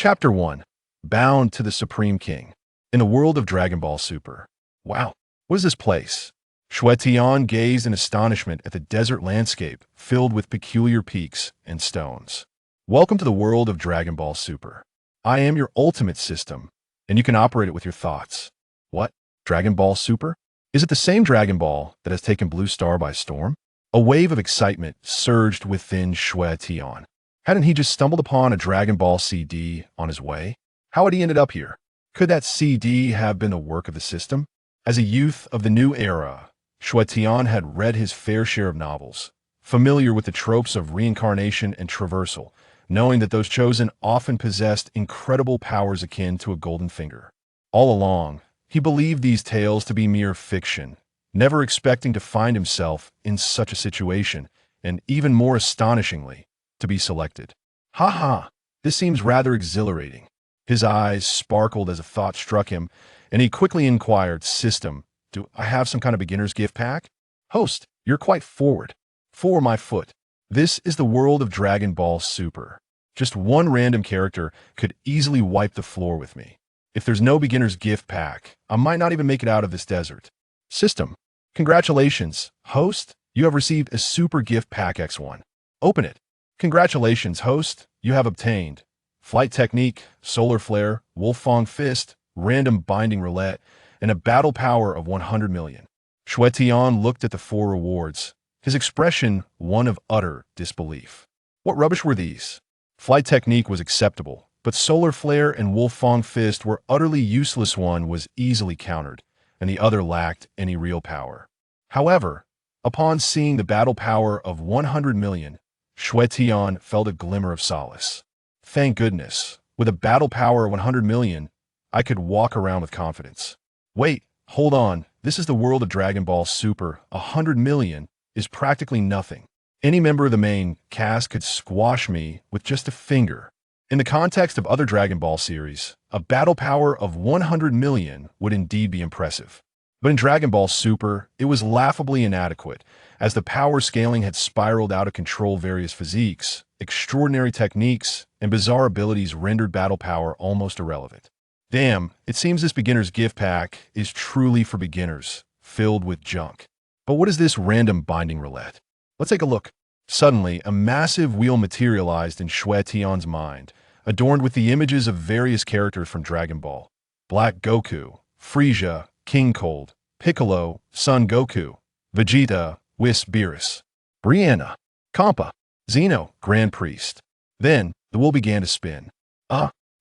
Chapter 1. Bound to the Supreme King. In the world of Dragon Ball Super. Wow, what is this place? Xue Tian gazed in astonishment at the desert landscape filled with peculiar peaks and stones. Welcome to the world of Dragon Ball Super. I am your ultimate system, and you can operate it with your thoughts. What? Dragon Ball Super? Is it the same Dragon Ball that has taken Blue Star by storm? A wave of excitement surged within Xue Tian. Hadn't he just stumbled upon a Dragon Ball CD on his way? How had he ended up here? Could that CD have been the work of the system? As a youth of the new era, Xue Tian had read his fair share of novels, familiar with the tropes of reincarnation and traversal, knowing that those chosen often possessed incredible powers akin to a golden finger. All along, he believed these tales to be mere fiction, never expecting to find himself in such a situation, and even more astonishingly, to be selected. Ha ha, this seems rather exhilarating. His eyes sparkled as a thought struck him, and he quickly inquired, "System, do I have some kind of beginner's gift pack?" "Host, you're quite forward. For my foot. This is the world of Dragon Ball Super. Just one random character could easily wipe the floor with me. If there's no beginner's gift pack, I might not even make it out of this desert." "System, congratulations. Host, you have received a Super Gift Pack X1. Open it." "Congratulations, Host, you have obtained Flight Technique, Solar Flare, Wolfang Fist, Random Binding Roulette, and a battle power of 100 million. Xue Tian looked at the 4 rewards, his expression one of utter disbelief. What rubbish were these? Flight Technique was acceptable, but Solar Flare and Wolfang Fist were utterly useless. One was easily countered, and the other lacked any real power. However, upon seeing the battle power of 100 million, Xue Tian felt a glimmer of solace. Thank goodness, with a battle power of 100 million, I could walk around with confidence. Wait, hold on, this is the world of Dragon Ball Super. 100 million is practically nothing. Any member of the main cast could squash me with just a finger. In the context of other Dragon Ball series, a battle power of 100 million would indeed be impressive. But in Dragon Ball Super, it was laughably inadequate, as the power scaling had spiraled out of control. Various physiques, extraordinary techniques, and bizarre abilities rendered battle power almost irrelevant. Damn, it seems this beginner's gift pack is truly for beginners, filled with junk. But what is this random binding roulette? Let's take a look. Suddenly, a massive wheel materialized in Xue Tian's mind, adorned with the images of various characters from Dragon Ball. Black Goku, Frieza, King Cold, Piccolo, Son Goku, Vegeta, Whis Beerus, Brianna, Champa, Zeno, Grand Priest. Then, the wheel began to spin.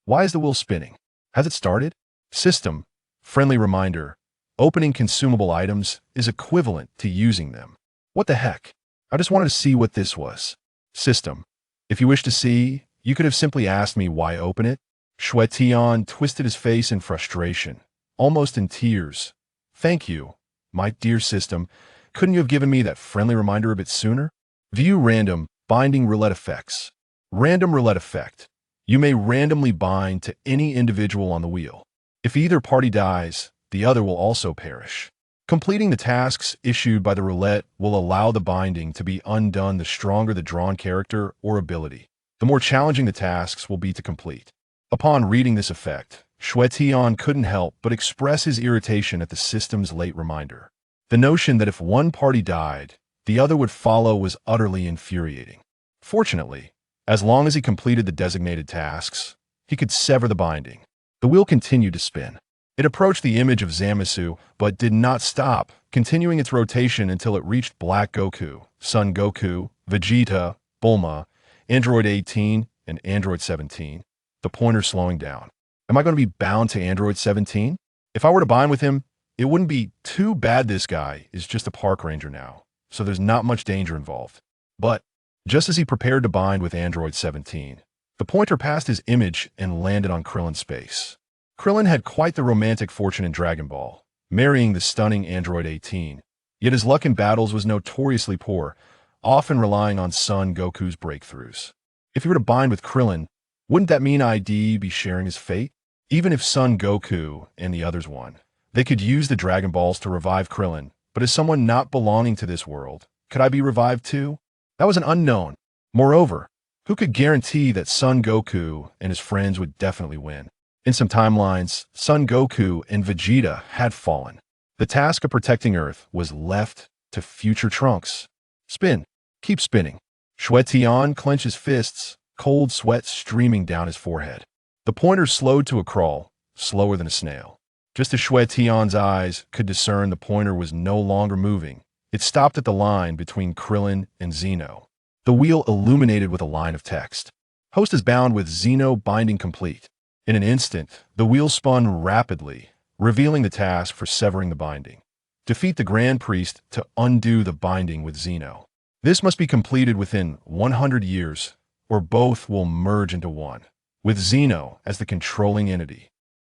Why is the wheel spinning? Has it started? System, friendly reminder, opening consumable items is equivalent to using them. What the heck? I just wanted to see what this was. System, if you wish to see, you could have simply asked me why open it. Xue Tian twisted his face in frustration, almost in tears. Thank you, my dear system. Couldn't you have given me that friendly reminder a bit sooner? View random binding roulette effects. Random roulette effect. You may randomly bind to any individual on the wheel. If either party dies, the other will also perish. Completing the tasks issued by the roulette will allow the binding to be undone the stronger the drawn character or ability. The more challenging the tasks will be to complete. Upon reading this effect, Xue Tian couldn't help but express his irritation at the system's late reminder. The notion that if one party died, the other would follow was utterly infuriating. Fortunately, as long as he completed the designated tasks, he could sever the binding. The wheel continued to spin. It approached the image of Zamasu, but did not stop, continuing its rotation until it reached Black Goku, Son Goku, Vegeta, Bulma, Android 18, and Android 17, the pointer slowing down. Am I going to be bound to Android 17? If I were to bind with him, it wouldn't be too bad. This guy is just a park ranger now, so there's not much danger involved. But just as he prepared to bind with Android 17, the pointer passed his image and landed on Krillin's face. Krillin had quite the romantic fortune in Dragon Ball, marrying the stunning Android 18, yet his luck in battles was notoriously poor, often relying on Son Goku's breakthroughs. If he were to bind with Krillin, wouldn't that mean I'd be sharing his fate? Even if Son Goku and the others won, they could use the Dragon Balls to revive Krillin, but as someone not belonging to this world, could I be revived too? That was an unknown. Moreover, Who could guarantee that Son Goku and his friends would definitely win? In some timelines, Son Goku and Vegeta had fallen. The task of protecting Earth was left to future Trunks. Spin. Keep spinning. Xue Tian clenches fists, cold sweat streaming down his forehead. The pointer slowed to a crawl, slower than a snail. Just as Xue Tian's eyes could discern the pointer was no longer moving, it stopped at the line between Krillin and Zeno. The wheel illuminated with a line of text. Host is bound with Zeno binding complete. In an instant, the wheel spun rapidly, revealing the task for severing the binding. Defeat the Grand Priest to undo the binding with Zeno. This must be completed within 100 years, or both will merge into one, with Zeno as the controlling entity.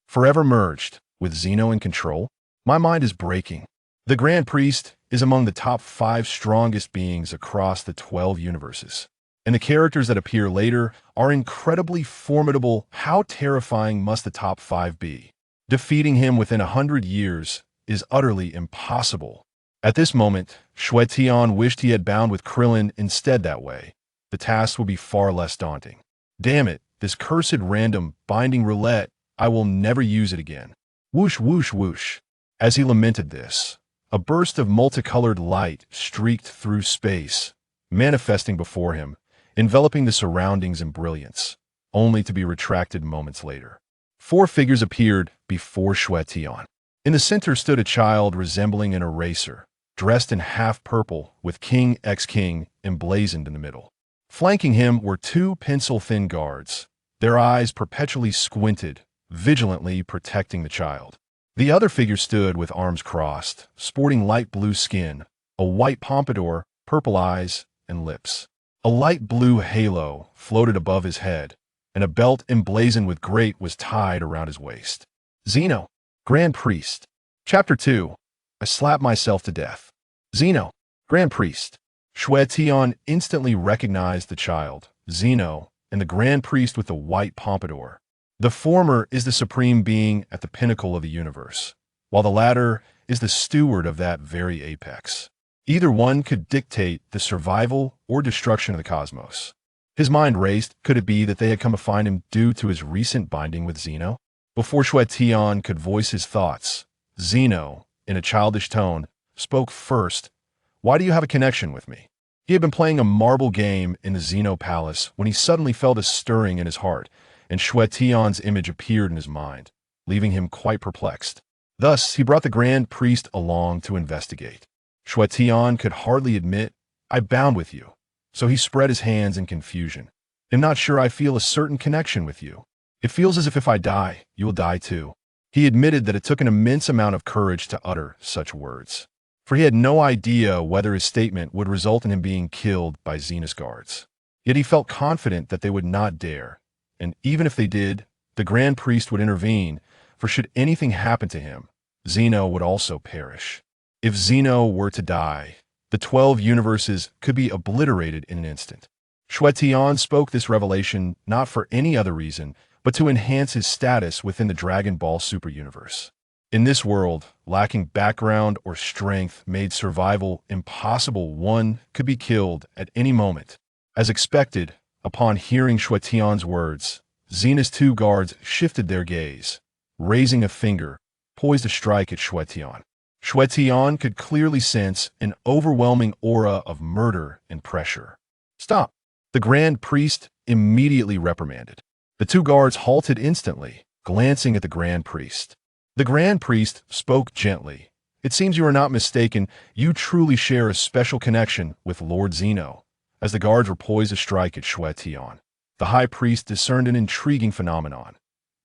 Forever merged, with Zeno in control? My mind is breaking. The Grand Priest is among the top 5 strongest beings across the 12 universes. And the characters that appear later are incredibly formidable. How terrifying must the top 5 be? Defeating him within 100 years is utterly impossible. At this moment, Xue Tian wished he had bound with Krillin instead. That way, the task would be far less daunting. Damn it, this cursed random binding roulette, I will never use it again. Whoosh, whoosh, whoosh. As he lamented this, a burst of multicolored light streaked through space, manifesting before him, enveloping the surroundings in brilliance, only to be retracted moments later. 4 figures appeared before Xue Tian. In the center stood a child resembling an eraser, dressed in half purple with King King emblazoned in the middle. Flanking him were 2 pencil-thin guards, their eyes perpetually squinted, vigilantly protecting the child. The other figure stood with arms crossed, sporting light blue skin, a white pompadour, purple eyes, and lips. A light blue halo floated above his head, and a belt emblazoned with great was tied around his waist. Zeno, Grand Priest. Chapter 2. I slapped myself to death. Zeno, Grand Priest. Xue Tian instantly recognized the child, Zeno, and the Grand Priest with the white pompadour. The former is the supreme being at the pinnacle of the universe, while the latter is the steward of that very apex. Either one could dictate the survival or destruction of the cosmos. His mind raced. Could it be that they had come to find him due to his recent binding with Zeno? Before Xue Tian could voice his thoughts, Zeno, in a childish tone, spoke first. Why do you have a connection with me? He had been playing a marble game in the Zeno Palace when he suddenly felt a stirring in his heart, and Xue Tian's image appeared in his mind, leaving him quite perplexed. Thus, he brought the Grand Priest along to investigate. Xue Tian could hardly admit, I bound with you. So he spread his hands in confusion. I'm not sure I feel a certain connection with you. It feels as if I die, you will die too. He admitted that it took an immense amount of courage to utter such words, for he had no idea whether his statement would result in him being killed by Zeno's guards. Yet he felt confident that they would not dare, and even if they did, the Grand Priest would intervene, for should anything happen to him, Zeno would also perish. If Zeno were to die, the 12 universes could be obliterated in an instant. Xue Tian spoke this revelation not for any other reason, but to enhance his status within the Dragon Ball Super universe. In this world, lacking background or strength made survival impossible. One could be killed at any moment. As expected, upon hearing Xue Tian's words, Zeno's 2 guards shifted their gaze, raising a finger, poised to strike at Xue Tian. Xue Tian could clearly sense an overwhelming aura of murder and pressure. Stop! The Grand Priest immediately reprimanded. The 2 guards halted instantly, glancing at the Grand Priest. The Grand Priest spoke gently. It seems you are not mistaken. You truly share a special connection with Lord Zeno. As the guards were poised to strike at Xue Tian, the High Priest discerned an intriguing phenomenon.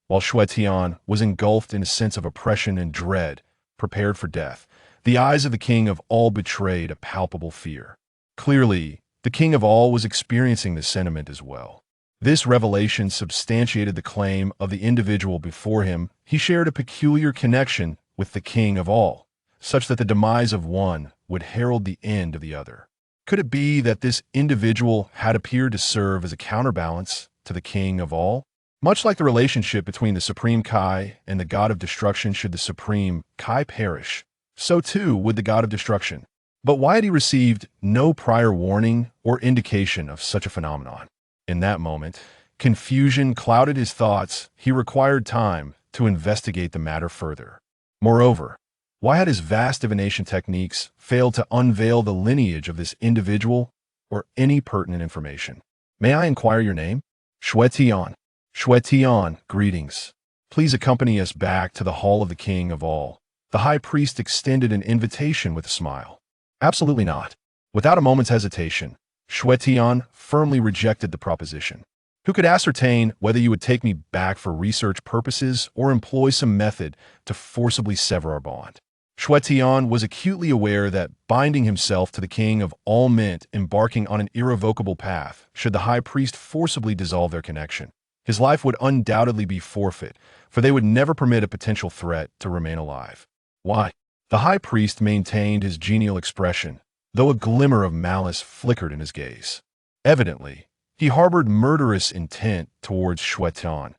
While Xue Tian was engulfed in a sense of oppression and dread, prepared for death, the eyes of the King of All betrayed a palpable fear. Clearly, the King of All was experiencing this sentiment as well. This revelation substantiated the claim of the individual before him. He shared a peculiar connection with the King of All, such that the demise of one would herald the end of the other. Could it be that this individual had appeared to serve as a counterbalance to the King of All? Much like the relationship between the Supreme Kai and the God of Destruction, should the Supreme Kai perish, so too would the God of Destruction. But why had he received no prior warning or indication of such a phenomenon? In that moment, confusion clouded his thoughts. He required time to investigate the matter further. Moreover, why had his vast divination techniques failed to unveil the lineage of this individual or any pertinent information? May I inquire your name? Xue Tian. Xue Tian, greetings. Please accompany us back to the hall of the king of all. The high priest extended an invitation with a smile. Absolutely not. Without a moment's hesitation, Xue Tian firmly rejected the proposition. Who could ascertain whether you would take me back for research purposes or employ some method to forcibly sever our bond? Xue Tian was acutely aware that binding himself to the king of all meant embarking on an irrevocable path should the high priest forcibly dissolve their connection. His life would undoubtedly be forfeit, for they would never permit a potential threat to remain alive. Why? The high priest maintained his genial expression, though a glimmer of malice flickered in his gaze. Evidently, he harbored murderous intent towards Xue Tian,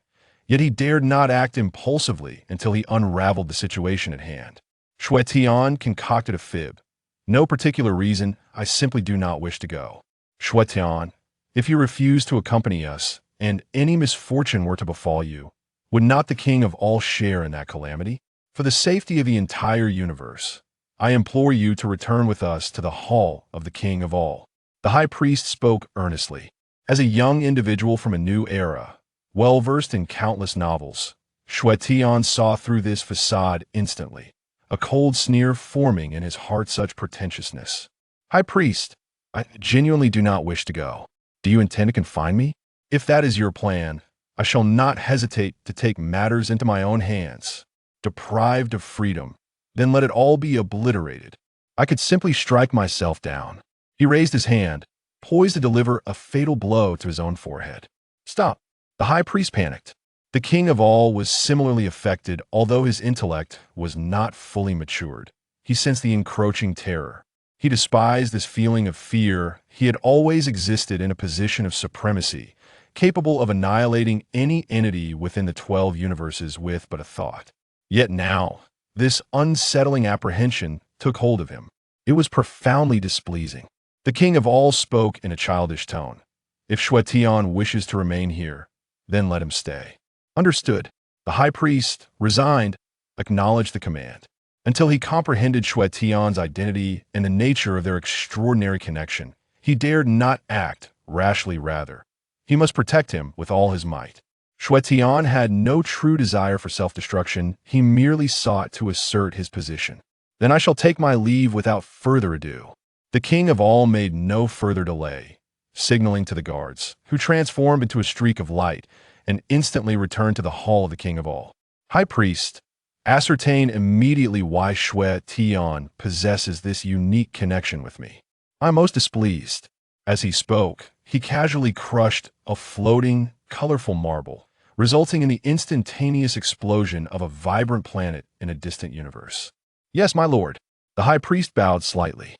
yet he dared not act impulsively until he unraveled the situation at hand. Xue Tian concocted a fib. No particular reason, I simply do not wish to go. Xue Tian, if you refuse to accompany us, and any misfortune were to befall you, would not the king of all share in that calamity? For the safety of the entire universe, I implore you to return with us to the hall of the king of all. The high priest spoke earnestly. As a young individual from a new era, well-versed in countless novels, Xue Tian saw through this facade instantly, a cold sneer forming in his heart such pretentiousness. High priest, I genuinely do not wish to go. Do you intend to confine me? If that is your plan, I shall not hesitate to take matters into my own hands. Deprived of freedom, then let it all be obliterated. I could simply strike myself down. He raised his hand, poised to deliver a fatal blow to his own forehead. Stop! The high priest panicked. The king of all was similarly affected, although his intellect was not fully matured. He sensed the encroaching terror. He despised this feeling of fear. He had always existed in a position of supremacy, capable of annihilating any entity within the 12 universes with but a thought. Yet now, this unsettling apprehension took hold of him. It was profoundly displeasing. The king of all spoke in a childish tone. If Xue Tian wishes to remain here, then let him stay. Understood. The high priest, resigned, acknowledged the command. Until he comprehended Xue Tian's identity and the nature of their extraordinary connection, he dared not act rashly. Rather, he must protect him with all his might. Xue Tian had no true desire for self-destruction. He merely sought to assert his position. Then I shall take my leave without further ado. The king of all made no further delay, signaling to the guards, who transformed into a streak of light and instantly returned to the hall of the king of all. High priest, ascertain immediately why Xue Tian possesses this unique connection with me. I am most displeased. As he spoke, he casually crushed a floating, colorful marble, resulting in the instantaneous explosion of a vibrant planet in a distant universe. Yes, my lord. The high priest bowed slightly.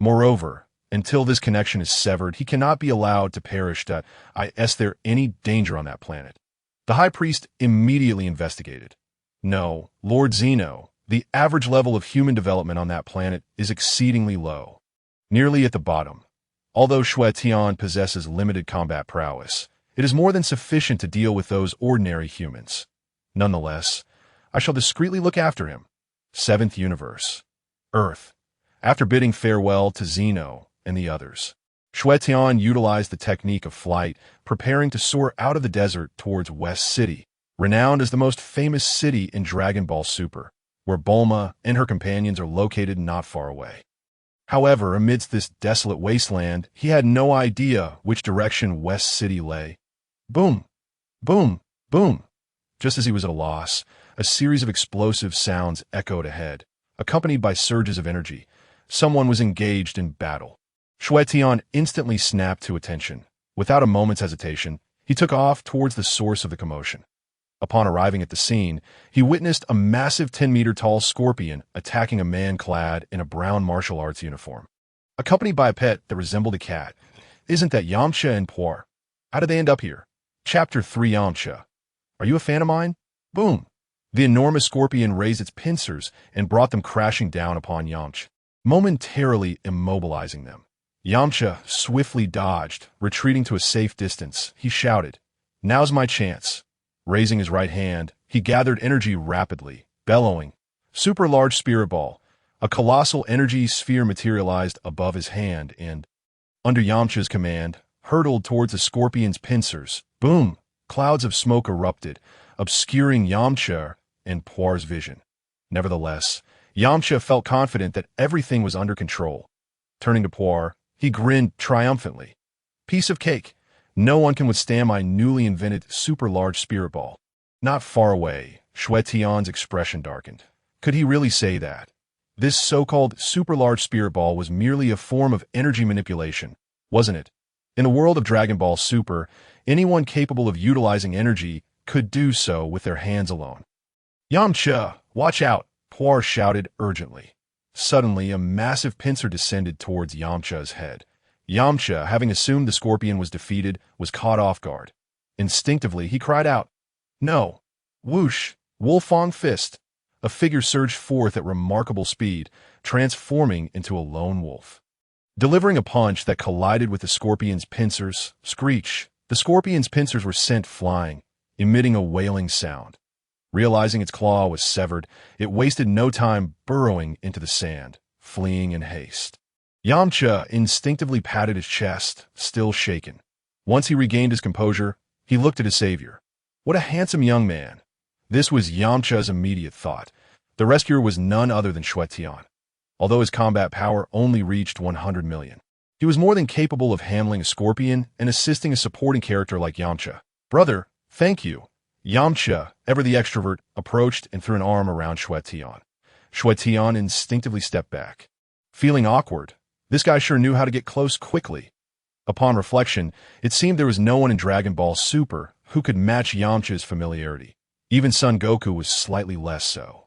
Moreover, until this connection is severed, he cannot be allowed to perish. Is there any danger on that planet? The high priest immediately investigated. No, Lord Zeno, the average level of human development on that planet is exceedingly low, nearly at the bottom. Although Xue Tian possesses limited combat prowess, it is more than sufficient to deal with those ordinary humans. Nonetheless, I shall discreetly look after him. 7th Universe. Earth. After bidding farewell to Zeno and the others, Xue Tian utilized the technique of flight, preparing to soar out of the desert towards West City, renowned as the most famous city in Dragon Ball Super, where Bulma and her companions are located not far away. However, amidst this desolate wasteland, he had no idea which direction West City lay. Boom! Boom! Boom! Just as he was at a loss, a series of explosive sounds echoed ahead, accompanied by surges of energy. Someone was engaged in battle. Xue Tian instantly snapped to attention. Without a moment's hesitation, he took off towards the source of the commotion. Upon arriving at the scene, he witnessed a massive 10-meter-tall scorpion attacking a man clad in a brown martial arts uniform, accompanied by a pet that resembled a cat. Isn't that Yamcha and Poir? How did they end up here? Chapter 3 Yamcha. Are you a fan of mine? Boom! The enormous scorpion raised its pincers and brought them crashing down upon Yamcha, momentarily immobilizing them. Yamcha swiftly dodged, retreating to a safe distance. He shouted, "Now's my chance." Raising his right hand, he gathered energy rapidly, bellowing, "Super large spirit ball." A colossal energy sphere materialized above his hand and, under Yamcha's command, hurtled towards the scorpion's pincers. Boom! Clouds of smoke erupted, obscuring Yamcha and Puar's vision. Nevertheless, Yamcha felt confident that everything was under control. Turning to Puar, he grinned triumphantly. "Piece of cake. No one can withstand my newly invented super-large spirit ball." Not far away, Xue Tian's expression darkened. Could he really say that? This so-called super-large spirit ball was merely a form of energy manipulation, wasn't it? In a world of Dragon Ball Super, anyone capable of utilizing energy could do so with their hands alone. "Yamcha, watch out!" Puar shouted urgently. Suddenly, a massive pincer descended towards Yamcha's head. Yamcha, having assumed the scorpion was defeated, was caught off guard. Instinctively, he cried out, "No!" Whoosh! Wolfang fist! A figure surged forth at remarkable speed, transforming into a lone wolf. Delivering a punch that collided with the scorpion's pincers, screech! The scorpion's pincers were sent flying, emitting a wailing sound. Realizing its claw was severed, it wasted no time burrowing into the sand, fleeing in haste. Yamcha instinctively patted his chest, still shaken. Once he regained his composure, he looked at his savior. What a handsome young man! This was Yamcha's immediate thought. The rescuer was none other than Xue Tian. Although his combat power only reached 100 million, he was more than capable of handling a scorpion and assisting a supporting character like Yamcha. "Brother, thank you." Yamcha, ever the extrovert, approached and threw an arm around Xue Tian. Xue Tian instinctively stepped back. Feeling awkward, this guy sure knew how to get close quickly. Upon reflection, it seemed there was no one in Dragon Ball Super who could match Yamcha's familiarity. Even Son Goku was slightly less so.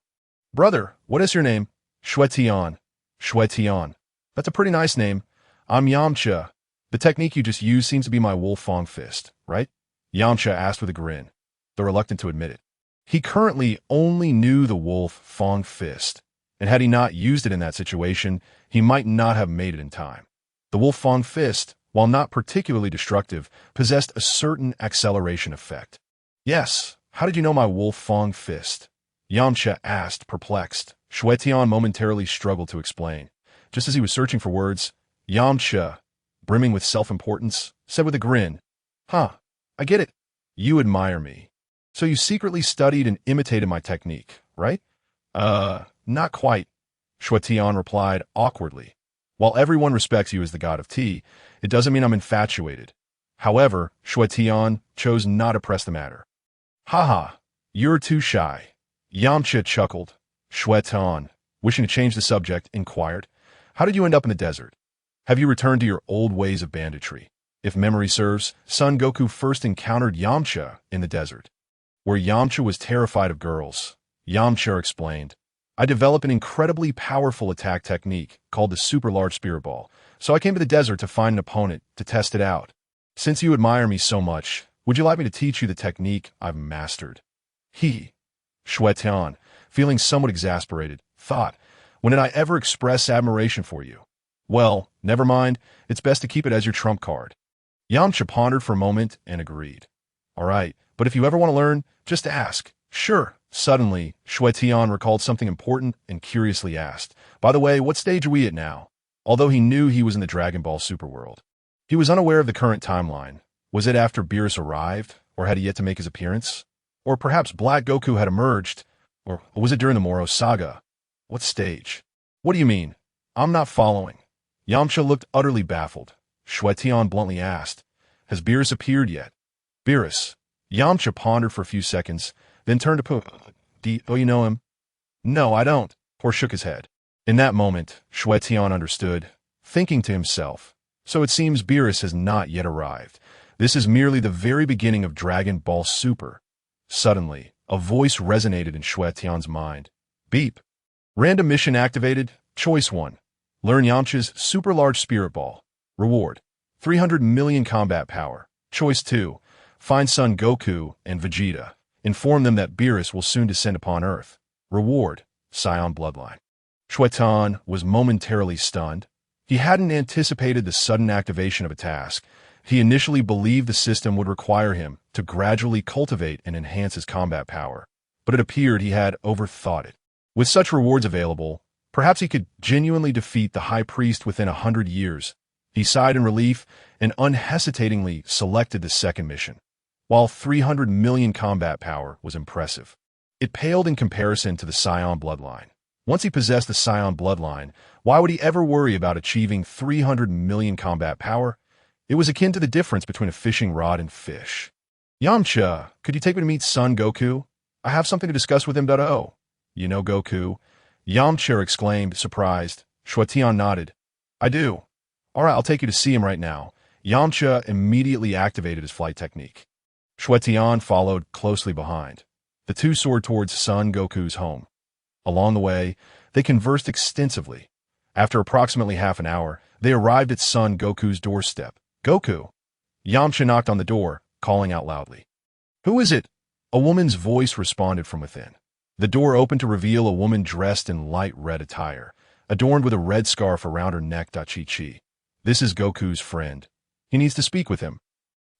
"Brother, what is your name?" "Xue Tian." "Xue Tian. That's a pretty nice name. I'm Yamcha. The technique you just used seems to be my Wolfang fist, right?" Yamcha asked with a grin, though reluctant to admit it. He currently only knew the Wolfang fist, and had he not used it in that situation, he might not have made it in time. The Wolfang fist, while not particularly destructive, possessed a certain acceleration effect. "Yes, how did you know my Wolfang fist?" Yamcha asked, perplexed. Xue Tian momentarily struggled to explain. Just as he was searching for words, Yamcha, brimming with self-importance, said with a grin, "Huh, I get it. You admire me. So you secretly studied and imitated my technique, right?" Not quite," Xue Tian replied awkwardly. "While everyone respects you as the god of tea, it doesn't mean I'm infatuated." However, Xue Tian chose not to press the matter. "Haha, you're too shy." Yamcha chuckled. Xue Tian, wishing to change the subject, inquired, "How did you end up in the desert? Have you returned to your old ways of banditry?" If memory serves, Son Goku first encountered Yamcha in the desert, where Yamcha was terrified of girls. Yamcha explained, "I developed an incredibly powerful attack technique called the super large spirit ball, so I came to the desert to find an opponent to test it out. Since you admire me so much, would you like me to teach you the technique I've mastered?" Xue Tian, feeling somewhat exasperated, thought, "When did I ever express admiration for you? Well, never mind, it's best to keep it as your trump card." Yamcha pondered for a moment and agreed. "All right, but if you ever want to learn, just ask." "Sure." Suddenly, Xue Tian recalled something important and curiously asked, "By the way, what stage are we at now?" Although he knew he was in the Dragon Ball Super world, he was unaware of the current timeline. Was it after Beerus arrived, or had he yet to make his appearance? Or perhaps Black Goku had emerged, or was it during the Moro saga? What stage? "What do you mean? I'm not following." Yamcha looked utterly baffled. Xue Tian bluntly asked, "Has Beerus appeared yet?" "Beerus." Yamcha pondered for a few seconds, then turned to "Oh, you know him?" "No, I don't." Puar shook his head. In that moment, Xue Tian understood, thinking to himself, "So it seems Beerus has not yet arrived. This is merely the very beginning of Dragon Ball Super." Suddenly, a voice resonated in Xue Tian's mind. Beep. Random mission activated. Choice 1. Learn Yamcha's super large spirit ball. Reward: 300 million combat power. Choice 2. Find Son Goku and Vegeta. Inform them that Beerus will soon descend upon Earth. Reward: Saiyan bloodline. Xue Tian was momentarily stunned. He hadn't anticipated the sudden activation of a task. He initially believed the system would require him to gradually cultivate and enhance his combat power, but it appeared he had overthought it. With such rewards available, perhaps he could genuinely defeat the High Priest within 100 years. He sighed in relief and unhesitatingly selected the second mission. While 300 million combat power was impressive, it paled in comparison to the Saiyan bloodline. Once he possessed the Saiyan bloodline, why would he ever worry about achieving 300 million combat power? It was akin to the difference between a fishing rod and fish. Yamcha, could you take me to meet Son Goku? I have something to discuss with him. Oh, you know Goku? Yamcha exclaimed, surprised. Xue Tian nodded. I do. All right, I'll take you to see him right now. Yamcha immediately activated his flight technique. Xue Tian followed closely behind. The two soared towards Son Goku's home. Along the way, they conversed extensively. After approximately half an hour, they arrived at Son Goku's doorstep. Goku! Yamcha knocked on the door, calling out loudly. Who is it? A woman's voice responded from within. The door opened to reveal a woman dressed in light red attire, adorned with a red scarf around her neck. Chi-Chi. This is Goku's friend. He needs to speak with him.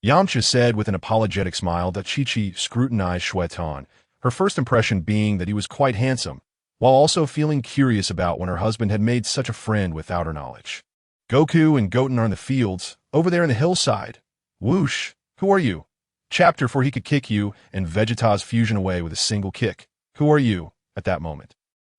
Yamcha said with an apologetic smile. Chi-Chi scrutinized Xue Tian, her first impression being that he was quite handsome, while also feeling curious about when her husband had made such a friend without her knowledge. Goku and Goten are in the fields, over there in the hillside. Whoosh! Who are you? Chapter 4. He could kick you and Vegeta's fusion away with a single kick. Who are you? At that moment,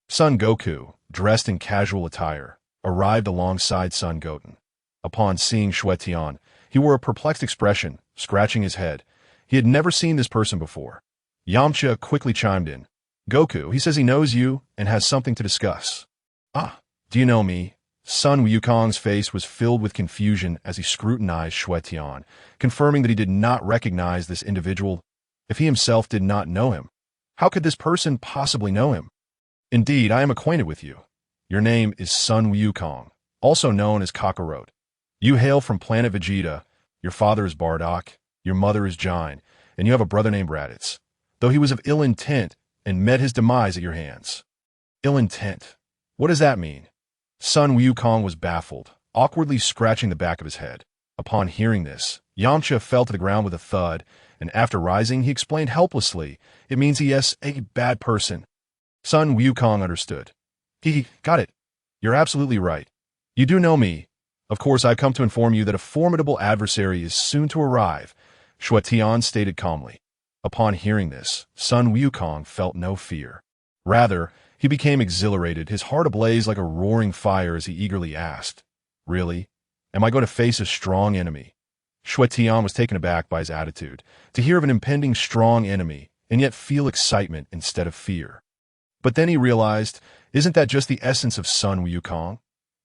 Son Goku, dressed in casual attire, arrived alongside Son Goten. Upon seeing Xue Tian, he wore a perplexed expression, scratching his head. He had never seen this person before. Yamcha quickly chimed in. Goku, he says he knows you and has something to discuss. Ah, do you know me? Son Wukong's face was filled with confusion as he scrutinized Xue Tian, confirming that he did not recognize this individual. If he himself did not know him, how could this person possibly know him? Indeed, I am acquainted with you. Your name is Son Wukong, also known as Kakarot. You hail from planet Vegeta. Your father is Bardock, your mother is Jine, and you have a brother named Raditz, though he was of ill intent and met his demise at your hands. Ill intent. What does that mean? Son Wukong was baffled, awkwardly scratching the back of his head. Upon hearing this, Yamcha fell to the ground with a thud, and after rising, he explained helplessly, it means he is a bad person. Son Wukong understood. Got it. You're absolutely right. You do know me. Of course, I've come to inform you that a formidable adversary is soon to arrive, Xue Tian stated calmly. Upon hearing this, Son Wukong felt no fear. Rather, he became exhilarated, his heart ablaze like a roaring fire as he eagerly asked, Really? Am I going to face a strong enemy? Xue Tian was taken aback by his attitude, to hear of an impending strong enemy, and yet feel excitement instead of fear. But then he realized, isn't that just the essence of Son Wukong?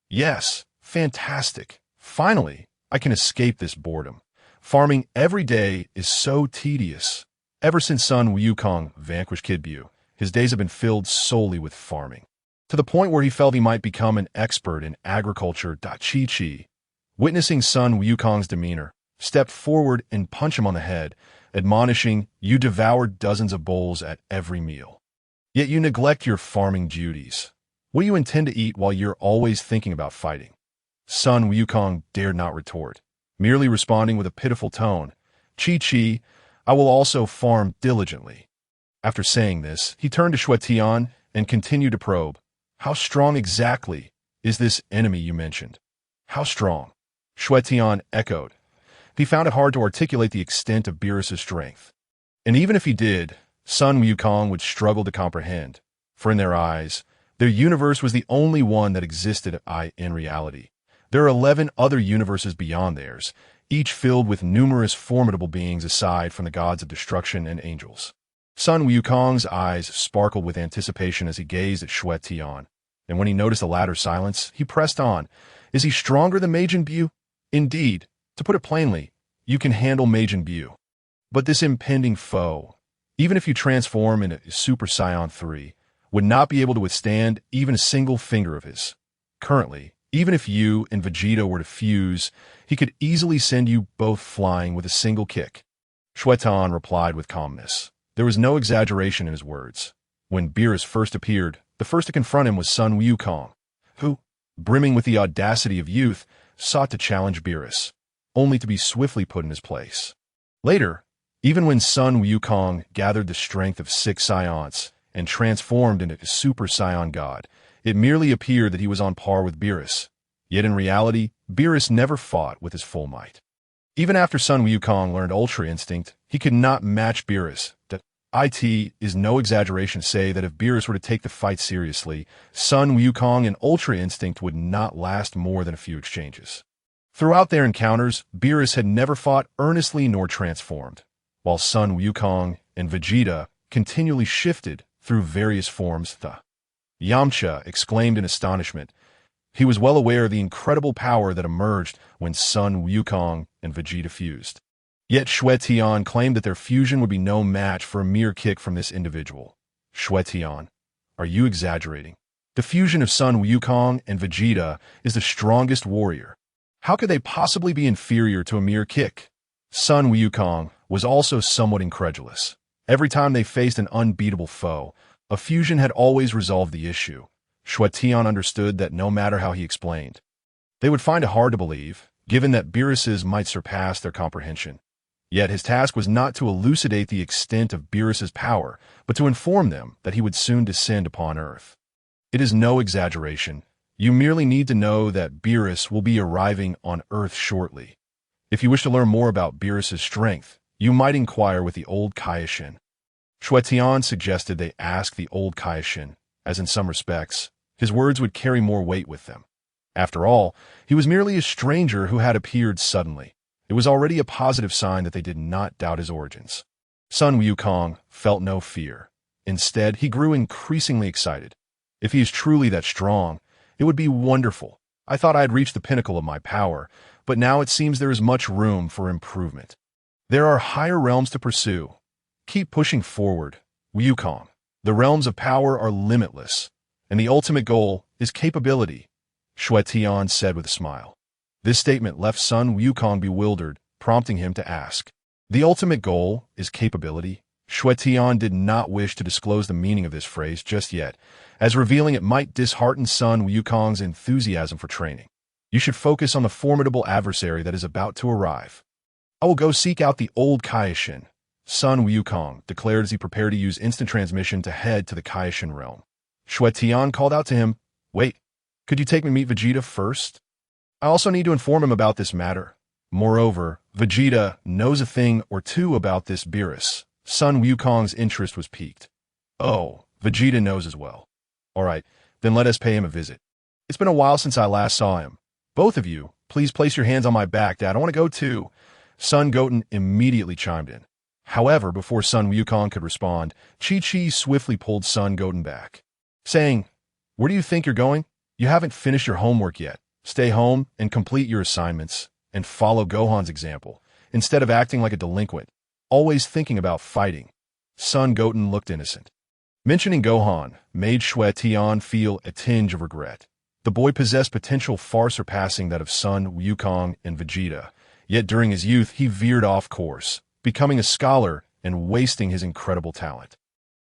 Yes, fantastic. Finally, I can escape this boredom. Farming every day is so tedious. Ever since Son Wukong vanquished Kid Buu, his days have been filled solely with farming, to the point where he felt he might become an expert in agriculture. Chi-Chi, witnessing Son Wukong's demeanor, stepped forward and punched him on the head, admonishing, You devoured dozens of bowls at every meal. Yet you neglect your farming duties. What do you intend to eat while you're always thinking about fighting? Son Wukong dared not retort, merely responding with a pitiful tone, Chi-Chi, I will also farm diligently. After saying this, he turned to Xue Tian and continued to probe. How strong exactly is this enemy you mentioned? How strong? Xue Tian echoed. He found it hard to articulate the extent of Beerus' strength. And even if he did, Son Wukong would struggle to comprehend, for in their eyes, their universe was the only one that existed in reality. There are 11 other universes beyond theirs, each filled with numerous formidable beings aside from the gods of destruction and angels. Son Wukong's eyes sparkled with anticipation as he gazed at Xue Tian, and when he noticed the latter's silence, he pressed on. Is he stronger than Majin Buu? Indeed, to put it plainly, you can handle Majin Buu. But this impending foe, even if you transform into Super Saiyan 3, would not be able to withstand even a single finger of his. Currently, even if you and Vegeta were to fuse, he could easily send you both flying with a single kick. Xue Tian replied with calmness. There was no exaggeration in his words. When Beerus first appeared, the first to confront him was Son Wukong. Who? brimming with the audacity of youth, sought to challenge Beerus, only to be swiftly put in his place. Later, even when Sun Wukong gathered the strength of 6 Saiyans and transformed into Super Saiyan God, it merely appeared that he was on par with Beerus. Yet in reality, Beerus never fought with his full might. Even after Sun Wukong learned Ultra Instinct, he could not match Beerus. It is no exaggeration to say that if Beerus were to take the fight seriously, Sun Wukong and Ultra Instinct would not last more than a few exchanges. Throughout their encounters, Beerus had never fought earnestly nor transformed, while Sun Wukong and Vegeta continually shifted through various forms. Yamcha exclaimed in astonishment. He was well aware of the incredible power that emerged when Sun Wukong and Vegeta fused. Yet Xue Tian claimed that their fusion would be no match for a mere kick from this individual. Xue Tian, are you exaggerating? The fusion of Sun Wukong and Vegeta is the strongest warrior. How could they possibly be inferior to a mere kick? Sun Wukong was also somewhat incredulous. Every time they faced an unbeatable foe, a fusion had always resolved the issue. Xue Tian understood that no matter how he explained, they would find it hard to believe, given that Beerus's might surpass their comprehension. Yet his task was not to elucidate the extent of Beerus's power, but to inform them that he would soon descend upon Earth. It is no exaggeration. You merely need to know that Beerus will be arriving on Earth shortly. If you wish to learn more about Beerus's strength, you might inquire with the old Kaioshin. Xue Tian suggested they ask the old Kaioshin, as in some respects, his words would carry more weight with them. After all, he was merely a stranger who had appeared suddenly. It was already a positive sign that they did not doubt his origins. Sun Wukong felt no fear. Instead, he grew increasingly excited. If he is truly that strong, it would be wonderful. I thought I had reached the pinnacle of my power, but now it seems there is much room for improvement. There are higher realms to pursue. Keep pushing forward, Wukong. The realms of power are limitless, and the ultimate goal is capability, Xue Tian said with a smile. This statement left Sun Wukong bewildered, prompting him to ask. The ultimate goal is capability? Xue Tian did not wish to disclose the meaning of this phrase just yet, as revealing it might dishearten Sun Wukong's enthusiasm for training. You should focus on the formidable adversary that is about to arrive. I will go seek out the old Kaioshin, Sun Wukong declared as he prepared to use instant transmission to head to the Kaioshin realm. Xue Tian called out to him, "Wait, could you take me meet Vegeta first? I also need to inform him about this matter. Moreover, Vegeta knows a thing or two about this Beerus." Sun Wukong's interest was piqued. "Oh, Vegeta knows as well. All right, then let us pay him a visit. It's been a while since I last saw him. Both of you, please place your hands on my back, Dad. I want to go too." Sun Goten immediately chimed in. However, before Sun Wukong could respond, Chi-Chi swiftly pulled Sun Goten back, saying, "Where do you think you're going? You haven't finished your homework yet. Stay home and complete your assignments, and follow Gohan's example, instead of acting like a delinquent, always thinking about fighting." Sun Goten looked innocent. Mentioning Gohan made Xue Tian feel a tinge of regret. The boy possessed potential far surpassing that of Sun Wukong and Vegeta, yet during his youth he veered off course, becoming a scholar and wasting his incredible talent.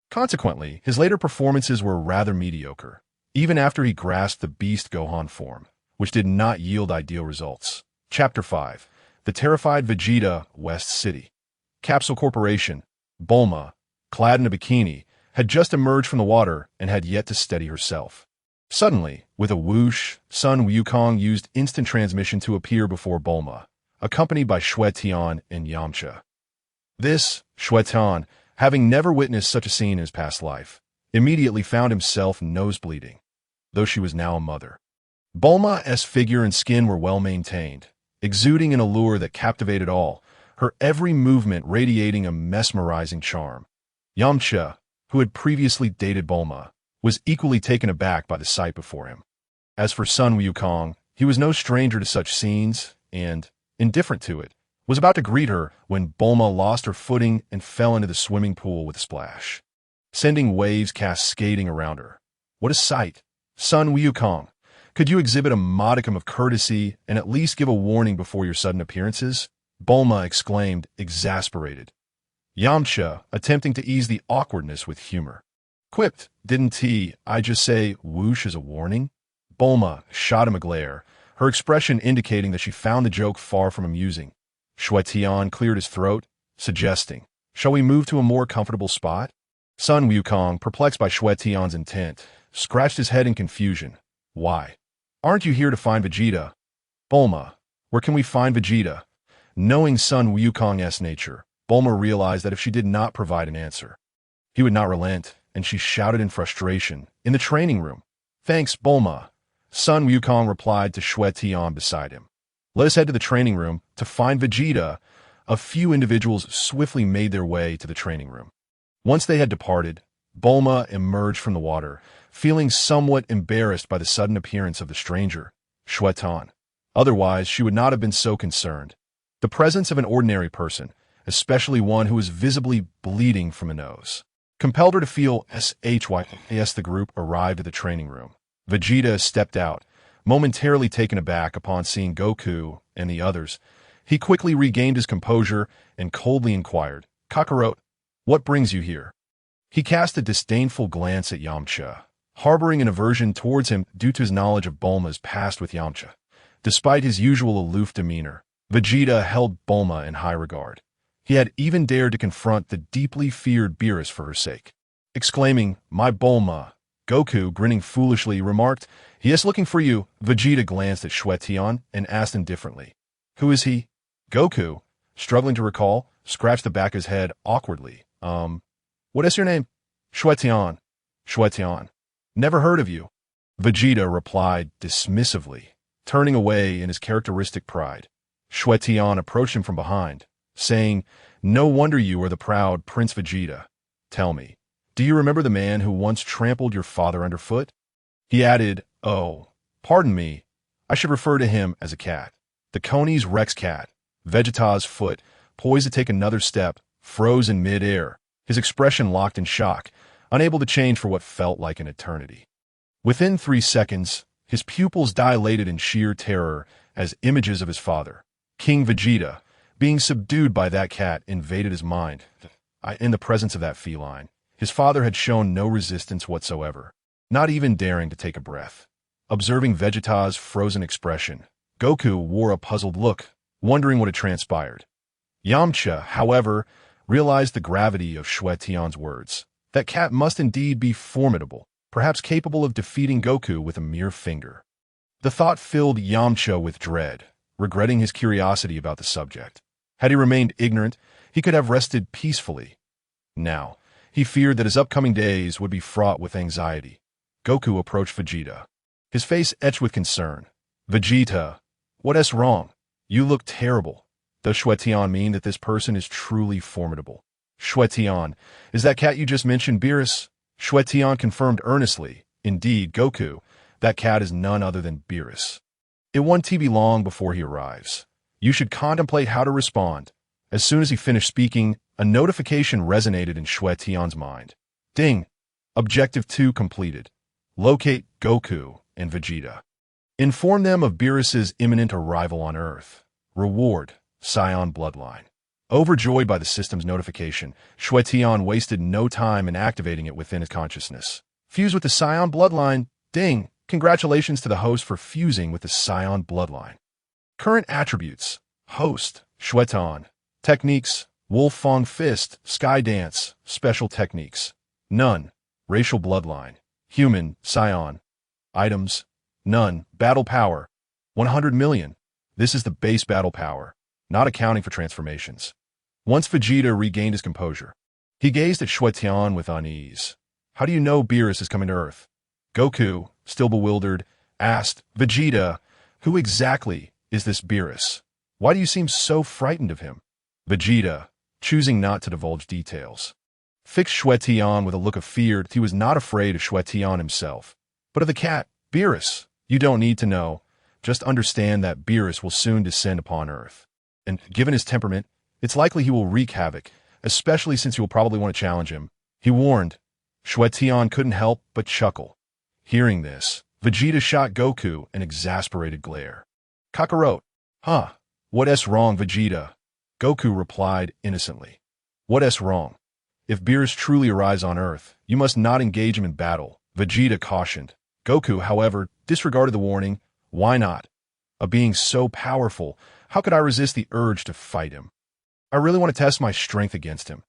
Consequently, his later performances were rather mediocre, even after he grasped the Beast Gohan form, which did not yield ideal results. Chapter 5. The Terrified Vegeta, West City. Capsule Corporation, Bulma, clad in a bikini, had just emerged from the water and had yet to steady herself. Suddenly, with a whoosh, Sun Wukong used instant transmission to appear before Bulma, accompanied by Xue Tian and Yamcha. This, Xue Tian, having never witnessed such a scene in his past life, immediately found himself nose-bleeding, though she was now a mother. Bulma's figure and skin were well maintained, exuding an allure that captivated all, her every movement radiating a mesmerizing charm. Yamcha, who had previously dated Bulma, was equally taken aback by the sight before him. As for Sun Wukong, he was no stranger to such scenes and, indifferent to it, was about to greet her when Bulma lost her footing and fell into the swimming pool with a splash, sending waves cascading around her. What a sight! Sun Wukong, could you exhibit a modicum of courtesy and at least give a warning before your sudden appearances? Bulma exclaimed, exasperated. Yamcha, attempting to ease the awkwardness with humor, quipped, "Didn't I just say whoosh as a warning?" Bulma shot him a glare, her expression indicating that she found the joke far from amusing. Xue Tian cleared his throat, suggesting, "Shall we move to a more comfortable spot?" Sun Wukong, perplexed by Xue Tian's intent, scratched his head in confusion. "Why? Aren't you here to find Vegeta?" "Bulma, where can we find Vegeta?" Knowing Sun Wukong's nature, Bulma realized that if she did not provide an answer, he would not relent, and she shouted in frustration, "In the training room." "Thanks, Bulma." Sun Wukong replied to Xue Tian beside him. "Let us head to the training room to find Vegeta." A few individuals swiftly made their way to the training room. Once they had departed, Bulma emerged from the water, feeling somewhat embarrassed by the sudden appearance of the stranger, Xue Tian. Otherwise, she would not have been so concerned. The presence of an ordinary person, especially one who was visibly bleeding from a nose, compelled her to feel shys. The group arrived at the training room. Vegeta stepped out, momentarily taken aback upon seeing Goku and the others. He quickly regained his composure and coldly inquired, "Kakarot, what brings you here?" He cast a disdainful glance at Yamcha, harboring an aversion towards him due to his knowledge of Bulma's past with Yamcha. Despite his usual aloof demeanor, Vegeta held Bulma in high regard. He had even dared to confront the deeply feared Beerus for her sake. Exclaiming, "My Bulma," Goku, grinning foolishly, remarked, "He is looking for you." Vegeta glanced at Xue Tian and asked indifferently, "Who is he?" Goku, struggling to recall, scratched the back of his head awkwardly. What is your name?" "Xue Tian." "Xue Tian. Never heard of you." Vegeta replied dismissively, turning away in his characteristic pride. Xue Tian approached him from behind, saying, "No wonder you are the proud Prince Vegeta. Tell me, do you remember the man who once trampled your father underfoot?" He added, "Oh, pardon me, I should refer to him as a cat. The Coney's Rex cat." Vegeta's foot, poised to take another step, froze in mid-air, his expression locked in shock, unable to change for what felt like an eternity. Within 3 seconds, his pupils dilated in sheer terror as images of his father, King Vegeta, being subdued by that cat invaded his mind. In the presence of that feline, his father had shown no resistance whatsoever, not even daring to take a breath. Observing Vegeta's frozen expression, Goku wore a puzzled look, wondering what had transpired. Yamcha, however, realized the gravity of Xue Tian's words. That cat must indeed be formidable, perhaps capable of defeating Goku with a mere finger. The thought filled Yamcha with dread, regretting his curiosity about the subject. Had he remained ignorant, he could have rested peacefully. Now, he feared that his upcoming days would be fraught with anxiety. Goku approached Vegeta, his face etched with concern. "Vegeta, what is wrong? You look terrible. Does Xue Tian mean that this person is truly formidable?" "Xue Tian, is that cat you just mentioned Beerus?" Xue Tian confirmed earnestly. "Indeed, Goku, that cat is none other than Beerus. It won't be long before he arrives. You should contemplate how to respond." As soon as he finished speaking, a notification resonated in Xue Tian's mind. Ding! Objective 2 completed. Locate Goku and Vegeta. Inform them of Beerus's imminent arrival on Earth. Reward, Saiyan bloodline. Overjoyed by the system's notification, Xue Tian wasted no time in activating it within his consciousness. Fuse with the Saiyan bloodline. Ding! Congratulations to the host for fusing with the Saiyan bloodline. Current attributes. Host, Xue Tian. Techniques, Wolf Fang Fist, Sky Dance, Special Techniques. None. Racial bloodline. Human, Saiyan. Items. None. Battle power. 100 million. This is the base battle power, not accounting for transformations. Once Vegeta regained his composure, he gazed at Xue Tian with unease. "How do you know Beerus is coming to Earth?" Goku, still bewildered, asked, "Vegeta, who exactly is this Beerus? Why do you seem so frightened of him?" Vegeta, choosing not to divulge details, fixed Xue Tian with a look of fear. He was not afraid of Xue Tian himself, but of the cat, Beerus. "You don't need to know. Just understand that Beerus will soon descend upon Earth. And given his temperament, it's likely he will wreak havoc, especially since you will probably want to challenge him," he warned. Xue Tian couldn't help but chuckle. Hearing this, Vegeta shot Goku an exasperated glare. "Kakarot, huh? What's wrong, Vegeta?" Goku replied innocently. "What's wrong? If Beerus truly arrives on Earth, you must not engage him in battle," Vegeta cautioned. Goku, however, disregarded the warning. Why not? A being so powerful, how could I resist the urge to fight him? I really want to test my strength against him.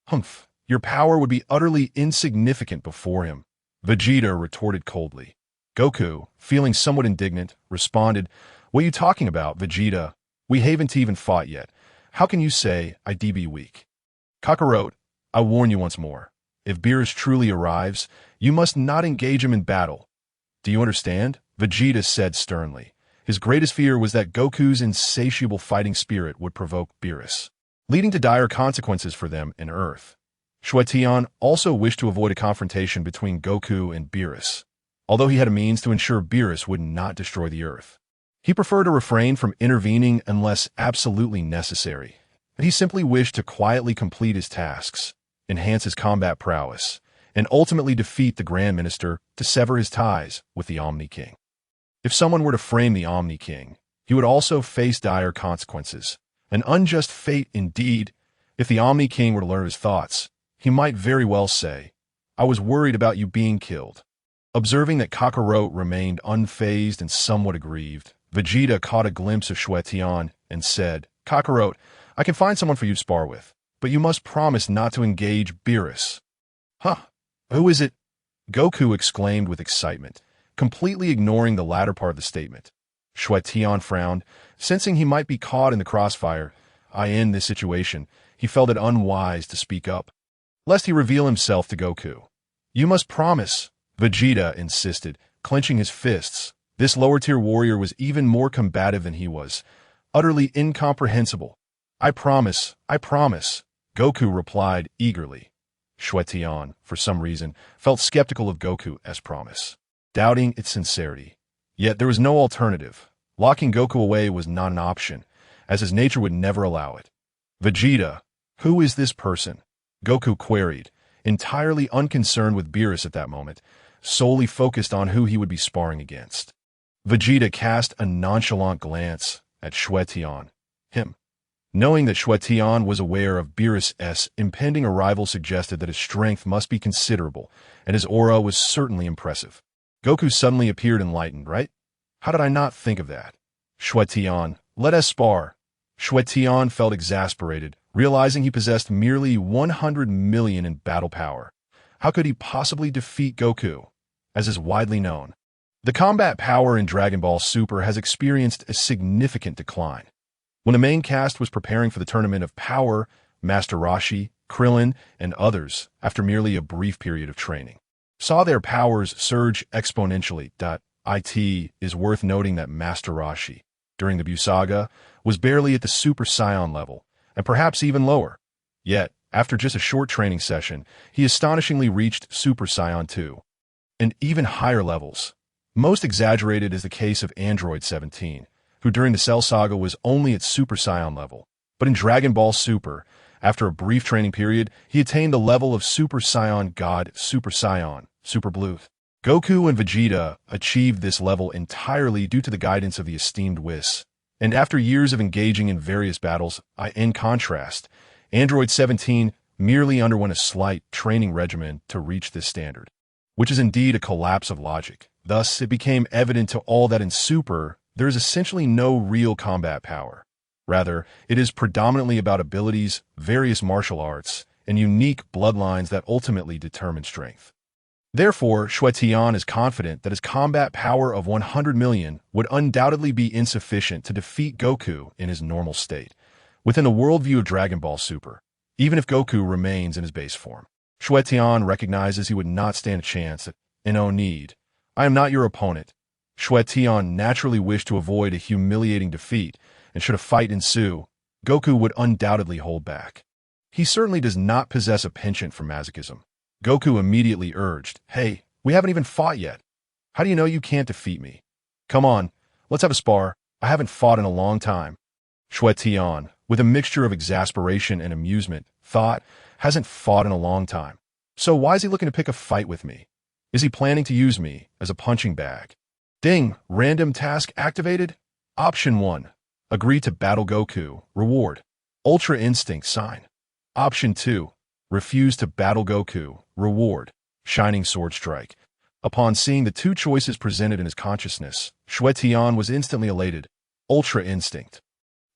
Humph, your power would be utterly insignificant before him, Vegeta retorted coldly. Goku, feeling somewhat indignant, responded, What are you talking about, Vegeta? We haven't even fought yet. How can you say I'd be weak? Kakarot, I warn you once more. If Beerus truly arrives, you must not engage him in battle. Do you understand? Vegeta said sternly. His greatest fear was that Goku's insatiable fighting spirit would provoke Beerus, leading to dire consequences for them in Earth. Xue Tian also wished to avoid a confrontation between Goku and Beerus, although he had a means to ensure Beerus would not destroy the Earth. He preferred to refrain from intervening unless absolutely necessary, and he simply wished to quietly complete his tasks, enhance his combat prowess, and ultimately defeat the Grand Minister to sever his ties with the Omni-King. If someone were to frame the Omni-King, he would also face dire consequences. An unjust fate indeed. If the Omni-King were to learn his thoughts, he might very well say, I was worried about you being killed. Observing that Kakarot remained unfazed and somewhat aggrieved, Vegeta caught a glimpse of Xue Tian and said, Kakarot, I can find someone for you to spar with, but you must promise not to engage Beerus. Huh, who is it? Goku exclaimed with excitement, completely ignoring the latter part of the statement. Xue Tian frowned, sensing he might be caught in the crossfire. In this situation, he felt it unwise to speak up, lest he reveal himself to Goku. You must promise, Vegeta insisted, clenching his fists. This lower-tier warrior was even more combative than he was, utterly incomprehensible. I promise, Goku replied eagerly. Xue Tian, for some reason, felt skeptical of Goku's promise, doubting its sincerity. Yet there was no alternative. Locking Goku away was not an option, as his nature would never allow it. Vegeta, who is this person? Goku queried, entirely unconcerned with Beerus at that moment, solely focused on who he would be sparring against. Vegeta cast a nonchalant glance at Xue Tian. Him. Knowing that Xue Tian was aware of Beerus' impending arrival suggested that his strength must be considerable, and his aura was certainly impressive. Goku suddenly appeared enlightened, right? How did I not think of that? Xue Tian, let us spar. Xue Tian felt exasperated, realizing he possessed merely 100 million in battle power. How could he possibly defeat Goku? As is widely known, the combat power in Dragon Ball Super has experienced a significant decline. When the main cast was preparing for the Tournament of Power, Master Roshi, Krillin, and others, after merely a brief period of training, saw their powers surge exponentially. It is worth noting that Master Roshi, during the Buu Saga, was barely at the Super Saiyan level, and perhaps even lower. Yet, after just a short training session, he astonishingly reached Super Saiyan 2, and even higher levels. Most exaggerated is the case of Android 17, who during the Cell Saga was only at Super Saiyan level, but in Dragon Ball Super, after a brief training period, he attained the level of Super Saiyan God, Super Saiyan, Super Blue. Goku and Vegeta achieved this level entirely due to the guidance of the esteemed Whis, and after years of engaging in various battles, in contrast, Android 17 merely underwent a slight training regimen to reach this standard, which is indeed a collapse of logic. Thus, it became evident to all that in Super, there is essentially no real combat power. Rather, it is predominantly about abilities, various martial arts, and unique bloodlines that ultimately determine strength. Therefore, Xue Tian is confident that his combat power of 100 million would undoubtedly be insufficient to defeat Goku in his normal state, within the worldview of Dragon Ball Super, even if Goku remains in his base form. Xue Tian recognizes he would not stand a chance no need. I am not your opponent. Xue Tian naturally wished to avoid a humiliating defeat, and should a fight ensue, Goku would undoubtedly hold back. He certainly does not possess a penchant for masochism. Goku immediately urged, Hey, we haven't even fought yet. How do you know you can't defeat me? Come on, let's have a spar. I haven't fought in a long time. Xue Tian, with a mixture of exasperation and amusement, thought, hasn't fought in a long time. So why is he looking to pick a fight with me? Is he planning to use me as a punching bag? Ding, random task activated. Option 1, agree to battle Goku, reward, Ultra Instinct sign. Option 2, refuse to battle Goku, reward, Shining Sword Strike. Upon seeing the two choices presented in his consciousness, Xue Tian was instantly elated. Ultra Instinct.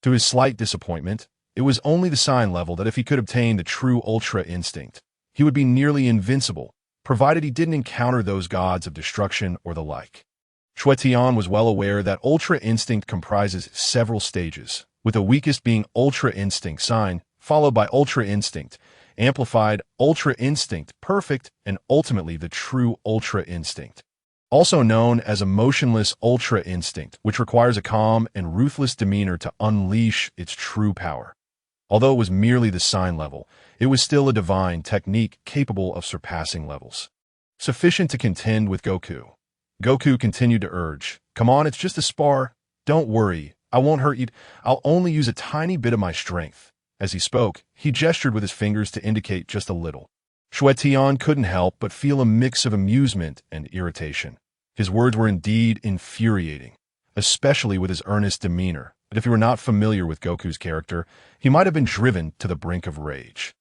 To his slight disappointment, it was only the sign level that if he could obtain the true Ultra Instinct, he would be nearly invincible, provided he didn't encounter those gods of destruction or the like. Xue Tian was well aware that Ultra Instinct comprises several stages, with the weakest being Ultra Instinct Sign, followed by Ultra Instinct, Amplified, Ultra Instinct, Perfect, and ultimately the true Ultra Instinct. Also known as emotionless Ultra Instinct, which requires a calm and ruthless demeanor to unleash its true power. Although it was merely the sign level, it was still a divine technique capable of surpassing levels. Sufficient to contend with Goku. Goku continued to urge, "Come on, it's just a spar. Don't worry, I won't hurt you. I'll only use a tiny bit of my strength." As he spoke, he gestured with his fingers to indicate just a little. Xue Tian couldn't help but feel a mix of amusement and irritation. His words were indeed infuriating, especially with his earnest demeanor, but if he were not familiar with Goku's character, he might have been driven to the brink of rage.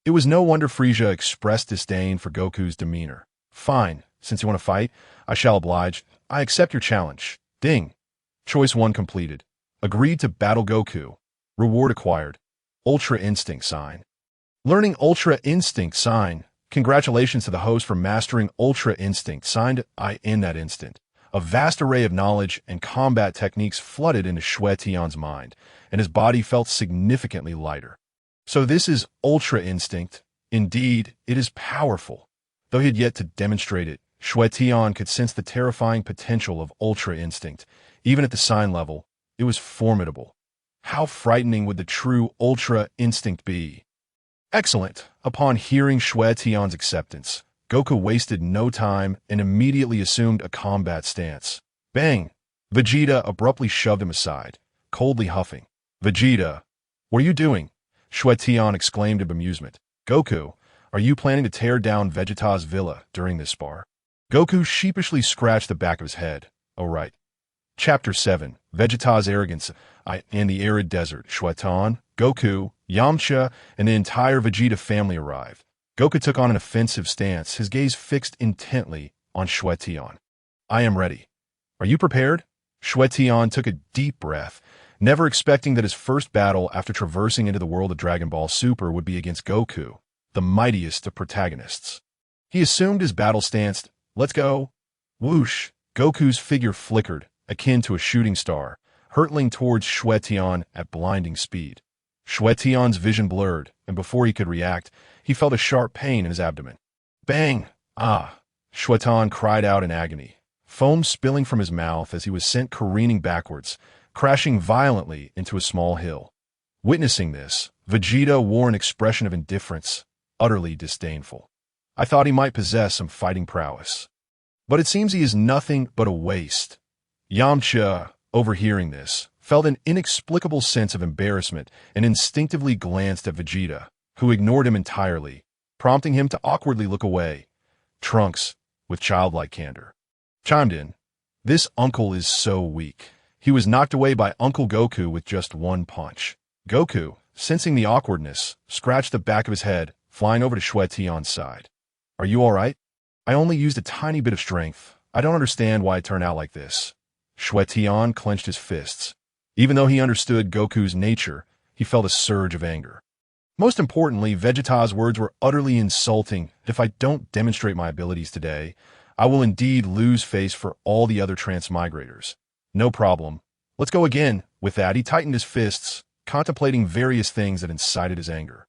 It was no wonder Frieza expressed disdain for Goku's demeanor. "Fine, since you want to fight, I shall oblige. I accept your challenge." Ding. Choice 1 completed. Agreed to battle Goku. Reward acquired. Ultra Instinct Sign. Learning Ultra Instinct Sign. Congratulations to the host for mastering Ultra Instinct Sign. In that instant, a vast array of knowledge and combat techniques flooded into Xue Tian's mind, and his body felt significantly lighter. So this is Ultra Instinct. Indeed, it is powerful. Though he had yet to demonstrate it, Xue Tian could sense the terrifying potential of Ultra Instinct. Even at the sign level, it was formidable. How frightening would the true Ultra Instinct be? Excellent. Upon hearing Xue Tian's acceptance, Goku wasted no time and immediately assumed a combat stance. Bang! Vegeta abruptly shoved him aside, coldly huffing. "Vegeta, what are you doing?" Xue Tian exclaimed in bemusement. "Goku, are you planning to tear down Vegeta's villa during this spar?" Goku sheepishly scratched the back of his head. "Oh right." Chapter 7, Vegeta's Arrogance. In the arid desert, Xue Tian, Goku, Yamcha, and the entire Vegeta family arrived. Goku took on an offensive stance, his gaze fixed intently on Xue Tian. "I am ready. Are you prepared?" Xue Tian took a deep breath, never expecting that his first battle after traversing into the world of Dragon Ball Super would be against Goku, the mightiest of protagonists. He assumed his battle stance. "Let's go." Whoosh! Goku's figure flickered, akin to a shooting star, hurtling towards Xue Tian at blinding speed. Xue Tian's vision blurred, and before he could react, he felt a sharp pain in his abdomen. Bang! Ah! Xue Tian cried out in agony, foam spilling from his mouth as he was sent careening backwards, crashing violently into a small hill. Witnessing this, Vegeta wore an expression of indifference, utterly disdainful. "I thought he might possess some fighting prowess. But it seems he is nothing but a waste." Yamcha, overhearing this, felt an inexplicable sense of embarrassment and instinctively glanced at Vegeta, who ignored him entirely, prompting him to awkwardly look away. Trunks, with childlike candor, chimed in. "This uncle is so weak. He was knocked away by Uncle Goku with just one punch." Goku, sensing the awkwardness, scratched the back of his head, flying over to Xue Tian's side. "Are you all right?" "I only used a tiny bit of strength. I don't understand why it turned out like this." Xue Tian clenched his fists. Even though he understood Goku's nature, he felt a surge of anger. Most importantly, Vegeta's words were utterly insulting. "If I don't demonstrate my abilities today, I will indeed lose face for all the other transmigrators. No problem. Let's go again." With that, he tightened his fists, contemplating various things that incited his anger.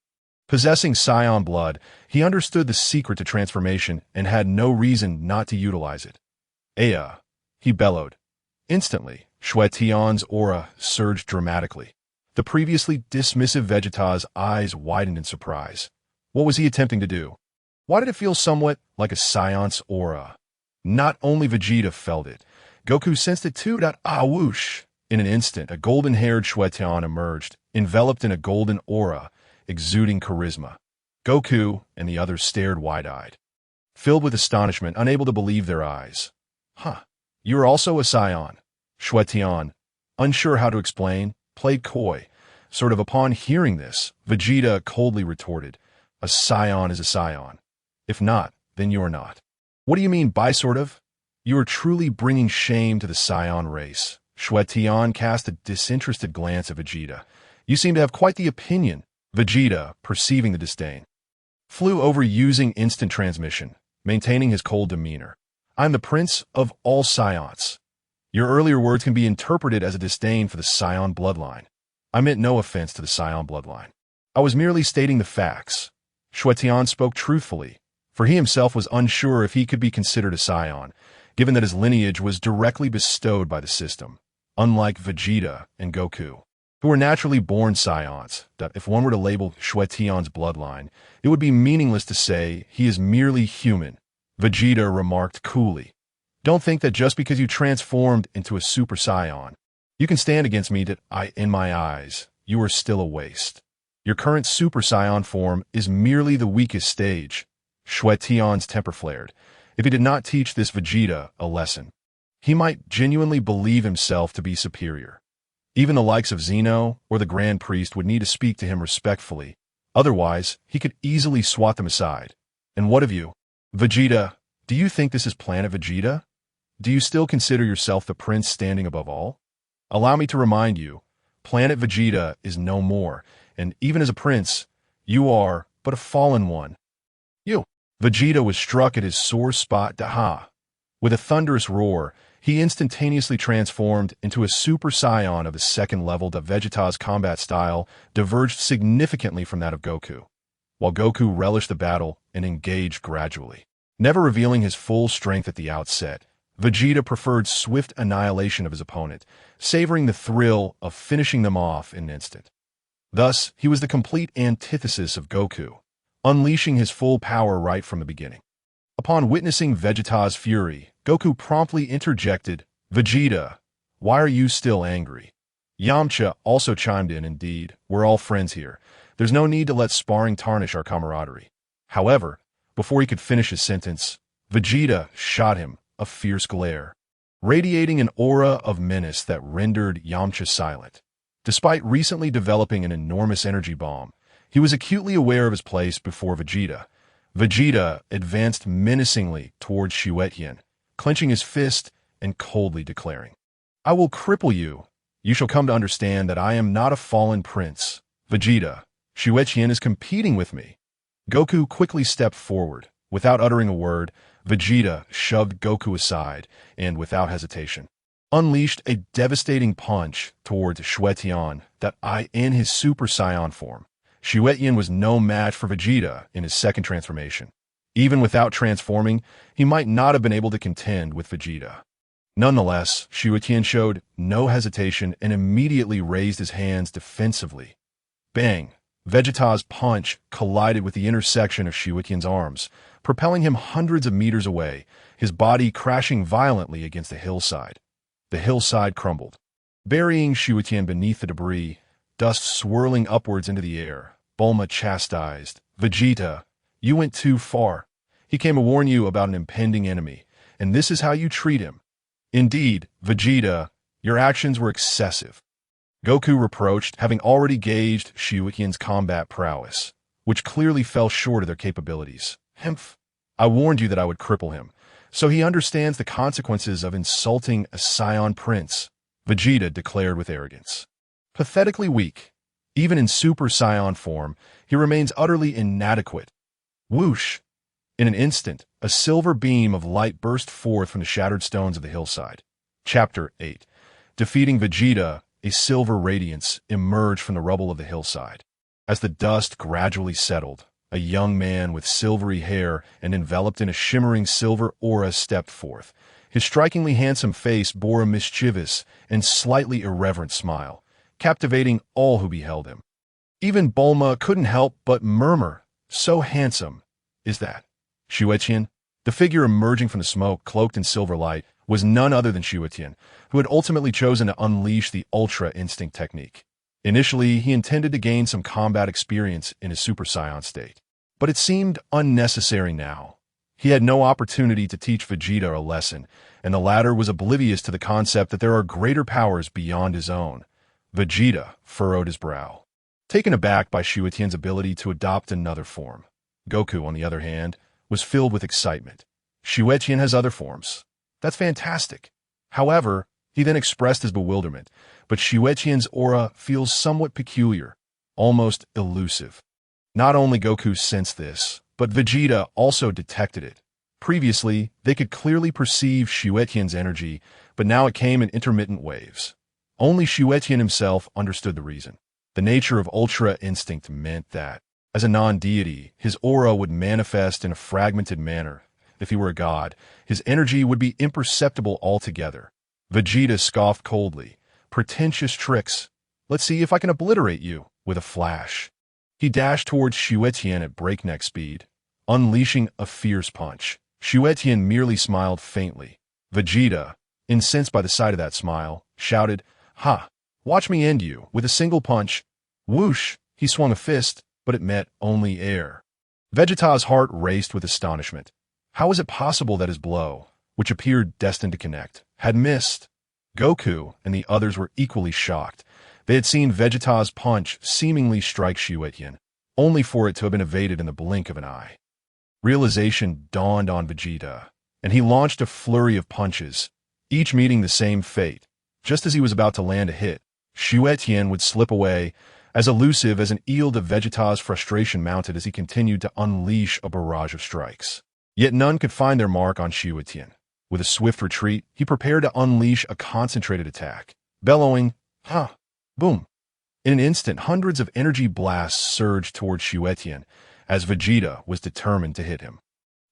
Possessing Saiyan blood, he understood the secret to transformation and had no reason not to utilize it. "Aya!" he bellowed. Instantly, Xue Tian's aura surged dramatically. The previously dismissive Vegeta's eyes widened in surprise. What was he attempting to do? Why did it feel somewhat like a Saiyan's aura? Not only Vegeta felt it, Goku sensed it too. Whoosh! In an instant, a golden-haired Xue Tian emerged, enveloped in a golden aura, exuding charisma. Goku and the others stared wide-eyed, filled with astonishment, unable to believe their eyes. "Huh, you're also a Saiyan." Xue Tian, unsure how to explain, played coy. Sort of upon hearing this, Vegeta coldly retorted, "A Saiyan is a Saiyan. If not, then you're not." What do you mean by sort of? You are truly bringing shame to the Saiyan race. Xue Tian cast a disinterested glance at Vegeta. You seem to have quite the opinion. Vegeta, perceiving the disdain, flew over using instant transmission, maintaining his cold demeanor. I'm the prince of all Saiyans. Your earlier words can be interpreted as a disdain for the Saiyan bloodline. I meant no offense to the Saiyan bloodline. I was merely stating the facts. Xue Tian spoke truthfully, for he himself was unsure if he could be considered a Saiyan, given that his lineage was directly bestowed by the system, unlike Vegeta and Goku, who were naturally born Saiyans. If one were to label Xue Tian's bloodline, it would be meaningless to say he is merely human. Vegeta remarked coolly. Don't think that just because you transformed into a Super Saiyan, you can stand against me. In my eyes, you are still a waste. Your current Super Saiyan form is merely the weakest stage. Xue Tian's temper flared. If he did not teach this Vegeta a lesson, he might genuinely believe himself to be superior. Even the likes of Zeno or the Grand Priest would need to speak to him respectfully. Otherwise, he could easily swat them aside. And what of you? Vegeta, do you think this is Planet Vegeta? Do you still consider yourself the prince standing above all? Allow me to remind you, Planet Vegeta is no more, and even as a prince, you are but a fallen one. You. Vegeta was struck at his sore spot. With a thunderous roar, he instantaneously transformed into a Super Saiyan of the second level. Vegeta's combat style diverged significantly from that of Goku, while Goku relished the battle and engaged gradually, never revealing his full strength at the outset. Vegeta preferred swift annihilation of his opponent, savoring the thrill of finishing them off in an instant. Thus, he was the complete antithesis of Goku, unleashing his full power right from the beginning. Upon witnessing Vegeta's fury, Goku promptly interjected, Vegeta, why are you still angry? Yamcha also chimed in, indeed, we're all friends here. There's no need to let sparring tarnish our camaraderie. However, before he could finish his sentence, Vegeta shot him a fierce glare, radiating an aura of menace that rendered Yamcha silent. Despite recently developing an enormous energy bomb, he was acutely aware of his place before Vegeta. Vegeta advanced menacingly towards Xue Tian, clenching his fist and coldly declaring, I will cripple you. You shall come to understand that I am not a fallen prince. Vegeta, Xue Tian is competing with me. Goku quickly stepped forward. Without uttering a word, Vegeta shoved Goku aside and, without hesitation, unleashed a devastating punch towards Xue Tian in his Super Saiyan form. Xue Tian was no match for Vegeta in his second transformation. Even without transforming, he might not have been able to contend with Vegeta. Nonetheless, Xue Tian showed no hesitation and immediately raised his hands defensively. Bang! Vegeta's punch collided with the intersection of Xue Tian's arms, propelling him hundreds of meters away, his body crashing violently against the hillside. The hillside crumbled, burying Xue Tian beneath the debris, dust swirling upwards into the air. Bulma chastised, Vegeta, you went too far. He came to warn you about an impending enemy, and this is how you treat him. Indeed, Vegeta, your actions were excessive. Goku reproached, having already gauged Xue Tian's combat prowess, which clearly fell short of their capabilities. Hemph, I warned you that I would cripple him, so he understands the consequences of insulting a Saiyan prince, Vegeta declared with arrogance. Pathetically weak. Even in Super Saiyan form, he remains utterly inadequate. Whoosh! In an instant, a silver beam of light burst forth from the shattered stones of the hillside. Chapter 8. Defeating Vegeta, a silver radiance emerged from the rubble of the hillside. As the dust gradually settled, a young man with silvery hair and enveloped in a shimmering silver aura stepped forth. His strikingly handsome face bore a mischievous and slightly irreverent smile, captivating all who beheld him. Even Bulma couldn't help but murmur, so handsome is that. Xue Tian, the figure emerging from the smoke cloaked in silver light, was none other than Xue Tian, who had ultimately chosen to unleash the Ultra Instinct technique. Initially, he intended to gain some combat experience in his Super Saiyan state, but it seemed unnecessary now. He had no opportunity to teach Vegeta a lesson, and the latter was oblivious to the concept that there are greater powers beyond his own. Vegeta furrowed his brow, taken aback by Xue Tian's ability to adopt another form. Goku, on the other hand, was filled with excitement. Xue Tian has other forms. That's fantastic. However, he then expressed his bewilderment, but Xue Tian's aura feels somewhat peculiar, almost elusive. Not only Goku sensed this, but Vegeta also detected it. Previously, they could clearly perceive Xue Tian's energy, but now it came in intermittent waves. Only Xue Tian himself understood the reason. The nature of Ultra Instinct meant that, as a non-deity, his aura would manifest in a fragmented manner. If he were a god, his energy would be imperceptible altogether. Vegeta scoffed coldly. Pretentious tricks. Let's see if I can obliterate you, with a flash. He dashed towards Xue Tian at breakneck speed, unleashing a fierce punch. Xue Tian merely smiled faintly. Vegeta, incensed by the sight of that smile, shouted, "Ha! Watch me end you, with a single punch." Whoosh! He swung a fist, but it met only air. Vegeta's heart raced with astonishment. How was it possible that his blow, which appeared destined to connect, had missed? Goku and the others were equally shocked. They had seen Vegeta's punch seemingly strike Xue Tian, only for it to have been evaded in the blink of an eye. Realization dawned on Vegeta, and he launched a flurry of punches, each meeting the same fate. Just as he was about to land a hit, Xue Tian would slip away, as elusive as an eel to Vegeta's frustration mounted as he continued to unleash a barrage of strikes. Yet none could find their mark on Xue Tian. With a swift retreat, he prepared to unleash a concentrated attack, bellowing, "Ha! Boom!" In an instant, hundreds of energy blasts surged towards Xue Tian, as Vegeta was determined to hit him.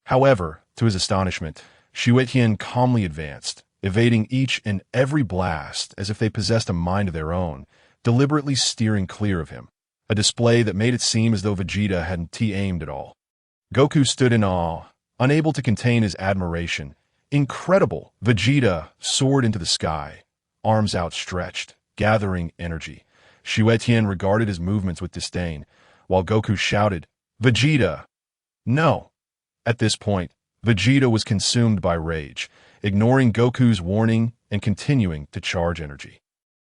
However, to his astonishment, Xue Tian calmly advanced, evading each and every blast as if they possessed a mind of their own, deliberately steering clear of him, a display that made it seem as though Vegeta hadn't aimed at all. Goku stood in awe, unable to contain his admiration. Incredible! Vegeta soared into the sky, arms outstretched, gathering energy. Xue Tian regarded his movements with disdain, while Goku shouted, "Vegeta! No!" At this point, Vegeta was consumed by rage, ignoring Goku's warning and continuing to charge energy.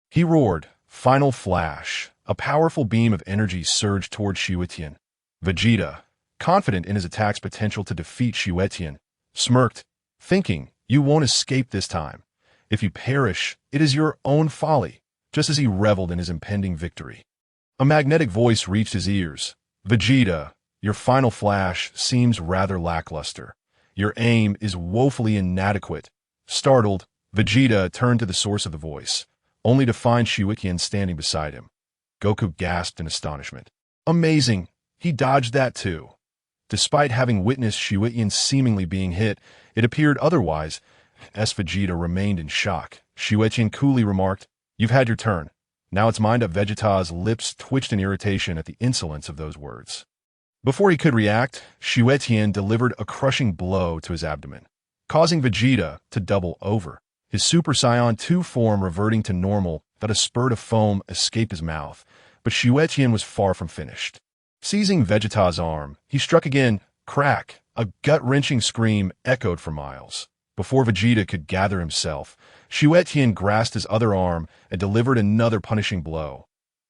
He roared, "Final flash!" A powerful beam of energy surged toward Xue Tian. Vegeta, confident in his attack's potential to defeat Xue Tian, smirked, thinking, "You won't escape this time. If you perish, it is your own folly," just as he reveled in his impending victory. A magnetic voice reached his ears. "Vegeta, your final flash seems rather lackluster. Your aim is woefully inadequate." Startled, Vegeta turned to the source of the voice, only to find Xue Tian standing beside him. Goku gasped in astonishment. Amazing! He dodged that too. Despite having witnessed Xue Tian seemingly being hit, it appeared otherwise, as Vegeta remained in shock. Xue Tian coolly remarked, "You've had your turn. Now it's mine." Vegeta's lips twitched in irritation at the insolence of those words. Before he could react, Xue Tian delivered a crushing blow to his abdomen, causing Vegeta to double over, his Super Saiyan 2 form reverting to normal. That a spurt of foam escaped his mouth, but Xue Tian was far from finished. Seizing Vegeta's arm, he struck again. Crack! A gut-wrenching scream echoed for miles. Before Vegeta could gather himself, Xue Tian grasped his other arm and delivered another punishing blow.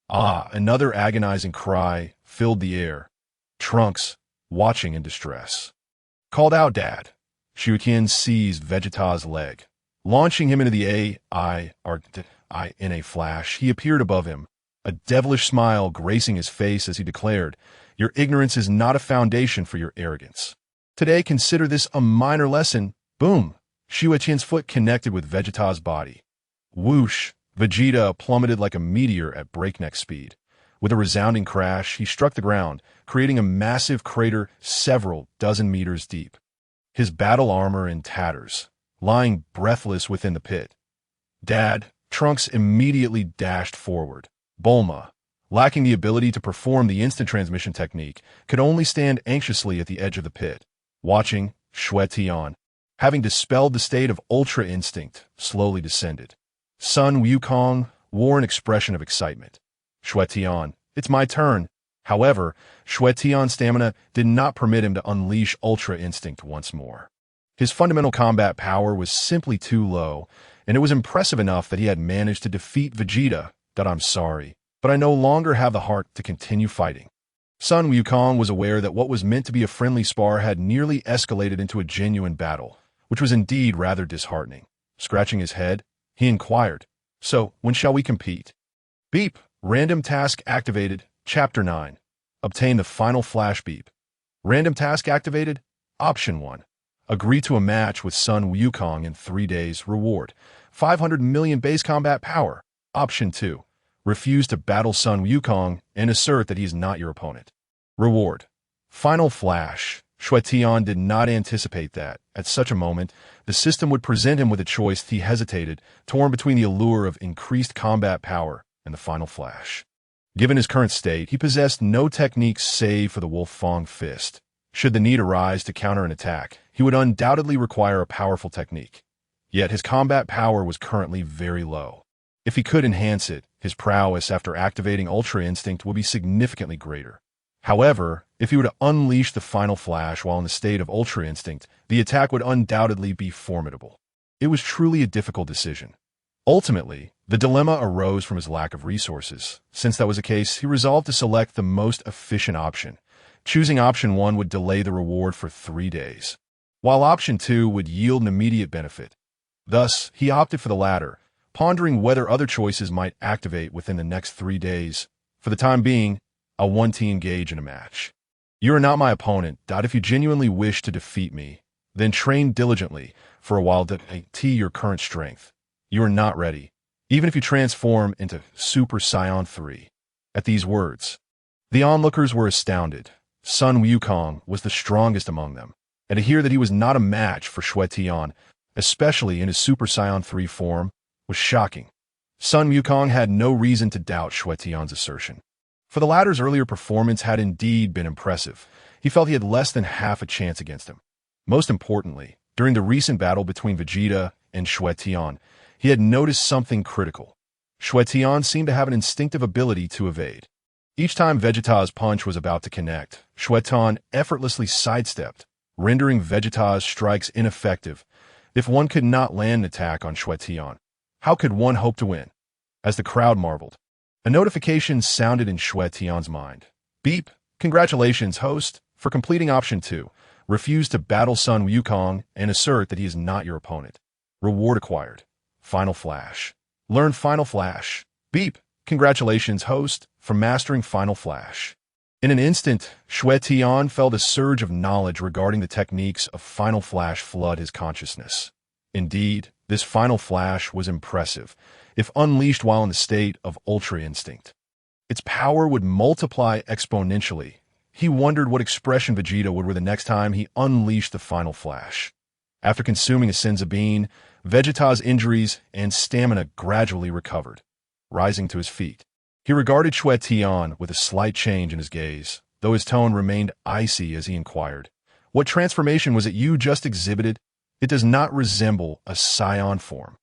Another agonizing cry filled the air. Trunks, watching in distress, called out, "Dad!" Xue Tian seized Vegeta's leg. Launching him into the in a flash, he appeared above him, a devilish smile gracing his face as he declared, "Your ignorance is not a foundation for your arrogance. Today, consider this a minor lesson." Boom! Xue Tian's foot connected with Vegeta's body. Whoosh! Vegeta plummeted like a meteor at breakneck speed. With a resounding crash, he struck the ground, creating a massive crater several dozen meters deep. His battle armor in tatters, lying breathless within the pit. "Dad!" Trunks immediately dashed forward. Bulma, lacking the ability to perform the instant transmission technique, could only stand anxiously at the edge of the pit, watching. Xue Tian, having dispelled the state of Ultra Instinct, slowly descended. Sun Wukong wore an expression of excitement. "Xue Tian, it's my turn." However, Xue Tian's stamina did not permit him to unleash Ultra Instinct once more. His fundamental combat power was simply too low, and it was impressive enough that he had managed to defeat Vegeta. "I'm sorry, but I no longer have the heart to continue fighting." Sun Wukong was aware that what was meant to be a friendly spar had nearly escalated into a genuine battle, which was indeed rather disheartening. Scratching his head, he inquired, "So, when shall we compete?" Beep. Random task activated. Chapter 9. Obtain the final flash beep. Random task activated. Option 1. Agree to a match with Sun Wukong in 3 days. Reward: 500 million base combat power. Option 2. Refuse to battle Sun Wukong and assert that he is not your opponent. Reward: final flash. Xue Tian did not anticipate that, at such a moment, the system would present him with a choice. He hesitated, torn between the allure of increased combat power and the final flash. Given his current state, he possessed no techniques save for the Wolf Fang Fist. Should the need arise to counter an attack, he would undoubtedly require a powerful technique. Yet his combat power was currently very low. If he could enhance it, his prowess after activating Ultra Instinct would be significantly greater. However, if he were to unleash the final flash while in the state of Ultra Instinct, the attack would undoubtedly be formidable. It was truly a difficult decision. Ultimately, the dilemma arose from his lack of resources. Since that was the case, he resolved to select the most efficient option. Choosing option 1 would delay the reward for 3 days, while option 2 would yield an immediate benefit. Thus, he opted for the latter, pondering whether other choices might activate within the next 3 days. For the time being, I want to engage in a match. You are not my opponent. If you genuinely wish to defeat me, then train diligently for a while to attain your current strength. You are not ready, even if you transform into Super Saiyan 3. At these words, the onlookers were astounded. Sun Wukong was the strongest among them, and to hear that he was not a match for Xue Tian, especially in his Super Saiyan 3 form, was shocking. Sun Wukong had no reason to doubt Xue Tian's assertion, for the latter's earlier performance had indeed been impressive. He felt he had less than half a chance against him. Most importantly, during the recent battle between Vegeta and Xue Tian, he had noticed something critical. Xue Tian seemed to have an instinctive ability to evade. Each time Vegeta's punch was about to connect, Xue Tian effortlessly sidestepped, rendering Vegeta's strikes ineffective. If one could not land an attack on Xue Tian, how could one hope to win? As the crowd marveled, a notification sounded in Xue Tian's mind. Beep. Congratulations, host, for completing option 2. Refuse to battle Sun Wukong and assert that he is not your opponent. Reward acquired. Final flash. Learn final flash. Beep. Congratulations, host, for mastering final flash. In an instant, Xue Tian felt a surge of knowledge regarding the techniques of final flash flood his consciousness. Indeed, this final flash was impressive, if unleashed while in the state of Ultra Instinct. Its power would multiply exponentially. He wondered what expression Vegeta would wear the next time he unleashed the final flash. After consuming a Senzu bean, Vegeta's injuries and stamina gradually recovered. Rising to his feet, he regarded Xue Tian with a slight change in his gaze, though his tone remained icy as he inquired, "What transformation was it you just exhibited? It does not resemble a Saiyan form."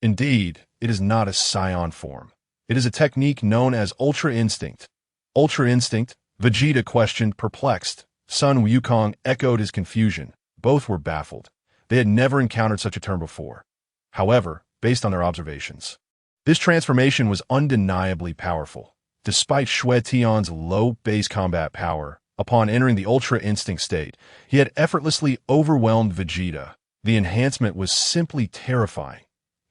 Indeed, it is not a Saiyan form. It is a technique known as Ultra Instinct. Ultra Instinct? Vegeta questioned, perplexed. Sun Wukong echoed his confusion. Both were baffled. They had never encountered such a term before. However, based on their observations, this transformation was undeniably powerful. Despite Xue Tian's low base combat power, upon entering the Ultra Instinct state, he had effortlessly overwhelmed Vegeta. The enhancement was simply terrifying.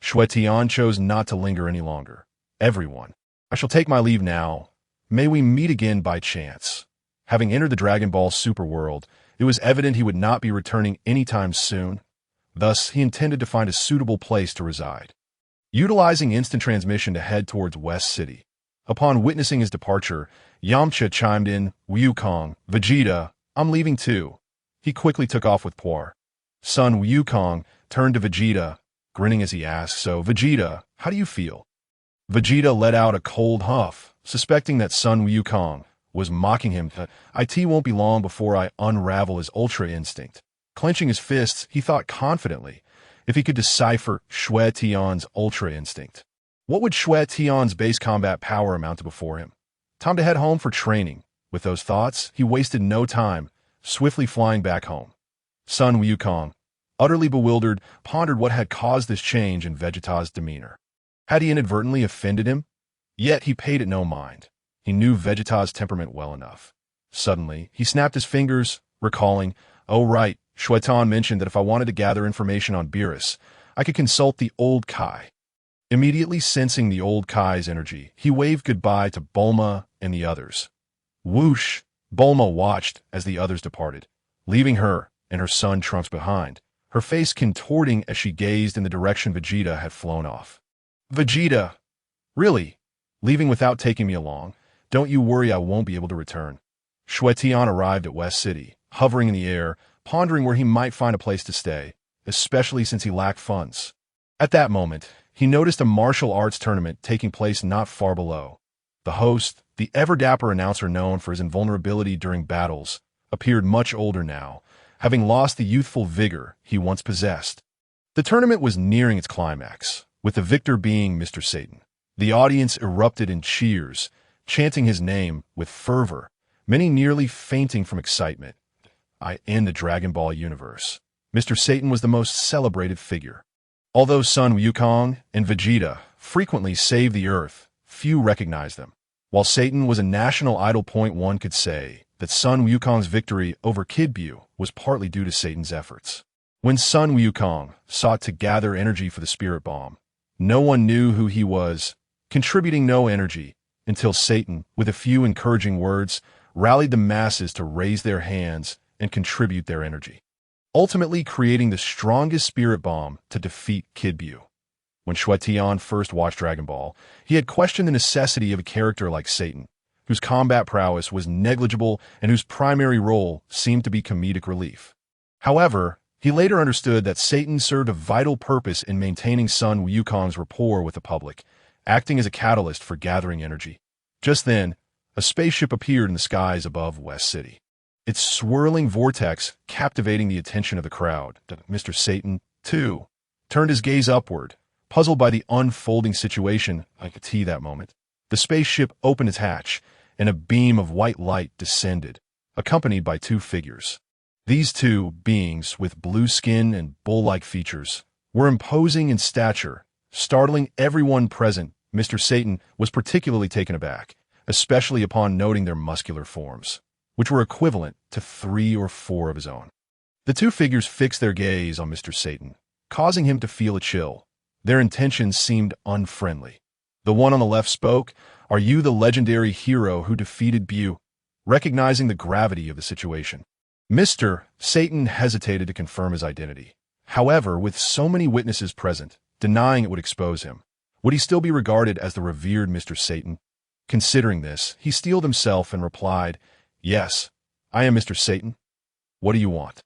Xue Tian chose not to linger any longer. "Everyone, I shall take my leave now. May we meet again by chance." Having entered the Dragon Ball Super world, it was evident he would not be returning anytime soon. Thus, he intended to find a suitable place to reside. Utilizing instant transmission to head towards West City. Upon witnessing his departure, Yamcha chimed in, "Wukong, Vegeta, I'm leaving too." He quickly took off with Poir. Sun Wukong turned to Vegeta, grinning as he asked, "So, Vegeta, how do you feel?" Vegeta let out a cold huff, suspecting that Sun Wukong was mocking him. "It won't be long before I unravel his Ultra Instinct." Clenching his fists, he thought confidently, if he could decipher Xue Tian's Ultra Instinct, what would Xue Tian's base combat power amount to before him? Time to head home for training. With those thoughts, he wasted no time, swiftly flying back home. Sun Wukong, utterly bewildered, pondered what had caused this change in Vegeta's demeanor. Had he inadvertently offended him? Yet he paid it no mind. He knew Vegeta's temperament well enough. Suddenly, he snapped his fingers, recalling, "Oh right, Xue Tian mentioned that if I wanted to gather information on Beerus, I could consult the old Kai." Immediately sensing the old Kai's energy, he waved goodbye to Bulma and the others. Whoosh! Bulma watched as the others departed, leaving her and her son Trunks behind, her face contorting as she gazed in the direction Vegeta had flown off. "Vegeta! Really? Leaving without taking me along? Don't you worry, I won't be able to return." Xue Tian arrived at West City, hovering in the air, pondering where he might find a place to stay, especially since he lacked funds. At that moment, he noticed a martial arts tournament taking place not far below. The host, the ever-dapper announcer known for his invulnerability during battles, appeared much older now, having lost the youthful vigor he once possessed. The tournament was nearing its climax, with the victor being Mr. Satan. The audience erupted in cheers, chanting his name with fervor, many nearly fainting from excitement. In the Dragon Ball universe, Mr. Satan was the most celebrated figure. Although Sun Wukong and Vegeta frequently saved the Earth, few recognized them. While Satan was a national idol, one could say that Sun Wukong's victory over Kid Buu was partly due to Satan's efforts. When Sun Wukong sought to gather energy for the Spirit Bomb, no one knew who he was, contributing no energy, until Satan, with a few encouraging words, rallied the masses to raise their hands and contribute their energy, ultimately creating the strongest Spirit Bomb to defeat Kid Buu. When Xue Tian first watched Dragon Ball, he had questioned the necessity of a character like Satan, whose combat prowess was negligible and whose primary role seemed to be comedic relief. However, he later understood that Satan served a vital purpose in maintaining Sun Wukong's rapport with the public, acting as a catalyst for gathering energy. Just then, a spaceship appeared in the skies above West City, its swirling vortex captivating the attention of the crowd. Mr. Satan, too, turned his gaze upward, puzzled by the unfolding situation. I could see that moment. The spaceship opened its hatch, and a beam of white light descended, accompanied by two figures. These two beings, with blue skin and bull-like features, were imposing in stature, startling everyone present. Mr. Satan was particularly taken aback, especially upon noting their muscular forms, which were equivalent to 3 or 4 of his own. The two figures fixed their gaze on Mr. Satan, causing him to feel a chill. Their intentions seemed unfriendly. The one on the left spoke, "Are you the legendary hero who defeated Buu?" Recognizing the gravity of the situation, Mr. Satan hesitated to confirm his identity. However, with so many witnesses present, denying it would expose him, would he still be regarded as the revered Mr. Satan? Considering this, he steeled himself and replied, "Yes, I am Mr. Satan. What do you want?"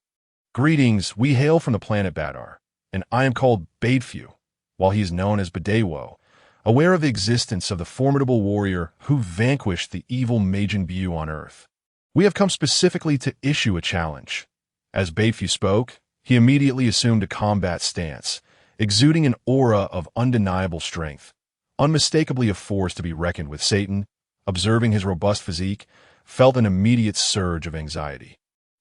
"Greetings, we hail from the planet Badar, and I am called Badefu, while he is known as Badewo, aware of the existence of the formidable warrior who vanquished the evil Majin Buu on Earth. We have come specifically to issue a challenge." As Badefu spoke, he immediately assumed a combat stance, exuding an aura of undeniable strength, unmistakably a force to be reckoned with. Satan, observing his robust physique, felt an immediate surge of anxiety.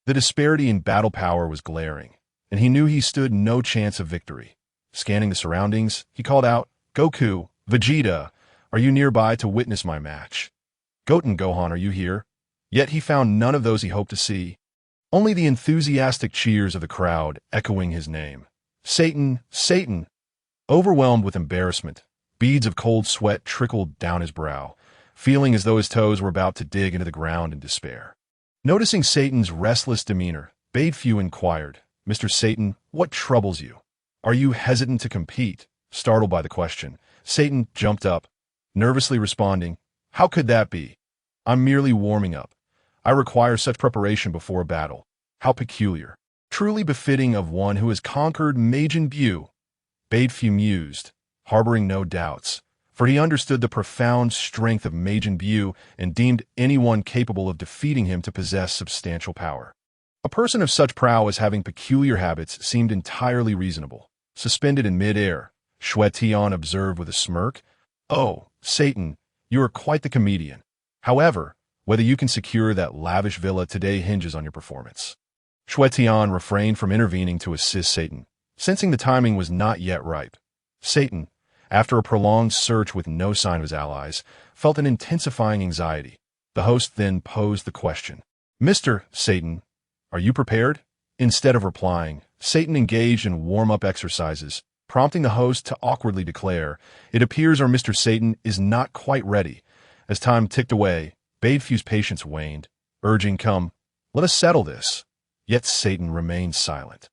The disparity in battle power was glaring, and he knew he stood no chance of victory. Scanning the surroundings, he called out, "Goku, Vegeta, are you nearby to witness my match? Goten Gohan, are you here?" Yet he found none of those he hoped to see, only the enthusiastic cheers of the crowd echoing his name. "Satan, Satan!" Overwhelmed with embarrassment, beads of cold sweat trickled down his brow, feeling as though his toes were about to dig into the ground in despair. Noticing Satan's restless demeanor, Badefu inquired, "Mr. Satan, what troubles you? Are you hesitant to compete?" Startled by the question, Satan jumped up, nervously responding, "How could that be? I'm merely warming up. I require such preparation before a battle. How peculiar. Truly befitting of one who has conquered Majin Buu." Badefu mused, harboring no doubts, for he understood the profound strength of Majin Buu and deemed anyone capable of defeating him to possess substantial power. A person of such prowess having peculiar habits seemed entirely reasonable. Suspended in mid-air, Xue Tian observed with a smirk, "Oh, Satan, you are quite the comedian. However, whether you can secure that lavish villa today hinges on your performance." Xue Tian refrained from intervening to assist Satan, sensing the timing was not yet ripe. Satan, after a prolonged search with no sign of his allies, felt an intensifying anxiety. The host then posed the question, Mr. Satan, are you prepared? Instead of replying, Satan engaged in warm-up exercises, prompting the host to awkwardly declare, "It appears our Mr. Satan is not quite ready." As time ticked away, Badefu's patience waned, urging, "Come, let us settle this." Yet Satan remained silent.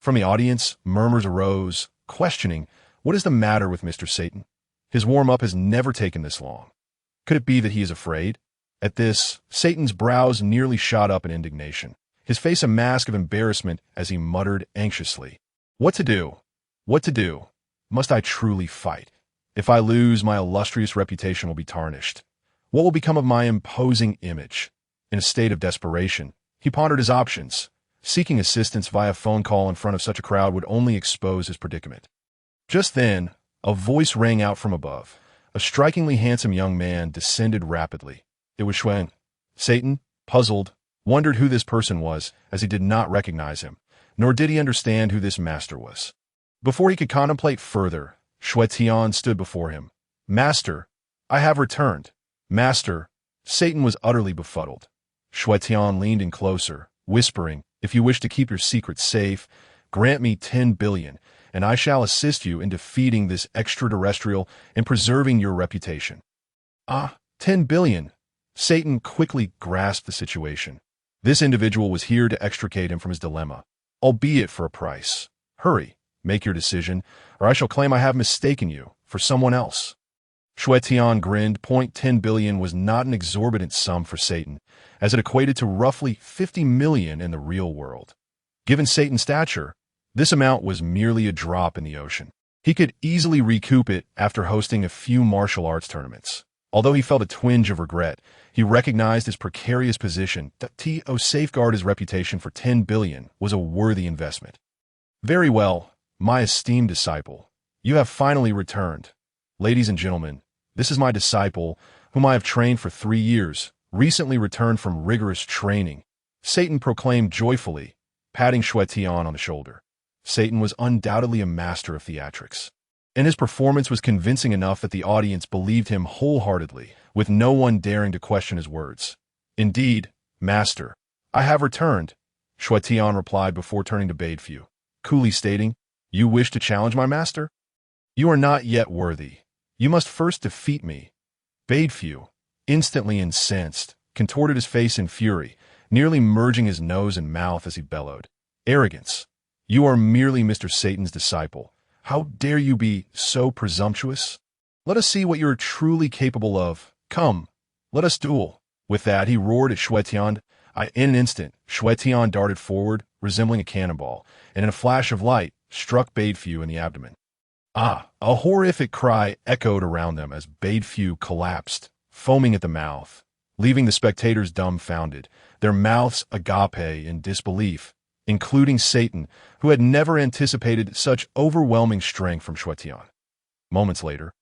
From the audience, murmurs arose, questioning, what is the matter with Mr. Satan? His warm-up has never taken this long. Could it be that he is afraid? At this, Satan's brows nearly shot up in indignation, his face a mask of embarrassment as he muttered anxiously, "What to do? What to do? Must I truly fight? If I lose, my illustrious reputation will be tarnished. What will become of my imposing image?" In a state of desperation, he pondered his options. Seeking assistance via phone call in front of such a crowd would only expose his predicament. Just then, a voice rang out from above. A strikingly handsome young man descended rapidly. It was Xue. Satan, puzzled, wondered who this person was, as he did not recognize him, nor did he understand who this master was. Before he could contemplate further, Xue Tian stood before him. "Master, I have returned." "Master." Satan was utterly befuddled. Xue Tian leaned in closer, whispering, "If you wish to keep your secret safe, grant me 10 billion, and I shall assist you in defeating this extraterrestrial and preserving your reputation." "Ah, 10 billion. Satan quickly grasped the situation. This individual was here to extricate him from his dilemma, albeit for a price. "Hurry, make your decision, or I shall claim I have mistaken you for someone else." Xue Tian grinned. 10 billion was not an exorbitant sum for Satan, as it equated to roughly 50 million in the real world. Given Satan's stature, this amount was merely a drop in the ocean. He could easily recoup it after hosting a few martial arts tournaments. Although he felt a twinge of regret, he recognized his precarious position. To safeguard his reputation for 10 billion was a worthy investment. "Very well, my esteemed disciple. You have finally returned. Ladies and gentlemen, this is my disciple, whom I have trained for 3 years, recently returned from rigorous training," Satan proclaimed joyfully, patting Xue Tian on the shoulder. Satan was undoubtedly a master of theatrics, and his performance was convincing enough that the audience believed him wholeheartedly, with no one daring to question his words. "Indeed, master, I have returned," Xue Tian replied before turning to Badefu, coolly stating, "You wish to challenge my master? You are not yet worthy. You must first defeat me." Badefu, instantly incensed, contorted his face in fury, nearly merging his nose and mouth as he bellowed, "Arrogance! You are merely Mr. Satan's disciple. How dare you be so presumptuous? Let us see what you are truly capable of. Come, let us duel." With that, he roared at Xue Tian. In an instant, Xue Tian darted forward, resembling a cannonball, and in a flash of light, struck Badefu in the abdomen. Ah! A horrific cry echoed around them as Badefu collapsed, foaming at the mouth, leaving the spectators dumbfounded, their mouths agape in disbelief, including Satan, who had never anticipated such overwhelming strength from Xue Tian. Moments later,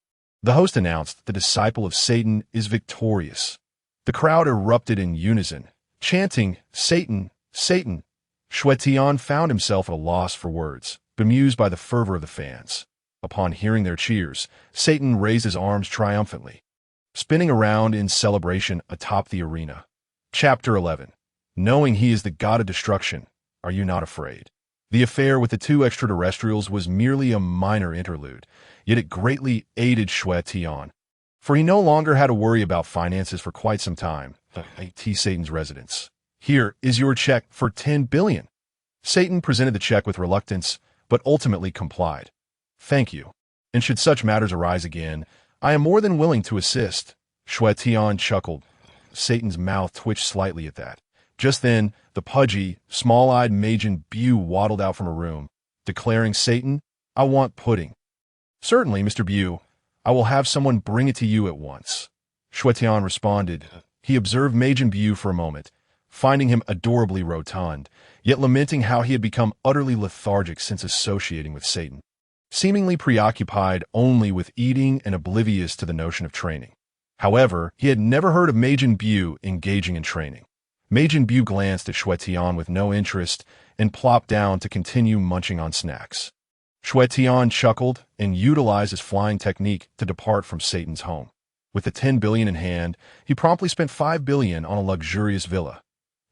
the host announced the disciple of Satan is victorious. The crowd erupted in unison, chanting, "Satan, Satan!" Xue Tian found himself at a loss for words, bemused by the fervor of the fans. Upon hearing their cheers, Satan raised his arms triumphantly, spinning around in celebration atop the arena. Chapter 11. Knowing he is the god of destruction, are you not afraid? The affair with the 2 extraterrestrials was merely a minor interlude, yet it greatly aided Xue Tian, for he no longer had to worry about finances for quite some time. Satan's residence. "Here is your check for 10 billion. Satan presented the check with reluctance, but ultimately complied. "Thank you. And should such matters arise again, I am more than willing to assist." Xue Tian chuckled. Satan's mouth twitched slightly at that. Just then, the pudgy, small-eyed Majin Buu waddled out from a room, declaring, "Satan, I want pudding." "Certainly, Mr. Buu. I will have someone bring it to you at once." Xue Tian responded. He observed Majin Buu for a moment, finding him adorably rotund, yet lamenting how he had become utterly lethargic since associating with Satan, seemingly preoccupied only with eating and oblivious to the notion of training. However, he had never heard of Majin Buu engaging in training. Majin Buu glanced at Xue Tian with no interest and plopped down to continue munching on snacks. Xue Tian chuckled and utilized his flying technique to depart from Satan's home. With the 10 billion in hand, he promptly spent 5 billion on a luxurious villa.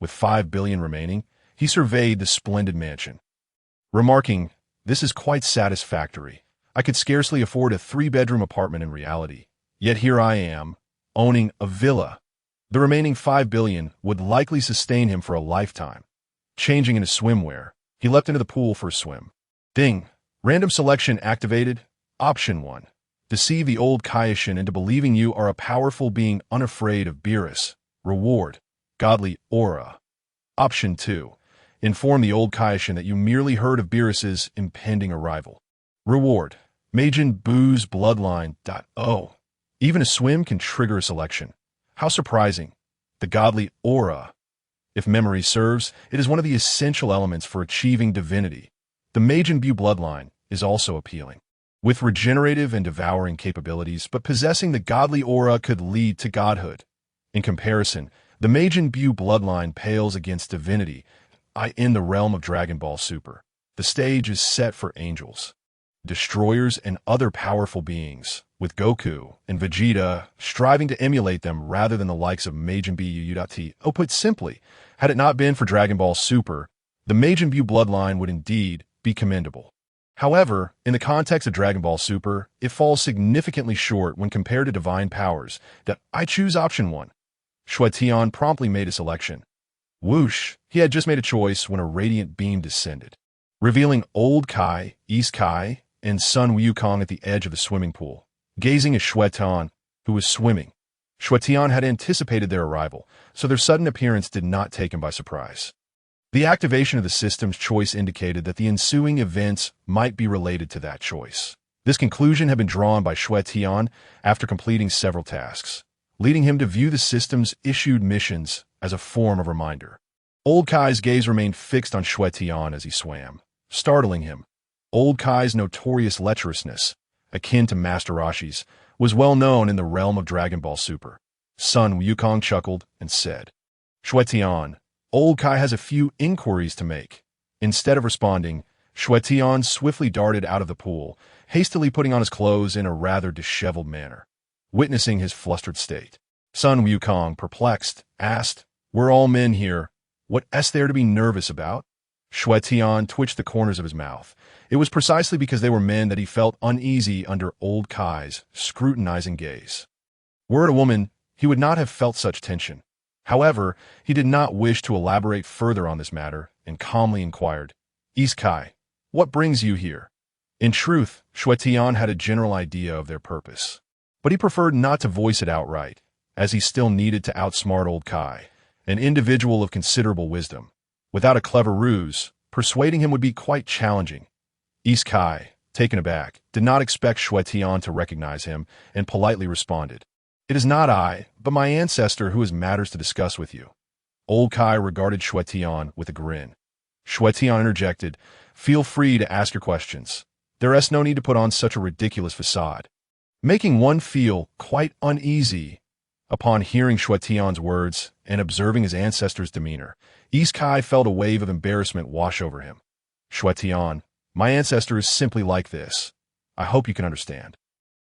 With 5 billion remaining, he surveyed the splendid mansion, remarking, "This is quite satisfactory. I could scarcely afford a 3-bedroom apartment in reality. Yet here I am, owning a villa." The remaining 5 billion would likely sustain him for a lifetime. Changing into swimwear, he leapt into the pool for a swim. Ding! Random selection activated. Option 1. Deceive the old Kaioshin into believing you are a powerful being unafraid of Beerus. Reward: godly aura. Option 2. Inform the old Kaioshin that you merely heard of Beerus's impending arrival. Reward: Majin Buu's bloodline. Oh, even a swim can trigger a selection. How surprising. The godly aura. If memory serves, it is one of the essential elements for achieving divinity. The Majin Buu bloodline is also appealing, with regenerative and devouring capabilities, but possessing the godly aura could lead to godhood. In comparison, the Majin Buu bloodline pales against divinity. In the realm of Dragon Ball Super, the stage is set for angels, destroyers, and other powerful beings, with Goku and Vegeta striving to emulate them rather than the likes of Majin Buu. Put simply, had it not been for Dragon Ball Super, the Majin Buu bloodline would indeed be commendable. However, in the context of Dragon Ball Super, it falls significantly short when compared to divine powers. I choose option 1. Xue Tian promptly made a selection. Whoosh! He had just made a choice when a radiant beam descended, revealing Old Kai, East Kai, and Sun Wukong at the edge of the swimming pool, gazing at Xue Tian, who was swimming. Xue Tian had anticipated their arrival, so their sudden appearance did not take him by surprise. The activation of the system's choice indicated that the ensuing events might be related to that choice. This conclusion had been drawn by Xue Tian after completing several tasks, leading him to view the system's issued missions as a form of reminder. Old Kai's gaze remained fixed on Xue Tian as he swam, startling him. Old Kai's notorious lecherousness, akin to Master Roshi's, was well known in the realm of Dragon Ball Super. Sun Wukong chuckled and said, "Xue Tian, Old Kai has a few inquiries to make." Instead of responding, Xue Tian swiftly darted out of the pool, hastily putting on his clothes in a rather disheveled manner. Witnessing his flustered state, Sun Wukong, perplexed, asked, "We're all men here. What's there to be nervous about?" Xue Tian twitched the corners of his mouth. It was precisely because they were men that he felt uneasy under Old Kai's scrutinizing gaze. Were it a woman, he would not have felt such tension. However, he did not wish to elaborate further on this matter and calmly inquired, "East Kai, what brings you here?" In truth, Xue Tian had a general idea of their purpose, but he preferred not to voice it outright, as he still needed to outsmart Old Kai, an individual of considerable wisdom. Without a clever ruse, persuading him would be quite challenging. East Kai, taken aback, did not expect Xue Tian to recognize him and politely responded, "It is not I, but my ancestor who has matters to discuss with you." Old Kai regarded Xue Tian with a grin. Xue Tian interjected, "Feel free to ask your questions. There is no need to put on such a ridiculous facade," making one feel quite uneasy. Upon hearing Xue Tian's words and observing his ancestor's demeanor, East Kai felt a wave of embarrassment wash over him. "Xue Tian, my ancestor is simply like this. I hope you can understand."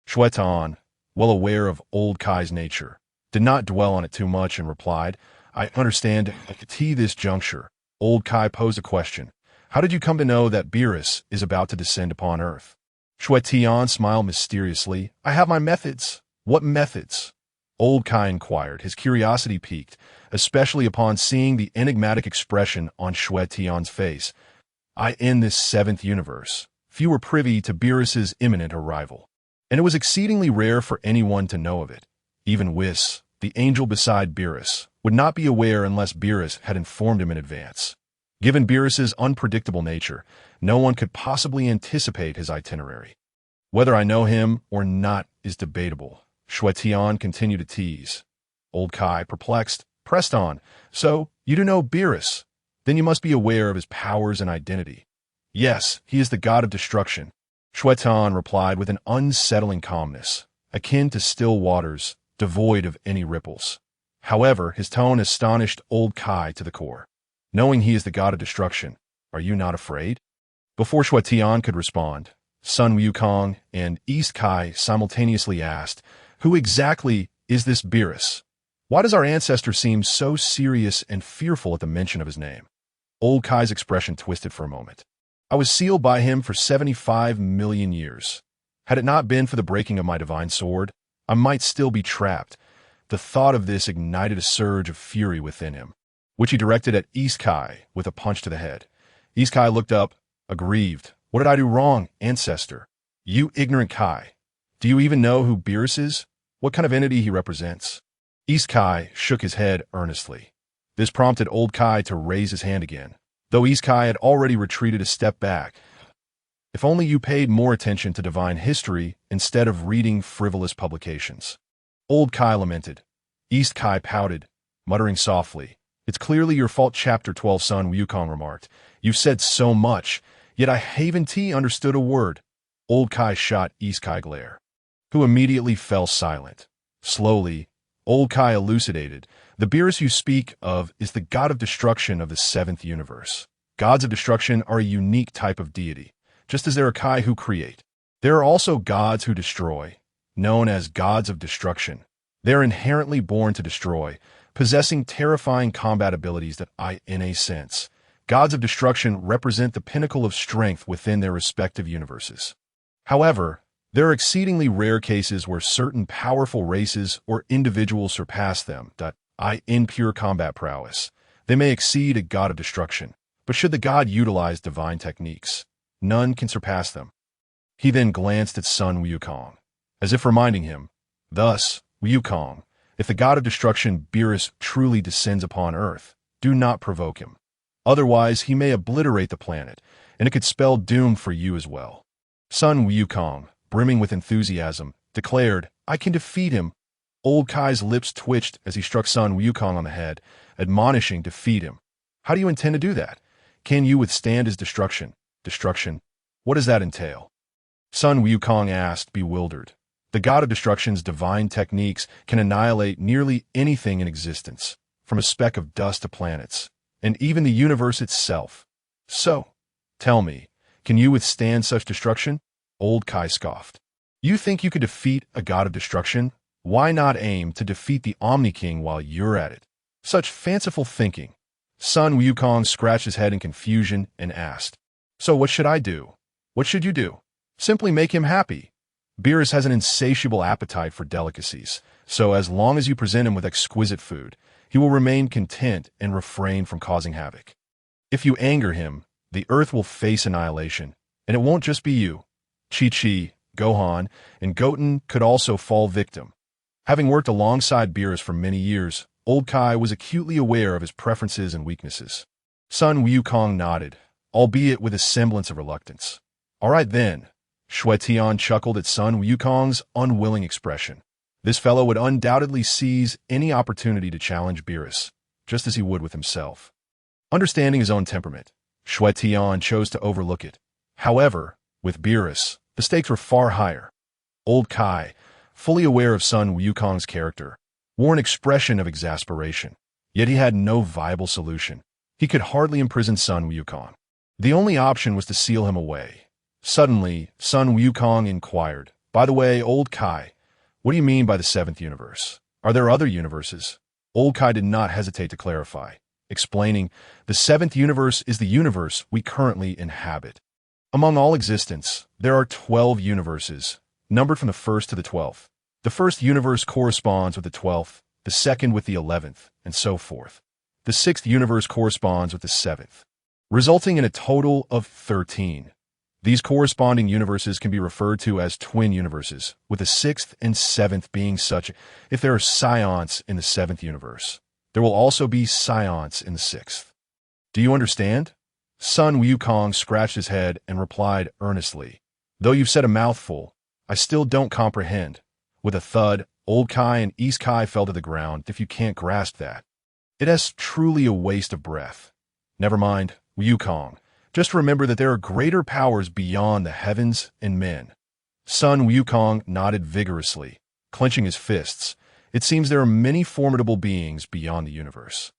Xue Tian, well aware of Old Kai's nature, did not dwell on it too much and replied, "I understand at this juncture." Old Kai posed a question. "How did you come to know that Beerus is about to descend upon Earth?" Xue Tian smiled mysteriously. "I have my methods." "What methods?" Old Kai inquired, his curiosity piqued, especially upon seeing the enigmatic expression on Xue Tian's face. In this 7th universe, few were privy to Beerus's imminent arrival, and it was exceedingly rare for anyone to know of it. Even Whis, the angel beside Beerus, would not be aware unless Beerus had informed him in advance. Given Beerus's unpredictable nature, no one could possibly anticipate his itinerary. "Whether I know him or not is debatable," Xue Tian continued to tease. Old Kai, perplexed, pressed on, "So, you do know Beerus? Then you must be aware of his powers and identity." "Yes, he is the god of destruction," Xue Tian replied with an unsettling calmness, akin to still waters, devoid of any ripples. However, his tone astonished Old Kai to the core. "Knowing he is the god of destruction, are you not afraid?" Before Xue Tian could respond, Sun Wukong and East Kai simultaneously asked, "Who exactly is this Beerus? Why does our ancestor seem so serious and fearful at the mention of his name? Old Kai's expression twisted for a moment. I was sealed by him for 75 million years. Had it not been for the breaking of my divine sword, I might still be trapped. The thought of this ignited a surge of fury within him, which he directed at East Kai with a punch to the head. East Kai looked up, aggrieved. What did I do wrong, ancestor? You ignorant Kai. Do you even know who Beerus is? What kind of entity he represents? East Kai shook his head earnestly. This prompted Old Kai to raise his hand again, though East Kai had already retreated a step back. If only you paid more attention to divine history instead of reading frivolous publications. Old Kai lamented. East Kai pouted, muttering softly. It's clearly your fault, Chapter 12, son, Wukong remarked. You've said so much, yet I haven't understood a word. Old Kai shot East Kai glare, who immediately fell silent. Slowly, Old Kai elucidated. The Beerus you speak of is the god of destruction of the seventh universe. Gods of destruction are a unique type of deity, just as there are Kai who create. There are also gods who destroy, known as gods of destruction. They are inherently born to destroy, possessing terrifying combat abilities that in a sense, gods of destruction represent the pinnacle of strength within their respective universes. However, there are exceedingly rare cases where certain powerful races or individuals surpass them in pure combat prowess. They may exceed a god of destruction, but should the god utilize divine techniques, none can surpass them. He then glanced at son Wukong, as if reminding him, thus, Wukong, if the god of destruction Beerus truly descends upon Earth, do not provoke him. Otherwise, he may obliterate the planet, and it could spell doom for you as well. Son Wukong, brimming with enthusiasm, declared, I can defeat him. Old Kai's lips twitched as he struck son Wukong on the head, admonishing defeat him. How do you intend to do that? Can you withstand his destruction? Destruction? What does that entail? Son Wukong asked, bewildered. The god of destruction's divine techniques can annihilate nearly anything in existence, from a speck of dust to planets, and even the universe itself. So, tell me, can you withstand such destruction? Old Kai scoffed. You think you could defeat a god of destruction? Why not aim to defeat the Omni-King while you're at it? Such fanciful thinking. Son Wukong scratched his head in confusion and asked, so what should I do? What should you do? Simply make him happy. Beerus has an insatiable appetite for delicacies, so as long as you present him with exquisite food, he will remain content and refrain from causing havoc. If you anger him, the earth will face annihilation, and it won't just be you. Chi-Chi, Gohan, and Goten could also fall victim. Having worked alongside Beerus for many years, Old Kai was acutely aware of his preferences and weaknesses. Son Wukong nodded, albeit with a semblance of reluctance. All right then. Xue Tian chuckled at son Wukong's unwilling expression. This fellow would undoubtedly seize any opportunity to challenge Beerus, just as he would with himself. Understanding his own temperament, Xue Tian chose to overlook it. However, with Beerus, the stakes were far higher. Old Kai, fully aware of son Wukong's character, wore an expression of exasperation, yet he had no viable solution. He could hardly imprison son Wukong. The only option was to seal him away. Suddenly, son Wukong inquired, by the way, Old Kai, what do you mean by the seventh universe? Are there other universes? Old Kai did not hesitate to clarify, explaining, the seventh universe is the universe we currently inhabit. Among all existence, there are 12 universes, numbered from the first to the 12th. The first universe corresponds with the 12th, the second with the 11th, and so forth. The sixth universe corresponds with the 7th, resulting in a total of 13. These corresponding universes can be referred to as twin universes, with the 6th and 7th being such. If there are scions in the 7th universe, there will also be scions in the 6th. Do you understand? Son Wukong scratched his head and replied earnestly, though you've said a mouthful, I still don't comprehend. With a thud, Old Kai and East Kai fell to the ground. If you can't grasp that, it is truly a waste of breath. Never mind, Wukong. Just remember that there are greater powers beyond the heavens and men. Son Wukong nodded vigorously, clenching his fists. It seems there are many formidable beings beyond the universe.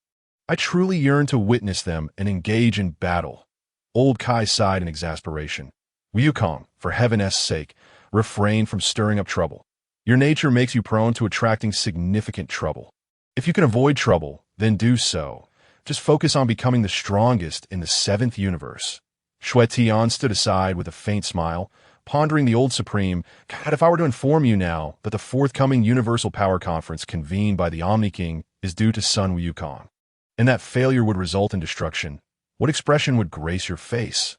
I truly yearn to witness them and engage in battle. Old Kai sighed in exasperation. Wukong, for heaven's sake, refrain from stirring up trouble. Your nature makes you prone to attracting significant trouble. If you can avoid trouble, then do so. Just focus on becoming the strongest in the 7th universe. Xue Tian stood aside with a faint smile, pondering the old Supreme. God, if I were to inform you now that the forthcoming Universal Power Conference convened by the Omni-King is due to Sun Wukong, and that failure would result in destruction, what expression would grace your face?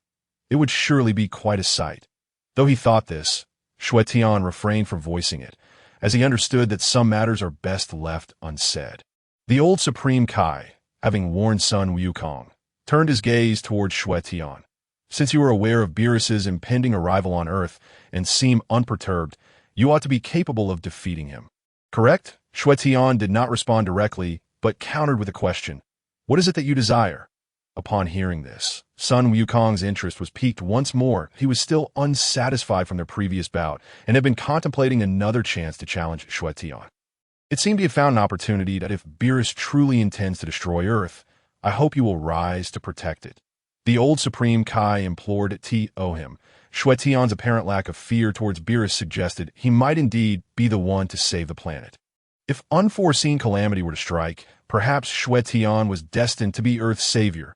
It would surely be quite a sight. Though he thought this, Xue Tian refrained from voicing it, as he understood that some matters are best left unsaid. The old Supreme Kai, having warned Sun Wukong, turned his gaze towards Xue Tian. Since you are aware of Beerus's impending arrival on Earth and seem unperturbed, you ought to be capable of defeating him. Correct? Xue Tian did not respond directly, but countered with a question. What is it that you desire? Upon hearing this, Sun Wukong's interest was piqued once more. He was still unsatisfied from their previous bout and had been contemplating another chance to challenge Xue Tian. It seemed he had found an opportunity that if Beerus truly intends to destroy Earth, I hope you will rise to protect it. The old Supreme Kai implored to him. Xue Tian's apparent lack of fear towards Beerus suggested he might indeed be the one to save the planet. If unforeseen calamity were to strike, perhaps Xue Tian was destined to be Earth's savior.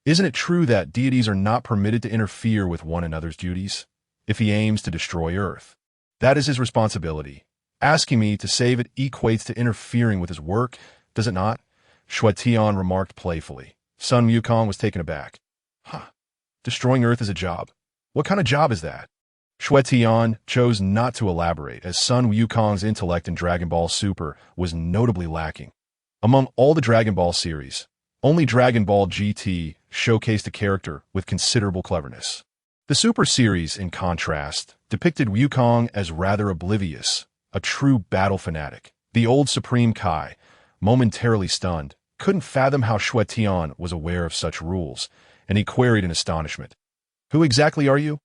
Isn't it true that deities are not permitted to interfere with one another's duties? If he aims to destroy Earth, that is his responsibility. Asking me to save it equates to interfering with his work, does it not? Xue Tian remarked playfully. Sun Wukong was taken aback. Destroying Earth is a job. What kind of job is that? Xue Tian chose not to elaborate, as Sun Wukong's intellect in Dragon Ball Super was notably lacking. Among all the Dragon Ball series, only Dragon Ball GT showcased a character with considerable cleverness. The Super series, in contrast, depicted Wukong as rather oblivious, a true battle fanatic. The old Supreme Kai, momentarily stunned, couldn't fathom how Xue Tian was aware of such rules, and he queried in astonishment. Who exactly are you?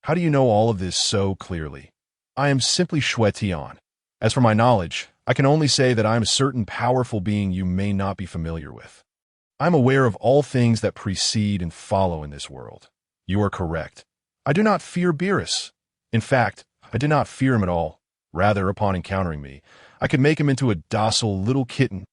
How do you know all of this so clearly? I am simply Xue Tian. As for my knowledge, I can only say that I am a certain powerful being you may not be familiar with. I am aware of all things that precede and follow in this world. You are correct. I do not fear Beerus. In fact, I did not fear him at all. Rather, upon encountering me, I could make him into a docile little kitten.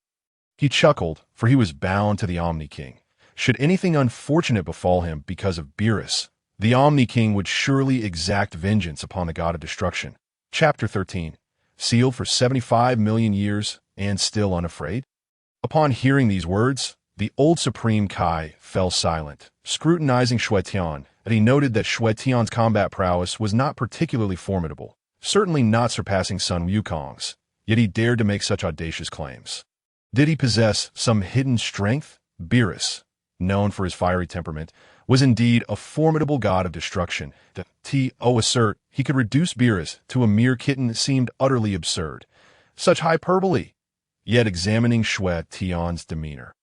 He chuckled, for he was bound to the Omni-King. Should anything unfortunate befall him because of Beerus, the Omni-King would surely exact vengeance upon the god of destruction. Chapter 13. Sealed for 75 million years and still unafraid? Upon hearing these words, the old Supreme Kai fell silent, scrutinizing Xue Tian, and he noted that Xue Tian's combat prowess was not particularly formidable, certainly not surpassing Sun Wukong's, yet he dared to make such audacious claims. Did he possess some hidden strength? Beerus, known for his fiery temperament, was indeed a formidable god of destruction. To assert he could reduce Beerus to a mere kitten seemed utterly absurd. Such hyperbole! Yet examining Xue Tian's demeanor,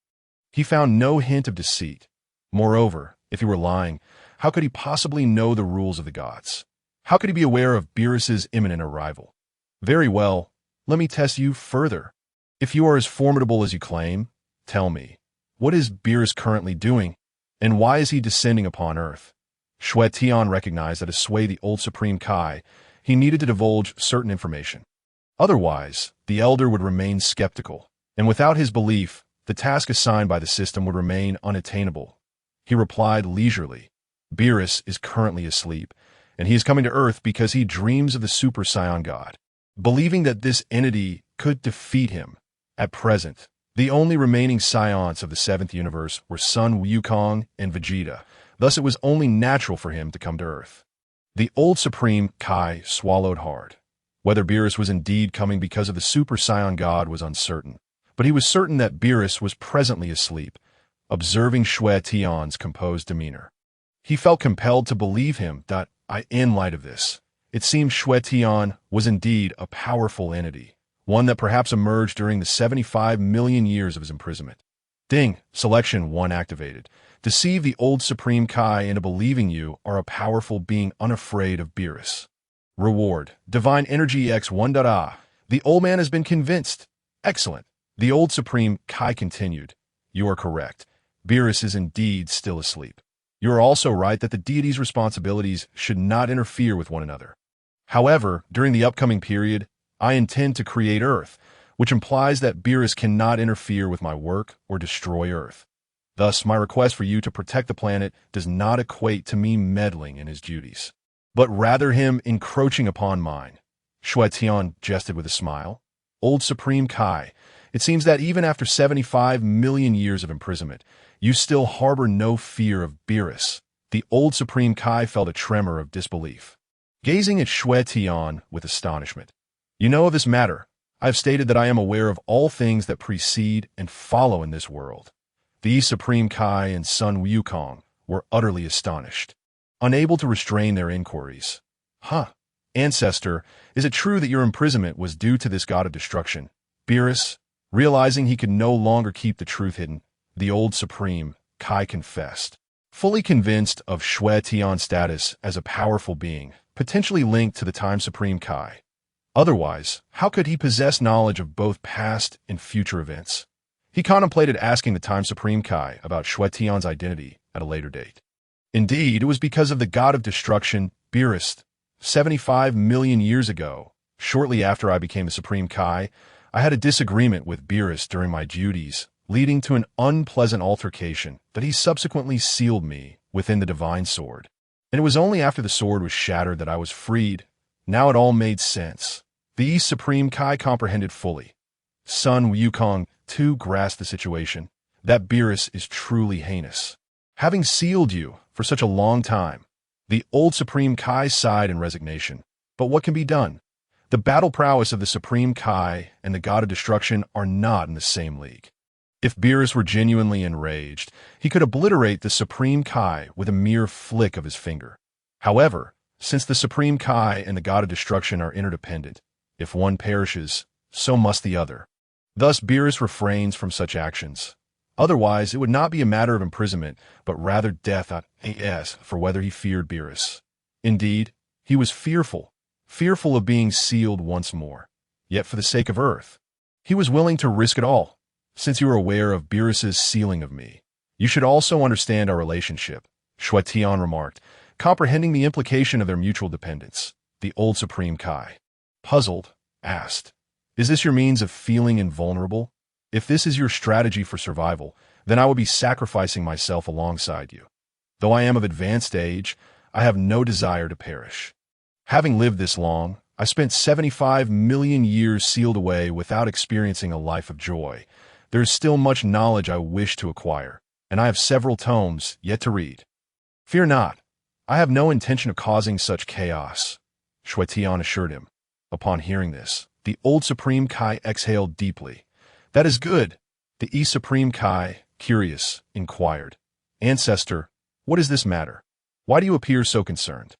he found no hint of deceit. Moreover, if he were lying, how could he possibly know the rules of the gods? How could he be aware of Beerus's imminent arrival? Very well, let me test you further. If you are as formidable as you claim, tell me, what is Beerus currently doing, and why is he descending upon Earth? Xue Tian recognized that to sway the old Supreme Kai, he needed to divulge certain information. Otherwise, the elder would remain skeptical, and without his belief, the task assigned by the system would remain unattainable. He replied leisurely, Beerus is currently asleep, and he is coming to Earth because he dreams of the Super Saiyan God, believing that this entity could defeat him. At present, the only remaining Saiyans of the 7th universe were Sun Wukong and Vegeta, thus it was only natural for him to come to Earth. The old Supreme Kai swallowed hard. Whether Beerus was indeed coming because of the Super Saiyan God was uncertain, but he was certain that Beerus was presently asleep, observing Xue Tian's composed demeanor. He felt compelled to believe him that, in light of this, it seemed Xue Tian was indeed a powerful entity, one that perhaps emerged during the 75 million years of his imprisonment. Ding, Selection 1 activated. Deceive the old Supreme Kai into believing you are a powerful being unafraid of Beerus. Reward, Divine Energy X1. The old man has been convinced. Excellent. The old Supreme Kai continued. You are correct. Beerus is indeed still asleep. You are also right that the deity's responsibilities should not interfere with one another. However, during the upcoming period, I intend to create Earth, which implies that Beerus cannot interfere with my work or destroy Earth. Thus, my request for you to protect the planet does not equate to me meddling in his duties, but rather him encroaching upon mine. Xue Tian jested with a smile. Old Supreme Kai, it seems that even after 75 million years of imprisonment, you still harbor no fear of Beerus. The old Supreme Kai felt a tremor of disbelief, gazing at Xue Tian with astonishment. You know of this matter. I have stated that I am aware of all things that precede and follow in this world. The Supreme Kai and Sun Wukong were utterly astonished, unable to restrain their inquiries. Ancestor, is it true that your imprisonment was due to this god of destruction? Beerus, realizing he could no longer keep the truth hidden, the old Supreme Kai confessed, fully convinced of Xue Tian's status as a powerful being, potentially linked to the Time Supreme Kai. Otherwise, how could he possess knowledge of both past and future events? He contemplated asking the Time Supreme Kai about Xue Tian's identity at a later date. Indeed, it was because of the god of destruction, Beerus. 75 million years ago, shortly after I became the Supreme Kai, I had a disagreement with Beerus during my duties, leading to an unpleasant altercation that he subsequently sealed me within the divine sword. And it was only after the sword was shattered that I was freed. Now it all made sense. The Supreme Kai comprehended fully. Sun Wukong, too, grasped the situation. That Beerus is truly heinous. Having sealed you for such a long time, the old Supreme Kai sighed in resignation. But what can be done? The battle prowess of the Supreme Kai and the God of Destruction are not in the same league. If Beerus were genuinely enraged, he could obliterate the Supreme Kai with a mere flick of his finger. However, since the Supreme Kai and the God of Destruction are interdependent, if one perishes, so must the other. Thus Beerus refrains from such actions. Otherwise, it would not be a matter of imprisonment, but rather death for whether he feared Beerus. Indeed, he was fearful of being sealed once more. Yet for the sake of Earth, he was willing to risk it all. Since you are aware of Beerus's sealing of me, you should also understand our relationship, Xue Tian remarked, comprehending the implication of their mutual dependence. The old Supreme Kai, puzzled, asked, "Is this your means of feeling invulnerable? If this is your strategy for survival, then I will be sacrificing myself alongside you. Though I am of advanced age, I have no desire to perish. Having lived this long, I spent 75 million years sealed away without experiencing a life of joy. There is still much knowledge I wish to acquire, and I have several tomes yet to read. Fear not, I have no intention of causing such chaos," Xue Tian assured him. Upon hearing this, the old Supreme Kai exhaled deeply. "That is good." The Supreme Kai, curious, inquired, "Ancestor, what is this matter? Why do you appear so concerned?"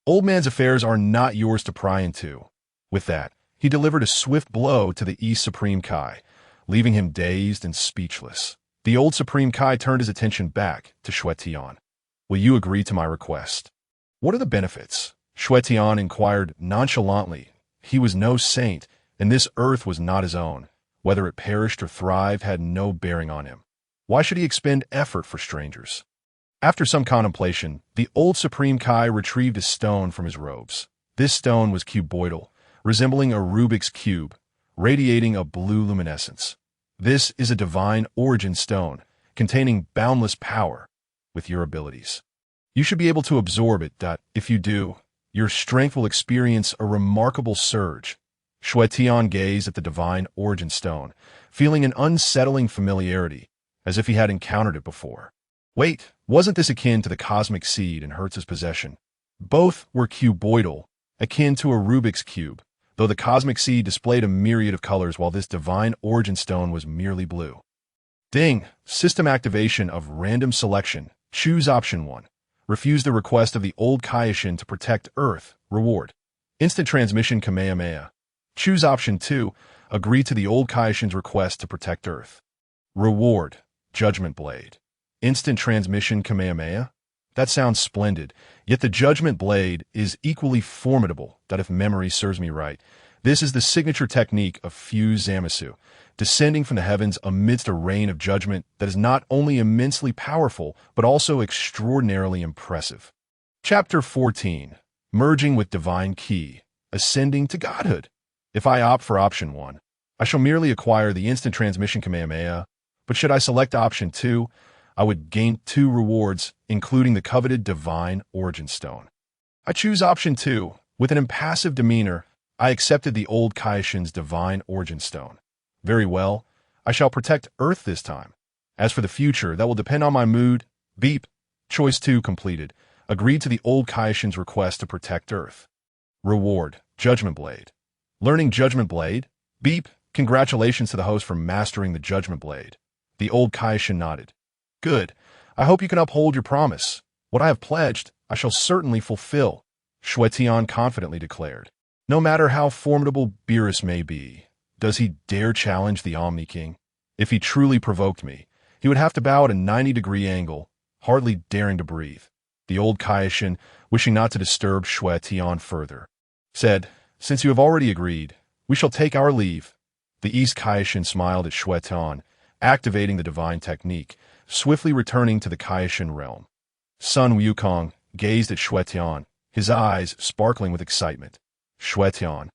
"Old man's affairs are not yours to pry into." With that, he delivered a swift blow to the Supreme Kai, leaving him dazed and speechless. The old Supreme Kai turned his attention back to Xue Tian. "Will you agree to my request?" "What are the benefits?" Xue Tian inquired nonchalantly. He was no saint, and this earth was not his own. Whether it perished or thrived had no bearing on him. Why should he expend effort for strangers? After some contemplation, the old Supreme Kai retrieved a stone from his robes. This stone was cuboidal, resembling a Rubik's cube, radiating a blue luminescence. "This is a divine origin stone, containing boundless power with your abilities. You should be able to absorb it. If you do, your strength will experience a remarkable surge." Xue Tian gazed at the divine origin stone, feeling an unsettling familiarity, as if he had encountered it before. Wait, wasn't this akin to the cosmic seed in Hertz's possession? Both were cuboidal, akin to a Rubik's cube, though the cosmic seed displayed a myriad of colors while this divine origin stone was merely blue. Ding! System activation of random selection. Choose option 1. Refuse the request of the old Kaioshin to protect Earth. Reward. Instant transmission Kamehameha. Choose option 2. Agree to the old Kaioshin's request to protect Earth. Reward. Judgment Blade. Instant transmission Kamehameha? That sounds splendid, yet the Judgment Blade is equally formidable, that if memory serves me right. This is the signature technique of Fuse Zamasu, descending from the heavens amidst a rain of judgment that is not only immensely powerful, but also extraordinarily impressive. Chapter 14. Merging with Divine Ki. Ascending to Godhood. If I opt for option 1, I shall merely acquire the instant transmission Kamehameha, but should I select option 2, I would gain 2 rewards, including the coveted Divine Origin Stone. I choose option 2. With an impassive demeanor, I accepted the old Kaishin's Divine Origin Stone. Very well, I shall protect Earth this time. As for the future, that will depend on my mood. Beep. Choice 2 completed. Agreed to the old Kaishin's request to protect Earth. Reward, Judgment Blade. Learning Judgment Blade? Beep. Congratulations to the host for mastering the Judgment Blade. The old Kaishin nodded. Good. I hope you can uphold your promise. What I have pledged, I shall certainly fulfill, Xue Tian confidently declared. No matter how formidable Beerus may be, does he dare challenge the Omni-King? If he truly provoked me, he would have to bow at a 90-degree angle, hardly daring to breathe. The old Kaishin, wishing not to disturb Xue Tian further, said, Since you have already agreed, we shall take our leave. The East Kaishin smiled at Xue Tian, activating the divine technique, swiftly returning to the Kaishin realm. Sun Wukong gazed at Xue Tian, his eyes sparkling with excitement. Xue Tian,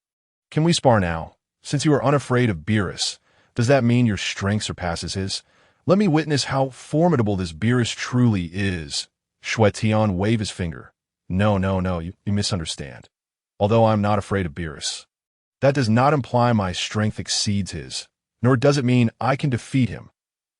can we spar now? Since you are unafraid of Beerus, does that mean your strength surpasses his? Let me witness how formidable this Beerus truly is. Xue Tian waved his finger. No, you misunderstand. Although I'm not afraid of Beerus, that does not imply my strength exceeds his, nor does it mean I can defeat him.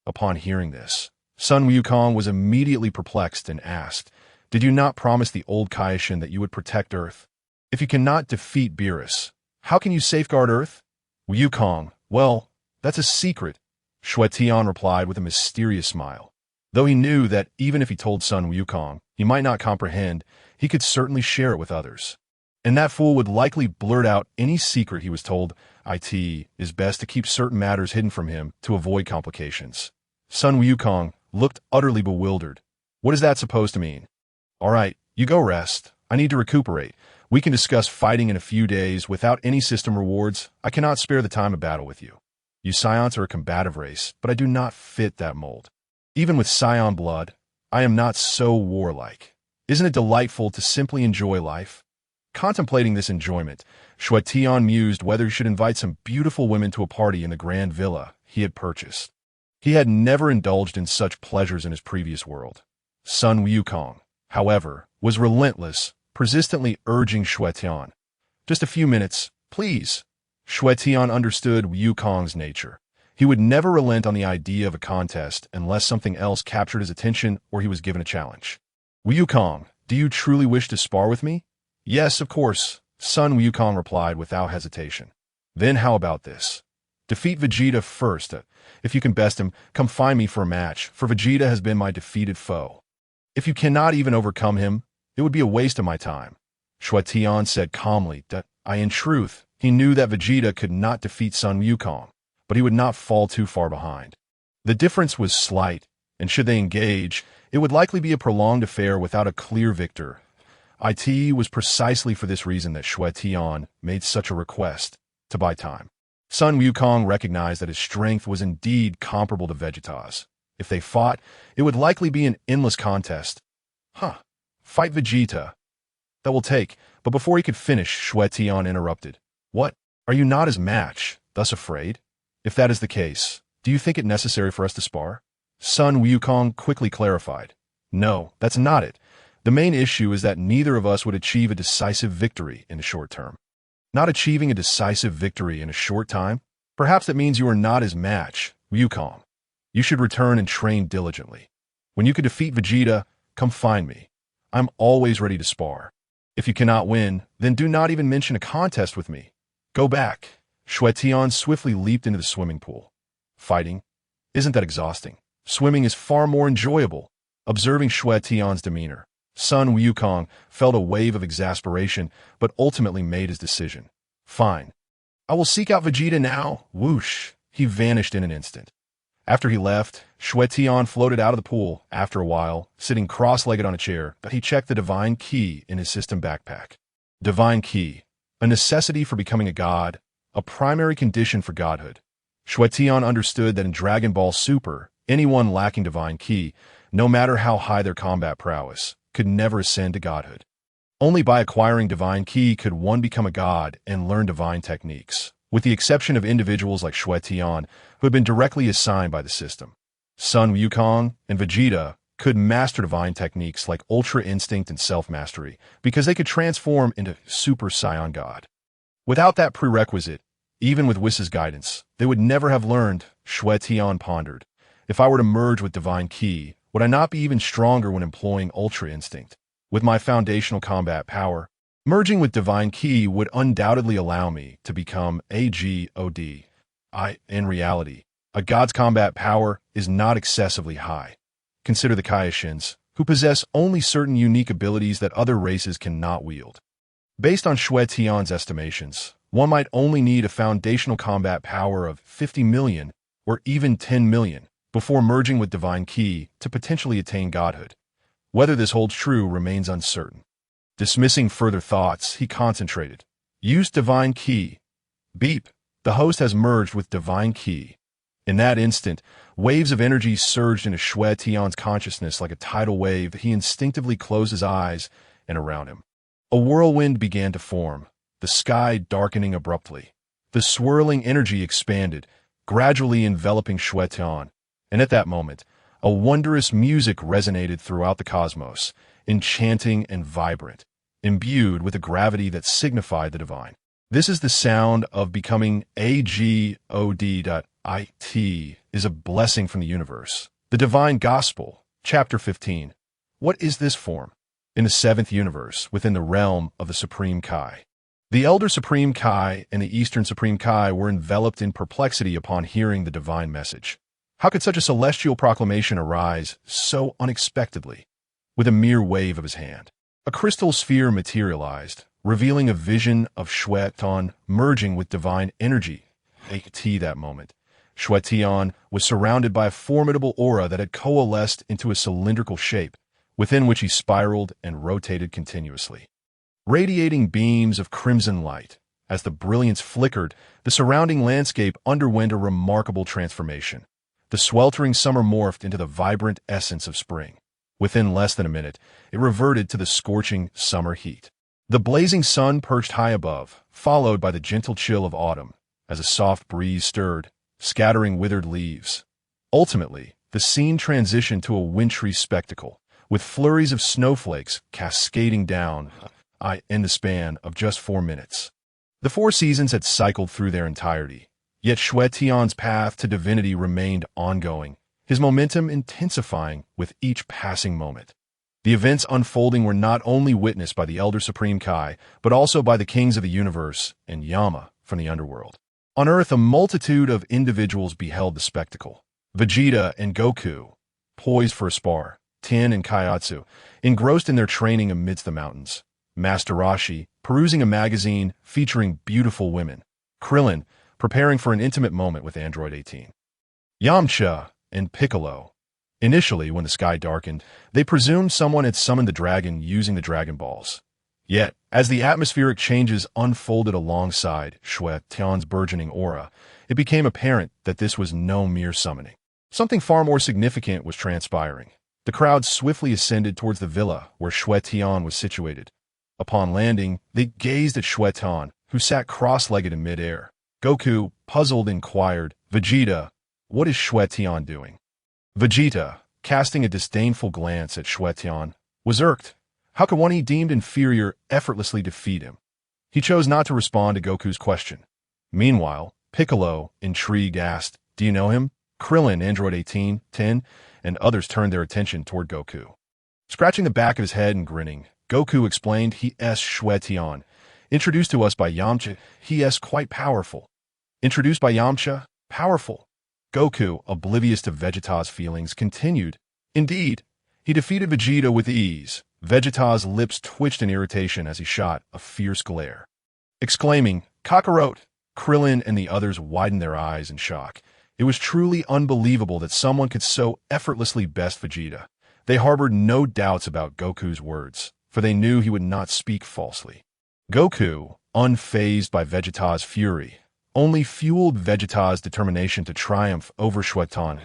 Upon hearing this, Sun Wukong was immediately perplexed and asked, Did you not promise the old Kaishin that you would protect Earth? If you cannot defeat Beerus, how can you safeguard Earth? Wukong, well, that's a secret, Xue Tian replied with a mysterious smile. Though he knew that even if he told Sun Wukong, he might not comprehend, he could certainly share it with others. And that fool would likely blurt out any secret he was told. It is best to keep certain matters hidden from him to avoid complications. Sun Wukong looked utterly bewildered. What is that supposed to mean? All right, you go rest. I need to recuperate. We can discuss fighting in a few days without any system rewards. I cannot spare the time of battle with you. You Scions are a combative race, but I do not fit that mold. Even with Scion blood, I am not so warlike. Isn't it delightful to simply enjoy life? Contemplating this enjoyment, Xue Tian mused whether he should invite some beautiful women to a party in the grand villa he had purchased. He had never indulged in such pleasures in his previous world. Sun Wukong, however, was relentless, persistently urging Xue Tian. Just a few minutes, please. Xue Tian understood Wukong's nature. He would never relent on the idea of a contest unless something else captured his attention or he was given a challenge. Wukong, do you truly wish to spar with me? Yes, of course, Sun Wukong replied without hesitation. Then how about this? Defeat Vegeta first. If you can best him, come find me for a match, for Vegeta has been my defeated foe. If you cannot even overcome him, it would be a waste of my time. Xue Tian said calmly that, in truth, he knew that Vegeta could not defeat Sun Wukong, but he would not fall too far behind. The difference was slight, and should they engage, it would likely be a prolonged affair without a clear victor. It was precisely for this reason that Xue Tian made such a request, to buy time. Sun Wukong recognized that his strength was indeed comparable to Vegeta's. If they fought, it would likely be an endless contest. Fight Vegeta. That will take, but before he could finish, Xue Tian interrupted. What? Are you not his match, thus afraid? If that is the case, do you think it necessary for us to spar? Sun Wukong quickly clarified. No, that's not it. The main issue is that neither of us would achieve a decisive victory in the short term. Not achieving a decisive victory in a short time? Perhaps that means you are not his match, Wukong. You should return and train diligently. When you can defeat Vegeta, come find me. I'm always ready to spar. If you cannot win, then do not even mention a contest with me. Go back. Xue Tian swiftly leaped into the swimming pool. Fighting? Isn't that exhausting? Swimming is far more enjoyable. Observing Xue Tian's demeanor, Sun Wukong felt a wave of exasperation, but ultimately made his decision. Fine. I will seek out Vegeta now. Whoosh. He vanished in an instant. After he left, Xue Tian floated out of the pool. After a while, sitting cross-legged on a chair, but he checked the divine key in his system backpack. Divine key, a necessity for becoming a god, a primary condition for godhood. Xue Tian understood that in Dragon Ball Super, anyone lacking divine key, no matter how high their combat prowess, could never ascend to godhood. Only by acquiring divine key could one become a god and learn divine techniques. with the exception of individuals like Xue Tian, who had been directly assigned by the system. Sun Wukong and Vegeta could master divine techniques like Ultra Instinct and Self-Mastery because they could transform into Super Saiyan God. Without that prerequisite, even with Whis' guidance, they would never have learned. Xue Tian pondered. If I were to merge with Divine Ki, would I not be even stronger when employing Ultra Instinct? With my foundational combat power, merging with Divine Ki would undoubtedly allow me to become a God. In reality, a god's combat power is not excessively high. Consider the Kaioshin's, who possess only certain unique abilities that other races cannot wield. Based on Xue Tian's estimations, one might only need a foundational combat power of 50 million or even 10 million before merging with Divine Ki to potentially attain godhood. Whether this holds true remains uncertain. Dismissing further thoughts, he concentrated. Use Divine Ki. Beep. The host has merged with Divine Ki. In that instant, waves of energy surged into Xue Tian's consciousness like a tidal wave. He instinctively closed his eyes, and around him, a whirlwind began to form, the sky darkening abruptly. The swirling energy expanded, gradually enveloping Xue Tian, and at that moment, a wondrous music resonated throughout the cosmos, enchanting and vibrant, imbued with a gravity that signified the divine. This is the sound of becoming a God. It is a blessing from the universe. The Divine Gospel, Chapter 15. What is this form? In the seventh universe, within the realm of the Supreme Kai. The Elder Supreme Kai and the Eastern Supreme Kai were enveloped in perplexity upon hearing the divine message. How could such a celestial proclamation arise so unexpectedly? With a mere wave of his hand, a crystal sphere materialized, revealing a vision of Xue Tian merging with divine energy. That moment, Xue Tian was surrounded by a formidable aura that had coalesced into a cylindrical shape, within which he spiraled and rotated continuously. Radiating beams of crimson light, as the brilliance flickered, the surrounding landscape underwent a remarkable transformation. The sweltering summer morphed into the vibrant essence of spring. Within less than a minute, it reverted to the scorching summer heat. The blazing sun perched high above, followed by the gentle chill of autumn, as a soft breeze stirred, scattering withered leaves. Ultimately, the scene transitioned to a wintry spectacle, with flurries of snowflakes cascading down in the span of just 4 minutes. The 4 seasons had cycled through their entirety, yet Xue Tian's path to divinity remained ongoing, his momentum intensifying with each passing moment. The events unfolding were not only witnessed by the Elder Supreme Kai, but also by the kings of the universe and Yama from the underworld. On Earth, a multitude of individuals beheld the spectacle. Vegeta and Goku, poised for a spar, Tin and Kaiatsu, engrossed in their training amidst the mountains. Master Roshi, perusing a magazine featuring beautiful women. Krillin, preparing for an intimate moment with Android 18. Yamcha and Piccolo. Initially, when the sky darkened, they presumed someone had summoned the dragon using the Dragon Balls. Yet, as the atmospheric changes unfolded alongside Xue Tian's burgeoning aura, it became apparent that this was no mere summoning. Something far more significant was transpiring. The crowd swiftly ascended towards the villa where Xue Tian was situated. Upon landing, they gazed at Xue Tian, who sat cross-legged in midair. Goku, puzzled, inquired, "Vegeta, what is Xue Tian doing?" Vegeta, casting a disdainful glance at Xue Tian, was irked. How could one he deemed inferior effortlessly defeat him? He chose not to respond to Goku's question. Meanwhile, Piccolo, intrigued, asked, "Do you know him?" Krillin, Android 18, 10, and others turned their attention toward Goku. Scratching the back of his head and grinning, Goku explained, "He is Xue Tian, introduced to us by Yamcha. He is quite powerful." Introduced by Yamcha? Powerful? Goku, oblivious to Vegeta's feelings, continued, "Indeed, he defeated Vegeta with ease." Vegeta's lips twitched in irritation as he shot a fierce glare. Exclaiming, "Kakarot!" Krillin and the others widened their eyes in shock. It was truly unbelievable that someone could so effortlessly best Vegeta. They harbored no doubts about Goku's words, for they knew he would not speak falsely. Goku, unfazed by Vegeta's fury, only fueled Vegeta's determination to triumph over Xue Tian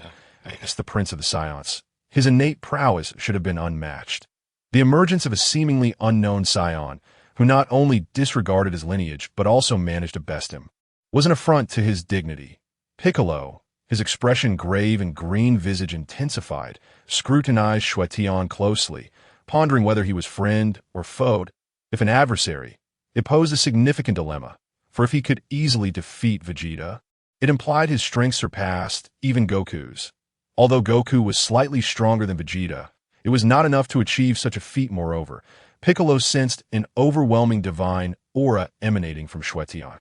as the Prince of the Saiyans. His innate prowess should have been unmatched. The emergence of a seemingly unknown Saiyan, who not only disregarded his lineage but also managed to best him. was an affront to his dignity. Piccolo, his expression grave and green visage intensified, scrutinized Xue Tian closely, pondering whether he was friend or foe. If an adversary, it posed a significant dilemma, for if he could easily defeat Vegeta, it implied his strength surpassed even Goku's. Although Goku was slightly stronger than Vegeta, it was not enough to achieve such a feat. Moreover, Piccolo sensed an overwhelming divine aura emanating from Xue Tian.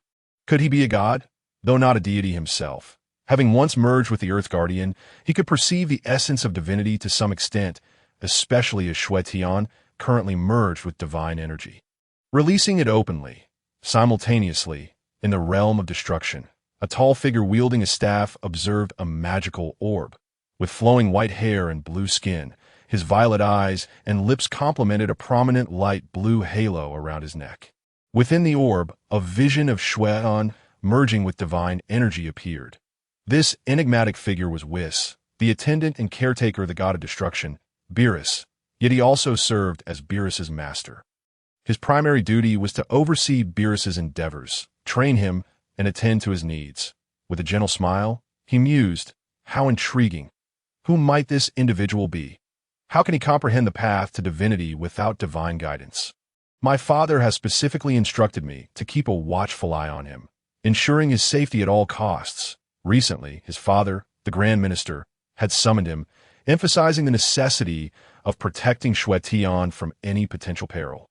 Could he be a god? Though not a deity himself. Having once merged with the Earth Guardian, he could perceive the essence of divinity to some extent, especially as Xue Tian currently merged with divine energy. Releasing it openly, simultaneously, in the realm of destruction, a tall figure wielding a staff observed a magical orb. With flowing white hair and blue skin, his violet eyes and lips complemented a prominent light blue halo around his neck. Within the orb, a vision of Xue Tian merging with divine energy appeared. This enigmatic figure was Whis, the attendant and caretaker of the god of destruction, Beerus, yet he also served as Beerus's master. His primary duty was to oversee Beerus's endeavors, train him, and attend to his needs. With a gentle smile, he mused, how intriguing. Who might this individual be? How can he comprehend the path to divinity without divine guidance? My father has specifically instructed me to keep a watchful eye on him, ensuring his safety at all costs. Recently, his father, the Grand Minister, had summoned him, emphasizing the necessity of protecting Xue Tian from any potential peril.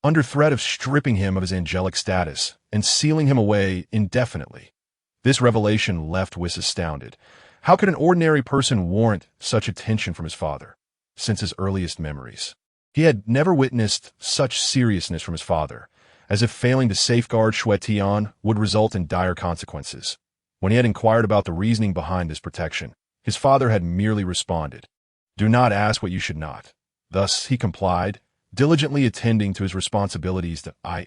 Under threat of stripping him of his angelic status and sealing him away indefinitely. This revelation left Whis astounded. How could an ordinary person warrant such attention from his father? Since his earliest memories, he had never witnessed such seriousness from his father, as if failing to safeguard Xue Tian would result in dire consequences. When he had inquired about the reasoning behind this protection, his father had merely responded, "Do not ask what you should not." Thus he complied, diligently attending to his responsibilities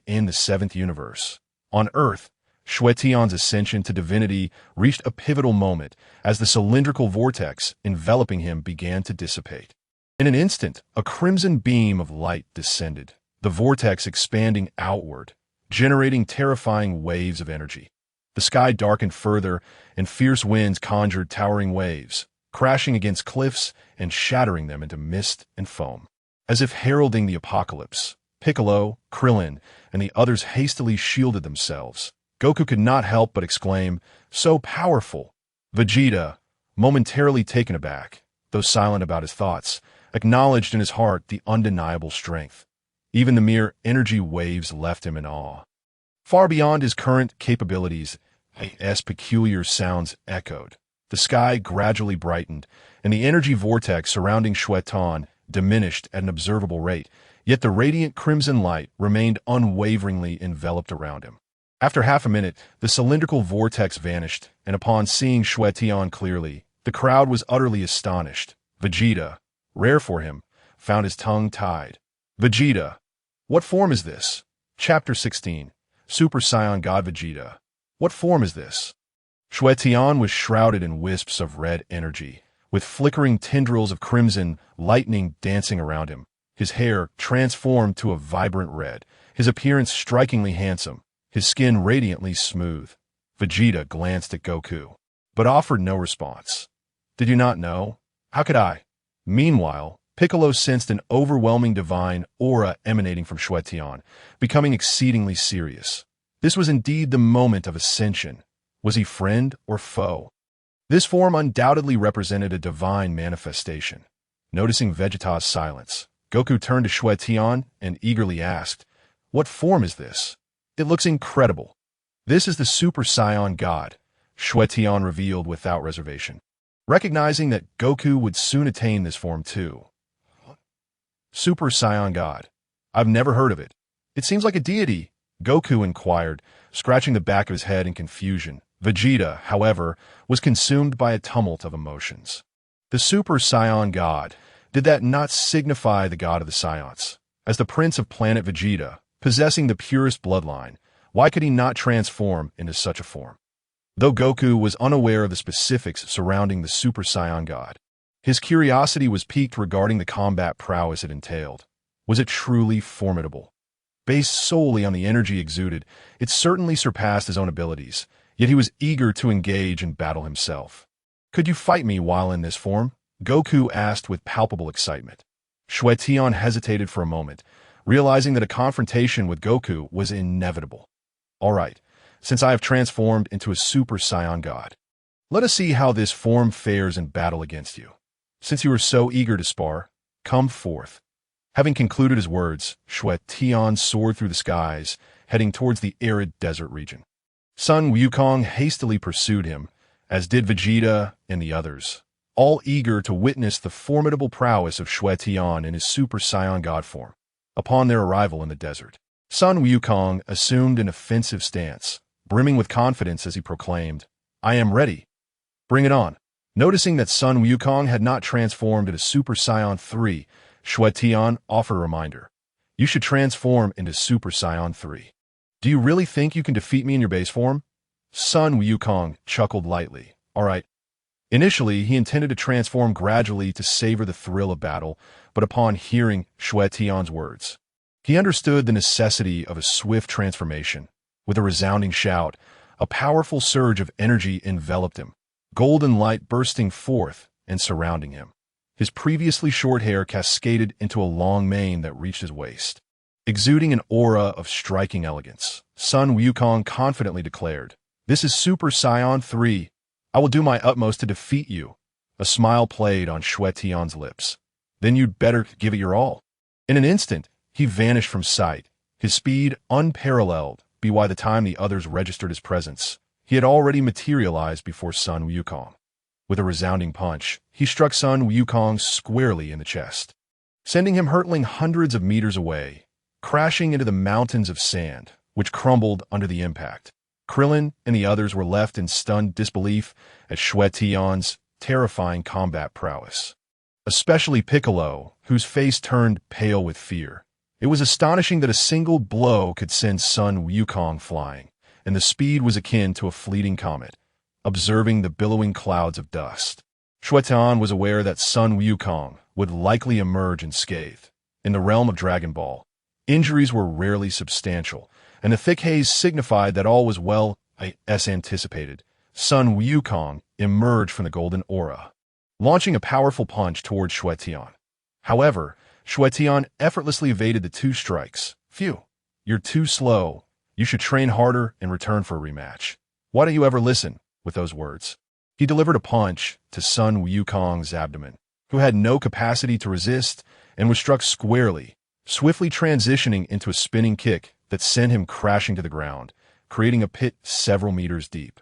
in the seventh universe. On Earth, Xue Tian's ascension to divinity reached a pivotal moment as the cylindrical vortex enveloping him began to dissipate. In an instant, a crimson beam of light descended, the vortex expanding outward, generating terrifying waves of energy. The sky darkened further, and fierce winds conjured towering waves, crashing against cliffs and shattering them into mist and foam. As if heralding the apocalypse, Piccolo, Krillin, and the others hastily shielded themselves. Goku could not help but exclaim, "So powerful!" Vegeta, momentarily taken aback, though silent about his thoughts, acknowledged in his heart the undeniable strength. Even the mere energy waves left him in awe. Far beyond his current capabilities, as peculiar sounds echoed. The sky gradually brightened, and the energy vortex surrounding Xue Tian diminished at an observable rate, yet the radiant crimson light remained unwaveringly enveloped around him. After half a minute, the cylindrical vortex vanished, and upon seeing Xue Tian clearly, the crowd was utterly astonished. Vegeta, rare for him, found his tongue tied. Vegeta, what form is this? Chapter 16, Super Saiyan God Vegeta. What form is this? Xue Tian was shrouded in wisps of red energy, with flickering tendrils of crimson lightning dancing around him. His hair transformed to a vibrant red, his appearance strikingly handsome, his skin radiantly smooth. Vegeta glanced at Goku, but offered no response. Did you not know? How could I? Meanwhile, Piccolo sensed an overwhelming divine aura emanating from Xue Tian, becoming exceedingly serious. This was indeed the moment of ascension. Was he friend or foe? This form undoubtedly represented a divine manifestation. Noticing Vegeta's silence, Goku turned to Xue Tian and eagerly asked, "What form is this? It looks incredible." "This is the Super Saiyan God," Xue Tian revealed without reservation, recognizing that Goku would soon attain this form too. Super Saiyan God. I've never heard of it. It seems like a deity, Goku inquired, scratching the back of his head in confusion. Vegeta, however, was consumed by a tumult of emotions. The Super Saiyan God, did that not signify the god of the Saiyans? As the prince of planet Vegeta, possessing the purest bloodline, why could he not transform into such a form? Though Goku was unaware of the specifics surrounding the Super Saiyan God, his curiosity was piqued regarding the combat prowess it entailed. Was it truly formidable? Based solely on the energy exuded, it certainly surpassed his own abilities, yet he was eager to engage in battle himself. "Could you fight me while in this form?" Goku asked with palpable excitement. Xue Tian hesitated for a moment, realizing that a confrontation with Goku was inevitable. "All right, since I have transformed into a Super Saiyan God, let us see how this form fares in battle against you. Since you are so eager to spar, come forth." Having concluded his words, Xue Tian soared through the skies, heading towards the arid desert region. Sun Wukong hastily pursued him, as did Vegeta and the others, all eager to witness the formidable prowess of Xue Tian in his Super Saiyan God form. Upon their arrival in the desert, Sun Wukong assumed an offensive stance, brimming with confidence as he proclaimed, "I am ready. Bring it on." Noticing that Sun Wukong had not transformed into Super Saiyan 3, Xue Tian offered a reminder. "You should transform into Super Saiyan 3. Do you really think you can defeat me in your base form?" Sun Wukong chuckled lightly. "All right." Initially, he intended to transform gradually to savor the thrill of battle, but upon hearing Xue Tian's words, he understood the necessity of a swift transformation. With a resounding shout, a powerful surge of energy enveloped him, golden light bursting forth and surrounding him. His previously short hair cascaded into a long mane that reached his waist. Exuding an aura of striking elegance, Sun Wukong confidently declared, "This is Super Saiyan 3. I will do my utmost to defeat you." A smile played on Xue Tian's lips. "Then you'd better give it your all." In an instant, he vanished from sight, his speed unparalleled, by the time the others registered his presence. He had already materialized before Sun Wukong. With a resounding punch, he struck Sun Wukong squarely in the chest, sending him hurtling hundreds of meters away, crashing into the mountains of sand, which crumbled under the impact. Krillin and the others were left in stunned disbelief at Xue Tian's terrifying combat prowess. Especially Piccolo, whose face turned pale with fear. It was astonishing that a single blow could send Sun Wukong flying, and the speed was akin to a fleeting comet, observing the billowing clouds of dust. Xue Tian was aware that Sun Wukong would likely emerge unscathed. In the realm of Dragon Ball, injuries were rarely substantial, and the thick haze signified that all was well as anticipated. Sun Wukong emerged from the golden aura, launching a powerful punch towards Xue Tian. However, Xue Tian effortlessly evaded the two strikes. "Phew, you're too slow. You should train harder and return for a rematch. Why don't you ever listen?" With those words, he delivered a punch to Sun Wukong's abdomen, who had no capacity to resist and was struck squarely, swiftly transitioning into a spinning kick that sent him crashing to the ground, creating a pit several meters deep.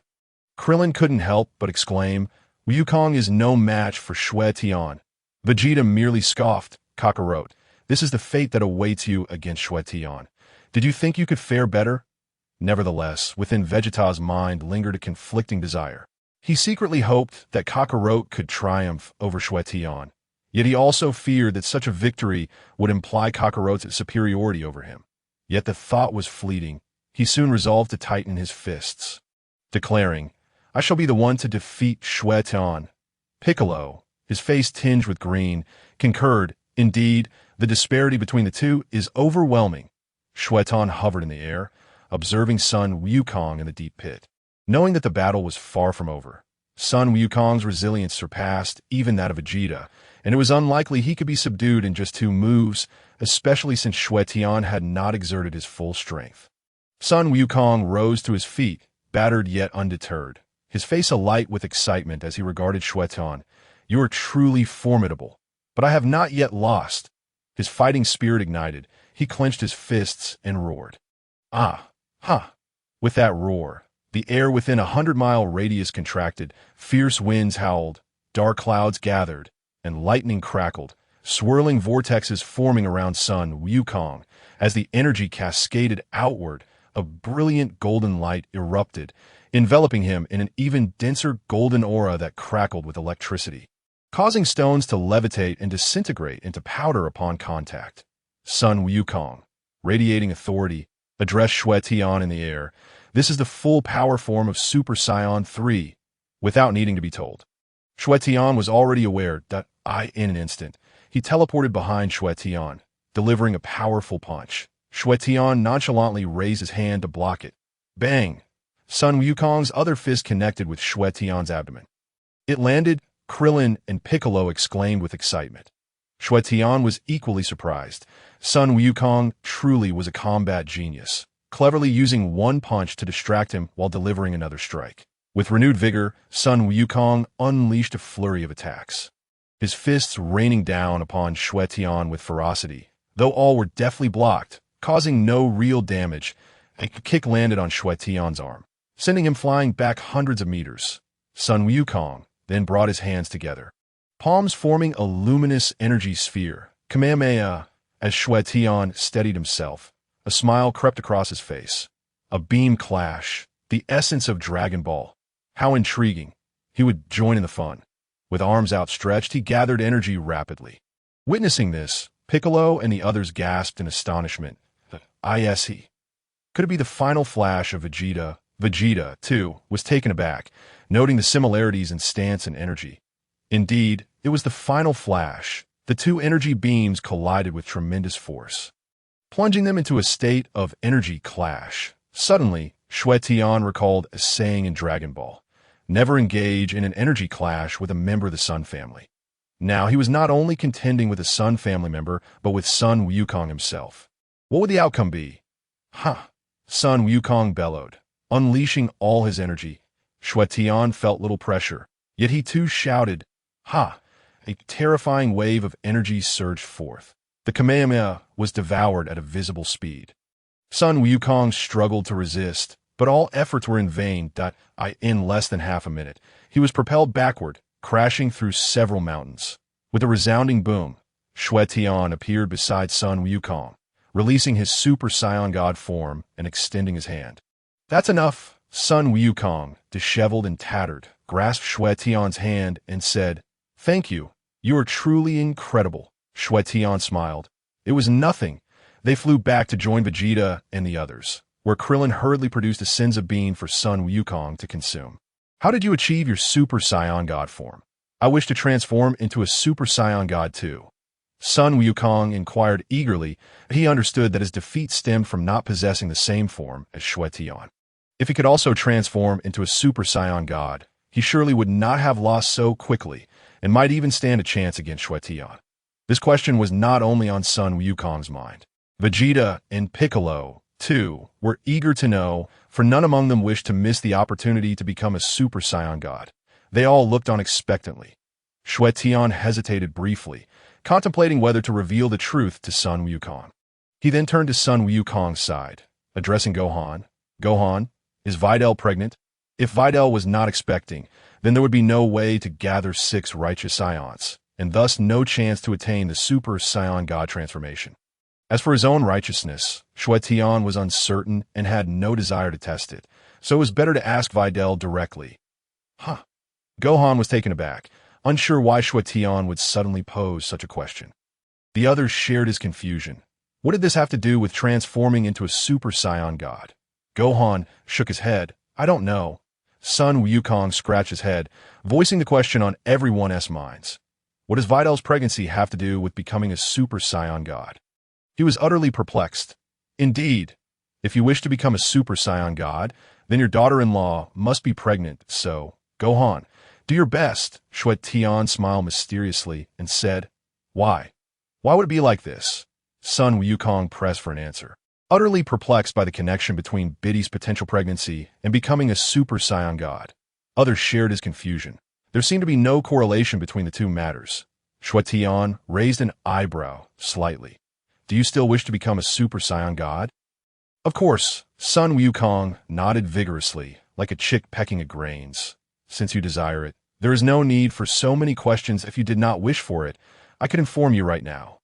Krillin couldn't help but exclaim, "Wukong is no match for Xue Tian." Vegeta merely scoffed, "Kakarot, this is the fate that awaits you against Xue Tian. Did you think you could fare better?" Nevertheless, within Vegeta's mind lingered a conflicting desire. He secretly hoped that Kakarot could triumph over Xue Tian, yet he also feared that such a victory would imply Kakarot's superiority over him. Yet the thought was fleeting. He soon resolved to tighten his fists, declaring, "I shall be the one to defeat Xue Tian." Piccolo, his face tinged with green, concurred, "Indeed, the disparity between the two is overwhelming." Xue Tian hovered in the air, observing Sun Wukong in the deep pit. Knowing that the battle was far from over, Sun Wukong's resilience surpassed even that of Vegeta, and it was unlikely he could be subdued in just 2 moves, especially since Xue Tian had not exerted his full strength. Sun Wukong rose to his feet, battered yet undeterred, his face alight with excitement as he regarded Xue Tian. "You are truly formidable, but I have not yet lost." His fighting spirit ignited. He clenched his fists and roared. "Ah! Ha!" With that roar, the air within a 100-mile radius contracted, fierce winds howled, dark clouds gathered, and lightning crackled, swirling vortexes forming around Sun Wukong. As the energy cascaded outward, a brilliant golden light erupted, enveloping him in an even denser golden aura that crackled with electricity, causing stones to levitate and disintegrate into powder upon contact. Sun Wukong, radiating authority, addressed Xue Tian in the air. "This is the full power form of Super Saiyan 3, without needing to be told." Xue Tian was already aware that in an instant, he teleported behind Xue Tian, delivering a powerful punch. Xue Tian nonchalantly raised his hand to block it. Bang! Sun Wukong's other fist connected with Xue Tian's abdomen. It landed. Krillin and Piccolo exclaimed with excitement. Xue Tian was equally surprised. Sun Wukong truly was a combat genius, cleverly using one punch to distract him while delivering another strike. With renewed vigor, Sun Wukong unleashed a flurry of attacks, his fists raining down upon Xue Tian with ferocity. Though all were deftly blocked, causing no real damage, a kick landed on Xue Tian's arm, sending him flying back hundreds of meters. Sun Wukong then brought his hands together, palms forming a luminous energy sphere. Kamehameha. As Xue Tian steadied himself, a smile crept across his face. A beam clash, the essence of Dragon Ball. How intriguing. He would join in the fun. With arms outstretched, he gathered energy rapidly. Witnessing this, Piccolo and the others gasped in astonishment. He. Could it be the final flash of Vegeta? Vegeta, too, was taken aback, noting the similarities in stance and energy. Indeed, it was the final flash. The two energy beams collided with tremendous force, plunging them into a state of energy clash. Suddenly, Xue Tian recalled a saying in Dragon Ball: never engage in an energy clash with a member of the Sun family. Now he was not only contending with a Sun family member, but with Sun Wukong himself. What would the outcome be? Sun Wukong bellowed, unleashing all his energy. Xue Tian felt little pressure, yet he too shouted, "Ha!" A terrifying wave of energy surged forth. The Kamehameha was devoured at a visible speed. Sun Wukong struggled to resist, but all efforts were in vain. In less than half a minute, he was propelled backward, crashing through several mountains. With a resounding boom, Xue Tian appeared beside Sun Wukong, releasing his Super Saiyan God form and extending his hand. That's enough. Sun Wukong, disheveled and tattered, grasped Xue Tian's hand and said, "Thank you. You are truly incredible." Xue Tian smiled. It was nothing. They flew back to join Vegeta and the others, where Krillin hurriedly produced a Senza bean for Sun Wukong to consume. How did you achieve your Super Saiyan God form? I wish to transform into a Super Saiyan God too. Sun Wukong inquired eagerly. He understood that his defeat stemmed from not possessing the same form as Xue Tian. If he could also transform into a Super Saiyan God, he surely would not have lost so quickly, and might even stand a chance against Xue Tian. This question was not only on Sun Wukong's mind. Vegeta and Piccolo, too, were eager to know, for none among them wished to miss the opportunity to become a Super Saiyan God. They all looked on expectantly. Xue Tian hesitated briefly, contemplating whether to reveal the truth to Sun Wukong. He then turned to Sun Wukong's side, addressing Gohan. "Gohan, is Videl pregnant?" If Videl was not expecting, then there would be no way to gather 6 righteous Saiyans, and thus no chance to attain the Super Saiyan God transformation. As for his own righteousness, Xue Tian was uncertain and had no desire to test it, so it was better to ask Videl directly. Gohan was taken aback, unsure why Xue Tian would suddenly pose such a question. The others shared his confusion. What did this have to do with transforming into a Super Saiyan God? Gohan shook his head. "I don't know." Sun Wukong scratched his head, voicing the question on everyone's minds. What does Videl's pregnancy have to do with becoming a Super Saiyan God? He was utterly perplexed. Indeed, if you wish to become a Super Saiyan God, then your daughter-in-law must be pregnant, so, Gohan, do your best. Xue Tian smiled mysteriously and said, "Why? Why would it be like this?" Sun Wukong pressed for an answer, utterly perplexed by the connection between Biddy's potential pregnancy and becoming a Super Saiyan God. Others shared his confusion. There seemed to be no correlation between the two matters. Xue Tian raised an eyebrow slightly. "Do you still wish to become a Super Saiyan God?" "Of course." Sun Wukong nodded vigorously, like a chick pecking at grains. "Since you desire it, there is no need for so many questions. If you did not wish for it, I could inform you right now."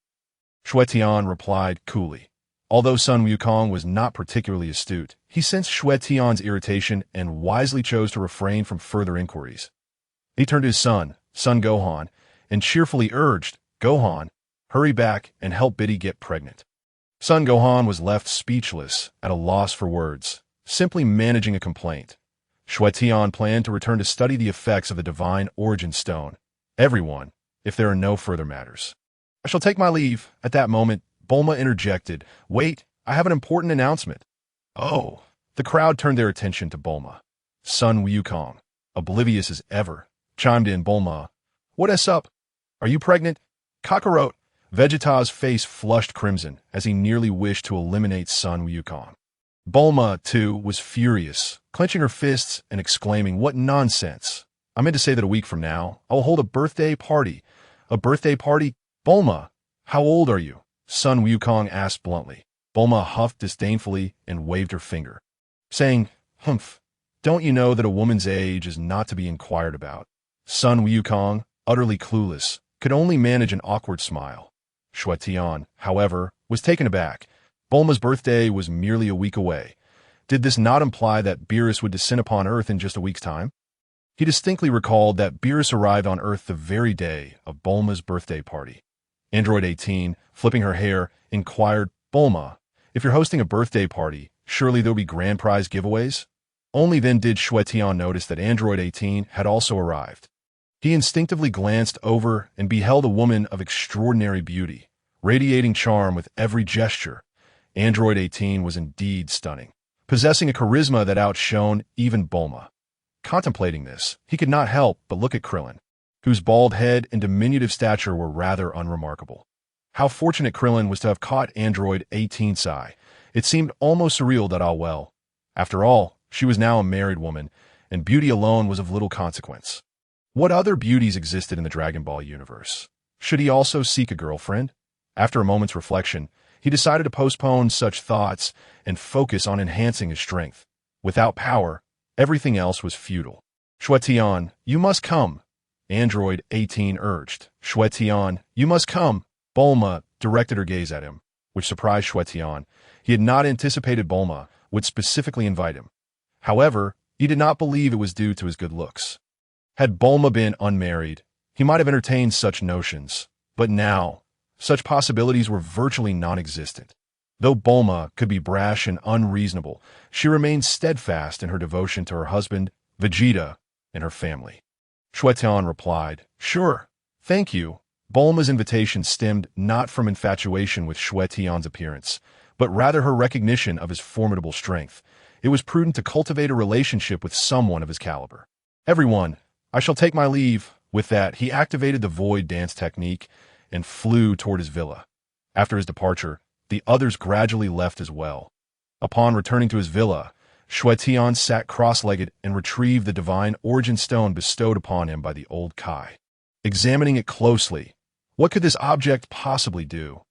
Xue Tian replied coolly. Although Sun Wukong was not particularly astute, he sensed Xue Tian's irritation and wisely chose to refrain from further inquiries. He turned to his son Gohan, and cheerfully urged, "Gohan, hurry back and help Biddy get pregnant." Son Gohan was left speechless, at a loss for words, simply managing a complaint. Xue Tian planned to return to study the effects of the Divine Origin Stone. Everyone, if there are no further matters. "I shall take my leave." At that moment, Bulma interjected, "Wait, I have an important announcement." "Oh." The crowd turned their attention to Bulma. Sun Wukong, oblivious as ever, chimed in. Bulma, what up? Are you pregnant? Kakarot. Vegeta's face flushed crimson as he nearly wished to eliminate Sun Wukong. Bulma, too, was furious, clenching her fists and exclaiming, what nonsense. I meant to say that a week from now, I will hold a birthday party. A birthday party? Bulma, how old are you? Sun Wukong asked bluntly. Bulma huffed disdainfully and waved her finger, saying, humph, don't you know that a woman's age is not to be inquired about? Sun Wukong, utterly clueless, could only manage an awkward smile. Xue Tian, however, was taken aback. Bulma's birthday was merely a week away. Did this not imply that Beerus would descend upon Earth in just a week's time? He distinctly recalled that Beerus arrived on Earth the very day of Bulma's birthday party. Android 18, flipping her hair, inquired, Bulma, if you're hosting a birthday party, surely there'll be grand prize giveaways? Only then did Xue Tian notice that Android 18 had also arrived. He instinctively glanced over and beheld a woman of extraordinary beauty, radiating charm with every gesture. Android 18 was indeed stunning, possessing a charisma that outshone even Bulma. Contemplating this, he could not help but look at Krillin, whose bald head and diminutive stature were rather unremarkable. How fortunate Krillin was to have caught Android 18's eye. It seemed almost surreal that after all, she was now a married woman, and beauty alone was of little consequence. What other beauties existed in the Dragon Ball universe? Should he also seek a girlfriend? After a moment's reflection, he decided to postpone such thoughts and focus on enhancing his strength. Without power, everything else was futile. Xue Tian, you must come, Android 18 urged. Xue Tian, you must come. Bulma directed her gaze at him, which surprised Xue Tian. He had not anticipated Bulma would specifically invite him. However, he did not believe it was due to his good looks. Had Bulma been unmarried, he might have entertained such notions, but now, such possibilities were virtually non-existent. Though Bulma could be brash and unreasonable, she remained steadfast in her devotion to her husband, Vegeta, and her family. Xue Tian replied, sure, thank you. Bulma's invitation stemmed not from infatuation with Xue Tian's appearance, but rather her recognition of his formidable strength. It was prudent to cultivate a relationship with someone of his caliber. Everyone, I shall take my leave. With that, he activated the void dance technique and flew toward his villa. After his departure, the others gradually left as well. Upon returning to his villa, Xue Tian sat cross-legged and retrieved the divine origin stone bestowed upon him by the old Kai. Examining it closely, what could this object possibly do?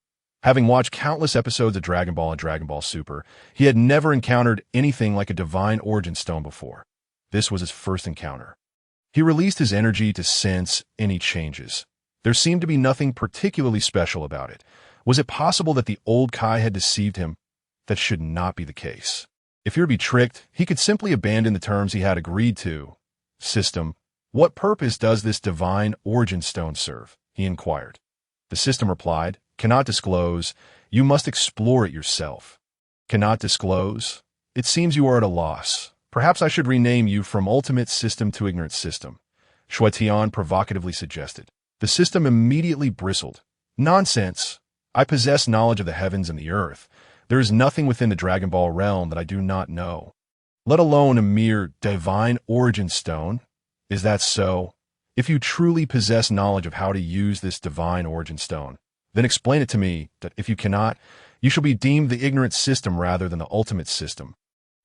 Having watched countless episodes of Dragon Ball and Dragon Ball Super, he had never encountered anything like a divine origin stone before. This was his first encounter. He released his energy to sense any changes. There seemed to be nothing particularly special about it. Was it possible that the old Kai had deceived him? That should not be the case. If he were to be tricked, he could simply abandon the terms he had agreed to. System, what purpose does this divine origin stone serve? He inquired. The system replied, cannot disclose. You must explore it yourself. Cannot disclose? It seems you are at a loss. Perhaps I should rename you from Ultimate System to Ignorant System, Xue Tian provocatively suggested. The system immediately bristled. Nonsense! I possess knowledge of the heavens and the earth. There is nothing within the Dragon Ball realm that I do not know, let alone a mere divine origin stone. Is that so? If you truly possess knowledge of how to use this divine origin stone, then explain it to me, that if you cannot, you shall be deemed the ignorant system rather than the ultimate system.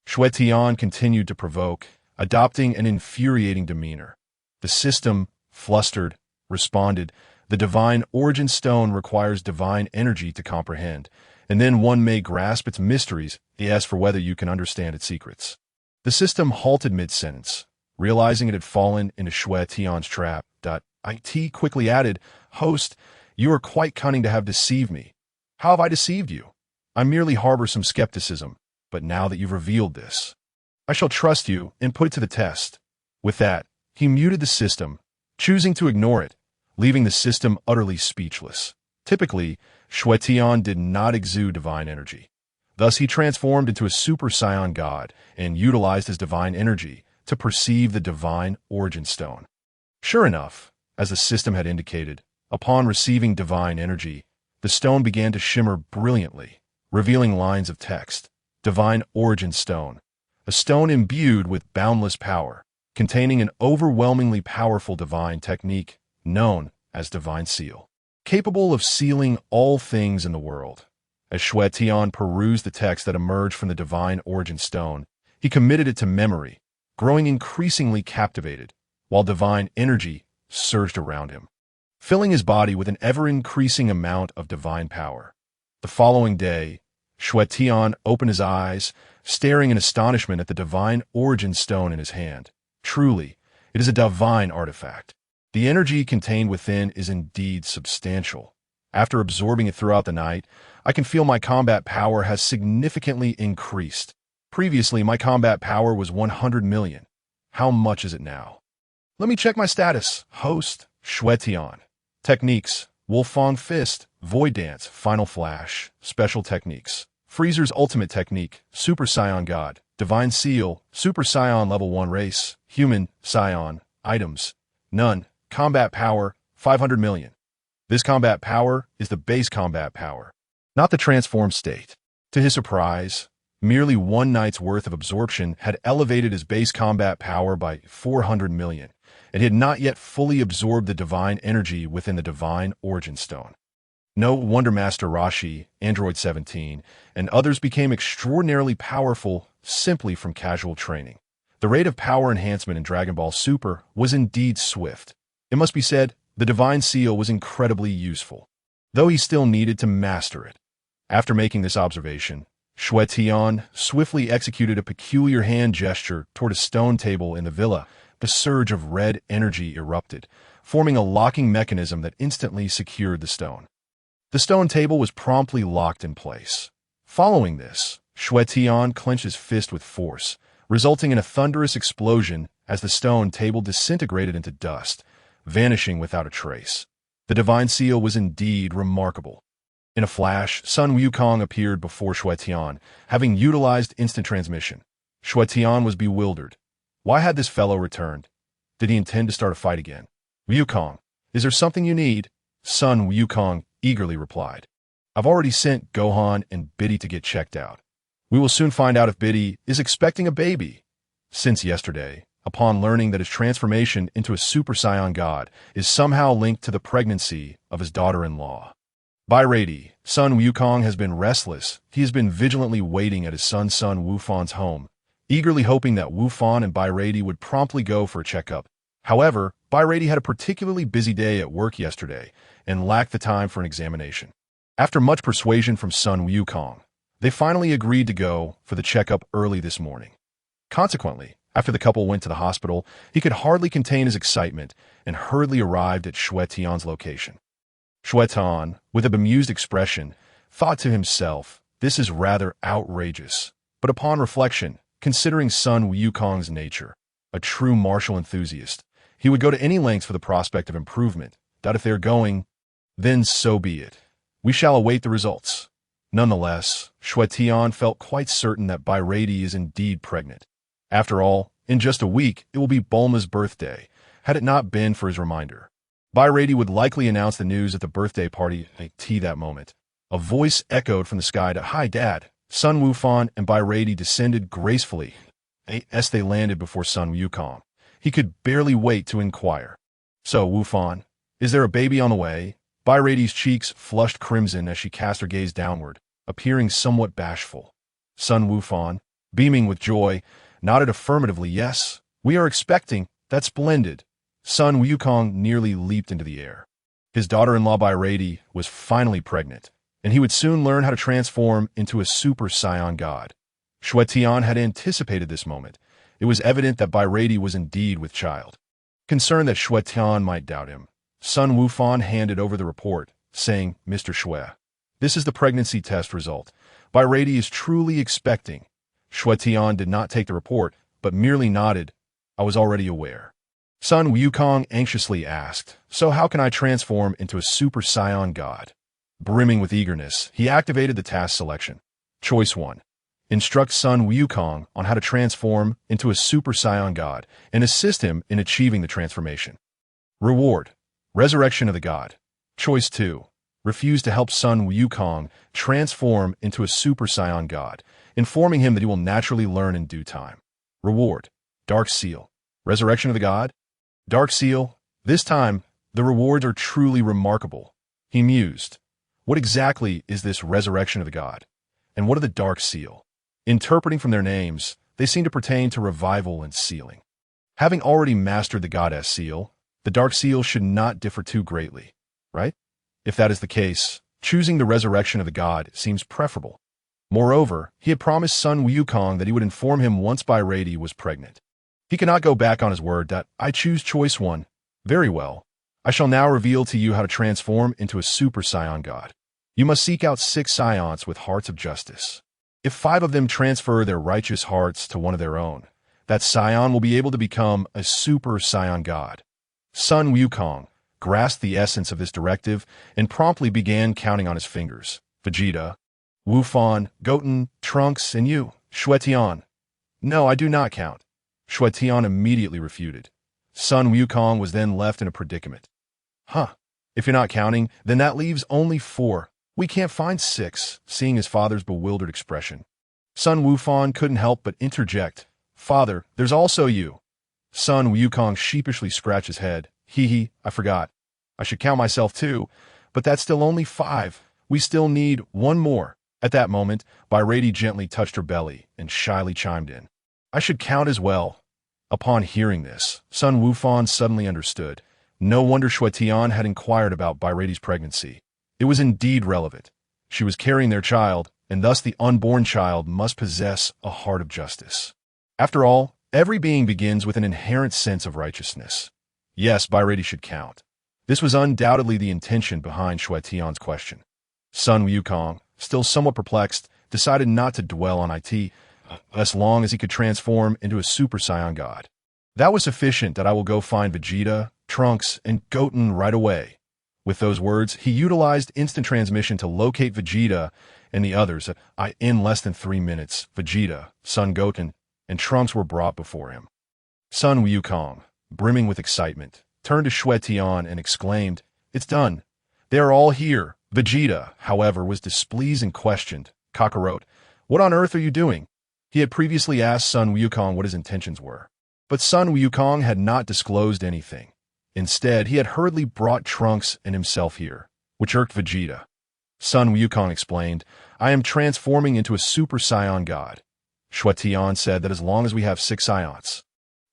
Xue Tian continued to provoke, adopting an infuriating demeanor. The system, flustered, responded, the divine origin stone requires divine energy to comprehend, and then one may grasp its mysteries. He asked for whether you can understand its secrets. The system halted mid-sentence, realizing it had fallen into Xue Tian's trap. It quickly added, host, you are quite cunning to have deceived me. How have I deceived you? I merely harbor some skepticism, but now that you've revealed this, I shall trust you and put it to the test. With that, he muted the system, choosing to ignore it, leaving the system utterly speechless. Typically, Xue Tian did not exude divine energy. Thus, he transformed into a Super Saiyan God and utilized his divine energy to perceive the divine origin stone. Sure enough, as the system had indicated, upon receiving divine energy, the stone began to shimmer brilliantly, revealing lines of text. Divine origin stone. a stone imbued with boundless power, containing an overwhelmingly powerful divine technique known as Divine Seal, capable of sealing all things in the world. As Xue Tian perused the text that emerged from the divine origin stone, he committed it to memory, growing increasingly captivated, while divine energy surged around him, filling his body with an ever-increasing amount of divine power. The following day, Xue Tian opened his eyes, staring in astonishment at the divine origin stone in his hand. Truly, it is a divine artifact. The energy contained within is indeed substantial. After absorbing it throughout the night, I can feel my combat power has significantly increased. Previously, my combat power was 100 million. How much is it now? Let me check my status. Host, Xue Tian. Techniques, Wolfang Fist, Void Dance, Final Flash, Special Techniques. Freezer's Ultimate Technique, Super Saiyan God, Divine Seal, Super Saiyan Level 1 Race, Human, Saiyan, Items, None, Combat Power, 500 million. This combat power is the base combat power, not the transformed state. To his surprise, merely one night's worth of absorption had elevated his base combat power by 400 million, and he had not yet fully absorbed the divine energy within the divine origin stone. No wonder Master Rashi, Android 17, and others became extraordinarily powerful simply from casual training. The rate of power enhancement in Dragon Ball Super was indeed swift. It must be said, the Divine Seal was incredibly useful, though he still needed to master it. After making this observation, Xue Tian swiftly executed a peculiar hand gesture toward a stone table in the villa. The surge of red energy erupted, forming a locking mechanism that instantly secured the stone. The stone table was promptly locked in place. Following this, Xue Tian clenched his fist with force, resulting in a thunderous explosion as the stone table disintegrated into dust, vanishing without a trace. The Divine Seal was indeed remarkable. In a flash, Sun Wukong appeared before Xue Tian, having utilized instant transmission. Xue Tian was bewildered. Why had this fellow returned? Did he intend to start a fight again? Wukong, is there something you need? Sun Wukong eagerly replied. I've already sent Gohan and Biddy to get checked out. We will soon find out if Biddy is expecting a baby. Since yesterday, upon learning that his transformation into a Super Saiyan God is somehow linked to the pregnancy of his daughter-in-law. Beerus, Sun Wukong has been restless. He has been vigilantly waiting at his son Wufan's home, eagerly hoping that Wufan and Beerus would promptly go for a checkup. However, Beerus had a particularly busy day at work yesterday and lacked the time for an examination. After much persuasion from Sun Wukong, they finally agreed to go for the checkup early this morning. Consequently, after the couple went to the hospital, he could hardly contain his excitement and hurriedly arrived at Xue Tian's location. Xue Tian, with a bemused expression, thought to himself, this is rather outrageous. But upon reflection, considering Sun Wukong's nature, a true martial enthusiast, he would go to any lengths for the prospect of improvement. That if they're going, then so be it. We shall await the results. Nonetheless, Xue Tian felt quite certain that Beerus is indeed pregnant. After all, in just a week, it will be Bulma's birthday, had it not been for his reminder. Beerus would likely announce the news at the birthday party at that moment. A voice echoed from the sky to, Hi, Dad. Sun Wufan and Beerus descended gracefully as they landed before Sun Wukong. He could barely wait to inquire. So, Wufan, is there a baby on the way? Beerus' cheeks flushed crimson as she cast her gaze downward, appearing somewhat bashful. Sun Wufan, beaming with joy, nodded affirmatively. Yes, we are expecting. That's splendid. Sun Wukong nearly leaped into the air. His daughter-in-law Beerus was finally pregnant, and he would soon learn how to transform into a Super Saiyan God. Xue Tian had anticipated this moment. It was evident that Beerus was indeed with child. Concerned that Xue Tian might doubt him, Sun Wufan handed over the report, saying, Mr. Xue, this is the pregnancy test result. Beerus is truly expecting. Xue Tian did not take the report, but merely nodded. I was already aware. Sun Wukong anxiously asked, So how can I transform into a Super Saiyan God? Brimming with eagerness, he activated the task selection. Choice 1. Instruct Sun Wukong on how to transform into a Super Saiyan God and assist him in achieving the transformation. Reward. Resurrection of the God. Choice 2. Refuse to help Sun Wukong transform into a Super Saiyan God informing him that he will naturally learn in due time. Reward: Dark Seal. Resurrection of the God? Dark Seal. This time, the rewards are truly remarkable. He mused. What exactly is this resurrection of the God? And what are the Dark Seal? Interpreting from their names, they seem to pertain to revival and sealing. Having already mastered the Goddess Seal, the Dark Seal should not differ too greatly, right? If that is the case, choosing the resurrection of the God seems preferable. Moreover, he had promised son Wukong that he would inform him once Beerus was pregnant. He cannot go back on his word that, I choose choice one. Very well. I shall now reveal to you how to transform into a Super Saiyan God. You must seek out 6 Saiyans with hearts of justice. If 5 of them transfer their righteous hearts to one of their own, that Saiyan will be able to become a Super Saiyan God. Son Wukong grasped the essence of this directive and promptly began counting on his fingers. Vegeta, Wufan, Goten, Trunks, and you, Xue Tian. No, I do not count. Xue Tian immediately refuted. Son Wukong was then left in a predicament. Huh, if you're not counting, then that leaves only 4. We can't find 6, seeing his father's bewildered expression. Son Wufan couldn't help but interject. Father, there's also you. Son Wukong sheepishly scratched his head. Hee, I forgot. I should count myself too, but that's still only 5. We still need 1 more. At that moment, Beerus gently touched her belly and shyly chimed in. I should count as well. Upon hearing this, Son Wufan suddenly understood. No wonder Xue Tian had inquired about Beerus' pregnancy. It was indeed relevant. She was carrying their child, and thus the unborn child must possess a heart of justice. After all, every being begins with an inherent sense of righteousness. Yes, Beerus should count. This was undoubtedly the intention behind Xue Tian's question. Son Wukong, still somewhat perplexed, decided not to dwell on it, as long as he could transform into a Super Saiyan God. That was sufficient that I will go find Vegeta, Trunks, and Goten right away. With those words, he utilized instant transmission to locate Vegeta and the others. In less than 3 minutes, Vegeta, Son Goten, and Trunks were brought before him. Son Wukong, brimming with excitement, turned to Xue Tian and exclaimed, It's done. They are all here. Vegeta, however, was displeased and questioned. Kakarot, what on earth are you doing? He had previously asked Son Wukong what his intentions were. But Son Wukong had not disclosed anything. Instead, he had hurriedly brought Trunks and himself here, which irked Vegeta. Son Wukong explained, I am transforming into a Super Saiyan God. Xue Tian said that as long as we have 6 Saiyans,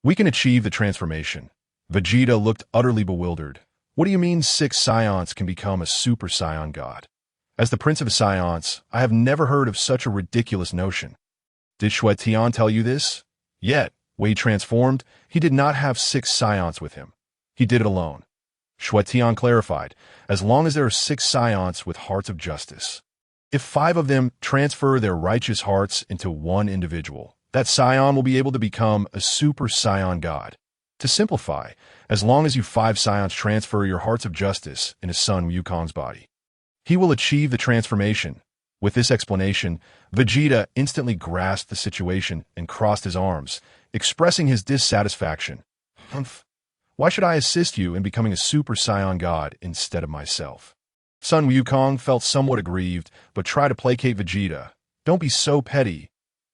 we can achieve the transformation. Vegeta looked utterly bewildered. What do you mean 6 Saiyans can become a Super Saiyan God? As the Prince of Saiyans, I have never heard of such a ridiculous notion. Did Xue Tian tell you this? Yet, when he transformed, he did not have 6 Saiyans with him. He did it alone. Xue Tian clarified, as long as there are 6 Saiyans with hearts of justice. If 5 of them transfer their righteous hearts into one individual, that Saiyan will be able to become a Super Saiyan God. To simplify, as long as you 5 Saiyans transfer your hearts of justice in his son Wukong's body, he will achieve the transformation. With this explanation, Vegeta instantly grasped the situation and crossed his arms, expressing his dissatisfaction. Humph. Why should I assist you in becoming a Super Saiyan God instead of myself? Son Wukong felt somewhat aggrieved, but tried to placate Vegeta. Don't be so petty.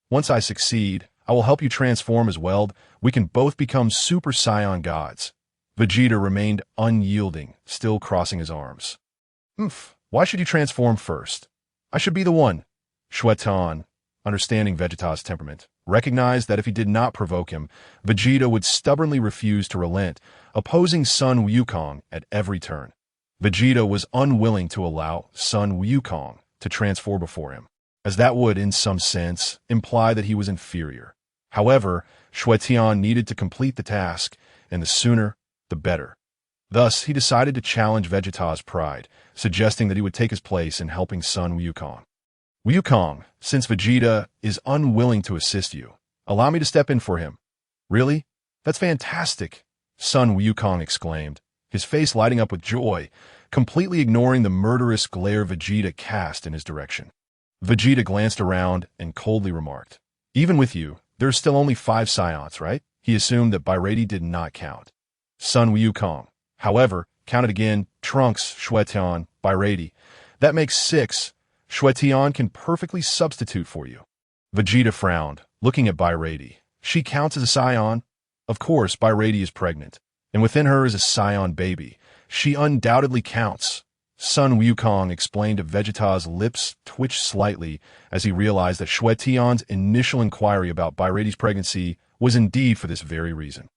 Once I succeed, I will help you transform as well. We can both become Super Saiyan Gods. Vegeta remained unyielding, still crossing his arms. Why should you transform first? I should be the one. Xue Tian, understanding Vegeta's temperament, recognized that if he did not provoke him, Vegeta would stubbornly refuse to relent, opposing Son Wukong at every turn. Vegeta was unwilling to allow Son Wukong to transform before him, as that would, in some sense, imply that he was inferior. However, Xue Tian needed to complete the task, and the sooner, the better. Thus, he decided to challenge Vegeta's pride, suggesting that he would take his place in helping Son Wukong. Wukong, since Vegeta is unwilling to assist you, allow me to step in for him. Really? That's fantastic, Son Wukong exclaimed, his face lighting up with joy, completely ignoring the murderous glare Vegeta cast in his direction. Vegeta glanced around and coldly remarked, Even with you, there are still only 5 Saiyans, right? He assumed that Beerus did not count. Son Wukong, however, counted again. Trunks, Xue Tian, Beerus. That makes 6. Xue Tian can perfectly substitute for you. Vegeta frowned, looking at Byradi. She counts as a scion? Of course, Byradi is pregnant, and within her is a scion baby. She undoubtedly counts. Sun Wukong explained to Vegeta's lips twitched slightly as he realized that Xue Tian's initial inquiry about Byradi's pregnancy was indeed for this very reason.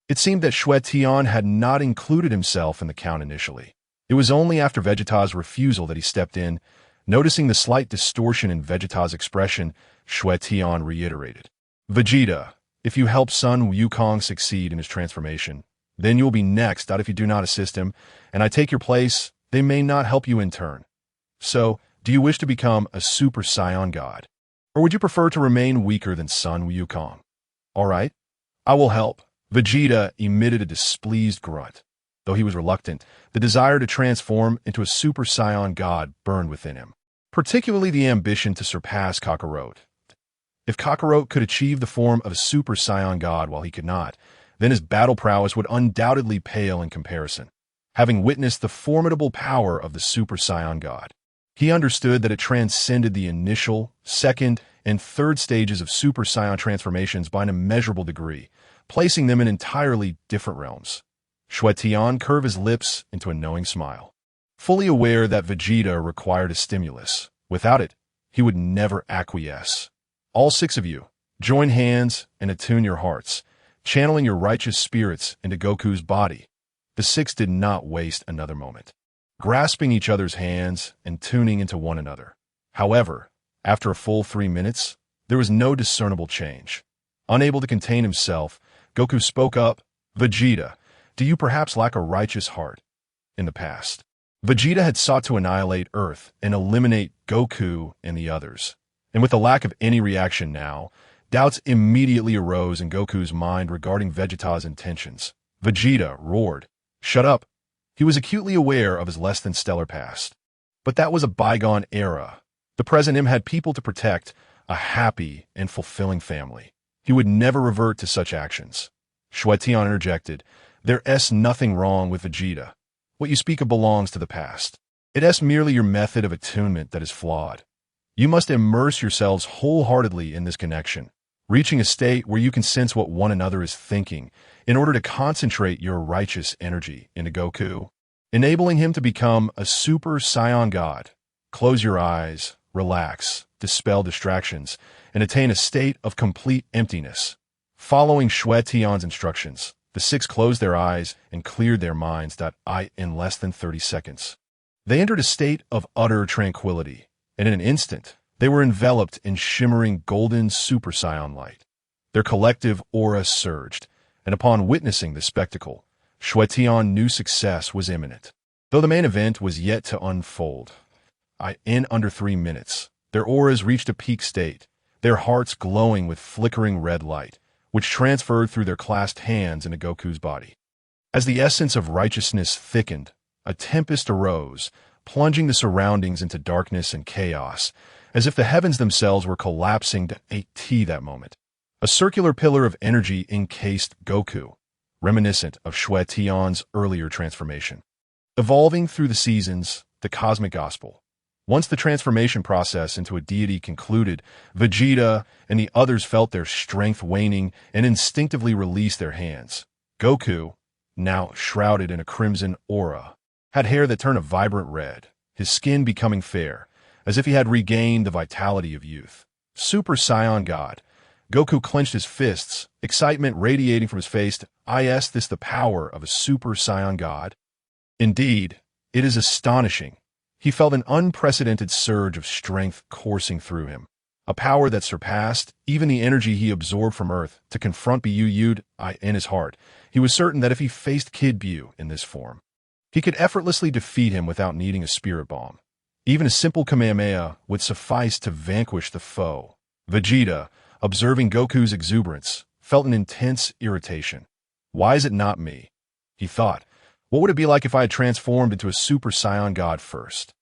It seemed that Xue Tian had not included himself in the count initially. It was only after Vegeta's refusal that he stepped in. Noticing the slight distortion in Vegeta's expression, Xue Tian reiterated, Vegeta, if you help Sun Wukong succeed in his transformation, then you will be next out if you do not assist him, and I take your place, they may not help you in turn. So, do you wish to become a Super Saiyan God? Or would you prefer to remain weaker than Sun Wukong? All right, I will help. Vegeta emitted a displeased grunt. Though he was reluctant, the desire to transform into a Super Saiyan God burned within him, particularly the ambition to surpass Kakarot. If Kakarot could achieve the form of a Super Saiyan God while he could not, then his battle prowess would undoubtedly pale in comparison. Having witnessed the formidable power of the Super Saiyan God, he understood that it transcended the initial, second, and third stages of Super Saiyan transformations by an immeasurable degree, placing them in entirely different realms. Xue Tian curved his lips into a knowing smile, fully aware that Vegeta required a stimulus. Without it, he would never acquiesce. All six of you, join hands and attune your hearts, channeling your righteous spirits into Goku's body. The six did not waste another moment, grasping each other's hands and tuning into one another. However, after a full 3 minutes, there was no discernible change. Unable to contain himself, Goku spoke up, Vegeta, do you perhaps lack a righteous heart? In the past, Vegeta had sought to annihilate Earth and eliminate Goku and the others. And with the lack of any reaction now, doubts immediately arose in Goku's mind regarding Vegeta's intentions. Vegeta roared, shut up. He was acutely aware of his less-than-stellar past. But that was a bygone era. The present him had people to protect, a happy and fulfilling family. He would never revert to such actions. Xue Tian interjected, There's nothing wrong with Vegeta. What you speak of belongs to the past. It's merely your method of attunement that is flawed. You must immerse yourselves wholeheartedly in this connection, reaching a state where you can sense what one another is thinking in order to concentrate your righteous energy into Goku, enabling him to become a Super Saiyan God. Close your eyes, relax, dispel distractions, and attain a state of complete emptiness. Following Xue Tian's instructions, the six closed their eyes and cleared their minds in less than 30 seconds. They entered a state of utter tranquility, and in an instant, they were enveloped in shimmering golden Super Saiyan light. Their collective aura surged, and upon witnessing the spectacle, Xue Tian knew success was imminent. Though the main event was yet to unfold, in under 3 minutes, their auras reached a peak state, their hearts glowing with flickering red light, which transferred through their clasped hands into Goku's body. As the essence of righteousness thickened, a tempest arose, plunging the surroundings into darkness and chaos, as if the heavens themselves were collapsing to that moment. A circular pillar of energy encased Goku, reminiscent of Xue Tian's earlier transformation. Evolving through the seasons, the cosmic gospel. Once the transformation process into a deity concluded, Vegeta and the others felt their strength waning and instinctively released their hands. Goku, now shrouded in a crimson aura, had hair that turned a vibrant red, his skin becoming fair, as if he had regained the vitality of youth. Super Saiyan God. Goku clenched his fists, excitement radiating from his face. Is this the power of a Super Saiyan God? Indeed, it is astonishing. He felt an unprecedented surge of strength coursing through him, a power that surpassed even the energy he absorbed from Earth to confront Beerus. In his heart, he was certain that if he faced Kid Buu in this form, he could effortlessly defeat him without needing a spirit bomb. Even a simple Kamehameha would suffice to vanquish the foe. Vegeta, observing Goku's exuberance, felt an intense irritation. Why is it not me? He thought. What would it be like if I had transformed into a Super Saiyan God first?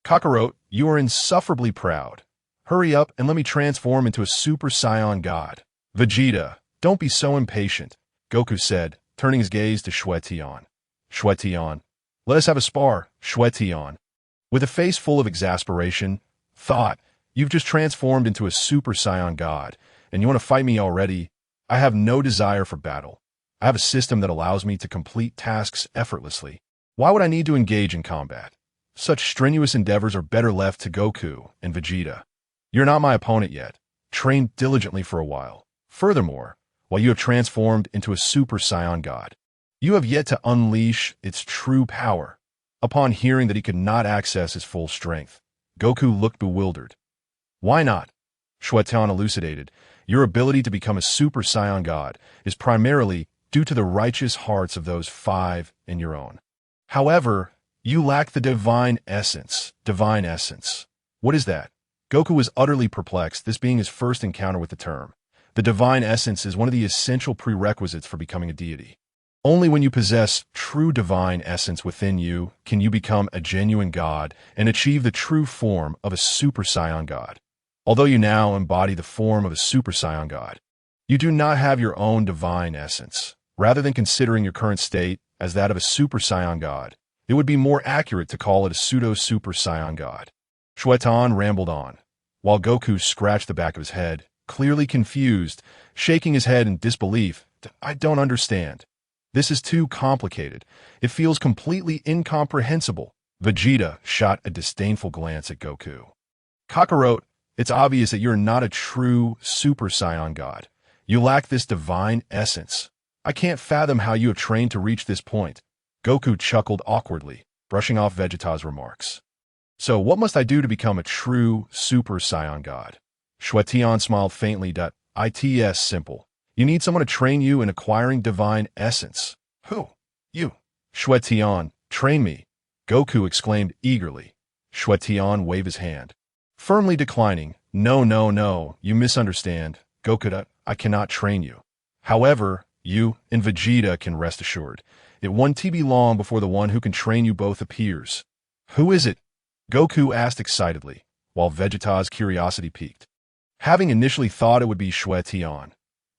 Kakarot, you are insufferably proud. Hurry up and let me transform into a Super Saiyan God. Vegeta, don't be so impatient, Goku said, turning his gaze to Xue Tian. Xue Tian, let us have a spar, Xue Tian. With a face full of exasperation, thought, You've just transformed into a Super Saiyan God, and you want to fight me already? I have no desire for battle. I have a system that allows me to complete tasks effortlessly. Why would I need to engage in combat? Such strenuous endeavors are better left to Goku and Vegeta. You're not my opponent yet. Train diligently for a while. Furthermore, while you have transformed into a Super Saiyan God, you have yet to unleash its true power. Upon hearing that he could not access his full strength, Goku looked bewildered. Why not? Xue Tian elucidated. Your ability to become a Super Saiyan God is primarily due to the righteous hearts of those 5 in your own. However, you lack the divine essence. Divine essence. What is that? Goku was utterly perplexed, this being his first encounter with the term. The divine essence is one of the essential prerequisites for becoming a deity. Only when you possess true divine essence within you can you become a genuine God and achieve the true form of a Super Saiyan God. Although you now embody the form of a Super Saiyan God, you do not have your own divine essence. Rather than considering your current state as that of a Super Saiyan God, it would be more accurate to call it a pseudo-Super Saiyan God. Xue Tian rambled on, while Goku scratched the back of his head, clearly confused, shaking his head in disbelief. I don't understand. This is too complicated. It feels completely incomprehensible. Vegeta shot a disdainful glance at Goku. Kakarot, it's obvious that you're not a true Super Saiyan God. You lack this divine essence. I can't fathom how you have trained to reach this point. Goku chuckled awkwardly, brushing off Vegeta's remarks. So what must I do to become a true Super Saiyan God? Xue Tian smiled faintly. It's simple. You need someone to train you in acquiring divine essence. Who? You. Xue Tian, train me. Goku exclaimed eagerly. Xue Tian waved his hand, firmly declining. No, you misunderstand. Goku, I cannot train you. However, you and Vegeta can rest assured. It won't be long before the one who can train you both appears. Who is it? Goku asked excitedly, while Vegeta's curiosity piqued. Having initially thought it would be Xue Tian.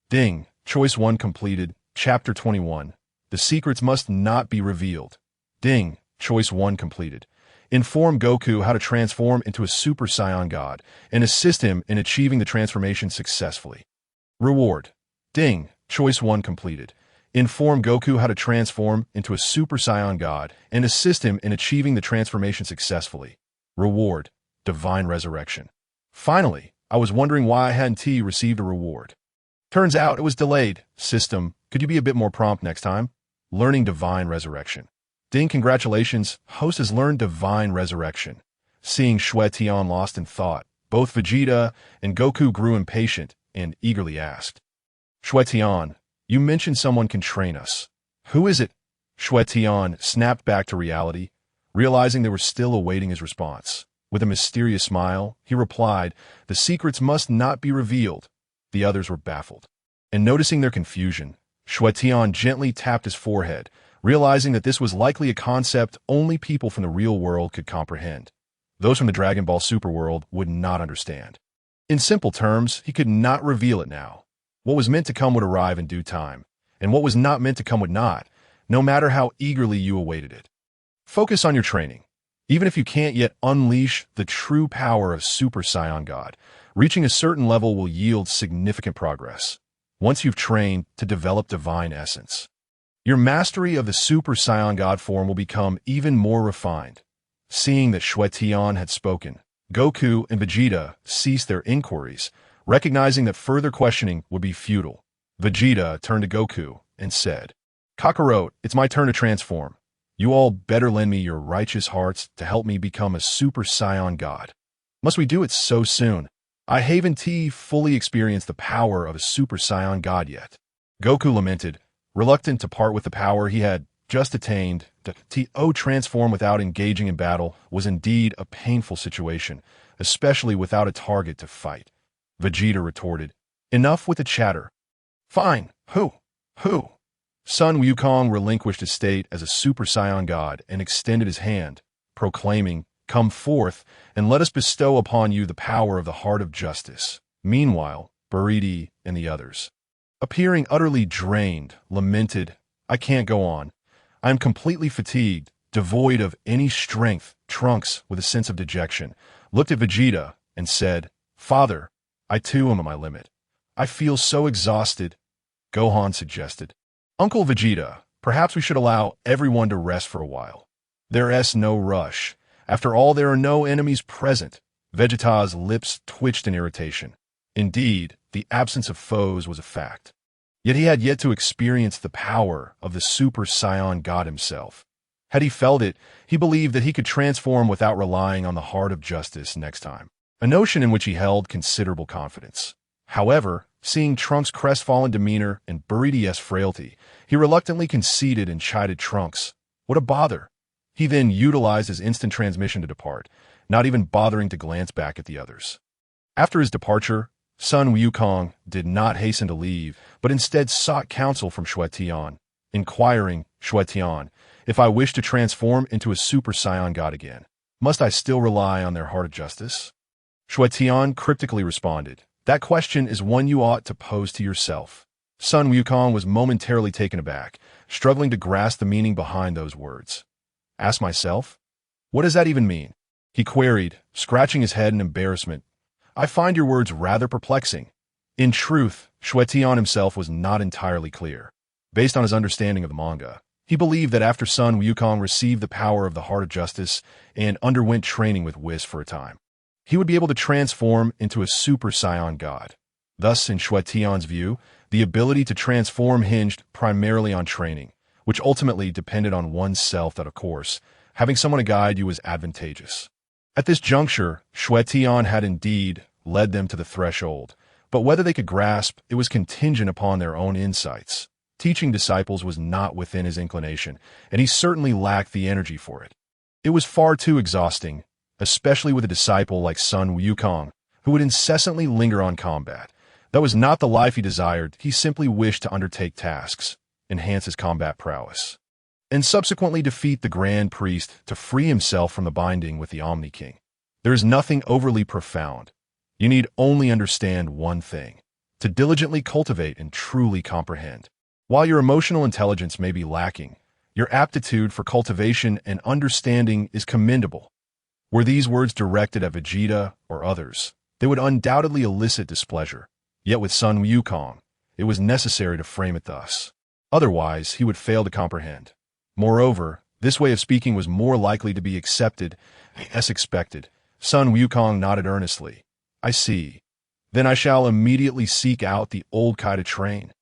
Ding, Choice 1 completed, Chapter 21. The secrets must not be revealed. Ding, Choice 1 completed. Inform Goku how to transform into a Super Saiyan God and assist him in achieving the transformation successfully. Reward. Ding, Choice 1 completed. Inform Goku how to transform into a Super Saiyan God and assist him in achieving the transformation successfully. Reward. Divine Resurrection. Finally, I was wondering why I hadn't received a reward. Turns out it was delayed. System, could you be a bit more prompt next time? Learning Divine Resurrection. Ding, congratulations, host has learned Divine Resurrection. Seeing Xue Tian lost in thought, both Vegeta and Goku grew impatient and eagerly asked. Xue Tian, you mentioned someone can train us. Who is it? Xue Tian snapped back to reality, realizing they were still awaiting his response. With a mysterious smile, he replied, the secrets must not be revealed. The others were baffled. And noticing their confusion, Xue Tian gently tapped his forehead, realizing that this was likely a concept only people from the real world could comprehend. Those from the Dragon Ball Super world would not understand. In simple terms, he could not reveal it now. What was meant to come would arrive in due time, and what was not meant to come would not, no matter how eagerly you awaited it. Focus on your training. Even if you can't yet unleash the true power of Super Saiyan God, reaching a certain level will yield significant progress. Once you've trained to develop divine essence, your mastery of the Super Saiyan God form will become even more refined. Seeing that Xue Tian had spoken, Goku and Vegeta ceased their inquiries, recognizing that further questioning would be futile. Vegeta turned to Goku and said, Kakarot, it's my turn to transform. You all better lend me your righteous hearts to help me become a Super Saiyan God. Must we do it so soon? I haven't fully experienced the power of a Super Saiyan God yet. Goku lamented, reluctant to part with the power he had just attained. To transform without engaging in battle was indeed a painful situation, especially without a target to fight. Vegeta retorted, enough with the chatter. Fine, who? Sun Wukong relinquished his state as a Super Saiyan God and extended his hand, proclaiming, come forth, and let us bestow upon you the power of the heart of justice. Meanwhile, Beerus and the others, appearing utterly drained, lamented, I can't go on. I am completely fatigued, devoid of any strength. Trunks, with a sense of dejection, looked at Vegeta, and said, "Father, I too am at my limit. I feel so exhausted." Gohan suggested, "Uncle Vegeta, perhaps we should allow everyone to rest for a while. There's no rush. After all, there are no enemies present." Vegeta's lips twitched in irritation. Indeed, the absence of foes was a fact. Yet he had yet to experience the power of the Super Saiyan God himself. Had he felt it, he believed that he could transform without relying on the heart of justice next time, a notion in which he held considerable confidence. However, seeing Trunks' crestfallen demeanor and Beerus' frailty, he reluctantly conceded and chided Trunks. What a bother! He then utilized his instant transmission to depart, not even bothering to glance back at the others. After his departure, Sun Wukong did not hasten to leave, but instead sought counsel from Xue Tian, inquiring, "Xue Tian, if I wish to transform into a Super Saiyan God again, must I still rely on their heart of justice?" Xue Tian cryptically responded, "That question is one you ought to pose to yourself." Sun Wukong was momentarily taken aback, struggling to grasp the meaning behind those words. "Ask myself? What does that even mean?" he queried, scratching his head in embarrassment. "I find your words rather perplexing." In truth, Xue Tian himself was not entirely clear. Based on his understanding of the manga, he believed that after Sun Wukong received the power of the Heart of Justice and underwent training with Whis for a time, he would be able to transform into a Super Saiyan God. Thus, in Xue Tian's view, the ability to transform hinged primarily on training, which ultimately depended on oneself that, of course, having someone to guide you was advantageous. At this juncture, Xue Tian had indeed led them to the threshold, but whether they could grasp it was contingent upon their own insights. Teaching disciples was not within his inclination, and he certainly lacked the energy for it. It was far too exhausting, especially with a disciple like Sun Wukong, who would incessantly linger on combat. That was not the life he desired. He simply wished to undertake tasks, enhance his combat prowess, and subsequently defeat the Grand Priest to free himself from the binding with the Omni-King. There is nothing overly profound. You need only understand one thing, to diligently cultivate and truly comprehend. While your emotional intelligence may be lacking, your aptitude for cultivation and understanding is commendable. Were these words directed at Vegeta or others, they would undoubtedly elicit displeasure. Yet with Sun Wukong, it was necessary to frame it thus. Otherwise, he would fail to comprehend. Moreover, this way of speaking was more likely to be accepted as expected. Sun Wukong nodded earnestly. "I see. Then I shall immediately seek out the old Kai to train."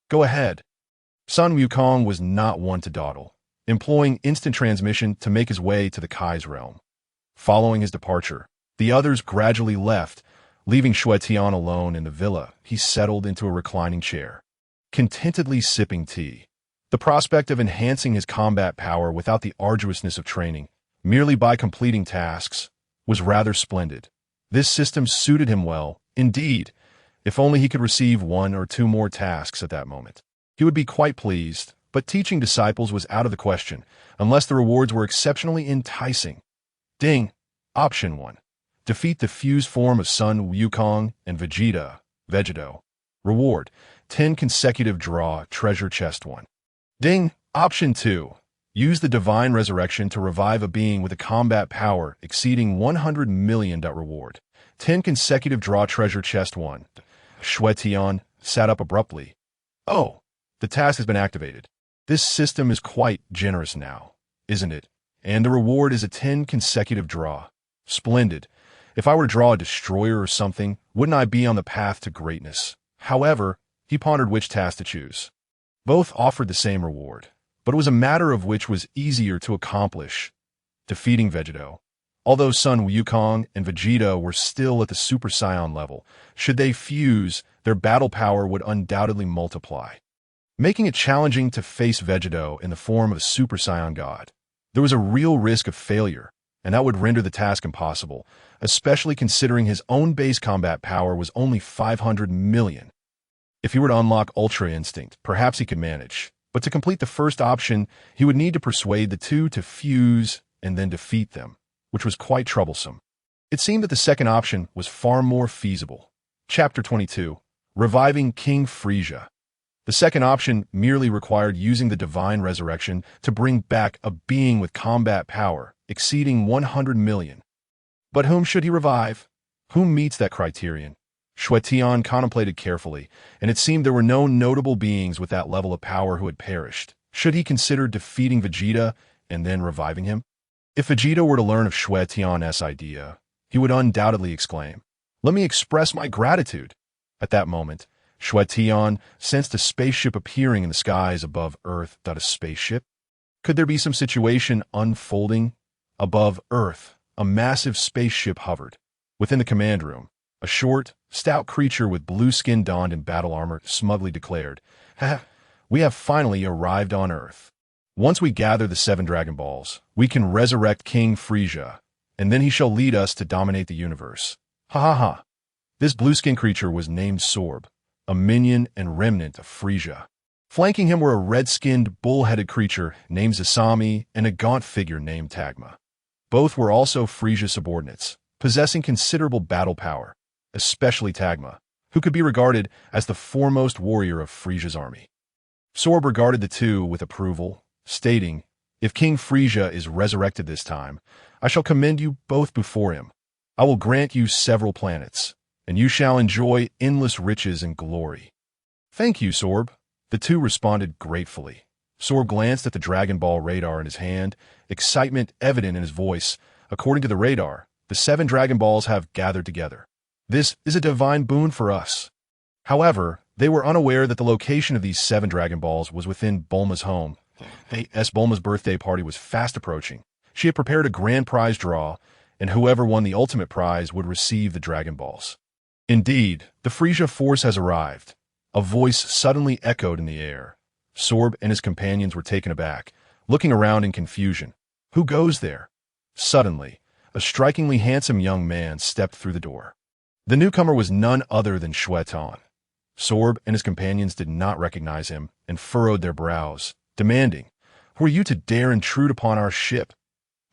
"Go ahead." Sun Wukong was not one to dawdle, employing instant transmission to make his way to the Kai's realm. Following his departure, the others gradually left, leaving Xue Tian alone in the villa. He settled into a reclining chair, contentedly sipping tea. The prospect of enhancing his combat power without the arduousness of training, merely by completing tasks, was rather splendid. This system suited him well, indeed. If only he could receive 1 or 2 more tasks at that moment, he would be quite pleased, but teaching disciples was out of the question, unless the rewards were exceptionally enticing. Ding! Option 1. Defeat the fused form of Sun Wukong and Vegeta, Vegeto. Reward: 10 consecutive draw treasure chest 1. Ding! Option 2. Use the Divine Resurrection to revive a being with a combat power exceeding 100 million. Reward: 10 consecutive draw treasure chest 1. Xue Tian sat up abruptly. "Oh, the task has been activated. This system is quite generous now, isn't it? And the reward is a 10 consecutive draw. Splendid. If I were to draw a destroyer or something, wouldn't I be on the path to greatness?" However, he pondered which task to choose. Both offered the same reward, but it was a matter of which was easier to accomplish. Defeating Vegeto. Although Sun Wukong and Vegeta were still at the Super Saiyan level, should they fuse, their battle power would undoubtedly multiply, making it challenging to face Vegeto in the form of a Super Saiyan God. There was a real risk of failure, and that would render the task impossible, especially considering his own base combat power was only 500 million. If he were to unlock Ultra Instinct, perhaps he could manage, but to complete the first option, he would need to persuade the two to fuse and then defeat them, which was quite troublesome. It seemed that the second option was far more feasible. Chapter 22. Reviving King Frieza. The second option merely required using the Divine Resurrection to bring back a being with combat power exceeding 100 million. But whom should he revive? Who meets that criterion? Xue Tian contemplated carefully, and it seemed there were no notable beings with that level of power who had perished. Should he consider defeating Vegeta and then reviving him? If Vegeta were to learn of Xue Tian's idea, he would undoubtedly exclaim, "Let me express my gratitude." At that moment, Xue Tian sensed a spaceship appearing in the skies above Earth. A spaceship? Could there be some situation unfolding? Above Earth, a massive spaceship hovered. Within the command room, a short, stout creature with blue skin donned in battle armor smugly declared, "Ha! We have finally arrived on Earth. Once we gather the 7 Dragon Balls, we can resurrect King Frieza, and then he shall lead us to dominate the universe." Ha ha ha. This blue-skin creature was named Sorb, a minion and remnant of Frieza. Flanking him were a red-skinned, bull-headed creature named Zasami and a gaunt figure named Tagma. Both were also Frieza subordinates, possessing considerable battle power, especially Tagma, who could be regarded as the foremost warrior of Frieza's army. Sorb regarded the two with approval, stating, "If King Frieza is resurrected this time, I shall commend you both before him. I will grant you several planets, and you shall enjoy endless riches and glory." "Thank you, Sorb," the two responded gratefully. Sorb glanced at the Dragon Ball radar in his hand, excitement evident in his voice. According to the radar, the 7 Dragon Balls have gathered together. This is a divine boon for us. However, they were unaware that the location of these 7 Dragon Balls was within Bulma's home. Bulma's birthday party was fast approaching. She had prepared a grand prize draw, and whoever won the ultimate prize would receive the Dragon Balls. "Indeed, the Frieza force has arrived." A voice suddenly echoed in the air. Sorb and his companions were taken aback, looking around in confusion. Who goes there? Suddenly, a strikingly handsome young man stepped through the door. The newcomer was none other than Xue Tian. Sorb and his companions did not recognize him and furrowed their brows, demanding, "Who are you to dare intrude upon our ship?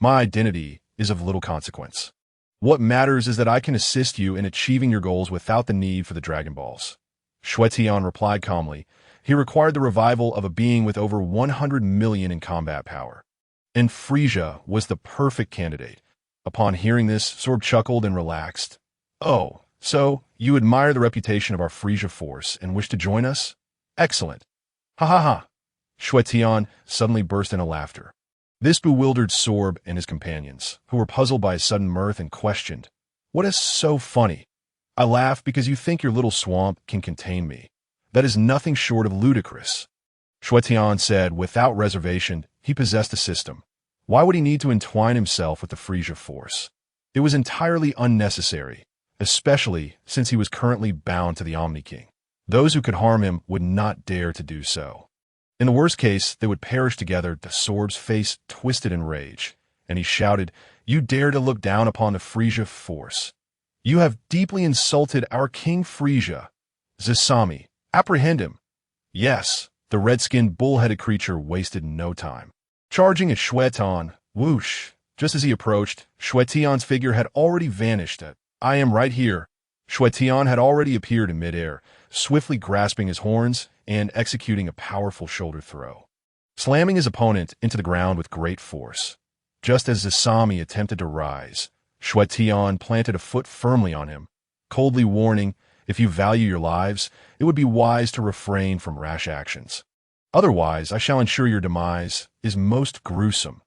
My identity is of little consequence. What matters is that I can assist you in achieving your goals without the need for the Dragon Balls." Xue Tian replied calmly. He required the revival of a being with over 100 million in combat power. And Frieza was the perfect candidate. Upon hearing this, Sorb chuckled and relaxed. "Oh, so you admire the reputation of our Frieza force and wish to join us? Excellent. Ha ha ha." Xue Tian suddenly burst into laughter. This bewildered Sorb and his companions, who were puzzled by his sudden mirth and questioned, "What is so funny?" "I laugh because you think your little swamp can contain me. That is nothing short of ludicrous." Xue Tian said without reservation he possessed a system. Why would he need to entwine himself with the Frieza force? It was entirely unnecessary, especially since he was currently bound to the Omni-King. Those who could harm him would not dare to do so. In the worst case, they would perish together. The Sorb's face twisted in rage, and he shouted, "You dare to look down upon the Frieza force? You have deeply insulted our King Frieza. Zasami, apprehend him." Yes, the red-skinned bull-headed creature wasted no time. Charging at Xue Tian, whoosh! Just as he approached, Xue Tian's figure had already vanished. "I am right here." Xue Tian had already appeared in midair, swiftly grasping his horns and executing a powerful shoulder throw, slamming his opponent into the ground with great force. Just as Zasami attempted to rise, Xue Tian planted a foot firmly on him, coldly warning, "If you value your lives, it would be wise to refrain from rash actions. Otherwise, I shall ensure your demise is most gruesome."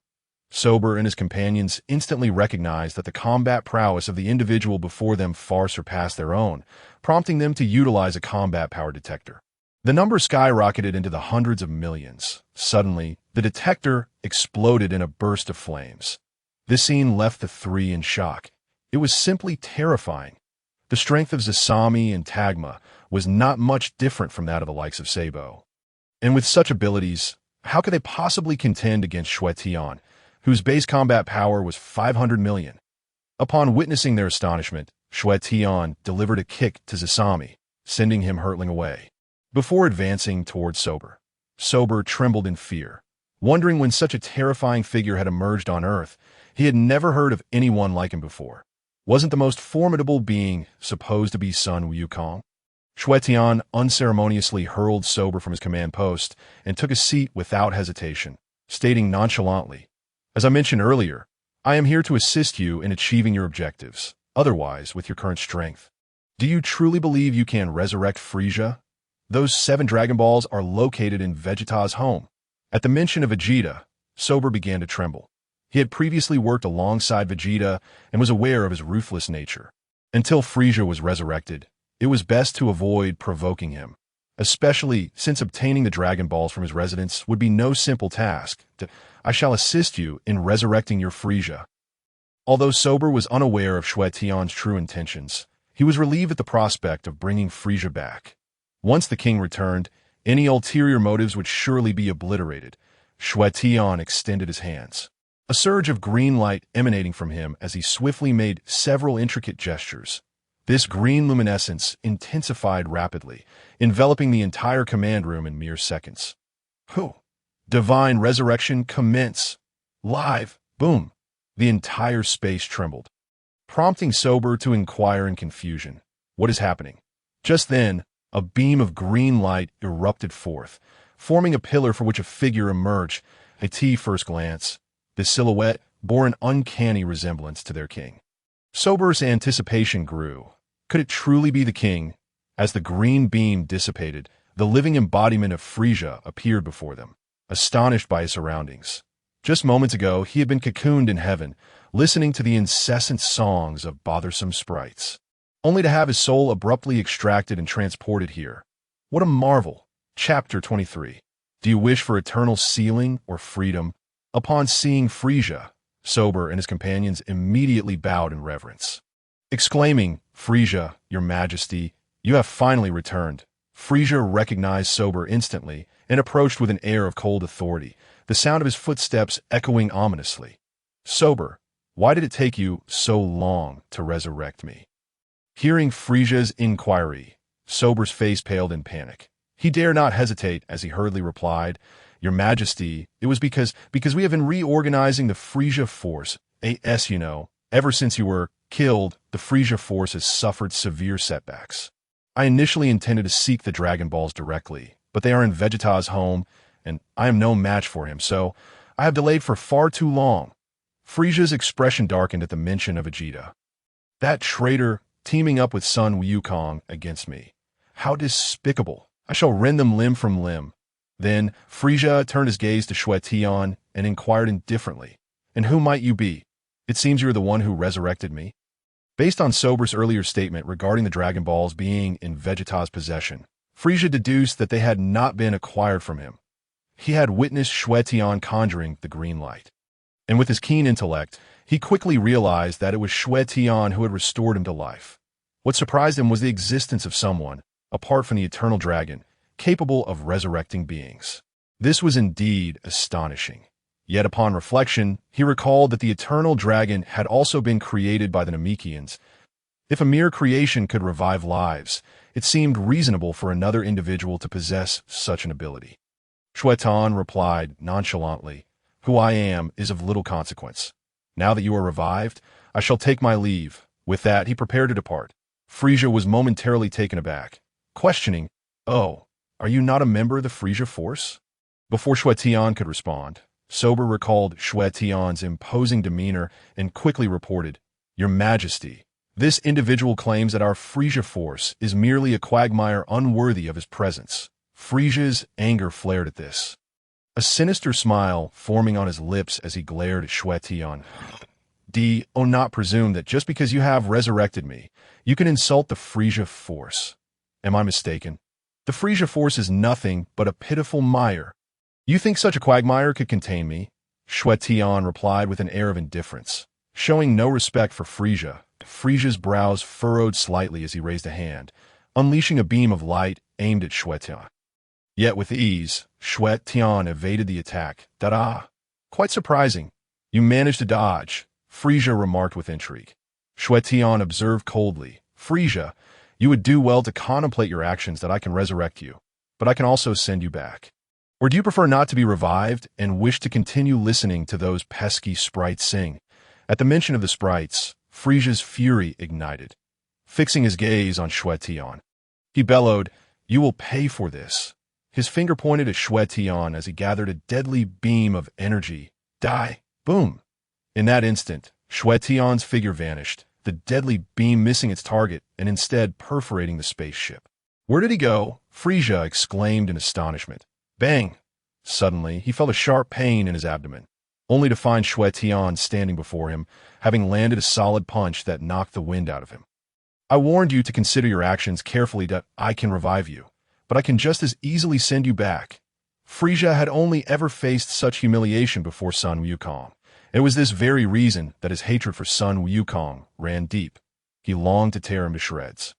Sober and his companions instantly recognized that the combat prowess of the individual before them far surpassed their own, prompting them to utilize a combat power detector. The number skyrocketed into the hundreds of millions. Suddenly, the detector exploded in a burst of flames. This scene left the three in shock. It was simply terrifying. The strength of Zasami and Tagma was not much different from that of the likes of Sabo. And with such abilities, how could they possibly contend against Xue Tian, whose base combat power was 500 million? Upon witnessing their astonishment, Xue Tian delivered a kick to Zasami, sending him hurtling away. Before advancing towards Sober, Sober trembled in fear, wondering when such a terrifying figure had emerged on Earth. He had never heard of anyone like him before. Wasn't the most formidable being supposed to be Sun Wukong? Xue Tian unceremoniously hurled Sober from his command post and took a seat without hesitation, stating nonchalantly, "As I mentioned earlier, I am here to assist you in achieving your objectives. otherwise with your current strength. Do you truly believe you can resurrect Frieza? Those 7 Dragon Balls are located in Vegeta's home. At the mention of Vegeta, Sober began to tremble. He had previously worked alongside Vegeta and was aware of his ruthless nature. Until Frieza was resurrected, it was best to avoid provoking him, especially since obtaining the Dragon Balls from his residence would be no simple task. I shall assist you in resurrecting your Frieza. Although Sober was unaware of Xue Tian's true intentions, he was relieved at the prospect of bringing Frieza back. Once the king returned, any ulterior motives would surely be obliterated. Xue Tian extended his hands, a surge of green light emanating from him as he swiftly made several intricate gestures. This green luminescence intensified rapidly, enveloping the entire command room in mere seconds. Divine resurrection commence! Live! Boom! The entire space trembled, prompting Sober to inquire in confusion. What is happening? Just then, a beam of green light erupted forth, forming a pillar for which a figure emerged. At first glance, the silhouette bore an uncanny resemblance to their king. Sober's anticipation grew. Could it truly be the king? As the green beam dissipated, the living embodiment of Frieza appeared before them, astonished by his surroundings. Just moments ago, he had been cocooned in heaven, listening to the incessant songs of bothersome sprites, only to have his soul abruptly extracted and transported here. What a marvel! Chapter 23. Do you wish for eternal sealing or freedom? Upon seeing Frieza, Sober and his companions immediately bowed in reverence, exclaiming, "Frieza, your majesty, you have finally returned." Frieza recognized Sober instantly and approached with an air of cold authority, the sound of his footsteps echoing ominously. "Sober, why did it take you so long to resurrect me?" Hearing Frieza's inquiry, Sober's face paled in panic. He dared not hesitate as he hurriedly replied, "Your Majesty, it was because we have been reorganizing the Frieza force. Ever since you were killed, the Frieza force has suffered severe setbacks. I initially intended to seek the Dragon Balls directly, but they are in Vegeta's home, and I am no match for him, so I have delayed for far too long." Frieza's expression darkened at the mention of Vegeta. "That traitor teaming up with Sun Wukong against me. How despicable! I shall rend them limb from limb." Then Frieza turned his gaze to Xue Tian and inquired indifferently, "And who might you be? It seems you are the one who resurrected me." Based on Sober's earlier statement regarding the Dragon Balls being in Vegeta's possession, Frieza deduced that they had not been acquired from him. He had witnessed Xue Tian conjuring the green light, and with his keen intellect, he quickly realized that it was Xue Tian who had restored him to life. What surprised him was the existence of someone, apart from the Eternal Dragon, capable of resurrecting beings. This was indeed astonishing. Yet upon reflection, he recalled that the Eternal Dragon had also been created by the Namekians. If a mere creation could revive lives, it seemed reasonable for another individual to possess such an ability. Xue Tian replied nonchalantly, "Who I am is of little consequence. Now that you are revived, I shall take my leave." With that, he prepared to depart. Frieza was momentarily taken aback, questioning, "Oh, are you not a member of the Frieza force?" Before Xue Tian could respond, Sober recalled Xue Tian's imposing demeanor and quickly reported, "Your Majesty, this individual claims that our Frieza force is merely a quagmire unworthy of his presence." Frieza's anger flared at this, a sinister smile forming on his lips as he glared at Xue Tian. "Do not presume that just because you have resurrected me, you can insult the Frieza force. Am I mistaken? The Frieza force is nothing but a pitiful mire. You think such a quagmire could contain me?" Xue Tian replied with an air of indifference, showing no respect for Frieza. Frieza's brows furrowed slightly as he raised a hand, unleashing a beam of light aimed at Xue Tian. Yet with ease, Xue Tian evaded the attack. Quite surprising. You managed to dodge," Frieza remarked with intrigue. Xue Tian observed coldly, "Frieza, you would do well to contemplate your actions that I can resurrect you, but I can also send you back. Or do you prefer not to be revived and wish to continue listening to those pesky sprites sing?" At the mention of the sprites, Frieza's fury ignited. Fixing his gaze on Xue Tian, he bellowed, "You will pay for this." His finger pointed at Xue Tian as he gathered a deadly beam of energy. Die! Boom! In that instant, Xue Tian's figure vanished, the deadly beam missing its target and instead perforating the spaceship. "Where did he go?" Frisia exclaimed in astonishment. Bang! Suddenly, he felt a sharp pain in his abdomen, only to find Xue Tian standing before him, having landed a solid punch that knocked the wind out of him. "I warned you to consider your actions carefully that I can revive you, but I can just as easily send you back." Frisia had only ever faced such humiliation before Sun Wukong. It was this very reason that his hatred for Sun Wukong ran deep. He longed to tear him to shreds.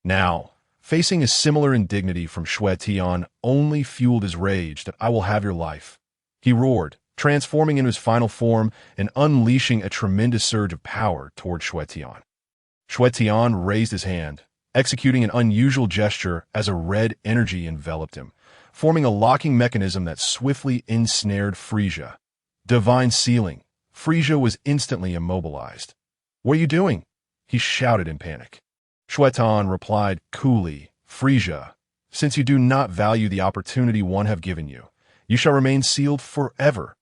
Now, facing a similar indignity from Xue Tian only fueled his rage that "I will have your life." He roared, transforming into his final form and unleashing a tremendous surge of power toward Xue Tian. Xue Tian raised his hand, executing an unusual gesture as a red energy enveloped him, forming a locking mechanism that swiftly ensnared Frisia. Divine sealing. Frisia was instantly immobilized. "What are you doing?" he shouted in panic. Xue Tian replied coolly, "Frisia, since you do not value the opportunity one have given you, you shall remain sealed forever."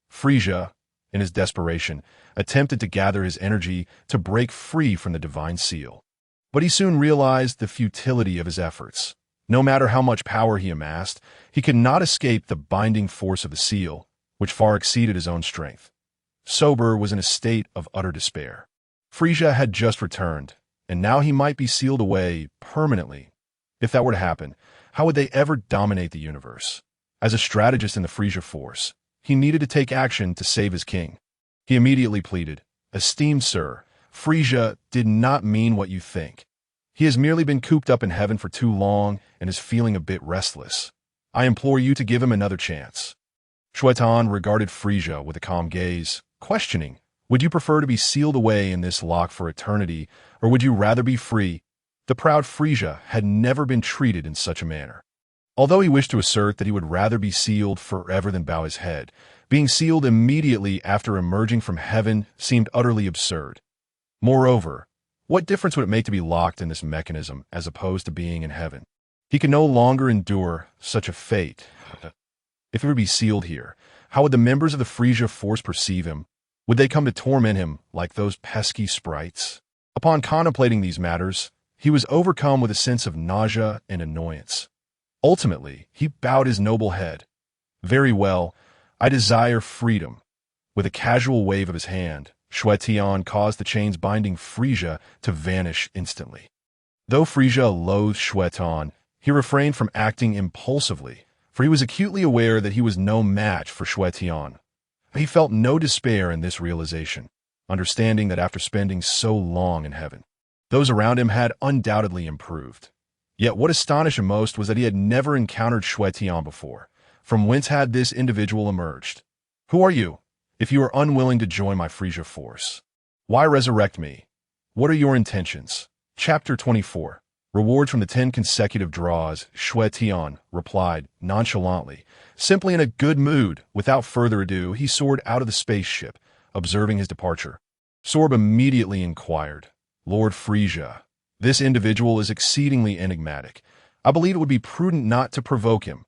Frisia, in his desperation, attempted to gather his energy to break free from the divine seal. But he soon realized the futility of his efforts. No matter how much power he amassed, he could not escape the binding force of the seal, which far exceeded his own strength. Sober was in a state of utter despair. Frisia had just returned, and now he might be sealed away permanently. If that were to happen, how would they ever dominate the universe? As a strategist in the Frisia force, he needed to take action to save his king. He immediately pleaded, "Esteemed sir, Frisia did not mean what you think. He has merely been cooped up in heaven for too long and is feeling a bit restless. I implore you to give him another chance." Xue Tian regarded Frisia with a calm gaze, questioning, "Would you prefer to be sealed away in this lock for eternity, or would you rather be free?" The proud Frisia had never been treated in such a manner. Although he wished to assert that he would rather be sealed forever than bow his head, being sealed immediately after emerging from heaven seemed utterly absurd. Moreover, what difference would it make to be locked in this mechanism as opposed to being in heaven? He could no longer endure such a fate. If he were to be sealed here, how would the members of the Frisia force perceive him? Would they come to torment him like those pesky sprites? Upon contemplating these matters, he was overcome with a sense of nausea and annoyance. Ultimately, he bowed his noble head. "Very well, I desire freedom." With a casual wave of his hand, Xue Tian caused the chains binding Frisia to vanish instantly. Though Frisia loathed Xue Tian, he refrained from acting impulsively, for he was acutely aware that he was no match for Xue Tian. He felt no despair in this realization, understanding that after spending so long in heaven, those around him had undoubtedly improved. Yet what astonished him most was that he had never encountered Xue Tian before. From whence had this individual emerged? "Who are you, if you are unwilling to join my Frisia force? Why resurrect me? What are your intentions?" Chapter 24. Rewards from the 10 consecutive draws. Xue Tian replied nonchalantly, simply in a good mood. Without further ado, he soared out of the spaceship, observing his departure. Sorb immediately inquired, "Lord Frisia, this individual is exceedingly enigmatic. I believe it would be prudent not to provoke him."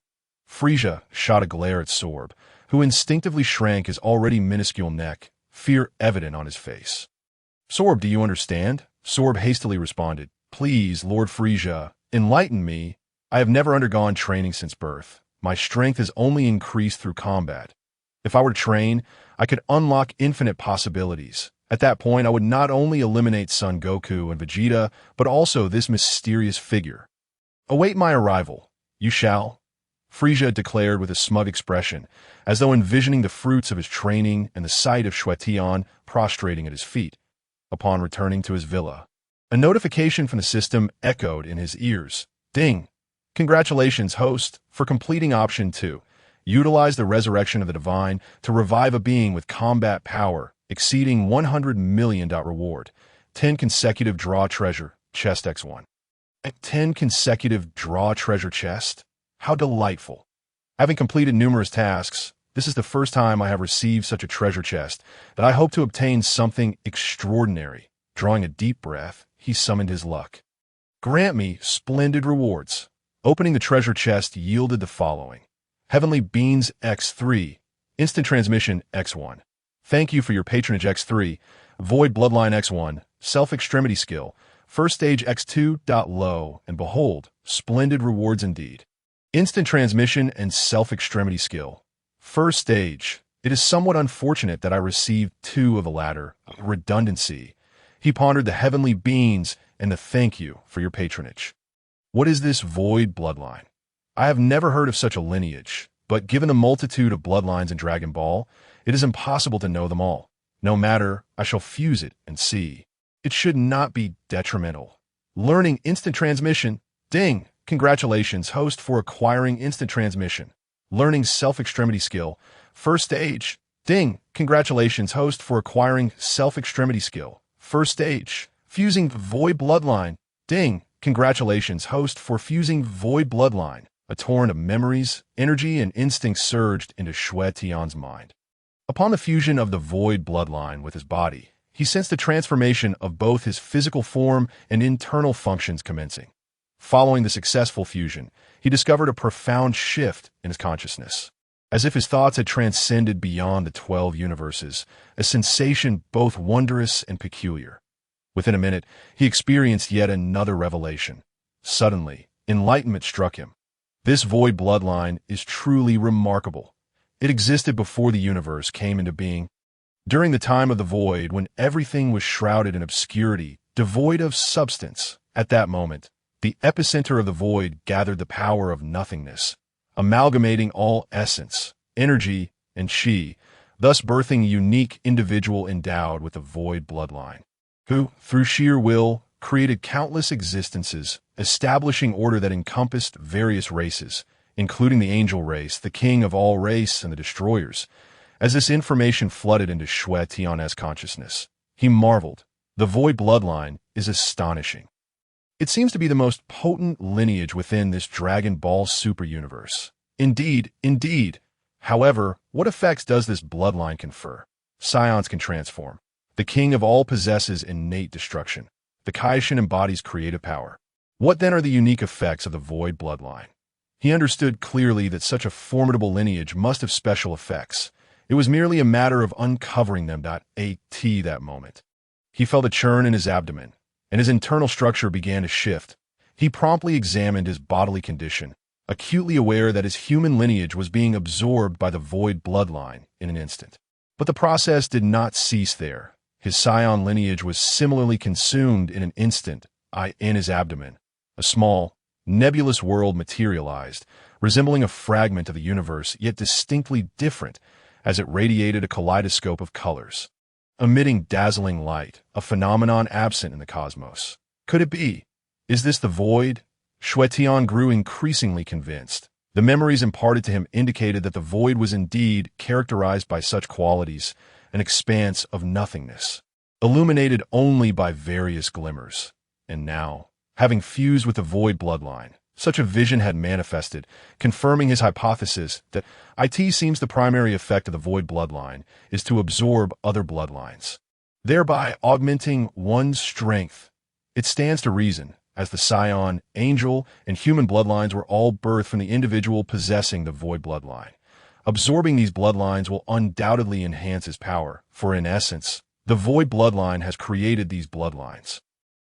Frisia shot a glare at Sorb, who instinctively shrank his already minuscule neck, fear evident on his face. "Sorb, do you understand?" Sorb hastily responded, "Please, Lord Frisia, enlighten me. I have never undergone training since birth. My strength has only increased through combat. If I were to train, I could unlock infinite possibilities. At that point, I would not only eliminate Son Goku and Vegeta, but also this mysterious figure. Await my arrival. You shall," Frisia declared with a smug expression, as though envisioning the fruits of his training and the sight of Xue Tian prostrating at his feet. Upon returning to his villa, a notification from the system echoed in his ears. Ding! Congratulations, host, for completing option 2. Utilize the resurrection of the divine to revive a being with combat power exceeding 100 million. Reward. 10 consecutive draw treasure, chest X1. 10 consecutive draw treasure chest? How delightful. Having completed numerous tasks, this is the first time I have received such a treasure chest that I hope to obtain something extraordinary. Drawing a deep breath, he summoned his luck. Grant me splendid rewards. Opening the treasure chest yielded the following. Heavenly Beans X3, Instant Transmission X1. Thank you for your patronage X3, Void Bloodline X1, self-extremity skill, first stage X2. Lo and behold, splendid rewards indeed. Instant transmission and self-extremity skill, first stage. It is somewhat unfortunate that I received 2 of the latter. Redundancy. He pondered the heavenly beings and the thank you for your patronage. What is this void bloodline? I have never heard of such a lineage, but given the multitude of bloodlines in Dragon Ball, it is impossible to know them all. No matter, I shall fuse it and see. It should not be detrimental. Learning instant transmission. Ding! Congratulations, host, for acquiring instant transmission. Learning self-extremity skill. First stage. Ding! Congratulations, host, for acquiring self-extremity skill. First stage. Fusing void bloodline. Ding! Congratulations, host, for fusing void bloodline. A torrent of memories, energy, and instincts surged into Xue Tian's mind. Upon the fusion of the void bloodline with his body, he sensed the transformation of both his physical form and internal functions commencing. Following the successful fusion, he discovered a profound shift in his consciousness. As if his thoughts had transcended beyond the 12 universes, a sensation both wondrous and peculiar. Within a minute, he experienced yet another revelation. Suddenly, enlightenment struck him. This void bloodline is truly remarkable. It existed before the universe came into being. During the time of the void, when everything was shrouded in obscurity, devoid of substance, at that moment, the epicenter of the void gathered the power of nothingness, amalgamating all essence, energy, and chi, thus birthing a unique individual endowed with the void bloodline, who, through sheer will, created countless existences, establishing order that encompassed various races, including the angel race, the king of all race, and the destroyers. As this information flooded into Xue Tian's consciousness, he marveled. The void bloodline is astonishing. It seems to be the most potent lineage within this Dragon Ball Super universe. Indeed, indeed. However, what effects does this bloodline confer? Scions can transform. The king of all possesses innate destruction. The Kaishin embodies creative power. What then are the unique effects of the void bloodline? He understood clearly that such a formidable lineage must have special effects. It was merely a matter of uncovering them. That moment. He felt a churn in his abdomen, and his internal structure began to shift. He promptly examined his bodily condition, acutely aware that his human lineage was being absorbed by the void bloodline in an instant. But the process did not cease there. His scion lineage was similarly consumed in an instant, in his abdomen. A small, nebulous world materialized, resembling a fragment of the universe, yet distinctly different, as it radiated a kaleidoscope of colors, emitting dazzling light, a phenomenon absent in the cosmos. Could it be? Is this the void? Xue Tian grew increasingly convinced. The memories imparted to him indicated that the void was indeed characterized by such qualities, an expanse of nothingness, illuminated only by various glimmers. And now, having fused with the void bloodline, such a vision had manifested, confirming his hypothesis that it seems the primary effect of the void bloodline is to absorb other bloodlines, thereby augmenting one's strength. It stands to reason, as the scion, angel, and human bloodlines were all birthed from the individual possessing the void bloodline. Absorbing these bloodlines will undoubtedly enhance his power, for in essence, the void bloodline has created these bloodlines.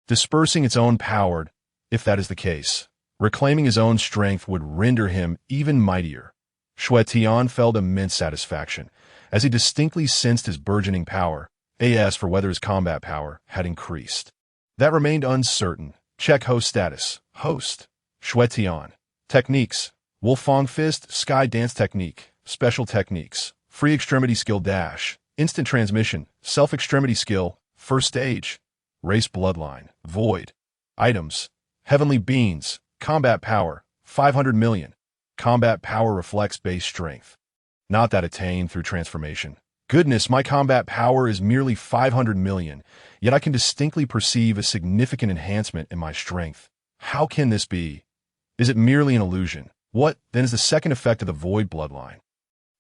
Dispersing its own power, if that is the case, reclaiming his own strength would render him even mightier. Xue Tian felt immense satisfaction, as he distinctly sensed his burgeoning power, as for whether his combat power had increased. That remained uncertain. Check host status. Host. Xue Tian. Techniques. Wolfang Fist, Sky Dance Technique. Special Techniques. Free Extremity Skill Dash. Instant Transmission. Self-Extremity Skill. First Stage. Race Bloodline. Void. Items. Heavenly Beings. Combat Power. 500 million. Combat Power reflects base strength. Not that attained through transformation. Goodness, my combat power is merely 500 million, yet I can distinctly perceive a significant enhancement in my strength. How can this be? Is it merely an illusion? What, then, is the second effect of the void bloodline?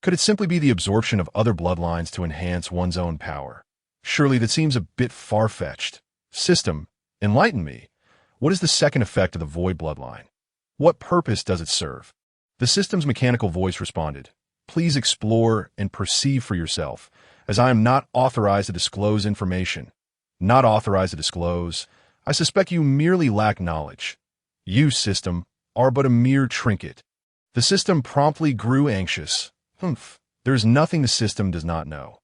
Could it simply be the absorption of other bloodlines to enhance one's own power? Surely that seems a bit far-fetched. System, enlighten me. What is the second effect of the void bloodline? What purpose does it serve? The system's mechanical voice responded, "Please explore and perceive for yourself, as I am not authorized to disclose information." Not authorized to disclose. I suspect you merely lack knowledge. You, system, are but a mere trinket. The system promptly grew anxious. Humph. There is nothing the system does not know.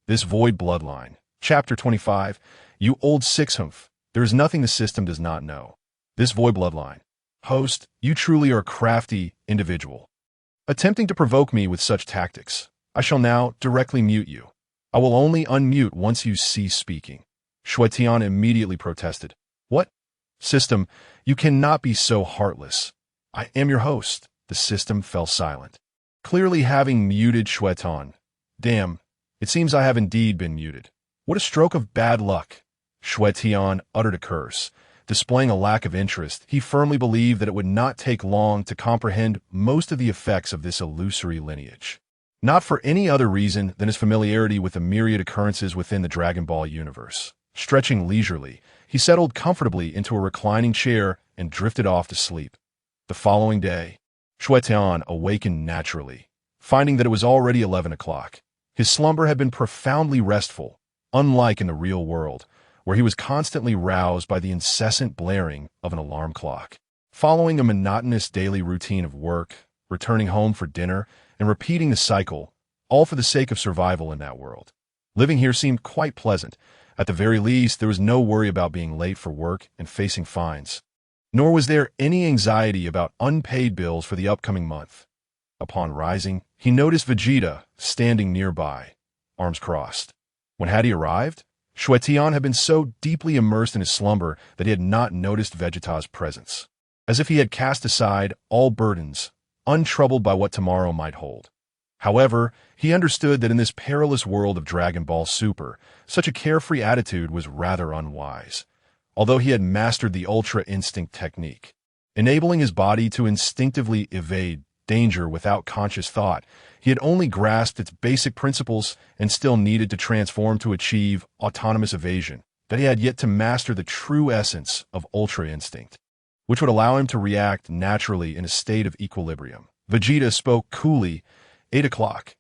This void bloodline. Chapter 25. You old six-humph. There is nothing the system does not know. This void bloodline. Host, you truly are a crafty individual. Attempting to provoke me with such tactics, I shall now directly mute you. I will only unmute once you cease speaking. Xue Tian immediately protested. What? System, you cannot be so heartless. I am your host. The system fell silent. Clearly having muted Xue Tian. Damn, it seems I have indeed been muted. What a stroke of bad luck. Xue Tian uttered a curse. Displaying a lack of interest, he firmly believed that it would not take long to comprehend most of the effects of this illusory lineage. Not for any other reason than his familiarity with the myriad occurrences within the Dragon Ball universe. Stretching leisurely, he settled comfortably into a reclining chair and drifted off to sleep. The following day, Xue Tian awakened naturally, finding that it was already 11 o'clock. His slumber had been profoundly restful, unlike in the real world, where he was constantly roused by the incessant blaring of an alarm clock. Following a monotonous daily routine of work, returning home for dinner, and repeating the cycle, all for the sake of survival in that world. Living here seemed quite pleasant. At the very least, there was no worry about being late for work and facing fines. Nor was there any anxiety about unpaid bills for the upcoming month. Upon rising, he noticed Vegeta standing nearby, arms crossed. When had he arrived? Xue Tian had been so deeply immersed in his slumber that he had not noticed Vegeta's presence. As if he had cast aside all burdens, untroubled by what tomorrow might hold. However, he understood that in this perilous world of Dragon Ball Super, such a carefree attitude was rather unwise. Although he had mastered the Ultra Instinct technique, enabling his body to instinctively evade danger without conscious thought, he had only grasped its basic principles and still needed to transform to achieve autonomous evasion, that he had yet to master the true essence of Ultra Instinct, which would allow him to react naturally in a state of equilibrium. Vegeta spoke coolly. 8 o'clock.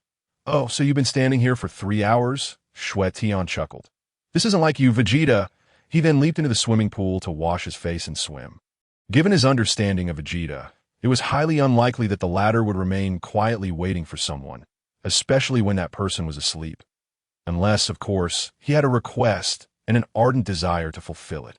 Oh, so you've been standing here for 3 hours? Xue Tian chuckled. This isn't like you, Vegeta. He then leaped into the swimming pool to wash his face and swim. Given his understanding of Vegeta, it was highly unlikely that the latter would remain quietly waiting for someone, especially when that person was asleep. Unless, of course, he had a request and an ardent desire to fulfill it.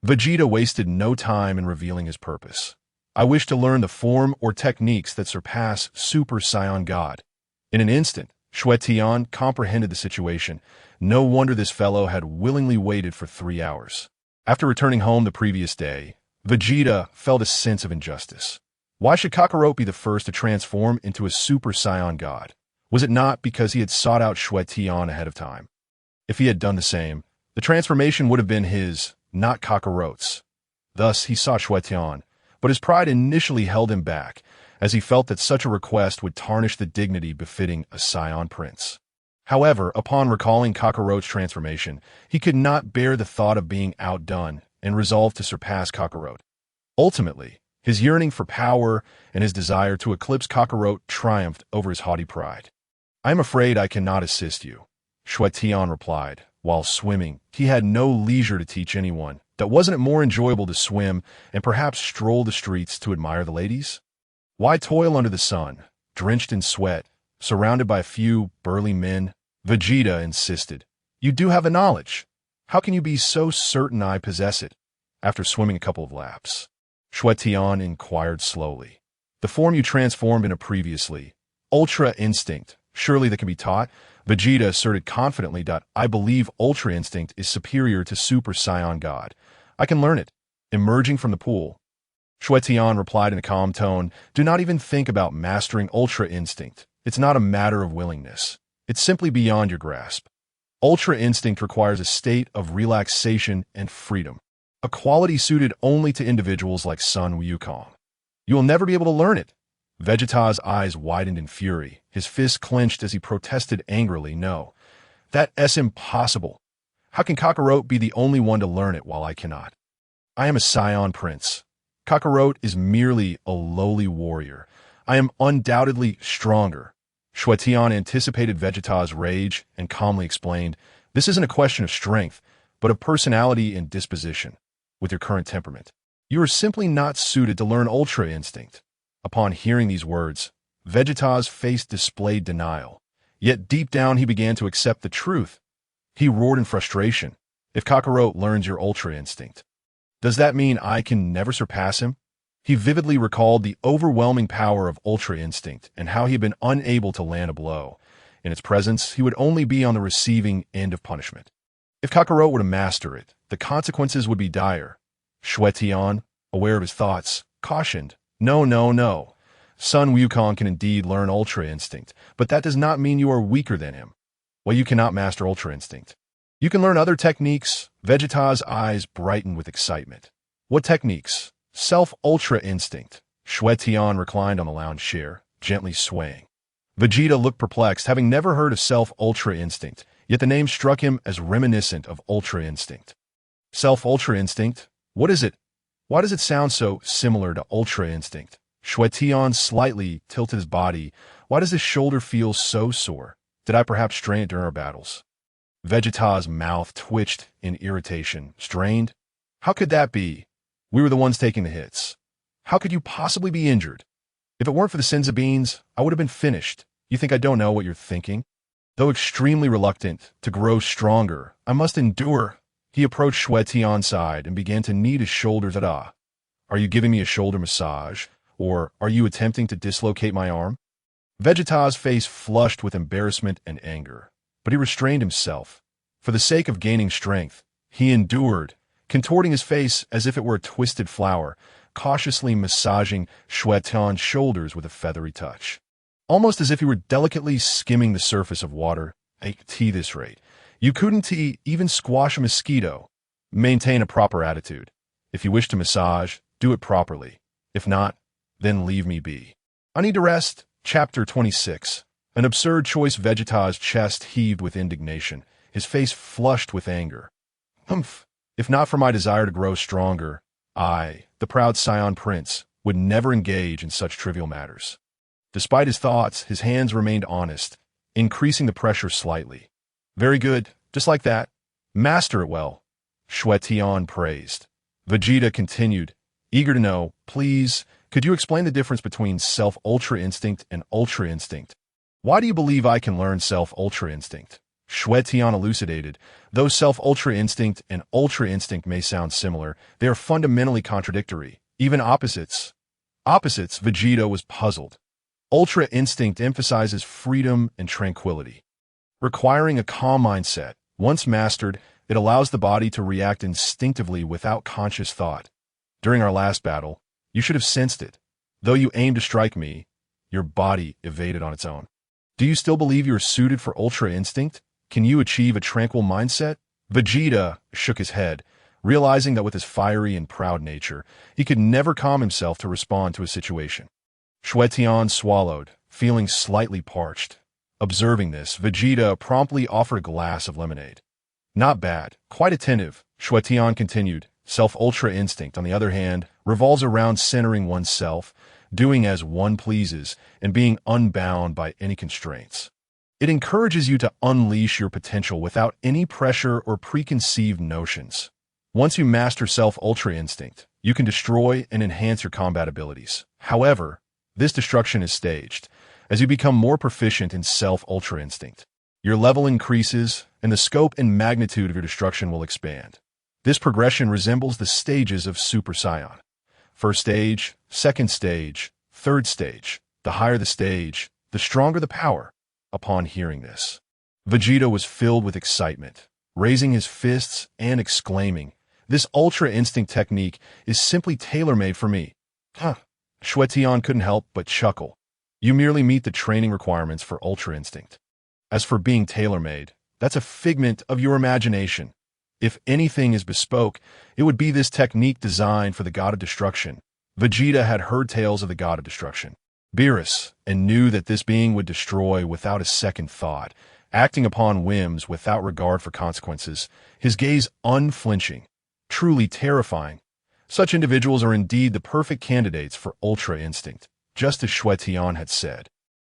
Vegeta wasted no time in revealing his purpose. I wish to learn the form or techniques that surpass Super Saiyan God. In an instant, Xue Tian comprehended the situation. No wonder this fellow had willingly waited for 3 hours. After returning home the previous day, Vegeta felt a sense of injustice. Why should Kakarot be the first to transform into a Super Saiyan God? Was it not because he had sought out Xue Tian ahead of time? If he had done the same, the transformation would have been his, not Kakarot's. Thus, he sought Xue Tian, but his pride initially held him back, as he felt that such a request would tarnish the dignity befitting a Saiyan prince. However, upon recalling Kakarot's transformation, he could not bear the thought of being outdone and resolved to surpass Kakarot. Ultimately, his yearning for power and his desire to eclipse Kakarot triumphed over his haughty pride. I am afraid I cannot assist you, Xue Tian replied. While swimming, he had no leisure to teach anyone. That wasn't it more enjoyable to swim and perhaps stroll the streets to admire the ladies? Why toil under the sun, drenched in sweat, surrounded by a few burly men? Vegeta insisted. You do have the knowledge. How can you be so certain I possess it? After swimming a couple of laps, Xue Tian inquired slowly. The form you transformed into previously, Ultra Instinct, surely that can be taught? Vegeta asserted confidently that I believe Ultra Instinct is superior to Super Saiyan God. I can learn it. Emerging from the pool, Xue Tian replied in a calm tone, do not even think about mastering Ultra Instinct. It's not a matter of willingness. It's simply beyond your grasp. Ultra Instinct requires a state of relaxation and freedom, a quality suited only to individuals like Sun Wukong. You will never be able to learn it. Vegeta's eyes widened in fury. His fists clenched as he protested angrily. No, that's impossible. How can Kakarot be the only one to learn it while I cannot? I am a Saiyan prince. Kakarot is merely a lowly warrior. I am undoubtedly stronger. Xue Tian anticipated Vegeta's rage and calmly explained, this isn't a question of strength, but of personality and disposition. With your current temperament, you are simply not suited to learn Ultra Instinct. Upon hearing these words, Vegeta's face displayed denial. Yet deep down he began to accept the truth. He roared in frustration. If Kakarot learns your Ultra Instinct, does that mean I can never surpass him? He vividly recalled the overwhelming power of Ultra Instinct and how he had been unable to land a blow. In its presence, he would only be on the receiving end of punishment. If Kakarot were to master it, the consequences would be dire. Xue Tian, aware of his thoughts, cautioned, No, no, no. Sun Wukong can indeed learn Ultra Instinct, but that does not mean you are weaker than him. Well, you cannot master Ultra Instinct. You can learn other techniques. Vegeta's eyes brightened with excitement. What techniques? Self-Ultra Instinct. Xue Tian reclined on the lounge chair, gently swaying. Vegeta looked perplexed, having never heard of Self-Ultra Instinct, yet the name struck him as reminiscent of Ultra Instinct. Self-Ultra Instinct? What is it? Why does it sound so similar to Ultra Instinct? Xue Tian slightly tilted his body. Why does his shoulder feel so sore? Did I perhaps strain it during our battles? Vegeta's mouth twitched in irritation. Strained? How could that be? We were the ones taking the hits. How could you possibly be injured? If it weren't for the sins of beans, I would have been finished. You think I don't know what you're thinking? Though extremely reluctant to grow stronger, I must endure. He approached Xue Tian's side and began to knead his shoulders. Are you giving me a shoulder massage? Or are you attempting to dislocate my arm? Vegeta's face flushed with embarrassment and anger, but he restrained himself. For the sake of gaining strength, he endured, contorting his face as if it were a twisted flower, cautiously massaging Xue Tian's shoulders with a feathery touch. Almost as if he were delicately skimming the surface of water. At this rate, you couldn't even squash a mosquito. Maintain a proper attitude. If you wish to massage, do it properly. If not, then leave me be. I need to rest. Chapter 26. An absurd choice. Vegeta's chest heaved with indignation. His face flushed with anger. Humph. If not for my desire to grow stronger, I, the proud Scion Prince, would never engage in such trivial matters. Despite his thoughts, his hands remained honest, increasing the pressure slightly. Very good, just like that. Master it well. Xue Tian praised. Vegeta continued, eager to know, please, could you explain the difference between Self-Ultra Instinct and Ultra Instinct? Why do you believe I can learn Self-Ultra Instinct? Xue Tian elucidated. Though Self-Ultra Instinct and Ultra Instinct may sound similar, they are fundamentally contradictory, even opposites. Opposites? Vegeta was puzzled. Ultra Instinct emphasizes freedom and tranquility, requiring a calm mindset. Once mastered, it allows the body to react instinctively without conscious thought. During our last battle, you should have sensed it. Though you aimed to strike me, your body evaded on its own. Do you still believe you are suited for Ultra Instinct? Can you achieve a tranquil mindset? Vegeta shook his head, realizing that with his fiery and proud nature, he could never calm himself to respond to a situation. Xue Tian swallowed, feeling slightly parched. Observing this, Vegeta promptly offered a glass of lemonade. Not bad, quite attentive, Xue Tian continued. Self-Ultra Instinct, on the other hand, revolves around centering oneself, doing as one pleases, and being unbound by any constraints. It encourages you to unleash your potential without any pressure or preconceived notions. Once you master Self-Ultra Instinct, you can destroy and enhance your combat abilities. However, this destruction is staged. As you become more proficient in Self-Ultra Instinct, your level increases, and the scope and magnitude of your destruction will expand. This progression resembles the stages of Super Saiyan. First stage, second stage, third stage. The higher the stage, the stronger the power. Upon hearing this, Vegeta was filled with excitement, raising his fists and exclaiming, "This Ultra Instinct technique is simply tailor-made for me." Xue Tian couldn't help but chuckle. You merely meet the training requirements for Ultra Instinct. As for being tailor-made, that's a figment of your imagination. If anything is bespoke, it would be this technique designed for the God of Destruction. Vegeta had heard tales of the God of Destruction, Beerus, and knew that this being would destroy without a second thought, acting upon whims without regard for consequences, his gaze unflinching, truly terrifying. Such individuals are indeed the perfect candidates for Ultra Instinct, just as Xue Tian had said,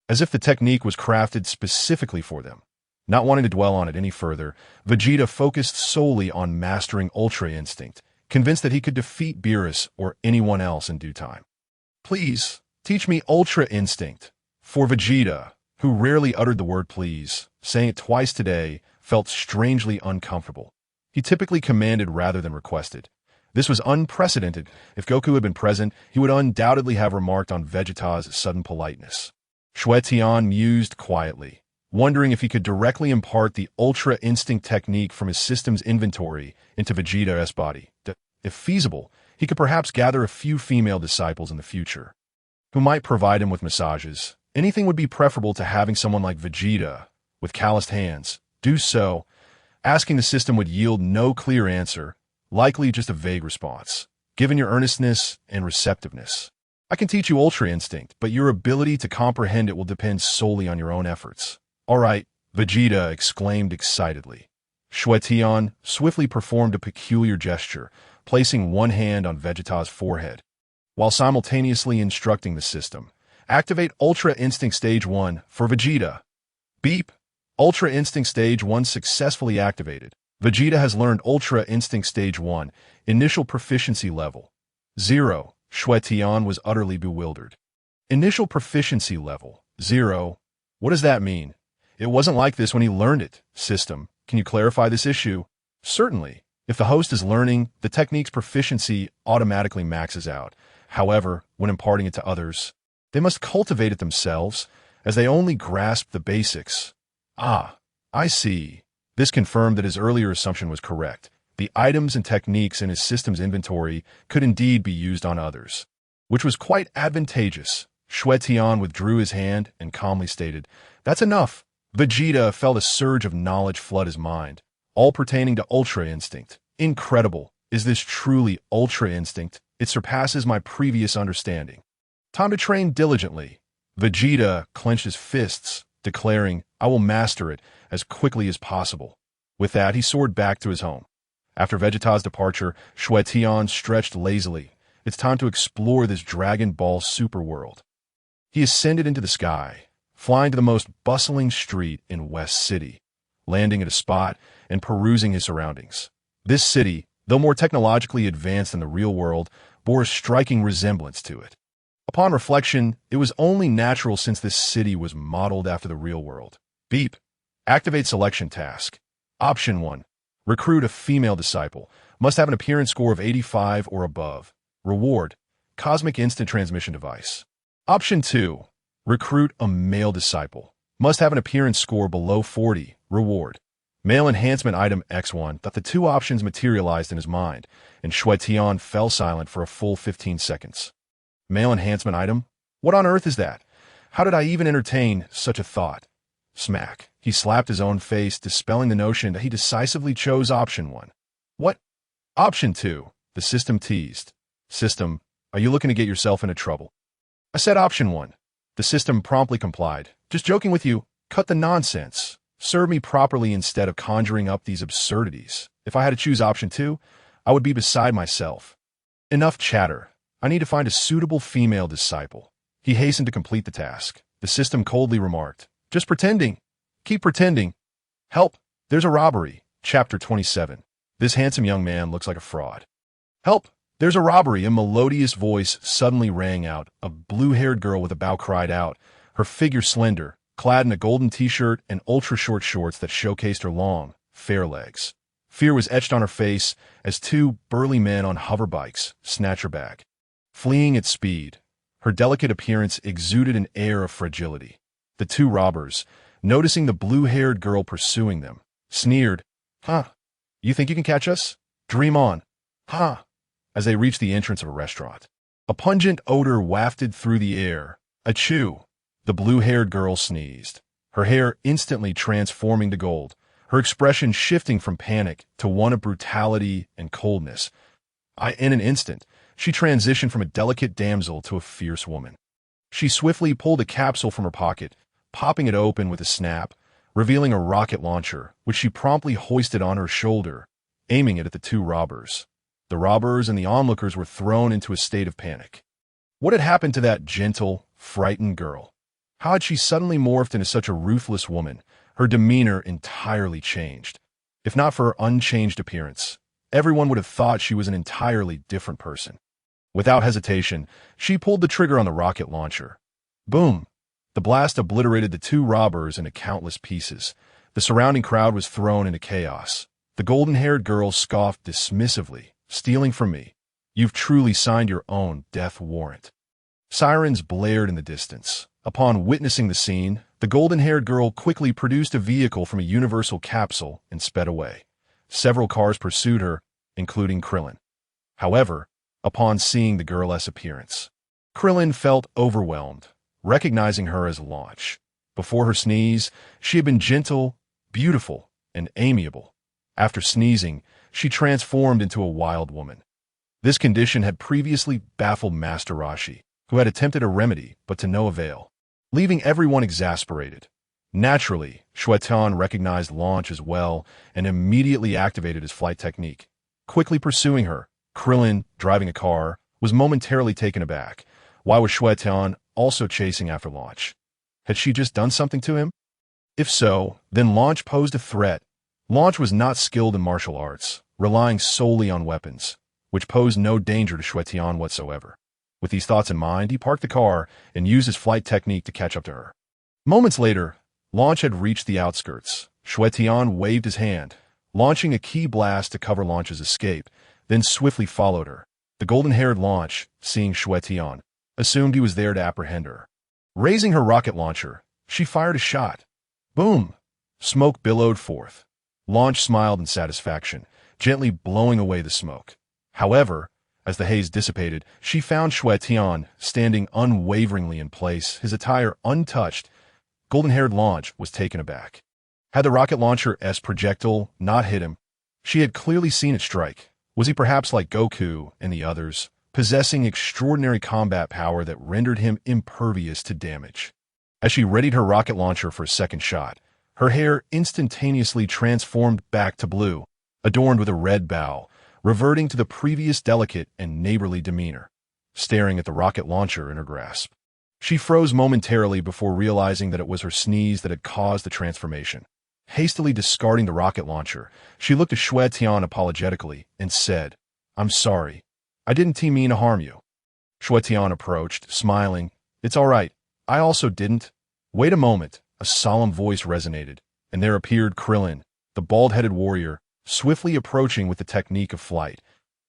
as if the technique was crafted specifically for them. Not wanting to dwell on it any further, Vegeta focused solely on mastering Ultra Instinct, convinced that he could defeat Beerus or anyone else in due time. Please, teach me Ultra Instinct. For Vegeta, who rarely uttered the word please, saying it twice today felt strangely uncomfortable. He typically commanded rather than requested. This was unprecedented. If Goku had been present, he would undoubtedly have remarked on Vegeta's sudden politeness. Xue Tian mused quietly, wondering if he could directly impart the Ultra Instinct technique from his system's inventory into Vegeta's body. If feasible, he could perhaps gather a few female disciples in the future, who might provide him with massages. Anything would be preferable to having someone like Vegeta, with calloused hands, do so. Asking the system would yield no clear answer, likely just a vague response, given your earnestness and receptiveness. I can teach you Ultra Instinct, but your ability to comprehend it will depend solely on your own efforts. All right, Vegeta exclaimed excitedly. Xue Tian swiftly performed a peculiar gesture, placing one hand on Vegeta's forehead, while simultaneously instructing the system. Activate Ultra Instinct Stage 1 for Vegeta. Beep. Ultra Instinct Stage 1 successfully activated. Vegeta has learned Ultra Instinct Stage 1, initial proficiency level 0. Xue Tian was utterly bewildered. Initial proficiency level 0? What does that mean? It wasn't like this when he learned it. System, can you clarify this issue? Certainly. If the host is learning, the technique's proficiency automatically maxes out. However, when imparting it to others, they must cultivate it themselves, as they only grasp the basics. Ah, I see. This confirmed that his earlier assumption was correct. The items and techniques in his system's inventory could indeed be used on others, which was quite advantageous. Xue Tian withdrew his hand and calmly stated, "That's enough." Vegeta felt a surge of knowledge flood his mind, all pertaining to Ultra Instinct. Incredible. Is this truly Ultra Instinct? It surpasses my previous understanding. Time to train diligently. Vegeta clenched his fists, declaring, "I will master it as quickly as possible." With that, he soared back to his home. After Vegeta's departure, Xue Tian stretched lazily. It's time to explore this Dragon Ball Super world. He ascended into the sky, flying to the most bustling street in West City, landing at a spot and perusing his surroundings. This city, though more technologically advanced than the real world, bore a striking resemblance to it. Upon reflection, it was only natural since this city was modeled after the real world. Beep. Activate selection task. Option 1. Recruit a female disciple. Must have an appearance score of 85 or above. Reward. Cosmic Instant Transmission Device. Option 2. Recruit a male disciple. Must have an appearance score below 40. Reward. Male enhancement item X1. The two options materialized in his mind, and Xue Tian fell silent for a full 15 seconds. Male enhancement item? What on earth is that? How did I even entertain such a thought? Smack. He slapped his own face, dispelling the notion that he decisively chose option 1. What? Option 2. The system teased. System, are you looking to get yourself into trouble? I said option 1. The system promptly complied. Just joking with you. Cut the nonsense. Serve me properly instead of conjuring up these absurdities. If I had to choose option 2, I would be beside myself. Enough chatter. I need to find a suitable female disciple. He hastened to complete the task. The system coldly remarked, "Just pretending. Keep pretending. Help, there's a robbery." Chapter 27. This handsome young man looks like a fraud. Help, there's a robbery. A melodious voice suddenly rang out. A blue-haired girl with a bow cried out, her figure slender, clad in a golden t-shirt and ultra-short shorts that showcased her long, fair legs. Fear was etched on her face as two burly men on hoverbikes snatched her back. Fleeing at speed, her delicate appearance exuded an air of fragility. The two robbers, noticing the blue-haired girl pursuing them, sneered, "Huh, you think you can catch us? Dream on. Huh," as they reached the entrance of a restaurant. A pungent odor wafted through the air. Achoo! The blue-haired girl sneezed, her hair instantly transforming to gold, her expression shifting from panic to one of brutality and coldness. In an instant, she transitioned from a delicate damsel to a fierce woman. She swiftly pulled a capsule from her pocket, popping it open with a snap, revealing a rocket launcher, which she promptly hoisted on her shoulder, aiming it at the two robbers. The robbers and the onlookers were thrown into a state of panic. What had happened to that gentle, frightened girl? How had she suddenly morphed into such a ruthless woman, her demeanor entirely changed. If not for her unchanged appearance, everyone would have thought she was an entirely different person. Without hesitation, she pulled the trigger on the rocket launcher. Boom! The blast obliterated the two robbers into countless pieces. The surrounding crowd was thrown into chaos. The golden-haired girl scoffed dismissively. "Stealing from me? You've truly signed your own death warrant." Sirens blared in the distance. Upon witnessing the scene, the golden-haired girl quickly produced a vehicle from a universal capsule and sped away. Several cars pursued her, including Krillin. However, upon seeing the girl's appearance, Krillin felt overwhelmed, recognizing her as Launch. Before her sneeze, she had been gentle, beautiful, and amiable. After sneezing, she transformed into a wild woman. This condition had previously baffled Master Roshi, who had attempted a remedy but to no avail, leaving everyone exasperated. Naturally, Xue Tian recognized Launch as well and immediately activated his flight technique. Quickly pursuing her, Krillin, driving a car, was momentarily taken aback. Why was Xue Tian also chasing after Launch? Had she just done something to him? If so, then Launch posed a threat. Launch was not skilled in martial arts, relying solely on weapons, which posed no danger to Xue Tian whatsoever. With these thoughts in mind, he parked the car and used his flight technique to catch up to her. Moments later, Launch had reached the outskirts. Xue Tian waved his hand, launching a key blast to cover Launch's escape, then swiftly followed her. The golden-haired Launch, seeing Xue Tian, assumed he was there to apprehend her. Raising her rocket launcher, she fired a shot. Boom! Smoke billowed forth. Launch smiled in satisfaction, gently blowing away the smoke. However, as the haze dissipated, she found Xue Tian standing unwaveringly in place, his attire untouched. Golden-haired Launch was taken aback. Had the rocket launcher's projectile not hit him, she had clearly seen it strike. Was he perhaps like Goku and the others, possessing extraordinary combat power that rendered him impervious to damage? As she readied her rocket launcher for a second shot, her hair instantaneously transformed back to blue, adorned with a red bow, reverting to the previous delicate and neighborly demeanor. Staring at the rocket launcher in her grasp, she froze momentarily before realizing that it was her sneeze that had caused the transformation. Hastily discarding the rocket launcher, she looked at Xue Tian apologetically and said, "I'm sorry. I didn't mean to harm you." Xue Tian approached, smiling. "It's all right. I also didn't." "Wait a moment." A solemn voice resonated, and there appeared Krillin, the bald-headed warrior, swiftly approaching with the technique of flight.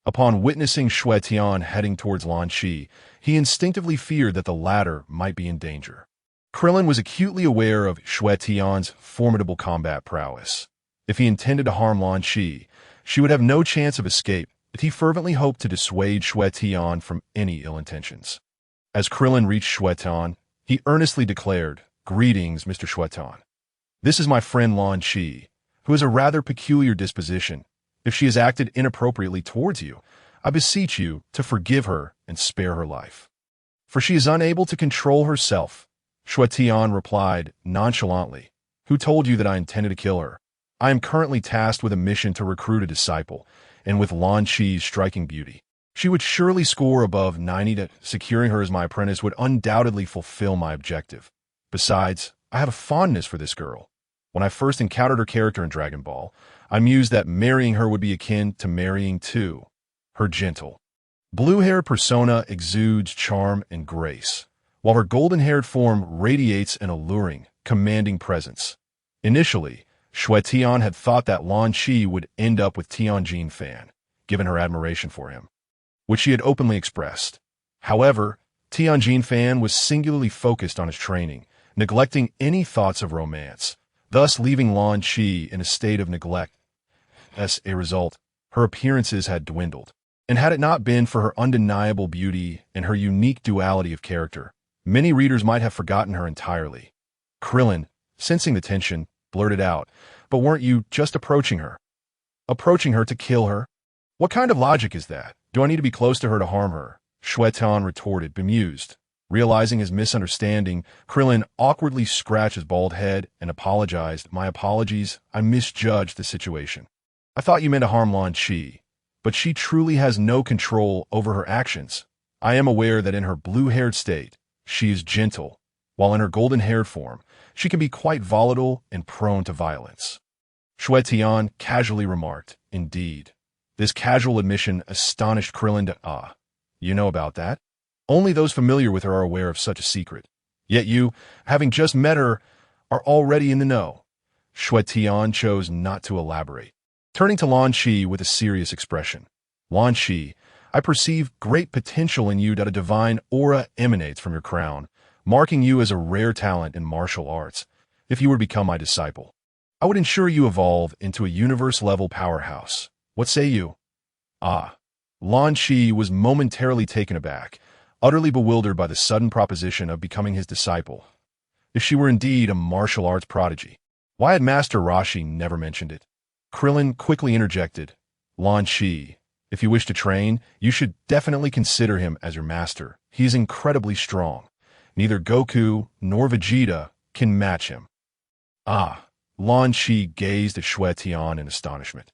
Upon witnessing Xue Tian heading towards Lan Shi, he instinctively feared that the latter might be in danger. Krillin was acutely aware of Xue Tian's formidable combat prowess. If he intended to harm Lan Shi, she would have no chance of escape, but he fervently hoped to dissuade Xue Tian from any ill intentions. As Krillin reached Xue Tian, he earnestly declared, "Greetings, Mr. Xue Tian. This is my friend Lan Shi, who has a rather peculiar disposition. If she has acted inappropriately towards you, I beseech you to forgive her and spare her life. For she is unable to control herself." Xue Tian replied nonchalantly, "Who told you that I intended to kill her? I am currently tasked with a mission to recruit a disciple, and with Lan Shi's striking beauty, she would surely score above 90 that securing her as my apprentice would undoubtedly fulfill my objective. Besides, I have a fondness for this girl. When I first encountered her character in Dragon Ball, I mused that marrying her would be akin to marrying too. Her gentle, blue-haired persona exudes charm and grace, while her golden-haired form radiates an alluring, commanding presence. Initially, Xue Tian had thought that Lan Shi would end up with Tianjin Fan, given her admiration for him, which she had openly expressed. However, Tianjin Fan was singularly focused on his training, neglecting any thoughts of romance, thus leaving Lan Shi in a state of neglect. As a result, her appearances had dwindled, and had it not been for her undeniable beauty and her unique duality of character, many readers might have forgotten her entirely. Krillin, sensing the tension, blurted out, "But weren't you just approaching her? Approaching her to kill her? What kind of logic is that? Do I need to be close to her to harm her?" Xue Tian retorted, bemused. Realizing his misunderstanding, Krillin awkwardly scratched his bald head and apologized. "My apologies, I misjudged the situation. I thought you meant to harm Lan Shi, but she truly has no control over her actions. I am aware that in her blue-haired state, she is gentle, while in her golden-haired form, She can be quite volatile and prone to violence. Xue Tian casually remarked, "Indeed." This casual admission astonished Krillin to, you know about that? Only those familiar with her are aware of such a secret. Yet you, having just met her, are already in the know. Xue Tian chose not to elaborate. Turning to Lan Shi with a serious expression. Lan Shi, I perceive great potential in you that a divine aura emanates from your crown, marking you as a rare talent in martial arts. If you were to become my disciple, I would ensure you evolve into a universe-level powerhouse. What say you? Lan Shi was momentarily taken aback, utterly bewildered by the sudden proposition of becoming his disciple. If she were indeed a martial arts prodigy, why had Master Roshi never mentioned it? Krillin quickly interjected, Lan Shi, if you wish to train, you should definitely consider him as your master. He is incredibly strong. Neither Goku nor Vegeta can match him. Lan Shi gazed at Xue Tian in astonishment.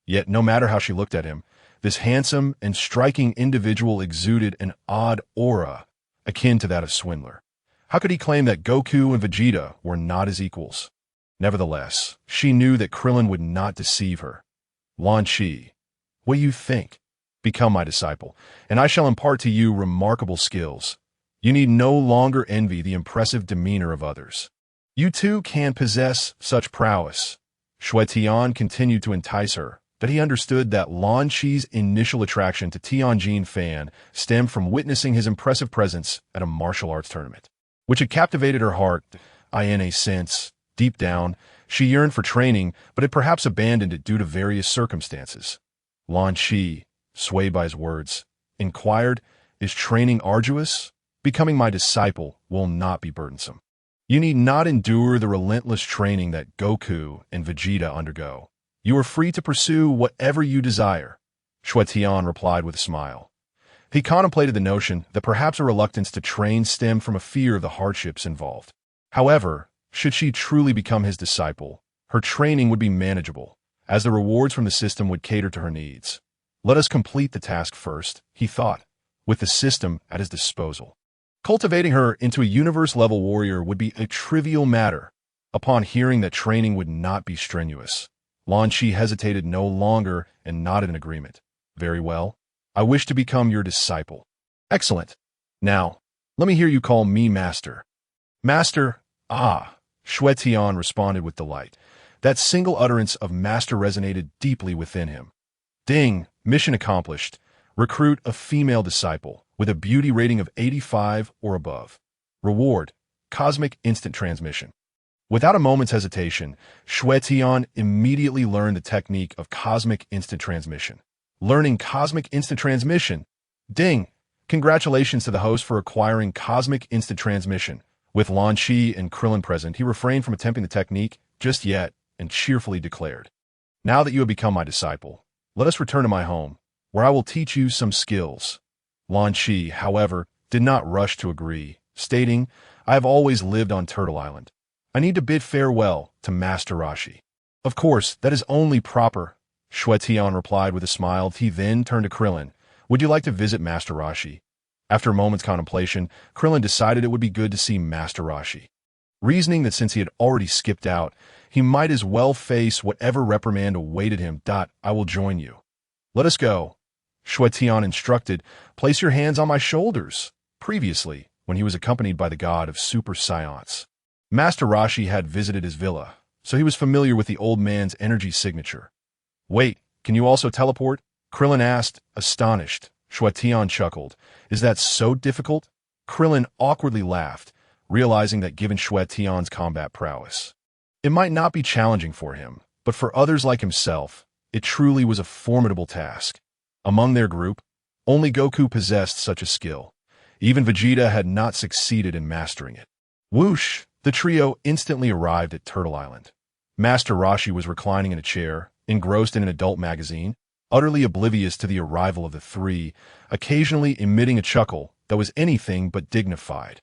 Yet no matter how she looked at him, this handsome and striking individual exuded an odd aura, akin to that of Swindler. How could he claim that Goku and Vegeta were not his equals? Nevertheless, she knew that Krillin would not deceive her. Lan Shi, what do you think? Become my disciple, and I shall impart to you remarkable skills. You need no longer envy the impressive demeanor of others. You too can possess such prowess. Xue Tian continued to entice her, that he understood that Lan Shi's initial attraction to Tianjin Fan stemmed from witnessing his impressive presence at a martial arts tournament, which had captivated her heart. In a sense, deep down, she yearned for training, but had perhaps abandoned it due to various circumstances. Lan Shi, swayed by his words, inquired, "Is training arduous? Becoming my disciple will not be burdensome. You need not endure the relentless training that Goku and Vegeta undergo. You are free to pursue whatever you desire," Xue Tian replied with a smile. He contemplated the notion that perhaps a reluctance to train stemmed from a fear of the hardships involved. However, should she truly become his disciple, her training would be manageable, as the rewards from the system would cater to her needs. Let us complete the task first, he thought, with the system at his disposal. Cultivating her into a universe-level warrior would be a trivial matter. Upon hearing that training would not be strenuous, Lan Shi hesitated no longer and nodded in agreement. Very well. I wish to become your disciple. Excellent. Now, let me hear you call me Master. Master, Xue Tian responded with delight. That single utterance of Master resonated deeply within him. Ding, mission accomplished. Recruit a female disciple with a beauty rating of 85 or above. Reward, cosmic instant transmission. Without a moment's hesitation, Xue Tian immediately learned the technique of cosmic instant transmission. Learning cosmic instant transmission. Ding! Congratulations to the host for acquiring cosmic instant transmission. With Lan Shi and Krillin present, he refrained from attempting the technique just yet and cheerfully declared, "Now that you have become my disciple, let us return to my home, where I will teach you some skills." Lan Shi, however, did not rush to agree, stating, "I have always lived on Turtle Island. I need to bid farewell to Master Roshi." "Of course, that is only proper," Xue Tian replied with a smile. He then turned to Krillin. "Would you like to visit Master Roshi?" After a moment's contemplation, Krillin decided it would be good to see Master Roshi, reasoning that since he had already skipped out, he might as well face whatever reprimand awaited him. "I will join you." "Let us go," Xue Tian instructed. "Place your hands on my shoulders." Previously, when he was accompanied by the god of Super Saiyan, Master Roshi had visited his villa, so he was familiar with the old man's energy signature. "Wait, can you also teleport?" Krillin asked, astonished. Xue Tian chuckled. "Is that so difficult?" Krillin awkwardly laughed, realizing that given Xue Tian's combat prowess, it might not be challenging for him, but for others like himself, it truly was a formidable task. Among their group, only Goku possessed such a skill. Even Vegeta had not succeeded in mastering it. Whoosh! The trio instantly arrived at Turtle Island. Master Roshi was reclining in a chair, engrossed in an adult magazine, utterly oblivious to the arrival of the three, occasionally emitting a chuckle that was anything but dignified.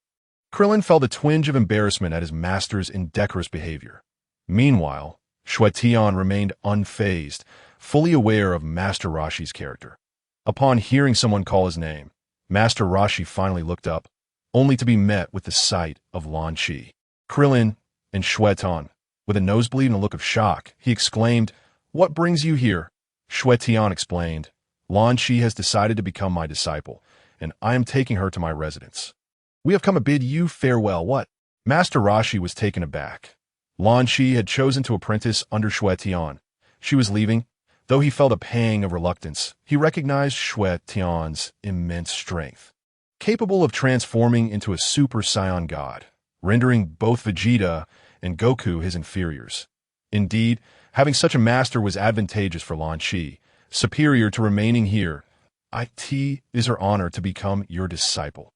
Krillin felt a twinge of embarrassment at his master's indecorous behavior. Meanwhile, Xue Tian remained unfazed, fully aware of Master Roshi's character. Upon hearing someone call his name, Master Roshi finally looked up, only to be met with the sight of Lan Shi. "Krillin, And Xue Tian, with a nosebleed and a look of shock, he exclaimed, "What brings you here?" Xue Tian explained, "Lan Shi has decided to become my disciple, and I am taking her to my residence. We have come to bid you farewell." What? Master Rashi was taken aback. Lan Shi had chosen to apprentice under Xue Tian. She was leaving. Though he felt a pang of reluctance, he recognized Xue Tian's immense strength, capable of transforming into a Super Saiyan God, rendering both Vegeta and Goku his inferiors. Indeed, having such a master was advantageous for Lan Shi, superior to remaining here. "It is her honor to become your disciple."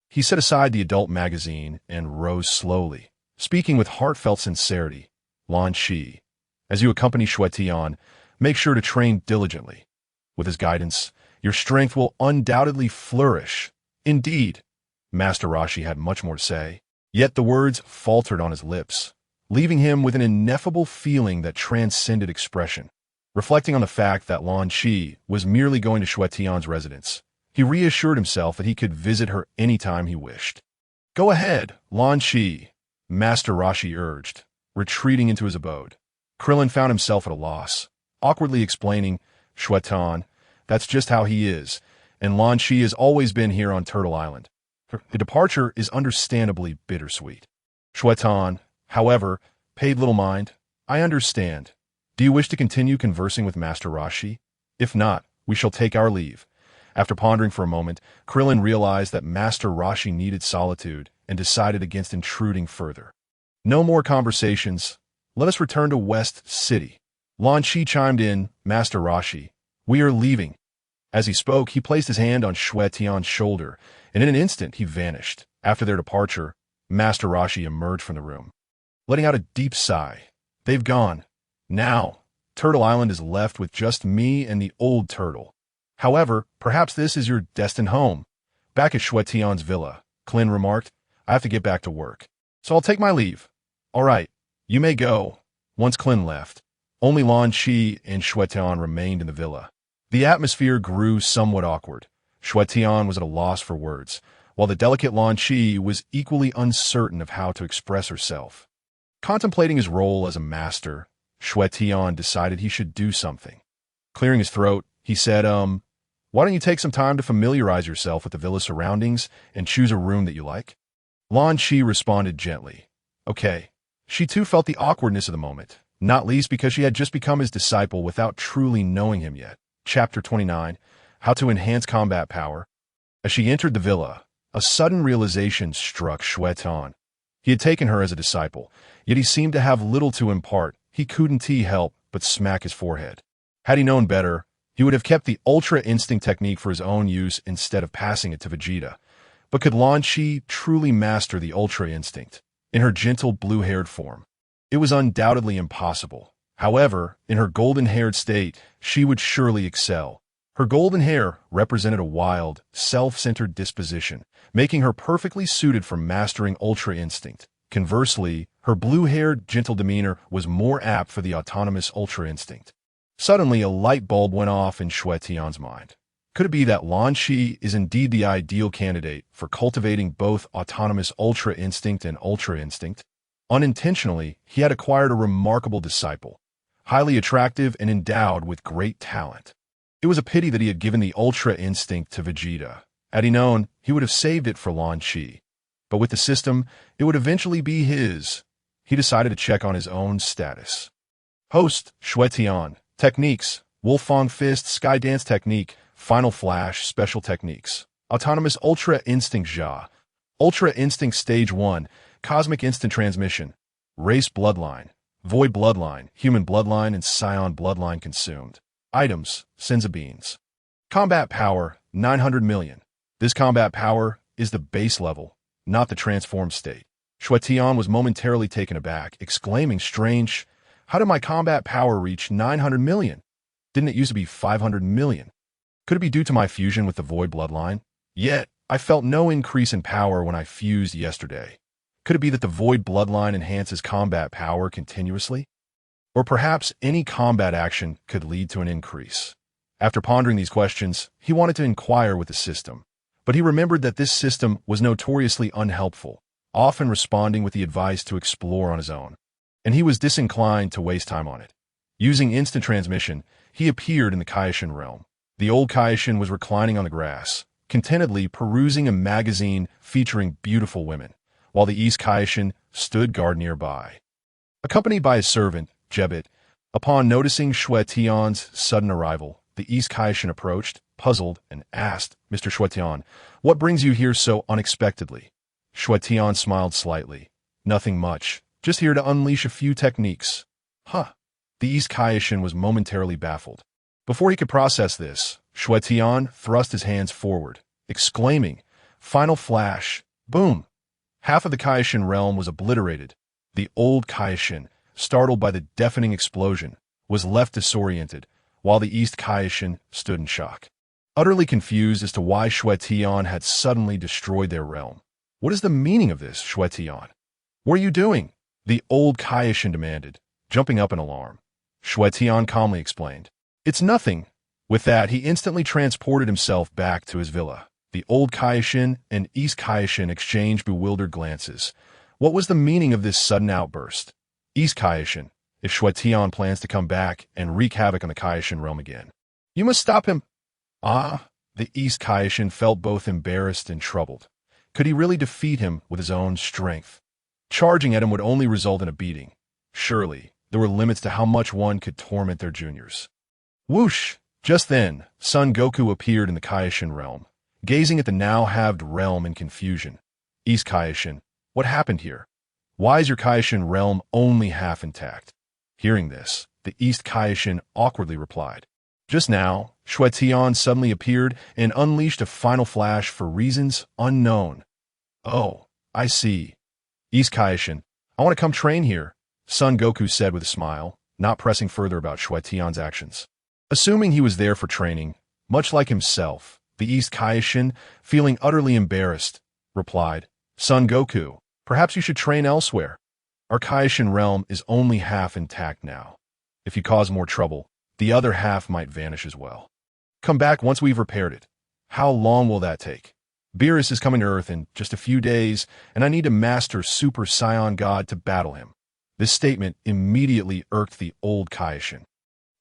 He set aside the adult magazine and rose slowly, speaking with heartfelt sincerity. "Lan Shi, as you accompany Xue Tian, make sure to train diligently. With his guidance, your strength will undoubtedly flourish." Indeed, Master Rashi had much more to say, yet the words faltered on his lips, leaving him with an ineffable feeling that transcended expression. Reflecting on the fact that Lan Shi was merely going to Xue Tian's residence, he reassured himself that he could visit her anytime he wished. "Go ahead, Lan Shi," Master Rashi urged, retreating into his abode. Krillin found himself at a loss, awkwardly explaining, "Xue Tian, that's just how he is, and Lan Shi has always been here on Turtle Island. The departure is understandably bittersweet." Xue Tian, however, paid little mind. "I understand. Do you wish to continue conversing with Master Rashi? If not, we shall take our leave." After pondering for a moment, Krillin realized that Master Rashi needed solitude and decided against intruding further. "No more conversations. Let us return to West City." Lan Shi chimed in, "Master Rashi, we are leaving." As he spoke, he placed his hand on Xue Tian's shoulder, and in an instant he vanished. After their departure, Master Rashi emerged from the room, letting out a deep sigh. "They've gone. Now, Turtle Island is left with just me and the old turtle. However, perhaps this is your destined home." Back at Xue Tian's villa, Clin remarked, "I have to get back to work, so I'll take my leave." "All right, you may go." Once Clin left, only Lan Shi and Xue Tian remained in the villa. The atmosphere grew somewhat awkward. Xue Tian was at a loss for words, while the delicate Lan Shi was equally uncertain of how to express herself. Contemplating his role as a master, Xue Tian decided he should do something. Clearing his throat, he said, "Why don't you take some time to familiarize yourself with the villa surroundings and choose a room that you like?" Lan Shi responded gently, "Okay." She too felt the awkwardness of the moment, not least because she had just become his disciple without truly knowing him yet. Chapter 29, How to Enhance Combat Power. As she entered the villa, a sudden realization struck Xue Tian. He had taken her as a disciple, yet he seemed to have little to impart. He couldn't help but smack his forehead. Had he known better, he would have kept the Ultra Instinct technique for his own use instead of passing it to Vegeta. But could Lan Shi truly master the Ultra Instinct in her gentle blue-haired form? It was undoubtedly impossible. However, in her golden-haired state, she would surely excel. Her golden hair represented a wild, self-centered disposition, making her perfectly suited for mastering Ultra Instinct. Conversely, her blue-haired, gentle demeanor was more apt for the autonomous Ultra Instinct. Suddenly, a light bulb went off in Xue Tian's mind. Could it be that Lan Shi is indeed the ideal candidate for cultivating both autonomous Ultra Instinct and Ultra Instinct? Unintentionally, he had acquired a remarkable disciple, highly attractive and endowed with great talent. It was a pity that he had given the Ultra Instinct to Vegeta. Had he known, he would have saved it for Lan Shi. But with the system, it would eventually be his. He decided to check on his own status. Host, Xue Tian. Techniques, Wolfang Fist, Sky Dance Technique, Final Flash, Special Techniques. Autonomous Ultra Instinct Xia. Ultra Instinct Stage 1, Cosmic Instant Transmission. Race Bloodline, Void Bloodline, Human Bloodline, and Scion Bloodline consumed. Items, Senza Beans. Combat Power, 900 million. This combat power is the base level, not the transformed state. Xue Tian was momentarily taken aback, exclaiming, "Strange. How did my combat power reach 900 million? Didn't it used to be 500 million? Could it be due to my fusion with the Void Bloodline? Yet, I felt no increase in power when I fused yesterday. Could it be that the Void Bloodline enhances combat power continuously? Or perhaps any combat action could lead to an increase?" After pondering these questions, he wanted to inquire with the system, but he remembered that this system was notoriously unhelpful. often responding with the advice to explore on his own. And he was disinclined to waste time on it. Using instant transmission, he appeared in the Kaishin realm. The old Kaishin was reclining on the grass, contentedly perusing a magazine featuring beautiful women, while the East Kaishin stood guard nearby. Accompanied by his servant, Jebit, upon noticing Xue Tian's sudden arrival, the East Kaishin approached, puzzled, and asked, "Mr. Xue Tian, what brings you here so unexpectedly?" Xue Tian smiled slightly. "Nothing much. Just here to unleash a few techniques." Huh. The East Kaishin was momentarily baffled. Before he could process this, Xue Tian thrust his hands forward, exclaiming, "Final flash! Boom!" Half of the Kaishin realm was obliterated. The old Kaishin, startled by the deafening explosion, was left disoriented, while the East Kaishin stood in shock, utterly confused as to why Xue Tian had suddenly destroyed their realm. "What is the meaning of this, Xue Tian? What are you doing?" the old Kaishin demanded, jumping up in alarm. Xue Tian calmly explained, "It's nothing." With that, he instantly transported himself back to his villa. The old Kaishin and East Kaishin exchanged bewildered glances. What was the meaning of this sudden outburst? East Kaishin, if Xue Tian plans to come back and wreak havoc on the Kaishin realm again, you must stop him. Ah, the East Kaishin felt both embarrassed and troubled. Could he really defeat him with his own strength? Charging at him would only result in a beating. Surely, there were limits to how much one could torment their juniors. Whoosh! Just then, Son Goku appeared in the Kaishin realm, gazing at the now-halved realm in confusion. East Kaishin, what happened here? Why is your Kaishin realm only half intact? Hearing this, the East Kaishin awkwardly replied, "Just now, Xue Tian suddenly appeared and unleashed a final flash for reasons unknown." "Oh, I see. East Kaishin, I want to come train here," Son Goku said with a smile, not pressing further about Xue Tian's actions. Assuming he was there for training, much like himself, the East Kaishin, feeling utterly embarrassed, replied, "Son Goku, perhaps you should train elsewhere. Our Kaishin realm is only half intact now. If you cause more trouble, the other half might vanish as well. Come back once we've repaired it. How long will that take? Beerus is coming to Earth in just a few days, and I need to master Super Saiyan God to battle him." This statement immediately irked the old Kaishin,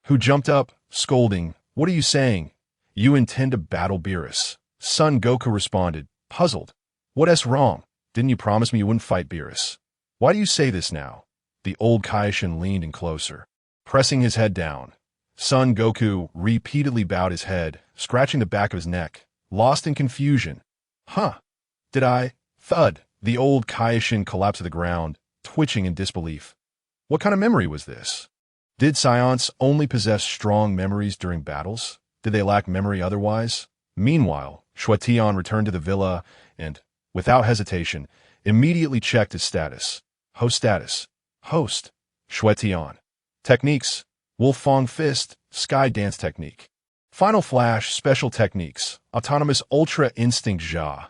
who jumped up, scolding, "What are you saying? You intend to battle Beerus?" Son Goku responded, puzzled, "What's wrong? Didn't you promise me you wouldn't fight Beerus? Why do you say this now?" The old Kaishin leaned in closer, pressing his head down. Son Goku repeatedly bowed his head, scratching the back of his neck, lost in confusion. "Huh. Did I?" Thud. The old Kaishin collapsed to the ground, twitching in disbelief. What kind of memory was this? Did Saiyans only possess strong memories during battles? Did they lack memory otherwise? Meanwhile, Xue Tian returned to the villa and, without hesitation, immediately checked his status. Host status. Host. Xue Tian. Techniques. Wolfang Fist, Sky Dance Technique. Final Flash, Special Techniques. Autonomous Ultra Instinct Ja.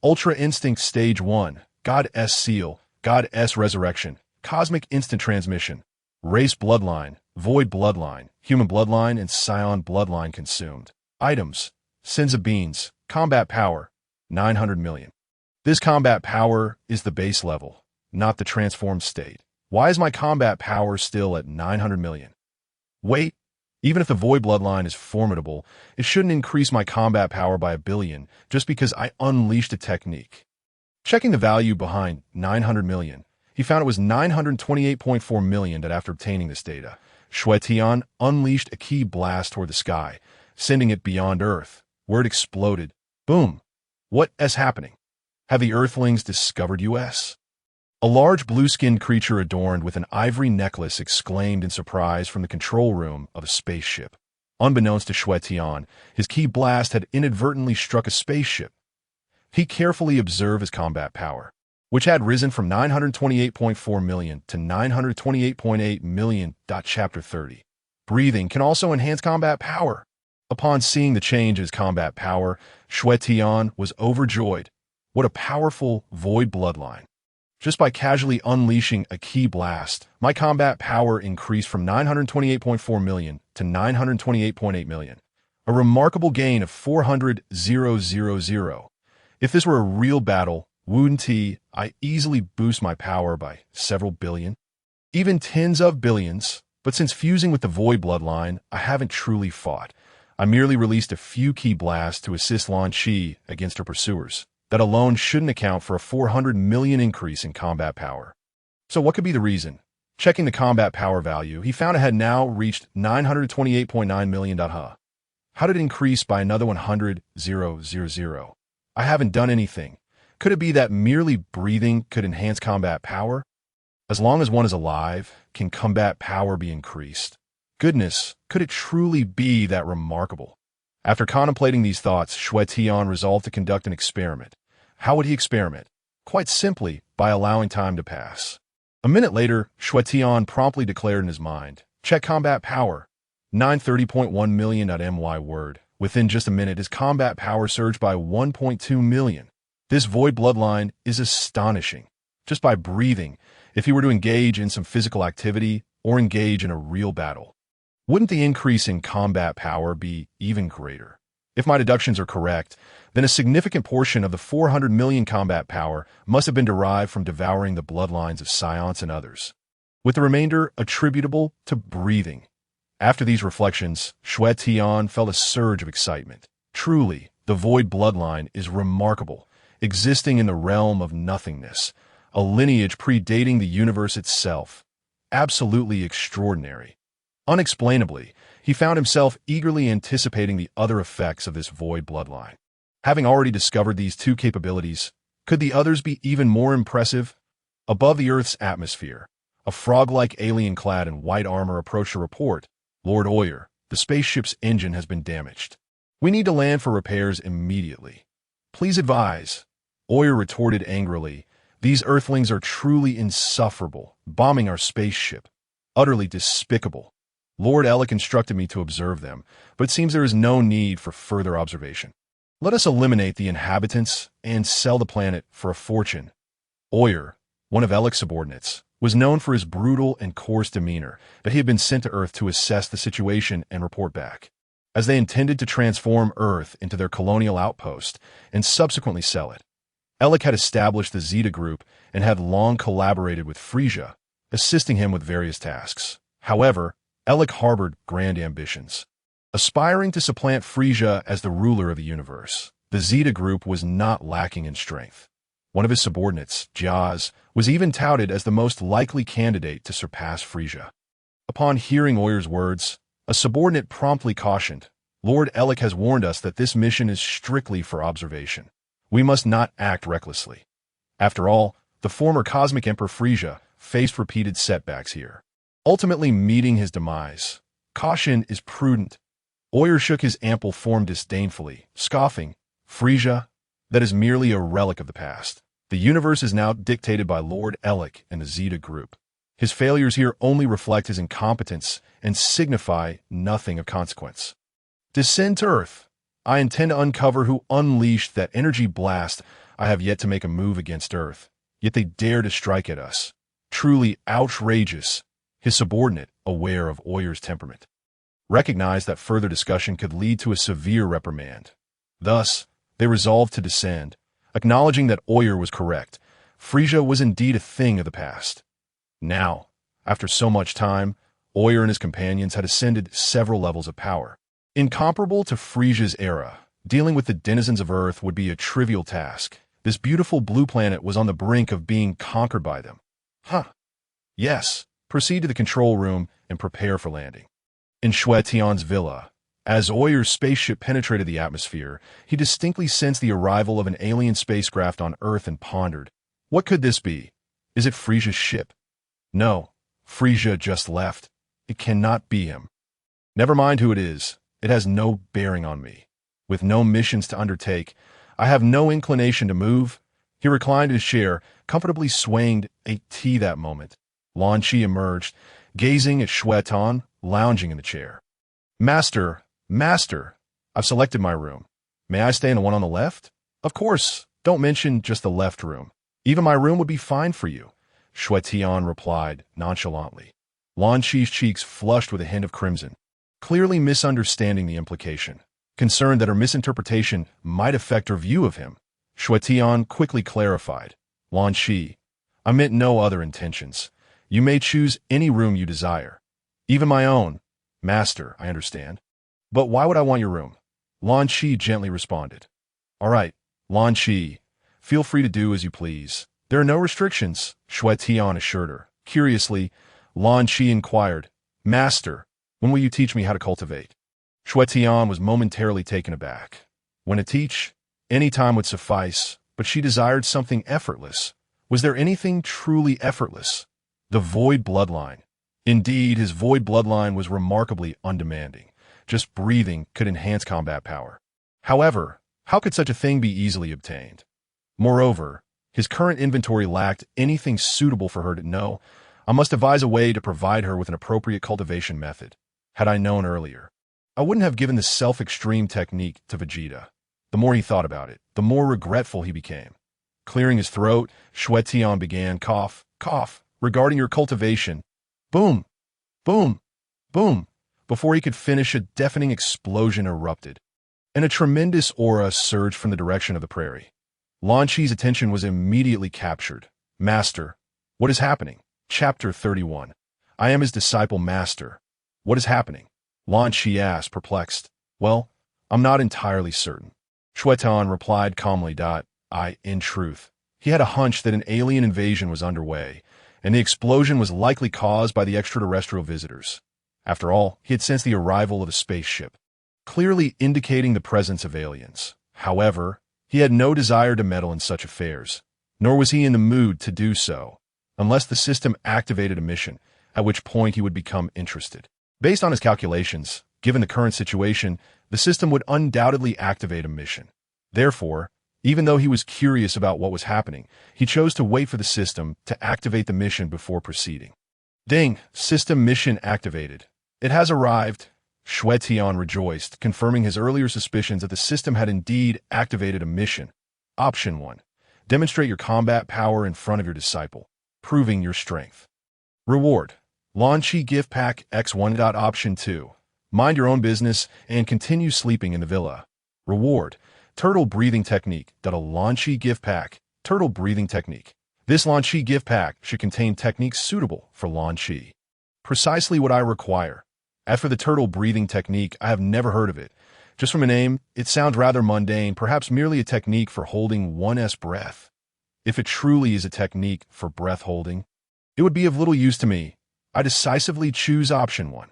Ultra Instinct Stage 1. God S Seal. God S Resurrection. Cosmic Instant Transmission. Race Bloodline. Void Bloodline. Human Bloodline and Scion Bloodline consumed. Items. Sins of Beans. Combat Power. 900 million. This combat power is the base level, not the transformed state. Why is my combat power still at 900 million? Wait, even if the Void Bloodline is formidable, it shouldn't increase my combat power by 1 billion just because I unleashed a technique. Checking the value behind 900 million, he found it was 928.4 million that after obtaining this data, Xue Tian unleashed a key blast toward the sky, sending it beyond Earth, where it exploded. Boom! What is happening? Have the Earthlings discovered us? A large blue-skinned creature adorned with an ivory necklace exclaimed in surprise from the control room of a spaceship. Unbeknownst to Xue Tian, his key blast had inadvertently struck a spaceship. He carefully observed his combat power, which had risen from 928.4 million to 928.8 million. Chapter 30. Breathing can also enhance combat power. Upon seeing the change in his combat power, Xue Tian was overjoyed. What a powerful void bloodline. Just by casually unleashing a key blast, my combat power increased from 928.4 million to 928.8 million. A remarkable gain of 400,000. If this were a real battle, Wouldn't I easily boost my power by several billion? Even tens of billions. But since fusing with the Void bloodline, I haven't truly fought. I merely released a few key blasts to assist Lan Qi against her pursuers. That alone shouldn't account for a 400 million increase in combat power. So what could be the reason? Checking the combat power value, he found it had now reached 928.9 million. How did it increase by another 100,000? I haven't done anything. Could it be that merely breathing could enhance combat power? As long as one is alive, can combat power be increased? Goodness, could it truly be that remarkable? After contemplating these thoughts, Xue Tian resolved to conduct an experiment. How would he experiment? Quite simply, by allowing time to pass. A minute later, Xue Tian promptly declared in his mind, check combat power. 930.1 million.my word. Within just a minute, his combat power surged by 1.2 million. This Void bloodline is astonishing. Just by breathing, if he were to engage in some physical activity or engage in a real battle, wouldn't the increase in combat power be even greater? If my deductions are correct, then a significant portion of the 400 million combat power must have been derived from devouring the bloodlines of Scions and others, with the remainder attributable to breathing. After these reflections, Xue Tian felt a surge of excitement. Truly, the Void bloodline is remarkable, existing in the realm of nothingness, a lineage predating the universe itself. Absolutely extraordinary. Unexplainably, he found himself eagerly anticipating the other effects of this Void bloodline. Having already discovered these two capabilities, could the others be even more impressive? Above the Earth's atmosphere, a frog-like alien clad in white armor approached to report, Lord Oyer, the spaceship's engine has been damaged. We need to land for repairs immediately. Please advise. Oyer retorted angrily, these Earthlings are truly insufferable, bombing our spaceship. Utterly despicable. Lord Ellick instructed me to observe them, but it seems there is no need for further observation. Let us eliminate the inhabitants and sell the planet for a fortune. Oyer, one of Ellick's subordinates, was known for his brutal and coarse demeanor, but he had been sent to Earth to assess the situation and report back, as they intended to transform Earth into their colonial outpost and subsequently sell it. Ellick had established the Zeta group and had long collaborated with Frisia, assisting him with various tasks. However, Ellick harbored grand ambitions. Aspiring to supplant Frisia as the ruler of the universe, the Zeta group was not lacking in strength. One of his subordinates, Jaz, was even touted as the most likely candidate to surpass Frisia. Upon hearing Oyer's words, a subordinate promptly cautioned, Lord Ellick has warned us that this mission is strictly for observation. We must not act recklessly. After all, the former Cosmic Emperor Frisia faced repeated setbacks here, ultimately meeting his demise. Caution is prudent. Oyer shook his ample form disdainfully, scoffing, Frisia, that is merely a relic of the past. The universe is now dictated by Lord Ellick and the Zeta group. His failures here only reflect his incompetence and signify nothing of consequence. Descend to Earth. I intend to uncover who unleashed that energy blast. I have yet to make a move against Earth, yet they dare to strike at us. Truly outrageous. His subordinate, aware of Oyer's temperament, recognized that further discussion could lead to a severe reprimand. Thus, they resolved to descend, acknowledging that Oyer was correct. Frisia was indeed a thing of the past. Now, after so much time, Oyer and his companions had ascended several levels of power. Incomparable to Frisia's era, dealing with the denizens of Earth would be a trivial task. This beautiful blue planet was on the brink of being conquered by them. Yes, proceed to the control room and prepare for landing. In Xue Tian's villa, as Oyer's spaceship penetrated the atmosphere, he distinctly sensed the arrival of an alien spacecraft on Earth and pondered, what could this be? Is it Frisia's ship? No, Frisia just left. It cannot be him. Never mind who it is. It has no bearing on me. With no missions to undertake, I have no inclination to move. He reclined in his chair, comfortably swaying a tea that moment. Lan Qi emerged, gazing at Xue Tian, lounging in the chair. Master, I've selected my room. May I stay in the one on the left? Of course, don't mention just the left room. Even my room would be fine for you, Xue Tian replied nonchalantly. Lan Qi's cheeks flushed with a hint of crimson, clearly misunderstanding the implication. Concerned that her misinterpretation might affect her view of him, Xue Tian quickly clarified. Lan Shi, I meant no other intentions. You may choose any room you desire. Even my own. Master, I understand. But why would I want your room? Lan Shi gently responded. All right, Lan Shi, feel free to do as you please. There are no restrictions, Xue Tian assured her. Curiously, Lan Shi inquired, Master, when will you teach me how to cultivate? Xue Tian was momentarily taken aback. When to teach? Any time would suffice, but she desired something effortless. Was there anything truly effortless? The void bloodline. Indeed, his void bloodline was remarkably undemanding. Just breathing could enhance combat power. However, how could such a thing be easily obtained? Moreover, his current inventory lacked anything suitable for her to know. I must devise a way to provide her with an appropriate cultivation method. Had I known earlier, I wouldn't have given the self-extreme technique to Vegeta. The more he thought about it, the more regretful he became. Clearing his throat, Xue Tian began cough, regarding your cultivation. Boom, boom, boom. Before he could finish, a deafening explosion erupted, and a tremendous aura surged from the direction of the prairie. Lan Shi's attention was immediately captured. Master, what is happening? Chapter 31. I am his disciple, Master. What is happening? Lan Shi asked, perplexed. Well, I'm not entirely certain. Xue Tian replied calmly. In truth, he had a hunch that an alien invasion was underway, and the explosion was likely caused by the extraterrestrial visitors. After all, he had sensed the arrival of a spaceship, clearly indicating the presence of aliens. However, he had no desire to meddle in such affairs, nor was he in the mood to do so, unless the system activated a mission, at which point he would become interested. Based on his calculations, given the current situation, the system would undoubtedly activate a mission. Therefore, even though he was curious about what was happening, he chose to wait for the system to activate the mission before proceeding. Ding! System mission activated. It has arrived. Xue Tian rejoiced, confirming his earlier suspicions that the system had indeed activated a mission. Option 1. Demonstrate your combat power in front of your disciple, proving your strength. Reward. Lan Shi Gift Pack X1. Option 2. Mind your own business and continue sleeping in the villa. Reward. Turtle Breathing Technique. A Lan Shi Gift Pack. Turtle Breathing Technique. This Lan Shi Gift Pack should contain techniques suitable for Lan Shi. Precisely what I require. As for the turtle breathing technique, I have never heard of it. Just from a name, it sounds rather mundane, perhaps merely a technique for holding one's breath. If it truly is a technique for breath holding, it would be of little use to me. I decisively choose option 1.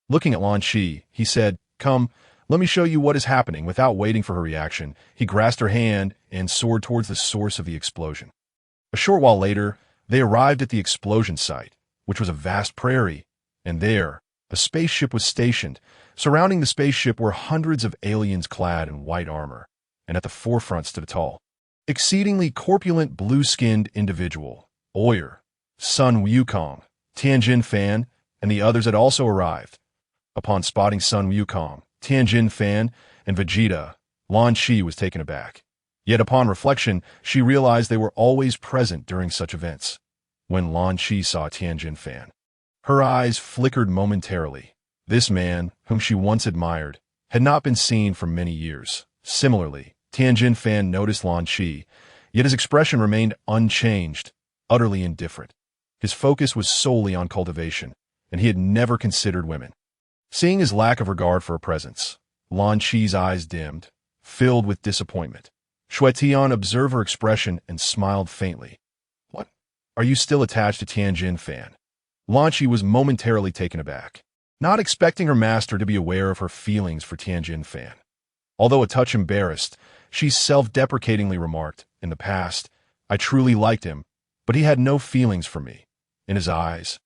Looking at Lan Shi, he said, Come, let me show you what is happening. Without waiting for her reaction, he grasped her hand and soared towards the source of the explosion. A short while later, they arrived at the explosion site, which was a vast prairie, and there, a spaceship was stationed. Surrounding the spaceship were hundreds of aliens clad in white armor, and at the forefront stood a tall, exceedingly corpulent blue-skinned individual. Oyer, Sun Wukong, Tianjin Fan, and the others had also arrived. Upon spotting Sun Wukong, Tianjin Fan, and Vegeta, Lan Shi was taken aback. Yet upon reflection, she realized they were always present during such events. When Lan Shi saw Tianjin Fan, her eyes flickered momentarily. This man, whom she once admired, had not been seen for many years. Similarly, Tianjin Fan noticed Lan Shi, yet his expression remained unchanged, utterly indifferent. His focus was solely on cultivation, and he had never considered women. Seeing his lack of regard for her presence, Lan Shi's eyes dimmed, filled with disappointment. Xue Tian observed her expression and smiled faintly. What? Are you still attached to Tianjin Fan? Lan Shi was momentarily taken aback, not expecting her master to be aware of her feelings for Tianjin Fan. Although a touch embarrassed, she self-deprecatingly remarked, In the past, I truly liked him, but he had no feelings for me. In his eyes,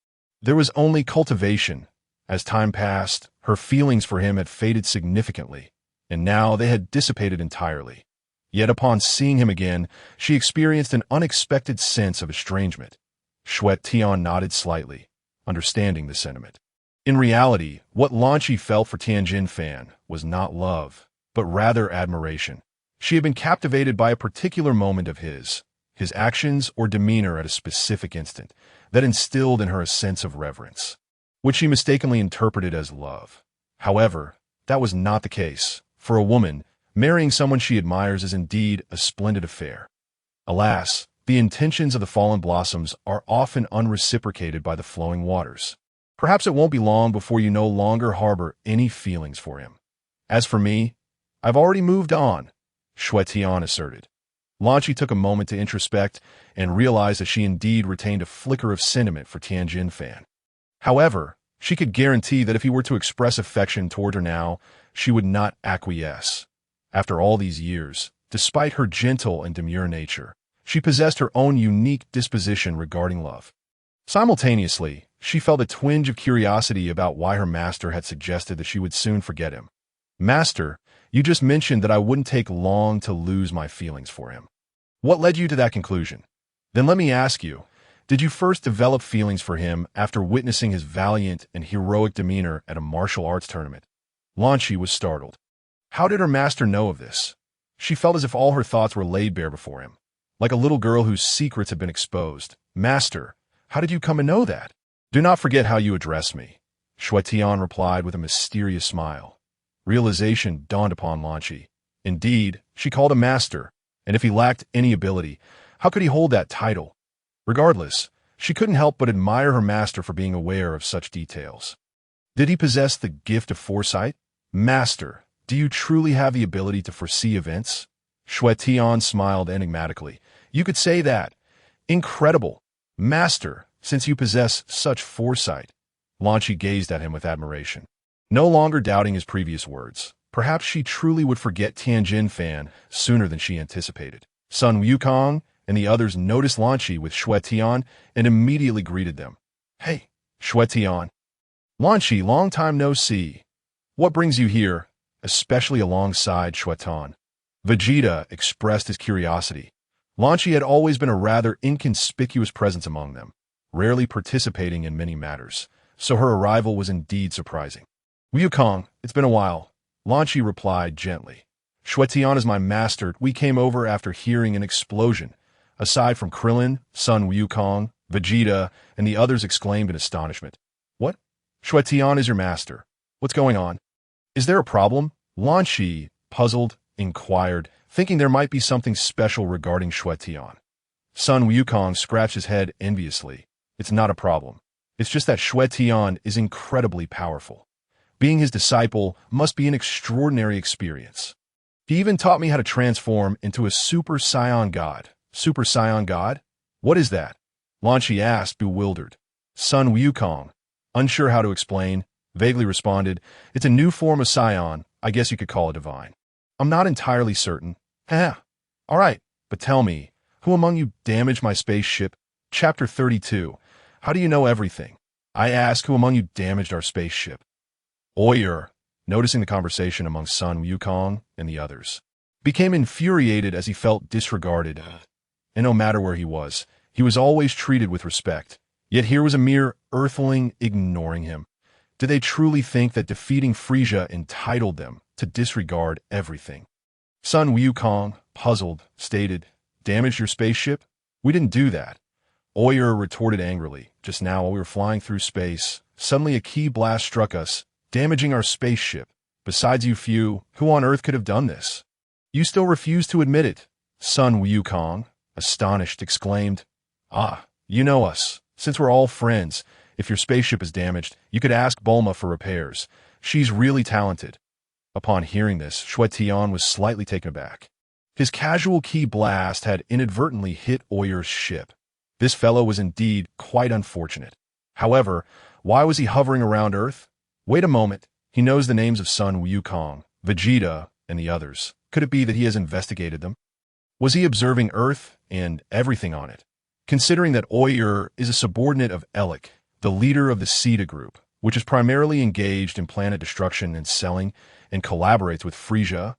there was only cultivation. As time passed, her feelings for him had faded significantly, and now they had dissipated entirely. Yet upon seeing him again, she experienced an unexpected sense of estrangement. Xue Tian nodded slightly, understanding the sentiment. In reality, what Lan Shi felt for Tianjin Fan was not love, but rather admiration. She had been captivated by a particular moment of his actions or demeanor at a specific instant, that instilled in her a sense of reverence, which she mistakenly interpreted as love. However, that was not the case. For a woman, Marrying someone she admires is indeed a splendid affair. Alas, the intentions of the fallen blossoms are often unreciprocated by the flowing waters. Perhaps it won't be long before you no longer harbor any feelings for him. As for me, I've already moved on, Xue Tian asserted. Lanqi took a moment to introspect and realized that she indeed retained a flicker of sentiment for Tianjin Fan. However, she could guarantee that if he were to express affection toward her now, she would not acquiesce. After all these years, despite her gentle and demure nature, she possessed her own unique disposition regarding love. Simultaneously, she felt a twinge of curiosity about why her master had suggested that she would soon forget him. Master, you just mentioned that I wouldn't take long to lose my feelings for him. What led you to that conclusion? Then let me ask you, did you first develop feelings for him after witnessing his valiant and heroic demeanor at a martial arts tournament? Lanqi was startled. How did her master know of this? She felt as if all her thoughts were laid bare before him, like a little girl whose secrets had been exposed. Master, how did you come to know that? Do not forget how you address me, Xue Tian replied with a mysterious smile. Realization dawned upon Lanqi. Indeed, she called him master, and if he lacked any ability, how could he hold that title? Regardless, she couldn't help but admire her master for being aware of such details. Did he possess the gift of foresight? Master, do you truly have the ability to foresee events? Xue Tian smiled enigmatically. You could say that. Incredible. Master, since you possess such foresight. Lanqi gazed at him with admiration. No longer doubting his previous words, perhaps she truly would forget Tianjin Fan sooner than she anticipated. Sun Wukong and the others noticed Lanqi with Xue Tian and immediately greeted them. Hey, Xue Tian. Lanqi, long time no see. What brings you here, especially alongside Xue Tian? Vegeta expressed his curiosity. Lanqi had always been a rather inconspicuous presence among them, rarely participating in many matters, so her arrival was indeed surprising. Wukong, it's been a while, Lanqi replied gently. Xue Tian is my master. We came over after hearing an explosion. Aside from Krillin, Sun Wukong, Vegeta, and the others exclaimed in astonishment. What? Xue Tian is your master. What's going on? Is there a problem? Lanqi, puzzled, inquired, thinking there might be something special regarding Xue Tian. Sun Wukong scratched his head enviously. It's not a problem. It's just that Xue Tian is incredibly powerful. Being his disciple must be an extraordinary experience. He even taught me how to transform into a Super Saiyan God. Super Saiyan God? What is that? Lanqi asked, bewildered. Sun Wukong, unsure how to explain, vaguely responded, it's a new form of Saiyan. I guess you could call it divine. I'm not entirely certain. All right, but tell me, who among you damaged my spaceship? Chapter 32. How do you know everything? I ask, who among you damaged our spaceship? Oyer, noticing the conversation among Sun Wukong and the others, became infuriated as he felt disregarded. And no matter where he was always treated with respect. Yet here was a mere earthling ignoring him. Did they truly think that defeating Frieza entitled them to disregard everything? Sun Wukong, puzzled, stated, damaged your spaceship? We didn't do that. Oyer retorted angrily. Just now while we were flying through space, suddenly a ki blast struck us, damaging our spaceship. Besides you few, who on earth could have done this? You still refuse to admit it. Sun Wukong, astonished, exclaimed, you know us. Since we're all friends, if your spaceship is damaged, you could ask Bulma for repairs. She's really talented. Upon hearing this, Xue Tian was slightly taken aback. His casual ki blast had inadvertently hit Oyer's ship. This fellow was indeed quite unfortunate. However, why was he hovering around Earth? Wait a moment. He knows the names of Sun Wukong, Vegeta, and the others. Could it be that he has investigated them? Was he observing Earth and everything on it? Considering that Oyer is a subordinate of Elec, the leader of the Sita group, which is primarily engaged in planet destruction and selling, and collaborates with Frieza,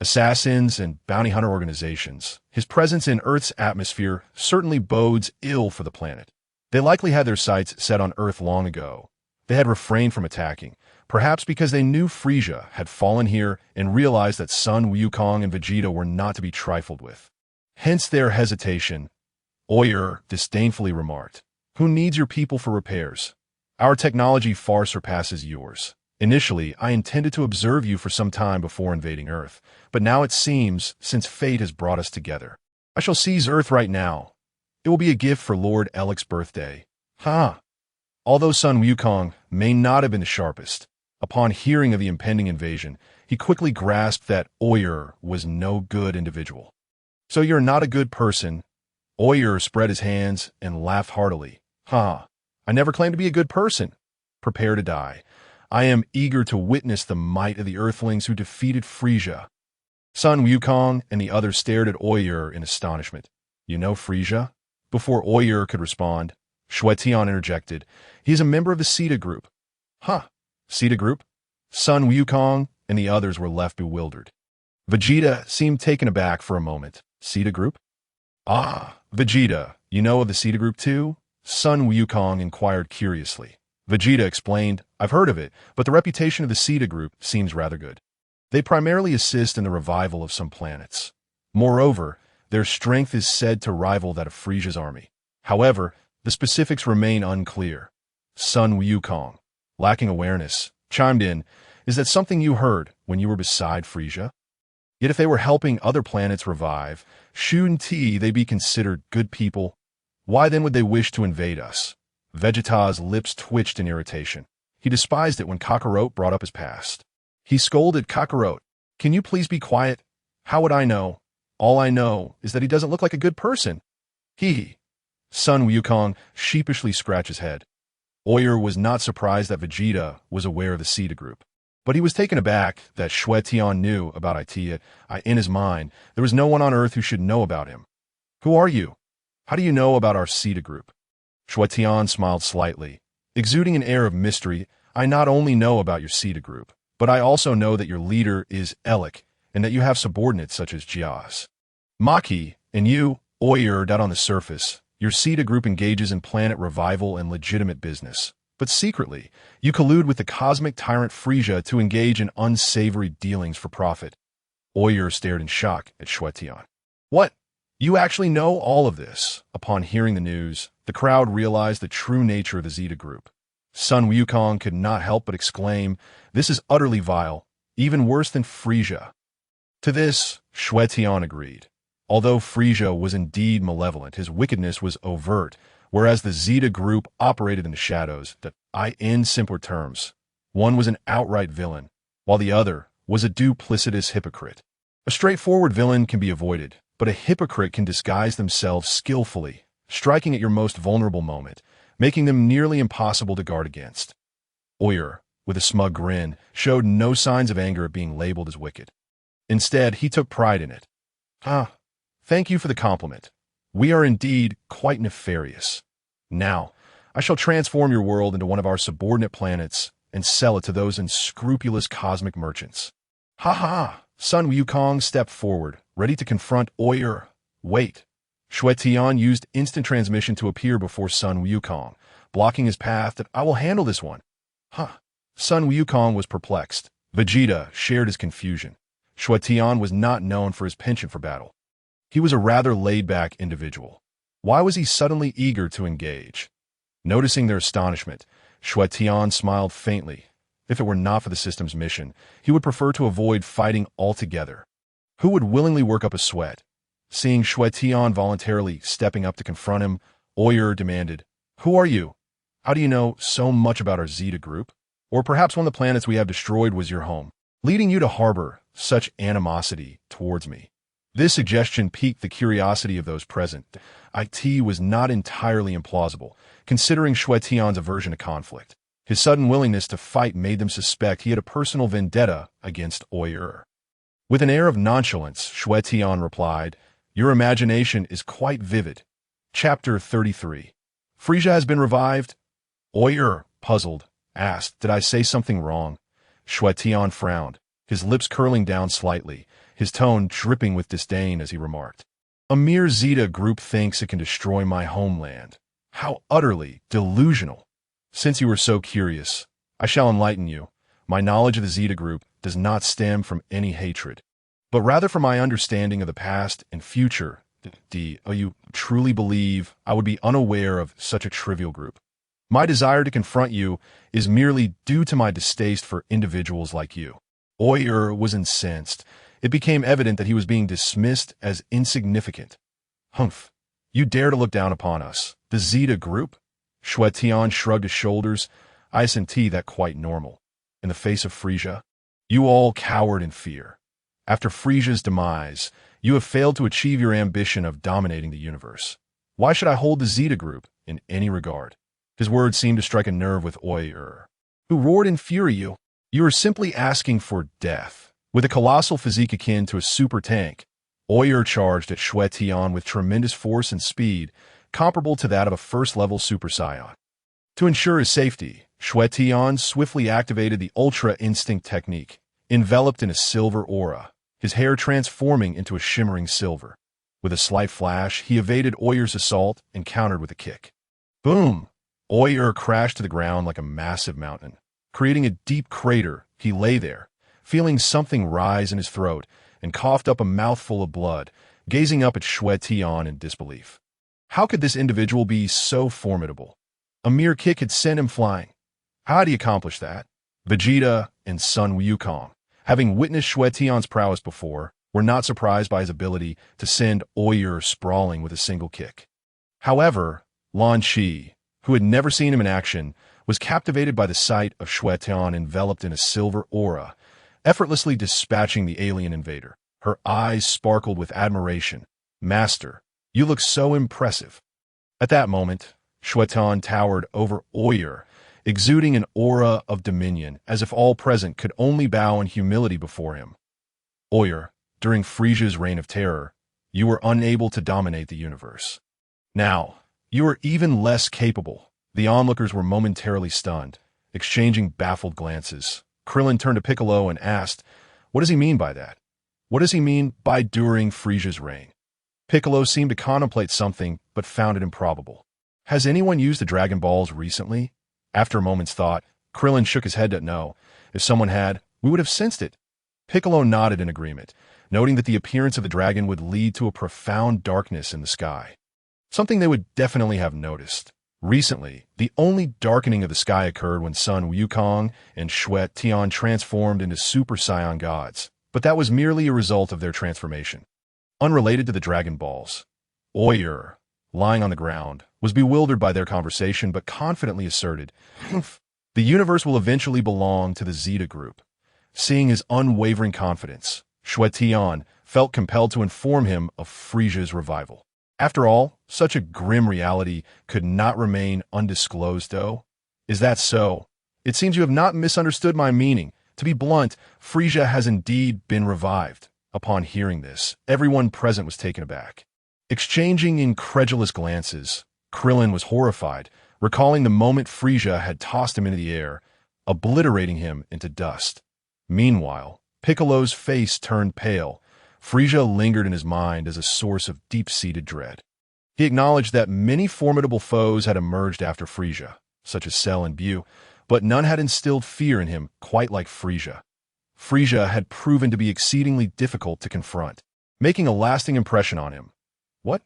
assassins, and bounty hunter organizations, his presence in Earth's atmosphere certainly bodes ill for the planet. They likely had their sights set on Earth long ago. They had refrained from attacking, perhaps because they knew Frieza had fallen here and realized that Sun Wukong and Vegeta were not to be trifled with. Hence their hesitation. Oyer disdainfully remarked, who needs your people for repairs? Our technology far surpasses yours. Initially, I intended to observe you for some time before invading Earth, but now it seems, since fate has brought us together, I shall seize Earth right now. It will be a gift for Lord Elic's birthday. Ha! Although Sun Wukong may not have been the sharpest, upon hearing of the impending invasion, he quickly grasped that Oyer was no good individual. So you're not a good person? Oyer spread his hands and laughed heartily. Ha! I never claimed to be a good person. Prepare to die. I am eager to witness the might of the Earthlings who defeated Frisia. Sun Wukong and the others stared at Oyer in astonishment. You know Frisia? Before Oyer could respond, Xue Tian interjected. He is a member of the Sita group. Huh? Sita group? Sun Wukong and the others were left bewildered. Vegeta seemed taken aback for a moment. Sita group? Ah, Vegeta, you know of the Sita group too? Sun Wukong inquired curiously. Vegeta explained, I've heard of it, but the reputation of the Sita group seems rather good. They primarily assist in the revival of some planets. Moreover, their strength is said to rival that of Frisia's army. However, the specifics remain unclear. Sun Wukong, lacking awareness, chimed in, is that something you heard when you were beside Frisia? Yet if they were helping other planets revive, shouldn't they be considered good people? Why then would they wish to invade us? Vegeta's lips twitched in irritation. He despised it when Kakarot brought up his past. He scolded Kakarot. Can you please be quiet? How would I know? All I know is that he doesn't look like a good person. He. Sun Wukong sheepishly scratched his head. Oyer was not surprised that Vegeta was aware of the Sita group, but he was taken aback that Xue Tian knew about it. In his mind, there was no one on Earth who should know about him. Who are you? How do you know about our Sita group? Xue Tian smiled slightly, exuding an air of mystery. I not only know about your Sita group, but I also know that your leader is Elic, and that you have subordinates such as Jiaz, Maki, and you, Oyer. On the surface, your Sita group engages in planet revival and legitimate business, but secretly, you collude with the cosmic tyrant Frisia to engage in unsavory dealings for profit. Oyer stared in shock at Xue Tian. What? You actually know all of this? Upon hearing the news, the crowd realized the true nature of the Zeta group. Sun Wukong could not help but exclaim, this is utterly vile, even worse than Frisia. To this, Xue Tian agreed. Although Frisia was indeed malevolent, his wickedness was overt, whereas the Zeta group operated in the shadows. In simpler terms, one was an outright villain, while the other was a duplicitous hypocrite. A straightforward villain can be avoided, but a hypocrite can disguise themselves skillfully, striking at your most vulnerable moment, making them nearly impossible to guard against. Oyer, with a smug grin, showed no signs of anger at being labeled as wicked. Instead, he took pride in it. Thank you for the compliment. We are indeed quite nefarious. Now, I shall transform your world into one of our subordinate planets and sell it to those unscrupulous cosmic merchants. Ha ha! Sun Wukong stepped forward, ready to confront Oyer. Wait. Xue Tian used instant transmission to appear before Sun Wukong, blocking his path. I will handle this one. Sun Wukong was perplexed. Vegeta shared his confusion. Xue Tian was not known for his penchant for battle. He was a rather laid-back individual. Why was he suddenly eager to engage? Noticing their astonishment, Xue Tian smiled faintly. If it were not for the system's mission, he would prefer to avoid fighting altogether. Who would willingly work up a sweat? Seeing Xue Tian voluntarily stepping up to confront him, Oyer demanded, Who are you? How do you know so much about our Zeta group? Or perhaps one of the planets we have destroyed was your home, leading you to harbor such animosity towards me. This suggestion piqued the curiosity of those present. It was not entirely implausible, considering Xue Tian's aversion to conflict. His sudden willingness to fight made them suspect he had a personal vendetta against Oyer. With an air of nonchalance, Xue Tian replied, Your imagination is quite vivid. Chapter 33. Frisia has been revived? Oyer, puzzled, asked, Did I say something wrong? Xue Tian frowned, his lips curling down slightly, his tone dripping with disdain as he remarked, A mere Zeta group thinks it can destroy my homeland. How utterly delusional. Since you are so curious, I shall enlighten you. My knowledge of the Zeta group does not stem from any hatred, but rather from my understanding of the past and future. You truly believe I would be unaware of such a trivial group? My desire to confront you is merely due to my distaste for individuals like you." Oyer was incensed. It became evident that he was being dismissed as insignificant. "Humph. You dare to look down upon us, the Zeta group?" Xue Tian shrugged his shoulders. "I isn't that quite normal. In the face of Frisia, you all cowered in fear. After Frisia's demise, you have failed to achieve your ambition of dominating the universe. Why should I hold the Zeta group in any regard?" His words seemed to strike a nerve with Oyer, who roared in fury. You are simply asking for death." With a colossal physique akin to a super tank, Oyer charged at Xue Tian with tremendous force and speed, comparable to that of a first-level Super Saiyan. To ensure his safety, Xue Tian swiftly activated the Ultra Instinct technique, enveloped in a silver aura, his hair transforming into a shimmering silver. With a slight flash, he evaded Oyer's assault and countered with a kick. Boom! Oyer crashed to the ground like a massive mountain. Creating a deep crater, he lay there, feeling something rise in his throat, and coughed up a mouthful of blood, gazing up at Xue Tian in disbelief. How could this individual be so formidable? A mere kick had sent him flying. How had he accomplished that? Vegeta and Sun Wukong, having witnessed Xue Tian's prowess before, were not surprised by his ability to send Oyer sprawling with a single kick. However, Lan Shi, who had never seen him in action, was captivated by the sight of Xue Tian enveloped in a silver aura, effortlessly dispatching the alien invader. Her eyes sparkled with admiration. "Master, you look so impressive." At that moment, Xue Tian towered over Oyer, exuding an aura of dominion, as if all present could only bow in humility before him. "Oyer, during Frisia's reign of terror, you were unable to dominate the universe. Now, you are even less capable." The onlookers were momentarily stunned, exchanging baffled glances. Krillin turned to Piccolo and asked, "What does he mean by that? What does he mean by during Frisia's reign?" Piccolo seemed to contemplate something, but found it improbable. "Has anyone used the Dragon Balls recently?" After a moment's thought, Krillin shook his head that no. If someone had, we would have sensed it. Piccolo nodded in agreement, noting that the appearance of the dragon would lead to a profound darkness in the sky. Something they would definitely have noticed. Recently, the only darkening of the sky occurred when Sun Wukong and Xue Tian transformed into Super Saiyan Gods, but that was merely a result of their transformation. Unrelated to the Dragon Balls, Oyer, lying on the ground, was bewildered by their conversation but confidently asserted, "The universe will eventually belong to the Zeta group." Seeing his unwavering confidence, Xue Tian felt compelled to inform him of Frisia's revival. After all, such a grim reality could not remain undisclosed, though. "Is that so? It seems you have not misunderstood my meaning. To be blunt, Frisia has indeed been revived." Upon hearing this, everyone present was taken aback. Exchanging incredulous glances, Krillin was horrified, recalling the moment Frisia had tossed him into the air, obliterating him into dust. Meanwhile, Piccolo's face turned pale. Frisia lingered in his mind as a source of deep-seated dread. He acknowledged that many formidable foes had emerged after Frisia, such as Cell and Bu, but none had instilled fear in him quite like Frisia. Frisia had proven to be exceedingly difficult to confront, making a lasting impression on him. "What?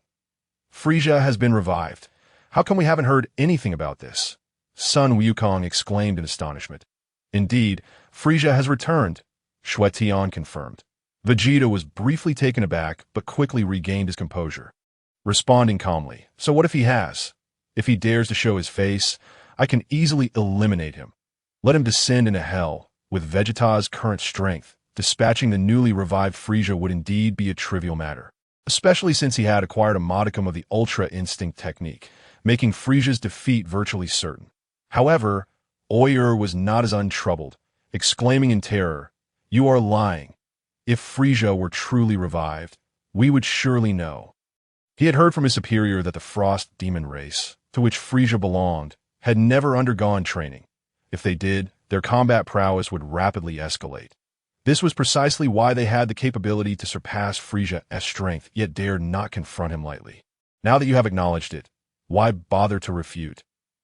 Frisia has been revived. How come we haven't heard anything about this?" Sun Wukong exclaimed in astonishment. "Indeed, Frisia has returned," Xue Tian confirmed. Vegeta was briefly taken aback, but quickly regained his composure, responding calmly, "So what if he has? If he dares to show his face, I can easily eliminate him. Let him descend into hell. With Vegeta's current strength, dispatching the newly revived Frisia would indeed be a trivial matter, especially since he had acquired a modicum of the Ultra Instinct technique, making Frisia's defeat virtually certain." However, Oyer was not as untroubled, exclaiming in terror, "You are lying. If Frisia were truly revived, we would surely know." He had heard from his superior that the Frost Demon race, to which Frisia belonged, had never undergone training. If they did, their combat prowess would rapidly escalate. This was precisely why they had the capability to surpass Frisia's strength, yet dared not confront him lightly. "Now that you have acknowledged it, why bother to refute?"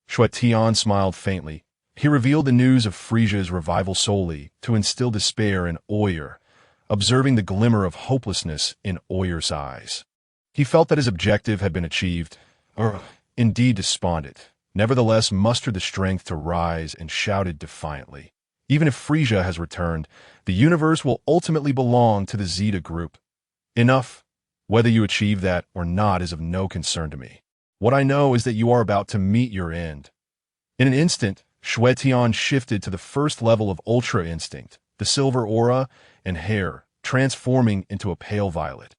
Xue Tian smiled faintly. He revealed the news of Frisia's revival solely to instill despair in Oyer, observing the glimmer of hopelessness in Oyer's eyes. He felt that his objective had been achieved, or indeed despondent. nevertheless mustered the strength to rise and shouted defiantly. Even if Frisia has returned, the universe will ultimately belong to the Zeta group. Enough. Whether you achieve that or not is of no concern to me. What I know is that you are about to meet your end. In an instant, Xue Tian shifted to the first level of Ultra Instinct, the silver aura and hair, transforming into a pale violet,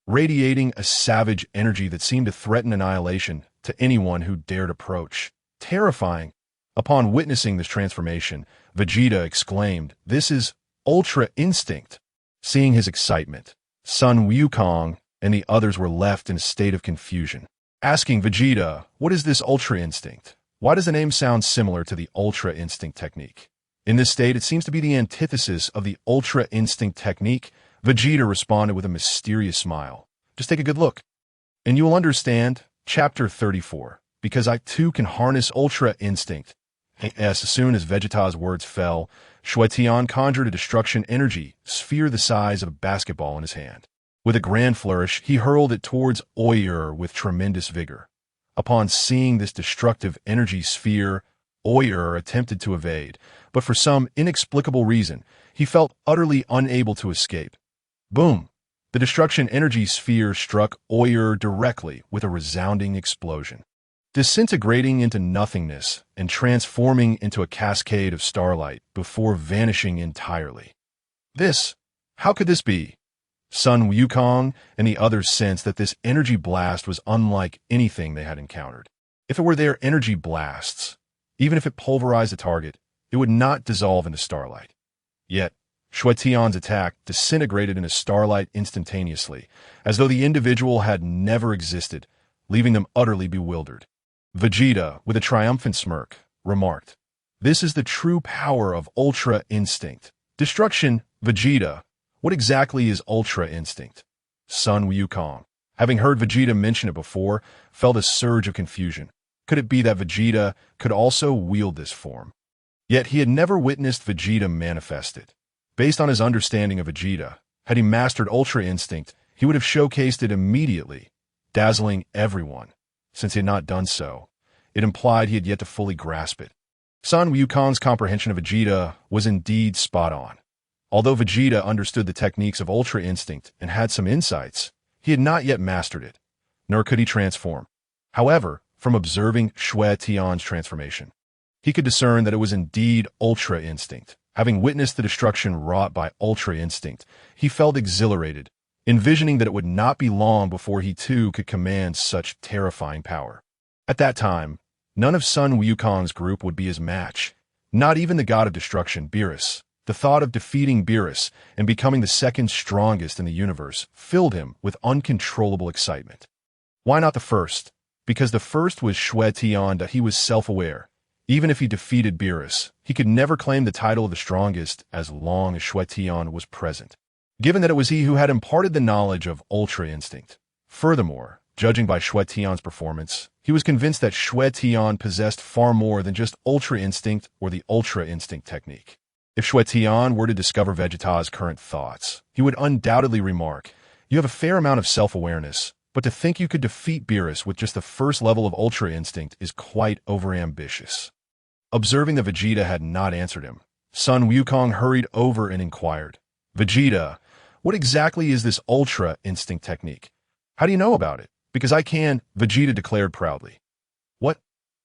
radiating a savage energy that seemed to threaten annihilation to anyone who dared approach. Terrifying. Upon witnessing this transformation, Vegeta exclaimed, "This is Ultra Instinct." Seeing his excitement, Sun Wukong and the others were left in a state of confusion, asking Vegeta, "What is this Ultra Instinct? Why does the name sound similar to the Ultra Instinct technique?" In this state, it seems to be the antithesis of the Ultra Instinct technique. Vegeta responded with a mysterious smile. "Just take a good look, and you will understand." Chapter 34. Because I too can harness Ultra Instinct. As soon as Vegeta's words fell, Xue Tian conjured a destruction energy sphere the size of a basketball in his hand. With a grand flourish, he hurled it towards Oyer with tremendous vigor. Upon seeing this destructive energy sphere, Oyer attempted to evade, but for some inexplicable reason, he felt utterly unable to escape. Boom! The destruction energy sphere struck Oyer directly with a resounding explosion, disintegrating into nothingness and transforming into a cascade of starlight before vanishing entirely. How could this be? Sun Wukong and the others sensed that this energy blast was unlike anything they had encountered. If it were their energy blasts, even if it pulverized a target, it would not dissolve into starlight. Yet, Xue Tian's attack disintegrated into starlight instantaneously, as though the individual had never existed, leaving them utterly bewildered. Vegeta, with a triumphant smirk, remarked, "This is the true power of Ultra Instinct. Destruction, Vegeta. What exactly is Ultra Instinct?" Sun Wukong, having heard Vegeta mention it before, felt a surge of confusion. Could it be that Vegeta could also wield this form? Yet he had never witnessed Vegeta manifest it. Based on his understanding of Vegeta, had he mastered Ultra Instinct, he would have showcased it immediately, dazzling everyone. Since he had not done so, it implied he had yet to fully grasp it. Sun Wukong's comprehension of Vegeta was indeed spot on. Although Vegeta understood the techniques of Ultra Instinct and had some insights, he had not yet mastered it, nor could he transform. However, from observing Xue Tian's transformation, he could discern that it was indeed Ultra Instinct. Having witnessed the destruction wrought by Ultra Instinct, he felt exhilarated, envisioning that it would not be long before he too could command such terrifying power. At that time, none of Sun Wukong's group would be his match, not even the god of destruction, Beerus. The thought of defeating Beerus and becoming the second strongest in the universe filled him with uncontrollable excitement. Why not the first? Because the first was Xue Tian, that he was self-aware. Even if he defeated Beerus, he could never claim the title of the strongest as long as Xue Tian was present, given that it was he who had imparted the knowledge of Ultra Instinct. Furthermore, judging by Xue Tian's performance, he was convinced that Xue Tian possessed far more than just Ultra Instinct or the Ultra Instinct technique. If Xue Tian were to discover Vegeta's current thoughts, he would undoubtedly remark, "You have a fair amount of self-awareness, but to think you could defeat Beerus with just the first level of Ultra Instinct is quite overambitious." Observing that Vegeta had not answered him, Sun Wukong hurried over and inquired, "Vegeta, what exactly is this Ultra Instinct technique? How do you know about it?" "Because I can," Vegeta declared proudly. "What?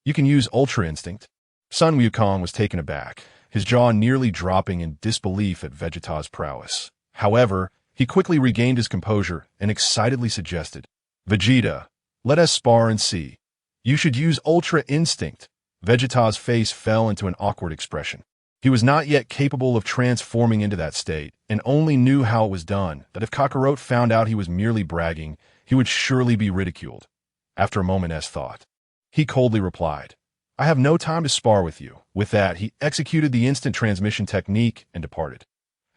You can use Ultra Instinct?" Sun Wukong was taken aback, his jaw nearly dropping in disbelief at Vegeta's prowess. However, he quickly regained his composure and excitedly suggested, "Vegeta, let us spar and see. You should use Ultra Instinct." Vegeta's face fell into an awkward expression. He was not yet capable of transforming into that state, and only knew how it was done, that if Kakarot found out he was merely bragging, he would surely be ridiculed. After a moment's thought, he coldly replied, "I have no time to spar with you." With that, he executed the instant transmission technique and departed.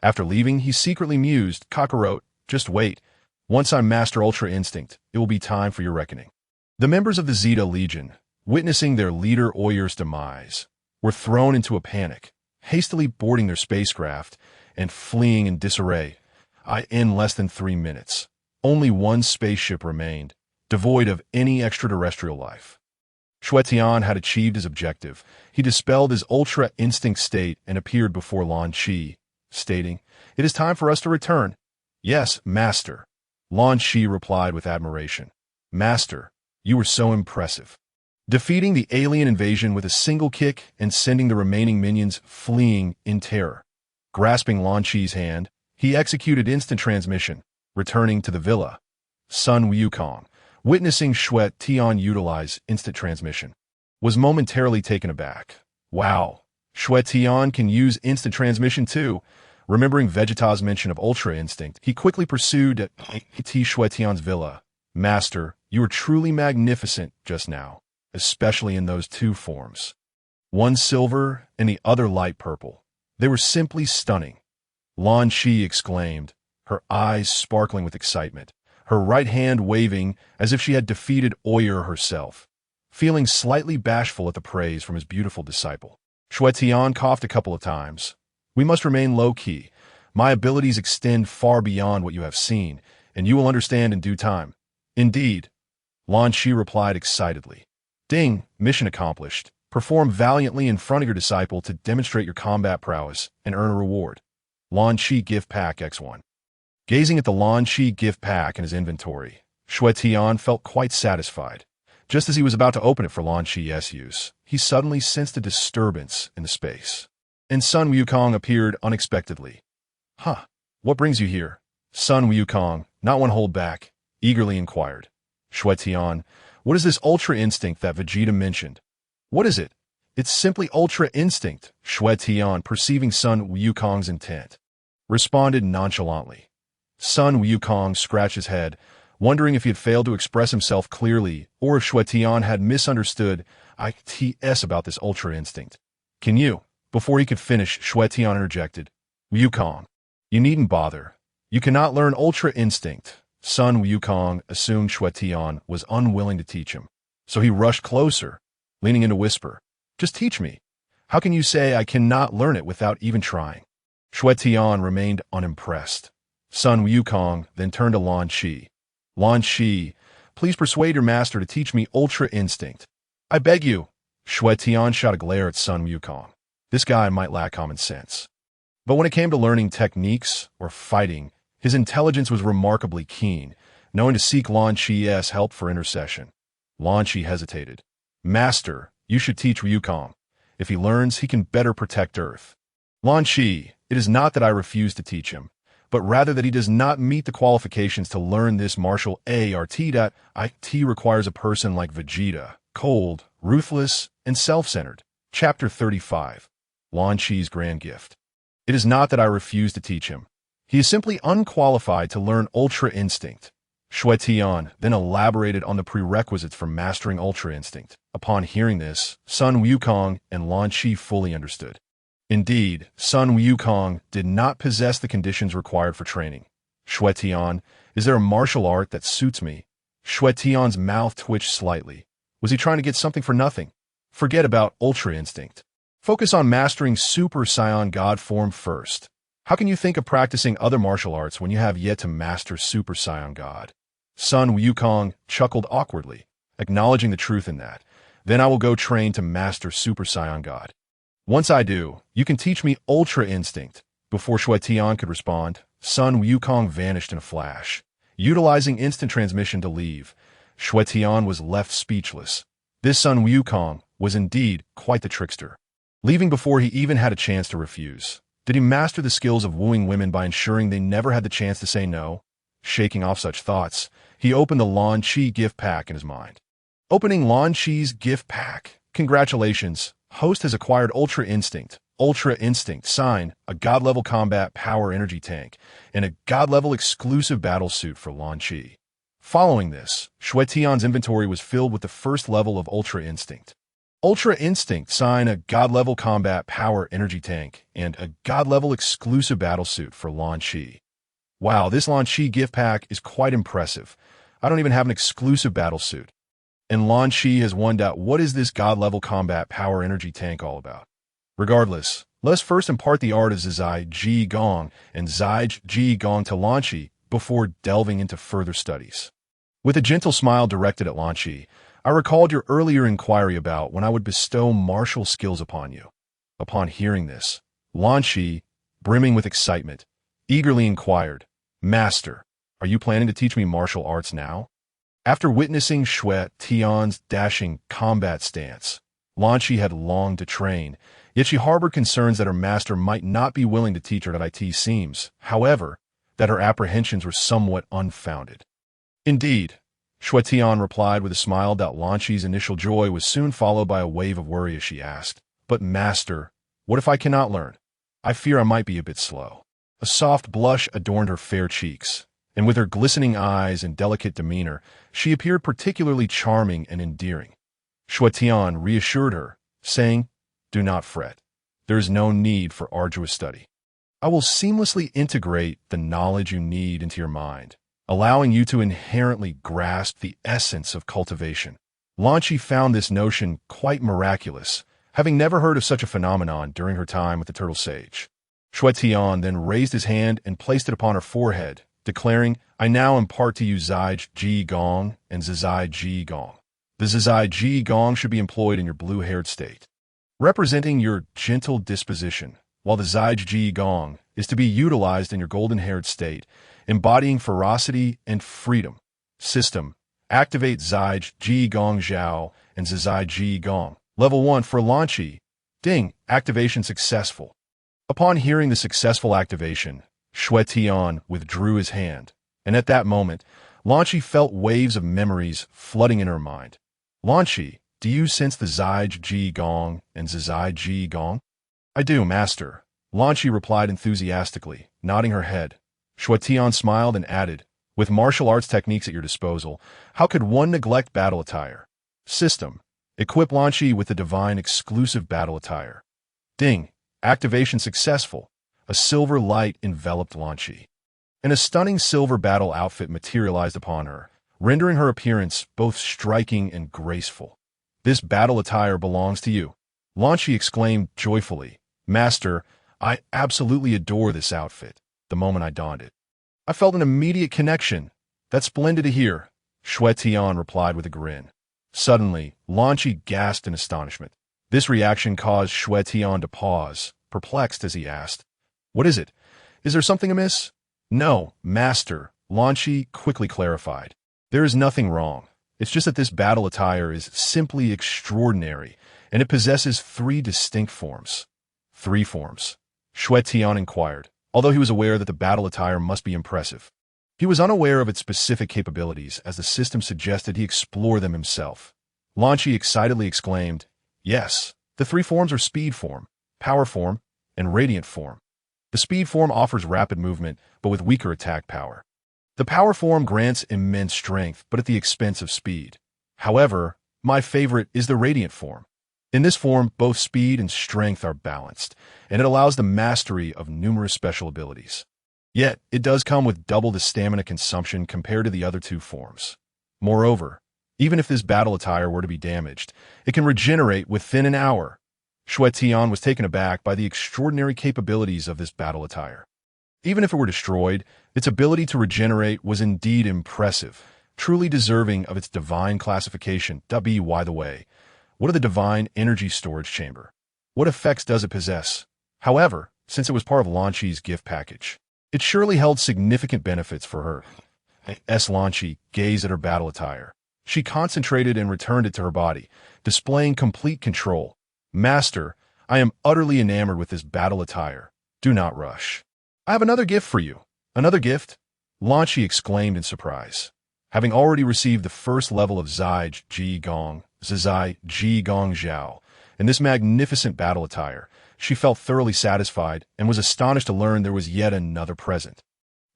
After leaving, he secretly mused, "Kakarot, just wait. Once I master Ultra Instinct, it will be time for your reckoning." The members of the Zeta Legion, witnessing their leader Oyer's demise, were thrown into a panic, hastily boarding their spacecraft and fleeing in disarray. In less than 3 minutes, only one spaceship remained, devoid of any extraterrestrial life. Xue Tian had achieved his objective. He dispelled his ultra-instinct state and appeared before Lan Shi, stating, "It is time for us to return." "Yes, Master." Lan Shi replied with admiration. "Master, you were so impressive. Defeating the alien invasion with a single kick and sending the remaining minions fleeing in terror." Grasping Lan Shi's hand, he executed instant transmission, returning to the villa. Sun Wukong, witnessing Xue Tian utilize instant transmission, was momentarily taken aback. Wow, Xue Tian can use instant transmission too. Remembering Vegeta's mention of Ultra Instinct, he quickly pursued at Xue Tian's villa. "Master, you were truly magnificent just now, especially in those two forms. One silver and the other light purple. They were simply stunning." Lan Shi exclaimed, her eyes sparkling with excitement, her right hand waving as if she had defeated Oyer herself. Feeling slightly bashful at the praise from his beautiful disciple, Xue Tian coughed a couple of times. "We must remain low-key. My abilities extend far beyond what you have seen, and you will understand in due time." "Indeed," Lan Shi replied excitedly. "Ding, mission accomplished. Perform valiantly in front of your disciple to demonstrate your combat prowess and earn a reward." Lan Shi Gift Pack X1. Gazing at the Lan Shi gift pack in his inventory, Xue Tian felt quite satisfied. Just as he was about to open it for Lan Shi's use, he suddenly sensed a disturbance in the space. And Sun Wukong appeared unexpectedly. "Huh, what brings you here?" Sun Wukong, not one hold back, eagerly inquired. "Xue Tian, what is this Ultra Instinct that Vegeta mentioned?" "What is it?" "It's simply Ultra Instinct," Xue Tian, perceiving Sun Wukong's intent, responded nonchalantly. Sun Wukong scratched his head, wondering if he had failed to express himself clearly or if Xue Tian had misunderstood ITS about this Ultra Instinct. "Can you?" Before he could finish, Xue Tian interjected, "Wukong, you needn't bother. You cannot learn Ultra Instinct." Sun Wukong assumed Xue Tian was unwilling to teach him, so he rushed closer, leaning in to whisper, "Just teach me. How can you say I cannot learn it without even trying?" Xue Tian remained unimpressed. Sun Wukong then turned to Lan Shi. "Lan Shi, please persuade your master to teach me Ultra Instinct." "I beg you." Xue Tian shot a glare at Sun Wukong. This guy might lack common sense, but when it came to learning techniques or fighting, his intelligence was remarkably keen, knowing to seek Lan Shi's help for intercession. Lan Shi hesitated. "Master, you should teach Wukong. If he learns, he can better protect Earth." "Lan Shi, it is not that I refuse to teach him, but rather that he does not meet the qualifications to learn this martial art that it requires a person like Vegeta, cold, ruthless, and self-centered." Chapter 35. Lan Shi's Grand Gift. "It is not that I refuse to teach him. He is simply unqualified to learn Ultra Instinct." Xue Tian then elaborated on the prerequisites for mastering Ultra Instinct. Upon hearing this, Sun Wukong and Lan Shi fully understood. Indeed, Sun Wukong did not possess the conditions required for training. "Xue Tian, is there a martial art that suits me?" Xue Tian's mouth twitched slightly. Was he trying to get something for nothing? Forget about Ultra Instinct. Focus on mastering Super Saiyan God form first. How can you think of practicing other martial arts when you have yet to master Super Saiyan God? Sun Wukong chuckled awkwardly, acknowledging the truth in that. "Then I will go train to master Super Saiyan God. Once I do, you can teach me Ultra Instinct." Before Xue Tian could respond, Sun Wukong vanished in a flash. Utilizing instant transmission to leave, Xue Tian was left speechless. This Sun Wukong was indeed quite the trickster. Leaving before he even had a chance to refuse. Did he master the skills of wooing women by ensuring they never had the chance to say no? Shaking off such thoughts, he opened the Lan Shi gift pack in his mind. Opening Lan Shi's gift pack. Congratulations, host has acquired Ultra Instinct. Ultra Instinct, sign, a God-level combat power energy tank, and a God-level exclusive battle suit for Lan Shi. Following this, Xue Tian's inventory was filled with the first level of Ultra Instinct. Ultra Instinct, sign, a God-level combat power energy tank, and a God-level exclusive battle suit for Lan Shi. Wow, this Lan Shi gift pack is quite impressive. I don't even have an exclusive battle suit. And Lan Shi has wondered out what is this God-level combat power energy tank all about. Regardless, let us first impart the art of Zai Ji Gong and Zai Ji Gong to Lan Shi before delving into further studies. With a gentle smile directed at Lan Shi, I recalled your earlier inquiry about when I would bestow martial skills upon you. Upon hearing this, Lan Shi, brimming with excitement, eagerly inquired, Master, are you planning to teach me martial arts now? After witnessing Xue Tian's dashing combat stance, Lan Shi had longed to train, yet she harbored concerns that her master might not be willing to teach her. It seems, however, that her apprehensions were somewhat unfounded. Indeed, Xue Tian replied with a smile. Lan Shi's initial joy was soon followed by a wave of worry as she asked, But master, what if I cannot learn? I fear I might be a bit slow. A soft blush adorned her fair cheeks, and with her glistening eyes and delicate demeanor, she appeared particularly charming and endearing. Xue Tian reassured her, saying, Do not fret. There is no need for arduous study. I will seamlessly integrate the knowledge you need into your mind, allowing you to inherently grasp the essence of cultivation. Lan Shi found this notion quite miraculous, having never heard of such a phenomenon during her time with the Turtle Sage. Xue Tian then raised his hand and placed it upon her forehead, declaring, I now impart to you Zai Ji Gong and Zizai Ji Gong. The Zizai Ji Gong should be employed in your blue-haired state, representing your gentle disposition, while the Zai Ji Gong is to be utilized in your golden-haired state, embodying ferocity and freedom. System, activate Zai Ji Gong Zhao and Zizai Ji Gong. Level 1 for Lan Shi. Ding, activation successful. Upon hearing the successful activation, Xue Tian withdrew his hand, and at that moment, Lan Shi felt waves of memories flooding in her mind. Lan Shi, do you sense the Zai Ji Gong and Zizai Ji Gong? I do, master, Lan Shi replied enthusiastically, nodding her head. Xue Tian smiled and added, with martial arts techniques at your disposal, how could one neglect battle attire? System, equip Lan Shi with the divine exclusive battle attire. Ding, activation successful. A silver light enveloped Lan Shi, and a stunning silver battle outfit materialized upon her, rendering her appearance both striking and graceful. This battle attire belongs to you, Lan Shi exclaimed joyfully. Master, I absolutely adore this outfit. The moment I donned it, I felt an immediate connection. That's splendid to hear, Xue Tian replied with a grin. Suddenly, Lan Shi gasped in astonishment. This reaction caused Xue Tian to pause, perplexed as he asked, What is it? Is there something amiss? No, master, Lan Shi quickly clarified. There is nothing wrong. It's just that this battle attire is simply extraordinary, and it possesses 3 distinct forms. 3 forms? Xue Tian inquired, although he was aware that the battle attire must be impressive. He was unaware of its specific capabilities, as the system suggested he explore them himself. Lan Shi excitedly exclaimed, Yes, the 3 forms are speed form, power form, and radiant form. The speed form offers rapid movement, but with weaker attack power. The power form grants immense strength, but at the expense of speed. However, my favorite is the radiant form. In this form, both speed and strength are balanced, and it allows the mastery of numerous special abilities. Yet, it does come with double the stamina consumption compared to the other 2 forms. Moreover, even if this battle attire were to be damaged, it can regenerate within an hour. Xue Tian was taken aback by the extraordinary capabilities of this battle attire. Even if it were destroyed, its ability to regenerate was indeed impressive, truly deserving of its divine classification. By the way, what of the divine energy storage chamber? What effects does it possess? However, since it was part of Lan Shi's gift package, it surely held significant benefits for her. Lan Shi gazed at her battle attire. She concentrated and returned it to her body, displaying complete control. Master, I am utterly enamored with this battle attire. Do not rush. I have another gift for you. Another gift? Lan Shi exclaimed in surprise. Having already received the first level of Zai Ji Gong, Zizai Ji Gong Zhao, in this magnificent battle attire, she felt thoroughly satisfied and was astonished to learn there was yet another present.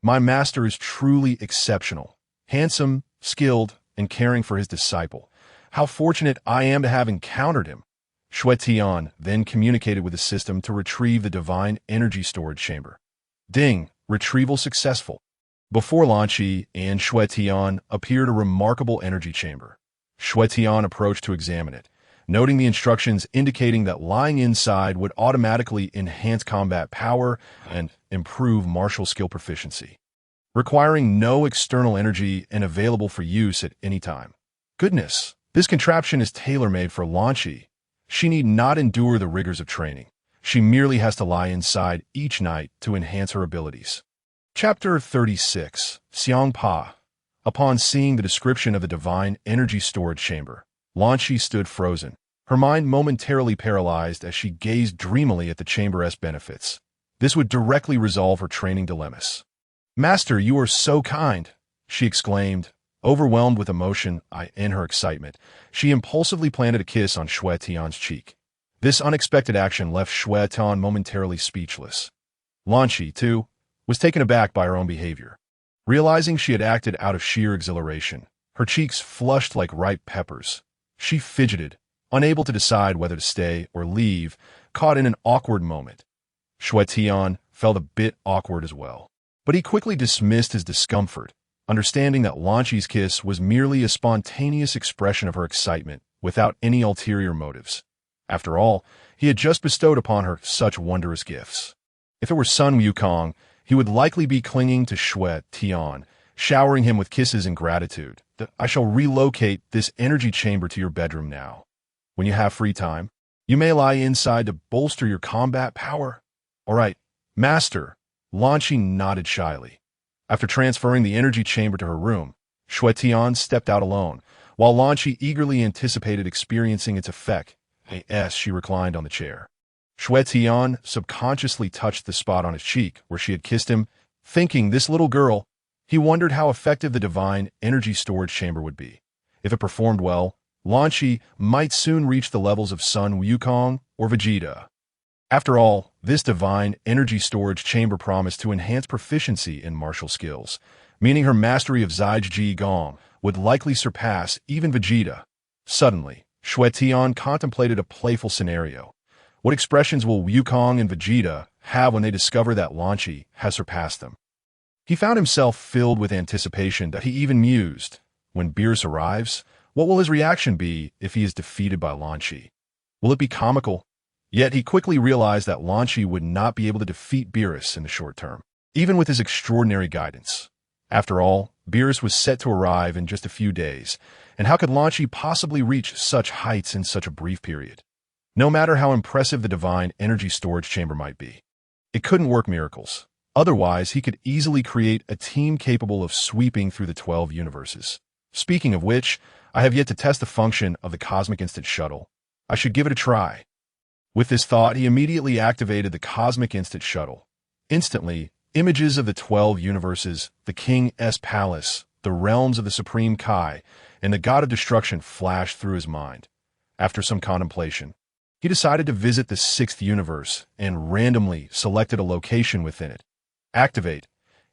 My master is truly exceptional, handsome, skilled, and caring for his disciple. How fortunate I am to have encountered him. Xue Tian then communicated with the system to retrieve the divine energy storage chamber. Ding, retrieval successful. Before Lan Shi and Xue Tian appeared a remarkable energy chamber. Xue Tian approached to examine it, noting the instructions indicating that lying inside would automatically enhance combat power and improve martial skill proficiency, requiring no external energy and available for use at any time. Goodness, This contraption is tailor-made for Lan Xi. She need not endure the rigors of training. She merely has to lie inside each night to enhance her abilities. Chapter 36, Xiangpa. Upon seeing the description of the divine energy storage chamber, Lan Xi stood frozen, her mind momentarily paralyzed as she gazed dreamily at the chamber's benefits. This would directly resolve her training dilemmas. "Master, you are so kind," she exclaimed. Overwhelmed with emotion in her excitement, she impulsively planted a kiss on Xue Tian's cheek. This unexpected action left Xue Tian momentarily speechless. Lan Xi, too, was taken aback by her own behavior. Realizing she had acted out of sheer exhilaration, her cheeks flushed like ripe peppers. She fidgeted, unable to decide whether to stay or leave, caught in an awkward moment. Xue Tian felt a bit awkward as well, but he quickly dismissed his discomfort, understanding that Lan Xi's kiss was merely a spontaneous expression of her excitement without any ulterior motives. After all, he had just bestowed upon her such wondrous gifts. If it were Sun Wukong, he would likely be clinging to Xue Tian, showering him with kisses and gratitude. "I shall relocate this energy chamber to your bedroom now. When you have free time, you may lie inside to bolster your combat power." "All right, Master," Lan Xi nodded shyly. After transferring the energy chamber to her room, Xue Tian stepped out alone, while Lan Xi eagerly anticipated experiencing its effect as she reclined on the chair. Xue Tian subconsciously touched the spot on his cheek where she had kissed him, thinking this little girl. He wondered how effective the divine energy storage chamber would be. If it performed well, Lan Xi might soon reach the levels of Sun Wukong or Vegeta. After all, this divine energy storage chamber promised to enhance proficiency in martial skills, meaning her mastery of Zai Gong would likely surpass even Vegeta. Suddenly, Xue Tian contemplated a playful scenario. What expressions will Wukong and Vegeta have when they discover that Lan Xi has surpassed them? He found himself filled with anticipation that he even mused, when Beerus arrives, what will his reaction be if he is defeated by Lan Xi? Will it be comical? Yet he quickly realized that Lan Xi would not be able to defeat Beerus in the short term, even with his extraordinary guidance. After all, Beerus was set to arrive in just a few days, and how could Lan Xi possibly reach such heights in such a brief period? No matter how impressive the divine energy storage chamber might be, it couldn't work miracles. Otherwise, he could easily create a team capable of sweeping through the 12 universes. Speaking of which, I have yet to test the function of the Cosmic Instant Shuttle. I should give it a try. With this thought, he immediately activated the Cosmic Instant Shuttle. Instantly, images of the 12 universes, the King's Palace, the realms of the Supreme Kai, and the God of Destruction flashed through his mind. After some contemplation, he decided to visit the 6th universe and randomly selected a location within it. Activate.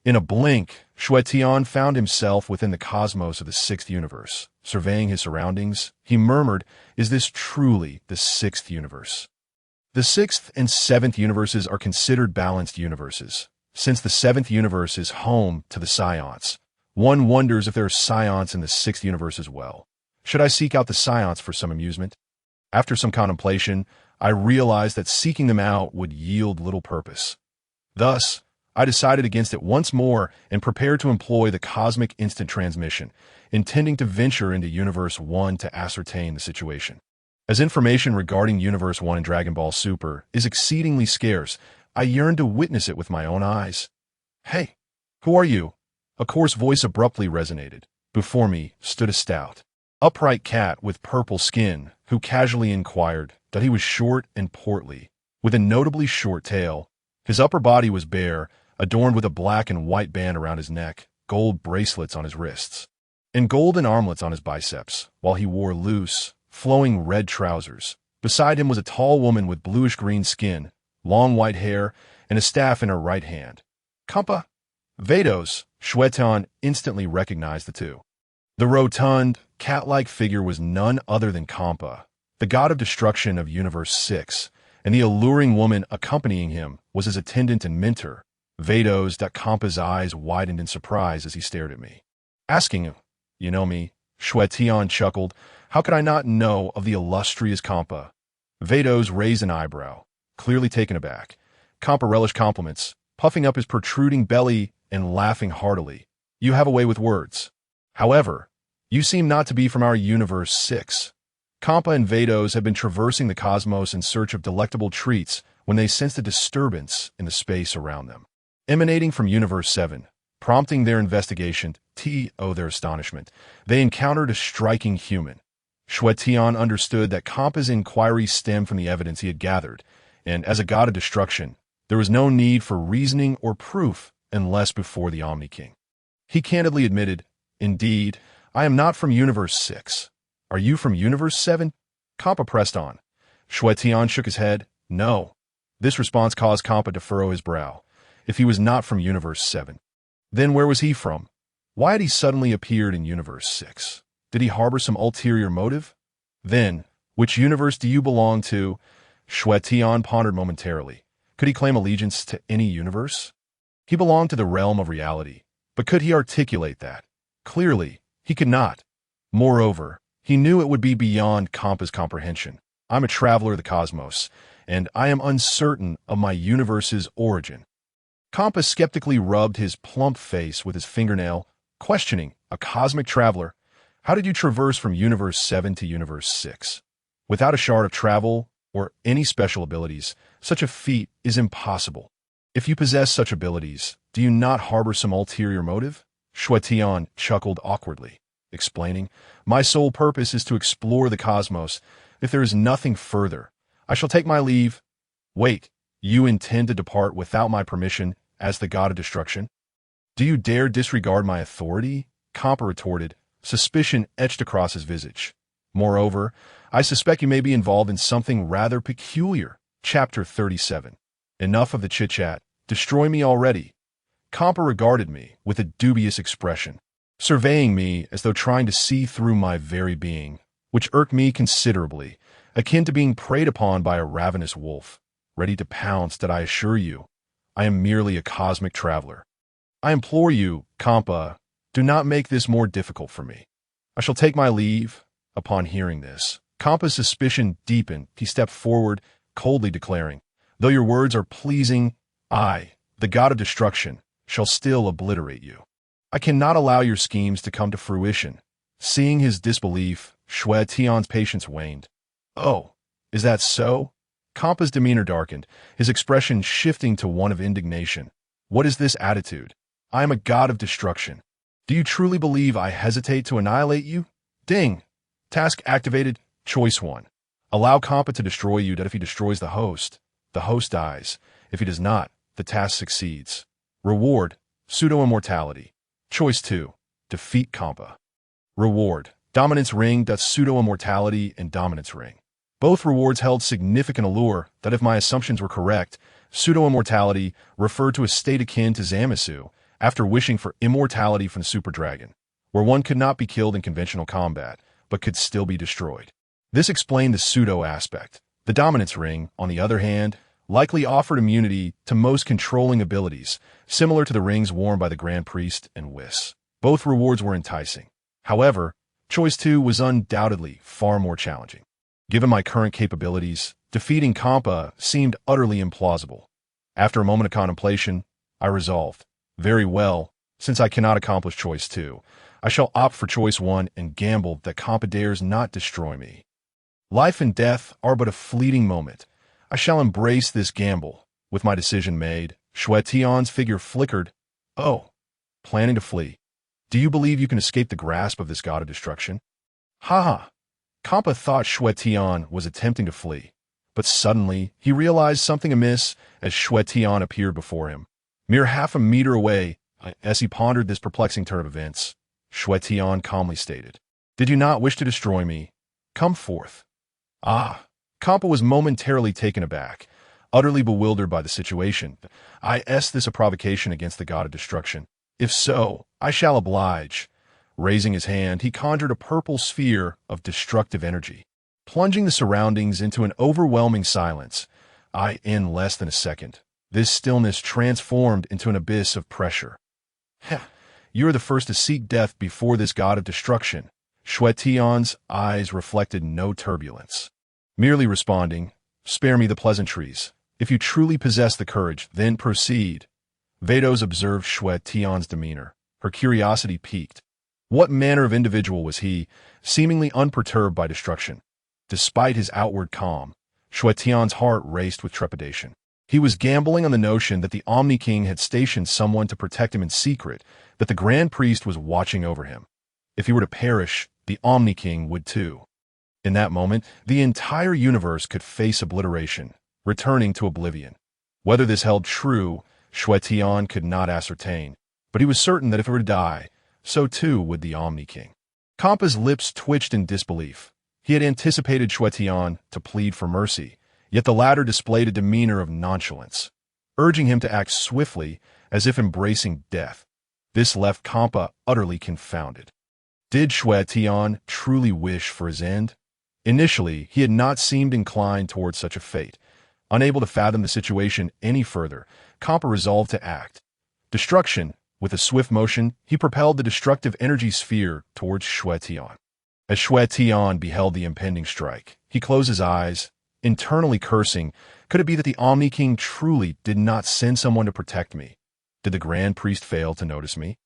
In a blink, Xue Tian found himself within the cosmos of the 6th universe. Surveying his surroundings, he murmured, "Is this truly the 6th universe?" The 6th and 7th universes are considered balanced universes. Since the 7th universe is home to the Scions, one wonders if there are Scions in the 6th universe as well. Should I seek out the Scions for some amusement? After some contemplation, I realized that seeking them out would yield little purpose. Thus, I decided against it once more and prepared to employ the Cosmic Instant Transmission, intending to venture into Universe 1 to ascertain the situation. As information regarding Universe 1 in Dragon Ball Super is exceedingly scarce, I yearned to witness it with my own eyes. "Hey, who are you?" A coarse voice abruptly resonated. Before me stood a stout, upright cat with purple skin, who casually inquired that he was short and portly, with a notably short tail. His upper body was bare, adorned with a black and white band around his neck, gold bracelets on his wrists, and golden armlets on his biceps, while he wore loose, flowing red trousers. Beside him was a tall woman with bluish-green skin, long white hair, and a staff in her right hand. Champa? Vados. Xue Tian instantly recognized the two. The rotund, cat-like figure was none other than Champa, the god of destruction of Universe 6, and the alluring woman accompanying him was his attendant and mentor. Vados. Champa's eyes widened in surprise as he stared at me. "Asking him, you know me?" Xue Tian chuckled. "How could I not know of the illustrious Champa?" Vados raised an eyebrow, clearly taken aback. Champa relished compliments, puffing up his protruding belly and laughing heartily. "You have a way with words. However, You seem not to be from our Universe 6. Champa and Vedos have been traversing the cosmos in search of delectable treats when they sensed a disturbance in the space around them. Emanating from Universe 7, prompting their investigation, their astonishment, they encountered a striking human. Xue Tian understood that Champa's inquiry stemmed from the evidence he had gathered, and as a god of destruction, there was no need for reasoning or proof unless before the Omni-King. He candidly admitted, "Indeed, I am not from Universe 6. Are you from Universe 7? Champa pressed on. Xue Tian shook his head. No. This response caused Champa to furrow his brow. If he was not from Universe 7, then where was he from? Why had he suddenly appeared in Universe 6? Did he harbor some ulterior motive? Then, which universe do you belong to? Xue Tian pondered momentarily. Could he claim allegiance to any universe? He belonged to the realm of reality, but could he articulate that? Clearly, he could not. Moreover, he knew it would be beyond Champa's comprehension. I'm a traveler of the cosmos, and I am uncertain of my universe's origin. Champa skeptically rubbed his plump face with his fingernail, questioning, a cosmic traveler? How did you traverse from Universe 7 to Universe 6? Without a shard of travel or any special abilities, such a feat is impossible. If you possess such abilities, do you not harbor some ulterior motive? Xue Tian chuckled awkwardly, explaining, My sole purpose is to explore the cosmos. If there is nothing further, I shall take my leave. Wait, you intend to depart without my permission as the god of destruction? Do you dare disregard my authority? Champa retorted, suspicion etched across his visage. Moreover, I suspect you may be involved in something rather peculiar. Chapter 37. Enough of the chit-chat. Destroy me already. Champa regarded me with a dubious expression, surveying me as though trying to see through my very being, which irked me considerably, akin to being preyed upon by a ravenous wolf, ready to pounce. Did I assure you, I am merely a cosmic traveler. I implore you, Champa, do not make this more difficult for me. I shall take my leave. Upon hearing this, Champa's suspicion deepened. He stepped forward, coldly declaring, Though your words are pleasing, I, the god of destruction, shall still obliterate you. I cannot allow your schemes to come to fruition. Seeing his disbelief, Xue Tian's patience waned. Oh, is that so? Champa's demeanor darkened, his expression shifting to one of indignation. What is this attitude? I am a god of destruction. Do you truly believe I hesitate to annihilate you? Ding! Task activated. Choice 1. Allow Champa to destroy you. That if he destroys the host dies. If he does not, the task succeeds. Reward. Pseudo-immortality. Choice 2. Defeat Champa. Reward. Dominance ring. Pseudo-immortality and dominance ring. Both rewards held significant allure. That if my assumptions were correct, pseudo-immortality referred to a state akin to Zamasu after wishing for immortality from the super dragon, where one could not be killed in conventional combat, but could still be destroyed. This explained the pseudo aspect. The dominance ring, on the other hand, likely offered immunity to most controlling abilities, similar to the rings worn by the Grand Priest and Whis. Both rewards were enticing. However, choice 2 was undoubtedly far more challenging. Given my current capabilities, defeating Champa seemed utterly implausible. After a moment of contemplation, I resolved, very well, since I cannot accomplish choice 2, I shall opt for choice 1 and gamble that Champa dares not destroy me. Life and death are but a fleeting moment. I shall embrace this gamble. With my decision made, Xue Tian's figure flickered. Oh, planning to flee. Do you believe you can escape the grasp of this god of destruction? Ha ha! Champa thought Xue Tian was attempting to flee, but suddenly he realized something amiss as Xue Tian appeared before him. Mere half a meter away, as he pondered this perplexing turn of events, Xue Tian calmly stated, Did you not wish to destroy me? Come forth. Ah! Champa was momentarily taken aback, utterly bewildered by the situation. Is this a provocation against the god of destruction? If so, I shall oblige. Raising his hand, he conjured a purple sphere of destructive energy, plunging the surroundings into an overwhelming silence. In less than a second, this stillness transformed into an abyss of pressure. You are the first to seek death before this god of destruction. Xue Tian's eyes reflected no turbulence, merely responding, Spare me the pleasantries. If you truly possess the courage, then proceed. Vedos observed Xue Tian's demeanor. Her curiosity piqued. What manner of individual was he, seemingly unperturbed by destruction? Despite his outward calm, Xue Tian's heart raced with trepidation. He was gambling on the notion that the Omni-King had stationed someone to protect him in secret, that the Grand Priest was watching over him. If he were to perish, the Omni-King would too. In that moment, the entire universe could face obliteration, returning to oblivion. Whether this held true, Xue Tian could not ascertain, but he was certain that if he were to die, so too would the Omni-King. Champa's lips twitched in disbelief. He had anticipated Xue Tian to plead for mercy, yet the latter displayed a demeanor of nonchalance, urging him to act swiftly as if embracing death. This left Champa utterly confounded. Did Xue Tian truly wish for his end? Initially, he had not seemed inclined towards such a fate. Unable to fathom the situation any further, Champa resolved to act. Destruction, with a swift motion, he propelled the destructive energy sphere towards Xue Tian. As Xue Tian beheld the impending strike, he closed his eyes, internally cursing. Could it be that the Omni-King truly did not send someone to protect me? Did the Grand Priest fail to notice me?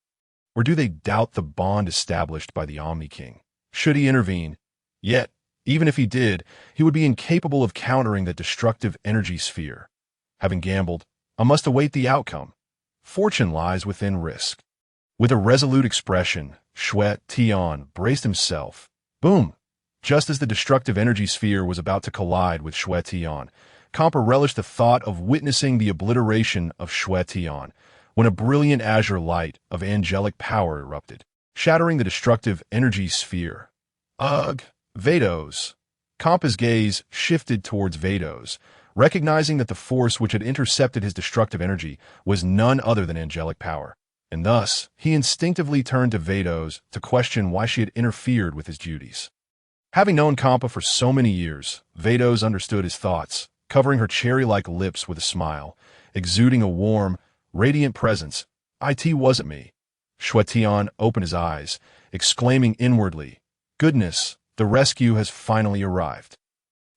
Or do they doubt the bond established by the Omni-King? Should he intervene? Yet, even if he did, he would be incapable of countering the destructive energy sphere. Having gambled, I must await the outcome. Fortune lies within risk. With a resolute expression, Xue Tian braced himself. Boom! Just as the destructive energy sphere was about to collide with Xue Tian, Champa relished the thought of witnessing the obliteration of Xue Tian, when a brilliant azure light of angelic power erupted, shattering the destructive energy sphere. Ugh! Vados. Champa's gaze shifted towards Vados, recognizing that the force which had intercepted his destructive energy was none other than angelic power, and thus he instinctively turned to Vados to question why she had interfered with his duties. Having known Champa for so many years, Vados understood his thoughts, covering her cherry-like lips with a smile, exuding a warm, radiant presence. It wasn't me. Xue Tian opened his eyes, exclaiming inwardly, "Goodness, the rescue has finally arrived.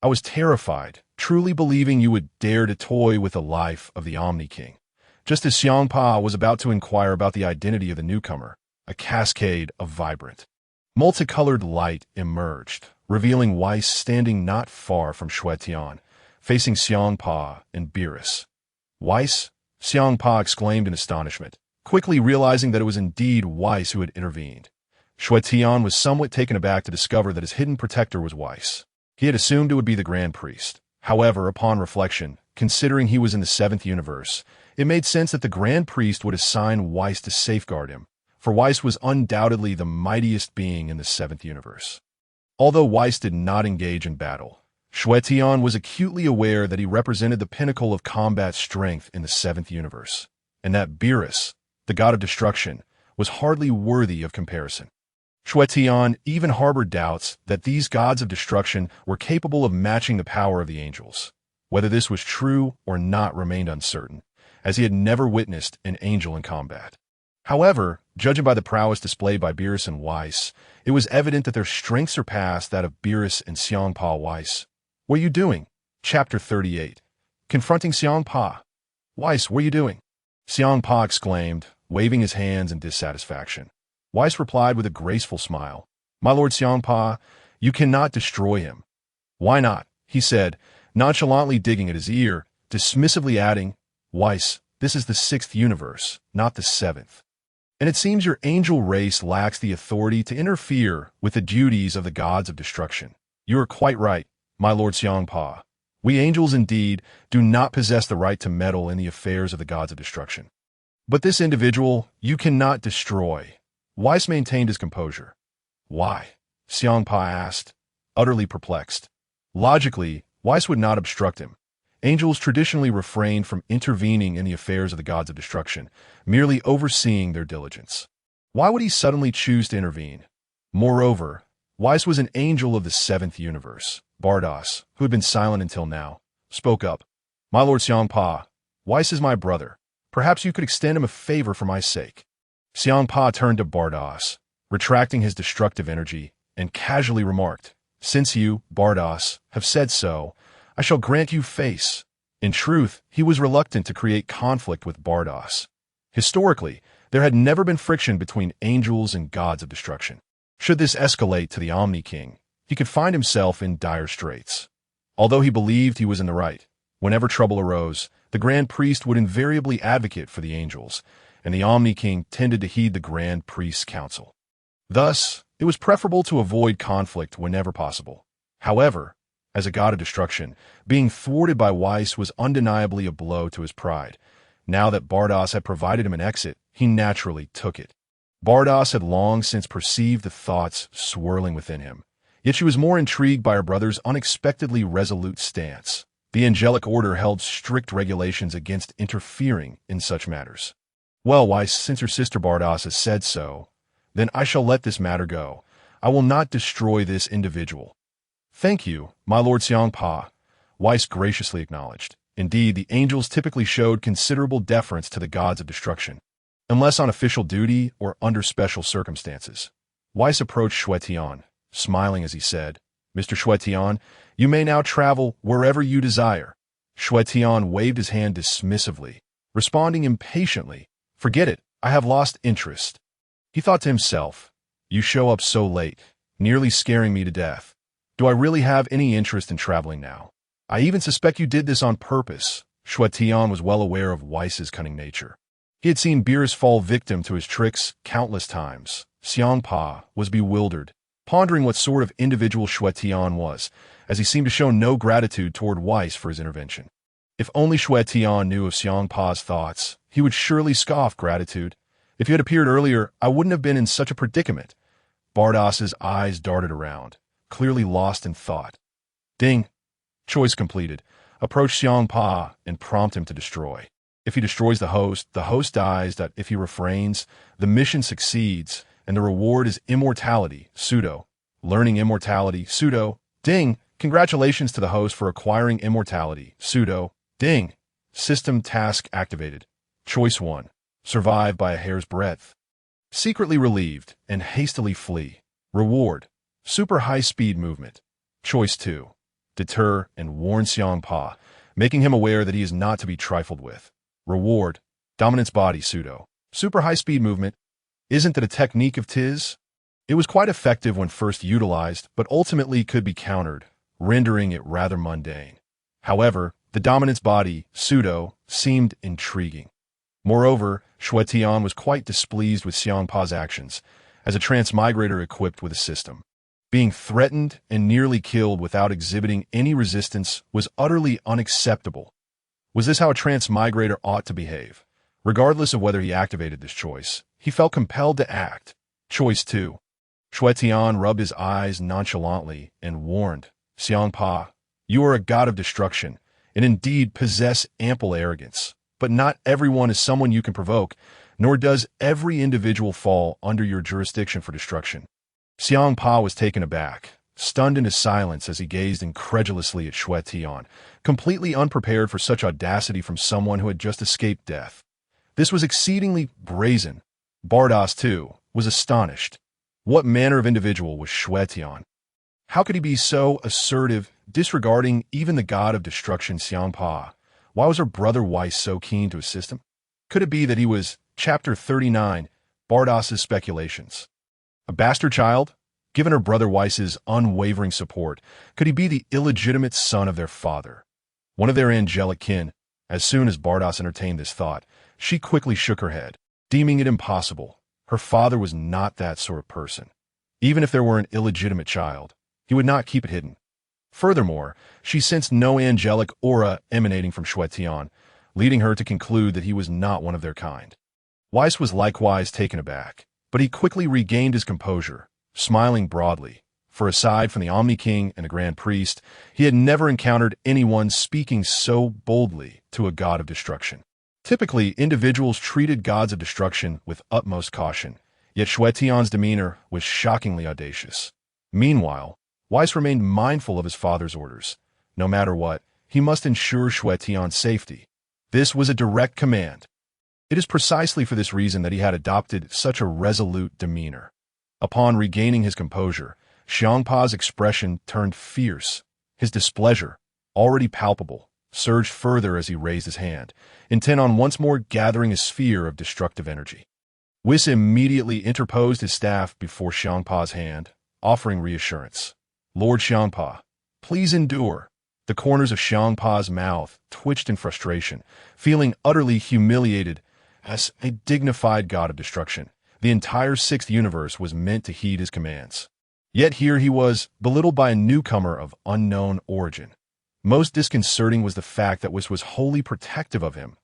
I was terrified, truly believing you would dare to toy with the life of the Omni-King." Just as Champa was about to inquire about the identity of the newcomer, a cascade of vibrant, multicolored light emerged, revealing Weiss standing not far from Xue Tian, facing Champa and Beerus. "Weiss?" Champa exclaimed in astonishment, quickly realizing that it was indeed Weiss who had intervened. Xue Tian was somewhat taken aback to discover that his hidden protector was Weiss. He had assumed it would be the Grand Priest. However, upon reflection, considering he was in the 7th universe, it made sense that the Grand Priest would assign Weiss to safeguard him, for Weiss was undoubtedly the mightiest being in the 7th universe. Although Weiss did not engage in battle, Xue Tian was acutely aware that he represented the pinnacle of combat strength in the 7th universe, and that Beerus, the god of destruction, was hardly worthy of comparison. Xue Tian even harbored doubts that these gods of destruction were capable of matching the power of the angels. Whether this was true or not remained uncertain, as he had never witnessed an angel in combat. However, judging by the prowess displayed by Beerus and Weiss, it was evident that their strength surpassed that of Beerus and Champa. Weiss, what are you doing? Chapter 38. Confronting Champa. Weiss, what are you doing? Champa exclaimed, waving his hands in dissatisfaction. Weiss replied with a graceful smile. "My lord Champa, you cannot destroy him." "Why not?" he said, nonchalantly digging at his ear, dismissively adding, "Weiss, this is the 6th universe, not the 7th. And it seems your angel race lacks the authority to interfere with the duties of the gods of destruction." "You are quite right, my lord Champa. We angels indeed do not possess the right to meddle in the affairs of the gods of destruction. But this individual you cannot destroy." Weiss maintained his composure. "Why?" Champa asked, utterly perplexed. Logically, Weiss would not obstruct him. Angels traditionally refrained from intervening in the affairs of the gods of destruction, merely overseeing their diligence. Why would he suddenly choose to intervene? Moreover, Weiss was an angel of the 7th universe. Bardos, who had been silent until now, spoke up. "My lord Champa, Weiss is my brother. Perhaps you could extend him a favor for my sake." Champa turned to Bardos, retracting his destructive energy, and casually remarked, "Since you, Bardos, have said so, I shall grant you face." In truth, he was reluctant to create conflict with Bardos. Historically, There had never been friction between angels and gods of destruction. Should this escalate to the Omni-King, he could find himself in dire straits. Although he believed he was in the right, whenever trouble arose, the Grand Priest would invariably advocate for the angels, and the Omni-King tended to heed the Grand Priest's counsel. Thus, it was preferable to avoid conflict whenever possible. However, as a god of destruction, being thwarted by Weiss was undeniably a blow to his pride. Now that Bardos had provided him an exit, he naturally took it. Bardos had long since perceived the thoughts swirling within him, yet she was more intrigued by her brother's unexpectedly resolute stance. The angelic order held strict regulations against interfering in such matters. Well, Weiss, since her sister Bardos has said so, then I shall let this matter go. I will not destroy this individual. Thank you, my lord Champa, Weiss graciously acknowledged. Indeed, the angels typically showed considerable deference to the gods of destruction, unless on official duty or under special circumstances. Weiss approached Xue Tian, smiling as he said, Mr. Xue Tian, you may now travel wherever you desire. Xue Tian waved his hand dismissively, responding impatiently, Forget it, I have lost interest. He thought to himself, You show up so late, nearly scaring me to death. Do I really have any interest in traveling now? I even suspect you did this on purpose. Xue Tian was well aware of Weiss's cunning nature. He had seen Beerus fall victim to his tricks countless times. Champa was bewildered, pondering what sort of individual Xue Tian was, as he seemed to show no gratitude toward Weiss for his intervention. If only Xue Tian knew of Champa's thoughts, he would surely scoff gratitude. If you had appeared earlier, I wouldn't have been in such a predicament. Bardos's eyes darted around, clearly lost in thought. Ding. Choice completed. Approach Champa and prompt him to destroy. If he destroys the host dies. If he refrains, the mission succeeds, and the reward is immortality, pseudo. Learning immortality, pseudo. Ding. Congratulations to the host for acquiring immortality, pseudo. Ding. System task activated. Choice 1. Survive by a hair's breadth. Secretly relieved and hastily flee. Reward. Super high-speed movement. Choice 2. Deter and warn Champa, making him aware that he is not to be trifled with. Reward. Dominance body, pseudo. Super high-speed movement. Isn't that a technique of Tiz? It was quite effective when first utilized, but ultimately could be countered, rendering it rather mundane. However, the dominance body, pseudo, seemed intriguing. Moreover, Xue Tian was quite displeased with Champa's actions, as a transmigrator equipped with a system. Being threatened and nearly killed without exhibiting any resistance was utterly unacceptable. Was this how a transmigrator ought to behave? Regardless of whether he activated this choice, he felt compelled to act. Choice 2. Xue Tian rubbed his eyes nonchalantly and warned, Champa, you are a god of destruction, and indeed possess ample arrogance. But not everyone is someone you can provoke, nor does every individual fall under your jurisdiction for destruction. Champa was taken aback, stunned into silence as he gazed incredulously at Xue Tian, completely unprepared for such audacity from someone who had just escaped death. This was exceedingly brazen. Bardos, too, was astonished. What manner of individual was Xue Tian? How could he be so assertive, disregarding even the god of destruction Champa? Why was her brother Weiss so keen to assist him? Could it be that he was, Chapter 39, Bardos's speculations? A bastard child? Given her brother Weiss's unwavering support, could he be the illegitimate son of their father? One of their angelic kin? As soon as Bardos entertained this thought, she quickly shook her head, deeming it impossible. Her father was not that sort of person. Even if there were an illegitimate child, he would not keep it hidden. Furthermore, she sensed no angelic aura emanating from Xue Tian, leading her to conclude that he was not one of their kind. Weiss was likewise taken aback, but he quickly regained his composure, smiling broadly, for aside from the Omni-King and the Grand Priest, he had never encountered anyone speaking so boldly to a god of destruction. Typically, individuals treated gods of destruction with utmost caution, yet Xue Tian's demeanor was shockingly audacious. Meanwhile, Weiss remained mindful of his father's orders. No matter what, he must ensure Xue Tian's safety. This was a direct command. It is precisely for this reason that he had adopted such a resolute demeanor. Upon regaining his composure, Champa's expression turned fierce. His displeasure, already palpable, surged further as he raised his hand, intent on once more gathering a sphere of destructive energy. Whis immediately interposed his staff before Champa's hand, offering reassurance. Lord Champa, please endure. The corners of Champa's mouth twitched in frustration, feeling utterly humiliated as a dignified god of destruction. The entire sixth universe was meant to heed his commands. Yet here he was, belittled by a newcomer of unknown origin. Most disconcerting was the fact that Whis was wholly protective of him.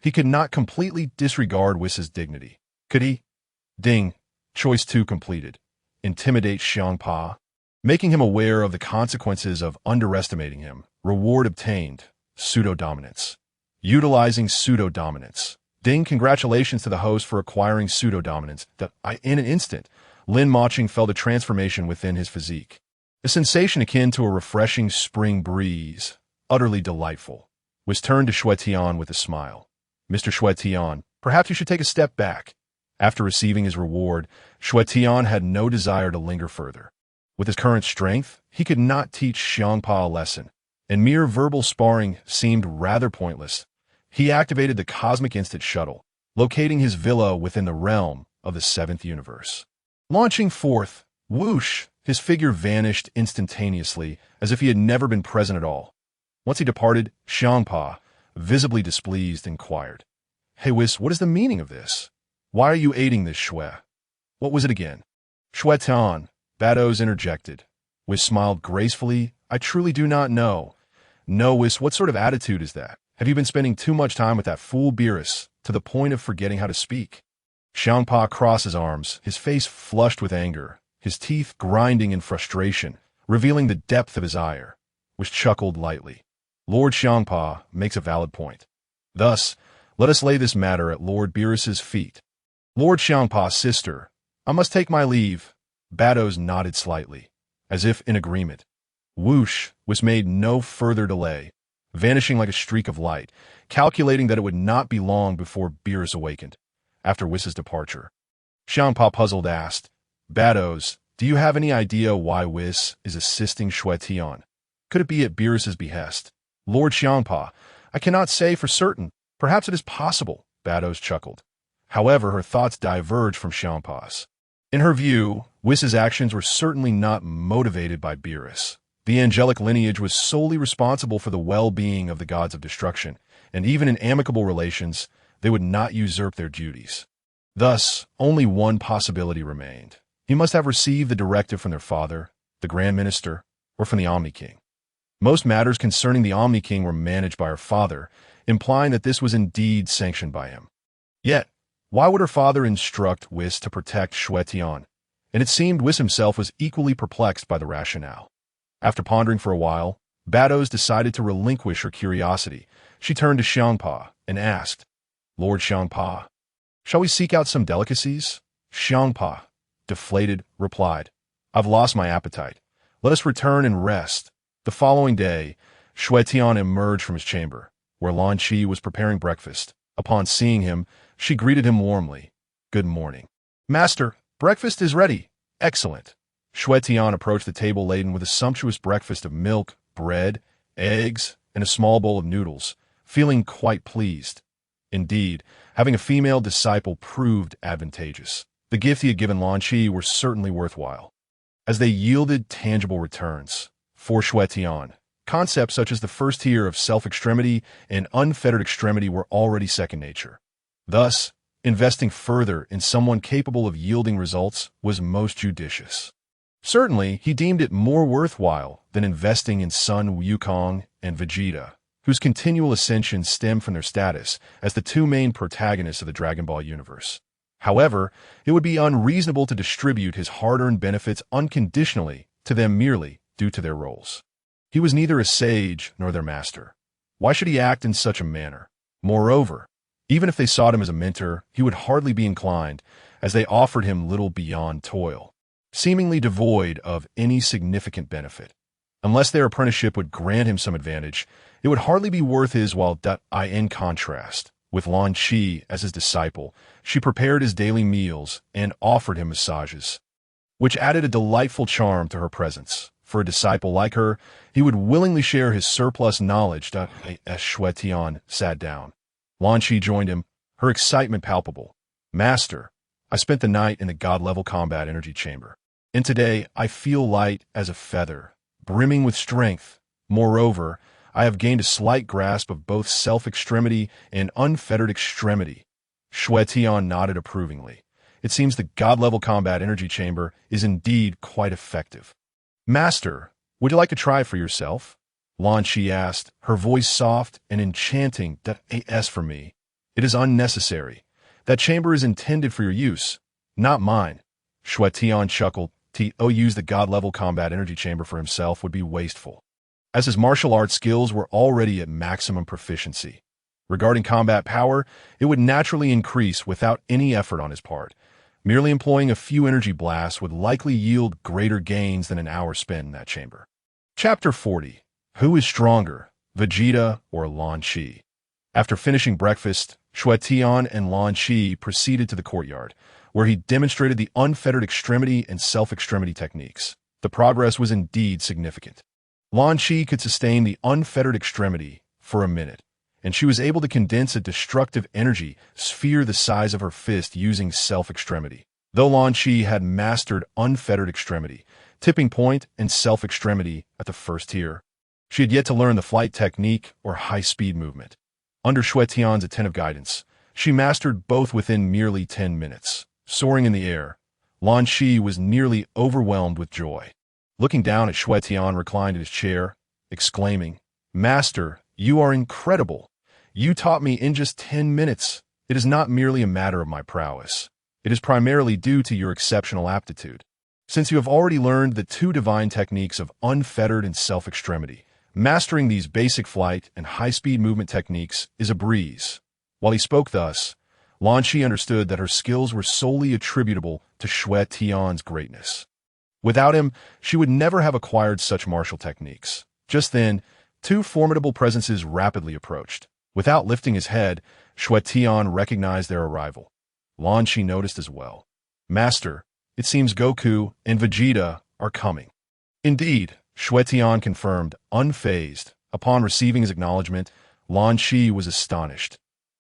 He could not completely disregard Whis's dignity. Could he? Ding. Choice 2 completed. Intimidate Champa, making him aware of the consequences of underestimating him. Reward obtained. Pseudo-dominance. Utilizing pseudo-dominance. Ding. Congratulations to the host for acquiring pseudo-dominance. In an instant, Lin Maching felt a transformation within his physique. A sensation akin to a refreshing spring breeze. Utterly delightful. Was turned to Xue Tian with a smile. Mr. Xue Tian, perhaps you should take a step back. After receiving his reward, Xue Tian had no desire to linger further. With his current strength, he could not teach Champa a lesson, and mere verbal sparring seemed rather pointless. He activated the Cosmic Instant Shuttle, locating his villa within the realm of the seventh universe. Launching forth, whoosh, his figure vanished instantaneously, as if he had never been present at all. Once he departed, Champa, visibly displeased, inquired, Hey Whis, what is the meaning of this? Why are you aiding this Xue? What was it again? Xue Tian, Beerus interjected. Whis smiled gracefully. I truly do not know. No, Whis, what sort of attitude is that? Have you been spending too much time with that fool Beerus, to the point of forgetting how to speak? Champa crossed his arms, his face flushed with anger, his teeth grinding in frustration, revealing the depth of his ire, which chuckled lightly. Lord Champa makes a valid point. Thus, let us lay this matter at Lord Beerus's feet. Lord Champa's sister, I must take my leave. Beerus nodded slightly, as if in agreement. Whoosh was made no further delay, vanishing like a streak of light, calculating that it would not be long before Beerus awakened. After Whis's departure, Champa puzzled asked, Beerus, do you have any idea why Whis is assisting Xue Tian? Could it be at Beerus's behest? Lord Champa, I cannot say for certain. Perhaps it is possible, Beerus chuckled. However, her thoughts diverged from Champa's. In her view, Whis's actions were certainly not motivated by Beerus. The angelic lineage was solely responsible for the well-being of the gods of destruction, and even in amicable relations, they would not usurp their duties. Thus, only one possibility remained. He must have received the directive from their father, the Grand Minister, or from the Omni-King. Most matters concerning the Omni-King were managed by her father, implying that this was indeed sanctioned by him. Yet, why would her father instruct Whis to protect Xue Tian? And it seemed Whis himself was equally perplexed by the rationale. After pondering for a while, Beerus decided to relinquish her curiosity. She turned to Champa and asked, Lord Champa, shall we seek out some delicacies? Champa, deflated, replied, I've lost my appetite. Let us return and rest. The following day, Xue Tian emerged from his chamber, where Lan Qi was preparing breakfast. Upon seeing him, she greeted him warmly. Good morning. Master, breakfast is ready. Excellent. Xue Tian approached the table laden with a sumptuous breakfast of milk, bread, eggs, and a small bowl of noodles, feeling quite pleased. Indeed, having a female disciple proved advantageous. The gift he had given Lan Qi were certainly worthwhile, as they yielded tangible returns. For Xue Tian, concepts such as the first tier of self-extremity and unfettered extremity were already second nature. Thus, investing further in someone capable of yielding results was most judicious. Certainly, he deemed it more worthwhile than investing in Sun Wukong and Vegeta, whose continual ascension stemmed from their status as the two main protagonists of the Dragon Ball universe. However, it would be unreasonable to distribute his hard-earned benefits unconditionally to them merely due to their roles. He was neither a sage nor their master. Why should he act in such a manner? Moreover, even if they sought him as a mentor, he would hardly be inclined, as they offered him little beyond toil, seemingly devoid of any significant benefit. Unless their apprenticeship would grant him some advantage, it would hardly be worth his while. In contrast, with Lan Qi as his disciple, she prepared his daily meals and offered him massages, which added a delightful charm to her presence. For a disciple like her, he would willingly share his surplus knowledge. As Xue Tian sat down, Lan Qi joined him, her excitement palpable. Master, I spent the night in the God-level combat energy chamber, and today I feel light as a feather, brimming with strength. Moreover, I have gained a slight grasp of both self-extremity and unfettered extremity. Xue Tian nodded approvingly. It seems the God-level combat energy chamber is indeed quite effective. Master, would you like to try it for yourself? Lan Shi asked, her voice soft and enchanting. As for me, it is unnecessary. That chamber is intended for your use, not mine. Xue Tian chuckled. To use the God-level combat energy chamber for himself would be wasteful, as his martial arts skills were already at maximum proficiency. Regarding combat power, it would naturally increase without any effort on his part. Merely employing a few energy blasts would likely yield greater gains than an hour spent in that chamber. Chapter 40. Who is stronger, Vegeta or Lan Shi? After finishing breakfast, Xue Tian and Lan Shi proceeded to the courtyard, where he demonstrated the unfettered extremity and self-extremity techniques. The progress was indeed significant. Lan Shi could sustain the unfettered extremity for a minute, and she was able to condense a destructive energy sphere the size of her fist using self-extremity. Though Lan Shi had mastered unfettered extremity, tipping point, and self-extremity at the first tier, she had yet to learn the flight technique or high-speed movement. Under Xue Tian's attentive guidance, she mastered both within merely 10 minutes. Soaring in the air, Lan Shi was nearly overwhelmed with joy. Looking down at Xue Tian reclined in his chair, exclaiming, "Master, you are incredible. You taught me in just 10 minutes. It is not merely a matter of my prowess. It is primarily due to your exceptional aptitude. Since you have already learned the two divine techniques of unfettered and self-extremity, mastering these basic flight and high-speed movement techniques is a breeze." While he spoke thus, Lan Shi understood that her skills were solely attributable to Xue Tian's greatness. Without him, she would never have acquired such martial techniques. Just then, two formidable presences rapidly approached. Without lifting his head, Xue Tian recognized their arrival. Lan Shi noticed as well. "Master, it seems Goku and Vegeta are coming." Indeed, Xue Tian confirmed, unfazed. Upon receiving his acknowledgement, Lan Shi was astonished.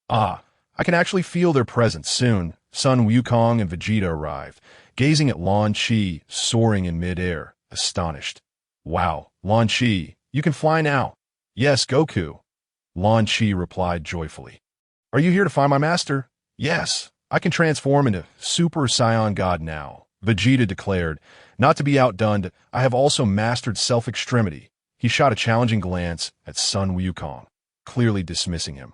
"Ah, I can actually feel their presence soon." Sun Wukong and Vegeta arrived, gazing at Lan Shi soaring in mid-air, astonished. "Wow, Lan Shi, you can fly now." "Yes, Goku." Lan Shi replied joyfully. "Are you here to find my master?" "Yes, I can transform into Super Saiyan God now," Vegeta declared. "Not to be outdone, I have also mastered self-extremity." He shot a challenging glance at Sun Wukong, clearly dismissing him.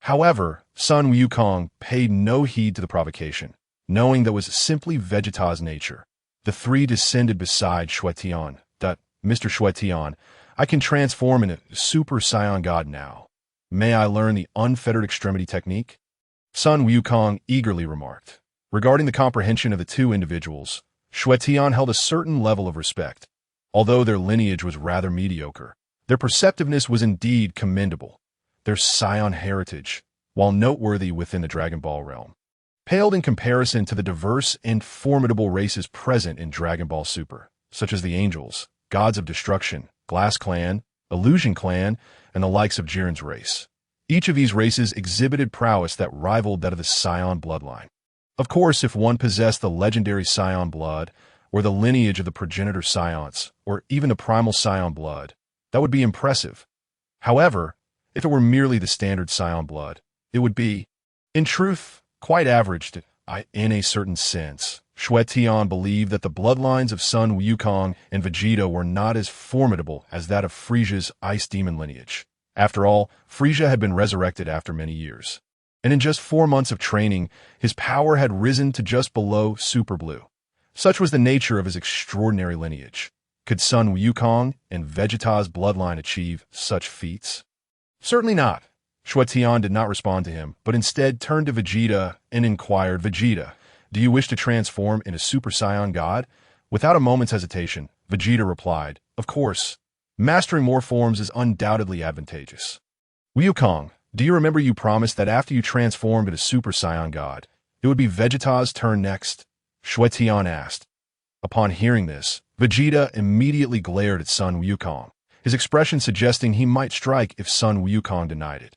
However, Sun Wukong paid no heed to the provocation, knowing that was simply Vegeta's nature. The three descended beside Xue Tian. "Mr. Xue Tian, I can transform into Super Saiyan God now. May I learn the unfettered extremity technique?" Sun Wukong eagerly remarked. Regarding the comprehension of the two individuals, Xue Tian held a certain level of respect. Although their lineage was rather mediocre, their perceptiveness was indeed commendable. Their Saiyan heritage, while noteworthy within the Dragon Ball realm, paled in comparison to the diverse and formidable races present in Dragon Ball Super, such as the Angels, Gods of Destruction, Glass Clan, Illusion Clan, and the likes of Jiren's race. Each of these races exhibited prowess that rivaled that of the Saiyan bloodline. Of course, if one possessed the legendary Saiyan blood, or the lineage of the progenitor Saiyans, or even the primal Saiyan blood, that would be impressive. However, if it were merely the standard Saiyan blood, it would be, in truth, quite average in a certain sense. Xue Tian believed that the bloodlines of Sun Wukong and Vegeta were not as formidable as that of Frisia's Ice Demon lineage. After all, Frisia had been resurrected after many years, and in just 4 months of training, his power had risen to just below Super Blue. Such was the nature of his extraordinary lineage. Could Sun Wukong and Vegeta's bloodline achieve such feats? Certainly not. Xue Tian did not respond to him, but instead turned to Vegeta and inquired, "Vegeta, do you wish to transform into Super Saiyan God?" Without a moment's hesitation, Vegeta replied, "Of course. Mastering more forms is undoubtedly advantageous." "Wukong, do you remember you promised that after you transformed into Super Saiyan God, it would be Vegeta's turn next?" Xue Tian asked. Upon hearing this, Vegeta immediately glared at Sun Wukong, his expression suggesting he might strike if Sun Wukong denied it.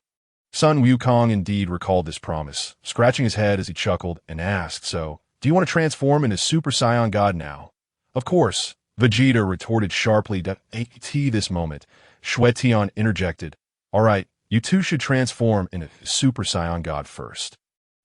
Sun Wukong indeed recalled this promise, scratching his head as he chuckled and asked, "So, Do you want to transform into Super Saiyan God now? Of course, Vegeta retorted sharply to at this moment. Xue Tian interjected. All right, you two should transform into Super Saiyan God first.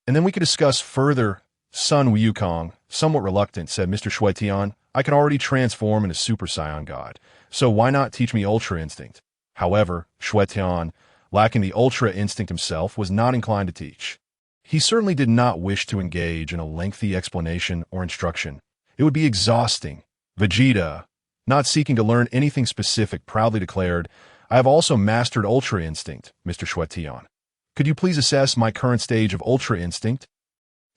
And then we could discuss further. Sun Wukong, somewhat reluctant, said Mr. Xue Tian, I can already transform into Super Saiyan God, so why not teach me Ultra Instinct? However, Xue Tian, lacking the Ultra Instinct himself, was not inclined to teach. He certainly did not wish to engage in a lengthy explanation or instruction. It would be exhausting. Vegeta, not seeking to learn anything specific, proudly declared, I have also mastered Ultra Instinct, Mr. Xue Tian. Could you please assess my current stage of Ultra Instinct?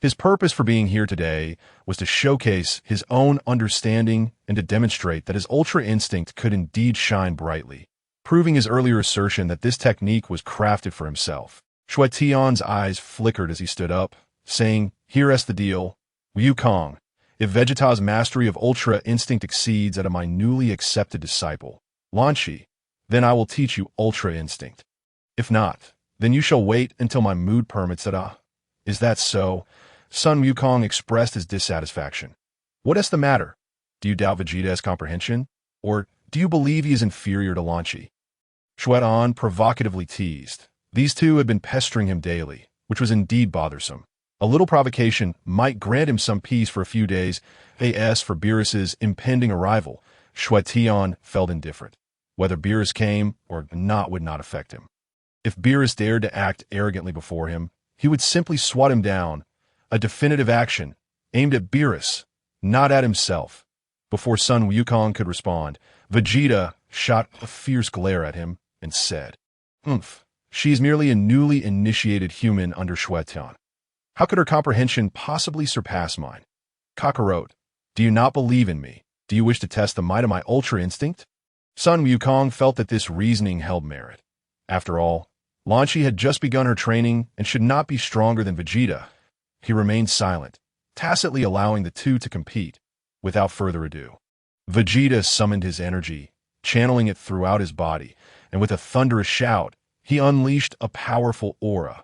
His purpose for being here today was to showcase his own understanding and to demonstrate that his Ultra Instinct could indeed shine brightly, proving his earlier assertion that this technique was crafted for himself. Xue Tian's eyes flickered as he stood up, saying, Here's the deal. Wukong, if Vegeta's mastery of Ultra Instinct exceeds that of my newly accepted disciple, Lan Shi, then I will teach you Ultra Instinct. If not, then you shall wait until my mood permits it. Is that so? Sun Wukong expressed his dissatisfaction. What is the matter? Do you doubt Vegeta's comprehension? Or do you believe he is inferior to Lan Shi? Xue Tian provocatively teased. These two had been pestering him daily, which was indeed bothersome. A little provocation might grant him some peace for a few days. As for Beerus's impending arrival, Xue Tian felt indifferent. Whether Beerus came or not would not affect him. If Beerus dared to act arrogantly before him, he would simply swat him down, a definitive action aimed at Beerus, not at himself. Before Sun Wukong could respond, Vegeta shot a fierce glare at him and said, She is merely a newly initiated human under Xue Tian. How could her comprehension possibly surpass mine? Kakarot, do you not believe in me? Do you wish to test the might of my Ultra Instinct? Sun Wukong felt that this reasoning held merit. After all, Lan Shi had just begun her training and should not be stronger than Vegeta. He remained silent, tacitly allowing the two to compete. Without further ado, Vegeta summoned his energy, channeling it throughout his body, and with a thunderous shout, he unleashed a powerful aura.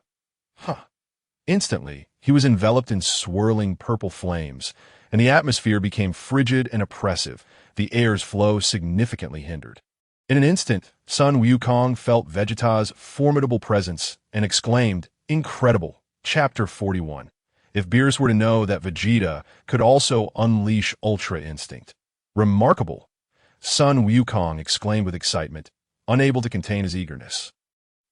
Instantly, he was enveloped in swirling purple flames, and the atmosphere became frigid and oppressive, the air's flow significantly hindered. In an instant, Sun Wukong felt Vegeta's formidable presence and exclaimed, Incredible! Chapter 41. If Beerus were to know that Vegeta could also unleash Ultra Instinct. Remarkable! Sun Wukong exclaimed with excitement, unable to contain his eagerness.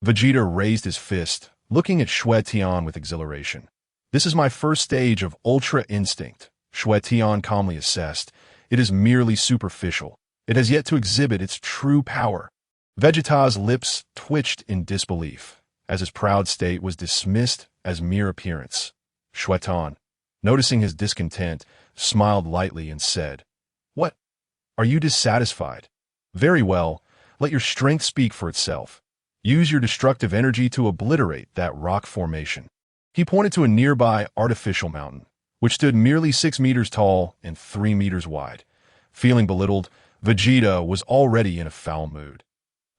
Vegeta raised his fist, looking at Xue Tian with exhilaration. This is my first stage of Ultra Instinct, Xue Tian calmly assessed. It is merely superficial. It has yet to exhibit its true power. Vegeta's lips twitched in disbelief, as his proud state was dismissed as mere appearance. Xue Tian, noticing his discontent, smiled lightly and said, What? Are you dissatisfied? Very well, let your strength speak for itself. Use your destructive energy to obliterate that rock formation. He pointed to a nearby artificial mountain, which stood merely 6 meters tall and 3 meters wide. Feeling belittled, Vegeta was already in a foul mood.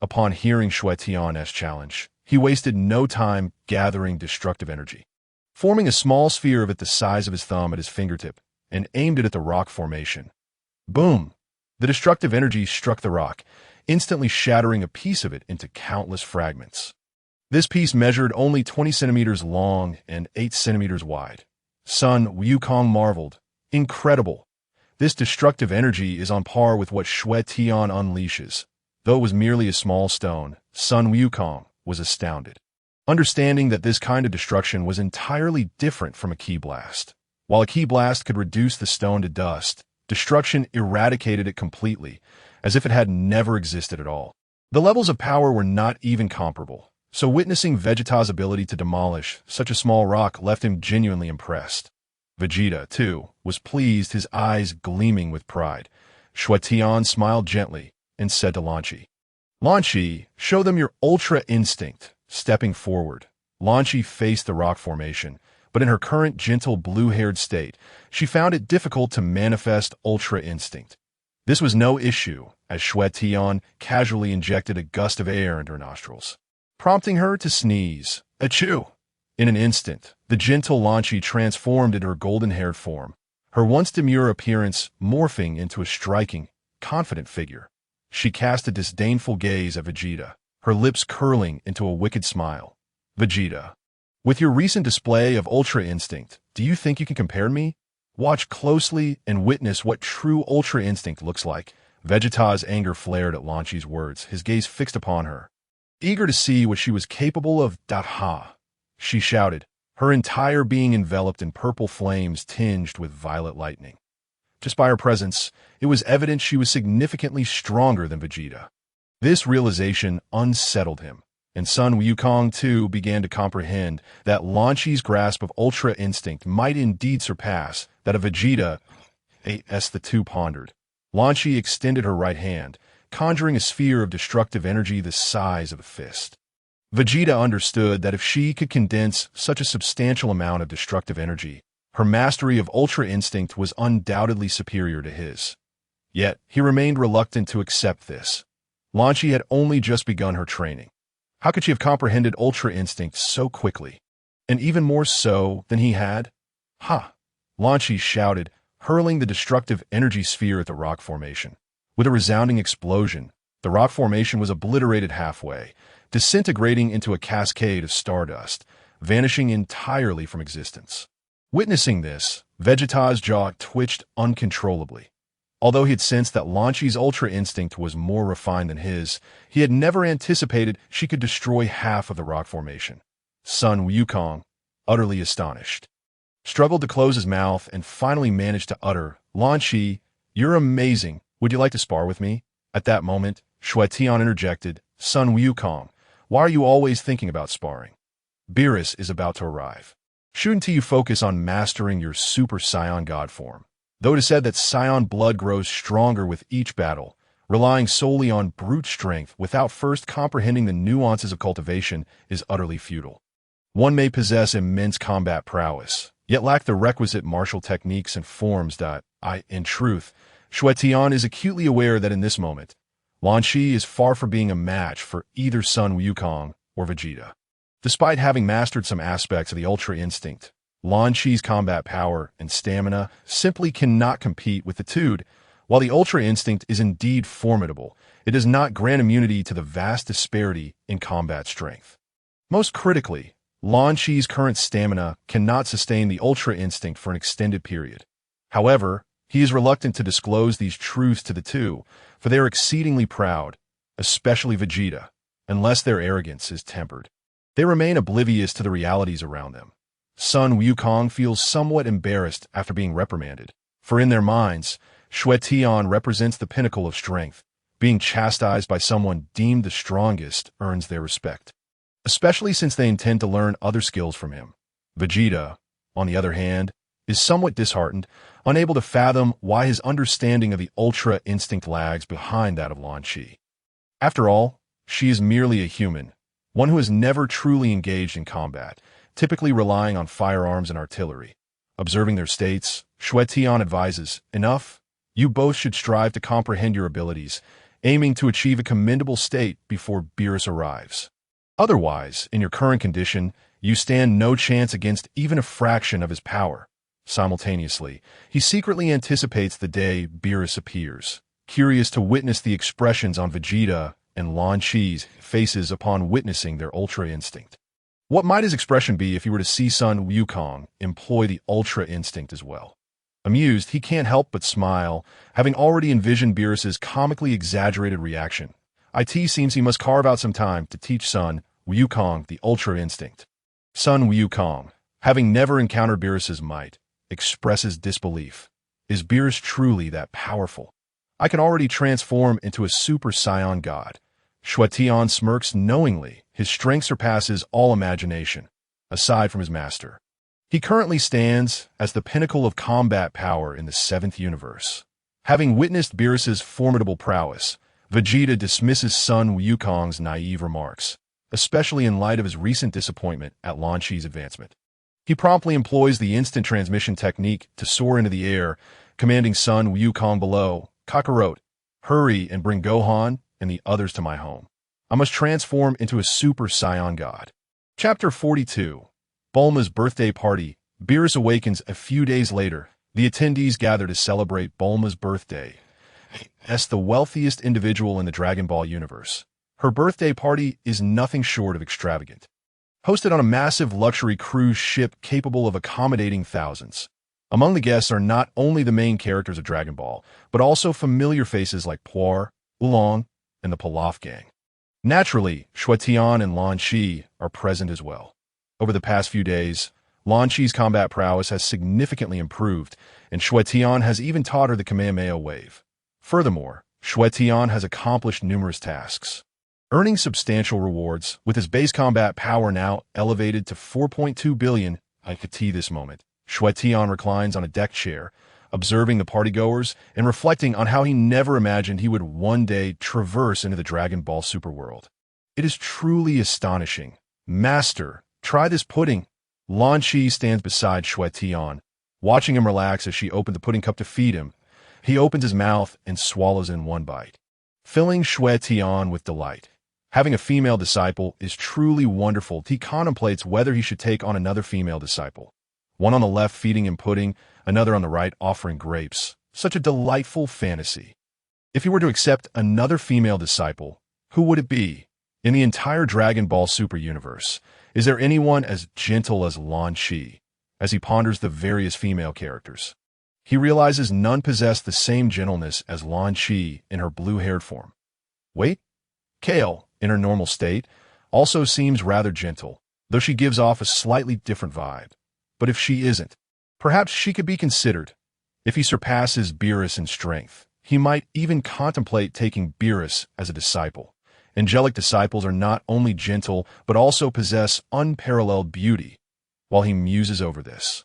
Upon hearing Xue Tian's challenge, he wasted no time gathering destructive energy. Forming a small sphere of it the size of his thumb at his fingertip, and aimed it at the rock formation. Boom! The destructive energy struck the rock, instantly shattering a piece of it into countless fragments. This piece measured only 20 centimeters long and 8 centimeters wide. Sun Wukong marveled. Incredible! This destructive energy is on par with what Xue Tian unleashes. Though it was merely a small stone, Sun Wukong was astounded, understanding that this kind of destruction was entirely different from a ki blast. While a ki blast could reduce the stone to dust, destruction eradicated it completely, as if it had never existed at all. The levels of power were not even comparable, so witnessing Vegeta's ability to demolish such a small rock left him genuinely impressed. Vegeta, too, was pleased, his eyes gleaming with pride. Xue Tian smiled gently and said to Lan Shi, Lan Shi, show them your Ultra Instinct. Stepping forward, Lan Shi faced the rock formation, but in her current gentle blue-haired state, she found it difficult to manifest Ultra Instinct. This was no issue, as Xue Tian casually injected a gust of air into her nostrils, prompting her to sneeze. Achoo! In an instant, the gentle Lan Qi transformed into her golden-haired form, her once demure appearance morphing into a striking, confident figure. She cast a disdainful gaze at Vegeta, her lips curling into a wicked smile. Vegeta, with your recent display of Ultra Instinct, do you think you can compare me? Watch closely and witness what true Ultra Instinct looks like. Vegeta's anger flared at Lan Qi's words, his gaze fixed upon her. Eager to see what she was capable of, she shouted, her entire being enveloped in purple flames tinged with violet lightning. Just by her presence, it was evident she was significantly stronger than Vegeta. This realization unsettled him, and Sun Wukong too began to comprehend that Lan Qi's grasp of Ultra Instinct might indeed surpass that of Vegeta. As the two pondered, Lan Qi extended her right hand, conjuring a sphere of destructive energy the size of a fist. Vegeta understood that if she could condense such a substantial amount of destructive energy, her mastery of Ultra Instinct was undoubtedly superior to his. Yet, he remained reluctant to accept this. Lan Qi had only just begun her training. How could she have comprehended Ultra Instinct so quickly? And even more so than he had? Ha! Lan Qi shouted, hurling the destructive energy sphere at the rock formation. With a resounding explosion, the rock formation was obliterated halfway, disintegrating into a cascade of stardust, vanishing entirely from existence. Witnessing this, Vegeta's jaw twitched uncontrollably. Although he had sensed that Lan Qi's Ultra Instinct was more refined than his, he had never anticipated she could destroy half of the rock formation. Sun Wukong, utterly astonished, struggled to close his mouth and finally managed to utter, "Lan Qi, you're amazing. Would you like to spar with me?" At that moment, Xue Tian interjected, "Sun Wukong, why are you always thinking about sparring? Beerus is about to arrive. Shouldn't you focus on mastering your Super Saiyan God form? Though it is said that Saiyan blood grows stronger with each battle, relying solely on brute strength without first comprehending the nuances of cultivation is utterly futile. One may possess immense combat prowess, yet lack the requisite martial techniques and forms that, in truth, Xue Tian is acutely aware that in this moment, Lan Qi is far from being a match for either Sun Wukong or Vegeta. Despite having mastered some aspects of the Ultra Instinct, Lan Qi's combat power and stamina simply cannot compete with the two. While the Ultra Instinct is indeed formidable, it does not grant immunity to the vast disparity in combat strength. Most critically, Lan Qi's current stamina cannot sustain the Ultra Instinct for an extended period. However, he is reluctant to disclose these truths to the two, for they are exceedingly proud, especially Vegeta, unless their arrogance is tempered. They remain oblivious to the realities around them. Sun Wukong feels somewhat embarrassed after being reprimanded, for in their minds, Xue Tian represents the pinnacle of strength. Being chastised by someone deemed the strongest earns their respect, especially since they intend to learn other skills from him. Vegeta, on the other hand, is somewhat disheartened, unable to fathom why his understanding of the Ultra Instinct lags behind that of Lan Qi. After all, she is merely a human, one who has never truly engaged in combat, typically relying on firearms and artillery. Observing their states, Xue Tian advises, "Enough. You both should strive to comprehend your abilities, aiming to achieve a commendable state before Beerus arrives. Otherwise, in your current condition, you stand no chance against even a fraction of his power." Simultaneously, he secretly anticipates the day Beerus appears, curious to witness the expressions on Vegeta and Lan Qi's faces upon witnessing their Ultra Instinct. What might his expression be if he were to see Sun Wukong employ the Ultra Instinct as well? Amused, he can't help but smile, having already envisioned Beerus's comically exaggerated reaction. It seems he must carve out some time to teach Sun Wukong the Ultra Instinct. Sun Wukong, having never encountered Beerus's might, expresses disbelief. Is Beerus truly that powerful? I can already transform into a Super Saiyan God. Xue Tian smirks knowingly. His strength surpasses all imagination, aside from his master. He currently stands as the pinnacle of combat power in the 7th universe. Having witnessed Beerus's formidable prowess, Vegeta dismisses Sun Wukong's naive remarks, especially in light of his recent disappointment at Lan Qi's advancement. He promptly employs the instant transmission technique to soar into the air, commanding Sun Wukong below, "Kakarot, hurry and bring Gohan and the others to my home. I must transform into a Super Saiyan God." Chapter 42. Bulma's birthday party. Beerus awakens a few days later. The attendees gather to celebrate Bulma's birthday. As the wealthiest individual in the Dragon Ball universe, her birthday party is nothing short of extravagant. Hosted on a massive luxury cruise ship capable of accommodating thousands. Among the guests are not only the main characters of Dragon Ball, but also familiar faces like Puar, Oolong, and the Pilaf gang. Naturally, Xue Tian and Lan Shi are present as well. Over the past few days, Lan Shi's combat prowess has significantly improved, and Xue Tian has even taught her the Kamehameha wave. Furthermore, Xue Tian has accomplished numerous tasks, earning substantial rewards, with his base combat power now elevated to 4.2 billion IKT this moment. Xue Tian reclines on a deck chair, observing the partygoers and reflecting on how he never imagined he would one day traverse into the Dragon Ball superworld. It is truly astonishing. Master, try this pudding. Lan Shi stands beside Xue Tian, watching him relax as she opened the pudding cup to feed him. He opens his mouth and swallows in one bite, filling Xue Tian with delight. Having a female disciple is truly wonderful. He contemplates whether he should take on another female disciple. One on the left feeding him pudding, another on the right offering grapes. Such a delightful fantasy. If he were to accept another female disciple, who would it be? In the entire Dragon Ball Super universe, is there anyone as gentle as Lan Shi? As he ponders the various female characters, he realizes none possess the same gentleness as Lan Shi in her blue-haired form. Wait, Kale, in her normal state, also seems rather gentle, though she gives off a slightly different vibe. But if she isn't, perhaps she could be considered. If he surpasses Beerus in strength, he might even contemplate taking Beerus as a disciple. Angelic disciples are not only gentle, but also possess unparalleled beauty. While he muses over this,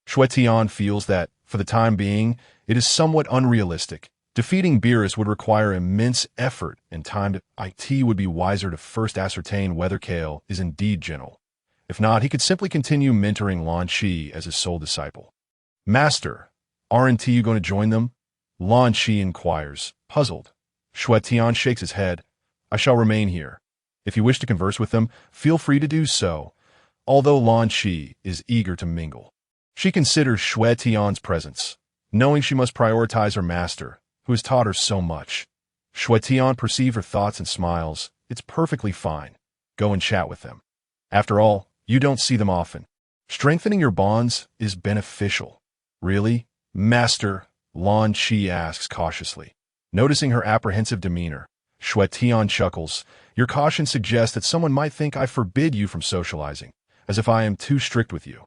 Xue Tian feels that, for the time being, it is somewhat unrealistic. Defeating Beerus would require immense effort and time. It would be wiser to first ascertain whether Kale is indeed gentle. If not, he could simply continue mentoring Lan Shi as his sole disciple. Master, aren't you going to join them? Lan Shi inquires, puzzled. Xue Tian shakes his head. I shall remain here. If you wish to converse with them, feel free to do so. Although Lan Shi is eager to mingle, she considers Xue Tian's presence, knowing she must prioritize her master, who has taught her so much. Xue Tian perceives her thoughts and smiles. It's perfectly fine. Go and chat with them. After all, you don't see them often. Strengthening your bonds is beneficial. Really? Master, Lan Shi asks cautiously. Noticing her apprehensive demeanor, Xue Tian chuckles. Your caution suggests that someone might think I forbid you from socializing, as if I am too strict with you.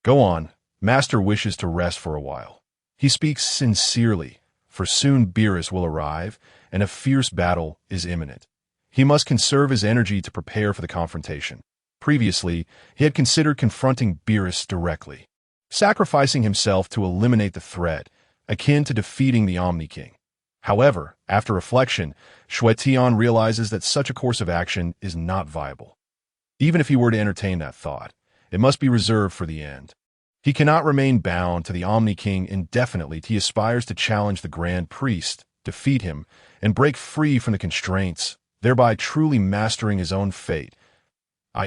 Go on. Master wishes to rest for a while. He speaks sincerely, for soon Beerus will arrive, and a fierce battle is imminent. He must conserve his energy to prepare for the confrontation. Previously, he had considered confronting Beerus directly, sacrificing himself to eliminate the threat, akin to defeating the Omni-King. However, after reflection, Xue Tian realizes that such a course of action is not viable. Even if he were to entertain that thought, it must be reserved for the end. He cannot remain bound to the Omni-King indefinitely. He aspires to challenge the Grand Priest, defeat him, and break free from the constraints, thereby truly mastering his own fate.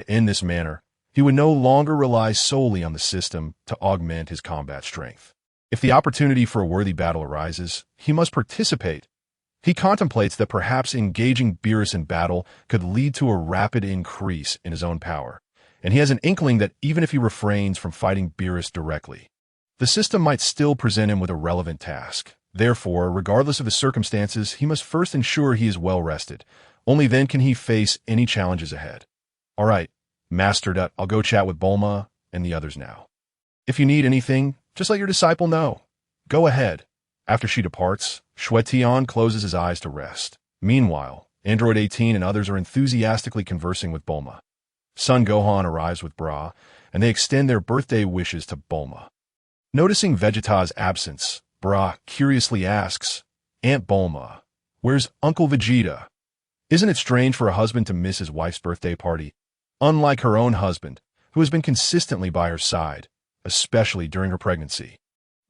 In this manner, he would no longer rely solely on the system to augment his combat strength. If the opportunity for a worthy battle arises, he must participate. He contemplates that perhaps engaging Beerus in battle could lead to a rapid increase in his own power, and he has an inkling that even if he refrains from fighting Beerus directly, the system might still present him with a relevant task. Therefore, regardless of the circumstances, he must first ensure he is well rested. Only then can he face any challenges ahead. All right, Master, I'll go chat with Bulma and the others now. If you need anything, just let your disciple know. Go ahead. After she departs, Xue Tian closes his eyes to rest. Meanwhile, Android 18 and others are enthusiastically conversing with Bulma. Son Gohan arrives with Bra, and they extend their birthday wishes to Bulma. Noticing Vegeta's absence, Bra curiously asks, Aunt Bulma, where's Uncle Vegeta? Isn't it strange for a husband to miss his wife's birthday party? Unlike her own husband, who has been consistently by her side, especially during her pregnancy.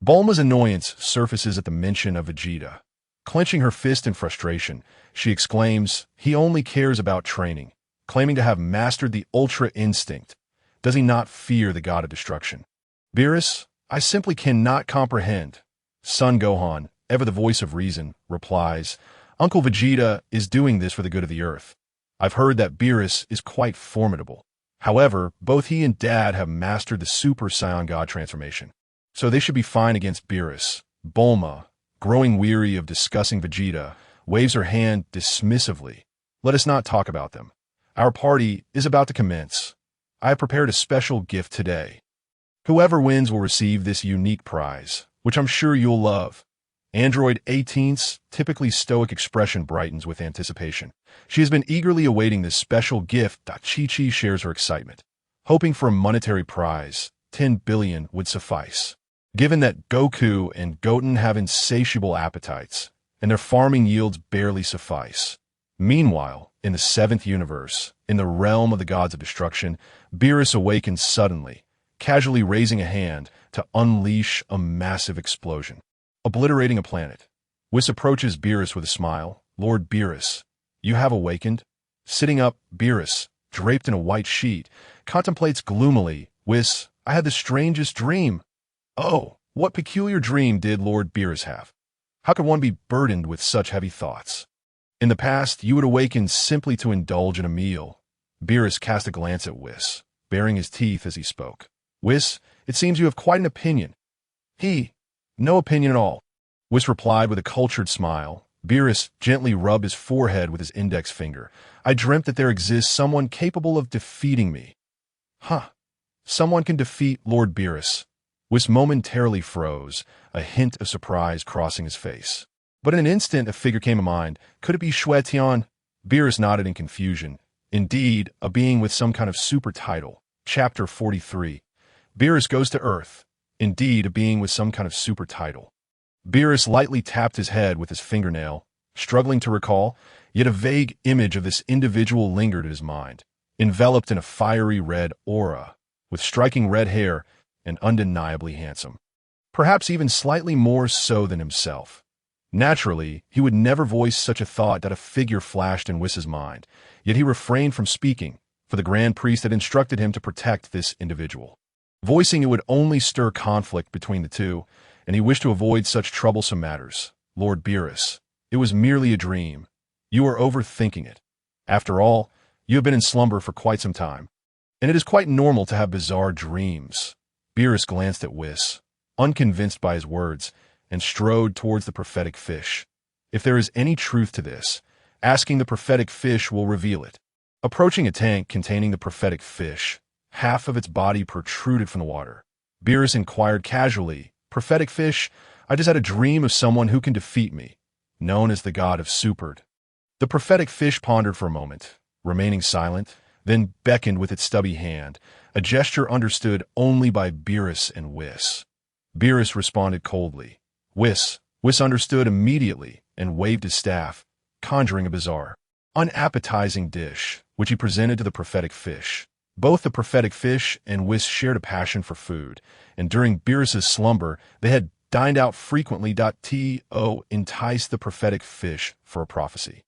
Bulma's annoyance surfaces at the mention of Vegeta. Clenching her fist in frustration, she exclaims, he only cares about training, claiming to have mastered the Ultra Instinct. Does he not fear the god of destruction? Beerus, I simply cannot comprehend. Son Gohan, ever the voice of reason, replies, Uncle Vegeta is doing this for the good of the Earth. I've heard that Beerus is quite formidable. However, both he and Dad have mastered the Super Saiyan God transformation, so they should be fine against Beerus. Bulma, growing weary of discussing Vegeta, waves her hand dismissively. Let us not talk about them. Our party is about to commence. I have prepared a special gift today. Whoever wins will receive this unique prize, which I'm sure you'll love. Android 18's typically stoic expression brightens with anticipation. She has been eagerly awaiting this special gift. Chi-Chi shares her excitement, hoping for a monetary prize. 10 billion would suffice. Given that Goku and Goten have insatiable appetites, and their farming yields barely suffice. Meanwhile, in the 7th universe, in the realm of the gods of destruction, Beerus awakens suddenly, casually raising a hand to unleash a massive explosion, obliterating a planet. Whis approaches Beerus with a smile. Lord Beerus, you have awakened? Sitting up, Beerus, draped in a white sheet, contemplates gloomily. Whis, I had the strangest dream. Oh, what peculiar dream did Lord Beerus have? How could one be burdened with such heavy thoughts? In the past, you would awaken simply to indulge in a meal. Beerus cast a glance at Whis, baring his teeth as he spoke. Whis, it seems you have quite an opinion. No opinion at all. Whis replied with a cultured smile. Beerus gently rubbed his forehead with his index finger. I dreamt that there exists someone capable of defeating me. Huh. Someone can defeat Lord Beerus. Whis momentarily froze, a hint of surprise crossing his face. But in an instant a figure came to mind. Could it be Xue Tian? Beerus nodded in confusion. Indeed, a being with some kind of super title. Chapter 43. Beerus goes to Earth. Indeed, a being with some kind of super title. Beerus lightly tapped his head with his fingernail, struggling to recall, yet a vague image of this individual lingered in his mind, enveloped in a fiery red aura, with striking red hair and undeniably handsome. Perhaps even slightly more so than himself. Naturally, he would never voice such a thought that a figure flashed in Whis' mind, yet he refrained from speaking, for the Grand Priest had instructed him to protect this individual. Voicing it would only stir conflict between the two, and he wished to avoid such troublesome matters. Lord Beerus, it was merely a dream. You are overthinking it. After all, you have been in slumber for quite some time, and it is quite normal to have bizarre dreams. Beerus glanced at Whis, unconvinced by his words, and strode towards the prophetic fish. If there is any truth to this, asking the prophetic fish will reveal it. Approaching a tank containing the prophetic fish, half of its body protruded from the water. Beerus inquired casually, Prophetic fish, I just had a dream of someone who can defeat me, known as the god of Super. The prophetic fish pondered for a moment, remaining silent, then beckoned with its stubby hand, a gesture understood only by Beerus and Whis. Beerus responded coldly. Whis understood immediately and waved his staff, conjuring a bizarre, unappetizing dish, which he presented to the prophetic fish. Both the prophetic fish and Whis shared a passion for food, and during Beerus's slumber, they had dined out frequently. To entice the prophetic fish for a prophecy.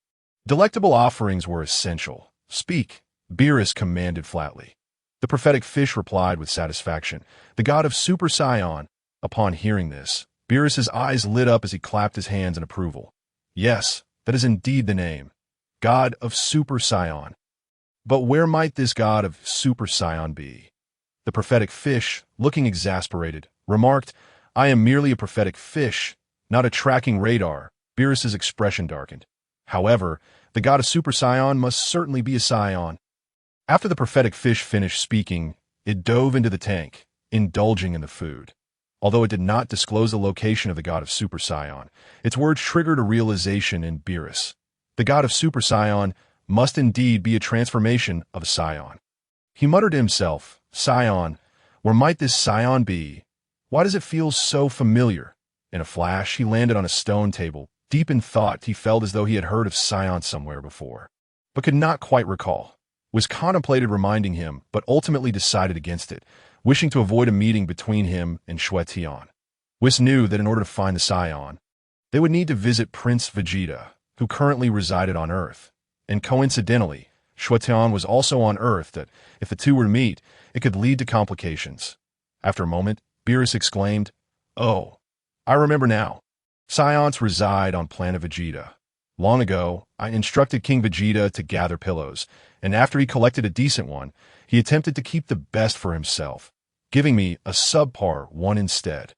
Delectable offerings were essential. Speak, Beerus commanded flatly. The prophetic fish replied with satisfaction, the god of Super Saiyan. Upon hearing this, Beerus's eyes lit up as he clapped his hands in approval. Yes, that is indeed the name. God of Super Saiyan. But where might this god of Super Saiyan be? The prophetic fish, looking exasperated, remarked, I am merely a prophetic fish, not a tracking radar. Beerus's expression darkened. However, the god of Super Saiyan must certainly be a Saiyan. After the prophetic fish finished speaking, it dove into the tank, indulging in the food. Although it did not disclose the location of the god of Super Saiyan, its words triggered a realization in Beerus. The god of Super Saiyan must indeed be a transformation of a Saiyan. He muttered to himself, Saiyan, where might this Saiyan be? Why does it feel so familiar? In a flash, he landed on a stone table. Deep in thought, he felt as though he had heard of Saiyan somewhere before, but could not quite recall. Whis contemplated reminding him, but ultimately decided against it, wishing to avoid a meeting between him and Xue Tian. Whis knew that in order to find the Saiyan, they would need to visit Prince Vegeta, who currently resided on Earth, and coincidentally, Xue Tian was also on Earth, that if the two were to meet, it could lead to complications. After a moment, Beerus exclaimed, "Oh, I remember now. Scions reside on planet Vegeta. Long ago, I instructed King Vegeta to gather pillows, and after he collected a decent one, he attempted to keep the best for himself, giving me a subpar one instead.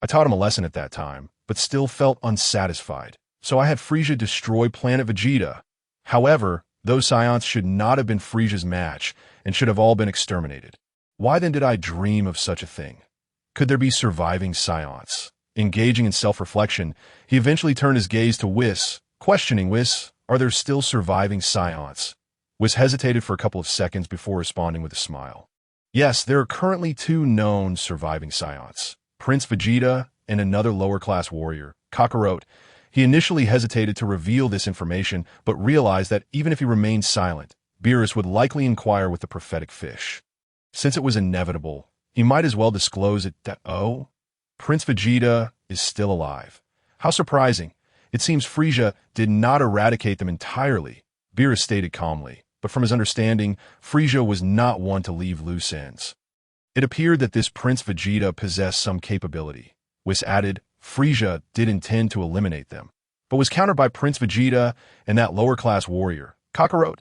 I taught him a lesson at that time, but still felt unsatisfied, so I had Frieza destroy planet Vegeta. However, those scions should not have been Frieza's match and should have all been exterminated. Why then did I dream of such a thing? Could there be surviving scions?" Engaging in self-reflection, he eventually turned his gaze to Whis, questioning Whis, "Are there still surviving scions?" Whis hesitated for a couple of seconds before responding with a smile. "Yes, there are currently 2 known surviving scions, Prince Vegeta and another lower-class warrior, Kakarot." He initially hesitated to reveal this information, but realized that even if he remained silent, Beerus would likely inquire with the prophetic fish. Since it was inevitable, he might as well disclose it that, "Oh, Prince Vegeta is still alive. How surprising. It seems Frieza did not eradicate them entirely," Beerus stated calmly, but from his understanding, Frieza was not one to leave loose ends. It appeared that this Prince Vegeta possessed some capability. Whis added, Frieza did intend to eliminate them, but was countered by Prince Vegeta and that lower-class warrior, Kakarot.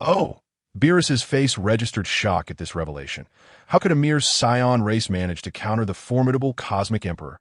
"Oh!" Beerus's face registered shock at this revelation. How could a mere scion race manage to counter the formidable Cosmic Emperor?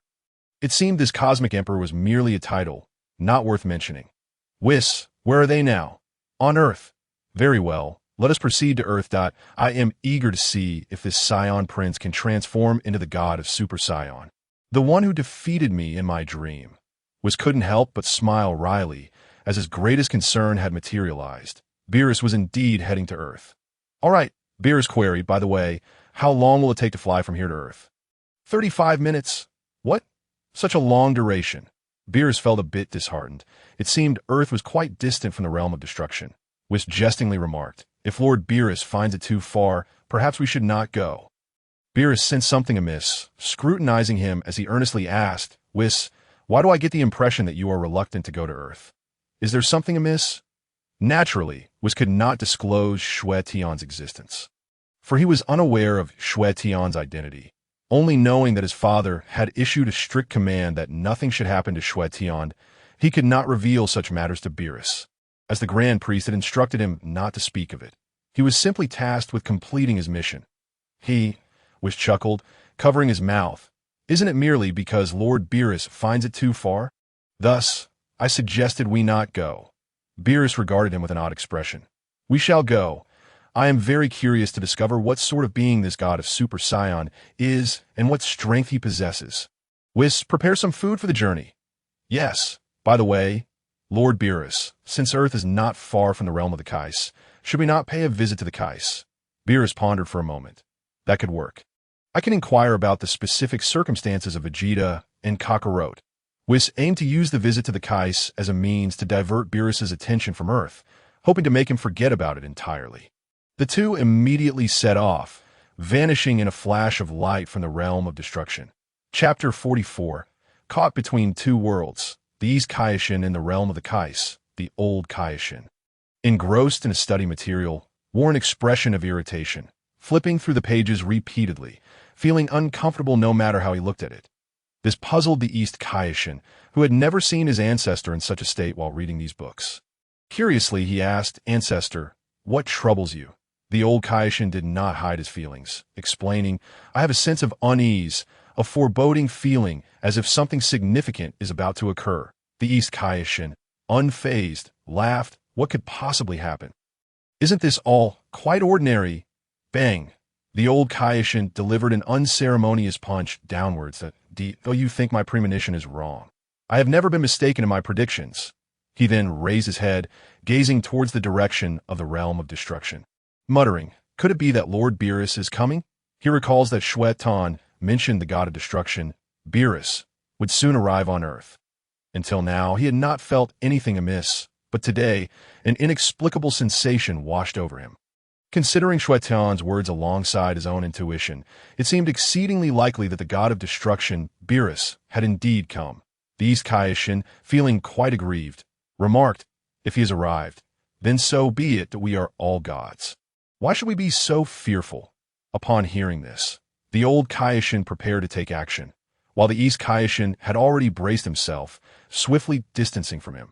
It seemed this Cosmic Emperor was merely a title, not worth mentioning. "Whis, where are they now?" "On Earth." "Very well. Let us proceed to Earth. I am eager to see if this Scion Prince can transform into the god of Super Saiyan, the one who defeated me in my dream." Whis couldn't help but smile wryly, as his greatest concern had materialized. Beerus was indeed heading to Earth. "All right," Beerus queried, "by the way, how long will it take to fly from here to Earth?" 35 minutes. "What? Such a long duration." Beerus felt a bit disheartened. It seemed Earth was quite distant from the realm of destruction. Whis jestingly remarked, "If Lord Beerus finds it too far, perhaps we should not go." Beerus sensed something amiss, scrutinizing him as he earnestly asked, "Whis, why do I get the impression that you are reluctant to go to Earth? Is there something amiss?" Naturally, Whis could not disclose Xue Tian's existence, for he was unaware of Xue Tian's identity, only knowing that his father had issued a strict command that nothing should happen to Xue Tian. He could not reveal such matters to Beerus, as the Grand Priest had instructed him not to speak of it. He was simply tasked with completing his mission. Whis chuckled, covering his mouth. "Isn't it merely because Lord Beerus finds it too far? Thus, I suggested we not go." Beerus regarded him with an odd expression. "We shall go. I am very curious to discover what sort of being this god of Super Saiyan is and what strength he possesses. Whis, prepare some food for the journey." "Yes. By the way, Lord Beerus, since Earth is not far from the realm of the Kais, should we not pay a visit to the Kais?" Beerus pondered for a moment. "That could work. I can inquire about the specific circumstances of Vegeta and Kakarot." Whis aimed to use the visit to the Kais as a means to divert Beerus's attention from Earth, hoping to make him forget about it entirely. The two immediately set off, vanishing in a flash of light from the realm of destruction. Chapter 44. Caught between two worlds, the East Kaishin and the realm of the Kais, the Old Kaishin. Engrossed in a study material, wore an expression of irritation, flipping through the pages repeatedly, feeling uncomfortable no matter how he looked at it. This puzzled the East Kaishin, who had never seen his ancestor in such a state while reading these books. Curiously, he asked, "Ancestor, what troubles you?" The Old Kaishin did not hide his feelings, explaining, "I have a sense of unease, a foreboding feeling as if something significant is about to occur." The East Kaishin, unfazed, laughed. What could possibly happen? "Isn't this all quite ordinary?" Bang! The Old Kaishin delivered an unceremonious punch downwards. "Oh, you think my premonition is wrong. I have never been mistaken in my predictions." He then raised his head, gazing towards the direction of the realm of destruction, muttering, "Could it be that Lord Beerus is coming?" He recalls that Xue Tian mentioned the god of destruction, Beerus, would soon arrive on Earth. Until now, he had not felt anything amiss, but today, an inexplicable sensation washed over him. Considering Xue Tian's words alongside his own intuition, it seemed exceedingly likely that the god of destruction, Beerus, had indeed come. The East Kaishin, feeling quite aggrieved, remarked, "If he has arrived, Then so be it that we are all gods. Why should we be so fearful? Upon hearing this, the old Kaioshin prepared to take action, while the East Kaioshin had already braced himself, swiftly distancing from him.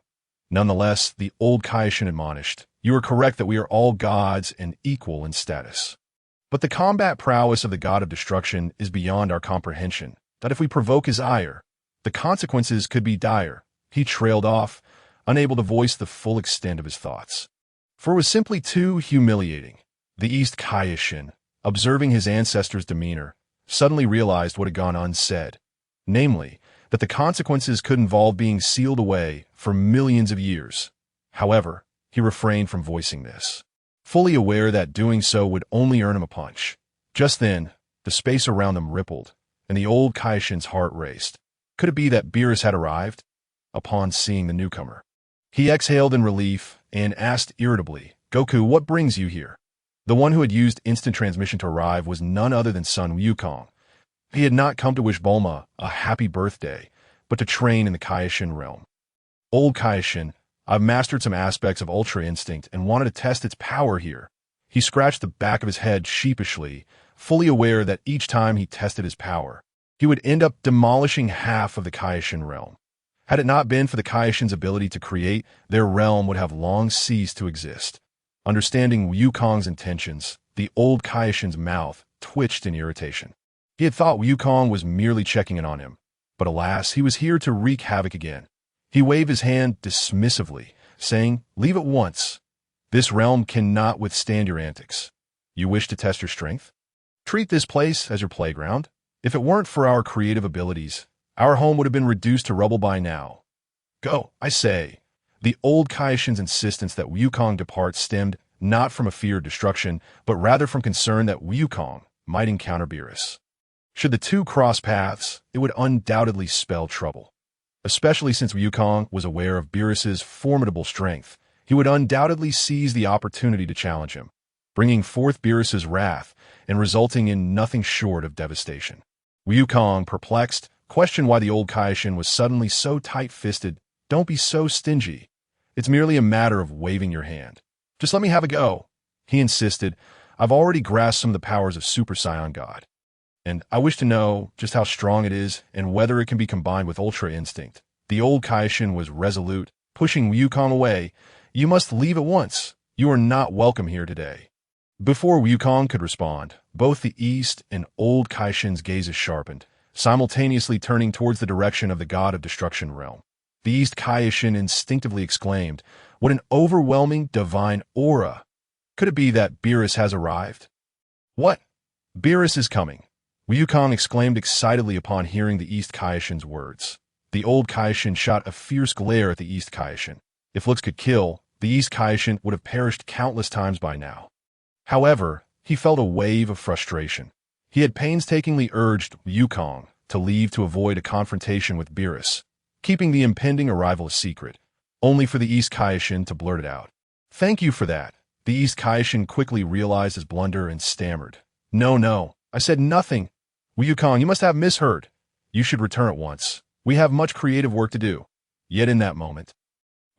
Nonetheless, the old Kaioshin admonished, "You are correct that we are all gods and equal in status. But the combat prowess of the god of destruction is beyond our comprehension, that if we provoke his ire, the consequences could be dire." He trailed off, unable to voice the full extent of his thoughts. For it was simply too humiliating. The East Kaioshin, observing his ancestor's demeanor, suddenly realized what had gone unsaid, namely, that the consequences could involve being sealed away for millions of years. However, he refrained from voicing this, fully aware that doing so would only earn him a punch. Just then, the space around them rippled, and the old Kaioshin's heart raced. Could it be that Beerus had arrived? Upon seeing the newcomer, he exhaled in relief and asked irritably, "Goku, what brings you here?" The one who had used instant transmission to arrive was none other than son Wukong. He had not come to wish Bulma a happy birthday, but to train in the Kaioshin realm. "Old Kaioshin, I've mastered some aspects of Ultra Instinct and wanted to test its power here." He scratched the back of his head sheepishly, fully aware that each time he tested his power, he would end up demolishing half of the Kaioshin realm. Had it not been for the Kaioshin's ability to create, their realm would have long ceased to exist. Understanding Wukong's intentions, the old Kaioshin's mouth twitched in irritation. He had thought Wukong was merely checking in on him, but alas, he was here to wreak havoc again. He waved his hand dismissively, saying, "Leave at once. This realm cannot withstand your antics. You wish to test your strength? Treat this place as your playground. If it weren't for our creative abilities, our home would have been reduced to rubble by now. Go, I say." The old Kaioshin's insistence that Wukong depart stemmed not from a fear of destruction, but rather from concern that Wukong might encounter Beerus. Should the two cross paths, it would undoubtedly spell trouble. Especially since Wukong was aware of Beerus's formidable strength, he would undoubtedly seize the opportunity to challenge him, bringing forth Beerus's wrath and resulting in nothing short of devastation. Wukong, perplexed, questioned why the old Kaioshin was suddenly so tight-fisted. "Don't be so stingy. It's merely a matter of waving your hand. Just let me have a go," he insisted. "I've already grasped some of the powers of Super Saiyan God, and I wish to know just how strong it is and whether it can be combined with Ultra Instinct." The old Kaioshin was resolute, pushing Wukong away. "You must leave at once. You are not welcome here today." Before Wukong could respond, both the East and old Kaioshin's gazes sharpened, simultaneously turning towards the direction of the God of Destruction realm. The East Kaioshin instinctively exclaimed, "What an overwhelming divine aura! Could it be that Beerus has arrived?" "What? Beerus is coming!" Wukong exclaimed excitedly upon hearing the East Kaioshin's words. The old Kaioshin shot a fierce glare at the East Kaioshin. If looks could kill, the East Kaioshin would have perished countless times by now. However, he felt a wave of frustration. He had painstakingly urged Wukong to leave to avoid a confrontation with Beerus, keeping the impending arrival a secret, only for the East Kaioshin to blurt it out. "Thank you for that." The East Kaioshin quickly realized his blunder and stammered, No, I said nothing." "Wukong, you must have misheard. You should return at once. We have much creative work to do." Yet in that moment,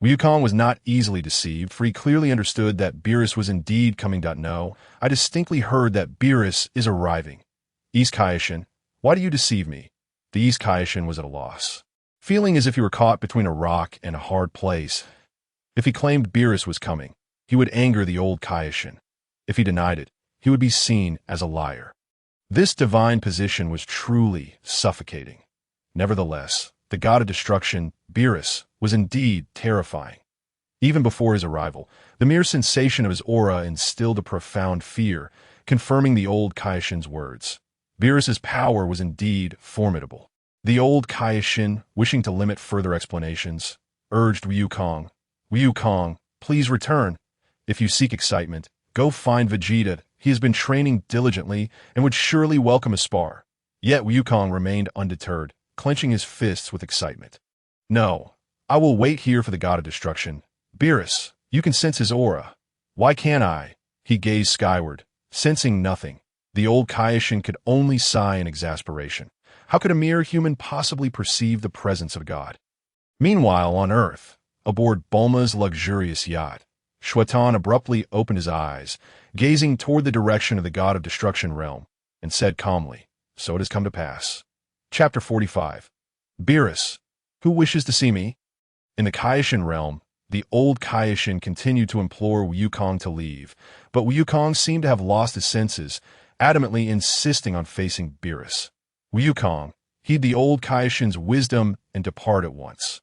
Wukong was not easily deceived, for he clearly understood that Beerus was indeed coming. "No, I distinctly heard that Beerus is arriving." "East Kaioshin, why do you deceive me?" The East Kaioshin was at a loss, feeling as if he were caught between a rock and a hard place. If he claimed Beerus was coming, he would anger the old Kaioshin. If he denied it, he would be seen as a liar. This divine position was truly suffocating. Nevertheless, the god of destruction, Beerus, was indeed terrifying. Even before his arrival, the mere sensation of his aura instilled a profound fear, confirming the old Kaioshin's words. Beerus's power was indeed formidable. The old Kaioshin, wishing to limit further explanations, urged Wukong, "Wukong, please return. If you seek excitement, go find Vegeta. He has been training diligently and would surely welcome a spar." Yet Wukong remained undeterred, clenching his fists with excitement. "No, I will wait here for the god of destruction. Beerus, you can sense his aura. Why can't I?" He gazed skyward, sensing nothing. The old Kaioshin could only sigh in exasperation. How could a mere human possibly perceive the presence of God? Meanwhile, on Earth, aboard Bulma's luxurious yacht, Xue Tian abruptly opened his eyes, gazing toward the direction of the god of destruction realm, and said calmly, "So it has come to pass." Chapter 45. Beerus, who wishes to see me? In the Kaishan realm, the old Kaishan continued to implore Wukong to leave, but Wukong seemed to have lost his senses, adamantly insisting on facing Beerus. Wukong, heed the old Kaishan's wisdom and depart at once.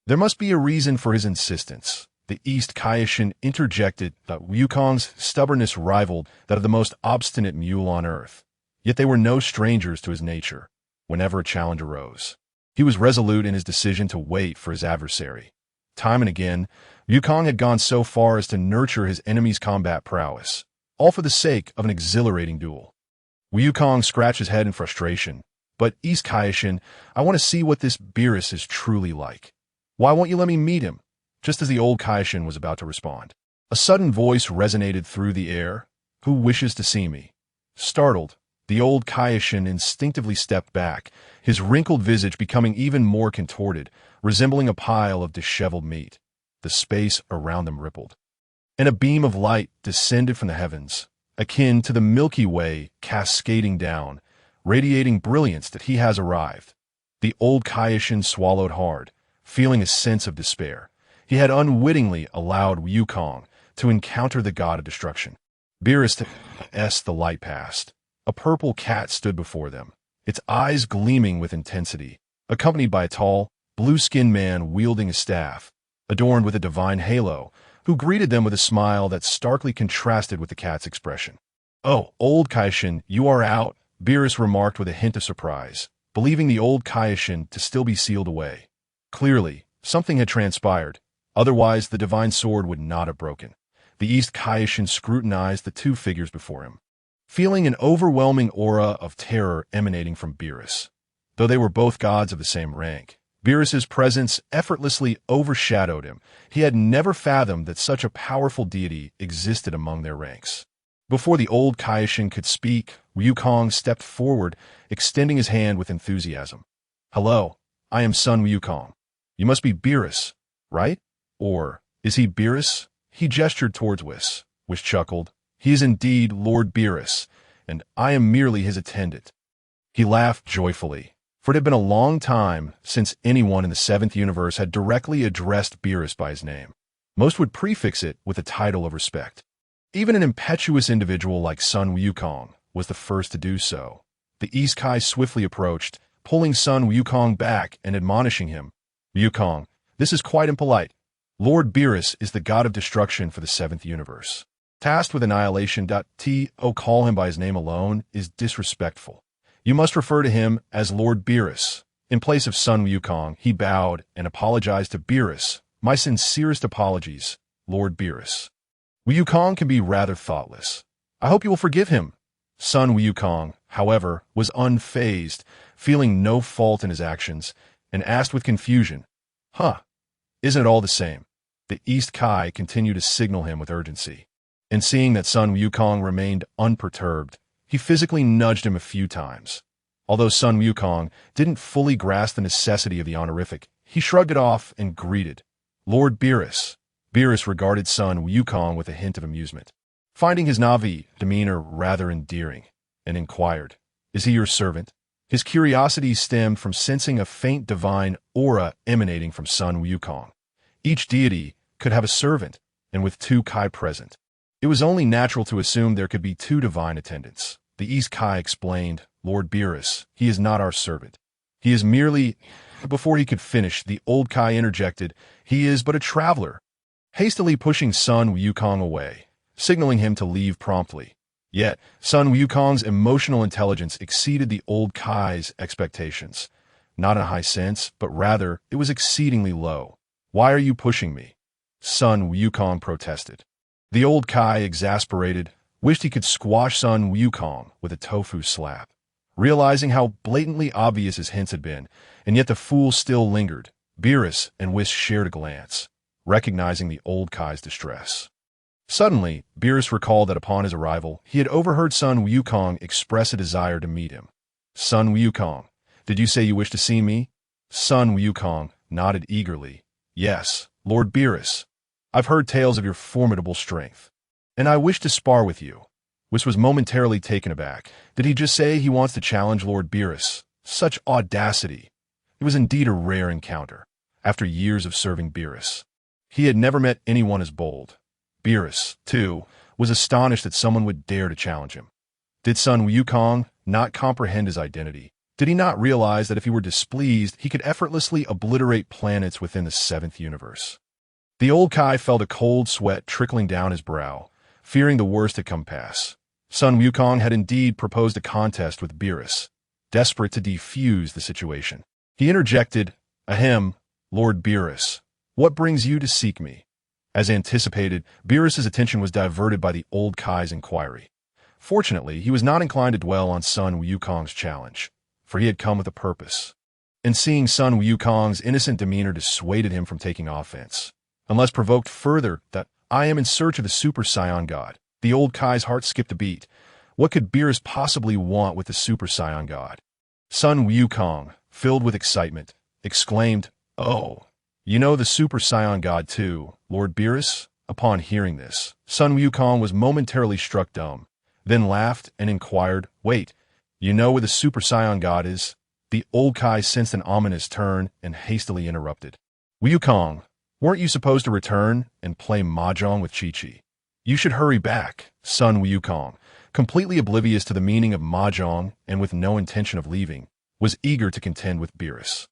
There must be a reason for his insistence. The East Kaishan interjected that Wukong's stubbornness rivaled that of the most obstinate mule on earth. Yet they were no strangers to his nature. Whenever a challenge arose, he was resolute in his decision to wait for his adversary. Time and again, Wukong had gone so far as to nurture his enemy's combat prowess, all for the sake of an exhilarating duel. Wukong scratched his head in frustration. "But East Kaishan, I want to see what this Beerus is truly like. Why won't you let me meet him?" Just as the old Kaishan was about to respond, a sudden voice resonated through the air. "Who wishes to see me?" Startled, the old Kaishan instinctively stepped back, his wrinkled visage becoming even more contorted, resembling a pile of disheveled meat. The space around them rippled, and a beam of light descended from the heavens, akin to the Milky Way cascading down, radiating brilliance that he has arrived. The old Kaishan swallowed hard, feeling a sense of despair. He had unwittingly allowed Wukong to encounter the god of destruction. Beerus the light passed. A purple cat stood before them, its eyes gleaming with intensity, accompanied by a tall, blue-skinned man wielding a staff, adorned with a divine halo, who greeted them with a smile that starkly contrasted with the cat's expression. "Oh, old Kaishan, you are out," Beerus remarked with a hint of surprise, believing the old Kaishan to still be sealed away. Clearly, something had transpired. Otherwise, the divine sword would not have broken. The East Kaishan scrutinized the two figures before him, feeling an overwhelming aura of terror emanating from Beerus. Though they were both gods of the same rank, Beerus's presence effortlessly overshadowed him. He had never fathomed that such a powerful deity existed among their ranks. Before the old Kaishan could speak, Wukong stepped forward, extending his hand with enthusiasm. "Hello, I am Sun Wukong. You must be Beerus, right? Or, is he Beerus?" He gestured towards Whis. Whis chuckled. "He is indeed Lord Beerus, and I am merely his attendant." He laughed joyfully, for it had been a long time since anyone in the seventh universe had directly addressed Beerus by his name. Most would prefix it with a title of respect. Even an impetuous individual like Sun Wukong was the first to do so. The East Kai swiftly approached, pulling Sun Wukong back and admonishing him. "Wukong, this is quite impolite. Lord Beerus is the god of destruction for the seventh universe. Tasked with annihilation. To call him by his name alone is disrespectful. You must refer to him as Lord Beerus." In place of Sun Wukong, he bowed and apologized to Beerus. "My sincerest apologies, Lord Beerus." Wukong can be rather thoughtless. I hope you will forgive him. Sun Wukong, however, was unfazed, feeling no fault in his actions, and asked with confusion, "Huh, isn't it all the same?" The East Kai continued to signal him with urgency, and seeing that Sun Wukong remained unperturbed, he physically nudged him a few times. Although Sun Wukong didn't fully grasp the necessity of the honorific, he shrugged it off and greeted, "Lord Beerus." Beerus regarded Sun Wukong with a hint of amusement, finding his Na'vi demeanor rather endearing, and inquired, "Is he your servant?" His curiosity stemmed from sensing a faint divine aura emanating from Sun Wukong. Each deity could have a servant, and with two Kai present, it was only natural to assume there could be two divine attendants. The East Kai explained, "Lord Beerus, he is not our servant. He is merely—" Before he could finish, the old Kai interjected, "He is but a traveler," hastily pushing Sun Wukong away, signaling him to leave promptly. Yet, Sun Wukong's emotional intelligence exceeded the old Kai's expectations. Not in a high sense, but rather, it was exceedingly low. "Why are you pushing me?" Sun Wukong protested. The old Kai, exasperated, wished he could squash Sun Wukong with a tofu slap. Realizing how blatantly obvious his hints had been, and yet the fool still lingered, Beerus and Whis shared a glance, recognizing the old Kai's distress. Suddenly, Beerus recalled that upon his arrival, he had overheard Sun Wukong express a desire to meet him. "Sun Wukong, did you say you wish to see me?" Sun Wukong nodded eagerly. "Yes, Lord Beerus. I've heard tales of your formidable strength, and I wish to spar with you. Whis was momentarily taken aback. Did he just say he wants to challenge Lord Beerus? Such audacity! It was indeed a rare encounter, after years of serving Beerus. He had never met anyone as bold. Beerus, too, was astonished that someone would dare to challenge him. Did Sun Wukong not comprehend his identity? Did he not realize that if he were displeased, he could effortlessly obliterate planets within the seventh universe? The old Kai felt a cold sweat trickling down his brow, fearing the worst had come pass. Sun Wukong had indeed proposed a contest with Beerus, desperate to defuse the situation. He interjected, "Ahem, Lord Beerus, what brings you to seek me?" As anticipated, Beerus's attention was diverted by the old Kai's inquiry. Fortunately, he was not inclined to dwell on Sun Wukong's challenge, for he had come with a purpose. And seeing Sun Wukong's innocent demeanor dissuaded him from taking offense, unless provoked further that "I am in search of the Super Saiyan God." The old Kai's heart skipped a beat. What could Beerus possibly want with the Super Saiyan God? Sun Wukong, filled with excitement, exclaimed, "Oh, you know the Super Saiyan God too, Lord Beerus?" Upon hearing this, Sun Wukong was momentarily struck dumb, then laughed and inquired, "Wait, you know where the Super Saiyan God is?" The old Kai sensed an ominous turn and hastily interrupted. "Wukong, weren't you supposed to return and play mahjong with Chi-Chi? You should hurry back." Sun Wukong, completely oblivious to the meaning of mahjong and with no intention of leaving, was eager to contend with Beerus.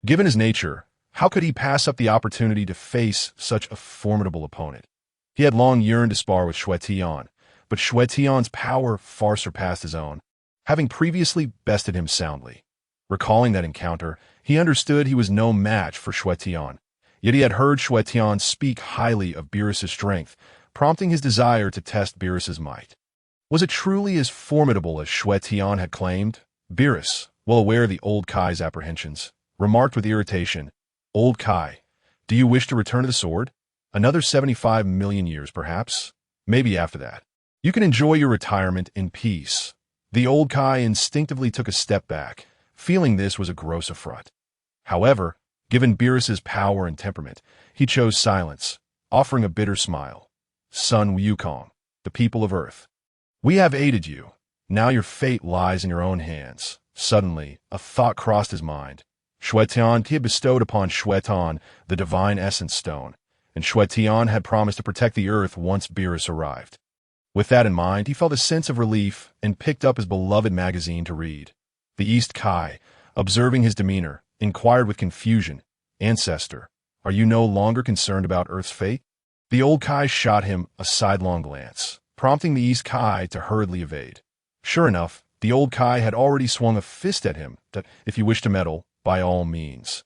Given his nature, how could he pass up the opportunity to face such a formidable opponent? He had long yearned to spar with Xue Tian, but Xue Tian's power far surpassed his own, having previously bested him soundly. Recalling that encounter, he understood he was no match for Xue Tian, yet he had heard Xue Tian speak highly of Beerus's strength, prompting his desire to test Beerus's might. Was it truly as formidable as Xue Tian had claimed? Beerus, well aware of the old Kai's apprehensions, remarked with irritation, "Old Kai, do you wish to return to the sword? Another 75 million years, perhaps? Maybe after that. You can enjoy your retirement in peace." The old Kai instinctively took a step back, feeling this was a gross affront. However, given Beerus's power and temperament, he chose silence, offering a bitter smile. "Sun Wukong, the people of Earth, we have aided you. Now your fate lies in your own hands." Suddenly, a thought crossed his mind. Xue Tian had bestowed upon Xue Tian the divine essence stone, and Xue Tian had promised to protect the Earth once Beerus arrived. With that in mind, he felt a sense of relief and picked up his beloved magazine to read. The East Kai, observing his demeanor, inquired with confusion, "Ancestor, are you no longer concerned about Earth's fate?" The old Kai shot him a sidelong glance, prompting the East Kai to hurriedly evade. Sure enough, the old Kai had already swung a fist at him that, if you wish to meddle, by all means,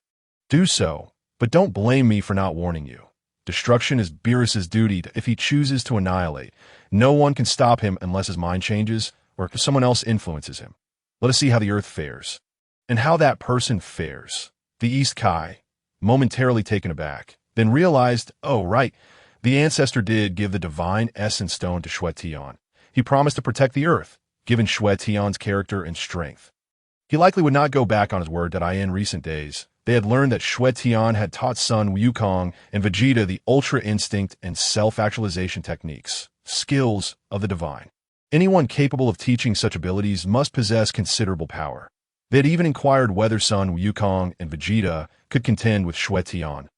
do so, but don't blame me for not warning you. Destruction is Beerus's duty if he chooses to annihilate. No one can stop him unless his mind changes or if someone else influences him. Let us see how the Earth fares. And how that person fares. The East Kai, momentarily taken aback, then realized, oh right, the ancestor did give the divine essence stone to Xue Tian. He promised to protect the Earth, given Xue Tian's character and strength. He likely would not go back on his word that in recent days, they had learned that Xue Tian had taught Sun Wukong and Vegeta the ultra instinct and self-actualization techniques, skills of the divine. Anyone capable of teaching such abilities must possess considerable power. They had even inquired whether Sun Wukong and Vegeta could contend with Xue Tian.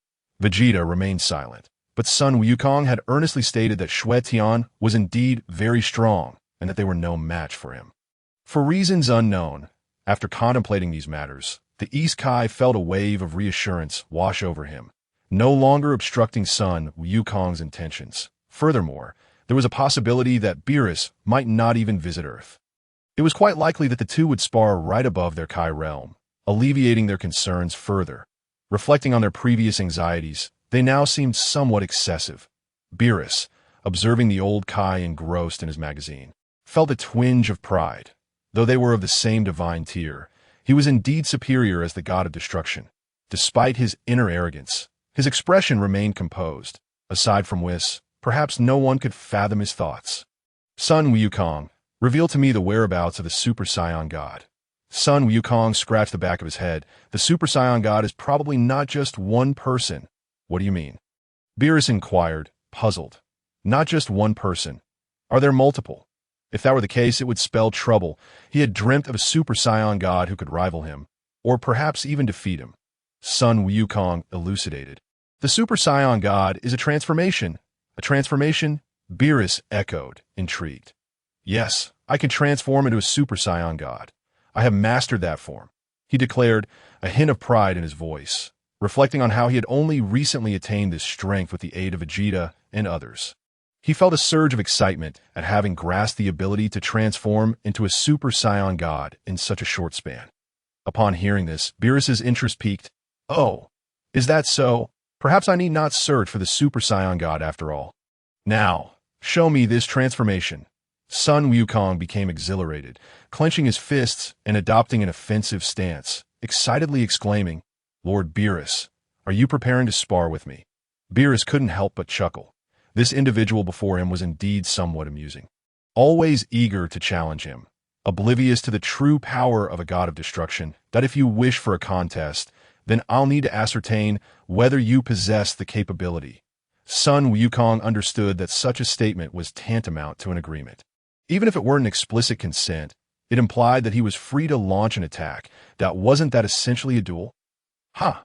Vegeta remained silent, but Sun Wukong had earnestly stated that Xue Tian was indeed very strong and that they were no match for him. For reasons unknown, after contemplating these matters, the East Kai felt a wave of reassurance wash over him, no longer obstructing Sun Wukong's intentions. Furthermore, there was a possibility that Beerus might not even visit Earth. It was quite likely that the two would spar right above their Kai realm, alleviating their concerns further. Reflecting on their previous anxieties, they now seemed somewhat excessive. Beerus, observing the old Kai engrossed in his magazine, felt a twinge of pride. Though they were of the same divine tier, he was indeed superior as the god of destruction. Despite his inner arrogance, his expression remained composed. Aside from Whis, perhaps no one could fathom his thoughts. Sun Wukong, reveal to me the whereabouts of the Super Saiyan God. Sun Wukong scratched the back of his head. The Super Saiyan God is probably not just one person. What do you mean? Beerus inquired, puzzled. Not just one person. Are there multiple? If that were the case, it would spell trouble. He had dreamt of a Super Saiyan God who could rival him, or perhaps even defeat him. Sun Wukong elucidated. The Super Saiyan God is a transformation. A transformation? Beerus echoed, intrigued. Yes, I can transform into a Super Saiyan God. I have mastered that form, he declared, a hint of pride in his voice, reflecting on how he had only recently attained this strength with the aid of Vegeta and others. He felt a surge of excitement at having grasped the ability to transform into a Super Saiyan God in such a short span. Upon hearing this, Beerus's interest piqued. Oh, is that so? Perhaps I need not search for the Super Saiyan God after all. Now, show me this transformation. Sun Wukong became exhilarated, clenching his fists and adopting an offensive stance, excitedly exclaiming, Lord Beerus, are you preparing to spar with me? Beerus couldn't help but chuckle. This individual before him was indeed somewhat amusing. Always eager to challenge him, oblivious to the true power of a god of destruction, that if you wish for a contest, then I'll need to ascertain whether you possess the capability. Sun Wukong understood that such a statement was tantamount to an agreement. Even if it weren't an explicit consent, it implied that he was free to launch an attack. Wasn't that essentially a duel? Huh.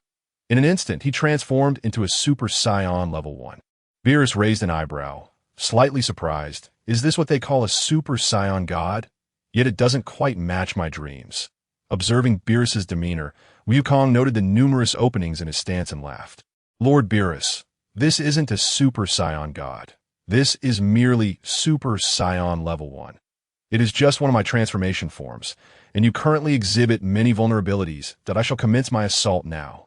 In an instant, he transformed into a Super Saiyan level 1. Beerus raised an eyebrow, slightly surprised. Is this what they call a Super Saiyan God? Yet it doesn't quite match my dreams. Observing Beerus's demeanor, Wukong noted the numerous openings in his stance and laughed. Lord Beerus, this isn't a Super Saiyan God. This is merely Super Saiyan level 1. It is just one of my transformation forms, and you currently exhibit many vulnerabilities that I shall commence my assault now.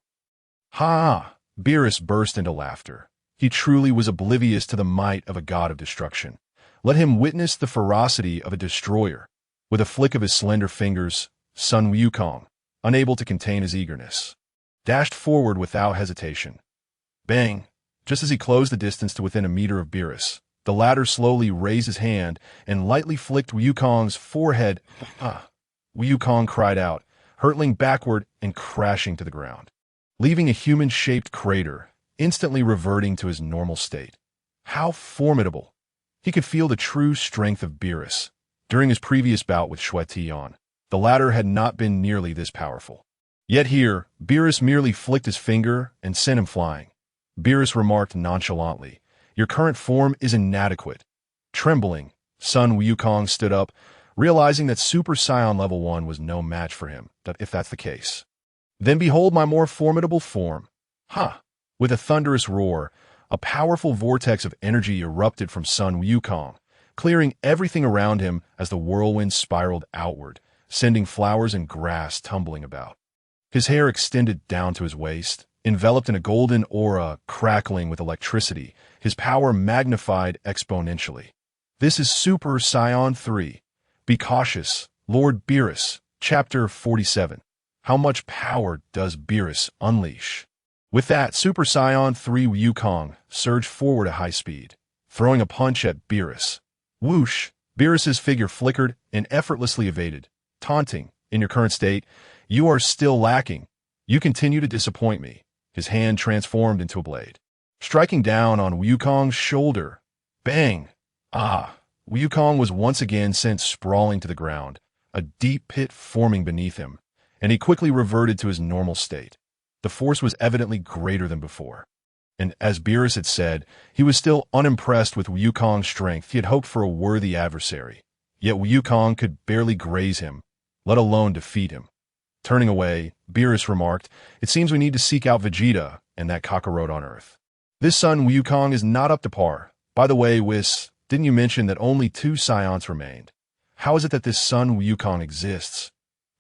Ha! Beerus burst into laughter. He truly was oblivious to the might of a god of destruction. Let him witness the ferocity of a destroyer. With a flick of his slender fingers, Sun Wukong, unable to contain his eagerness, dashed forward without hesitation. Bang! Just as he closed the distance to within a meter of Beerus, the latter slowly raised his hand and lightly flicked Wukong's forehead. Wukong cried out, hurtling backward and crashing to the ground, leaving a human-shaped crater, instantly reverting to his normal state. How formidable! He could feel the true strength of Beerus. During his previous bout with Xue Tian, the latter had not been nearly this powerful. Yet here, Beerus merely flicked his finger and sent him flying. Beerus remarked nonchalantly, your current form is inadequate. Trembling, Sun Wukong stood up, realizing that Super Saiyan level 1 was no match for him, if that's the case. Then behold my more formidable form. Ha! With a thunderous roar, a powerful vortex of energy erupted from Sun Wukong, clearing everything around him as the whirlwind spiraled outward, sending flowers and grass tumbling about. His hair extended down to his waist, enveloped in a golden aura crackling with electricity, his power magnified exponentially. This is Super Saiyan 3. Be cautious, Lord Beerus. Chapter 47. How much power does Beerus unleash? With that, Super Saiyan 3 Wukong surged forward at high speed, throwing a punch at Beerus. Whoosh! Beerus's figure flickered and effortlessly evaded, taunting, in your current state, you are still lacking. You continue to disappoint me. His hand transformed into a blade, striking down on Wukong's shoulder. Bang! Wukong was once again sent sprawling to the ground, a deep pit forming beneath him, and he quickly reverted to his normal state. The force was evidently greater than before. And as Beerus had said, he was still unimpressed with Wukong's strength. He had hoped for a worthy adversary. Yet Wukong could barely graze him, let alone defeat him. Turning away, Beerus remarked, it seems we need to seek out Vegeta and that cockroach on Earth. This Sun Wukong is not up to par. By the way, Whis, didn't you mention that only 2 Saiyans remained? How is it that this Sun Wukong exists?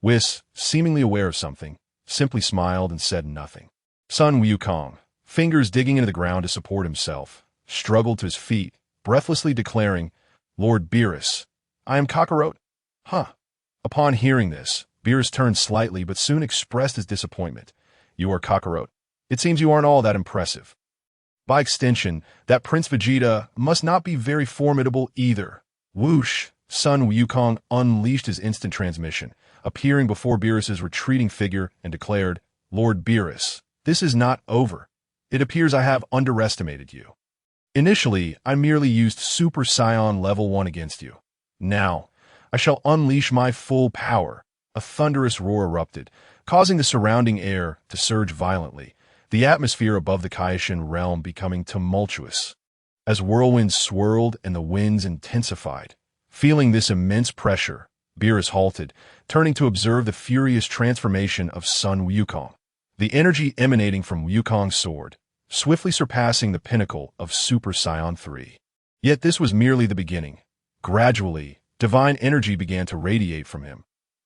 Whis, seemingly aware of something, simply smiled and said nothing. Sun Wukong, fingers digging into the ground to support himself, struggled to his feet, breathlessly declaring, Lord Beerus, I am cockroach. Huh. Upon hearing this, Beerus turned slightly but soon expressed his disappointment. You are cockroach. It seems you aren't all that impressive. By extension, that Prince Vegeta must not be very formidable either. Whoosh! Sun Wukong unleashed his instant transmission, appearing before Beerus's retreating figure and declared, Lord Beerus, this is not over. It appears I have underestimated you. Initially, I merely used Super Saiyan Level 1 against you. Now, I shall unleash my full power." A thunderous roar erupted, causing the surrounding air to surge violently, the atmosphere above the Kaishin realm becoming tumultuous. As whirlwinds swirled and the winds intensified, feeling this immense pressure, Beerus halted, turning to observe the furious transformation of Sun Wukong. The energy emanating from Wukong's sword, swiftly surpassing the pinnacle of Super Saiyan 3. Yet this was merely the beginning. Gradually, divine energy began to radiate from him.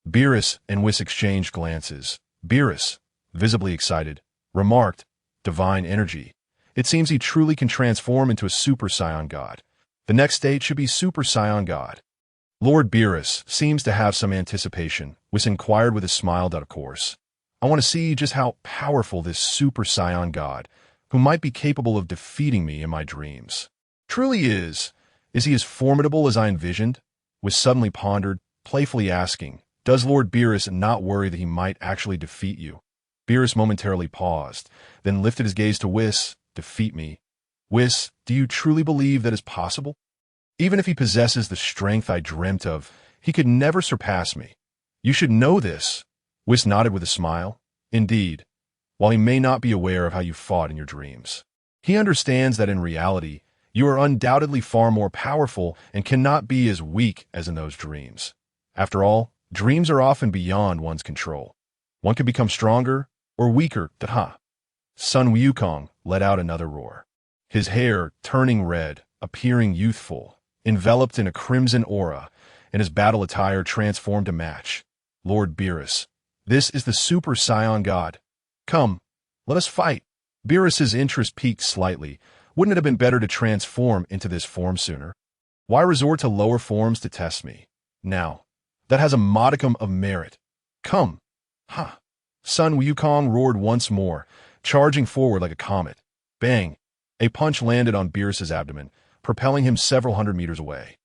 Beerus and Whis exchanged glances. Beerus, visibly excited, remarked, "Divine energy. It seems he truly can transform into a Super Saiyan God. The next stage should be Super Saiyan God." Lord Beerus seems to have some anticipation, Whis inquired with a smile that, "Of course. I want to see just how powerful this Super Saiyan God, who might be capable of defeating me in my dreams, truly is. Is he as formidable as I envisioned?" Whis suddenly pondered, playfully asking, "Does Lord Beerus not worry that he might actually defeat you?" Beerus momentarily paused, then lifted his gaze to Whis. "Defeat me? Whis, do you truly believe that is possible? Even if he possesses the strength I dreamt of, he could never surpass me. You should know this." Whis nodded with a smile. "Indeed, while he may not be aware of how you fought in your dreams, he understands that in reality, you are undoubtedly far more powerful and cannot be as weak as in those dreams. After all, dreams are often beyond one's control. One can become stronger or weaker. Tha." Sun Wukong let out another roar, his hair turning red, appearing youthful, enveloped in a crimson aura, and his battle attire transformed to match. "Lord Beerus, this is the Super Saiyan God. Come, let us fight." Beerus's interest peaked slightly. Wouldn't it have been better to transform into this form sooner? Why resort to lower forms to test me? Now, that has a modicum of merit. Come. Ha! Sun Wukong roared once more, charging forward like a comet. Bang! A punch landed on Beerus's abdomen, propelling him several hundred meters away.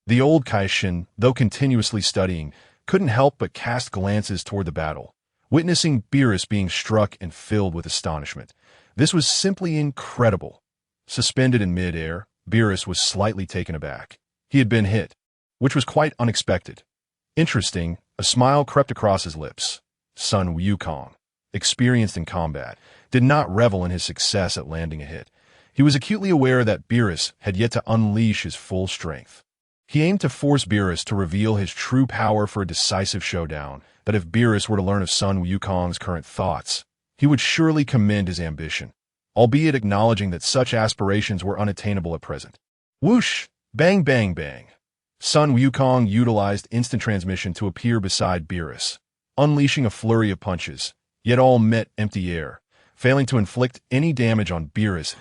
The old Kaishin, though continuously studying, couldn't help but cast glances toward the battle, witnessing Beerus being struck and filled with astonishment. This was simply incredible. Suspended in mid-air, Beerus was slightly taken aback. He had been hit, which was quite unexpected. Interesting, a smile crept across his lips. Sun Wukong, experienced in combat, did not revel in his success at landing a hit. He was acutely aware that Beerus had yet to unleash his full strength. He aimed to force Beerus to reveal his true power for a decisive showdown, that if Beerus were to learn of Sun Wukong's current thoughts, he would surely commend his ambition, albeit acknowledging that such aspirations were unattainable at present. Whoosh! Bang, bang, bang! Sun Wukong utilized instant transmission to appear beside Beerus, unleashing a flurry of punches, yet all met empty air, failing to inflict any damage on Beerus.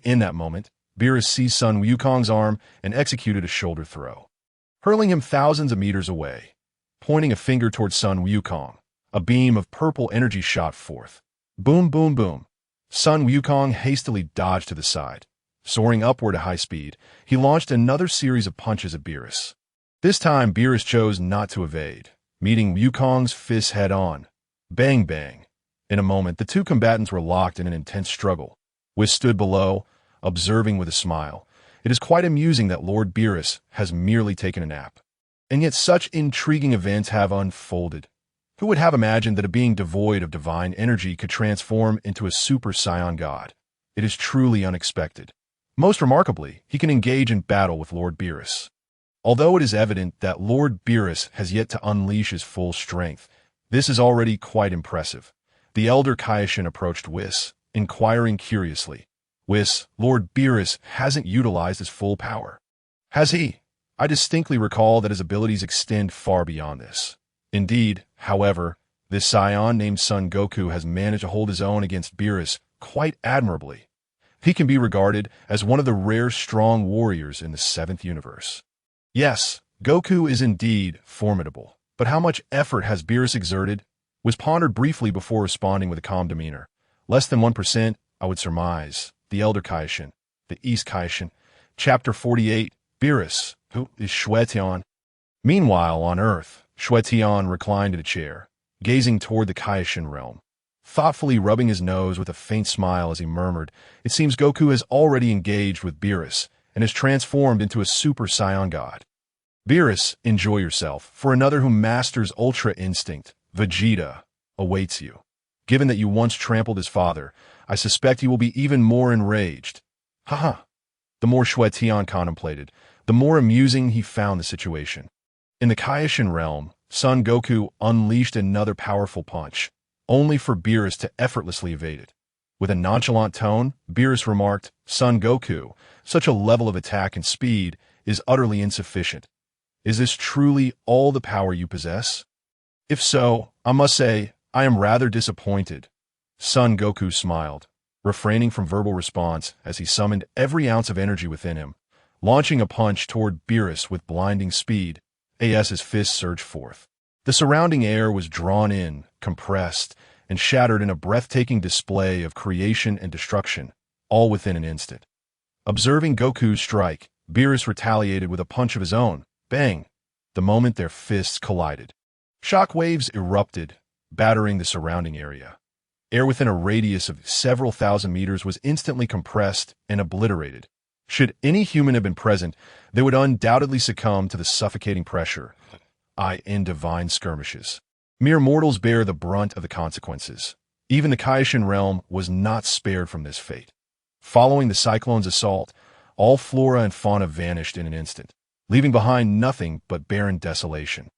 In that moment, Beerus seized Sun Wukong's arm and executed a shoulder throw, hurling him thousands of meters away. Pointing a finger towards Sun Wukong, a beam of purple energy shot forth. Boom, boom, boom. Sun Wukong hastily dodged to the side. Soaring upward at high speed, he launched another series of punches at Beerus. This time, Beerus chose not to evade, meeting Wukong's fists head-on. Bang, bang. In a moment, the two combatants were locked in an intense struggle. Whis stood below, observing with a smile. It is quite amusing that Lord Beerus has merely taken a nap. And yet such intriguing events have unfolded. Who would have imagined that a being devoid of divine energy could transform into a Super Saiyan God? It is truly unexpected. Most remarkably, he can engage in battle with Lord Beerus. Although it is evident that Lord Beerus has yet to unleash his full strength, this is already quite impressive. The elder Kaishin approached Whis, inquiring curiously. Whis, Lord Beerus hasn't utilized his full power. Has he? I distinctly recall that his abilities extend far beyond this. Indeed, however, this Saiyan named Son Goku has managed to hold his own against Beerus quite admirably. He can be regarded as one of the rare strong warriors in the 7th universe. Yes, Goku is indeed formidable, but how much effort has Beerus exerted? Was pondered briefly before responding with a calm demeanor. Less than 1%, I would surmise. The Elder Kaishin, the East Kaishin. Chapter 48, Beerus, who is Xue Tian. Meanwhile, on Earth, Xue Tian reclined in a chair, gazing toward the Kaishin realm. thoughtfully rubbing his nose with a faint smile as he murmured, "It seems Goku has already engaged with Beerus and has transformed into a Super Saiyan God. Beerus, enjoy yourself, for another who masters Ultra Instinct, Vegeta, awaits you. Given that you once trampled his father, I suspect he will be even more enraged." Haha. The more Xue Tian contemplated, the more amusing he found the situation. In the Kaioshin realm, Son Goku unleashed another powerful punch, only for Beerus to effortlessly evade it. With a nonchalant tone, Beerus remarked, "Son Goku, such a level of attack and speed is utterly insufficient. Is this truly all the power you possess? If so, I must say, I am rather disappointed." Son Goku smiled, refraining from verbal response as he summoned every ounce of energy within him, launching a punch toward Beerus with blinding speed. As his fists surged forth, the surrounding air was drawn in, compressed, and shattered in a breathtaking display of creation and destruction, all within an instant. Observing Goku's strike, Beerus retaliated with a punch of his own. Bang! The moment their fists collided, shock waves erupted, battering the surrounding area. Air within a radius of several thousand meters was instantly compressed and obliterated. Should any human have been present, they would undoubtedly succumb to the suffocating pressure. In divine skirmishes, mere mortals bear the brunt of the consequences. Even the Kaioshin realm was not spared from this fate. Following the cyclone's assault, all flora and fauna vanished in an instant, leaving behind nothing but barren desolation,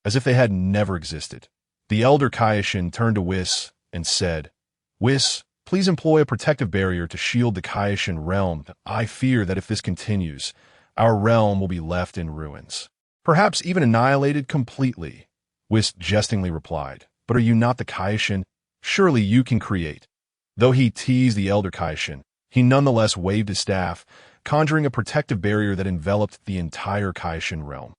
as if they had never existed. The elder Kaioshin turned to Whis and said, "Whis, please employ a protective barrier to shield the Kaioshin realm. I fear that if this continues, our realm will be left in ruins. Perhaps even annihilated completely." Whis jestingly replied, "But are you not the Kaioshin? Surely you can create." Though he teased the elder Kaioshin, he nonetheless waved his staff, conjuring a protective barrier that enveloped the entire Kaioshin realm.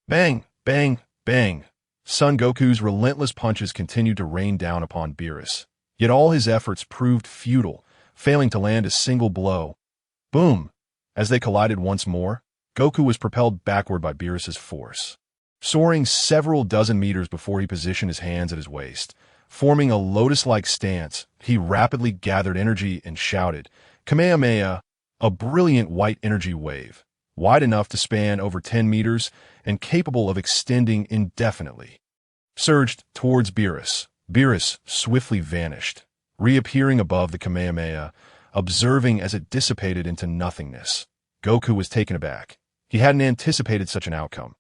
Bang! Bang! Bang! Son Goku's relentless punches continued to rain down upon Beerus, yet all his efforts proved futile, failing to land a single blow. Boom! As they collided once more, Goku was propelled backward by Beerus's force. Soaring several dozen meters before he positioned his hands at his waist, forming a lotus-like stance, he rapidly gathered energy and shouted, "Kamehameha!" A brilliant white energy wave, wide enough to span over 10 meters and capable of extending indefinitely, surged towards Beerus. Beerus swiftly vanished, reappearing above the Kamehameha, observing as it dissipated into nothingness. Goku was taken aback. He hadn't anticipated such an outcome.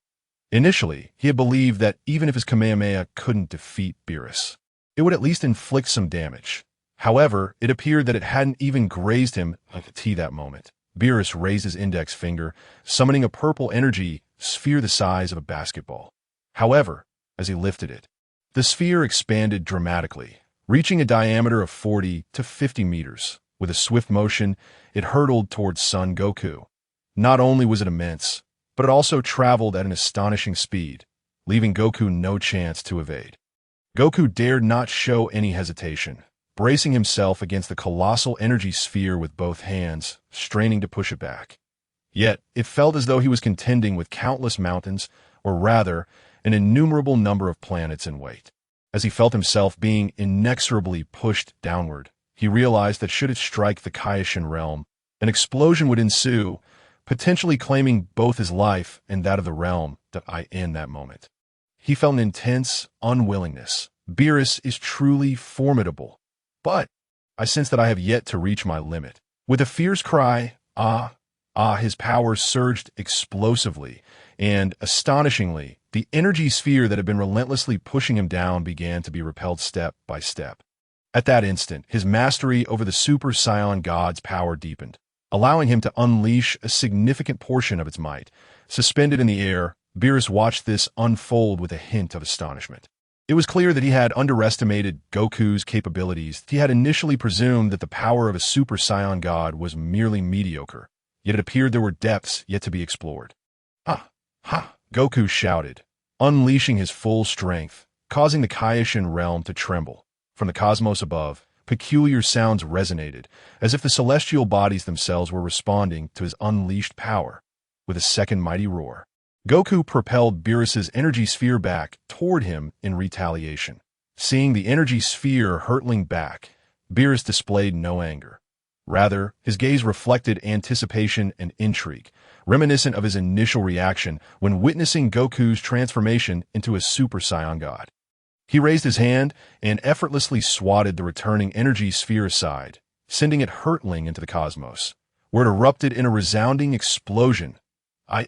Initially, he had believed that even if his Kamehameha couldn't defeat Beerus, it would at least inflict some damage. However, it appeared that it hadn't even grazed him until that moment. Beerus raised his index finger, summoning a purple energy sphere the size of a basketball. However, as he lifted it, the sphere expanded dramatically, reaching a diameter of 40 to 50 meters. With a swift motion, it hurtled towards Son Goku. Not only was it immense, but it also traveled at an astonishing speed, leaving Goku no chance to evade. Goku dared not show any hesitation, bracing himself against the colossal energy sphere with both hands, straining to push it back. Yet, it felt as though he was contending with countless mountains, or rather, an innumerable number of planets in weight. As he felt himself being inexorably pushed downward, he realized that should it strike the Kaioshin realm, an explosion would ensue, potentially claiming both his life and that of the realm in that moment. He felt an intense unwillingness. Beerus is truly formidable. But I sense that I have yet to reach my limit. With a fierce cry, his power surged explosively, and, astonishingly, the energy sphere that had been relentlessly pushing him down began to be repelled step by step. At that instant, his mastery over the Super Saiyan God's power deepened, allowing him to unleash a significant portion of its might. Suspended in the air, Beerus watched this unfold with a hint of astonishment. It was clear that he had underestimated Goku's capabilities. He had initially presumed that the power of a Super Saiyan God was merely mediocre, yet it appeared there were depths yet to be explored. "Ha! Ha!" Goku shouted, unleashing his full strength, causing the Kaioshin realm to tremble. From the cosmos above, peculiar sounds resonated, as if the celestial bodies themselves were responding to his unleashed power. With a second mighty roar, Goku propelled Beerus's energy sphere back toward him in retaliation. Seeing the energy sphere hurtling back, Beerus displayed no anger. Rather, his gaze reflected anticipation and intrigue, reminiscent of his initial reaction when witnessing Goku's transformation into a Super Saiyan God. He raised his hand and effortlessly swatted the returning energy sphere aside, sending it hurtling into the cosmos, where it erupted in a resounding explosion.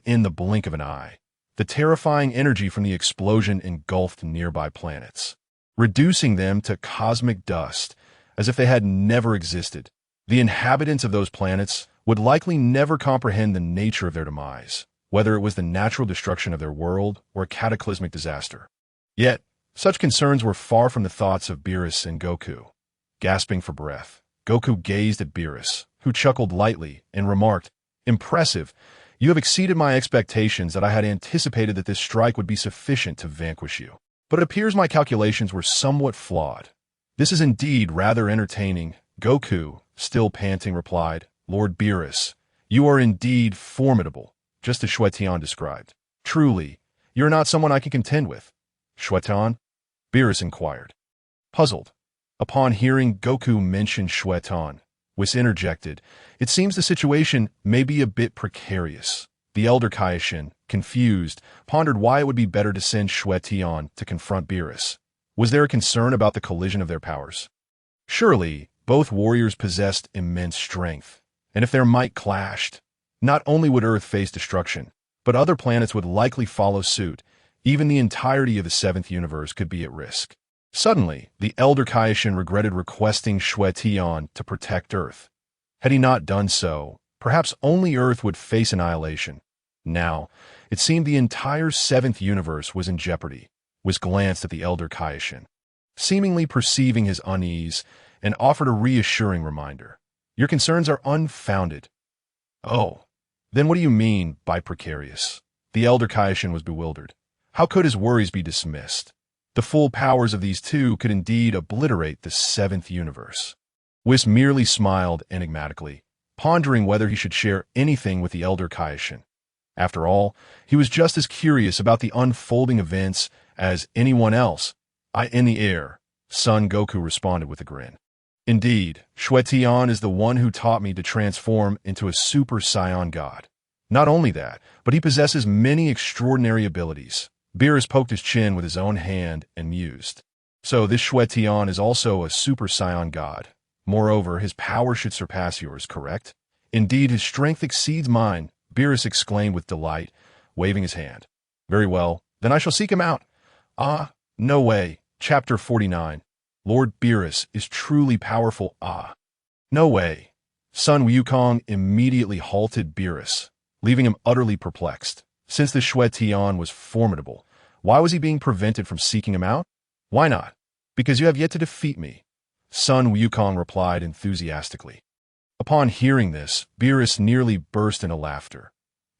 In the blink of an eye, the terrifying energy from the explosion engulfed nearby planets, reducing them to cosmic dust as if they had never existed. The inhabitants of those planets would likely never comprehend the nature of their demise, whether it was the natural destruction of their world or a cataclysmic disaster. Yet, such concerns were far from the thoughts of Beerus and Goku. Gasping for breath, Goku gazed at Beerus, who chuckled lightly and remarked, "Impressive. You have exceeded my expectations that I had anticipated that this strike would be sufficient to vanquish you. But it appears my calculations were somewhat flawed. This is indeed rather entertaining." Goku, still panting, replied, "Lord Beerus, you are indeed formidable, just as Xue Tian described. Truly, you are not someone I can contend with." "Xue Tian?" Beerus inquired, puzzled. Upon hearing Goku mention Xue Tian, Whis interjected, "It seems the situation may be a bit precarious." The elder Kaioshin, confused, pondered why it would be better to send Xue Tian to confront Beerus. Was there a concern about the collision of their powers? Surely, both warriors possessed immense strength, and if their might clashed, not only would Earth face destruction, but other planets would likely follow suit. Even the entirety of the seventh universe could be at risk. Suddenly, the elder Kaioshin regretted requesting Xue Tian to protect Earth. Had he not done so, perhaps only Earth would face annihilation. Now, it seemed the entire seventh universe was in jeopardy. Whis glanced at the elder Kaioshin, seemingly perceiving his unease, and offered a reassuring reminder. "Your concerns are unfounded." "Oh, then what do you mean by precarious?" The elder Kaioshin was bewildered. How could his worries be dismissed? The full powers of these two could indeed obliterate the seventh universe. Whis merely smiled enigmatically, pondering whether he should share anything with the elder Kaioshin. After all, he was just as curious about the unfolding events as anyone else. "In the air," Son Goku responded with a grin. "Indeed, Xue Tian is the one who taught me to transform into a Super Saiyan God. Not only that, but he possesses many extraordinary abilities." Beerus poked his chin with his own hand and mused. "So this Xue Tian is also a Super Saiyan God. Moreover, his power should surpass yours, correct?" "Indeed, his strength exceeds mine," Beerus exclaimed with delight, waving his hand. "Very well, then I shall seek him out." No way. Chapter 49. Lord Beerus is truly powerful. No way. Sun Wukong immediately halted Beerus, leaving him utterly perplexed. Since the Xue Tian was formidable, why was he being prevented from seeking him out? "Why not?" "Because you have yet to defeat me," Sun Wukong replied enthusiastically. Upon hearing this, Beerus nearly burst into laughter.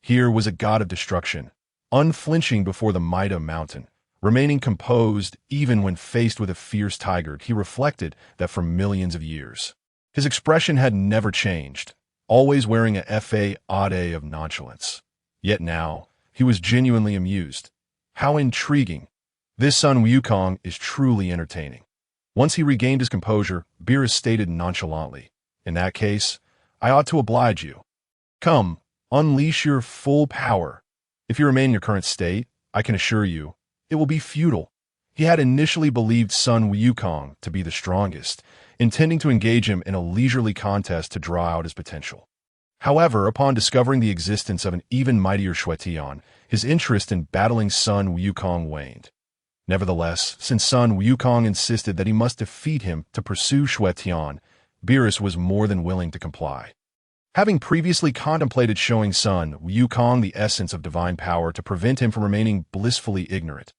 Here was a god of destruction, unflinching before the might of mountain, remaining composed even when faced with a fierce tiger. He reflected that for millions of years, his expression had never changed, always wearing a facade of nonchalance. Yet now, he was genuinely amused. How intriguing. This Sun Wukong is truly entertaining. Once he regained his composure, Beerus stated nonchalantly, "In that case, I ought to oblige you. Come, unleash your full power. If you remain in your current state, I can assure you, it will be futile." He had initially believed Sun Wukong to be the strongest, intending to engage him in a leisurely contest to draw out his potential. However, upon discovering the existence of an even mightier Xue Tian, his interest in battling Sun Wukong waned. Nevertheless, since Sun Wukong insisted that he must defeat him to pursue Xue Tian, Beerus was more than willing to comply. Having previously contemplated showing Sun Wukong the essence of divine power to prevent him from remaining blissfully ignorant,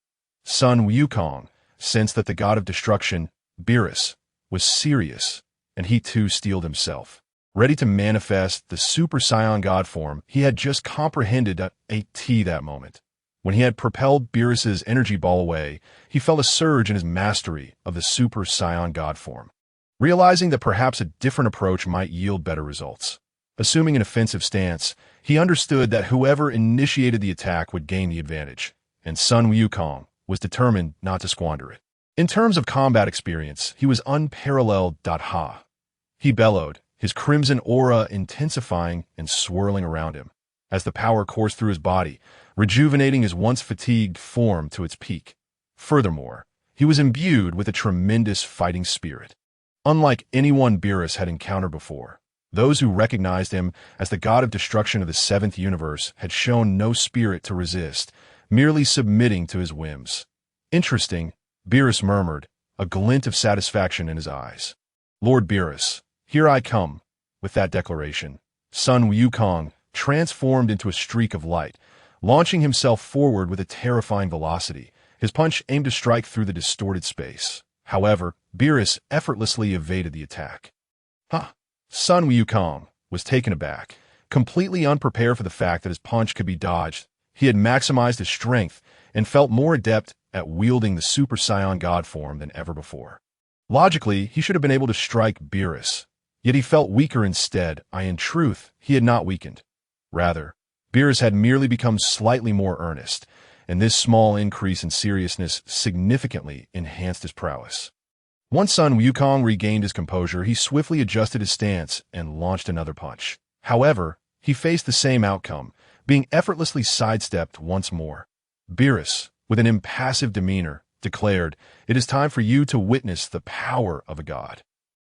Sun Wukong sensed that the god of destruction, Beerus, was serious, and he too steeled himself, ready to manifest the Super Saiyan God form he had just comprehended at that moment. When he had propelled Beerus's energy ball away, he felt a surge in his mastery of the Super Saiyan God form. Realizing that perhaps a different approach might yield better results, assuming an offensive stance, he understood that whoever initiated the attack would gain the advantage, and Sun Wukong was determined not to squander it. In terms of combat experience, he was unparalleled. Ha! He bellowed, his crimson aura intensifying and swirling around him, as the power coursed through his body, rejuvenating his once fatigued form to its peak. Furthermore, he was imbued with a tremendous fighting spirit. Unlike anyone Beerus had encountered before, those who recognized him as the god of destruction of the seventh universe had shown no spirit to resist, merely submitting to his whims. Interesting, Beerus murmured, a glint of satisfaction in his eyes. Lord Beerus, here I come. With that declaration, Sun Wukong transformed into a streak of light, launching himself forward with a terrifying velocity. His punch aimed to strike through the distorted space. However, Beerus effortlessly evaded the attack. Sun Wukong was taken aback, completely unprepared for the fact that his punch could be dodged. He had maximized his strength and felt more adept at wielding the Super Saiyan God form than ever before. Logically, he should have been able to strike Beerus, yet he felt weaker instead. In truth, he had not weakened. Rather, Beerus had merely become slightly more earnest, and this small increase in seriousness significantly enhanced his prowess. Once Sun Wukong regained his composure, he swiftly adjusted his stance and launched another punch. However, he faced the same outcome, being effortlessly sidestepped once more. Beerus, with an impassive demeanor, declared, "It is time for you to witness the power of a god.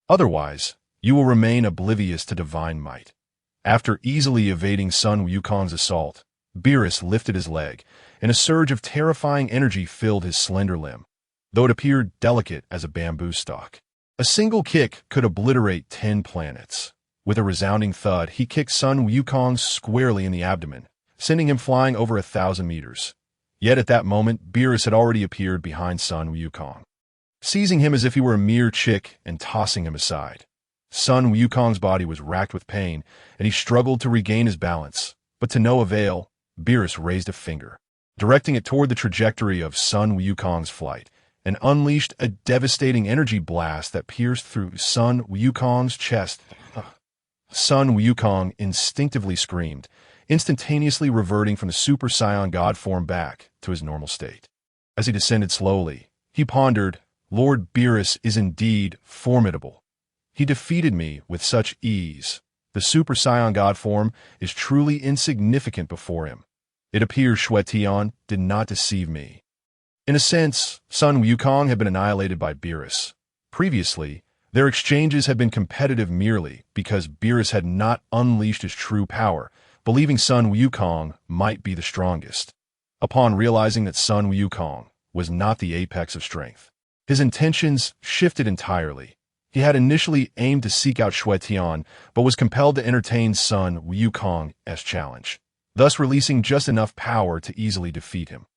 Otherwise, you will remain oblivious to divine might." After easily evading Sun Wukong's assault, Beerus lifted his leg, and a surge of terrifying energy filled his slender limb, though it appeared delicate as a bamboo stalk. A single kick could obliterate 10 planets. With a resounding thud, he kicked Sun Wukong squarely in the abdomen, sending him flying over 1,000 meters. Yet at that moment, Beerus had already appeared behind Sun Wukong, seizing him as if he were a mere chick and tossing him aside. Sun Wukong's body was racked with pain, and he struggled to regain his balance, but to no avail. Beerus raised a finger, directing it toward the trajectory of Sun Wukong's flight, and unleashed a devastating energy blast that pierced through Sun Wukong's chest. Sun Wukong instinctively screamed, instantaneously reverting from the Super Saiyan God form back to his normal state. As he descended slowly, he pondered, "Lord Beerus is indeed formidable. He defeated me with such ease. The Super Saiyan God form is truly insignificant before him. It appears Xue Tian did not deceive me." In a sense, Sun Wukong had been annihilated by Beerus. Previously, their exchanges had been competitive merely because Beerus had not unleashed his true power, believing Sun Wukong might be the strongest. Upon realizing that Sun Wukong was not the apex of strength, his intentions shifted entirely. He had initially aimed to seek out Xue Tian, but was compelled to entertain Sun Wukong's challenge, thus releasing just enough power to easily defeat him.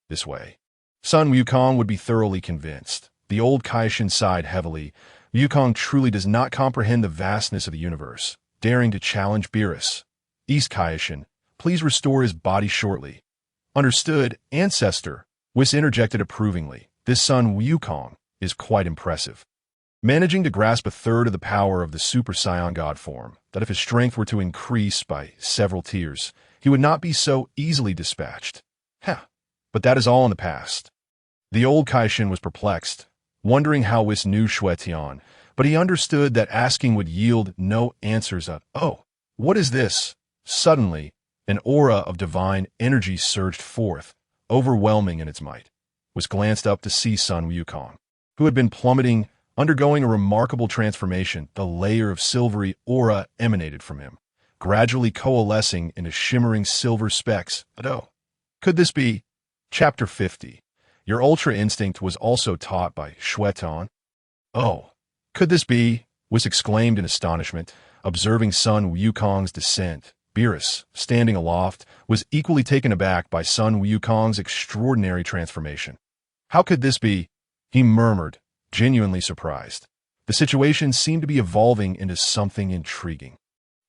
This way, Sun Wukong would be thoroughly convinced. The old Kaishin sighed heavily. Wukong truly does not comprehend the vastness of the universe, daring to challenge Beerus. East Kaishin, please restore his body shortly. Understood, Ancestor. Whis interjected approvingly. This Sun Wukong is quite impressive, managing to grasp a third of the power of the Super Saiyan God form, that if his strength were to increase by several tiers, he would not be so easily dispatched. But that is all in the past. The old Kaishin was perplexed, wondering how Whis knew Xue Tian, but he understood that asking would yield no answers. What is this? Suddenly, an aura of divine energy surged forth, overwhelming in its might. Whis glanced up to see Sun Wukong, who had been plummeting, undergoing a remarkable transformation. The layer of silvery aura emanated from him, gradually coalescing into shimmering silver specks. Could this be? Chapter 50. Your ultra instinct was also taught by Xue Tian. Could this be? Whis exclaimed in astonishment, observing Sun Wukong's descent. Beerus, standing aloft, was equally taken aback by Sun Wukong's extraordinary transformation. How could this be? He murmured, genuinely surprised. The situation seemed to be evolving into something intriguing.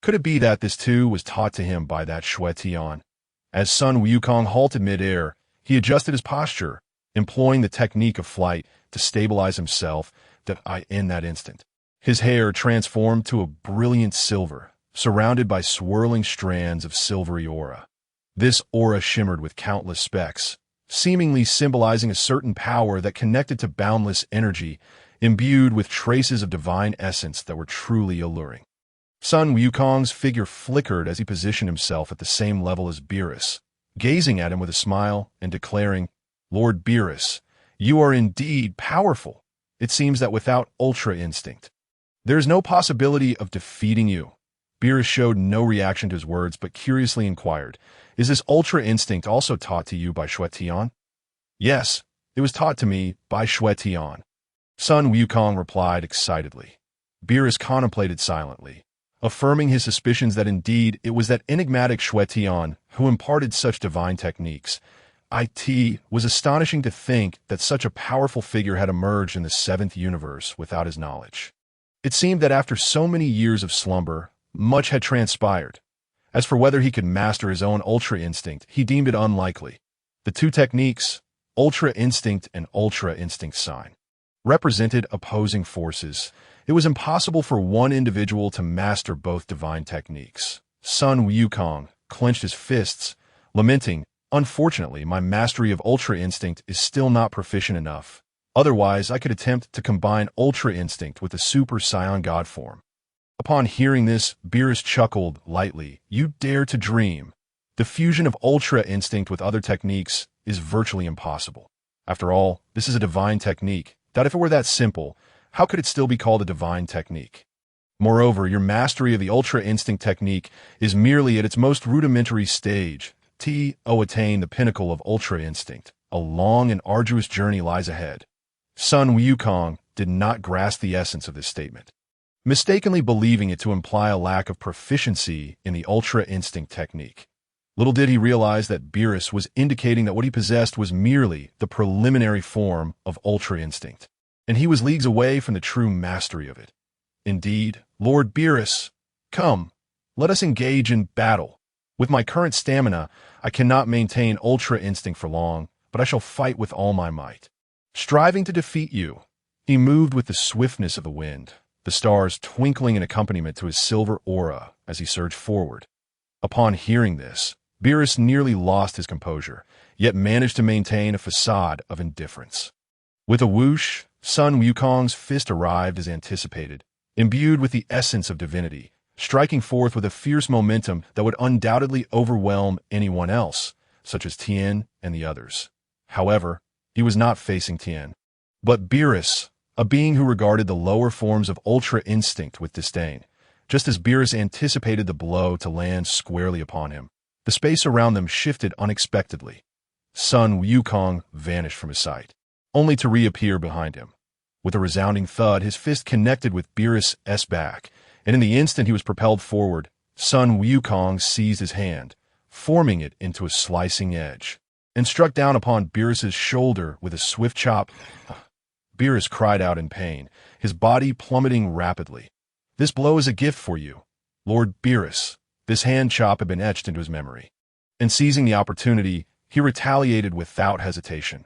Could it be that this too was taught to him by that Xue Tian? As Sun Wukong halted mid-air, he adjusted his posture, employing the technique of flight to stabilize himself. In that instant, his hair transformed to a brilliant silver, surrounded by swirling strands of silvery aura. This aura shimmered with countless specks, seemingly symbolizing a certain power that connected to boundless energy, imbued with traces of divine essence that were truly alluring. Sun Wukong's figure flickered as he positioned himself at the same level as Beerus, gazing at him with a smile and declaring, "Lord Beerus, you are indeed powerful. It seems that without Ultra Instinct, there is no possibility of defeating you." Beerus showed no reaction to his words, but curiously inquired, "Is this Ultra Instinct also taught to you by Xue Tian?" "Yes, it was taught to me by Xue Tian," Sun Wukong replied excitedly. Beerus contemplated silently, affirming his suspicions that indeed it was that enigmatic Xue Tian who imparted such divine techniques. It was astonishing to think that such a powerful figure had emerged in the seventh universe without his knowledge. It seemed that after so many years of slumber, much had transpired. As for whether he could master his own Ultra Instinct, he deemed it unlikely. The two techniques, Ultra Instinct and Ultra Instinct Sign, represented opposing forces. It was impossible for one individual to master both divine techniques. Sun Wukong clenched his fists, lamenting, "Unfortunately, my mastery of Ultra Instinct is still not proficient enough. Otherwise, I could attempt to combine Ultra Instinct with the Super Saiyan God form." Upon hearing this, Beerus chuckled lightly. "You dare to dream. The fusion of Ultra Instinct with other techniques is virtually impossible. After all, this is a divine technique. That if it were that simple, how could it still be called a divine technique? Moreover, your mastery of the Ultra Instinct technique is merely at its most rudimentary stage. Attain the pinnacle of Ultra Instinct. A long and arduous journey lies ahead." Sun Wukong did not grasp the essence of this statement, mistakenly believing it to imply a lack of proficiency in the Ultra Instinct technique. Little did he realize that Beerus was indicating that what he possessed was merely the preliminary form of Ultra Instinct, and he was leagues away from the true mastery of it. "Indeed, Lord Beerus, come, let us engage in battle. With my current stamina, I cannot maintain Ultra Instinct for long, but I shall fight with all my might, striving to defeat you." He moved with the swiftness of the wind, the stars twinkling in accompaniment to his silver aura as he surged forward. Upon hearing this, Beerus nearly lost his composure, yet managed to maintain a facade of indifference. With a whoosh, Sun Wukong's fist arrived as anticipated, imbued with the essence of divinity, striking forth with a fierce momentum that would undoubtedly overwhelm anyone else, such as Tian and the others. However, he was not facing Tian, but Beerus, a being who regarded the lower forms of Ultra Instinct with disdain. Just as Beerus anticipated the blow to land squarely upon him, the space around them shifted unexpectedly. Sun Wukong vanished from his sight, only to reappear behind him. With a resounding thud, his fist connected with Beerus' back, and in the instant he was propelled forward, Sun Wukong seized his hand, forming it into a slicing edge, and struck down upon Beerus' shoulder with a swift chop. Beerus cried out in pain, his body plummeting rapidly. "This blow is a gift for you, Lord Beerus." This hand chop had been etched into his memory, and seizing the opportunity, he retaliated without hesitation.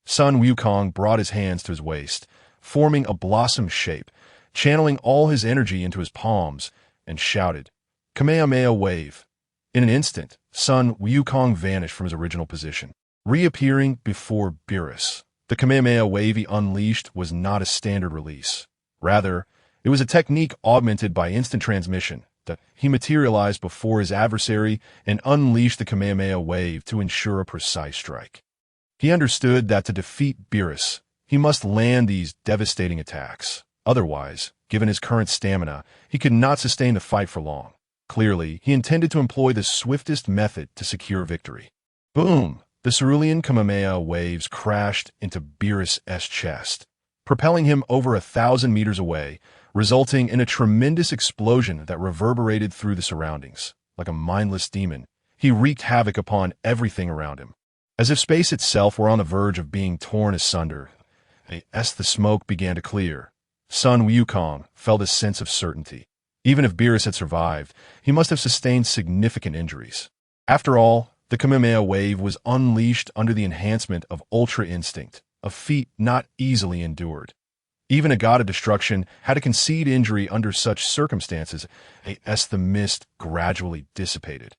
Sun Wukong brought his hands to his waist, forming a blossom shape, channeling all his energy into his palms, and shouted, "Kamehameha Wave." In an instant, Sun Wukong vanished from his original position, reappearing before Beerus. The Kamehameha Wave he unleashed was not a standard release. Rather, it was a technique augmented by instant transmission. That he materialized before his adversary and unleashed the Kamehameha Wave to ensure a precise strike. He understood that to defeat Beerus, he must land these devastating attacks. Otherwise, given his current stamina, he could not sustain the fight for long. Clearly, he intended to employ the swiftest method to secure victory. Boom! The cerulean Kamehameha waves crashed into Beerus' chest, propelling him over 1,000 meters away, resulting in a tremendous explosion that reverberated through the surroundings. Like a mindless demon, he wreaked havoc upon everything around him. As if space itself were on the verge of being torn asunder, as the smoke began to clear, Sun Wukong felt a sense of certainty. Even if Beerus had survived, he must have sustained significant injuries. After all, the Kamehameha Wave was unleashed under the enhancement of Ultra Instinct, a feat not easily endured. Even a god of destruction had to concede injury under such circumstances as the mist gradually dissipated.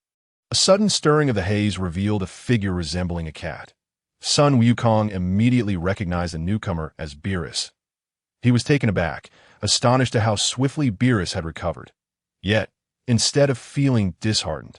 A sudden stirring of the haze revealed a figure resembling a cat. Sun Wukong immediately recognized the newcomer as Beerus. He was taken aback, astonished at how swiftly Beerus had recovered. Yet, instead of feeling disheartened,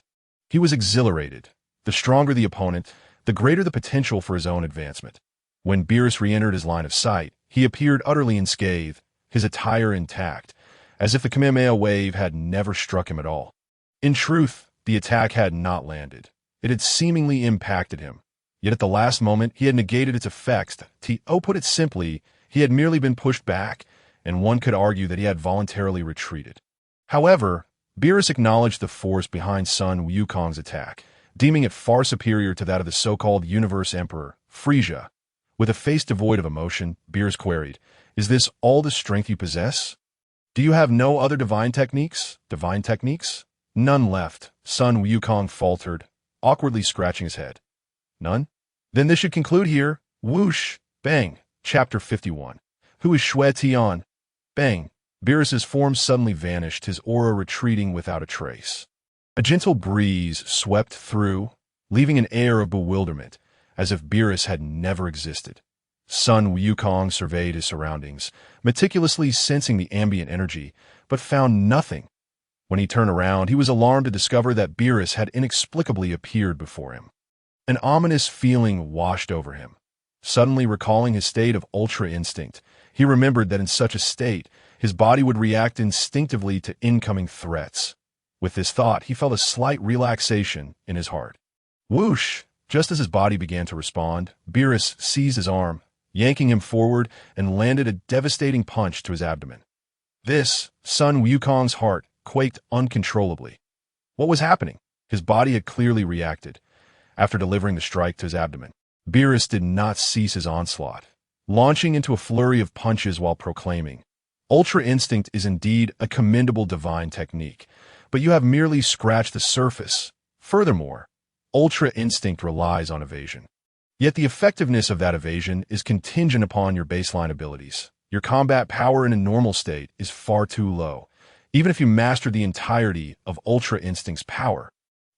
he was exhilarated. The stronger the opponent, the greater the potential for his own advancement. When Beerus re-entered his line of sight, he appeared utterly unscathed, his attire intact, as if the Kamehameha wave had never struck him at all. In truth, the attack had not landed. It had seemingly impacted him. Yet at the last moment, he had negated its effects. To put it simply, he had merely been pushed back, and one could argue that he had voluntarily retreated. However, Beerus acknowledged the force behind Sun Wukong's attack, deeming it far superior to that of the so-called Universe Emperor, Frisia. With a face devoid of emotion, Beerus queried, "Is this all the strength you possess? Do you have no other divine techniques? Divine techniques?" "None left," Sun Wukong faltered, awkwardly scratching his head. "None? Then this should conclude here." Whoosh! Bang! Chapter 51. Who is Xue Tian? Bang! Beerus's form suddenly vanished, his aura retreating without a trace. A gentle breeze swept through, leaving an air of bewilderment, as if Beerus had never existed. Sun Wukong surveyed his surroundings, meticulously sensing the ambient energy, but found nothing. When he turned around, he was alarmed to discover that Beerus had inexplicably appeared before him. An ominous feeling washed over him. Suddenly recalling his state of ultra instinct, he remembered that in such a state, his body would react instinctively to incoming threats. With this thought, he felt a slight relaxation in his heart. Whoosh! Just as his body began to respond, Beerus seized his arm, yanking him forward, and landed a devastating punch to his abdomen. Sun Wukong's heart quaked uncontrollably. What was happening? His body had clearly reacted. After delivering the strike to his abdomen, Beerus did not cease his onslaught, launching into a flurry of punches while proclaiming, "Ultra instinct is indeed a commendable divine technique, but you have merely scratched the surface. Furthermore, ultra instinct relies on evasion. Yet the effectiveness of that evasion is contingent upon your baseline abilities. Your combat power in a normal state is far too low, even if you master the entirety of ultra instinct's power.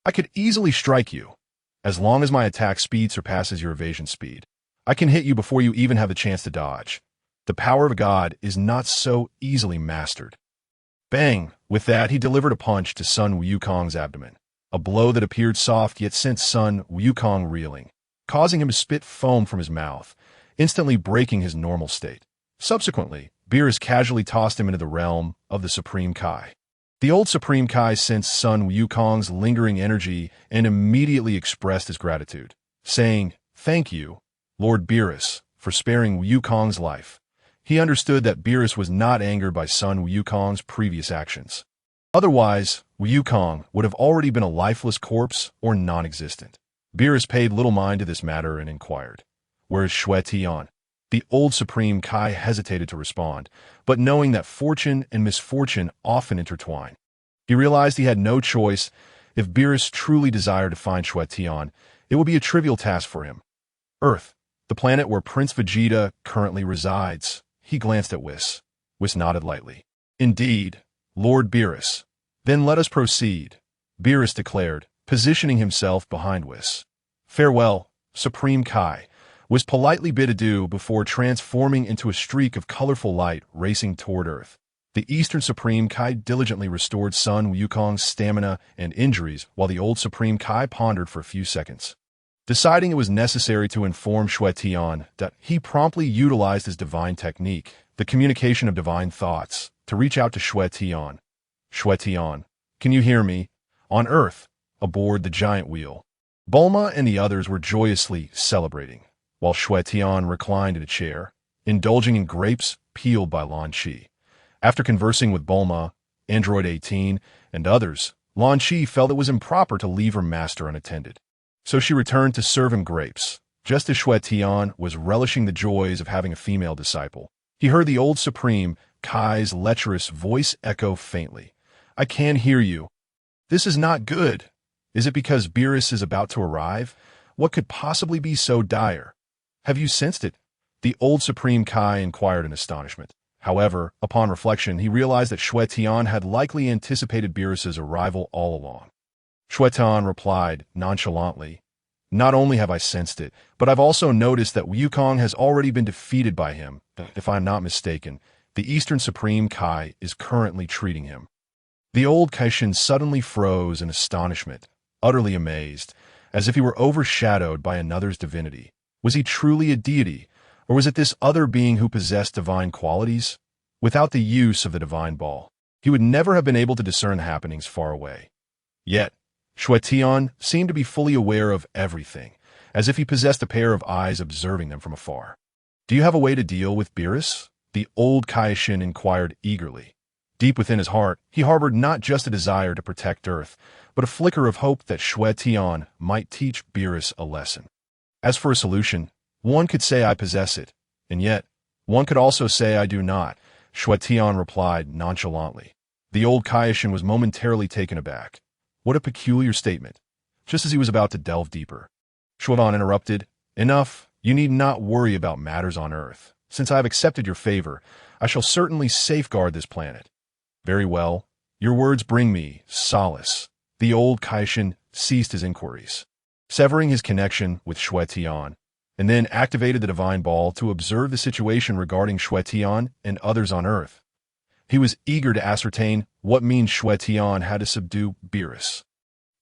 I could easily strike you. As long as my attack speed surpasses your evasion speed, I can hit you before you even have the chance to dodge. The power of a god is not so easily mastered." Bang! With that, he delivered a punch to Sun Wukong's abdomen. A blow that appeared soft yet sent Sun Wukong reeling, causing him to spit foam from his mouth, instantly breaking his normal state. Subsequently, Beerus casually tossed him into the realm of the Supreme Kai. The old Supreme Kai sensed Sun Wukong's lingering energy and immediately expressed his gratitude, saying, "Thank you, Lord Beerus, for sparing Wukong's life." He understood that Beerus was not angered by Sun Wukong's previous actions. Otherwise, Wukong would have already been a lifeless corpse or non-existent. Beerus paid little mind to this matter and inquired, "Where is Xue Tian?" The old Supreme Kai hesitated to respond, but knowing that fortune and misfortune often intertwine, he realized he had no choice. If Beerus truly desired to find Xue Tian, it would be a trivial task for him. Earth, the planet where Prince Vegeta currently resides. He glanced at Whis. Whis nodded lightly. "Indeed, Lord Beerus. Then let us proceed," Beerus declared, positioning himself behind Whis. "Farewell, Supreme Kai." Whis politely bid adieu before transforming into a streak of colorful light racing toward Earth. The Eastern Supreme Kai diligently restored Sun Wukong's stamina and injuries while the old Supreme Kai pondered for a few seconds. Deciding it was necessary to inform Xue Tian, he promptly utilized his divine technique, the communication of divine thoughts, to reach out to Xue Tian. "Xue Tian, can you hear me? On Earth, aboard the giant wheel." Bulma and the others were joyously celebrating, while Xue Tian reclined in a chair, indulging in grapes peeled by Lan Chi. After conversing with Bulma, Android 18, and others, Lan Chi felt it was improper to leave her master unattended. So she returned to serve him grapes. Just as Xue Tian was relishing the joys of having a female disciple, he heard the old Supreme Kai's lecherous voice echo faintly. "I can't hear you. This is not good. Is it because Beerus is about to arrive? What could possibly be so dire? Have you sensed it?" The old Supreme Kai inquired in astonishment. However, upon reflection, he realized that Xue Tian had likely anticipated Beerus's arrival all along. Xue Tian replied nonchalantly, Not only have I sensed it, but I've also noticed that Wukong has already been defeated by him. If I'm not mistaken, the Eastern Supreme Kai is currently treating him. The old Kaishin suddenly froze in astonishment, utterly amazed, as if he were overshadowed by another's divinity. Was he truly a deity, or was it this other being who possessed divine qualities? Without the use of the divine ball, he would never have been able to discern happenings far away. Yet, Xue Tian seemed to be fully aware of everything, as if he possessed a pair of eyes observing them from afar. "Do you have a way to deal with Beerus?" the old Kaishin inquired eagerly. Deep within his heart, he harbored not just a desire to protect Earth, but a flicker of hope that Xue Tian might teach Beerus a lesson. As for a solution, one could say I possess it, and yet, one could also say I do not, Xue Tian replied nonchalantly. The old Kaishin was momentarily taken aback. What a peculiar statement. Just as he was about to delve deeper, Xuevan interrupted. "Enough, you need not worry about matters on Earth. Since I have accepted your favor, I shall certainly safeguard this planet." "Very well. Your words bring me solace." The old Kaishin ceased his inquiries, severing his connection with Xue Tian, and then activated the divine ball to observe the situation regarding Xue Tian and others on Earth. He was eager to ascertain what means Xue Tian had to subdue Beerus.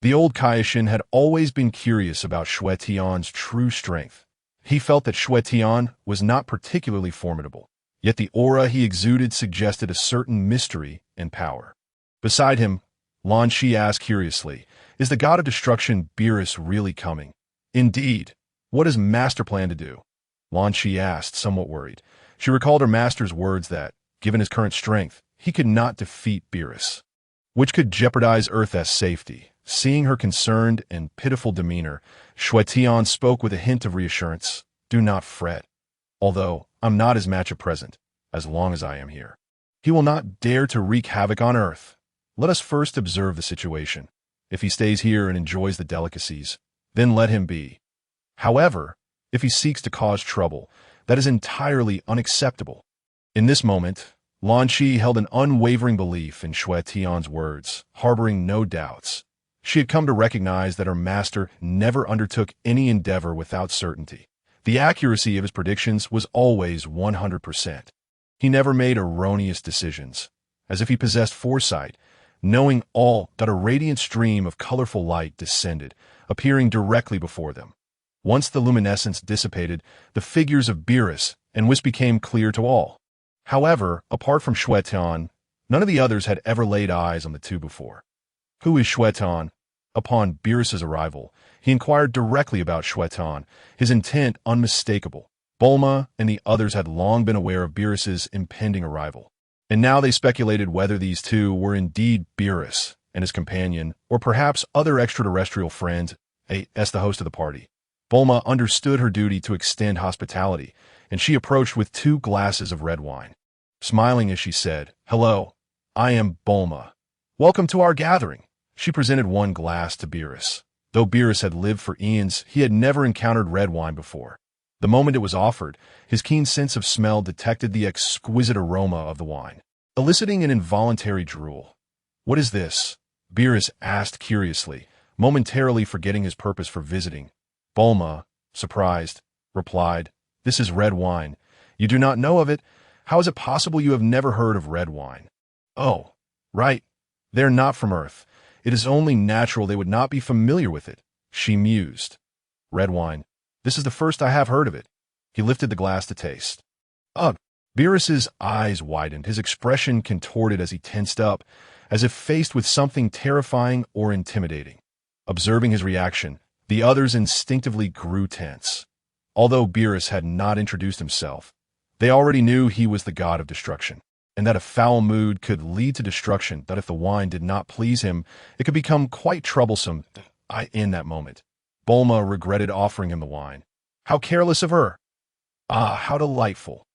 The old Kaishin had always been curious about Xue Tian's true strength. He felt that Xue Tian was not particularly formidable, yet the aura he exuded suggested a certain mystery and power. Beside him, Lan Shi asked curiously, "Is the god of destruction Beerus really coming?" "Indeed. What does Master plan to do?" Lan Shi asked, somewhat worried. She recalled her master's words that, given his current strength, he could not defeat Beerus, which could jeopardize Earth's safety. Seeing her concerned and pitiful demeanor, Xue Tian spoke with a hint of reassurance. "Do not fret. Although I'm not his match at present, as long as I am here, he will not dare to wreak havoc on Earth. Let us first observe the situation. If he stays here and enjoys the delicacies, then let him be. However, if he seeks to cause trouble, that is entirely unacceptable." In this moment, Lan Shi held an unwavering belief in Xue Tian's words, harboring no doubts. She had come to recognize that her master never undertook any endeavor without certainty. The accuracy of his predictions was always 100%. He never made erroneous decisions, as if he possessed foresight, knowing all that a radiant stream of colorful light descended, appearing directly before them. Once the luminescence dissipated, the figures of Beerus and Whis became clear to all. However, apart from Xue Tian, none of the others had ever laid eyes on the two before. "Who is Xue Tian?" Upon Beerus's arrival, he inquired directly about Xue Tian, his intent unmistakable. Bulma and the others had long been aware of Beerus's impending arrival, and now they speculated whether these two were indeed Beerus and his companion, or perhaps other extraterrestrial friends. As the host of the party, Bulma understood her duty to extend hospitality, and she approached with 2 glasses of red wine. Smiling as she said, "Hello, I am Bulma. Welcome to our gathering." She presented 1 glass to Beerus. Though Beerus had lived for eons, he had never encountered red wine before. The moment it was offered, his keen sense of smell detected the exquisite aroma of the wine, eliciting an involuntary drool. "What is this?" Beerus asked curiously, momentarily forgetting his purpose for visiting. Bulma, surprised, replied, "This is red wine. You do not know of it? How is it possible you have never heard of red wine?" "Oh, right. They're not from Earth. It is only natural they would not be familiar with it," she mused. "Red wine. This is the first I have heard of it." He lifted the glass to taste. Ugh! Beerus's eyes widened, his expression contorted as he tensed up, as if faced with something terrifying or intimidating. Observing his reaction, the others instinctively grew tense. Although Beerus had not introduced himself, they already knew he was the god of destruction, and that a foul mood could lead to destruction, that if the wine did not please him, it could become quite troublesome. In that moment, Bulma regretted offering him the wine. How careless of her! "Ah, how delightful!"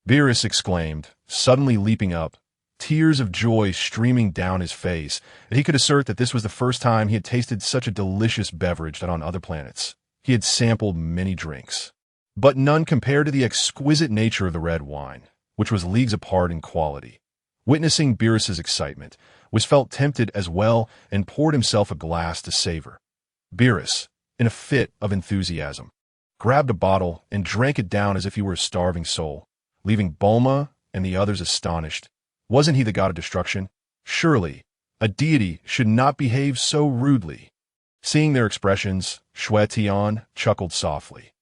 Beerus exclaimed, suddenly leaping up, tears of joy streaming down his face, and he could assert that this was the first time he had tasted such a delicious beverage that on other planets. He had sampled many drinks, but none compared to the exquisite nature of the red wine, which was leagues apart in quality. Witnessing Beerus's excitement, Whis felt tempted as well and poured himself a glass to savor. "Beerus, in a fit of enthusiasm, grabbed a bottle and drank it down as if he were a starving soul, leaving Bulma and the others astonished. Wasn't he the god of destruction? Surely, a deity should not behave so rudely. Seeing their expressions, Xue Tian chuckled softly.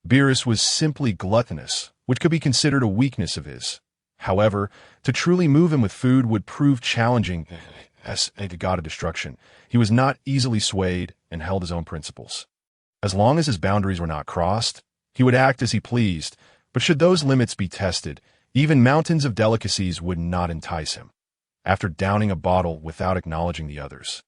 Beerus was simply gluttonous, which could be considered a weakness of his. However, to truly move him with food would prove challenging. As a god of destruction, he was not easily swayed and held his own principles. As long as his boundaries were not crossed, he would act as he pleased, but should those limits be tested, even mountains of delicacies would not entice him. After downing a bottle without acknowledging the others,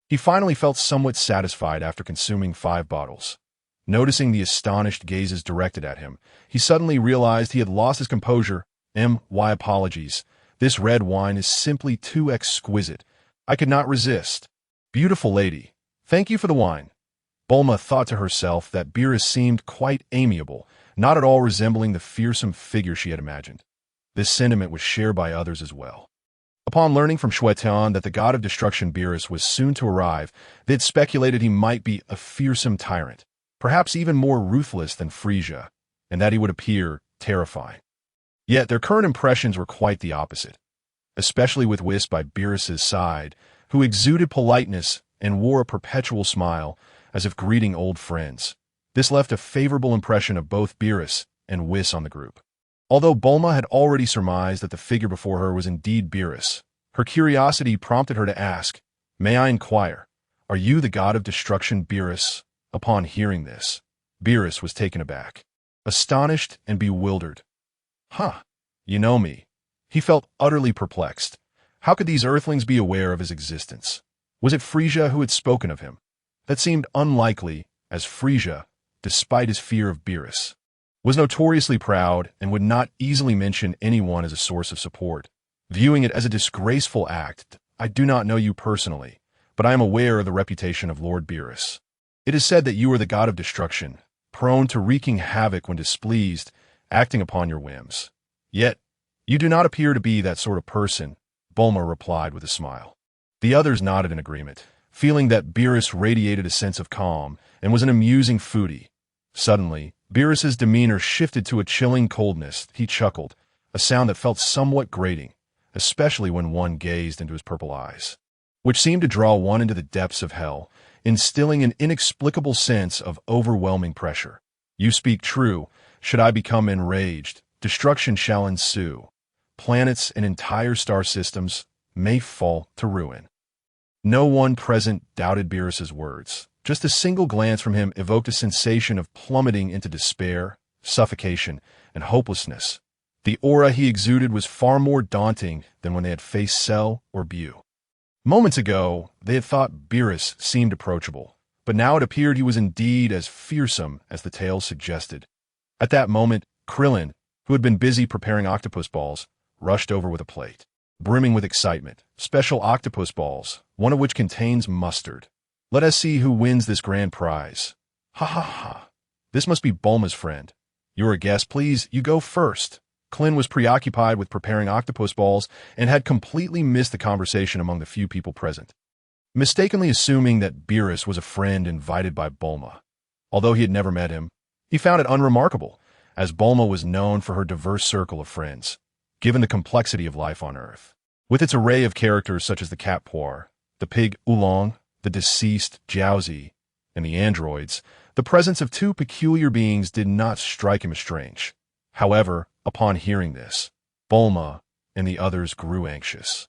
he finally felt somewhat satisfied after consuming 5 bottles. Noticing the astonished gazes directed at him, he suddenly realized he had lost his composure. My apologies. This red wine is simply too exquisite. I could not resist. Beautiful lady, thank you for the wine. Bulma thought to herself that Beerus seemed quite amiable, not at all resembling the fearsome figure she had imagined. This sentiment was shared by others as well. Upon learning from Xue Tian that the god of destruction Beerus was soon to arrive, they had speculated he might be a fearsome tyrant, perhaps even more ruthless than Frisia, and that he would appear terrifying. Yet their current impressions were quite the opposite, especially with Whis by Beerus's side, who exuded politeness and wore a perpetual smile, as if greeting old friends. This left a favorable impression of both Beerus and Whis on the group. Although Bulma had already surmised that the figure before her was indeed Beerus, her curiosity prompted her to ask, "May I inquire, are you the god of destruction, Beerus?" Upon hearing this, Beerus was taken aback, astonished and bewildered. Huh, you know me. He felt utterly perplexed. How could these earthlings be aware of his existence? Was it Frisia who had spoken of him? That seemed unlikely, as Frisia, despite his fear of Beerus, was notoriously proud and would not easily mention anyone as a source of support. Viewing it as a disgraceful act, I do not know you personally, but I am aware of the reputation of Lord Beerus. It is said that you are the god of destruction, prone to wreaking havoc when displeased, acting upon your whims. Yet, you do not appear to be that sort of person, Bulma replied with a smile. The others nodded in agreement, feeling that Beerus radiated a sense of calm and was an amusing foodie. Suddenly, Beerus's demeanor shifted to a chilling coldness. He chuckled, a sound that felt somewhat grating, especially when one gazed into his purple eyes, which seemed to draw one into the depths of hell, instilling an inexplicable sense of overwhelming pressure. You speak true. Should I become enraged, destruction shall ensue. Planets and entire star systems may fall to ruin. No one present doubted Beerus's words. Just a single glance from him evoked a sensation of plummeting into despair, suffocation, and hopelessness. The aura he exuded was far more daunting than when they had faced Cell or Bu. Moments ago, they had thought Beerus seemed approachable, but now it appeared he was indeed as fearsome as the tales suggested. At that moment, Krillin, who had been busy preparing octopus balls, rushed over with a plate, brimming with excitement. Special octopus balls, one of which contains mustard. Let us see who wins this grand prize. Ha ha ha. This must be Bulma's friend. You're a guest, please. You go first. Klin was preoccupied with preparing octopus balls and had completely missed the conversation among the few people present, mistakenly assuming that Beerus was a friend invited by Bulma. Although he had never met him, he found it unremarkable, as Bulma was known for her diverse circle of friends, given the complexity of life on Earth. With its array of characters such as the cat Poir, the pig Oolong, the deceased Jiaozi, and the androids, the presence of 2 peculiar beings did not strike him as strange. However, upon hearing this, Bulma and the others grew anxious.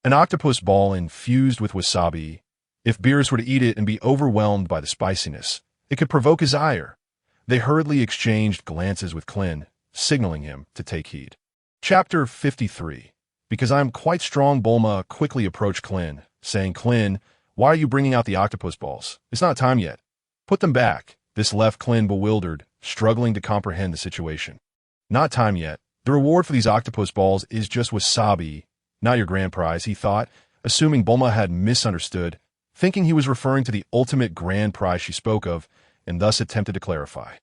An octopus ball infused with wasabi. If Beerus were to eat it and be overwhelmed by the spiciness, it could provoke his ire. They hurriedly exchanged glances with Klin, signaling him to take heed. Chapter 53. Because I am quite strong, Bulma quickly approached Klin, saying, "Klin, why are you bringing out the octopus balls? It's not time yet. Put them back." This left Klin bewildered, struggling to comprehend the situation. Not time yet. The reward for these octopus balls is just wasabi, not your grand prize, he thought, assuming Bulma had misunderstood, thinking he was referring to the ultimate grand prize she spoke of, and thus attempted to clarify.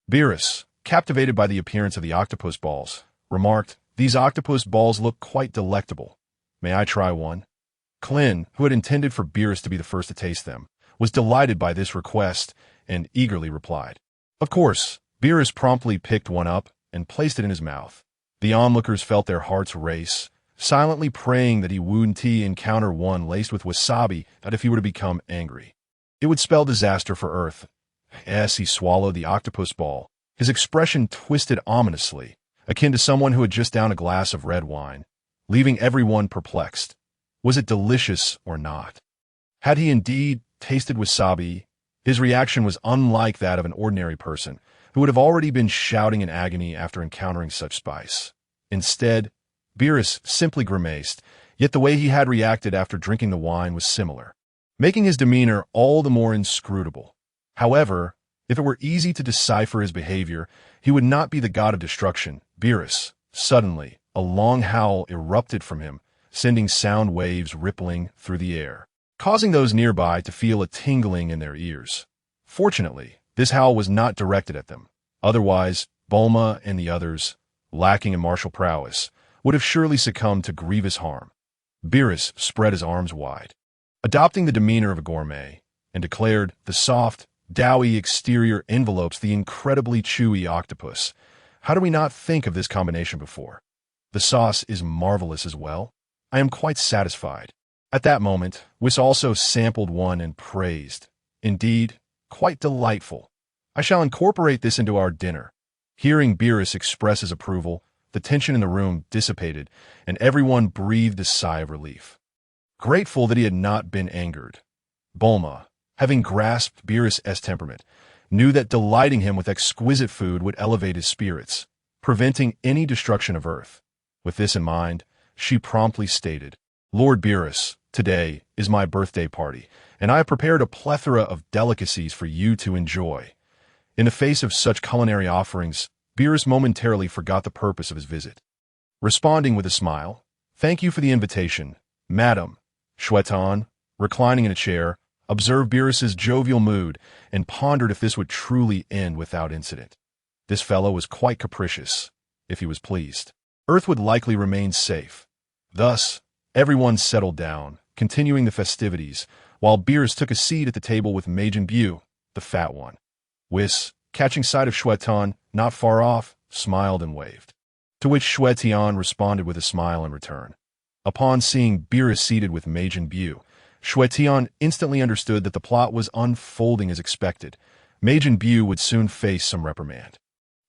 Beerus, captivated by the appearance of the octopus balls, remarked, "These octopus balls look quite delectable. May I try one?" Klin, who had intended for Beerus to be the first to taste them, was delighted by this request and eagerly replied. Of course, Beerus promptly picked one up and placed it in his mouth. The onlookers felt their hearts race, silently praying that he wouldn't encounter one laced with wasabi, that if he were to become angry, it would spell disaster for Earth. As he swallowed the octopus ball, his expression twisted ominously, akin to someone who had just downed a glass of red wine, leaving everyone perplexed. Was it delicious or not? Had he indeed tasted wasabi? His reaction was unlike that of an ordinary person, who would have already been shouting in agony after encountering such spice. Instead, Beerus simply grimaced, yet the way he had reacted after drinking the wine was similar, making his demeanor all the more inscrutable. However, if it were easy to decipher his behavior, he would not be the god of destruction. Beerus, suddenly, a long howl erupted from him, sending sound waves rippling through the air, causing those nearby to feel a tingling in their ears. Fortunately, this howl was not directed at them. Otherwise, Bulma and the others, lacking in martial prowess, would have surely succumbed to grievous harm. Beerus spread his arms wide, adopting the demeanor of a gourmet, and declared, the soft, doughy exterior envelopes the incredibly chewy octopus. How do we not think of this combination before? The sauce is marvelous as well. I am quite satisfied. At that moment, Whis also sampled one and praised. Indeed, quite delightful. I shall incorporate this into our dinner. Hearing Beerus express his approval, the tension in the room dissipated, and everyone breathed a sigh of relief, grateful that he had not been angered. Bulma, having grasped Beerus' temperament, knew that delighting him with exquisite food would elevate his spirits, preventing any destruction of Earth. With this in mind, she promptly stated, Lord Beerus, today is my birthday party, and I have prepared a plethora of delicacies for you to enjoy. In the face of such culinary offerings, Beerus momentarily forgot the purpose of his visit. Responding with a smile, thank you for the invitation, madam. Xue Tian, reclining in a chair, observed Beerus's jovial mood and pondered if this would truly end without incident. This fellow was quite capricious. If he was pleased, Earth would likely remain safe. Thus, everyone settled down, continuing the festivities, while Beerus took a seat at the table with Majin Buu, the fat one. Whis, catching sight of Xue Tian, not far off, smiled and waved, to which Xue Tian responded with a smile in return. Upon seeing Beerus seated with Majin Buu, Xue Tian instantly understood that the plot was unfolding as expected. Majin Buu would soon face some reprimand.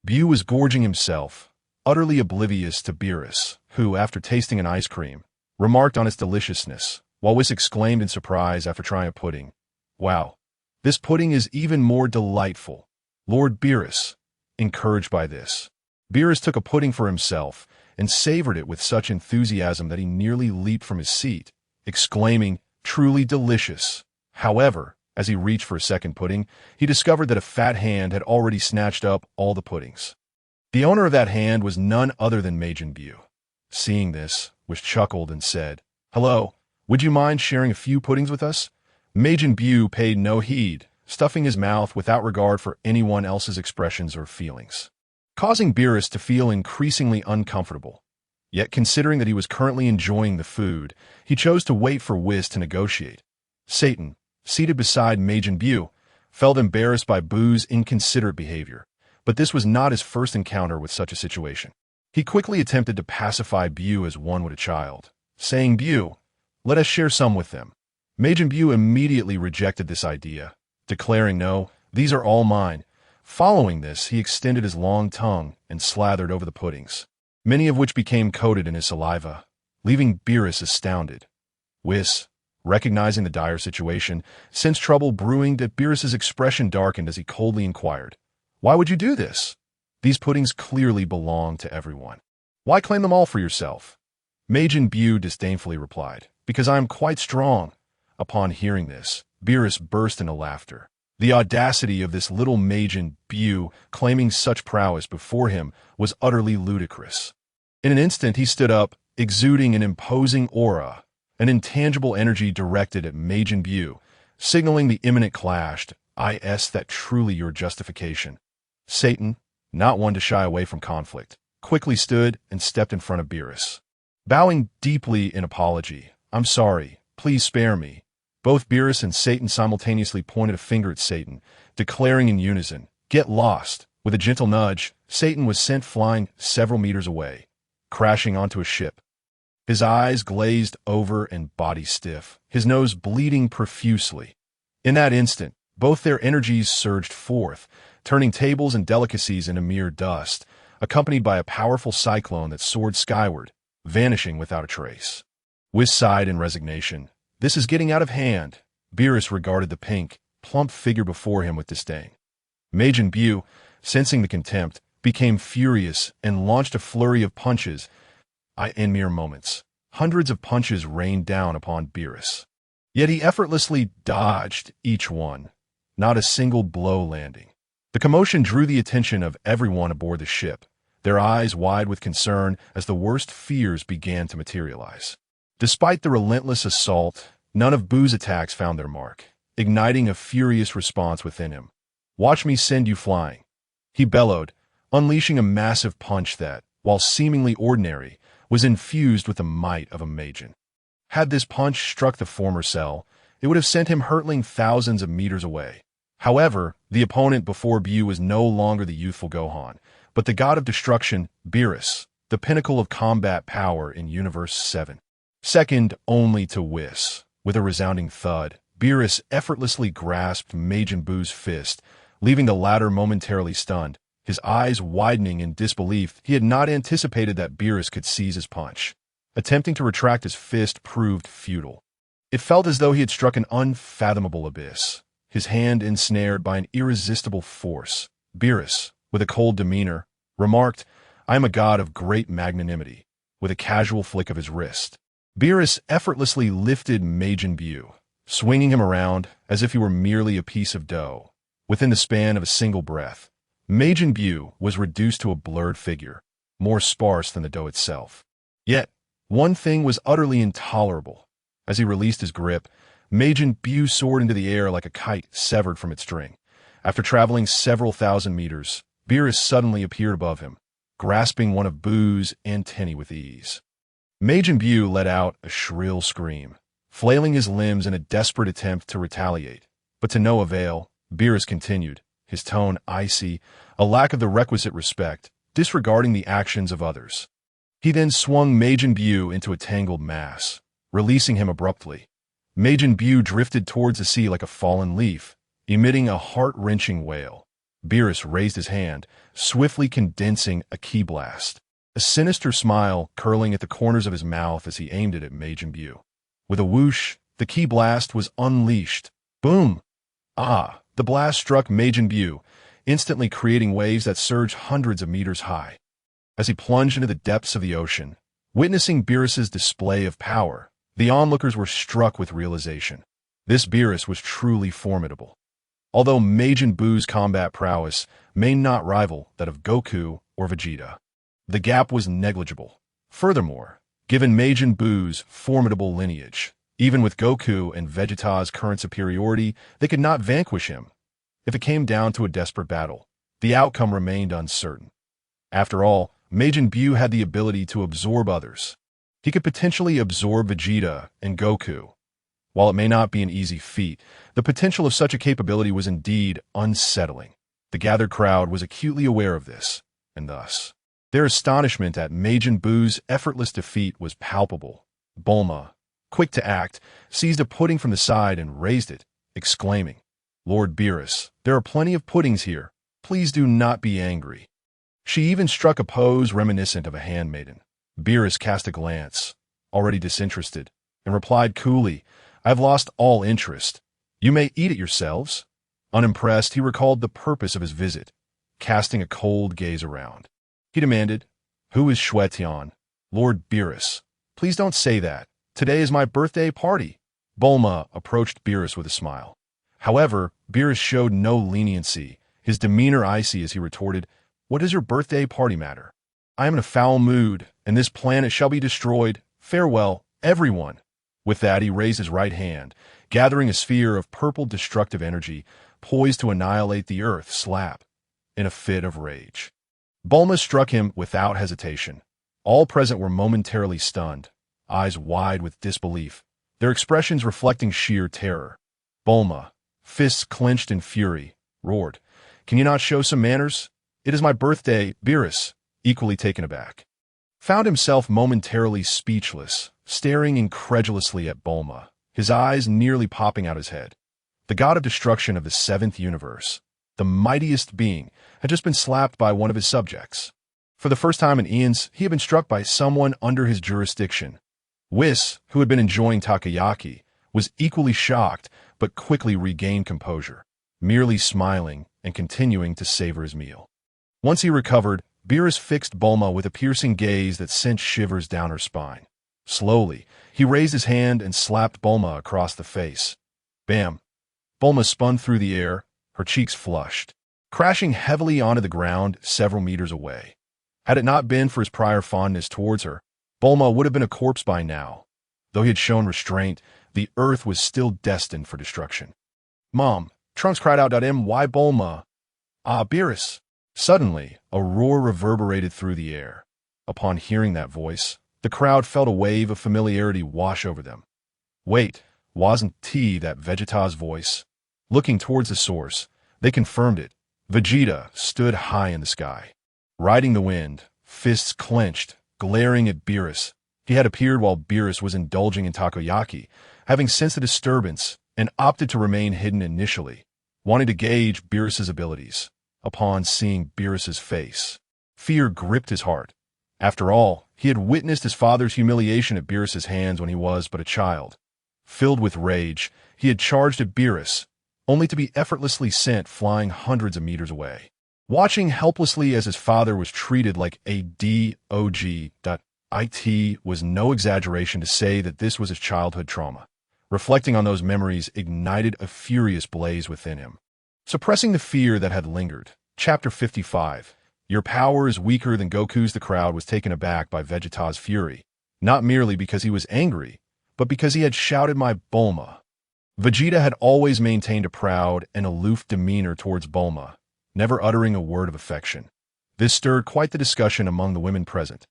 Buu was gorging himself, utterly oblivious to Beerus, who, after tasting an ice cream, remarked on its deliciousness, while Whis exclaimed in surprise after trying a pudding, Wow, this pudding is even more delightful. Lord Beerus, encouraged by this, Beerus took a pudding for himself and savored it with such enthusiasm that he nearly leaped from his seat, exclaiming, truly delicious. However, as he reached for a second pudding, he discovered that a fat hand had already snatched up all the puddings. The owner of that hand was none other than Majin Buu. Seeing this, Whis chuckled and said, Hello, would you mind sharing a few puddings with us? Majin Buu paid no heed, stuffing his mouth without regard for anyone else's expressions or feelings, causing Beerus to feel increasingly uncomfortable. Yet considering that he was currently enjoying the food, he chose to wait for Whis to negotiate. Satan, seated beside Majin Buu, felt embarrassed by Buu's inconsiderate behavior, but this was not his first encounter with such a situation. He quickly attempted to pacify Buu as one would a child, saying, Buu, let us share some with them. Majin Buu immediately rejected this idea, declaring, No, these are all mine. Following this, he extended his long tongue and slathered over the puddings, many of which became coated in his saliva, leaving Beerus astounded. Whis, recognizing the dire situation, sensed trouble brewing that Beerus's expression darkened as he coldly inquired, Why would you do this? These puddings clearly belong to everyone. Why claim them all for yourself? Majin Buu disdainfully replied, Because I am quite strong. Upon hearing this, Beerus burst into laughter. The audacity of this little Majin Buu claiming such prowess before him was utterly ludicrous. In an instant he stood up, exuding an imposing aura, an intangible energy directed at Majin Buu, signaling the imminent clash. That truly your justification. Satan, not one to shy away from conflict, quickly stood and stepped in front of Beerus. Bowing deeply in apology, I'm sorry, please spare me. Both Beerus and Satan simultaneously pointed a finger at Satan, declaring in unison, "Get lost." With a gentle nudge, Satan was sent flying several meters away, crashing onto a ship. His eyes glazed over and body stiff, his nose bleeding profusely. In that instant, both their energies surged forth, turning tables and delicacies into mere dust, accompanied by a powerful cyclone that soared skyward, vanishing without a trace. Whis sighed in resignation. "This is getting out of hand." Beerus regarded the pink, plump figure before him with disdain. Majin Buu, sensing the contempt, became furious and launched a flurry of punches. In mere moments, hundreds of punches rained down upon Beerus. Yet he effortlessly dodged each one, not a single blow landing. The commotion drew the attention of everyone aboard the ship, their eyes wide with concern as the worst fears began to materialize. Despite the relentless assault, none of Buu's attacks found their mark, igniting a furious response within him. "Watch me send you flying," he bellowed, unleashing a massive punch that, while seemingly ordinary, was infused with the might of a Majin. Had this punch struck the former cell, it would have sent him hurtling thousands of meters away. However, the opponent before Buu was no longer the youthful Gohan, but the god of destruction, Beerus, the pinnacle of combat power in Universe 7. Second only to Whis. With a resounding thud, Beerus effortlessly grasped Majin Buu's fist, leaving the latter momentarily stunned, his eyes widening in disbelief. He had not anticipated that Beerus could seize his punch. Attempting to retract his fist proved futile. It felt as though he had struck an unfathomable abyss, his hand ensnared by an irresistible force. Beerus, with a cold demeanor, remarked, "I am a god of great magnanimity," with a casual flick of his wrist. Beerus effortlessly lifted Majin Buu, swinging him around as if he were merely a piece of dough. Within the span of a single breath, Majin Buu was reduced to a blurred figure, more sparse than the dough itself. Yet, one thing was utterly intolerable. As he released his grip, Majin Buu soared into the air like a kite severed from its string. After traveling several thousand meters, Beerus suddenly appeared above him, grasping one of Buu's antennae with ease. Majin Buu let out a shrill scream, flailing his limbs in a desperate attempt to retaliate. But to no avail, Beerus continued, his tone icy, a lack of the requisite respect, disregarding the actions of others. He then swung Majin Buu into a tangled mass, releasing him abruptly. Majin Buu drifted towards the sea like a fallen leaf, emitting a heart-wrenching wail. Beerus raised his hand, swiftly condensing a ki blast, a sinister smile curling at the corners of his mouth as he aimed it at Majin Buu. With a whoosh, the ki blast was unleashed. Boom! The blast struck Majin Buu, instantly creating waves that surged hundreds of meters high. As he plunged into the depths of the ocean, witnessing Beerus's display of power, the onlookers were struck with realization. This Beerus was truly formidable. Although Majin Buu's combat prowess may not rival that of Goku or Vegeta, the gap was negligible. Furthermore, given Majin Buu's formidable lineage, even with Goku and Vegeta's current superiority, they could not vanquish him. If it came down to a desperate battle, the outcome remained uncertain. After all, Majin Buu had the ability to absorb others. He could potentially absorb Vegeta and Goku. While it may not be an easy feat, the potential of such a capability was indeed unsettling. The gathered crowd was acutely aware of this, and thus, their astonishment at Majin Buu's effortless defeat was palpable. Bulma, quick to act, seized a pudding from the side and raised it, exclaiming, "Lord Beerus, there are plenty of puddings here. Please do not be angry." She even struck a pose reminiscent of a handmaiden. Beerus cast a glance, already disinterested, and replied coolly, "I have lost all interest. You may eat it yourselves." Unimpressed, he recalled the purpose of his visit, casting a cold gaze around. He demanded, "Who is Xue Tian?" "Lord Beerus, please don't say that. Today is my birthday party." Bulma approached Beerus with a smile. However, Beerus showed no leniency, his demeanor icy as he retorted, "What does your birthday party matter? I am in a foul mood, and this planet shall be destroyed. Farewell, everyone." With that, he raised his right hand, gathering a sphere of purple destructive energy, poised to annihilate the earth slap, in a fit of rage. Bulma struck him without hesitation. All present were momentarily stunned, eyes wide with disbelief. their expressions reflecting sheer terror. Bulma, fists clenched in fury, roared, "Can you not show some manners? It is my birthday." Beerus, equally taken aback, found himself momentarily speechless, staring incredulously at Bulma, his eyes nearly popping out his head. The god of destruction of the seventh universe, the mightiest being, had just been slapped by one of his subjects. For the first time in eons, he had been struck by someone under his jurisdiction. Whis, who had been enjoying takoyaki, was equally shocked but quickly regained composure, merely smiling and continuing to savor his meal. Once he recovered, Beerus fixed Bulma with a piercing gaze that sent shivers down her spine. Slowly, he raised his hand and slapped Bulma across the face. Bam! Bulma spun through the air, her cheeks flushed, crashing heavily onto the ground several meters away. Had it not been for his prior fondness towards her, Bulma would have been a corpse by now. Though he had shown restraint, the earth was still destined for destruction. "Mom!" Trunks cried out. "Why Bulma?" "Ah, Beerus!" Suddenly, a roar reverberated through the air. Upon hearing that voice, the crowd felt a wave of familiarity wash over them. Wait, wasn't that Vegeta's voice? Looking towards the source, they confirmed it. Vegeta stood high in the sky, riding the wind, fists clenched, glaring at Beerus. He had appeared while Beerus was indulging in takoyaki, having sensed the disturbance and opted to remain hidden initially, wanting to gauge Beerus's abilities. Upon seeing Beerus's face, fear gripped his heart. After all, he had witnessed his father's humiliation at Beerus's hands when he was but a child. Filled with rage, he had charged at Beerus, only to be effortlessly sent flying hundreds of meters away. Watching helplessly as his father was treated like a dog. It was no exaggeration to say that this was his childhood trauma. Reflecting on those memories ignited a furious blaze within him, suppressing the fear that had lingered. Chapter 55. Your power is weaker than Goku's. The crowd was taken aback by Vegeta's fury, not merely because he was angry, but because he had shouted "My Bulma." Vegeta had always maintained a proud and aloof demeanor towards Bulma, never uttering a word of affection. This stirred quite the discussion among the women present.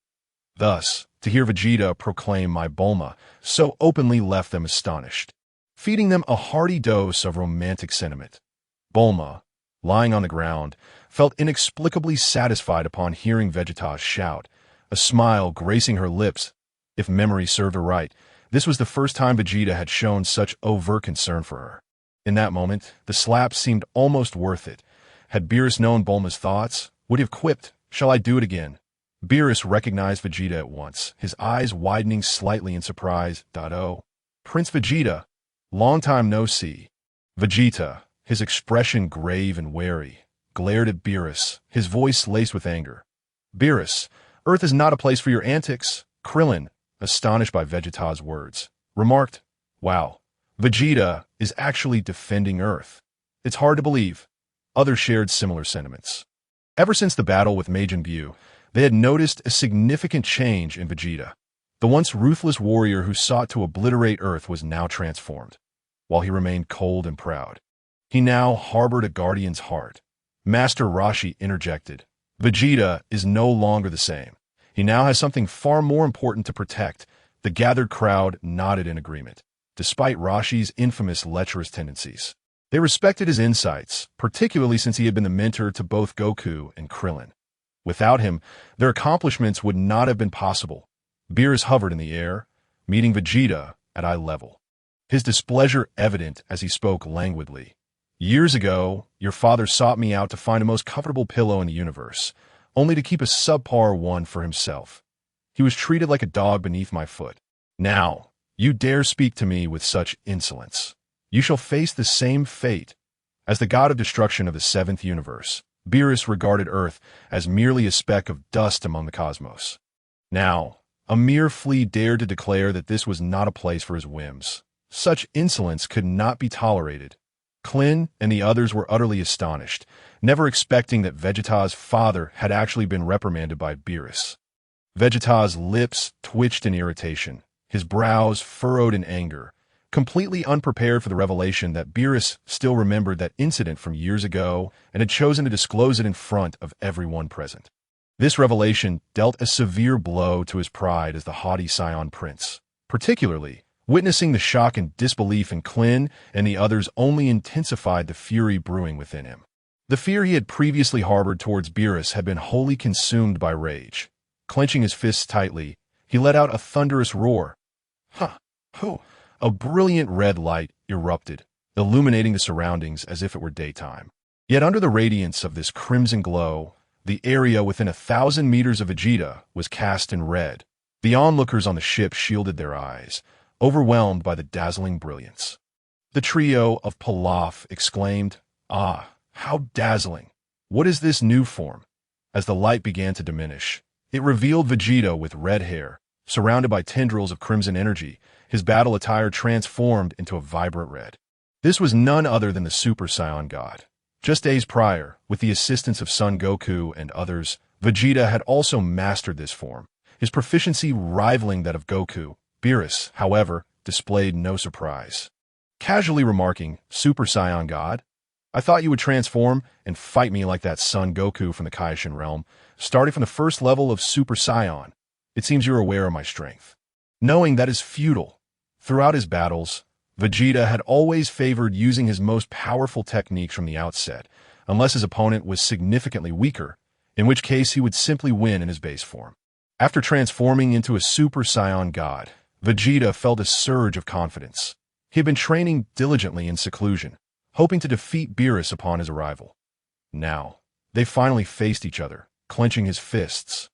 Thus, to hear Vegeta proclaim "My Bulma" so openly left them astonished, feeding them a hearty dose of romantic sentiment. Bulma, lying on the ground, felt inexplicably satisfied upon hearing Vegeta's shout, a smile gracing her lips. If memory served her right, this was the first time Vegeta had shown such overt concern for her. In that moment, the slap seemed almost worth it. Had Beerus known Bulma's thoughts, would he have quipped, "Shall I do it again?" Beerus recognized Vegeta at once, his eyes widening slightly in surprise. "Oh, Prince Vegeta, long time no see." Vegeta, his expression grave and wary, glared at Beerus, his voice laced with anger. "Beerus, Earth is not a place for your antics." Krillin, astonished by Vegeta's words, remarked, "Wow, Vegeta is actually defending Earth. It's hard to believe." Others shared similar sentiments. Ever since the battle with Majin Buu, they had noticed a significant change in Vegeta. The once ruthless warrior who sought to obliterate Earth was now transformed. While he remained cold and proud, he now harbored a guardian's heart. Master Roshi interjected, "Vegeta is no longer the same. He now has something far more important to protect." The gathered crowd nodded in agreement. Despite Roshi's infamous lecherous tendencies, they respected his insights, particularly since he had been the mentor to both Goku and Krillin. Without him, their accomplishments would not have been possible. Beerus hovered in the air, meeting Vegeta at eye level, his displeasure evident as he spoke languidly. "Years ago, your father sought me out to find a most comfortable pillow in the universe, only to keep a subpar one for himself. He was treated like a dog beneath my foot. Now, you dare speak to me with such insolence. You shall face the same fate." As the god of destruction of the seventh universe, Beerus regarded Earth as merely a speck of dust among the cosmos. Now, a mere flea dared to declare that this was not a place for his whims. Such insolence could not be tolerated. Klin and the others were utterly astonished, never expecting that Vegeta's father had actually been reprimanded by Beerus. Vegeta's lips twitched in irritation, his brows furrowed in anger, completely unprepared for the revelation that Beerus still remembered that incident from years ago and had chosen to disclose it in front of everyone present. This revelation dealt a severe blow to his pride as the haughty Scion Prince, particularly Witnessing the shock and disbelief in Klin and the others only intensified the fury brewing within him. The fear he had previously harbored towards Beerus had been wholly consumed by rage. Clenching his fists tightly, he let out a thunderous roar. "Ha! Ho!" A brilliant red light erupted, illuminating the surroundings as if it were daytime. Yet under the radiance of this crimson glow, the area within 1,000 meters of Vegeta was cast in red. The onlookers on the ship shielded their eyes, overwhelmed by the dazzling brilliance. The trio of Pilaf exclaimed, "Ah, how dazzling! What is this new form?" As the light began to diminish, it revealed Vegeta with red hair, surrounded by tendrils of crimson energy, his battle attire transformed into a vibrant red. This was none other than the Super Saiyan God. Just days prior, with the assistance of Son Goku and others, Vegeta had also mastered this form, his proficiency rivaling that of Goku. Beerus, however, displayed no surprise. Casually remarking, "Super Saiyan God? I thought you would transform and fight me like that Son Goku from the Kaishin realm, starting from the first level of Super Saiyan. It seems you're aware of my strength." Knowing that is futile. Throughout his battles, Vegeta had always favored using his most powerful techniques from the outset, unless his opponent was significantly weaker, in which case he would simply win in his base form. After transforming into a Super Saiyan God, Vegeta felt a surge of confidence. He had been training diligently in seclusion, hoping to defeat Beerus upon his arrival. Now, they finally faced each other, clenching his fists.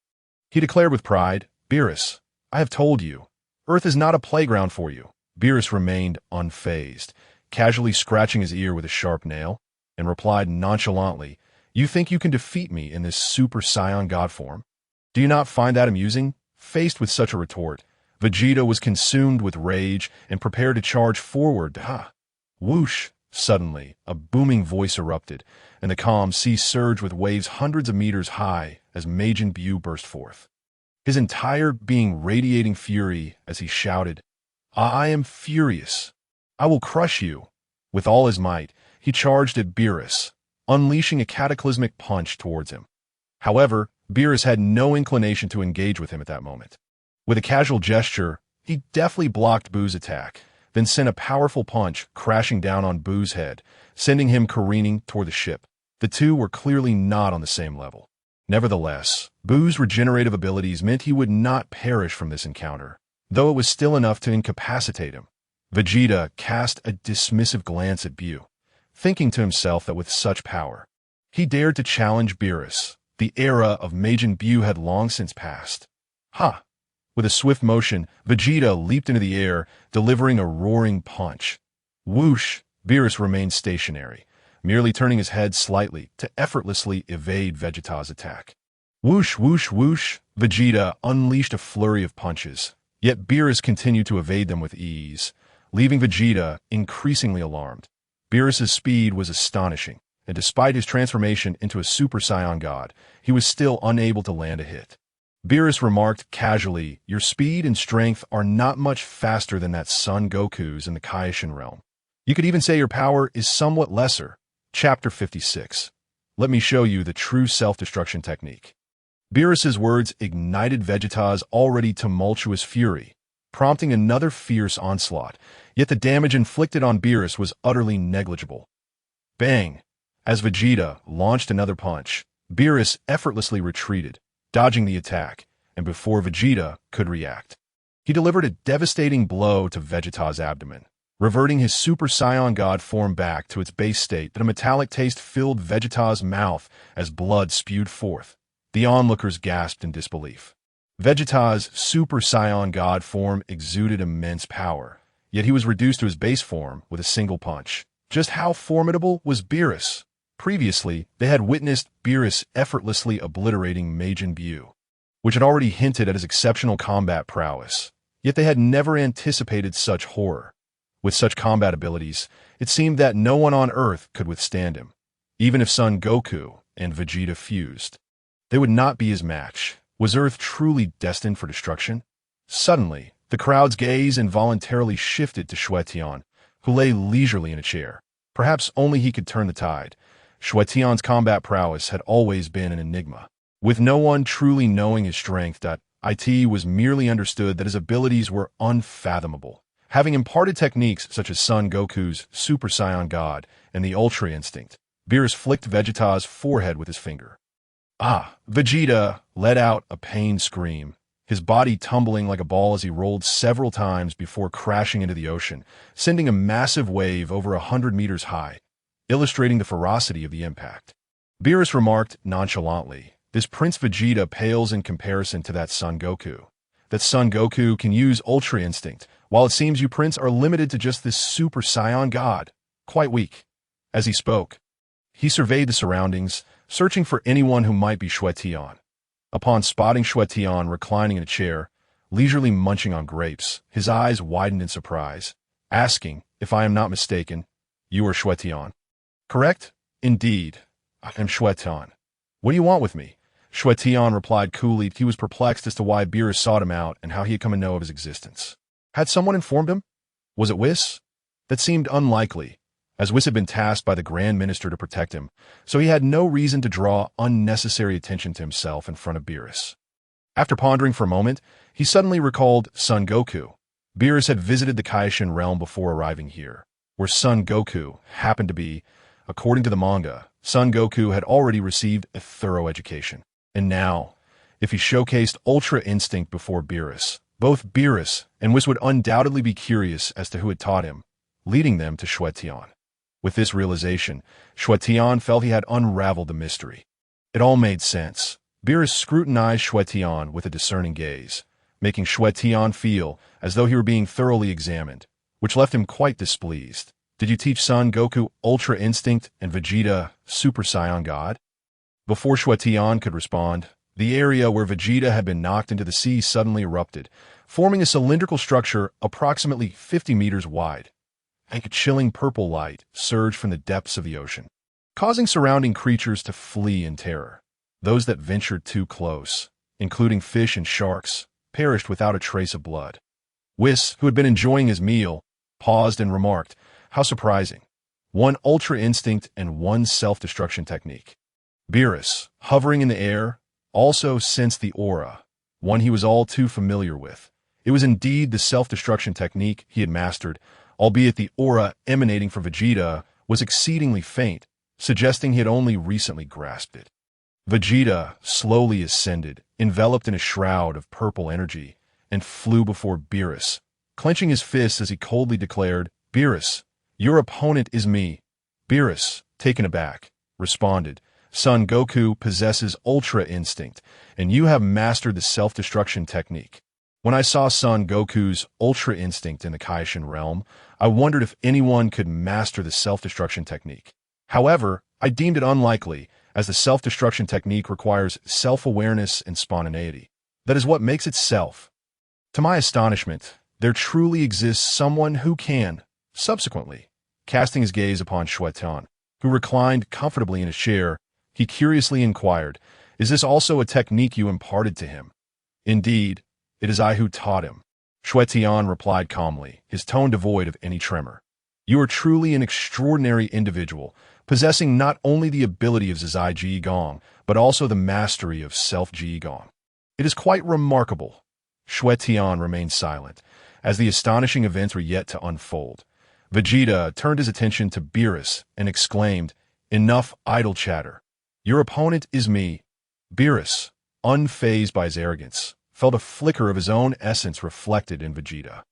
He declared with pride, "Beerus, I have told you, Earth is not a playground for you." Beerus remained unfazed, casually scratching his ear with a sharp nail, and replied nonchalantly, "You think you can defeat me in this Super Saiyan God form? Do you not find that amusing?" Faced with such a retort, Vegeta was consumed with rage and prepared to charge forward. Whoosh! Suddenly, a booming voice erupted, and the calm sea surged with waves hundreds of meters high as Majin Buu burst forth. His entire being radiating fury as he shouted, "I am furious. I will crush you." With all his might, he charged at Beerus, unleashing a cataclysmic punch towards him. However, Beerus had no inclination to engage with him at that moment. With a casual gesture, he deftly blocked Buu's attack, then sent a powerful punch crashing down on Buu's head, sending him careening toward the ship. The two were clearly not on the same level. Nevertheless, Buu's regenerative abilities meant he would not perish from this encounter, though it was still enough to incapacitate him. Vegeta cast a dismissive glance at Buu, thinking to himself that with such power, he dared to challenge Beerus. The era of Majin Buu had long since passed. Ha! With a swift motion, Vegeta leaped into the air, delivering a roaring punch. Whoosh! Beerus remained stationary, merely turning his head slightly to effortlessly evade Vegeta's attack. Whoosh, whoosh, whoosh! Vegeta unleashed a flurry of punches, yet Beerus continued to evade them with ease, leaving Vegeta increasingly alarmed. Beerus's speed was astonishing, and despite his transformation into a Super Saiyan God, he was still unable to land a hit. Beerus remarked casually, "Your speed and strength are not much faster than that Son Goku's in the Kaishin realm. You could even say your power is somewhat lesser." Chapter 56. Let me show you the true self-destruction technique. Beerus's words ignited Vegeta's already tumultuous fury, prompting another fierce onslaught, yet the damage inflicted on Beerus was utterly negligible. Bang! As Vegeta launched another punch, Beerus effortlessly retreated, dodging the attack, and before Vegeta could react, he delivered a devastating blow to Vegeta's abdomen, reverting his Super Saiyan God form back to its base state. That a metallic taste filled Vegeta's mouth as blood spewed forth. The onlookers gasped in disbelief. Vegeta's Super Saiyan God form exuded immense power, yet he was reduced to his base form with a single punch. Just how formidable was Beerus? Previously, they had witnessed Beerus effortlessly obliterating Majin Buu, which had already hinted at his exceptional combat prowess, yet they had never anticipated such horror. With such combat abilities, it seemed that no one on Earth could withstand him. Even if Son Goku and Vegeta fused, they would not be his match. Was Earth truly destined for destruction? Suddenly, the crowd's gaze involuntarily shifted to Xue Tian, who lay leisurely in a chair. Perhaps only he could turn the tide. Xue Tian's combat prowess had always been an enigma, with no one truly knowing his strength. It was merely understood that his abilities were unfathomable. Having imparted techniques such as Son Goku's Super Saiyan God and the Ultra Instinct, Beerus flicked Vegeta's forehead with his finger. Ah! Vegeta let out a pained scream, his body tumbling like a ball as he rolled several times before crashing into the ocean, sending a massive wave over 100 meters high, illustrating the ferocity of the impact. Beerus remarked nonchalantly, "This Prince Vegeta pales in comparison to that Son Goku. That Son Goku can use Ultra Instinct, while it seems you Prince are limited to just this Super Saiyan God. Quite weak." As he spoke, he surveyed the surroundings, searching for anyone who might be Xue Tian. Upon spotting Xue Tian reclining in a chair, leisurely munching on grapes, his eyes widened in surprise, asking, "If I am not mistaken, you are Xue Tian?" "Correct? Indeed, I am Xue Tian. What do you want with me?" Xue Tian replied coolly. He was perplexed as to why Beerus sought him out and how he had come to know of his existence. Had someone informed him? Was it Whis? That seemed unlikely, as Whis had been tasked by the Grand Minister to protect him, so he had no reason to draw unnecessary attention to himself in front of Beerus. After pondering for a moment, he suddenly recalled Son Goku. Beerus had visited the Kaishin realm before arriving here, where Son Goku happened to be. According to the manga, Son Goku had already received a thorough education. And now, if he showcased Ultra Instinct before Beerus, both Beerus and Whis would undoubtedly be curious as to who had taught him, leading them to Xue Tian. With this realization, Xue Tian felt he had unraveled the mystery. It all made sense. Beerus scrutinized Xue Tian with a discerning gaze, making Xue Tian feel as though he were being thoroughly examined, which left him quite displeased. "Did you teach Son Goku Ultra Instinct and Vegeta Super Saiyan God?" Before Xue Tian could respond, the area where Vegeta had been knocked into the sea suddenly erupted, forming a cylindrical structure approximately 50 meters wide. A chilling purple light surged from the depths of the ocean, causing surrounding creatures to flee in terror. Those that ventured too close, including fish and sharks, perished without a trace of blood. Whis, who had been enjoying his meal, paused and remarked, "How surprising. One Ultra Instinct and one self-destruction technique." Beerus, hovering in the air, also sensed the aura, one he was all too familiar with. It was indeed the self-destruction technique he had mastered, albeit the aura emanating from Vegeta was exceedingly faint, suggesting he had only recently grasped it. Vegeta slowly ascended, enveloped in a shroud of purple energy, and flew before Beerus, clenching his fists as he coldly declared, "Beerus, your opponent is me." Beerus, taken aback, responded, "Son Goku possesses Ultra Instinct, and you have mastered the self-destruction technique. When I saw Son Goku's Ultra Instinct in the Kaishin realm, I wondered if anyone could master the self-destruction technique. However, I deemed it unlikely, as the self-destruction technique requires self-awareness and spontaneity. That is what makes it self. To my astonishment, there truly exists someone who can." Subsequently, casting his gaze upon Xue Tian, who reclined comfortably in his chair, he curiously inquired, "Is this also a technique you imparted to him?" "Indeed, it is I who taught him," Xue Tian replied calmly, his tone devoid of any tremor. "You are truly an extraordinary individual, possessing not only the ability of Zizai Ji Gong, but also the mastery of Self Ji Gong. It is quite remarkable." Xue Tian remained silent, as the astonishing events were yet to unfold. Vegeta turned his attention to Beerus and exclaimed, "Enough idle chatter. Your opponent is me." Beerus, unfazed by his arrogance, felt a flicker of his own essence reflected in Vegeta.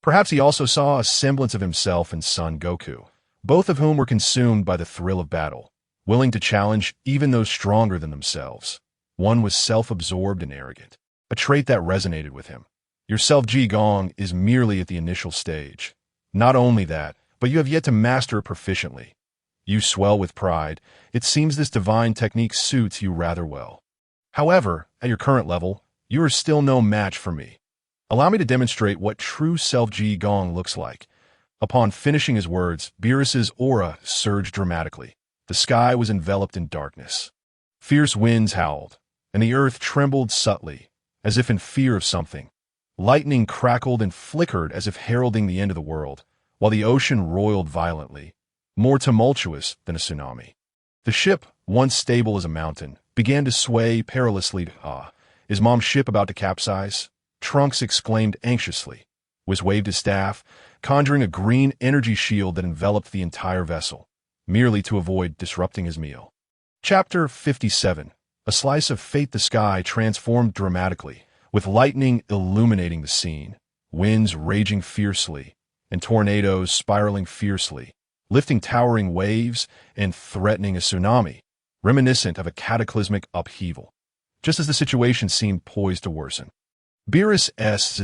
Perhaps he also saw a semblance of himself in Son Goku, both of whom were consumed by the thrill of battle, willing to challenge even those stronger than themselves. One was self-absorbed and arrogant, a trait that resonated with him. Your Self-Ji Gong is merely at the initial stage. Not only that, but you have yet to master it proficiently. You swell with pride. It seems this divine technique suits you rather well. However, at your current level, you are still no match for me. Allow me to demonstrate what true Self-Ji Gong looks like." Upon finishing his words, Beerus's aura surged dramatically. The sky was enveloped in darkness. Fierce winds howled, and the earth trembled subtly, as if in fear of something. Lightning crackled and flickered as if heralding the end of the world, while the ocean roiled violently, more tumultuous than a tsunami. The ship, once stable as a mountain, began to sway perilously. "Ah, is Mom's ship about to capsize?" Trunks exclaimed anxiously. Whis waved his staff, conjuring a green energy shield that enveloped the entire vessel, merely to avoid disrupting his meal. Chapter 57. A slice of fate. The sky transformed dramatically, with lightning illuminating the scene, winds raging fiercely, and tornadoes spiraling fiercely, lifting towering waves and threatening a tsunami, reminiscent of a cataclysmic upheaval. Just as the situation seemed poised to worsen, Beerus'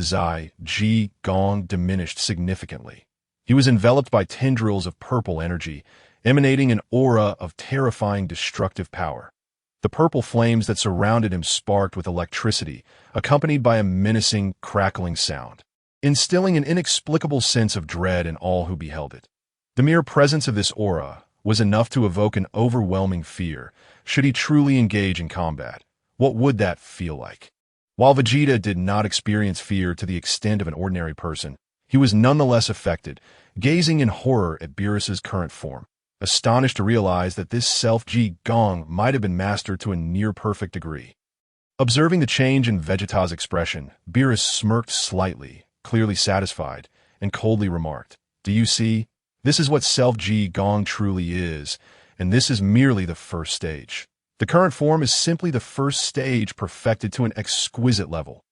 Zai Ji Gong diminished significantly. He was enveloped by tendrils of purple energy, emanating an aura of terrifying destructive power. The purple flames that surrounded him sparked with electricity, accompanied by a menacing, crackling sound, instilling an inexplicable sense of dread in all who beheld it. The mere presence of this aura was enough to evoke an overwhelming fear. Should he truly engage in combat, what would that feel like? While Vegeta did not experience fear to the extent of an ordinary person, he was nonetheless affected, gazing in horror at Beerus' current form, astonished to realize that this self-Ji Gong might have been mastered to a near-perfect degree. Observing the change in Vegeta's expression, Beerus smirked slightly, clearly satisfied, and coldly remarked, "Do you see? This is what self-Ji Gong truly is, and this is merely the first stage. The current form is simply the first stage perfected to an exquisite level."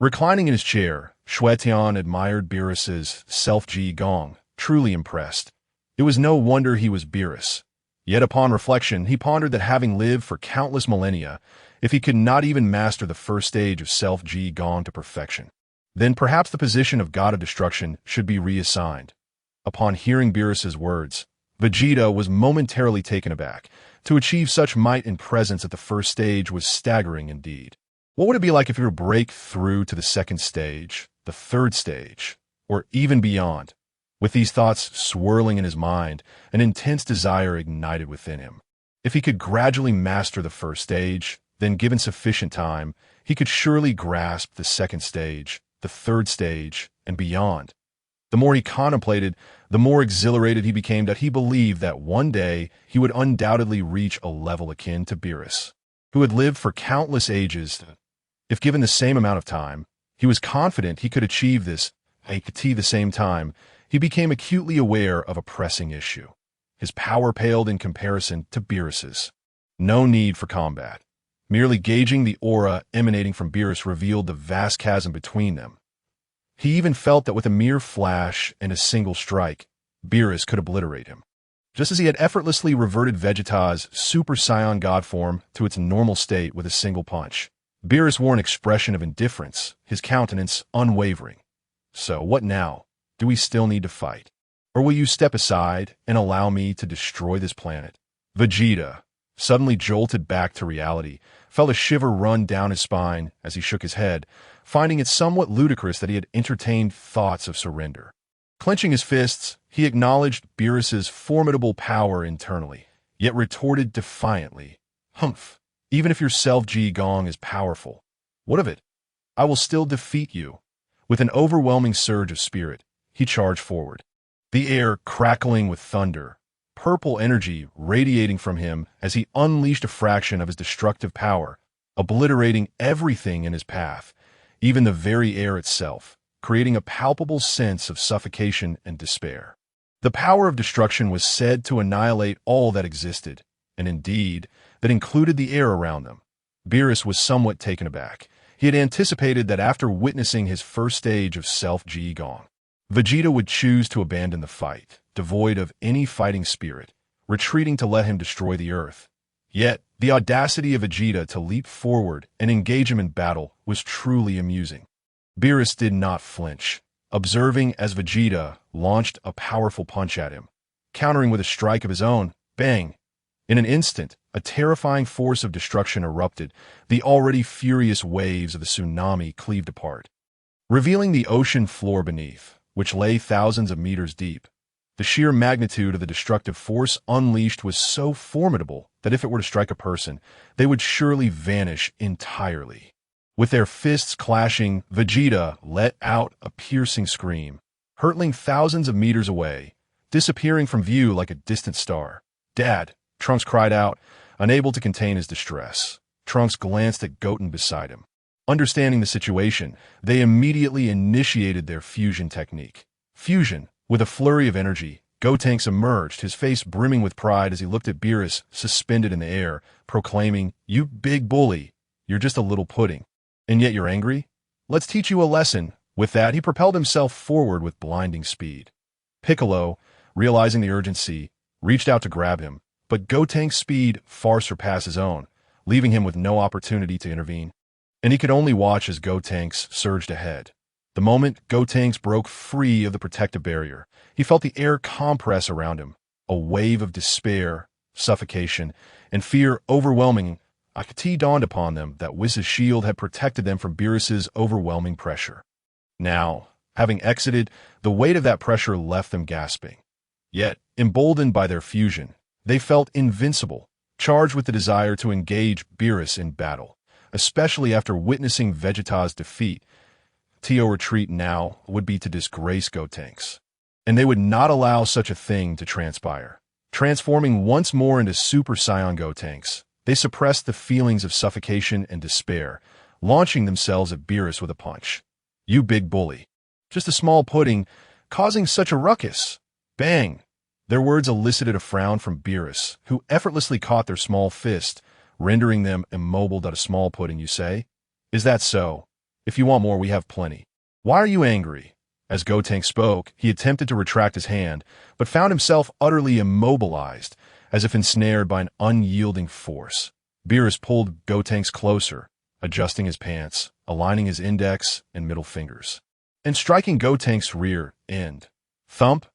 Reclining in his chair, Xue Tian admired Beerus' self-Ji Gong, truly impressed. It was no wonder he was Beerus. Yet upon reflection, he pondered that having lived for countless millennia, if he could not even master the first stage of self-Ji Gong to perfection, then perhaps the position of God of Destruction should be reassigned. Upon hearing Beerus' words, Vegeta was momentarily taken aback. To achieve such might and presence at the first stage was staggering indeed. What would it be like if he were to break through to the second stage, the third stage, or even beyond? With these thoughts swirling in his mind, an intense desire ignited within him. If he could gradually master the first stage, then given sufficient time, he could surely grasp the second stage, the third stage, and beyond. The more he contemplated, the more exhilarated he became that he believed that one day he would undoubtedly reach a level akin to Beerus, who had lived for countless ages. If given the same amount of time, he was confident he could achieve this. At the same time, he became acutely aware of a pressing issue. His power paled in comparison to Beerus's. No need for combat. Merely gauging the aura emanating from Beerus revealed the vast chasm between them. He even felt that with a mere flash and a single strike, Beerus could obliterate him. Just as he had effortlessly reverted Vegeta's Super Saiyan God form to its normal state with a single punch, Beerus wore an expression of indifference, his countenance unwavering. "So, what now? Do we still need to fight? Or will you step aside and allow me to destroy this planet?" Vegeta, suddenly jolted back to reality, felt a shiver run down his spine as he shook his head, finding it somewhat ludicrous that he had entertained thoughts of surrender. Clenching his fists, he acknowledged Beerus's formidable power internally, yet retorted defiantly, "Humph, even if your self-Ji Gong is powerful, what of it? I will still defeat you." With an overwhelming surge of spirit, he charged forward, the air crackling with thunder, purple energy radiating from him as he unleashed a fraction of his destructive power, obliterating everything in his path, even the very air itself, creating a palpable sense of suffocation and despair. The power of destruction was said to annihilate all that existed, and indeed, that included the air around them. Beerus was somewhat taken aback. He had anticipated that after witnessing his first stage of self-Ji Gong, Vegeta would choose to abandon the fight, devoid of any fighting spirit, retreating to let him destroy the earth. Yet, the audacity of Vegeta to leap forward and engage him in battle was truly amusing. Beerus did not flinch, observing as Vegeta launched a powerful punch at him, countering with a strike of his own. Bang! In an instant, a terrifying force of destruction erupted. The already furious waves of the tsunami cleaved apart, revealing the ocean floor beneath, which lay thousands of meters deep. The sheer magnitude of the destructive force unleashed was so formidable that if it were to strike a person, they would surely vanish entirely. With their fists clashing, Vegeta let out a piercing scream, hurtling thousands of meters away, disappearing from view like a distant star. "Dad!" Trunks cried out, unable to contain his distress. Trunks glanced at Goten beside him. Understanding the situation, they immediately initiated their fusion technique. Fusion. With a flurry of energy, Gotenks emerged, his face brimming with pride as he looked at Beerus suspended in the air, proclaiming, "You big bully, you're just a little pudding. And yet you're angry? Let's teach you a lesson." With that, he propelled himself forward with blinding speed. Piccolo, realizing the urgency, reached out to grab him, but Gotenks' speed far surpassed his own, leaving him with no opportunity to intervene. And he could only watch as Gotenks surged ahead. The moment Gotenks broke free of the protective barrier, he felt the air compress around him, a wave of despair, suffocation, and fear overwhelming. It dawned upon them that Whis' shield had protected them from Beerus' overwhelming pressure. Now, having exited, the weight of that pressure left them gasping. Yet, emboldened by their fusion, they felt invincible, charged with the desire to engage Beerus in battle, especially after witnessing Vegeta's defeat. To retreat now would be to disgrace Gotenks, and they would not allow such a thing to transpire. Transforming once more into Super Saiyan Gotenks, they suppressed the feelings of suffocation and despair, launching themselves at Beerus with a punch. "You big bully. Just a small pudding, causing such a ruckus." Bang! Their words elicited a frown from Beerus, who effortlessly caught their small fist, rendering them immobile. "A small pudding, you say? Is that so? If you want more, we have plenty. Why are you angry?" As Gotenks spoke, he attempted to retract his hand, but found himself utterly immobilized, as if ensnared by an unyielding force. Beerus pulled Gotenks closer, adjusting his pants, aligning his index and middle fingers, and striking Gotenks' rear end. Thump!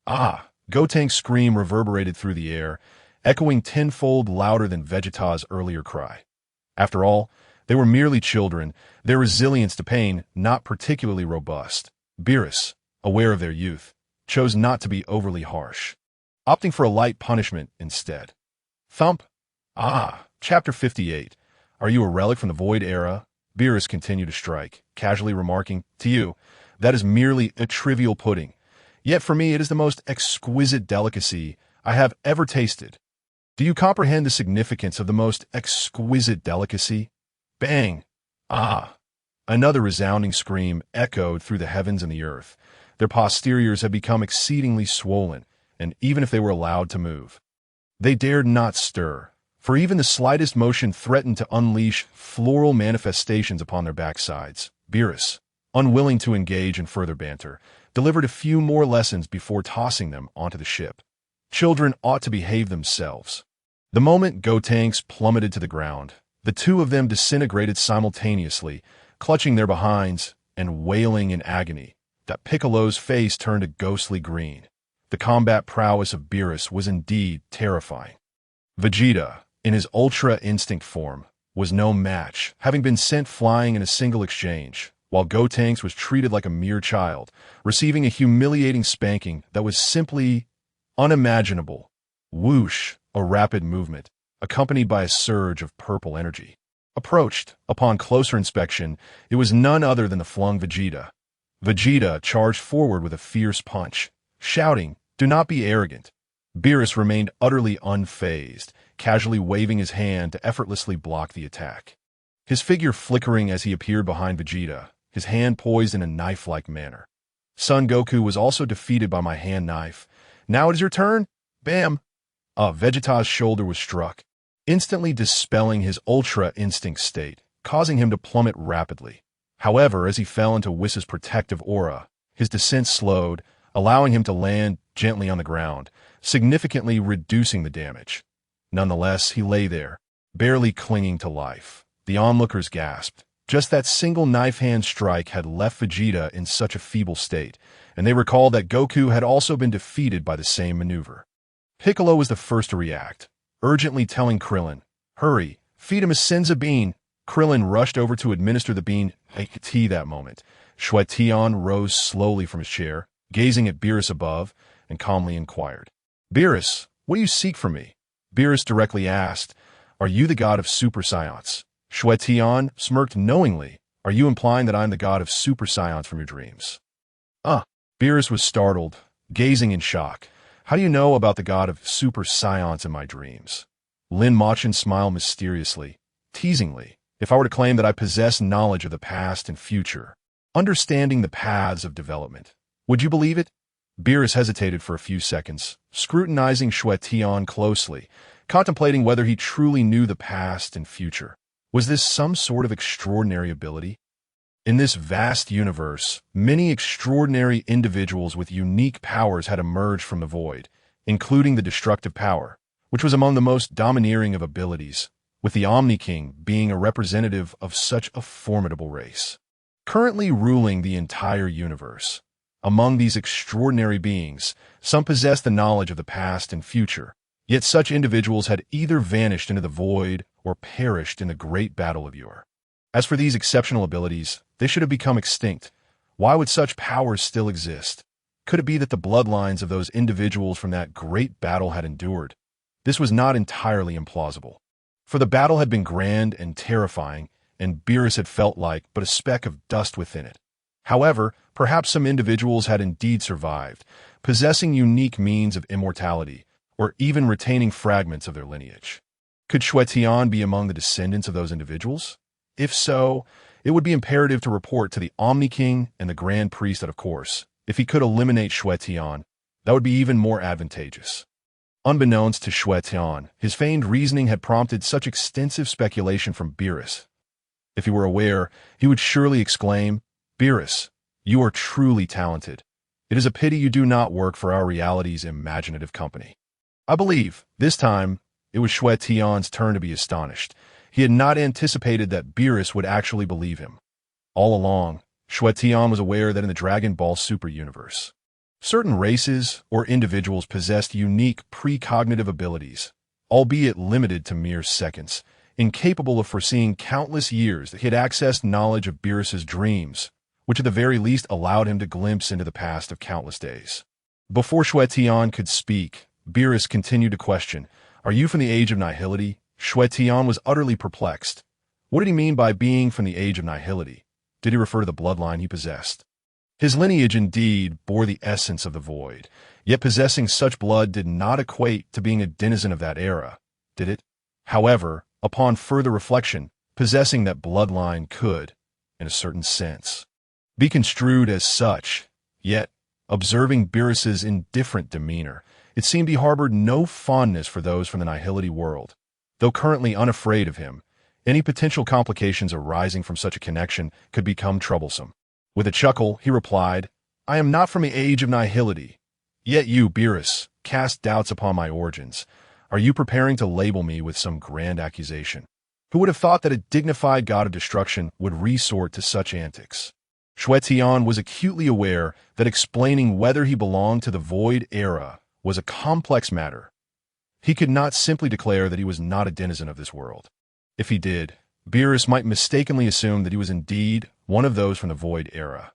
Ah! Gotenks' scream reverberated through the air, echoing tenfold louder than Vegeta's earlier cry. After all, they were merely children, their resilience to pain not particularly robust. Beerus, aware of their youth, chose not to be overly harsh, opting for a light punishment instead. Thump! Ah! Chapter 58. Are you a relic from the Void Era? Beerus continued to strike, casually remarking, "To you, that is merely a trivial pudding. Yet for me it is the most exquisite delicacy I have ever tasted. Do you comprehend the significance of the most exquisite delicacy?" Bang! Ah! Another resounding scream echoed through the heavens and the earth. Their posteriors had become exceedingly swollen, and even if they were allowed to move, they dared not stir, for even the slightest motion threatened to unleash floral manifestations upon their backsides. Beerus, unwilling to engage in further banter, delivered a few more lessons before tossing them onto the ship. Children ought to behave themselves. The moment Gotenks plummeted to the ground, the two of them disintegrated simultaneously, clutching their behinds and wailing in agony. That Piccolo's face turned a ghostly green. The combat prowess of Beerus was indeed terrifying. Vegeta, in his Ultra Instinct form, was no match, having been sent flying in a single exchange, while Gotenks was treated like a mere child, receiving a humiliating spanking that was simply unimaginable. Whoosh, a rapid movement, accompanied by a surge of purple energy, approached. Upon closer inspection, it was none other than the flung Vegeta. Vegeta charged forward with a fierce punch, shouting, "Do not be arrogant." Beerus remained utterly unfazed, casually waving his hand to effortlessly block the attack. His figure flickering as he appeared behind Vegeta, his hand poised in a knife-like manner. Son Goku was also defeated by my hand knife. "Now it is your turn." Bam! Vegeta's shoulder was struck, instantly dispelling his Ultra Instinct state, causing him to plummet rapidly. However, as he fell into Whis' protective aura, his descent slowed, allowing him to land gently on the ground, significantly reducing the damage. Nonetheless, he lay there, barely clinging to life. The onlookers gasped. Just that single knife-hand strike had left Vegeta in such a feeble state, and they recalled that Goku had also been defeated by the same maneuver. Piccolo was the first to react, urgently telling Krillin, "Hurry, feed him a Senza bean." Krillin rushed over to administer the bean. That moment, Xue Tian rose slowly from his chair, gazing at Beerus above, and calmly inquired, "Beerus, what do you seek from me?" Beerus directly asked, "Are you the god of Super Saiyans?" Xue Tian smirked knowingly. "Are you implying that I am the god of Super Saiyans from your dreams?" Beerus was startled, gazing in shock. "How do you know about the god of Super Saiyans in my dreams?" Lin Machin smiled mysteriously, teasingly. If I were to claim that I possess knowledge of the past and future, understanding the paths of development, would you believe it? Beerus hesitated for a few seconds, scrutinizing Xue Tian closely, contemplating whether he truly knew the past and future. Was this some sort of extraordinary ability? In this vast universe, many extraordinary individuals with unique powers had emerged from the void, including the destructive power, which was among the most domineering of abilities, with the Omni-King being a representative of such a formidable race. Currently ruling the entire universe, among these extraordinary beings, some possessed the knowledge of the past and future, yet such individuals had either vanished into the void or perished in the great battle of yore. As for these exceptional abilities, they should have become extinct. Why would such powers still exist? Could it be that the bloodlines of those individuals from that great battle had endured? This was not entirely implausible, for the battle had been grand and terrifying, and Beerus had felt like but a speck of dust within it. However, perhaps some individuals had indeed survived, possessing unique means of immortality, or even retaining fragments of their lineage. Could Xue Tian be among the descendants of those individuals? If so, it would be imperative to report to the Omni-King and the Grand Priest that, of course, if he could eliminate Xue Tian, that would be even more advantageous. Unbeknownst to Xue Tian, his feigned reasoning had prompted such extensive speculation from Beerus. If he were aware, he would surely exclaim, "Beerus, you are truly talented. It is a pity you do not work for our reality's imaginative company." I believe, this time, it was Xue Tian's turn to be astonished. He had not anticipated that Beerus would actually believe him. All along, Xue Tian was aware that in the Dragon Ball Super universe, certain races or individuals possessed unique precognitive abilities, albeit limited to mere seconds, incapable of foreseeing countless years. That he had accessed knowledge of Beerus's dreams, which at the very least allowed him to glimpse into the past of countless days. Before Xue Tian could speak, Beerus continued to question, "Are you from the age of nihility?" Xue Tian was utterly perplexed. What did he mean by being from the age of nihility? Did he refer to the bloodline he possessed? His lineage indeed bore the essence of the void, yet possessing such blood did not equate to being a denizen of that era, did it? However, upon further reflection, possessing that bloodline could, in a certain sense, be construed as such. Yet, observing Beerus's indifferent demeanor, it seemed he harbored no fondness for those from the nihility world. Though currently unafraid of him, any potential complications arising from such a connection could become troublesome. With a chuckle, he replied, "I am not from the age of nihility. Yet you, Beerus, cast doubts upon my origins. Are you preparing to label me with some grand accusation? Who would have thought that a dignified god of destruction would resort to such antics?" Xue Tian was acutely aware that explaining whether he belonged to the void era was a complex matter. He could not simply declare that he was not a denizen of this world. If he did, Beerus might mistakenly assume that he was indeed one of those from the void era.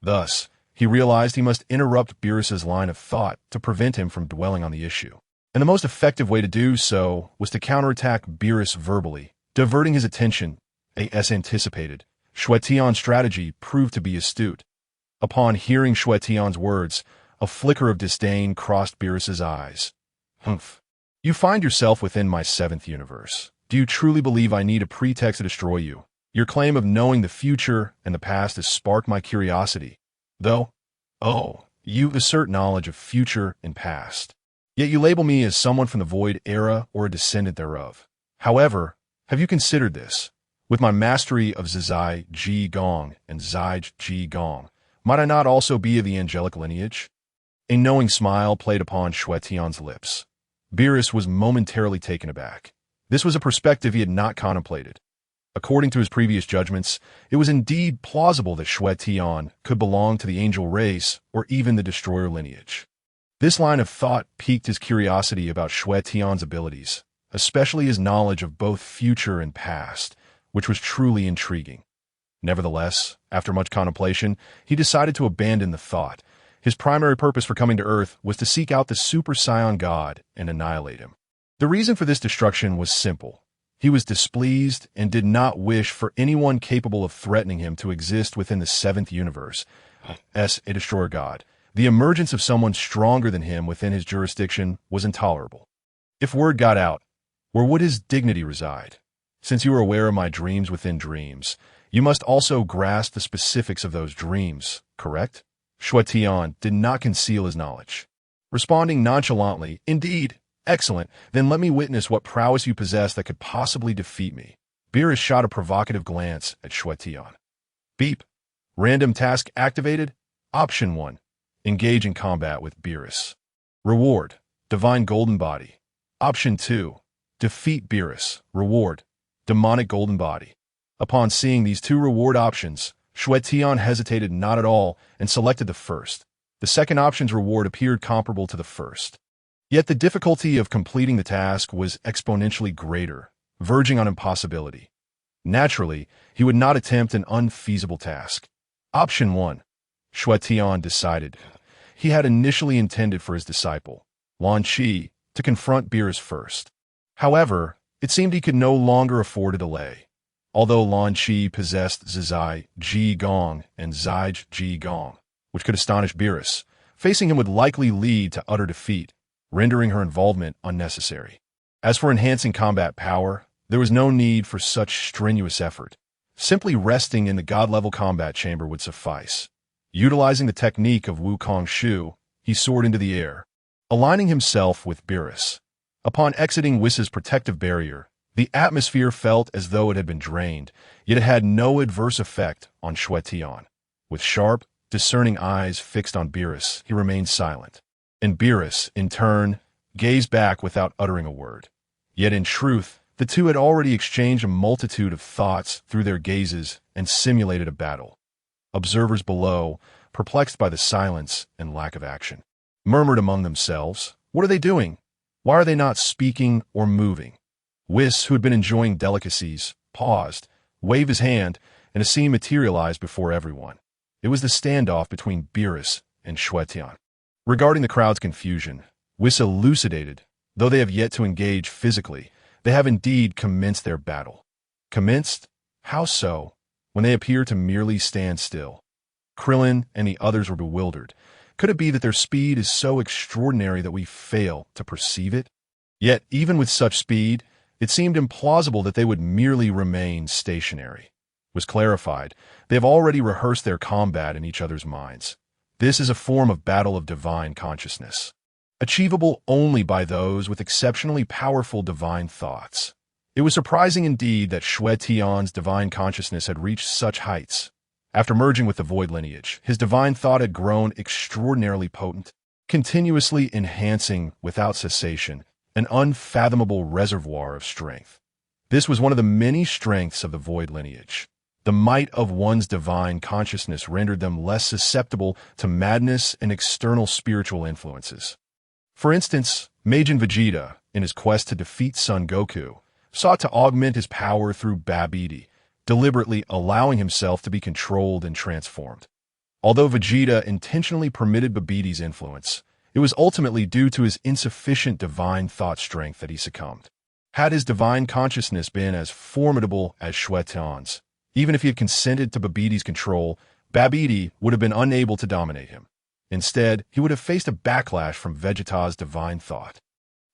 Thus, he realized he must interrupt Beerus's line of thought to prevent him from dwelling on the issue. And the most effective way to do so was to counterattack Beerus verbally, diverting his attention. As anticipated, Xue Tian's strategy proved to be astute. Upon hearing Xue Tian's words, a flicker of disdain crossed Beerus's eyes. "Humph. You find yourself within my seventh universe. Do you truly believe I need a pretext to destroy you? Your claim of knowing the future and the past has sparked my curiosity. Though, you assert knowledge of future and past. Yet you label me as someone from the void era or a descendant thereof. However, have you considered this? With my mastery of Zizai Ji Gong and Zai Ji Gong, might I not also be of the angelic lineage?" A knowing smile played upon Xue Tian's lips. Beerus was momentarily taken aback. This was a perspective he had not contemplated. According to his previous judgments, it was indeed plausible that Xue Tian could belong to the angel race or even the destroyer lineage. This line of thought piqued his curiosity about Xue Tian's abilities, especially his knowledge of both future and past, which was truly intriguing. Nevertheless, after much contemplation, he decided to abandon the thought. His primary purpose for coming to Earth was to seek out the Super Saiyan God and annihilate him. The reason for this destruction was simple. He was displeased and did not wish for anyone capable of threatening him to exist within the seventh universe, as a destroyer god. The emergence of someone stronger than him within his jurisdiction was intolerable. If word got out, where would his dignity reside? Since you are aware of my dreams within dreams, you must also grasp the specifics of those dreams, correct? Xue Tian did not conceal his knowledge. Responding nonchalantly, indeed, excellent, then let me witness what prowess you possess that could possibly defeat me. Beerus shot a provocative glance at Xue Tian. Beep. Random task activated. Option 1. Engage in combat with Beerus. Reward. Divine Golden Body. Option 2. Defeat Beerus. Reward. Demonic Golden Body. Upon seeing these two reward options, Xue Tian hesitated not at all and selected the first. The second option's reward appeared comparable to the first. Yet the difficulty of completing the task was exponentially greater, verging on impossibility. Naturally, he would not attempt an unfeasible task. Option 1. Xue Tian decided. He had initially intended for his disciple, Lan Qi, to confront Beerus first. However, it seemed he could no longer afford a delay. Although Lan Qi possessed Zizai Ji Gong and Zige Ji Gong, which could astonish Beerus, facing him would likely lead to utter defeat, rendering her involvement unnecessary. As for enhancing combat power, there was no need for such strenuous effort. Simply resting in the god-level combat chamber would suffice. Utilizing the technique of Wukong Shu, he soared into the air, aligning himself with Beerus. Upon exiting Whis' protective barrier, the atmosphere felt as though it had been drained, yet it had no adverse effect on Xue Tian. With sharp, discerning eyes fixed on Beerus, he remained silent. And Beerus, in turn, gazed back without uttering a word. Yet in truth, the two had already exchanged a multitude of thoughts through their gazes and simulated a battle. Observers below, perplexed by the silence and lack of action, murmured among themselves, "What are they doing? Why are they not speaking or moving?" Whis, who had been enjoying delicacies, paused, waved his hand, and a scene materialized before everyone. It was the standoff between Beerus and Xue Tian. Regarding the crowd's confusion, Whis elucidated, though they have yet to engage physically, they have indeed commenced their battle. Commenced? How so, when they appear to merely stand still? Krillin and the others were bewildered. Could it be that their speed is so extraordinary that we fail to perceive it? Yet, even with such speed, it seemed implausible that they would merely remain stationary. It was clarified. They have already rehearsed their combat in each other's minds. This is a form of battle of divine consciousness, achievable only by those with exceptionally powerful divine thoughts. It was surprising indeed that Xue Tian's divine consciousness had reached such heights. After merging with the void lineage, his divine thought had grown extraordinarily potent, continuously enhancing, without cessation, an unfathomable reservoir of strength. This was one of the many strengths of the void lineage. The might of one's divine consciousness rendered them less susceptible to madness and external spiritual influences. For instance, Majin Vegeta, in his quest to defeat Son Goku, sought to augment his power through Babidi, deliberately allowing himself to be controlled and transformed. Although Vegeta intentionally permitted Babidi's influence, it was ultimately due to his insufficient divine thought strength that he succumbed. Had his divine consciousness been as formidable as Xue Tian's, even if he had consented to Babidi's control, Babidi would have been unable to dominate him. Instead, he would have faced a backlash from Vegeta's divine thought.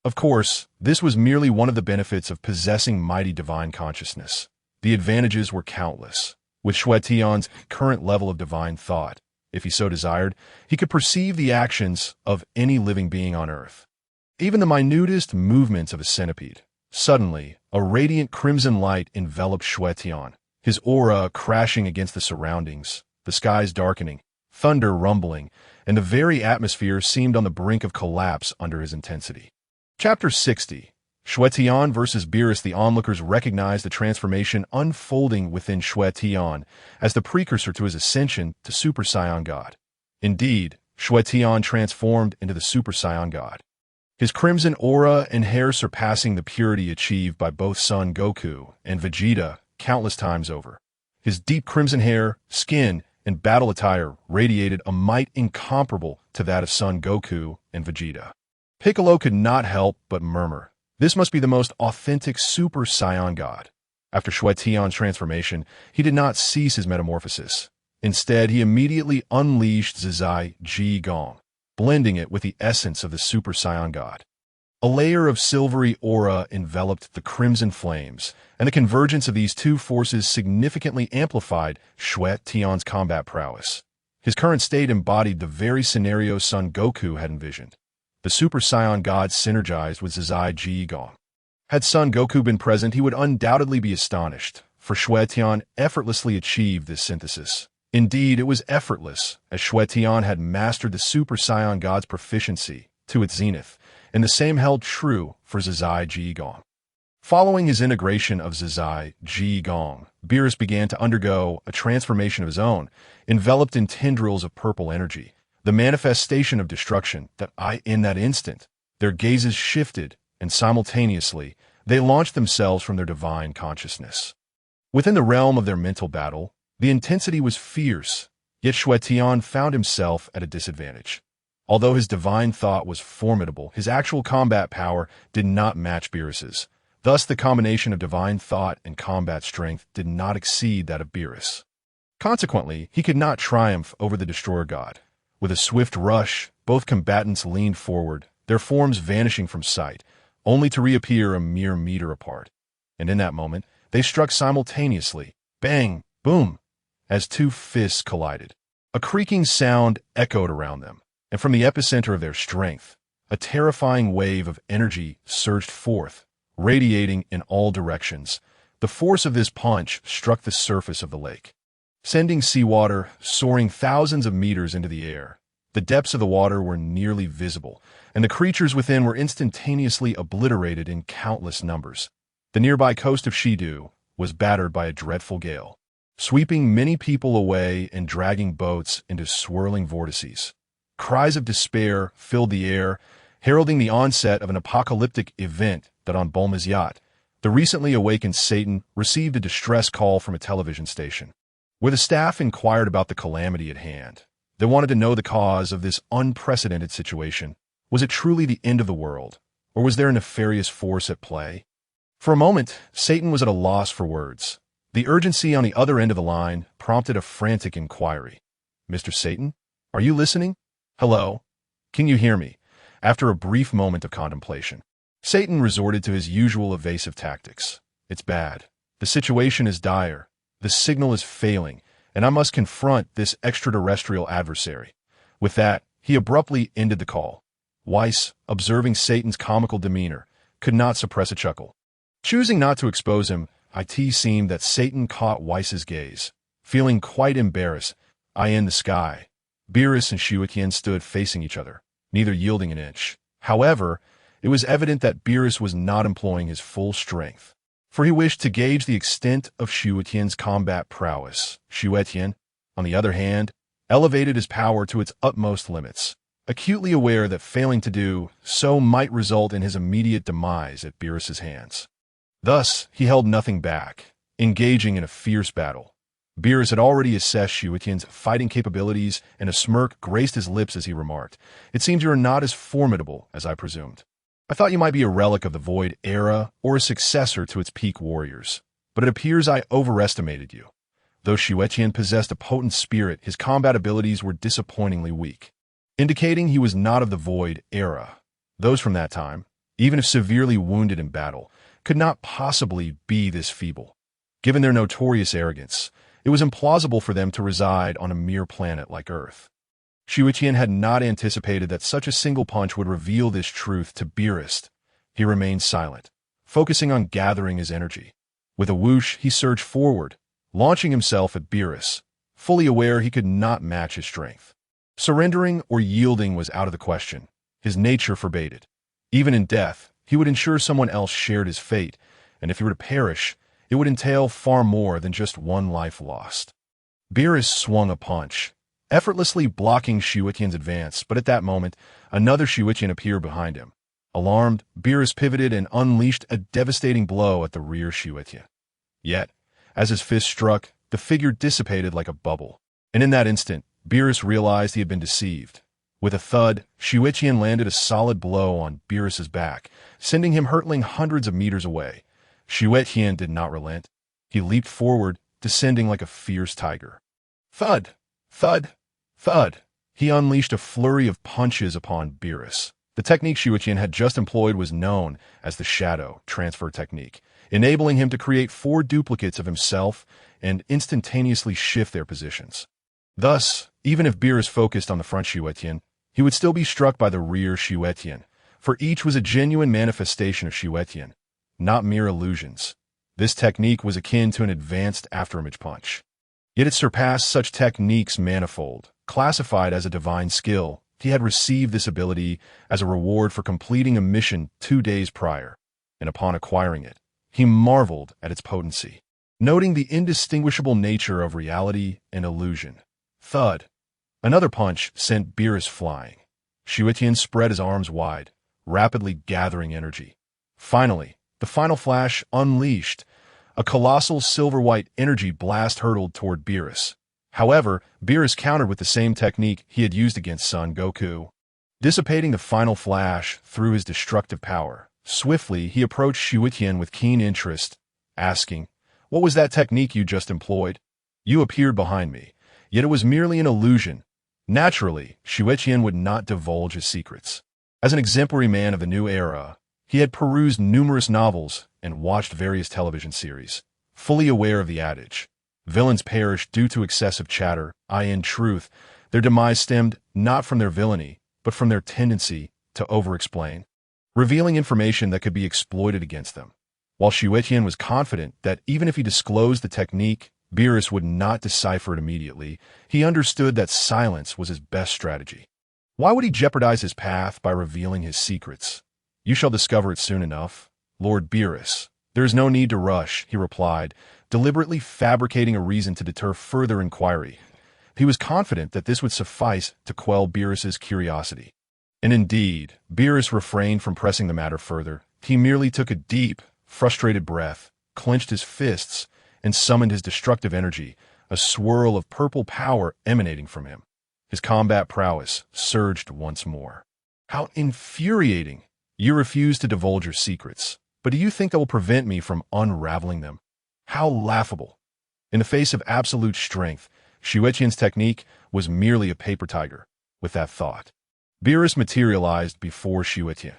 Of course, this was merely one of the benefits of possessing mighty divine consciousness. The advantages were countless. With Xue Tian's current level of divine thought, if he so desired, he could perceive the actions of any living being on Earth. Even the minutest movements of a centipede. Suddenly, a radiant crimson light enveloped Xue Tian, his aura crashing against the surroundings, the skies darkening, thunder rumbling, and the very atmosphere seemed on the brink of collapse under his intensity. Chapter 60. Xue Tian versus Beerus. The onlookers recognized the transformation unfolding within Xue Tian as the precursor to his ascension to Super Saiyan God. Indeed, Xue Tian transformed into the Super Saiyan God. His crimson aura and hair surpassing the purity achieved by both Son Goku and Vegeta countless times over. His deep crimson hair, skin, and battle attire radiated a might incomparable to that of Son Goku and Vegeta. Piccolo could not help but murmur, "This must be the most authentic Super Saiyan God." After Xue Tian's transformation, he did not cease his metamorphosis. Instead, he immediately unleashed Zizai Ji Gong, blending it with the essence of the Super Saiyan God. A layer of silvery aura enveloped the crimson flames, and the convergence of these two forces significantly amplified Xue Tian's combat prowess. His current state embodied the very scenario Son Goku had envisioned. The Super Saiyan God synergized with Zai Ji Gong. Had Son Goku been present, he would undoubtedly be astonished, for Xue Tian effortlessly achieved this synthesis. Indeed, it was effortless, as Xue Tian had mastered the Super Saiyan God's proficiency to its zenith, and the same held true for Zai Ji Gong. Following his integration of Zai Ji Gong, Beerus began to undergo a transformation of his own, enveloped in tendrils of purple energy, the manifestation of destruction that in that instant, their gazes shifted, and simultaneously, they launched themselves from their divine consciousness. Within the realm of their mental battle, the intensity was fierce, yet Xue Tian found himself at a disadvantage. Although his divine thought was formidable, his actual combat power did not match Beerus's. Thus, the combination of divine thought and combat strength did not exceed that of Beerus. Consequently, he could not triumph over the Destroyer God. With a swift rush, both combatants leaned forward, their forms vanishing from sight, only to reappear a mere meter apart. And in that moment, they struck simultaneously, bang, boom, as two fists collided. A creaking sound echoed around them, and from the epicenter of their strength, a terrifying wave of energy surged forth, radiating in all directions. The force of this punch struck the surface of the lake, sending seawater soaring thousands of meters into the air. The depths of the water were nearly visible, and the creatures within were instantaneously obliterated in countless numbers. The nearby coast of Shidu was battered by a dreadful gale, sweeping many people away and dragging boats into swirling vortices. Cries of despair filled the air, heralding the onset of an apocalyptic event that on Bulma's yacht, the recently awakened Satan received a distress call from a television station, where the staff inquired about the calamity at hand. They wanted to know the cause of this unprecedented situation. Was it truly the end of the world, or was there a nefarious force at play? For a moment, Satan was at a loss for words. The urgency on the other end of the line prompted a frantic inquiry. "Mr. Satan, are you listening? Hello? Can you hear me?" After a brief moment of contemplation, Satan resorted to his usual evasive tactics. "It's bad. The situation is dire. The signal is failing, and I must confront this extraterrestrial adversary." With that, he abruptly ended the call. Weiss, observing Satan's comical demeanor, could not suppress a chuckle. Choosing not to expose him, it seemed that Satan caught Weiss's gaze. Feeling quite embarrassed, in the sky, Beerus and Xue Tian stood facing each other, neither yielding an inch. However, it was evident that Beerus was not employing his full strength, for he wished to gauge the extent of Xue Tian's combat prowess. Xue Tian, on the other hand, elevated his power to its utmost limits, acutely aware that failing to do so might result in his immediate demise at Beerus's hands. Thus, he held nothing back, engaging in a fierce battle. Beerus had already assessed Xue Tian's fighting capabilities, and a smirk graced his lips as he remarked, "It seems you are not as formidable as I presumed. I thought you might be a relic of the Void era or a successor to its peak warriors, but it appears I overestimated you." Though Xue Tian possessed a potent spirit, his combat abilities were disappointingly weak, indicating he was not of the Void era. Those from that time, even if severely wounded in battle, could not possibly be this feeble. Given their notorious arrogance, it was implausible for them to reside on a mere planet like Earth. Xue Tian had not anticipated that such a single punch would reveal this truth to Beerus. He remained silent, focusing on gathering his energy. With a whoosh, he surged forward, launching himself at Beerus, fully aware he could not match his strength. Surrendering or yielding was out of the question. His nature forbade it. Even in death, he would ensure someone else shared his fate, and if he were to perish, it would entail far more than just one life lost. Beerus swung a punch, effortlessly blocking Xue Tian's advance, but at that moment, another Xue Tian appeared behind him. Alarmed, Beerus pivoted and unleashed a devastating blow at the rear Xue Tian. Yet, as his fist struck, the figure dissipated like a bubble, and in that instant, Beerus realized he had been deceived. With a thud, Xue Tian landed a solid blow on Beerus's back, sending him hurtling hundreds of meters away. Xue Tian did not relent. He leaped forward, descending like a fierce tiger. Thud! Thud! Thud! He unleashed a flurry of punches upon Beerus. The technique Xue Tian had just employed was known as the shadow transfer technique, enabling him to create 4 duplicates of himself and instantaneously shift their positions. Thus, even if Beerus focused on the front Xue Tian, he would still be struck by the rear Xue Tian, for each was a genuine manifestation of Xue Tian, not mere illusions. This technique was akin to an advanced afterimage punch. Yet it surpassed such techniques manifold. Classified as a divine skill, he had received this ability as a reward for completing a mission 2 days prior, and upon acquiring it, he marveled at its potency, noting the indistinguishable nature of reality and illusion. Thud! Another punch sent Beerus flying. Xue Tian spread his arms wide, rapidly gathering energy. Finally, the final flash unleashed. A colossal silver-white energy blast hurtled toward Beerus. However, Beerus countered with the same technique he had used against Son Goku. Dissipating the final flash through his destructive power, swiftly he approached Xue Tian with keen interest, asking, "What was that technique you just employed? You appeared behind me, yet it was merely an illusion." Naturally, Xue Tian would not divulge his secrets. As an exemplary man of the new era, he had perused numerous novels and watched various television series, fully aware of the adage, "Villains perish due to excessive chatter." In truth, their demise stemmed not from their villainy, but from their tendency to over-explain, revealing information that could be exploited against them. While Xue Tian was confident that even if he disclosed the technique, Beerus would not decipher it immediately, he understood that silence was his best strategy. Why would he jeopardize his path by revealing his secrets? "You shall discover it soon enough, Lord Beerus. There is no need to rush," he replied, deliberately fabricating a reason to deter further inquiry. He was confident that this would suffice to quell Beerus's curiosity. And indeed, Beerus refrained from pressing the matter further. He merely took a deep, frustrated breath, clenched his fists, and summoned his destructive energy, a swirl of purple power emanating from him. His combat prowess surged once more. "How infuriating! You refuse to divulge your secrets, but do you think that will prevent me from unraveling them? How laughable!" In the face of absolute strength, Xue Tian's technique was merely a paper tiger. With that thought, Beerus materialized before Xue Tian.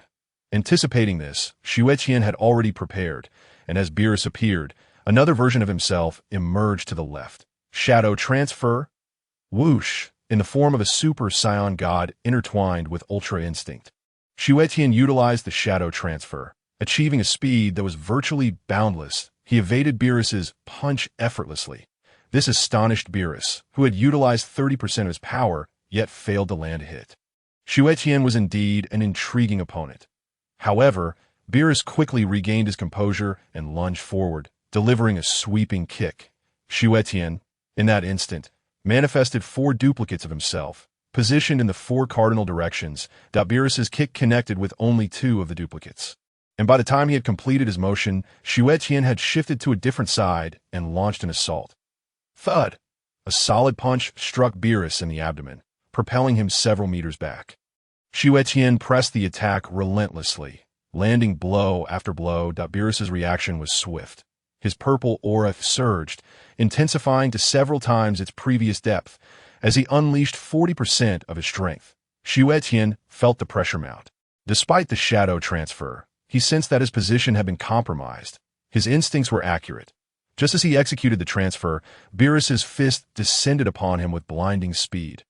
Anticipating this, Xue Tian had already prepared, and as Beerus appeared, another version of himself emerged to the left. Shadow transfer? Whoosh! In the form of a Super Saiyan God intertwined with Ultra Instinct. Xue Tian utilized the shadow transfer, achieving a speed that was virtually boundless. He evaded Beerus's punch effortlessly. This astonished Beerus, who had utilized 30% of his power, yet failed to land a hit. Xue Tian was indeed an intriguing opponent. However, Beerus quickly regained his composure and lunged forward, delivering a sweeping kick. Xue Tian, in that instant, manifested 4 duplicates of himself, positioned in the 4 cardinal directions. Beerus's kick connected with only 2 of the duplicates. And by the time he had completed his motion, Xue Tian had shifted to a different side and launched an assault. Thud! A solid punch struck Beerus in the abdomen, propelling him several meters back. Xue Tian pressed the attack relentlessly, landing blow after blow. Beerus's reaction was swift. His purple aura surged, intensifying to several times its previous depth, as he unleashed 40% of his strength. Xue Tian felt the pressure mount. Despite the shadow transfer, he sensed that his position had been compromised. His instincts were accurate. Just as he executed the transfer, Beerus's fist descended upon him with blinding speed.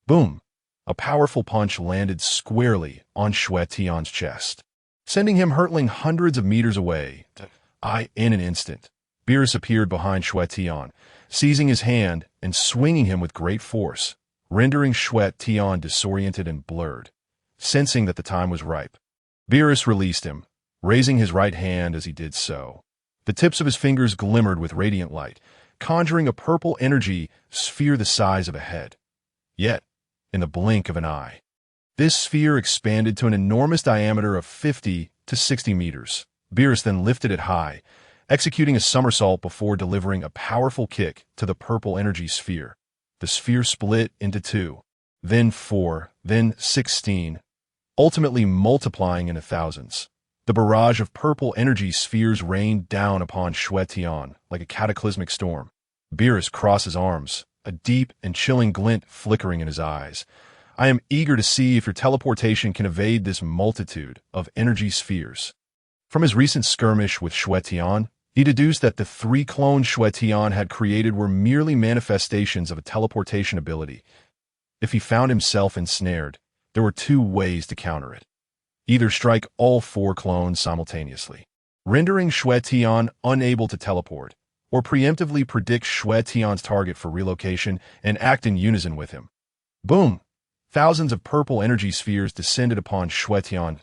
Boom! A powerful punch landed squarely on Xue Tian's chest, sending him hurtling hundreds of meters away. In an instant, Beerus appeared behind Xue Tian, seizing his hand and swinging him with great force, rendering Xue Tian disoriented and blurred. Sensing that the time was ripe, Beerus released him, raising his right hand as he did so. The tips of his fingers glimmered with radiant light, conjuring a purple energy sphere the size of a head. Yet, in the blink of an eye, this sphere expanded to an enormous diameter of 50 to 60 meters. Beerus then lifted it high, executing a somersault before delivering a powerful kick to the purple energy sphere. The sphere split into 2, then 4, then 16, ultimately multiplying into thousands. The barrage of purple energy spheres rained down upon Xue Tian like a cataclysmic storm. Beerus crossed his arms, a deep and chilling glint flickering in his eyes. I am eager to see if your teleportation can evade this multitude of energy spheres. From his recent skirmish with Xue Tian, he deduced that the 3 clones Xue Tian had created were merely manifestations of a teleportation ability. If he found himself ensnared, there were 2 ways to counter it. Either strike all 4 clones simultaneously, rendering Xue Tian unable to teleport, or preemptively predict Xue Tian's target for relocation and act in unison with him. Boom! Thousands of purple energy spheres descended upon Xue Tian.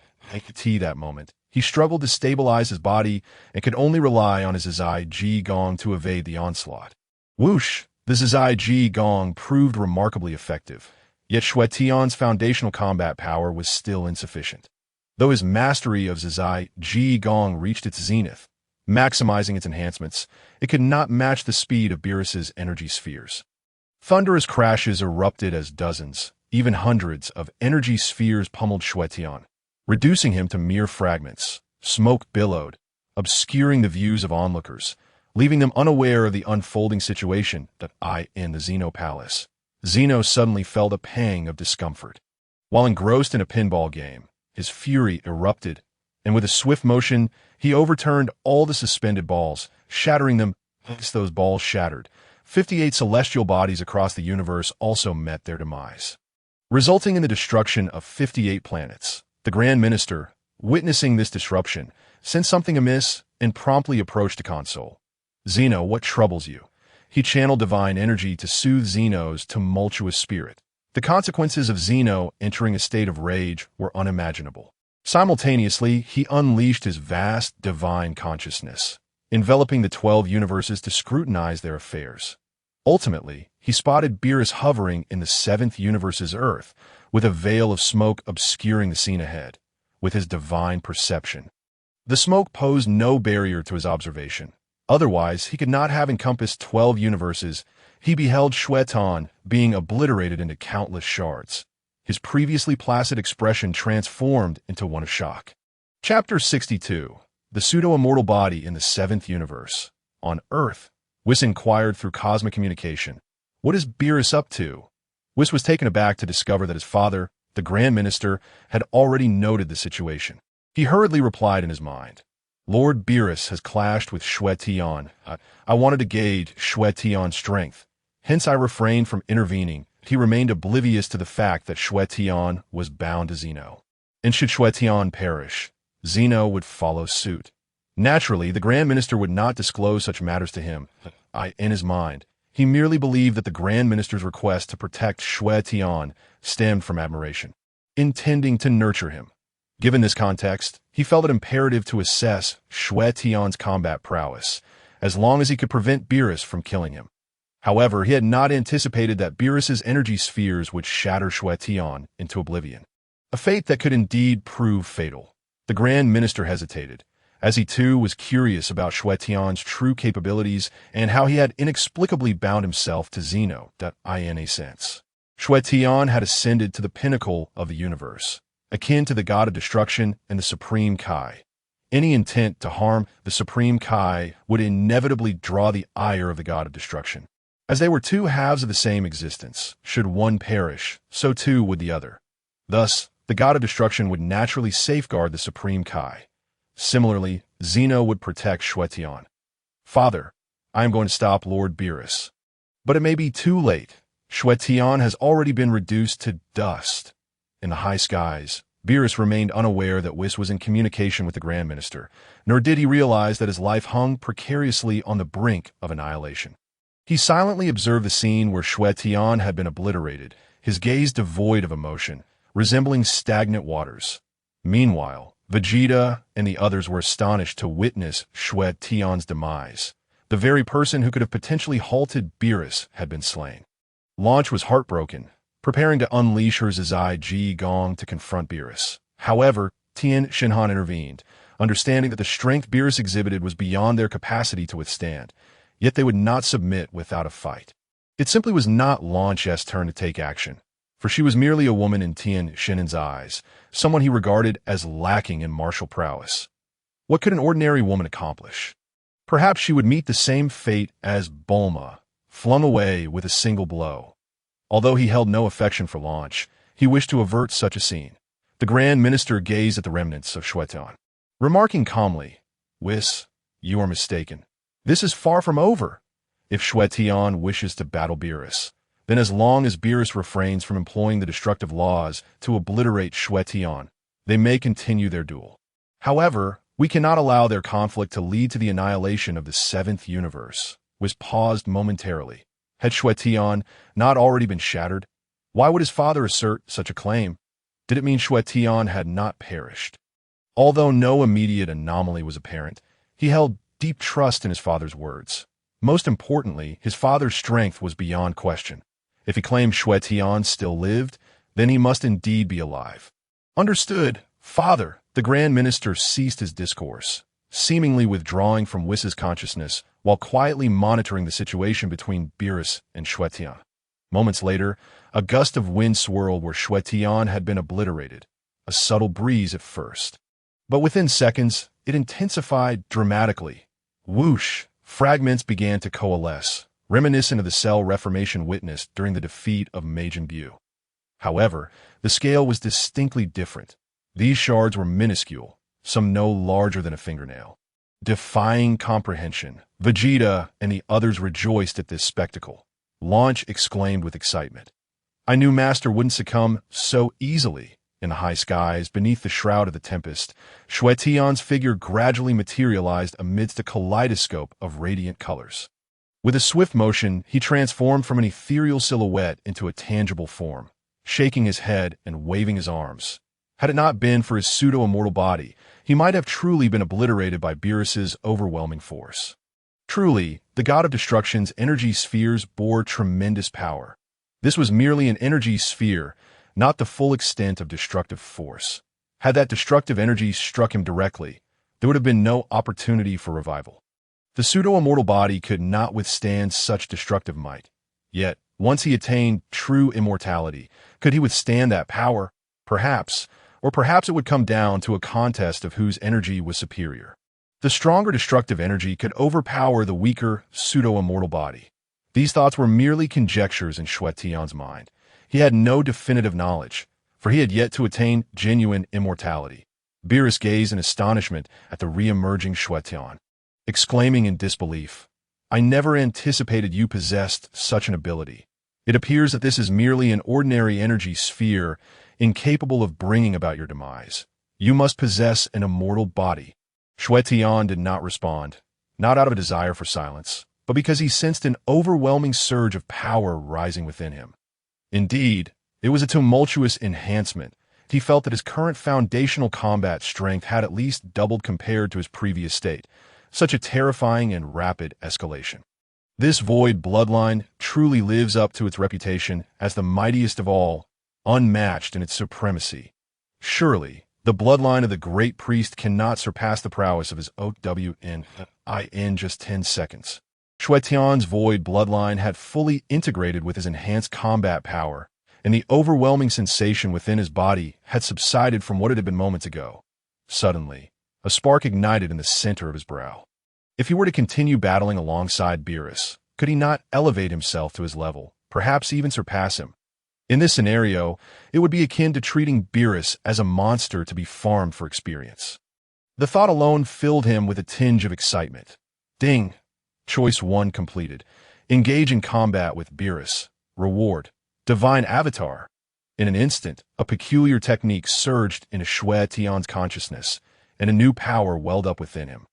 That moment, he struggled to stabilize his body and could only rely on his Zai Ji Gong to evade the onslaught. Whoosh! The Zai Ji Gong proved remarkably effective, yet Xue Tian's foundational combat power was still insufficient. Though his mastery of Zai Ji Gong reached its zenith, maximizing its enhancements, it could not match the speed of Beerus's energy spheres. Thunderous crashes erupted as dozens, even hundreds, of energy spheres pummeled Xue Tian, reducing him to mere fragments. Smoke billowed, obscuring the views of onlookers, leaving them unaware of the unfolding situation in the Zeno palace. Zeno suddenly felt a pang of discomfort. While engrossed in a pinball game, his fury erupted, and with a swift motion, he overturned all the suspended balls, shattering them. As those balls shattered, 58 celestial bodies across the universe also met their demise, resulting in the destruction of 58 planets. The Grand Minister, witnessing this disruption, sensed something amiss and promptly approached the console. Zeno, what troubles you? He channeled divine energy to soothe Zeno's tumultuous spirit. The consequences of Zeno entering a state of rage were unimaginable. Simultaneously, he unleashed his vast divine consciousness, enveloping the 12 universes to scrutinize their affairs. Ultimately, he spotted Beerus hovering in the 7th universe's Earth, with a veil of smoke obscuring the scene ahead. With his divine perception, the smoke posed no barrier to his observation. Otherwise, he could not have encompassed 12 universes. He beheld Xue Tian being obliterated into countless shards. His previously placid expression transformed into one of shock. Chapter 62. The Pseudo-Immortal Body in the 7th Universe. On Earth, Whis inquired through cosmic communication, "What is Beerus up to?" Whis was taken aback to discover that his father, the Grand Minister, had already noted the situation. He hurriedly replied in his mind, "Lord Beerus has clashed with Xue Tian. I wanted to gauge Xue Tian's strength. Hence I refrained from intervening." He remained oblivious to the fact that Xue Tian was bound to Zeno. And should Xue Tian perish, Zeno would follow suit. Naturally, the Grand Minister would not disclose such matters to him. In his mind, he merely believed that the Grand Minister's request to protect Xue Tian stemmed from admiration, intending to nurture him. Given this context, he felt it imperative to assess Xue Tian's combat prowess, as long as he could prevent Beerus from killing him. However, he had not anticipated that Beerus's energy spheres would shatter Xue Tian into oblivion, a fate that could indeed prove fatal. The Grand Minister hesitated, as he too was curious about Xue Tian's true capabilities and how he had inexplicably bound himself to Zeno. In a sense, Xue Tian had ascended to the pinnacle of the universe, akin to the god of destruction and the supreme Kai. Any intent to harm the supreme Kai would inevitably draw the ire of the god of destruction. As they were 2 halves of the same existence, should one perish, so too would the other. Thus, the god of destruction would naturally safeguard the supreme Kai. Similarly, Zeno would protect Xue Tian. "Father, I am going to stop Lord Beerus." But it may be too late. Xue Tian has already been reduced to dust. In the high skies, Beerus remained unaware that Whis was in communication with the Grand Minister, nor did he realize that his life hung precariously on the brink of annihilation. He silently observed the scene where Xue Tian had been obliterated, his gaze devoid of emotion, resembling stagnant waters. Meanwhile, Vegeta and the others were astonished to witness Xue Tian's demise. The very person who could have potentially halted Beerus had been slain. Launch was heartbroken, preparing to unleash her Zai Ji Gong to confront Beerus. However, Tien Shinhan intervened, understanding that the strength Beerus exhibited was beyond their capacity to withstand. Yet they would not submit without a fight. It simply was not Launch's turn to take action, for she was merely a woman in Tien Shinhan's eyes, someone he regarded as lacking in martial prowess. What could an ordinary woman accomplish? Perhaps she would meet the same fate as Bulma, flung away with a single blow. Although he held no affection for Launch, He wished to avert such a scene. The Grand Minister gazed at the remnants of Xue Tian, remarking calmly, "Whis, you are mistaken. This is far from over. If Xue Tian wishes to battle Beerus, then as long as Beerus refrains from employing the destructive laws to obliterate Xue Tian, they may continue their duel. However, we cannot allow their conflict to lead to the annihilation of the seventh universe." Whis paused momentarily. Had Xue Tian not already been shattered? Why would his father assert such a claim? Did it mean Xue Tian had not perished? Although no immediate anomaly was apparent, he held deep trust in his father's words. Most importantly, his father's strength was beyond question. If he claimed Xue Tian still lived, then he must indeed be alive. "Understood, father." The Grand Minister ceased his discourse, seemingly withdrawing from Whis' consciousness while quietly monitoring the situation between Beerus and Xue Tian. Moments later, a gust of wind swirled where Xue Tian had been obliterated, a subtle breeze at first. But within seconds, it intensified dramatically. Whoosh! Fragments began to coalesce, reminiscent of the cell reformation witnessed during the defeat of Majin Buu. However, the scale was distinctly different. These shards were minuscule, some no larger than a fingernail. Defying comprehension, Vegeta and the others rejoiced at this spectacle. Launch exclaimed with excitement, "I knew Master wouldn't succumb so easily." In the high skies, beneath the shroud of the tempest, Xue Tian's figure gradually materialized amidst a kaleidoscope of radiant colors. With a swift motion, he transformed from an ethereal silhouette into a tangible form, shaking his head and waving his arms. Had it not been for his pseudo-immortal body, he might have truly been obliterated by Beerus's overwhelming force. Truly, the god of destruction's energy spheres bore tremendous power. This was merely an energy sphere, not the full extent of destructive force. Had that destructive energy struck him directly, there would have been no opportunity for revival. The pseudo-immortal body could not withstand such destructive might. Yet, once he attained true immortality, could he withstand that power? Perhaps, or perhaps it would come down to a contest of whose energy was superior. The stronger destructive energy could overpower the weaker pseudo-immortal body. These thoughts were merely conjectures in Xue Tian's mind. He had no definitive knowledge, for he had yet to attain genuine immortality. Beerus gazed in astonishment at the re-emerging Xue Tian, exclaiming in disbelief, "I never anticipated you possessed such an ability. It appears that this is merely an ordinary energy sphere, incapable of bringing about your demise. You must possess an immortal body." Xue Tian did not respond, not out of a desire for silence, but because he sensed an overwhelming surge of power rising within him. Indeed, it was a tumultuous enhancement. He felt that his current foundational combat strength had at least doubled compared to his previous state, such a terrifying and rapid escalation. This void bloodline truly lives up to its reputation as the mightiest of all, unmatched in its supremacy. Surely, the bloodline of the great priest cannot surpass the prowess of his OWN in just 10 seconds. Xue Tian's void bloodline had fully integrated with his enhanced combat power, and the overwhelming sensation within his body had subsided from what it had been moments ago. Suddenly, a spark ignited in the center of his brow. If he were to continue battling alongside Beerus, could he not elevate himself to his level, perhaps even surpass him? In this scenario, it would be akin to treating Beerus as a monster to be farmed for experience. The thought alone filled him with a tinge of excitement. Ding! Choice 1 completed. Engage in combat with Beerus. Reward: Divine Avatar. In an instant, a peculiar technique surged into Xue Tian's consciousness, and a new power welled up within him.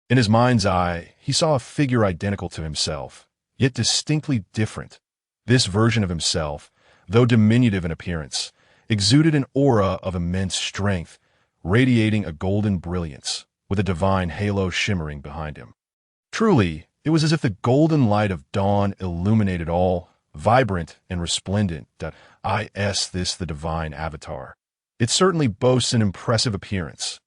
In his mind's eye, he saw a figure identical to himself, yet distinctly different. This version of himself, though diminutive in appearance, exuded an aura of immense strength, radiating a golden brilliance, with a divine halo shimmering behind him. Truly, it was as if the golden light of dawn illuminated all, vibrant and resplendent. This the divine avatar. It certainly boasts an impressive appearance.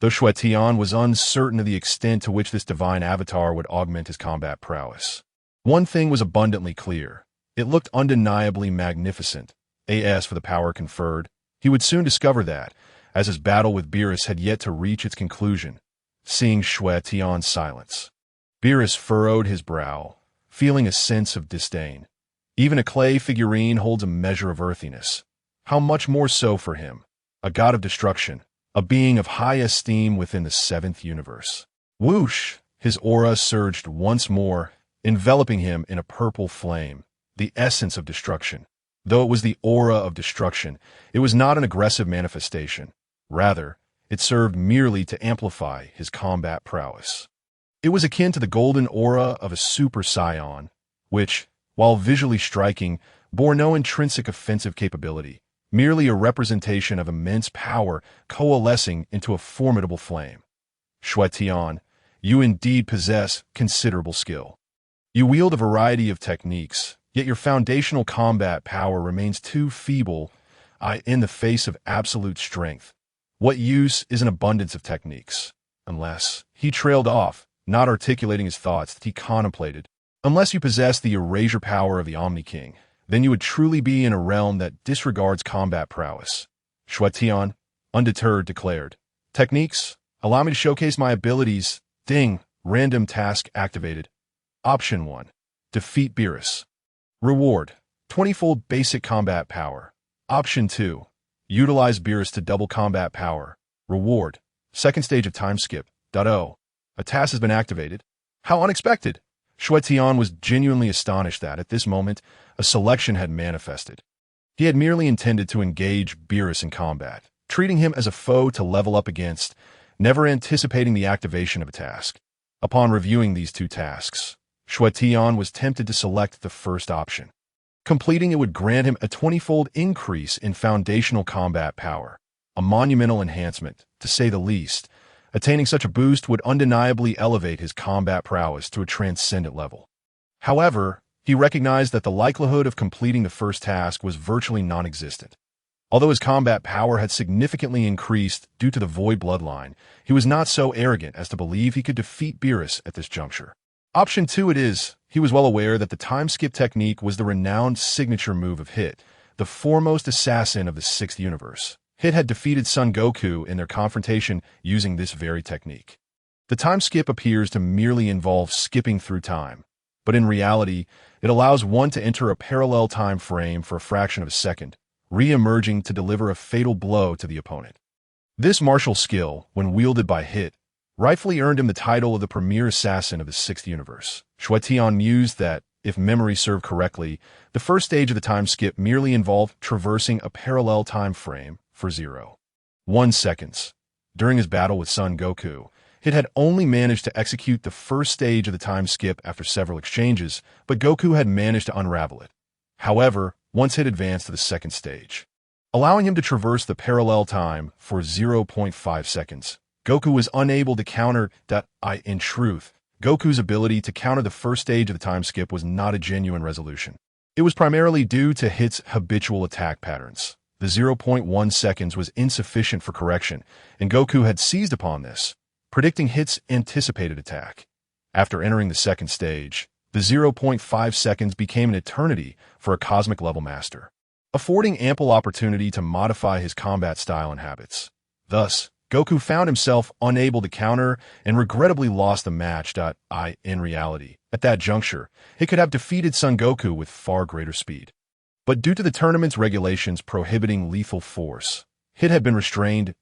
Though Xue Tian was uncertain of the extent to which this divine avatar would augment his combat prowess. One thing was abundantly clear. It looked undeniably magnificent. As for the power conferred, he would soon discover that, as his battle with Beerus had yet to reach its conclusion. Seeing Xue Tian's silence, Beerus furrowed his brow, feeling a sense of disdain. Even a clay figurine holds a measure of earthiness. how much more so for him, a god of destruction, a being of high esteem within the seventh universe. Whoosh! His aura surged once more, enveloping him in a purple flame, the essence of destruction. Though it was the aura of destruction, it was not an aggressive manifestation. Rather, it served merely to amplify his combat prowess. It was akin to the golden aura of a Super Saiyan, which, while visually striking, bore no intrinsic offensive capability, merely a representation of immense power coalescing into a formidable flame. Xue Tian, you indeed possess considerable skill. You wield a variety of techniques, yet your foundational combat power remains too feeble in the face of absolute strength. What use is an abundance of techniques? Unless he trailed off, not articulating his thoughts that he contemplated. Unless you possess the erasure power of the Omni-King, then you would truly be in a realm that disregards combat prowess. Xue Tian, undeterred, declared, techniques, allow me to showcase my abilities. Ding, random task activated. Option 1. Defeat Beerus. Reward, 20-fold basic combat power. Option 2. Utilize Beerus to double combat power. Reward, second stage of time skip. A task has been activated. How unexpected! Xue Tian was genuinely astonished that, at this moment, a selection had manifested. He had merely intended to engage Beerus in combat, treating him as a foe to level up against, never anticipating the activation of a task. Upon reviewing these two tasks, Xue Tian was tempted to select the first option. Completing it would grant him a 20-fold increase in foundational combat power, a monumental enhancement, to say the least. Attaining such a boost would undeniably elevate his combat prowess to a transcendent level. However, he recognized that the likelihood of completing the first task was virtually non-existent. Although his combat power had significantly increased due to the Void bloodline, he was not so arrogant as to believe he could defeat Beerus at this juncture. Option 2 it is. He was well aware that the time skip technique was the renowned signature move of Hit, the foremost assassin of the sixth universe. Hit had defeated Son Goku in their confrontation using this very technique. The time skip appears to merely involve skipping through time, but in reality, it allows one to enter a parallel time frame for a fraction of a second, re-emerging to deliver a fatal blow to the opponent. This martial skill, when wielded by Hit, rightfully earned him the title of the premier assassin of the sixth universe. Xue Tian mused that, if memory served correctly, the first stage of the time skip merely involved traversing a parallel time frame for 0.1 seconds. During his battle with Son Goku, Hit had only managed to execute the first stage of the time skip after several exchanges, but Goku had managed to unravel it. However, once Hit advanced to the second stage, allowing him to traverse the parallel time for 0.5 seconds, Goku was unable to counter that. In truth, Goku's ability to counter the first stage of the time skip was not a genuine resolution. It was primarily due to Hit's habitual attack patterns. The 0.1 seconds was insufficient for correction, and Goku had seized upon this, predicting Hit's anticipated attack. After entering the second stage, the 0.5 seconds became an eternity for a cosmic-level master, affording ample opportunity to modify his combat style and habits. Thus, Goku found himself unable to counter and regrettably lost the match. In reality, at that juncture, he could have defeated Son Goku with far greater speed. But due to the tournament's regulations prohibiting lethal force, Hit had been restrained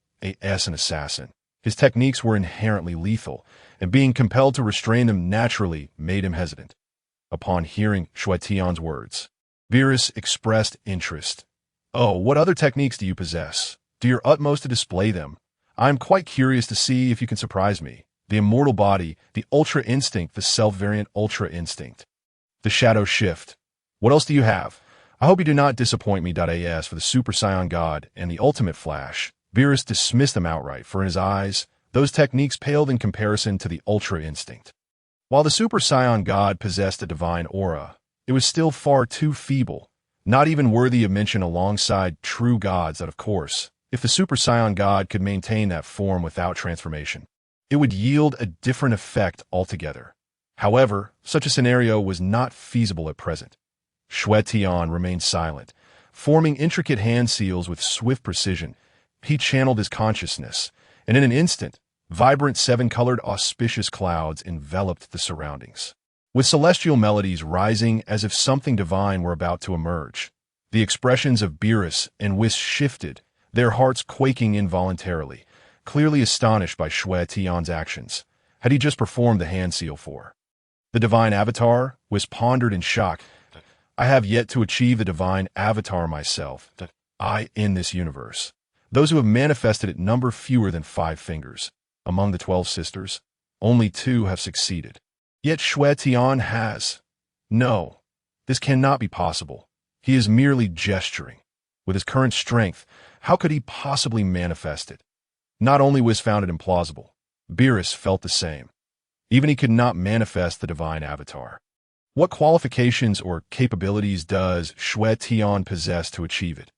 as an assassin. His techniques were inherently lethal, and being compelled to restrain them naturally made him hesitant. Upon hearing Xue Tian's words, Beerus expressed interest. Oh, what other techniques do you possess? Do your utmost to display them. I am quite curious to see if you can surprise me. The immortal body, the ultra instinct, the self-variant ultra instinct. The shadow shift. What else do you have? I hope you do not disappoint me. As for the Super Saiyan God and the ultimate flash, Beerus dismissed them outright, for in his eyes, those techniques paled in comparison to the ultra instinct. While the Super Saiyan God possessed a divine aura, it was still far too feeble, not even worthy of mention alongside true gods that, of course, if the Super Saiyan God could maintain that form without transformation, it would yield a different effect altogether. However, such a scenario was not feasible at present. Xue Tian remained silent, forming intricate hand seals with swift precision. He channeled his consciousness, and in an instant, vibrant seven-colored auspicious clouds enveloped the surroundings. With celestial melodies rising as if something divine were about to emerge, The expressions of Beerus and Whis shifted, their hearts quaking involuntarily, clearly astonished by Xue Tian's actions. Had he just performed the hand seal for the divine avatar? Whis pondered in shock. I have yet to achieve the divine avatar myself, in this universe. Those who have manifested it number fewer than 5 fingers. Among the 12 sisters, only 2 have succeeded. Yet Xue Tian has. No, this cannot be possible. He is merely gesturing. With his current strength, how could he possibly manifest it? Not only was found it implausible, Beerus felt the same. Even he could not manifest the divine avatar. What qualifications or capabilities does Xue Tian possess to achieve it?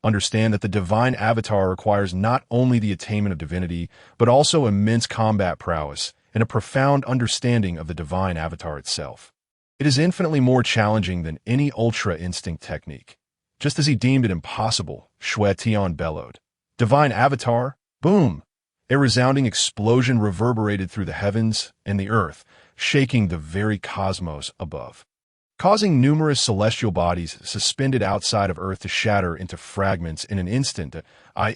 Understand that the divine avatar requires not only the attainment of divinity, but also immense combat prowess and a profound understanding of the divine avatar itself. It is infinitely more challenging than any ultra instinct technique. Just as he deemed it impossible, Xue Tian bellowed. Divine avatar? Boom! A resounding explosion reverberated through the heavens and the earth, shaking the very cosmos above, causing numerous celestial bodies suspended outside of Earth to shatter into fragments in an instant.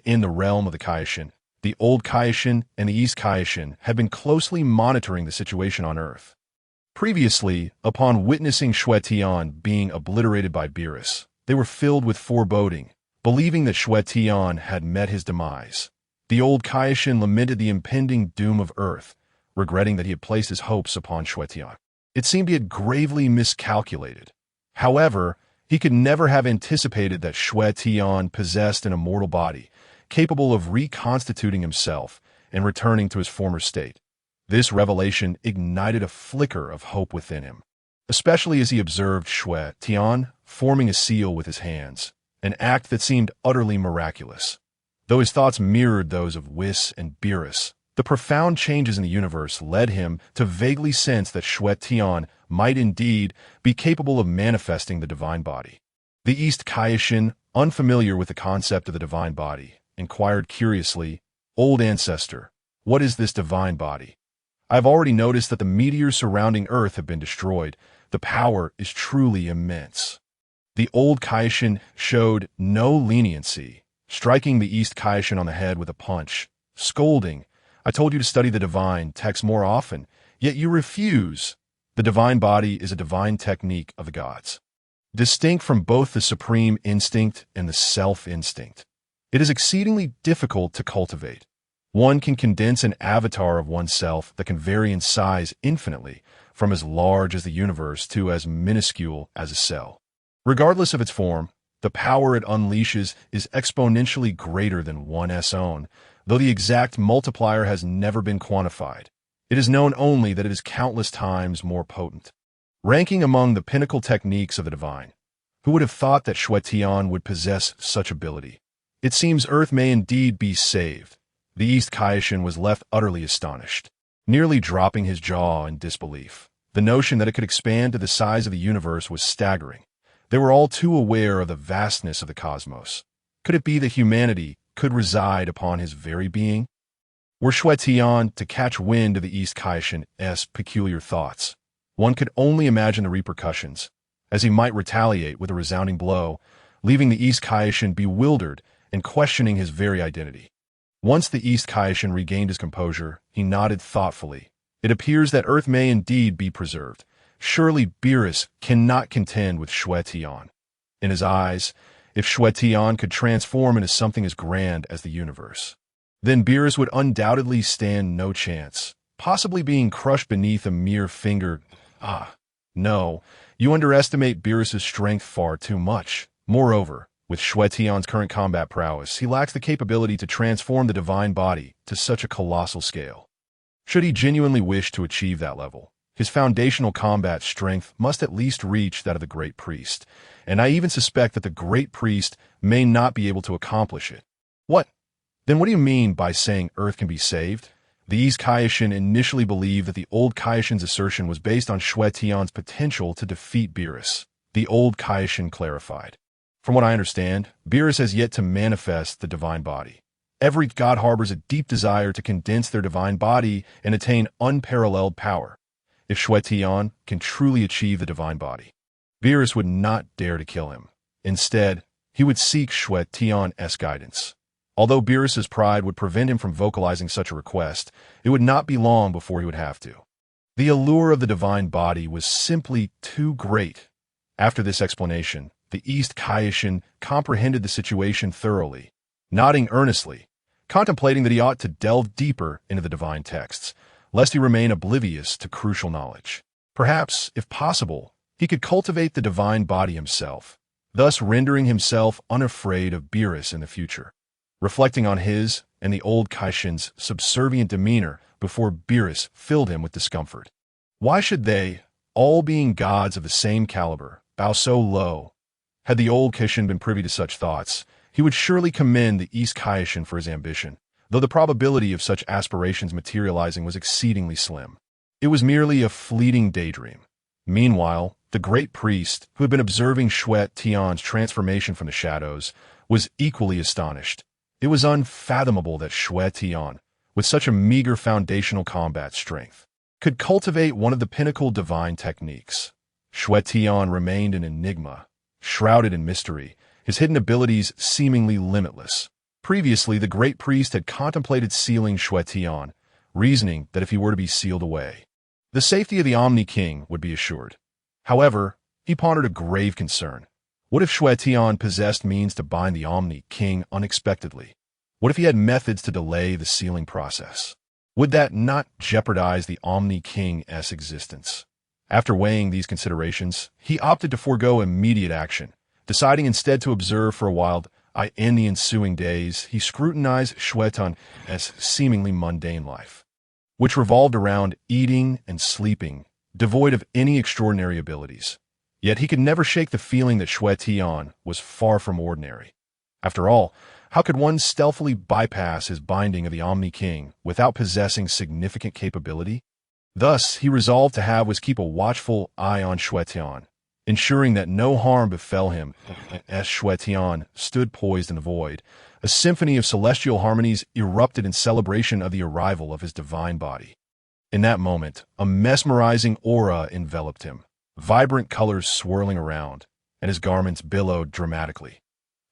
In the realm of the Kaishin, the Old Kaishin and the East Kaishin had been closely monitoring the situation on Earth. Previously, upon witnessing Xue Tian being obliterated by Beerus, they were filled with foreboding, believing that Xue Tian had met his demise. The Old Kaishin lamented the impending doom of Earth, regretting that he had placed his hopes upon Xue Tian. It seemed he had gravely miscalculated. However, he could never have anticipated that Xue Tian possessed an immortal body, capable of reconstituting himself and returning to his former state. This revelation ignited a flicker of hope within him, especially as he observed Xue Tian forming a seal with his hands, an act that seemed utterly miraculous. Though his thoughts mirrored those of Whis and Beerus, the profound changes in the universe led him to vaguely sense that Xue Tian might indeed be capable of manifesting the divine body. The East Kaishin, unfamiliar with the concept of the divine body, inquired curiously, "Old ancestor, what is this divine body? I have already noticed that the meteors surrounding Earth have been destroyed. The power is truly immense." The Old Kaishin showed no leniency, striking the East Kaishin on the head with a punch, scolding, "I told you to study the divine text more often, yet you refuse. The divine body is a divine technique of the gods, distinct from both the supreme instinct and the self-instinct. It is exceedingly difficult to cultivate. One can condense an avatar of oneself that can vary in size infinitely, from as large as the universe to as minuscule as a cell. Regardless of its form, the power it unleashes is exponentially greater than one's own, though the exact multiplier has never been quantified. It is known only that it is countless times more potent. Ranking among the pinnacle techniques of the divine, who would have thought that Xue Tian would possess such ability? It seems Earth may indeed be saved. The East Kaishin was left utterly astonished, nearly dropping his jaw in disbelief. The notion that it could expand to the size of the universe was staggering. They were all too aware of the vastness of the cosmos. Could it be that humanity could reside upon his very being? Were Xue Tian to catch wind of the East Kaishin's peculiar thoughts, one could only imagine the repercussions, as he might retaliate with a resounding blow, leaving the East Kaishin bewildered and questioning his very identity. Once the East Kaishin regained his composure, he nodded thoughtfully. It appears that Earth may indeed be preserved. Surely Beerus cannot contend with Xue Tian. In his eyes, if Xue Tian could transform into something as grand as the universe, then Beerus would undoubtedly stand no chance, possibly being crushed beneath a mere finger. No, you underestimate Beerus's strength far too much. Moreover, with Xue Tian's current combat prowess, he lacks the capability to transform the divine body to such a colossal scale. Should he genuinely wish to achieve that level, his foundational combat strength must at least reach that of the Great Priest, and I even suspect that the Great Priest may not be able to accomplish it. What? Then what do you mean by saying Earth can be saved? The East Kaishin initially believed that the Old Kaishin's assertion was based on Xue Tian's potential to defeat Beerus. The Old Kaishin clarified. From what I understand, Beerus has yet to manifest the divine body. Every god harbors a deep desire to condense their divine body and attain unparalleled power. If Xue Tian can truly achieve the divine body, Beerus would not dare to kill him. Instead, he would seek Xue Tian's guidance. Although Beerus's pride would prevent him from vocalizing such a request, it would not be long before he would have to. The allure of the divine body was simply too great. After this explanation, the East Kaishan comprehended the situation thoroughly, nodding earnestly, contemplating that he ought to delve deeper into the divine texts, lest he remain oblivious to crucial knowledge. Perhaps, if possible, he could cultivate the divine body himself, thus rendering himself unafraid of Beerus in the future. Reflecting on his and the old Kaishan's subservient demeanor before Beerus filled him with discomfort. Why should they, all being gods of the same caliber, bow so low? Had the old Kaishan been privy to such thoughts, he would surely commend the East Kaishan for his ambition, though the probability of such aspirations materializing was exceedingly slim. It was merely a fleeting daydream. Meanwhile, the great priest, who had been observing Xue Tian's transformation from the shadows, was equally astonished. It was unfathomable that Xue Tian, with such a meager foundational combat strength, could cultivate one of the pinnacle divine techniques. Xue Tian remained an enigma, shrouded in mystery, his hidden abilities seemingly limitless. Previously, the great priest had contemplated sealing Xue Tian, reasoning that if he were to be sealed away, the safety of the Omni-King would be assured. However, he pondered a grave concern. What if Xue Tian possessed means to bind the Omni-King unexpectedly? What if he had methods to delay the sealing process? Would that not jeopardize the Omni-King's existence? After weighing these considerations, he opted to forego immediate action, deciding instead to observe for a while. In the ensuing days, he scrutinized Xue Tian's seemingly mundane life, which revolved around eating and sleeping, devoid of any extraordinary abilities. Yet he could never shake the feeling that Xue Tian was far from ordinary. After all, how could one stealthily bypass his binding of the Omni-King without possessing significant capability? Thus, he resolved to keep a watchful eye on Xue Tian, ensuring that no harm befell him. As Xue Tian stood poised in the void, a symphony of celestial harmonies erupted in celebration of the arrival of his divine body. In that moment, a mesmerizing aura enveloped him, vibrant colors swirling around, and his garments billowed dramatically.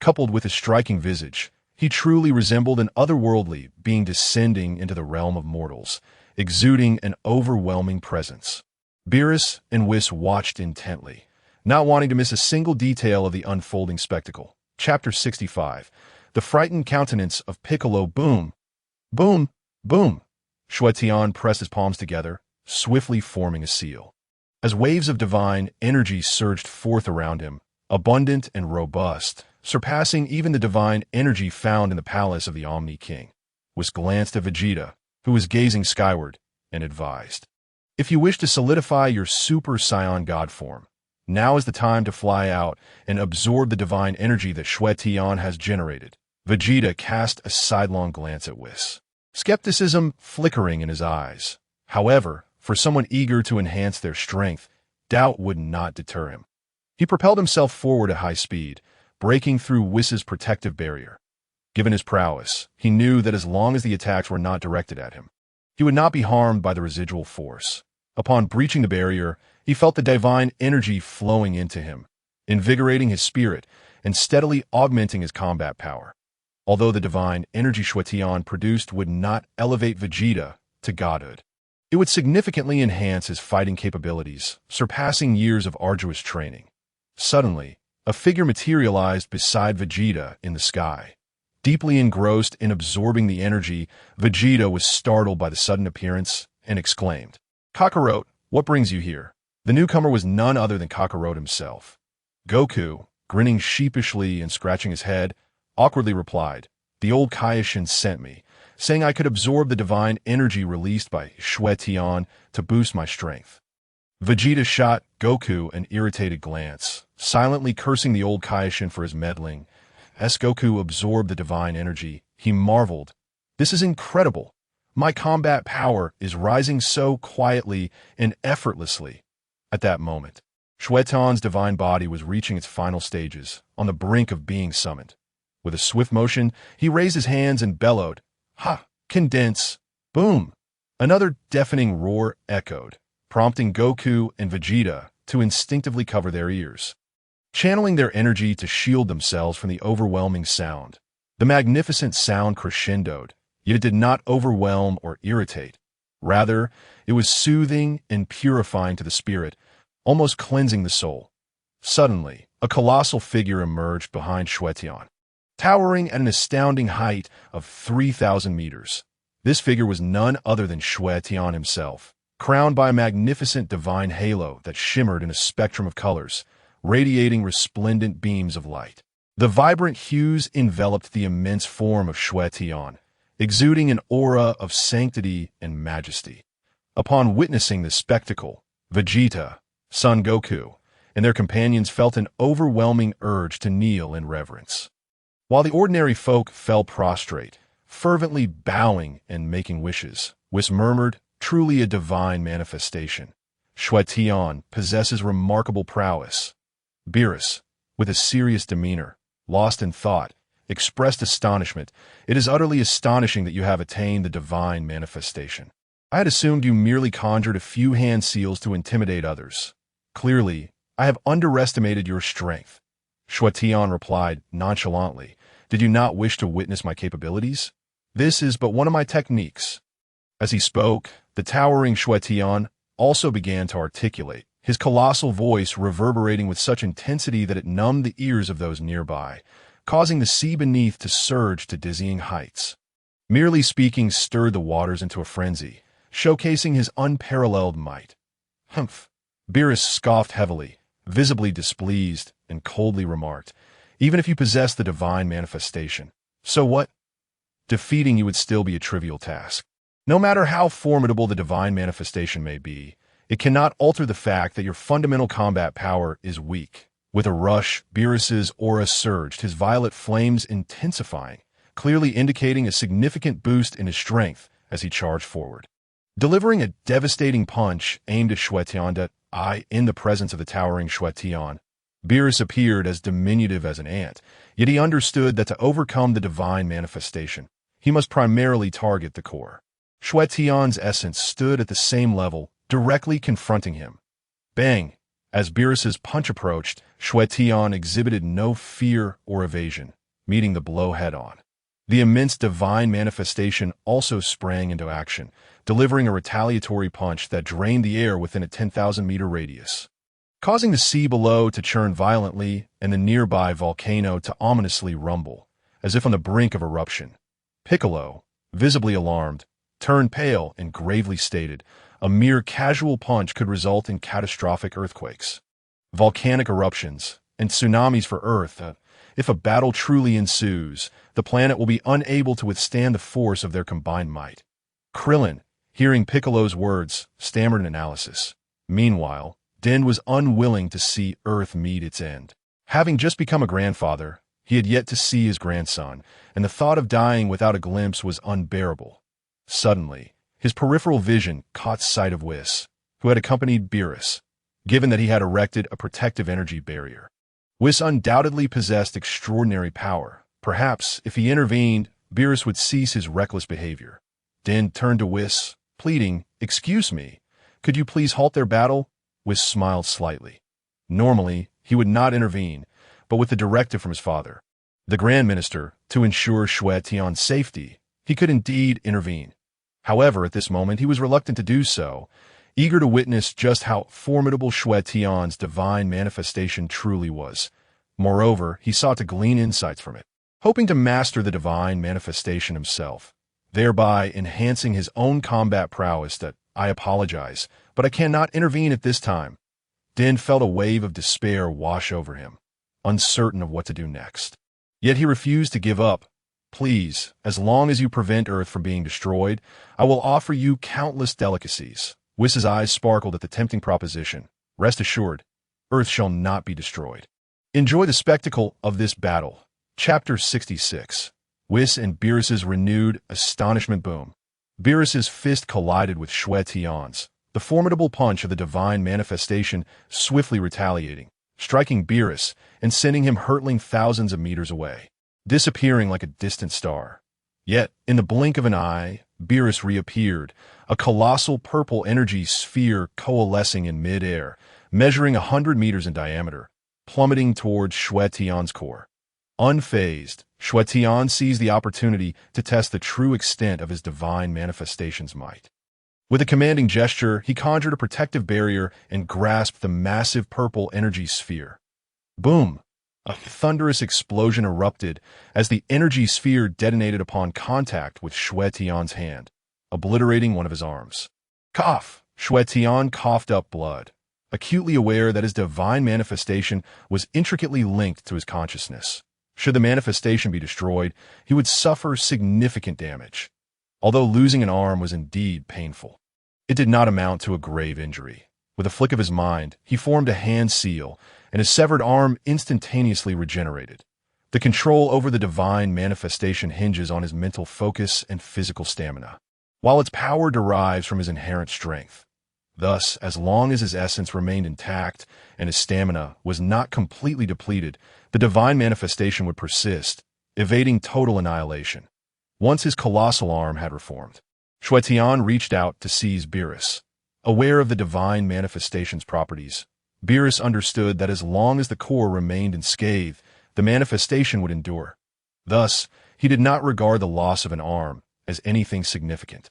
Coupled with his striking visage, he truly resembled an otherworldly being descending into the realm of mortals, exuding an overwhelming presence. Beerus and Whis watched intently, not wanting to miss a single detail of the unfolding spectacle. Chapter 65. The frightened countenance of Piccolo. Boom! Boom! Boom! Xue Tian pressed his palms together, swiftly forming a seal. As waves of divine energy surged forth around him, abundant and robust, surpassing even the divine energy found in the palace of the Omni-King, Whis glanced at Vegeta, who was gazing skyward, and advised, "If you wish to solidify your Super Saiyan God form, now is the time to fly out and absorb the divine energy that Xue Tian has generated." Vegeta cast a sidelong glance at Whis, skepticism flickering in his eyes. However, for someone eager to enhance their strength, doubt would not deter him. He propelled himself forward at high speed, breaking through Whis's protective barrier. Given his prowess, he knew that as long as the attacks were not directed at him, he would not be harmed by the residual force. Upon breaching the barrier, he felt the divine energy flowing into him, invigorating his spirit and steadily augmenting his combat power. Although the divine energy Xue Tian produced would not elevate Vegeta to godhood, it would significantly enhance his fighting capabilities, surpassing years of arduous training. Suddenly, a figure materialized beside Vegeta in the sky. Deeply engrossed in absorbing the energy, Vegeta was startled by the sudden appearance and exclaimed, "Kakarot, what brings you here?" The newcomer was none other than Kakarot himself. Goku, grinning sheepishly and scratching his head, awkwardly replied, "The old Kaishin sent me, saying I could absorb the divine energy released by Xue Tian to boost my strength." Vegeta shot Goku an irritated glance, silently cursing the old Kaishin for his meddling. As Goku absorbed the divine energy, he marveled, "This is incredible. My combat power is rising so quietly and effortlessly." At that moment, Xue Tian's divine body was reaching its final stages, on the brink of being summoned. With a swift motion, he raised his hands and bellowed, "Ha! Condense!" Boom! Another deafening roar echoed, prompting Goku and Vegeta to instinctively cover their ears. channeling their energy to shield themselves from the overwhelming sound. The magnificent sound crescendoed, yet it did not overwhelm or irritate. Rather, it was soothing and purifying to the spirit, almost cleansing the soul. Suddenly, a colossal figure emerged behind Xue Tian, towering at an astounding height of 3,000 meters. This figure was none other than Xue Tian himself, crowned by a magnificent divine halo that shimmered in a spectrum of colors, radiating resplendent beams of light. The vibrant hues enveloped the immense form of Xue Tian, exuding an aura of sanctity and majesty. Upon witnessing this spectacle, Vegeta, Son Goku, and their companions felt an overwhelming urge to kneel in reverence. While the ordinary folk fell prostrate, fervently bowing and making wishes, Whis murmured, "Truly a divine manifestation. Xue Tian possesses remarkable prowess." Beerus, with a serious demeanor, lost in thought, expressed astonishment. "It is utterly astonishing that you have attained the divine manifestation. I had assumed you merely conjured a few hand seals to intimidate others. Clearly, I have underestimated your strength." Xue Tian replied nonchalantly, "Did you not wish to witness my capabilities? This is but one of my techniques." As he spoke, the towering Xue Tian also began to articulate, his colossal voice reverberating with such intensity that it numbed the ears of those nearby, causing the sea beneath to surge to dizzying heights. Merely speaking stirred the waters into a frenzy, showcasing his unparalleled might. "Humph!" Beerus scoffed heavily, visibly displeased, and coldly remarked, "Even if you possess the divine manifestation, so what? Defeating you would still be a trivial task. No matter how formidable the divine manifestation may be, it cannot alter the fact that your fundamental combat power is weak." With a rush, Beerus's aura surged, his violet flames intensifying, clearly indicating a significant boost in his strength as he charged forward. Delivering a devastating punch aimed at Xue Tian in the presence of the towering Xue Tian, Beerus appeared as diminutive as an ant, yet he understood that to overcome the divine manifestation, he must primarily target the core. Xue Tian's essence stood at the same level, directly confronting him. Bang! As Beerus's punch approached, Xue Tian exhibited no fear or evasion, meeting the blow head-on. The immense divine manifestation also sprang into action, delivering a retaliatory punch that drained the air within a 10,000-meter radius, causing the sea below to churn violently and the nearby volcano to ominously rumble, as if on the brink of eruption. Piccolo, visibly alarmed, turned pale and gravely stated, "A mere casual punch could result in catastrophic earthquakes, volcanic eruptions, and tsunamis for Earth. If a battle truly ensues, the planet will be unable to withstand the force of their combined might." Krillin, hearing Piccolo's words, stammered an analysis. Meanwhile, Din was unwilling to see Earth meet its end. Having just become a grandfather, he had yet to see his grandson, and the thought of dying without a glimpse was unbearable. Suddenly, his peripheral vision caught sight of Whis, who had accompanied Beerus, given that he had erected a protective energy barrier. Whis undoubtedly possessed extraordinary power. Perhaps, if he intervened, Beerus would cease his reckless behavior. Din turned to Whis, pleading, "Excuse me, could you please halt their battle?" Whis smiled slightly. Normally, he would not intervene, but with the directive from his father, the Grand Minister, to ensure Xue Tian's safety, he could indeed intervene. However, at this moment, he was reluctant to do so, eager to witness just how formidable Xue Tian's divine manifestation truly was. Moreover, he sought to glean insights from it, hoping to master the divine manifestation himself, thereby enhancing his own combat prowess. "I apologize, but I cannot intervene at this time." Din felt a wave of despair wash over him, uncertain of what to do next. Yet he refused to give up. "Please, as long as you prevent Earth from being destroyed, I will offer you countless delicacies." Whis' eyes sparkled at the tempting proposition. "Rest assured, Earth shall not be destroyed. Enjoy the spectacle of this battle." Chapter 66. Whis and Beerus's renewed astonishment boom. Beerus's fist collided with Xue Tian's, the formidable punch of the divine manifestation swiftly retaliating, striking Beerus and sending him hurtling thousands of meters away, disappearing like a distant star. Yet, in the blink of an eye, Beerus reappeared, a colossal purple energy sphere coalescing in mid-air, measuring 100 meters in diameter, plummeting towards Xue Tian's core. Unfazed, Xue Tian seized the opportunity to test the true extent of his divine manifestation's might. With a commanding gesture, he conjured a protective barrier and grasped the massive purple energy sphere. Boom! A thunderous explosion erupted as the energy sphere detonated upon contact with Xue Tian's hand, obliterating one of his arms. Cough! Xue Tian coughed up blood, acutely aware that his divine manifestation was intricately linked to his consciousness. Should the manifestation be destroyed, he would suffer significant damage. Although losing an arm was indeed painful, it did not amount to a grave injury. With a flick of his mind, he formed a hand seal, and his severed arm instantaneously regenerated. The control over the divine manifestation hinges on his mental focus and physical stamina, while its power derives from his inherent strength. Thus, as long as his essence remained intact and his stamina was not completely depleted, the divine manifestation would persist, evading total annihilation. Once his colossal arm had reformed, Xue Tian reached out to seize Beerus. Aware of the divine manifestation's properties, Beerus understood that as long as the core remained unscathed, the manifestation would endure. Thus, he did not regard the loss of an arm as anything significant.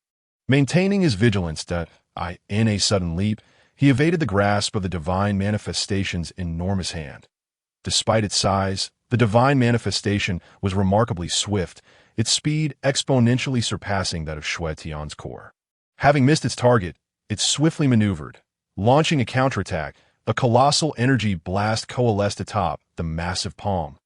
Maintaining his vigilance in a sudden leap, he evaded the grasp of the divine manifestation's enormous hand. Despite its size, the divine manifestation was remarkably swift, its speed exponentially surpassing that of Xue Tian's core. Having missed its target, it swiftly maneuvered. Launching a counterattack, a colossal energy blast coalesced atop the massive palm.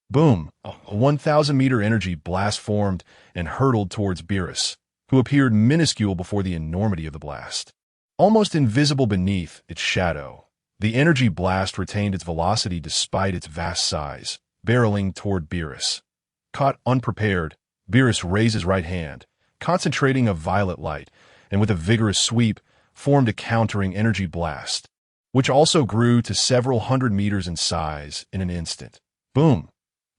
Boom! A 1,000-meter energy blast formed and hurtled towards Beerus, who appeared minuscule before the enormity of the blast. Almost invisible beneath its shadow, the energy blast retained its velocity despite its vast size, barreling toward Beerus. Caught unprepared, Beerus raised his right hand, concentrating a violet light, and with a vigorous sweep, formed a countering energy blast, which also grew to several hundred meters in size in an instant. Boom!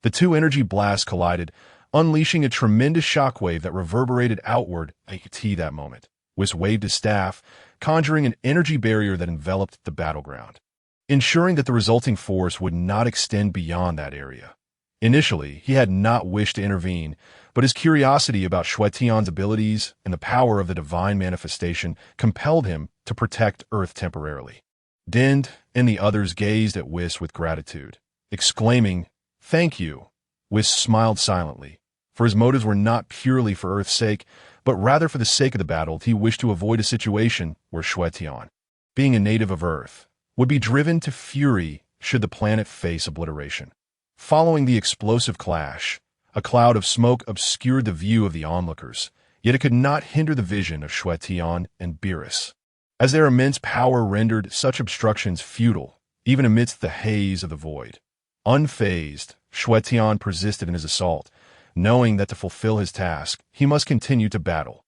The two energy blasts collided, unleashing a tremendous shockwave that reverberated outward at that moment. Whis waved his staff, conjuring an energy barrier that enveloped the battleground, ensuring that the resulting force would not extend beyond that area. Initially, he had not wished to intervene, but his curiosity about Xue Tian's abilities and the power of the divine manifestation compelled him to protect Earth temporarily. Dind and the others gazed at Whis with gratitude, exclaiming, "Thank you." Whis smiled silently, for his motives were not purely for Earth's sake, but rather for the sake of the battle. He wished to avoid a situation where Xue Tian, being a native of Earth, would be driven to fury should the planet face obliteration. Following the explosive clash, a cloud of smoke obscured the view of the onlookers, yet it could not hinder the vision of Xue Tian and Beerus, as their immense power rendered such obstructions futile, even amidst the haze of the void. Unfazed, Xue Tian persisted in his assault, knowing that to fulfill his task, he must continue to battle.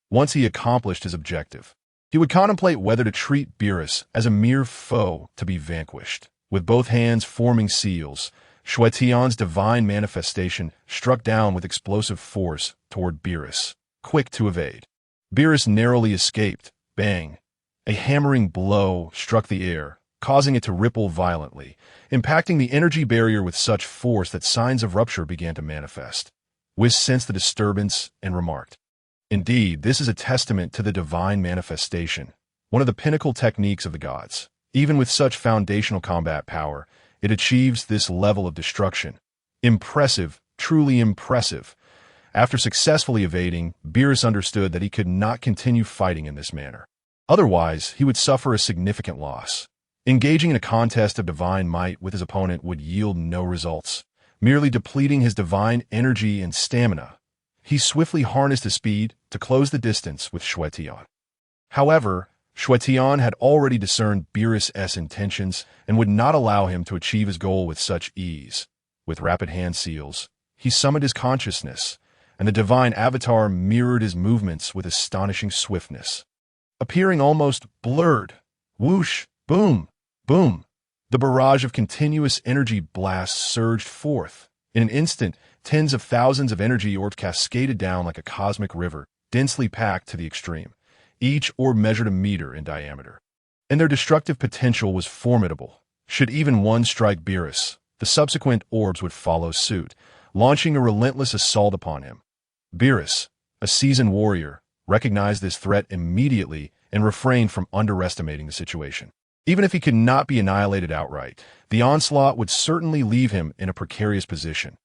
Once he accomplished his objective, he would contemplate whether to treat Beerus as a mere foe to be vanquished. With both hands forming seals, Xue Tian's divine manifestation struck down with explosive force toward Beerus, quick to evade. Beerus narrowly escaped. Bang! A hammering blow struck the air, causing it to ripple violently, impacting the energy barrier with such force that signs of rupture began to manifest. Whis sensed the disturbance and remarked, "Indeed, this is a testament to the divine manifestation, one of the pinnacle techniques of the gods. Even with such foundational combat power, it achieves this level of destruction. Impressive, truly impressive." After successfully evading, Beerus understood that he could not continue fighting in this manner. Otherwise, he would suffer a significant loss. Engaging in a contest of divine might with his opponent would yield no results, merely depleting his divine energy and stamina. He swiftly harnessed his speed to close the distance with Xue Tian. However, Xue Tian had already discerned Beerus' intentions and would not allow him to achieve his goal with such ease. With rapid hand seals, he summoned his consciousness, and the divine avatar mirrored his movements with astonishing swiftness. Appearing almost blurred, whoosh, boom, boom, the barrage of continuous energy blasts surged forth. In an instant, tens of thousands of energy orbs cascaded down like a cosmic river, densely packed to the extreme. Each orb measured a meter in diameter, and their destructive potential was formidable. Should even one strike Beerus, the subsequent orbs would follow suit, launching a relentless assault upon him. Beerus, a seasoned warrior, recognized this threat immediately and refrained from underestimating the situation. Even if he could not be annihilated outright, the onslaught would certainly leave him in a precarious position.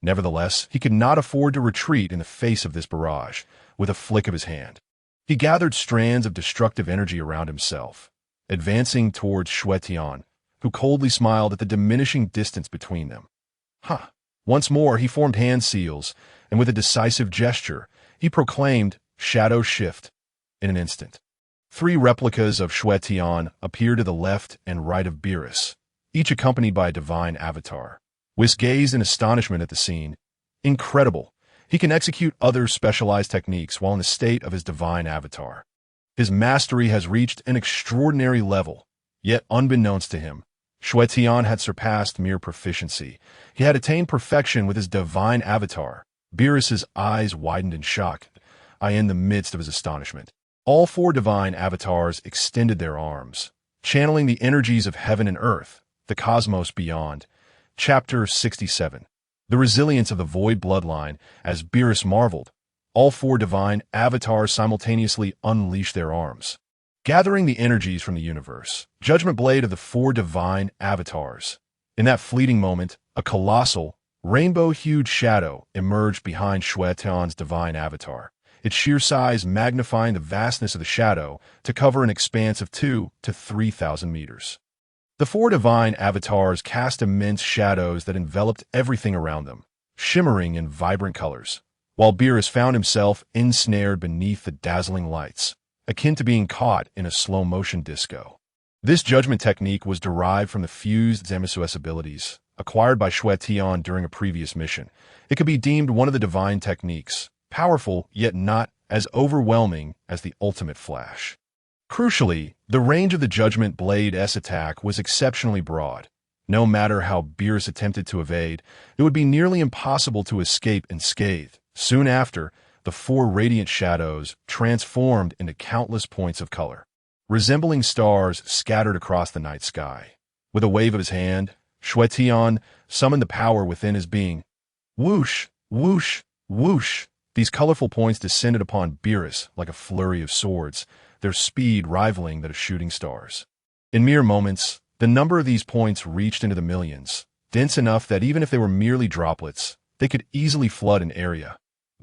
Nevertheless, he could not afford to retreat in the face of this barrage. With a flick of his hand, he gathered strands of destructive energy around himself, advancing towards Xue Tian, who coldly smiled at the diminishing distance between them. Once more he formed hand seals, and with a decisive gesture, he proclaimed, "Shadow shift." In an instant, 3 replicas of Xue Tian appeared to the left and right of Beerus, each accompanied by a divine avatar. Whis gazed in astonishment at the scene. Incredible! He can execute other specialized techniques while in the state of his divine avatar. His mastery has reached an extraordinary level, yet unbeknownst to him, Xue Tian had surpassed mere proficiency. He had attained perfection with his divine avatar. Beerus's eyes widened in shock, in the midst of his astonishment. All 4 divine avatars extended their arms, channeling the energies of heaven and earth, the cosmos beyond. Chapter 67. The resilience of the Void bloodline. As Beerus marveled, all 4 divine avatars simultaneously unleashed their arms, gathering the energies from the universe. Judgment blade of the 4 divine avatars. In that fleeting moment, a colossal, rainbow-hued shadow emerged behind Xue Tian's divine avatar, its sheer size magnifying the vastness of the shadow to cover an expanse of 2,000 to 3,000 meters. The 4 divine avatars cast immense shadows that enveloped everything around them, shimmering in vibrant colors, while Beerus found himself ensnared beneath the dazzling lights, akin to being caught in a slow-motion disco. This judgment technique was derived from the fused Zeno abilities, acquired by Xue Tian during a previous mission. It could be deemed one of the divine techniques, powerful yet not as overwhelming as the ultimate flash. Crucially, the range of the Judgment Blade's attack was exceptionally broad. No matter how Beerus attempted to evade, it would be nearly impossible to escape unscathed. Soon after, the 4 radiant shadows transformed into countless points of color, resembling stars scattered across the night sky. With a wave of his hand, Xue Tian summoned the power within his being. Whoosh, whoosh, whoosh. These colorful points descended upon Beerus like a flurry of swords, their speed rivaling that of shooting stars. In mere moments, the number of these points reached into the millions, dense enough that even if they were merely droplets, they could easily flood an area.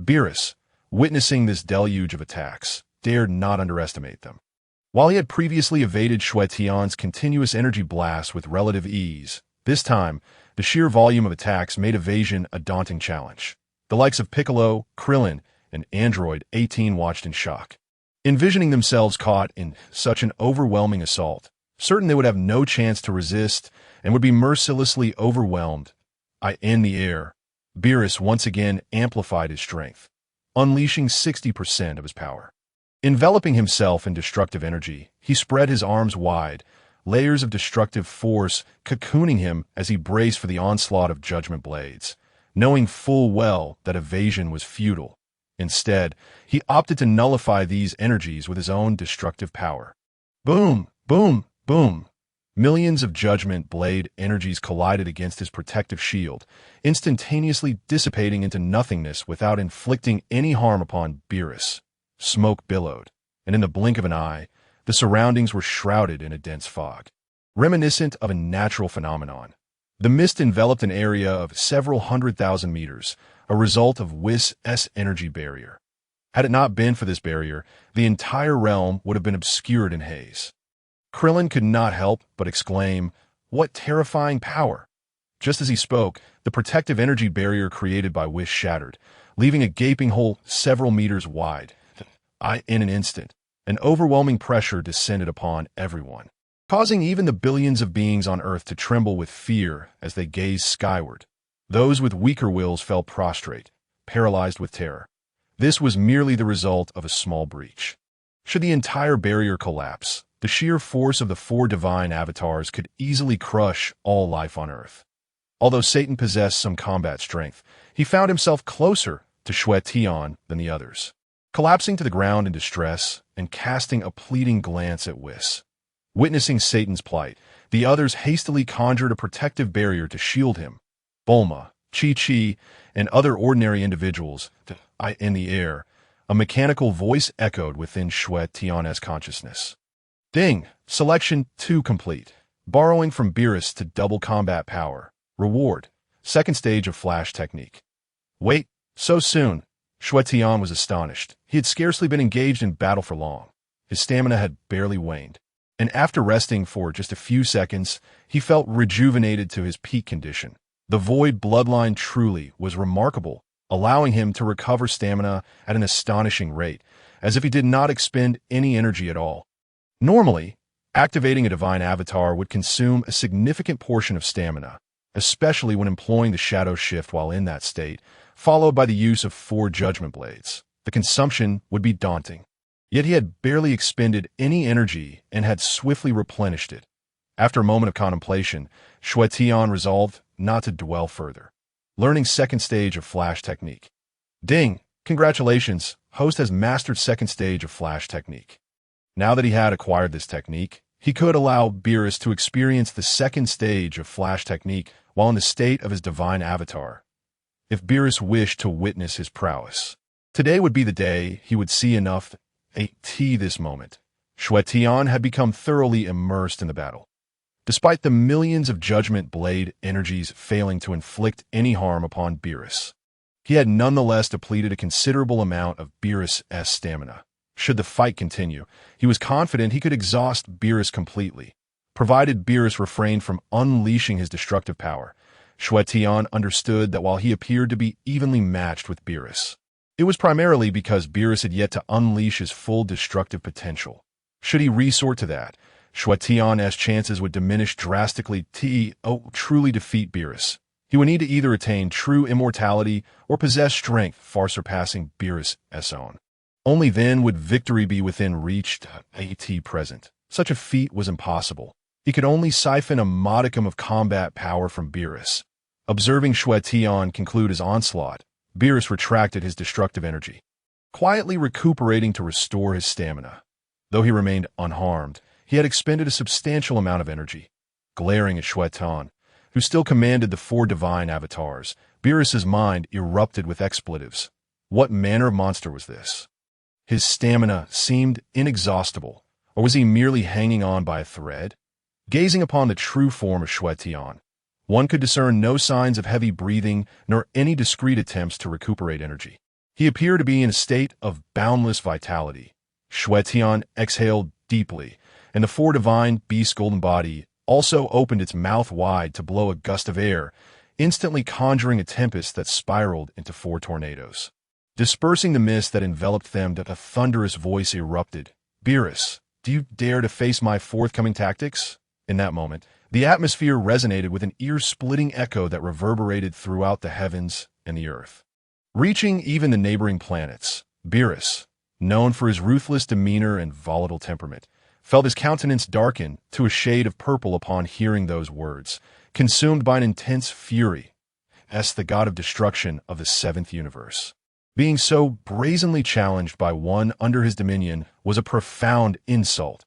Beerus, witnessing this deluge of attacks, dared not underestimate them. While he had previously evaded Xue Tian's continuous energy blasts with relative ease, this time, the sheer volume of attacks made evasion a daunting challenge. The likes of Piccolo, Krillin, and Android 18 watched in shock, envisioning themselves caught in such an overwhelming assault, certain they would have no chance to resist and would be mercilessly overwhelmed. In the air, Beerus once again amplified his strength, unleashing 60% of his power. Enveloping himself in destructive energy, he spread his arms wide, layers of destructive force cocooning him as he braced for the onslaught of Judgment Blades, knowing full well that evasion was futile. Instead, he opted to nullify these energies with his own destructive power. Boom, boom, boom. Millions of Judgment Blade energies collided against his protective shield, instantaneously dissipating into nothingness without inflicting any harm upon Beerus. Smoke billowed, and in the blink of an eye, the surroundings were shrouded in a dense fog, reminiscent of a natural phenomenon. The mist enveloped an area of several 100,000 meters, a result of Whis' energy barrier. Had it not been for this barrier, the entire realm would have been obscured in haze. Krillin could not help but exclaim, "What terrifying power!" Just as he spoke, the protective energy barrier created by Whis shattered, leaving a gaping hole several meters wide. In an instant, an overwhelming pressure descended upon everyone, causing even the billions of beings on Earth to tremble with fear as they gazed skyward. Those with weaker wills fell prostrate, paralyzed with terror. This was merely the result of a small breach. Should the entire barrier collapse, the sheer force of the 4 divine avatars could easily crush all life on Earth. Although Satan possessed some combat strength, he found himself closer to Xue Tian than the others. Collapsing to the ground in distress and casting a pleading glance at Whis. Witnessing Satan's plight, The others hastily conjured a protective barrier to shield him. Bulma, Chi-Chi, and other ordinary individuals in the air. A mechanical voice echoed within Xue Tian's consciousness. Ding! Selection 2 complete. Borrowing from Beerus to double combat power. Reward. Second stage of flash technique. Wait, so soon? Xue Tian was astonished. He had scarcely been engaged in battle for long. His stamina had barely waned. And after resting for just a few seconds, he felt rejuvenated to his peak condition. The void bloodline truly was remarkable, allowing him to recover stamina at an astonishing rate, as if he did not expend any energy at all. Normally, activating a divine avatar would consume a significant portion of stamina, especially when employing the shadow shift while in that state, followed by the use of 4 judgment blades. The consumption would be daunting. Yet he had barely expended any energy and had swiftly replenished it. After a moment of contemplation, Xue Tian resolved not to dwell further. Learning second stage of flash technique. Ding! Congratulations, host has mastered second stage of flash technique. Now that he had acquired this technique, he could allow Beerus to experience the second stage of flash technique while in the state of his divine avatar. If Beerus wished to witness his prowess, today would be the day he would see enough this moment. Xue Tian had become thoroughly immersed in the battle. Despite the millions of judgment blade energies failing to inflict any harm upon Beerus, he had nonetheless depleted a considerable amount of Beerus' stamina. Should the fight continue, he was confident he could exhaust Beerus completely. Provided Beerus refrained from unleashing his destructive power, Xue Tian understood that while he appeared to be evenly matched with Beerus, it was primarily because Beerus had yet to unleash his full destructive potential. Should he resort to that, Xue Tian's chances would diminish drastically to truly defeat Beerus. He would need to either attain true immortality or possess strength far surpassing Beerus' own. Only then would victory be within reach at present. Such a feat was impossible. He could only siphon a modicum of combat power from Beerus. Observing Xue Tian conclude his onslaught, Beerus retracted his destructive energy, quietly recuperating to restore his stamina. Though he remained unharmed, he had expended a substantial amount of energy. Glaring at Xue Tian, who still commanded the 4 divine avatars, Beerus's mind erupted with expletives. What manner of monster was this? His stamina seemed inexhaustible, or was he merely hanging on by a thread? Gazing upon the true form of Xue Tian, one could discern no signs of heavy breathing nor any discreet attempts to recuperate energy. He appeared to be in a state of boundless vitality. Xue Tian exhaled deeply, and the 4 divine beasts' golden body also opened its mouth wide to blow a gust of air, instantly conjuring a tempest that spiraled into 4 tornadoes. Dispersing the mist that enveloped them, a thunderous voice erupted. Beerus, do you dare to face my forthcoming tactics? In that moment, the atmosphere resonated with an ear-splitting echo that reverberated throughout the heavens and the earth. Reaching even the neighboring planets, Beerus, known for his ruthless demeanor and volatile temperament, felt his countenance darken to a shade of purple upon hearing those words, consumed by an intense fury. The god of destruction of the 7th universe. Being so brazenly challenged by one under his dominion was a profound insult.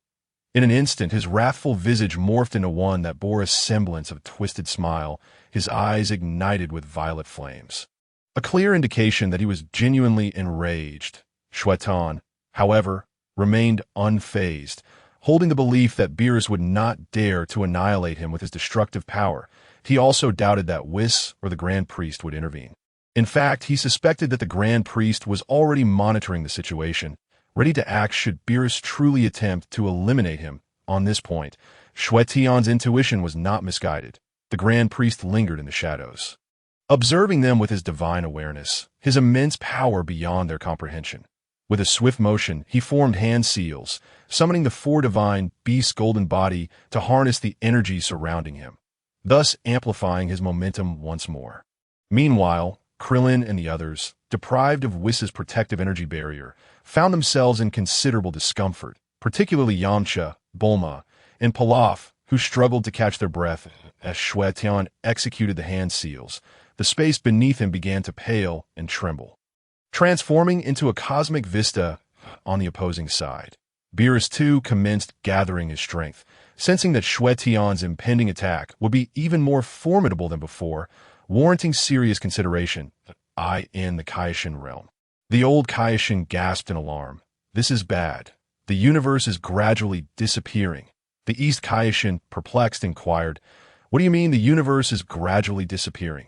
In an instant, his wrathful visage morphed into one that bore a semblance of a twisted smile, his eyes ignited with violet flames. A clear indication that he was genuinely enraged. Xue Tian, however, remained unfazed, holding the belief that Beerus would not dare to annihilate him with his destructive power. He also doubted that Whis or the Grand Priest would intervene. In fact, he suspected that the Grand Priest was already monitoring the situation, ready to act should Beerus truly attempt to eliminate him. On this point, Xue Tian's intuition was not misguided. The Grand Priest lingered in the shadows, observing them with his divine awareness, his immense power beyond their comprehension. With a swift motion, he formed hand seals, summoning the 4 divine beasts' golden body to harness the energy surrounding him, thus amplifying his momentum once more. Meanwhile, Krillin and the others, deprived of Whis' protective energy barrier, found themselves in considerable discomfort, particularly Yamcha, Bulma, and Pilaf, who struggled to catch their breath as Xue Tian executed the hand seals. The space beneath him began to pale and tremble, transforming into a cosmic vista on the opposing side. Beerus too commenced gathering his strength, sensing that Xue Tian's impending attack would be even more formidable than before, warranting serious consideration, in the Kaishin realm. The old Kaishin gasped in alarm. This is bad. The universe is gradually disappearing. The East Kaishin, perplexed, inquired, What do you mean the universe is gradually disappearing?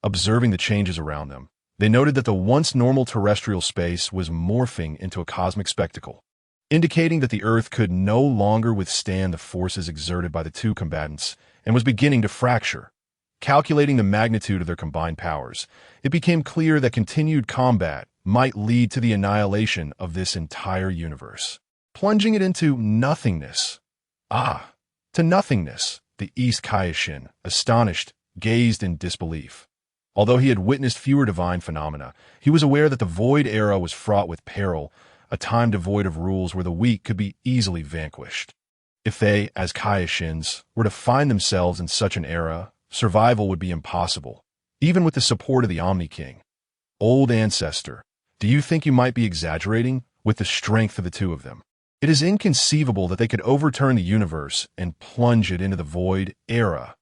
Observing the changes around them, they noted that the once normal terrestrial space was morphing into a cosmic spectacle, indicating that the Earth could no longer withstand the forces exerted by the two combatants and was beginning to fracture. Calculating the magnitude of their combined powers, it became clear that continued combat might lead to the annihilation of this entire universe, plunging it into nothingness. To nothingness, the East Kaishin, astonished, gazed in disbelief. Although he had witnessed fewer divine phenomena, he was aware that the Void Era was fraught with peril, a time devoid of rules where the weak could be easily vanquished. If they, as Kaishins, were to find themselves in such an era, survival would be impossible, even with the support of the Omni-King. Old ancestor, do you think you might be exaggerating with the strength of the two of them? It is inconceivable that they could overturn the universe and plunge it into the Void Era.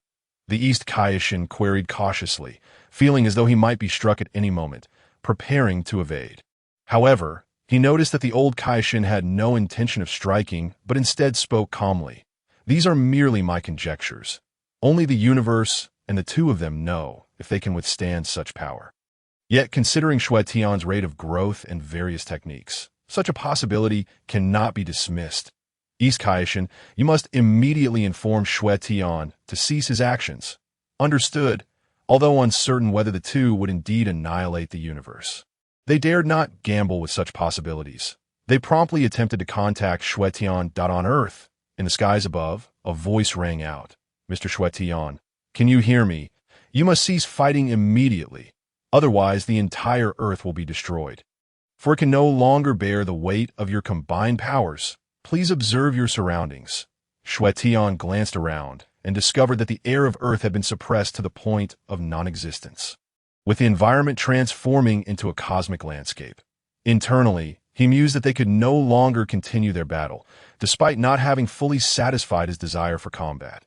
The East Kaishin queried cautiously, feeling as though he might be struck at any moment, preparing to evade. However, he noticed that the old Kaishin had no intention of striking, but instead spoke calmly. These are merely my conjectures. Only the universe and the two of them know if they can withstand such power. Yet, considering Xue Tian's rate of growth and various techniques, such a possibility cannot be dismissed. East Kaishin, you must immediately inform Xue Tian to cease his actions. Understood, although uncertain whether the two would indeed annihilate the universe. They dared not gamble with such possibilities. They promptly attempted to contact Xue Tian. On Earth, in the skies above, a voice rang out. Mr. Xue Tian, can you hear me? You must cease fighting immediately. Otherwise, the entire Earth will be destroyed. For it can no longer bear the weight of your combined powers. Please observe your surroundings. Xue Tian glanced around and discovered that the air of Earth had been suppressed to the point of non-existence, with the environment transforming into a cosmic landscape. Internally, he mused that they could no longer continue their battle, despite not having fully satisfied his desire for combat.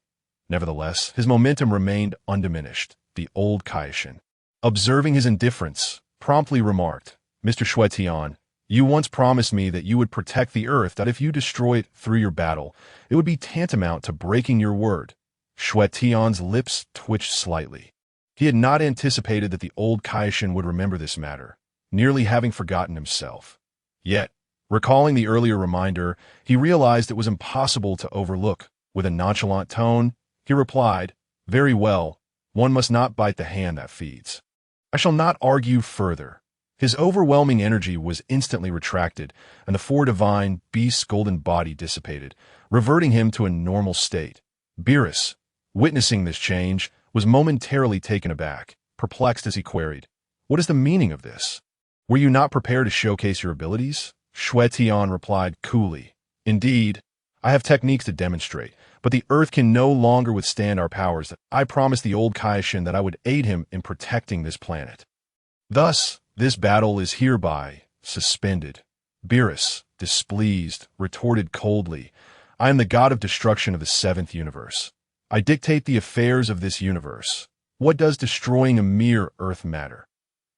Nevertheless, his momentum remained undiminished. The old Kaishin, observing his indifference, promptly remarked, Mr. Xue Tian, you once promised me that you would protect the Earth, that if you destroy it through your battle, it would be tantamount to breaking your word. Xue Tian's lips twitched slightly. He had not anticipated that the old Kaishin would remember this matter, nearly having forgotten himself. Yet, recalling the earlier reminder, he realized it was impossible to overlook. With a nonchalant tone, he replied, Very well, one must not bite the hand that feeds. I shall not argue further. His overwhelming energy was instantly retracted, and the four divine beasts' golden body dissipated, reverting him to a normal state. Beerus, witnessing this change, was momentarily taken aback, perplexed as he queried, What is the meaning of this? Were you not prepared to showcase your abilities? Xue Tian replied coolly, Indeed, I have techniques to demonstrate, but the Earth can no longer withstand our powers. I promised the old Kaishin that I would aid him in protecting this planet. Thus, this battle is hereby suspended. Beerus, displeased, retorted coldly, I am the god of destruction of the seventh universe. I dictate the affairs of this universe. What does destroying a mere Earth matter?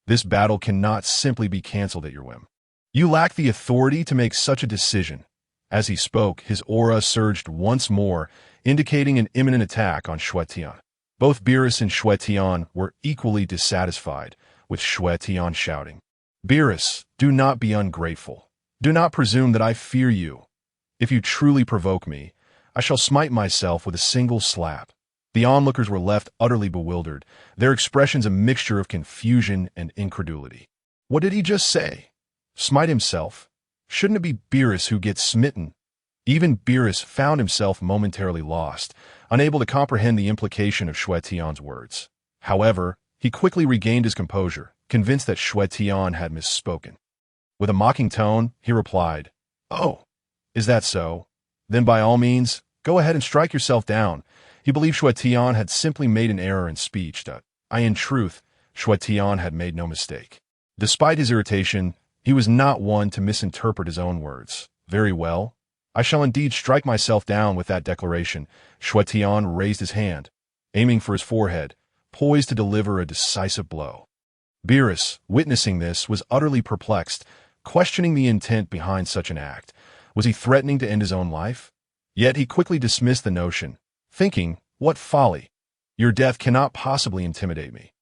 This battle cannot simply be cancelled at your whim. You lack the authority to make such a decision. As he spoke, his aura surged once more, indicating an imminent attack on Xue Tian. Both Beerus and Xue Tian were equally dissatisfied, with Xue Tian shouting, Beerus, do not be ungrateful. Do not presume that I fear you. If you truly provoke me, I shall smite myself with a single slap. The onlookers were left utterly bewildered, their expressions a mixture of confusion and incredulity. What did he just say? Smite himself? Shouldn't it be Beerus who gets smitten? Even Beerus found himself momentarily lost, unable to comprehend the implication of Xue Tian's words. However, he quickly regained his composure, convinced that Xue Tian had misspoken. With a mocking tone, he replied, Oh, is that so? Then by all means, go ahead and strike yourself down. He believed Xue Tian had simply made an error in speech. In truth, Xue Tian had made no mistake. Despite his irritation, he was not one to misinterpret his own words. Very well. I shall indeed strike myself down with that declaration. Xue Tian raised his hand, aiming for his forehead, poised to deliver a decisive blow. Beerus, witnessing this, was utterly perplexed, questioning the intent behind such an act. Was he threatening to end his own life? Yet he quickly dismissed the notion, thinking, "What folly! Your death cannot possibly intimidate me."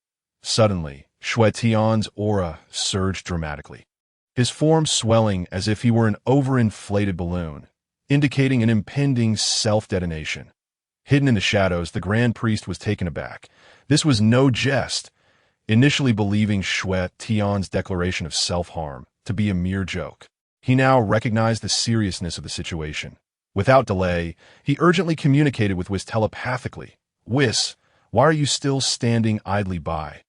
Suddenly, Xue Tian's aura surged dramatically, his form swelling as if he were an overinflated balloon, indicating an impending self-detonation. Hidden in the shadows, the Grand Priest was taken aback. This was no jest. Initially believing Xue Tian's declaration of self-harm to be a mere joke, he now recognized the seriousness of the situation. Without delay, he urgently communicated with Whis telepathically. "Whis, why are you still standing idly by?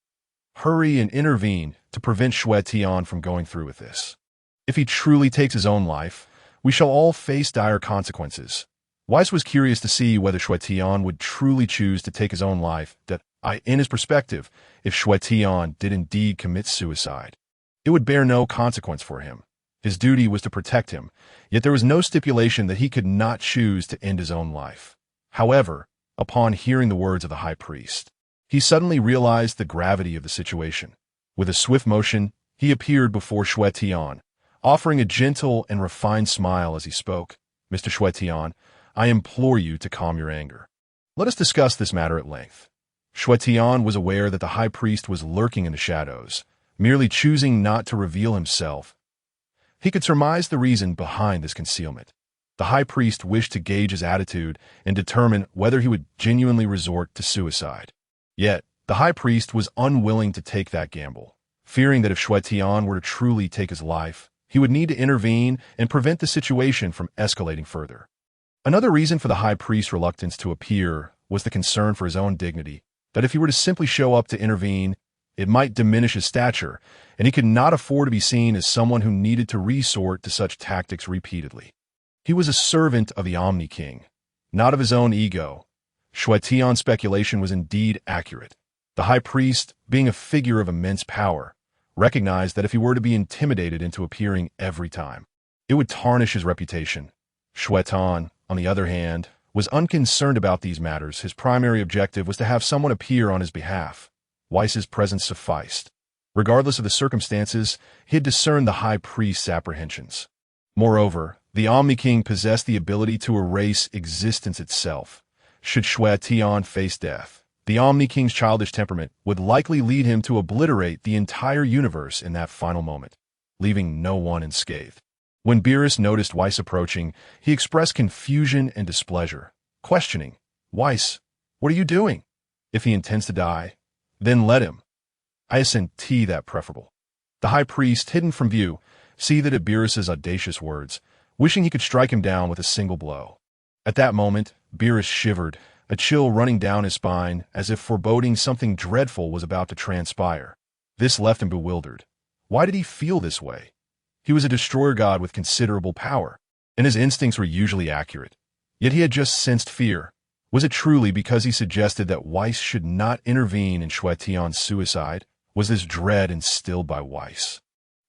Hurry and intervene to prevent Xue Tian from going through with this. If he truly takes his own life, we shall all face dire consequences." Weiss was curious to see whether Xue Tian would truly choose to take his own life. In his perspective, if Xue Tian did indeed commit suicide, it would bear no consequence for him. His duty was to protect him, yet there was no stipulation that he could not choose to end his own life. However, upon hearing the words of the High Priest, he suddenly realized the gravity of the situation. With a swift motion, he appeared before Xue Tian, offering a gentle and refined smile as he spoke. "Mr. Xue Tian, I implore you to calm your anger. Let us discuss this matter at length." Xue Tian was aware that the High Priest was lurking in the shadows, merely choosing not to reveal himself. He could surmise the reason behind this concealment. The High Priest wished to gauge his attitude and determine whether he would genuinely resort to suicide. Yet, the High Priest was unwilling to take that gamble, fearing that if Xue Tian were to truly take his life, he would need to intervene and prevent the situation from escalating further. Another reason for the High Priest's reluctance to appear was the concern for his own dignity, that if he were to simply show up to intervene, it might diminish his stature, and he could not afford to be seen as someone who needed to resort to such tactics repeatedly. He was a servant of the Omni-King, not of his own ego. Xue Tian's speculation was indeed accurate. The High Priest, being a figure of immense power, recognized that if he were to be intimidated into appearing every time, it would tarnish his reputation. Xue Tian, on the other hand, was unconcerned about these matters. His primary objective was to have someone appear on his behalf. Weiss's presence sufficed. Regardless of the circumstances, he had discerned the High Priest's apprehensions. Moreover, the Omni-King possessed the ability to erase existence itself. Should Xue Tian face death, the Omni-King's childish temperament would likely lead him to obliterate the entire universe in that final moment, leaving no one unscathed. When Beerus noticed Weiss approaching, he expressed confusion and displeasure, questioning, "Weiss, what are you doing? If he intends to die, then let him. I assent that preferable." The High Priest, hidden from view, seethed at Beerus's audacious words, wishing he could strike him down with a single blow. At that moment, Beerus shivered, a chill running down his spine as if foreboding something dreadful was about to transpire. This left him bewildered. Why did he feel this way? He was a destroyer god with considerable power, and his instincts were usually accurate. Yet he had just sensed fear. Was it truly because he suggested that Weiss should not intervene in Xue Tian's suicide? Was this dread instilled by Weiss?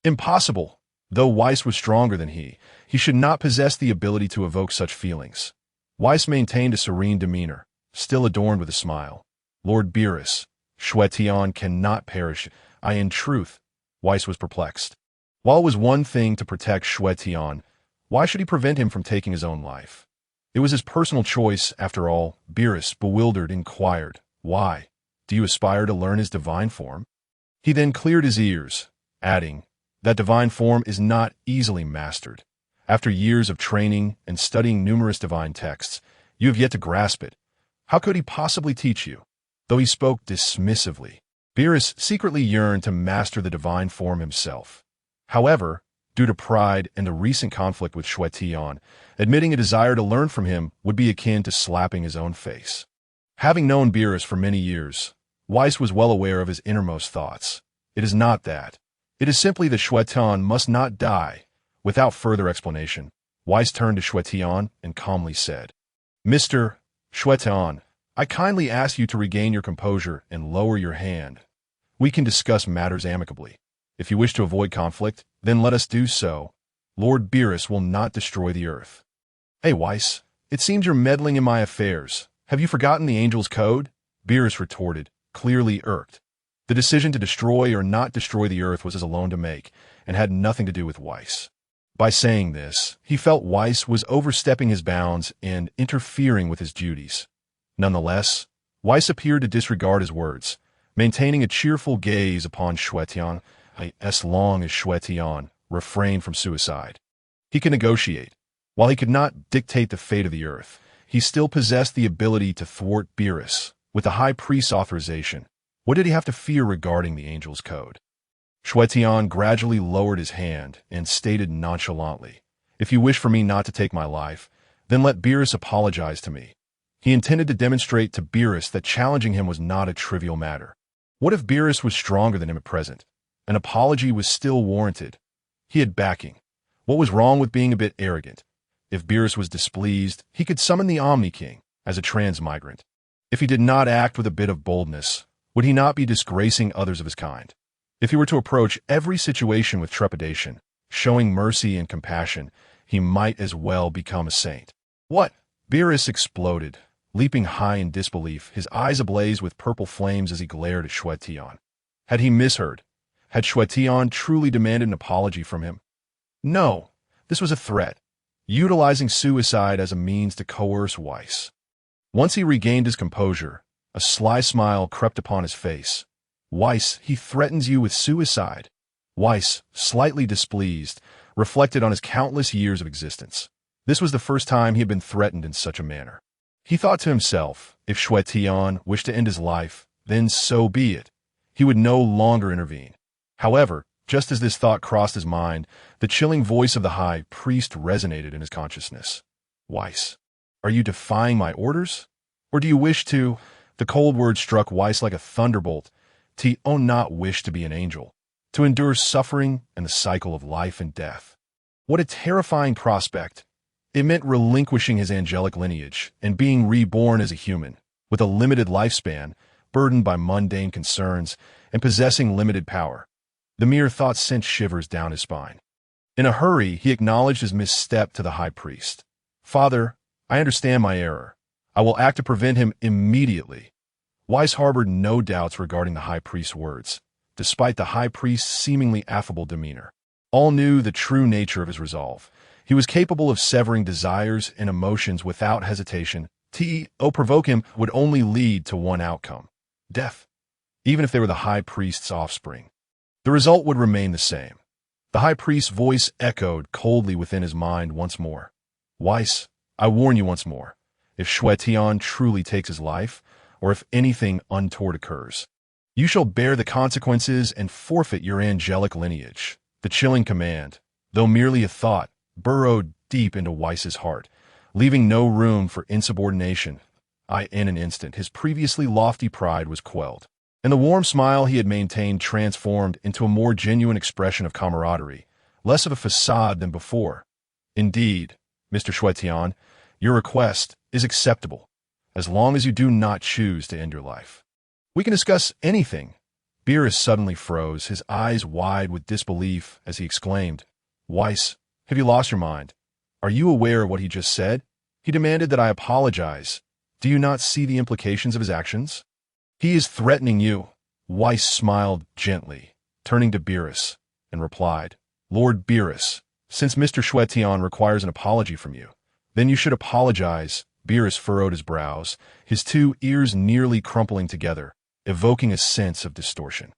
Impossible! Though Weiss was stronger than he should not possess the ability to evoke such feelings. Weiss maintained a serene demeanor, still adorned with a smile. "Lord Beerus, Xue Tian cannot perish. In truth." Weiss was perplexed. While it was one thing to protect Xue Tian, why should he prevent him from taking his own life? It was his personal choice, after all. Beerus, bewildered, inquired, "Why? Do you aspire to learn his divine form?" He then cleared his ears, adding, "That divine form is not easily mastered. After years of training and studying numerous divine texts, you have yet to grasp it. How could he possibly teach you?" Though he spoke dismissively, Beerus secretly yearned to master the divine form himself. However, due to pride and the recent conflict with Xue Tian, admitting a desire to learn from him would be akin to slapping his own face. Having known Beerus for many years, Weiss was well aware of his innermost thoughts. It is not that. It is simply that Xue Tian must not die. Without further explanation, Weiss turned to Xue Tian and calmly said, "Mr. Xue Tian, I kindly ask you to regain your composure and lower your hand. We can discuss matters amicably. If you wish to avoid conflict, then let us do so. Lord Beerus will not destroy the earth." Hey, Weiss, it seems you're meddling in my affairs. Have you forgotten the angel's code? Beerus retorted, clearly irked. The decision to destroy or not destroy the earth was his alone to make, and had nothing to do with Weiss. By saying this, he felt Weiss was overstepping his bounds and interfering with his duties. Nonetheless, Weiss appeared to disregard his words, maintaining a cheerful gaze upon Xue Tian, as long as Xue Tian refrained from suicide. He could negotiate. While he could not dictate the fate of the earth, he still possessed the ability to thwart Beerus. With the High Priest's authorization, what did he have to fear regarding the angel's code? Xue Tian gradually lowered his hand and stated nonchalantly, "If you wish for me not to take my life, then let Beerus apologize to me." He intended to demonstrate to Beerus that challenging him was not a trivial matter. What if Beerus was stronger than him at present? An apology was still warranted. He had backing. What was wrong with being a bit arrogant? If Beerus was displeased, he could summon the Omni-King as a transmigrant. If he did not act with a bit of boldness, would he not be disgracing others of his kind? If he were to approach every situation with trepidation, showing mercy and compassion, he might as well become a saint. What? Beerus exploded, leaping high in disbelief, his eyes ablaze with purple flames as he glared at Xue Tian. Had he misheard? Had Xue Tian truly demanded an apology from him? No, this was a threat, utilizing suicide as a means to coerce Weiss. Once he regained his composure, a sly smile crept upon his face. Weiss, he threatens you with suicide. Weiss, slightly displeased, reflected on his countless years of existence. This was the first time he had been threatened in such a manner. He thought to himself, if Xue Tian wished to end his life, then so be it. He would no longer intervene. However, just as this thought crossed his mind, the chilling voice of the High Priest resonated in his consciousness. Weiss, are you defying my orders? Or do you wish to? The cold word struck Weiss like a thunderbolt. To not wish to be an angel, to endure suffering and the cycle of life and death. What a terrifying prospect. It meant relinquishing his angelic lineage and being reborn as a human, with a limited lifespan, burdened by mundane concerns, and possessing limited power. The mere thought sent shivers down his spine. In a hurry, he acknowledged his misstep to the High Priest. "Father, I understand my error. I will act to prevent him immediately." Weiss harbored no doubts regarding the High Priest's words, despite the High Priest's seemingly affable demeanor. All knew the true nature of his resolve. He was capable of severing desires and emotions without hesitation. To provoke him would only lead to one outcome: death, even if they were the High Priest's offspring. The result would remain the same. The High Priest's voice echoed coldly within his mind once more. "Weiss, I warn you once more. If Xue Tian truly takes his life, or if anything untoward occurs, you shall bear the consequences and forfeit your angelic lineage." The chilling command, though merely a thought, burrowed deep into Weiss's heart, leaving no room for insubordination. In an instant, his previously lofty pride was quelled, and the warm smile he had maintained transformed into a more genuine expression of camaraderie, less of a facade than before. "Indeed, Mr. Xue Tian, your request is acceptable, as long as you do not choose to end your life. We can discuss anything." Beerus suddenly froze, his eyes wide with disbelief as he exclaimed, "Weiss, have you lost your mind? Are you aware of what he just said? He demanded that I apologize. Do you not see the implications of his actions? He is threatening you." Weiss smiled gently, turning to Beerus, and replied, "Lord Beerus, since Mr. Xue Tian requires an apology from you, then you should apologize." Beerus furrowed his brows, his two ears nearly crumpling together, evoking a sense of distortion.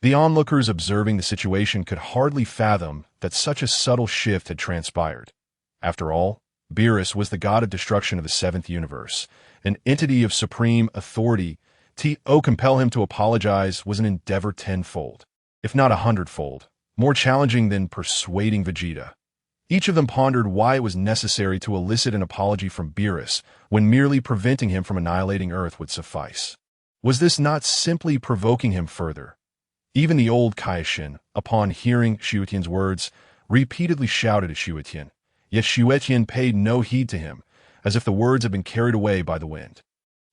The onlookers observing the situation could hardly fathom that such a subtle shift had transpired. After all, Beerus was the god of destruction of the seventh universe, an entity of supreme authority. To compel him to apologize was an endeavor tenfold, if not 100-fold, more challenging than persuading Vegeta. Each of them pondered why it was necessary to elicit an apology from Beerus when merely preventing him from annihilating Earth would suffice. Was this not simply provoking him further? Even the old Kaishin, upon hearing Xue Tian's words, repeatedly shouted at Xue Tian, yet Xue Tian paid no heed to him, as if the words had been carried away by the wind.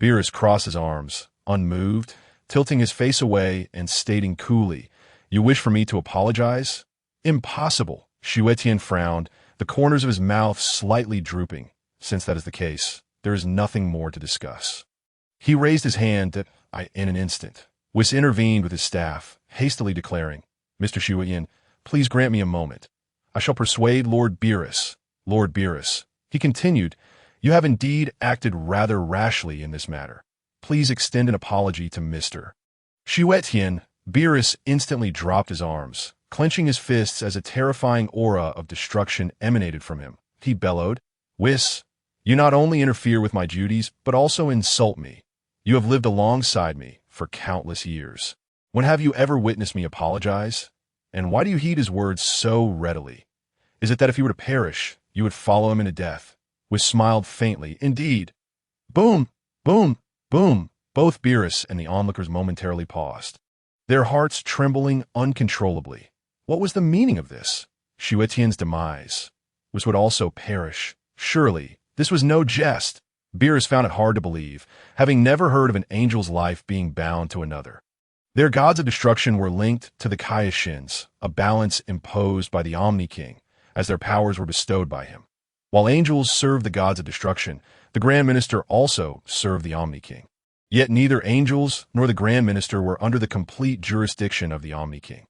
Beerus crossed his arms, unmoved, tilting his face away and stating coolly, "You wish for me to apologize? Impossible." Xue Tian frowned, the corners of his mouth slightly drooping. Since that is the case, there is nothing more to discuss. He raised his hand in an instant. Whis intervened with his staff, hastily declaring, Mr. Xue Tian, please grant me a moment. I shall persuade Lord Beerus. Lord Beerus, he continued, you have indeed acted rather rashly in this matter. Please extend an apology to Mr. Xue Tian. Beerus instantly dropped his arms, clenching his fists as a terrifying aura of destruction emanated from him. He bellowed, Whis, you not only interfere with my duties, but also insult me. You have lived alongside me for countless years. When have you ever witnessed me apologize? And why do you heed his words so readily? Is it that if you were to perish, you would follow him into death? Whis smiled faintly. Indeed. Boom, boom, boom. Both Beerus and the onlookers momentarily paused, their hearts trembling uncontrollably. What was the meaning of this? Xue Tian's demise. Whis would also perish. Surely, this was no jest. Beerus found it hard to believe, having never heard of an angel's life being bound to another. Their gods of destruction were linked to the Kaiashins, a balance imposed by the Omni-King, as their powers were bestowed by him. While angels served the gods of destruction, the Grand Minister also served the Omni-King. Yet neither angels nor the Grand Minister were under the complete jurisdiction of the Omni-King.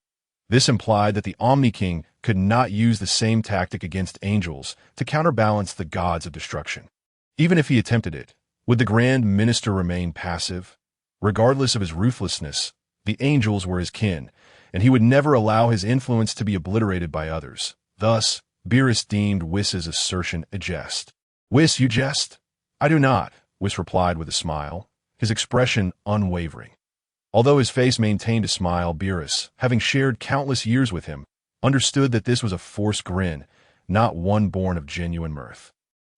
This implied that the Omni-King could not use the same tactic against angels to counterbalance the gods of destruction. Even if he attempted it, would the Grand Minister remain passive? Regardless of his ruthlessness, the angels were his kin, and he would never allow his influence to be obliterated by others. Thus, Beerus deemed Whis's assertion a jest. Whis, you jest? I do not, Whis replied with a smile, his expression unwavering. Although his face maintained a smile, Beerus, having shared countless years with him, understood that this was a forced grin, not one born of genuine mirth.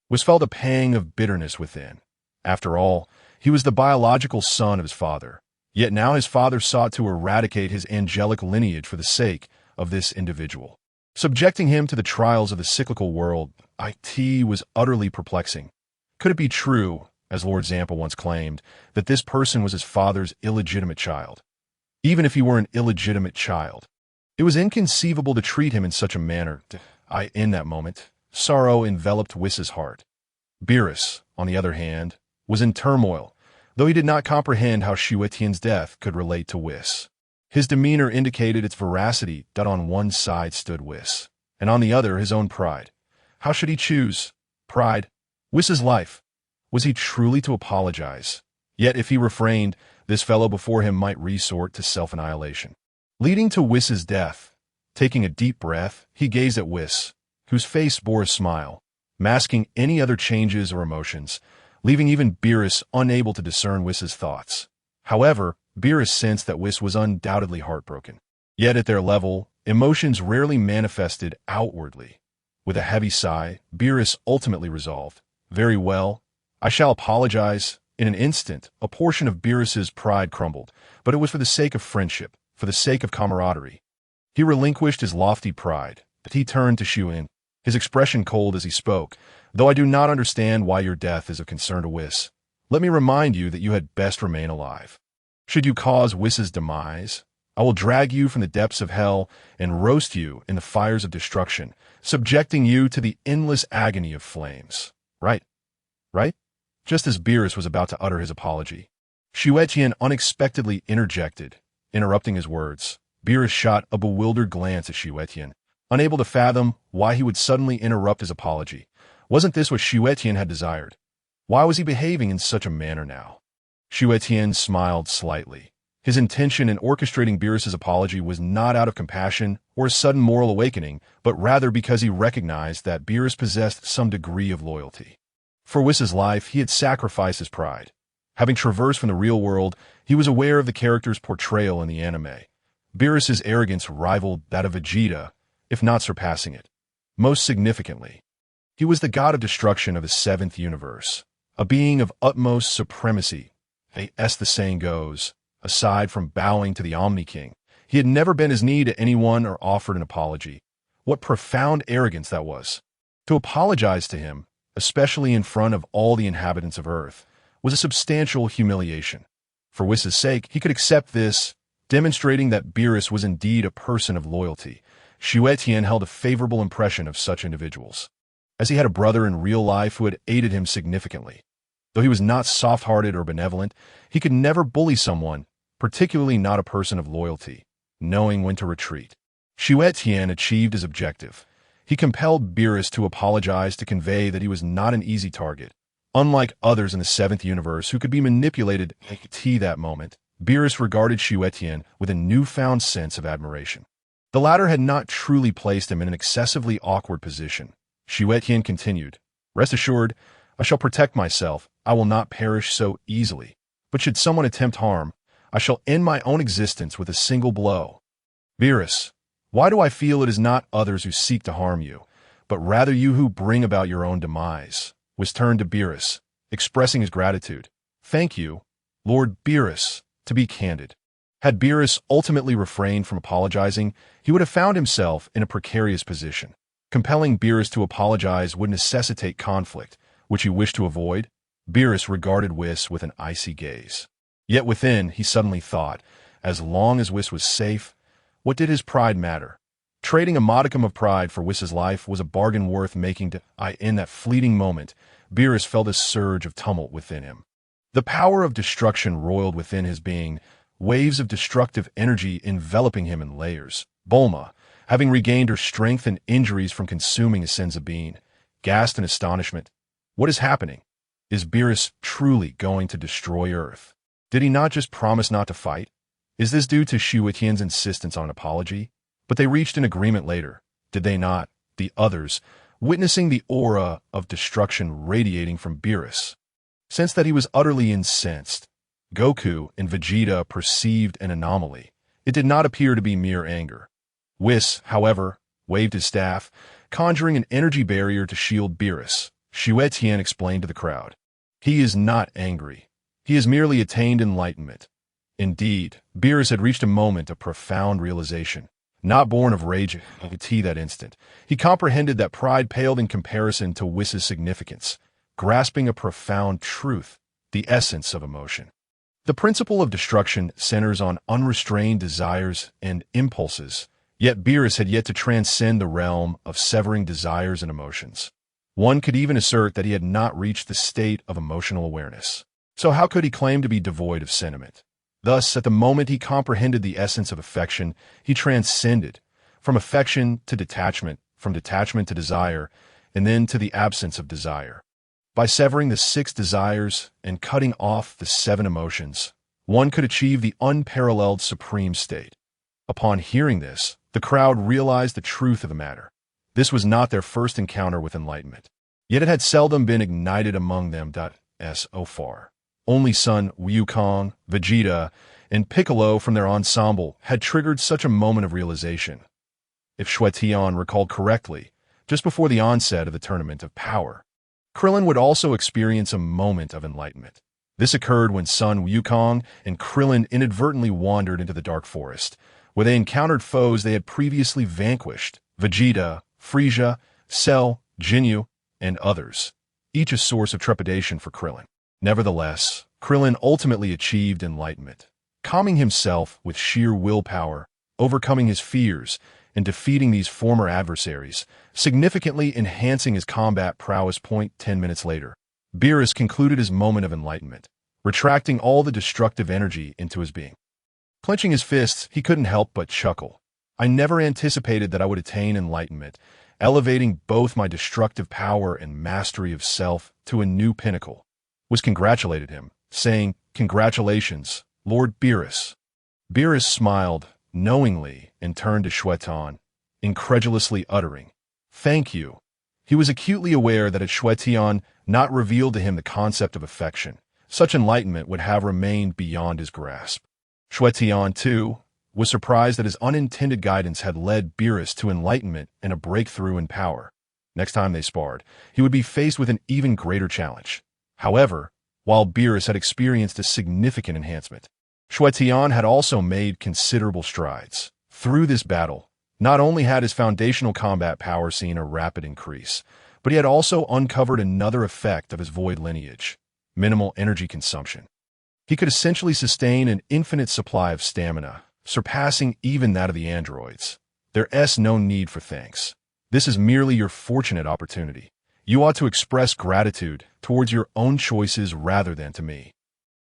Whis felt a pang of bitterness within. After all, he was the biological son of his father, yet now his father sought to eradicate his angelic lineage for the sake of this individual. Subjecting him to the trials of the cyclical world, it was utterly perplexing. Could it be true, as Lord Champa once claimed, that this person was his father's illegitimate child? Even if he were an illegitimate child, it was inconceivable to treat him in such a manner. In that moment, sorrow enveloped Whis's heart. Beerus, on the other hand, was in turmoil, though he did not comprehend how Xue Tian's death could relate to Whis. His demeanor indicated its veracity that on one side stood Whis, and on the other his own pride. How should he choose? Pride? Whis's life? Was he truly to apologize? Yet if he refrained, this fellow before him might resort to self-annihilation, leading to Whis's death. Taking a deep breath, he gazed at Whis, whose face bore a smile, masking any other changes or emotions, leaving even Beerus unable to discern Whis's thoughts. However, Beerus sensed that Whis was undoubtedly heartbroken. Yet at their level, emotions rarely manifested outwardly. With a heavy sigh, Beerus ultimately resolved, very well, I shall apologize. In an instant, a portion of Beerus's pride crumbled, but it was for the sake of friendship, for the sake of camaraderie. He relinquished his lofty pride, but he turned to Xue Tian, his expression cold as he spoke. Though I do not understand why your death is of concern to Whis, let me remind you that you had best remain alive. Should you cause Whis's demise, I will drag you from the depths of hell and roast you in the fires of destruction, subjecting you to the endless agony of flames. Right? Right? Just as Beerus was about to utter his apology, Xue Tian unexpectedly interjected, interrupting his words. Beerus shot a bewildered glance at Xue Tian, unable to fathom why he would suddenly interrupt his apology. Wasn't this what Xue Tian had desired? Why was he behaving in such a manner now? Xue Tian smiled slightly. His intention in orchestrating Beerus's apology was not out of compassion or a sudden moral awakening, but rather because he recognized that Beerus possessed some degree of loyalty. For Whis's life, he had sacrificed his pride. Having traversed from the real world, he was aware of the character's portrayal in the anime. Beerus's arrogance rivaled that of Vegeta, if not surpassing it. Most significantly, he was the god of destruction of the seventh universe, a being of utmost supremacy. As the saying goes, aside from bowing to the Omni-King, he had never bent his knee to anyone or offered an apology. What profound arrogance that was! To apologize to him, especially in front of all the inhabitants of Earth, was a substantial humiliation. For Whis's sake, he could accept this, demonstrating that Beerus was indeed a person of loyalty. Xue Tian held a favorable impression of such individuals. as he had a brother in real life who had aided him significantly. Though he was not soft-hearted or benevolent, he could never bully someone, particularly not a person of loyalty, knowing when to retreat. Xue Tian achieved his objective. He compelled Beerus to apologize to convey that he was not an easy target. Unlike others in the 7th universe who could be manipulated at that moment, Beerus regarded Xue Tian with a newfound sense of admiration. The latter had not truly placed him in an excessively awkward position. Xue Tian continued, "Rest assured, I shall protect myself. I will not perish so easily. But should someone attempt harm, I shall end my own existence with a single blow." Beerus, why do I feel it is not others who seek to harm you, but rather you who bring about your own demise? Was turned to Beerus, expressing his gratitude. "Thank you, Lord Beerus." To be candid, had Beerus ultimately refrained from apologizing, he would have found himself in a precarious position. Compelling Beerus to apologize would necessitate conflict, which he wished to avoid. Beerus regarded Whis with an icy gaze. Yet within, he suddenly thought, as long as Whis was safe, what did his pride matter? Trading a modicum of pride for Whis's life was a bargain worth making in that fleeting moment, Beerus felt a surge of tumult within him. The power of destruction roiled within his being, waves of destructive energy enveloping him in layers. Bulma, having regained her strength and injuries from consuming his sense of being, gasped in astonishment. What is happening? Is Beerus truly going to destroy Earth? Did he not just promise not to fight? Is this due to Xue Tian's insistence on an apology? But they reached an agreement later, did they not? The others, witnessing the aura of destruction radiating from Beerus, sensed that he was utterly incensed. Goku and Vegeta perceived an anomaly. It did not appear to be mere anger. Whis, however, waved his staff, conjuring an energy barrier to shield Beerus. Xue Tian explained to the crowd. He is not angry. He has merely attained enlightenment. Indeed, Beerus had reached a moment of profound realization. Not born of rage at that instant, he comprehended that pride paled in comparison to Whis's significance, grasping a profound truth, the essence of emotion. The principle of destruction centers on unrestrained desires and impulses, yet Beerus had yet to transcend the realm of severing desires and emotions. One could even assert that he had not reached the state of emotional awareness. So how could he claim to be devoid of sentiment? Thus, at the moment he comprehended the essence of affection, he transcended, from affection to detachment, from detachment to desire, and then to the absence of desire. By severing the 6 desires and cutting off the 7 emotions, one could achieve the unparalleled supreme state. Upon hearing this, the crowd realized the truth of the matter. This was not their first encounter with enlightenment, yet it had seldom been ignited among them so far. Only Son Wukong, Vegeta, and Piccolo from their ensemble had triggered such a moment of realization. If Xue Tian recalled correctly, just before the onset of the Tournament of Power, Krillin would also experience a moment of enlightenment. This occurred when Son Wukong and Krillin inadvertently wandered into the Dark Forest, where they encountered foes they had previously vanquished: Vegeta, Frieza, Cell, Jinyu, and others, each a source of trepidation for Krillin. Nevertheless, Krillin ultimately achieved enlightenment, calming himself with sheer willpower, overcoming his fears, and defeating these former adversaries, significantly enhancing his combat prowess. 10 minutes later, Beerus concluded his moment of enlightenment, retracting all the destructive energy into his being. Clenching his fists, he couldn't help but chuckle. I never anticipated that I would attain enlightenment, elevating both my destructive power and mastery of self to a new pinnacle. Was congratulated him, saying, "Congratulations, Lord Beerus." Beerus smiled knowingly and turned to Xue Tian, incredulously uttering, "Thank you." He was acutely aware that had Xue Tian not revealed to him the concept of affection, such enlightenment would have remained beyond his grasp. Xue Tian, too, was surprised that his unintended guidance had led Beerus to enlightenment and a breakthrough in power. Next time they sparred, he would be faced with an even greater challenge. However, while Beerus had experienced a significant enhancement, Xue Tian had also made considerable strides. Through this battle, not only had his foundational combat power seen a rapid increase, but he had also uncovered another effect of his void lineage: minimal energy consumption. He could essentially sustain an infinite supply of stamina, surpassing even that of the androids. There's no need for thanks. This is merely your fortunate opportunity. You ought to express gratitude towards your own choices rather than to me.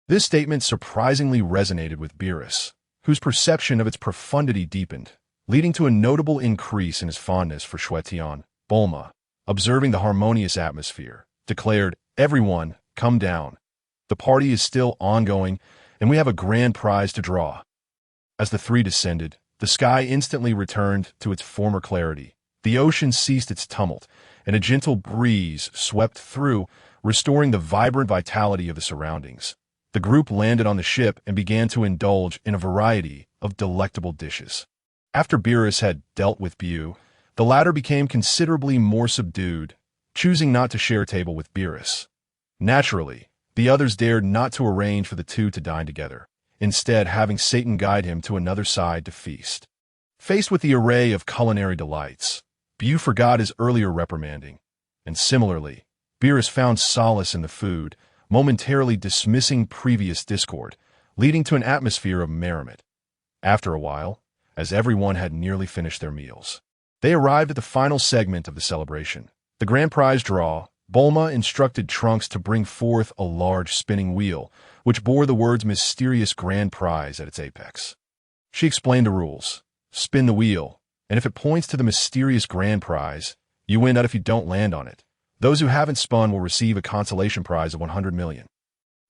This statement surprisingly resonated with Beerus, whose perception of its profundity deepened, leading to a notable increase in his fondness for Xue Tian. Bulma, observing the harmonious atmosphere, declared, "Everyone, come down. The party is still ongoing, and we have a grand prize to draw." As the three descended, the sky instantly returned to its former clarity. The ocean ceased its tumult, and a gentle breeze swept through, restoring the vibrant vitality of the surroundings. The group landed on the ship and began to indulge in a variety of delectable dishes. After Beerus had dealt with Bu, the latter became considerably more subdued, choosing not to share a table with Beerus. Naturally, the others dared not to arrange for the two to dine together, instead having Satan guide him to another side to feast. Faced with the array of culinary delights, Bu forgot his earlier reprimanding, and similarly, Beerus found solace in the food, momentarily dismissing previous discord, leading to an atmosphere of merriment. After a while, as everyone had nearly finished their meals, they arrived at the final segment of the celebration. The grand prize draw. Bulma instructed Trunks to bring forth a large spinning wheel, which bore the words "Mysterious Grand Prize" at its apex. She explained the rules. Spin the wheel, and if it points to the mysterious grand prize, you win. But if you don't land on it, those who haven't spun will receive a consolation prize of 100 million,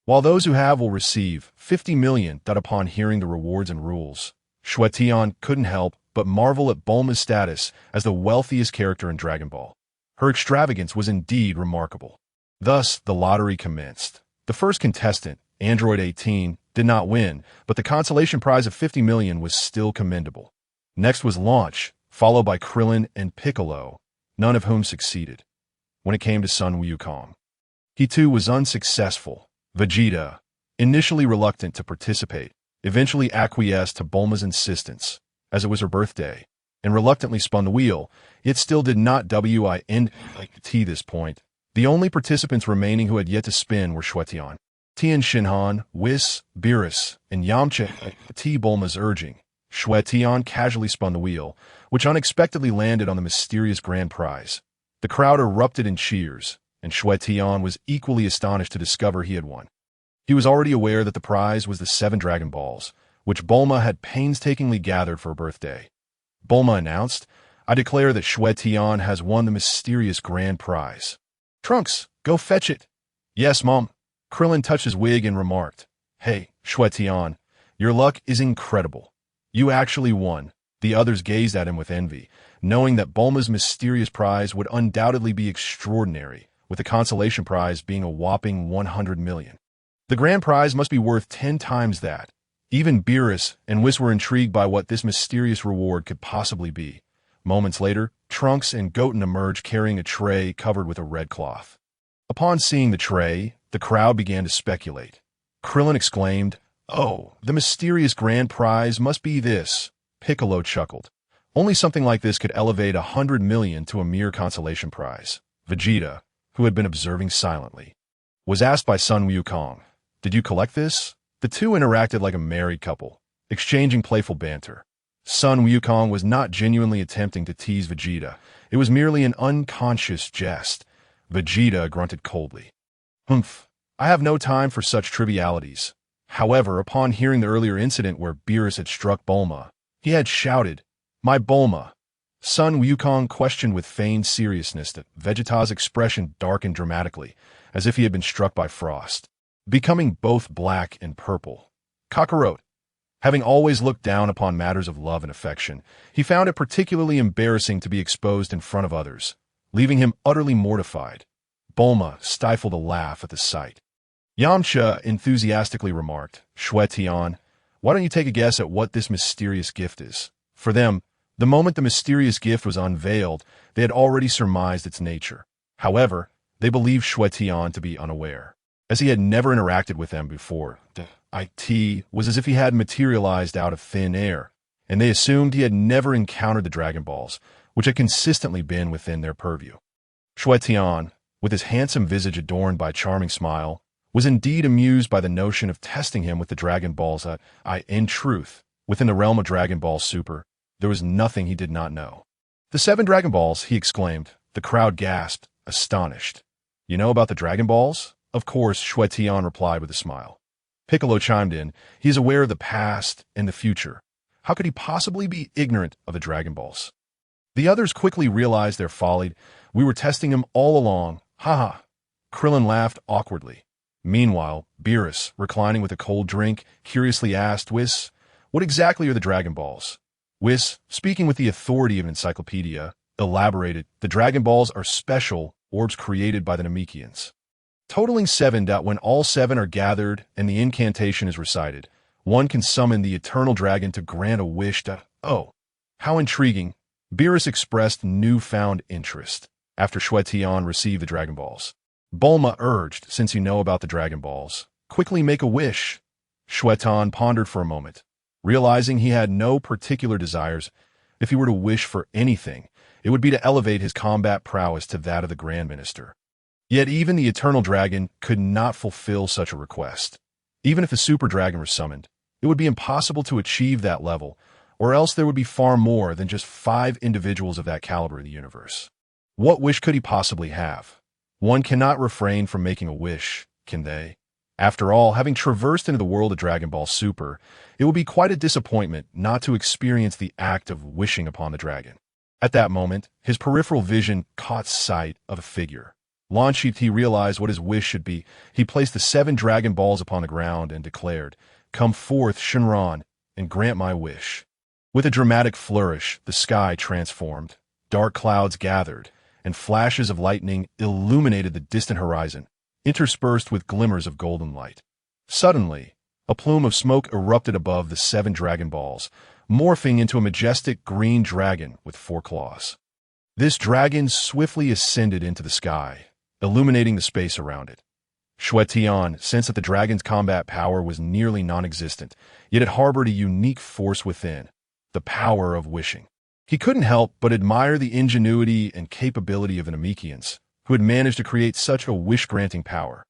while those who have will receive 50 million. Upon hearing the rewards and rules, Xue Tian couldn't help but marvel at Bulma's status as the wealthiest character in Dragon Ball. Her extravagance was indeed remarkable. Thus, the lottery commenced. The first contestant, Android 18, did not win, but the consolation prize of 50 million was still commendable. Next was Launch, followed by Krillin and Piccolo, none of whom succeeded. When it came to Sun Wukong, he too was unsuccessful. Vegeta, initially reluctant to participate, eventually acquiesced to Bulma's insistence, as it was her birthday, and reluctantly spun the wheel. It still did not win to this point. The only participants remaining who had yet to spin were Xue Tian, Tien Shinhan, Whis, Beerus, and Yamcha. Bulma's urging, Xue Tian casually spun the wheel, which unexpectedly landed on the mysterious grand prize. The crowd erupted in cheers, and Xue Tian was equally astonished to discover he had won. He was already aware that the prize was the 7 Dragon Balls, which Bulma had painstakingly gathered for her birthday. Bulma announced, "I declare that Xue Tian has won the mysterious grand prize. Trunks, go fetch it." "Yes, Mom." Krillin touched his wig and remarked, "Hey, Xue Tian, your luck is incredible. You actually won." The others gazed at him with envy, knowing that Bulma's mysterious prize would undoubtedly be extraordinary, with the consolation prize being a whopping 100 million. The grand prize must be worth 10 times that. Even Beerus and Whis were intrigued by what this mysterious reward could possibly be. Moments later, Trunks and Goten emerged carrying a tray covered with a red cloth. Upon seeing the tray, the crowd began to speculate. Krillin exclaimed, "Oh, the mysterious grand prize must be this." Piccolo chuckled. Only something like this could elevate 100 million to a mere consolation prize. Vegeta, who had been observing silently, was asked by Sun Wukong, "Did you collect this?" The two interacted like a married couple, exchanging playful banter. Sun Wukong was not genuinely attempting to tease Vegeta. It was merely an unconscious jest. Vegeta grunted coldly. "Humph, I have no time for such trivialities." However, upon hearing the earlier incident where Beerus had struck Bulma, he had shouted, "My Bulma!" Sun Wukong questioned with feigned seriousness that Vegeta's expression darkened dramatically, as if he had been struck by frost, becoming both black and purple. Kakarot. Having always looked down upon matters of love and affection, he found it particularly embarrassing to be exposed in front of others, leaving him utterly mortified. Bulma stifled a laugh at the sight. Yamcha enthusiastically remarked, "Xue Tian, why don't you take a guess at what this mysterious gift is?" For them, the moment the mysterious gift was unveiled, they had already surmised its nature. However, they believed Xue Tian to be unaware, as he had never interacted with them before. It was as if he had materialized out of thin air, and they assumed he had never encountered the Dragon Balls, which had consistently been within their purview. Xue Tian, with his handsome visage adorned by a charming smile, was indeed amused by the notion of testing him with the Dragon Balls. In truth, within the realm of Dragon Ball Super, there was nothing he did not know. "The 7 Dragon Balls," he exclaimed. The crowd gasped. astonished. You know about the Dragon Balls? Of course, Xue Tian replied with a smile. Piccolo chimed in. He is aware of the past and the future. How could he possibly be ignorant of the Dragon Balls? The others quickly realized their folly. We were testing him all along. Ha. Krillin laughed awkwardly. Meanwhile, Beerus, reclining with a cold drink, curiously asked Whis, what exactly are the Dragon Balls? Whis, speaking with the authority of an encyclopedia, elaborated, the Dragon Balls are special orbs created by the Namekians. Totaling 7. When all 7 are gathered and the incantation is recited, one can summon the eternal dragon to grant a wish. Oh, how intriguing. Beerus expressed newfound interest after Xue Tian received the Dragon Balls. Bulma urged, since you know about the Dragon Balls, quickly make a wish. Xue Tian pondered for a moment, realizing he had no particular desires. If he were to wish for anything, it would be to elevate his combat prowess to that of the Grand Minister. Yet even the Eternal Dragon could not fulfill such a request. Even if a Super Dragon were summoned, it would be impossible to achieve that level, or else there would be far more than just 5 individuals of that caliber in the universe. What wish could he possibly have? One cannot refrain from making a wish, can they? After all, having traversed into the world of Dragon Ball Super, it would be quite a disappointment not to experience the act of wishing upon the dragon. At that moment, his peripheral vision caught sight of a figure. Launched, he realized what his wish should be. He placed the 7 Dragon Balls upon the ground and declared, "Come forth, Shenron, and grant my wish." With a dramatic flourish, the sky transformed. Dark clouds gathered, and flashes of lightning illuminated the distant horizon, interspersed with glimmers of golden light. Suddenly, a plume of smoke erupted above the 7 Dragon Balls, morphing into a majestic green dragon with 4 claws. This dragon swiftly ascended into the sky, illuminating the space around it. Xue Tian sensed that the dragon's combat power was nearly non-existent, yet it harbored a unique force within, the power of wishing. He couldn't help but admire the ingenuity and capability of the Namekians, who had managed to create such a wish-granting power.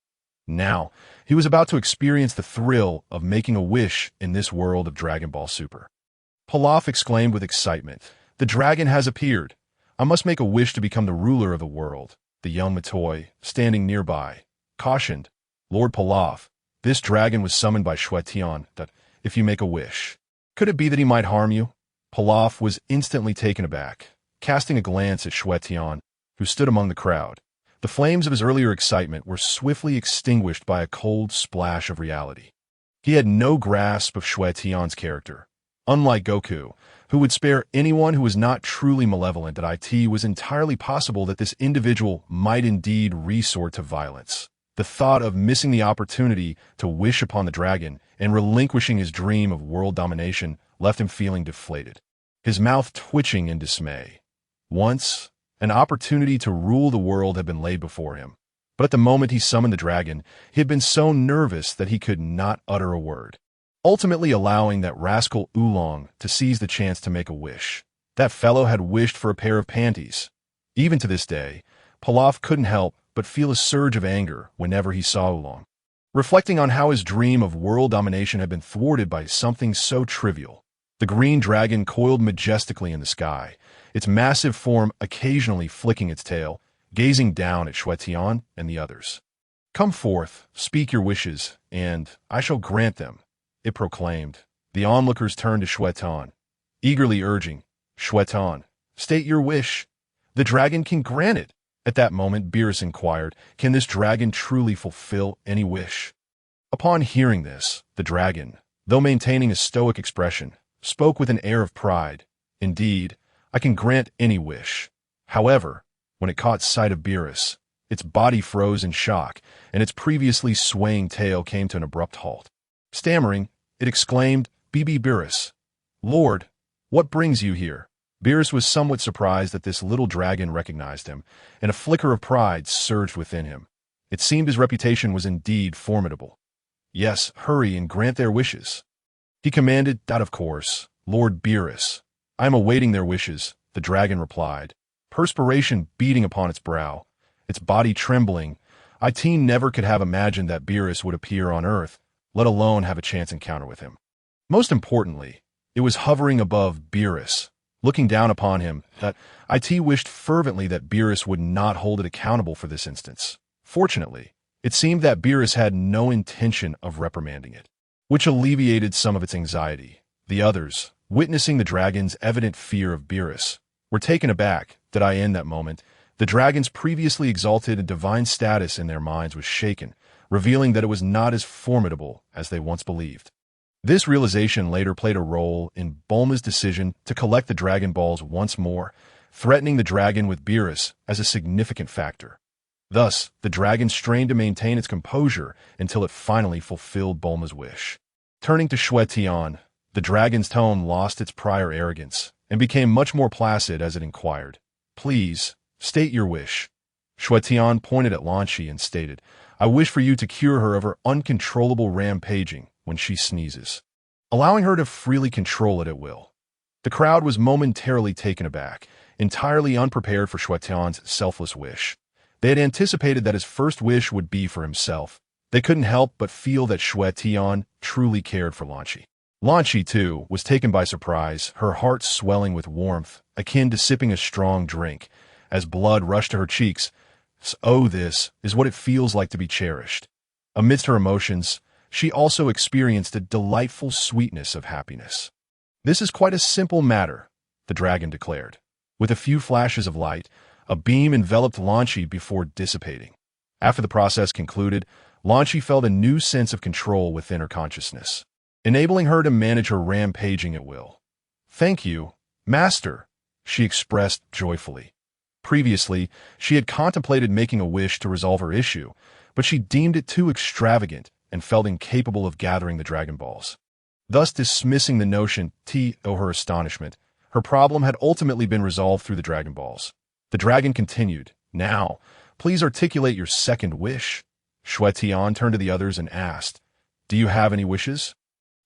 Now, he was about to experience the thrill of making a wish in this world of Dragon Ball Super. Pilaf exclaimed with excitement, "The dragon has appeared! I must make a wish to become the ruler of the world." The young Matoi, standing nearby, cautioned, "Lord Pilaf, this dragon was summoned by Xue Tian, that if you make a wish, could it be that he might harm you?" Pilaf was instantly taken aback, casting a glance at Xue Tian, who stood among the crowd. The flames of his earlier excitement were swiftly extinguished by a cold splash of reality. He had no grasp of Xue Tian's character. Unlike Goku, who would spare anyone who was not truly malevolent, it was entirely possible that this individual might indeed resort to violence. The thought of missing the opportunity to wish upon the dragon and relinquishing his dream of world domination left him feeling deflated, his mouth twitching in dismay. Once, an opportunity to rule the world had been laid before him, but at the moment he summoned the dragon, he had been so nervous that he could not utter a word, ultimately allowing that rascal Oolong to seize the chance to make a wish. That fellow had wished for a pair of panties. Even to this day, Pilaf couldn't help but feel a surge of anger whenever he saw Oolong, reflecting on how his dream of world domination had been thwarted by something so trivial. The green dragon coiled majestically in the sky, its massive form occasionally flicking its tail, gazing down at Xue Tian and the others. "Come forth, speak your wishes, and I shall grant them," it proclaimed. The onlookers turned to Xue Tian, eagerly urging, "Xue Tian, state your wish. The dragon can grant it." At that moment, Beerus inquired, "Can this dragon truly fulfill any wish?" Upon hearing this, the dragon, though maintaining a stoic expression, spoke with an air of pride. "Indeed, I can grant any wish." However, when it caught sight of Beerus, its body froze in shock, and its previously swaying tail came to an abrupt halt. Stammering, it exclaimed, Beerus, "Lord, what brings you here?" Beerus was somewhat surprised that this little dragon recognized him, and a flicker of pride surged within him. It seemed his reputation was indeed formidable. "Yes, hurry and grant their wishes," he commanded. "Of course, Lord Beerus. I am awaiting their wishes," the dragon replied, perspiration beading upon its brow, its body trembling. It never could have imagined that Beerus would appear on Earth, let alone have a chance encounter with him. Most importantly, it was hovering above Beerus, looking down upon him, that it wished fervently that Beerus would not hold it accountable for this instance. Fortunately, it seemed that Beerus had no intention of reprimanding it, which alleviated some of its anxiety. The others, witnessing the dragon's evident fear of Beerus, were taken aback. In that moment, the dragon's previously exalted and divine status in their minds was shaken, revealing that it was not as formidable as they once believed. This realization later played a role in Bulma's decision to collect the Dragon Balls once more, threatening the dragon with Beerus as a significant factor. Thus, the dragon strained to maintain its composure until it finally fulfilled Bulma's wish. Turning to Xue Tian, the dragon's tone lost its prior arrogance and became much more placid as it inquired, "Please, state your wish." Xue Tian pointed at Lan Shi and stated, "I wish for you to cure her of her uncontrollable rampaging when she sneezes, allowing her to freely control it at will." The crowd was momentarily taken aback, entirely unprepared for Xue Tian's selfless wish. They had anticipated that his first wish would be for himself. They couldn't help but feel that Xue Tian truly cared for Lan Shi. Lan Shi, too, was taken by surprise, her heart swelling with warmth, akin to sipping a strong drink, as blood rushed to her cheeks. Oh, this is what it feels like to be cherished. Amidst her emotions, she also experienced a delightful sweetness of happiness. "This is quite a simple matter," the dragon declared. With a few flashes of light, a beam enveloped Lan Shi before dissipating. After the process concluded, Lan Shi felt a new sense of control within her consciousness, enabling her to manage her rampaging at will. "Thank you, Master," she expressed joyfully. Previously, she had contemplated making a wish to resolve her issue, but she deemed it too extravagant and felt incapable of gathering the Dragon Balls. Thus dismissing the notion, to her astonishment, her problem had ultimately been resolved through the Dragon Balls. The dragon continued, "Now, please articulate your second wish." Xue Tian turned to the others and asked, "Do you have any wishes?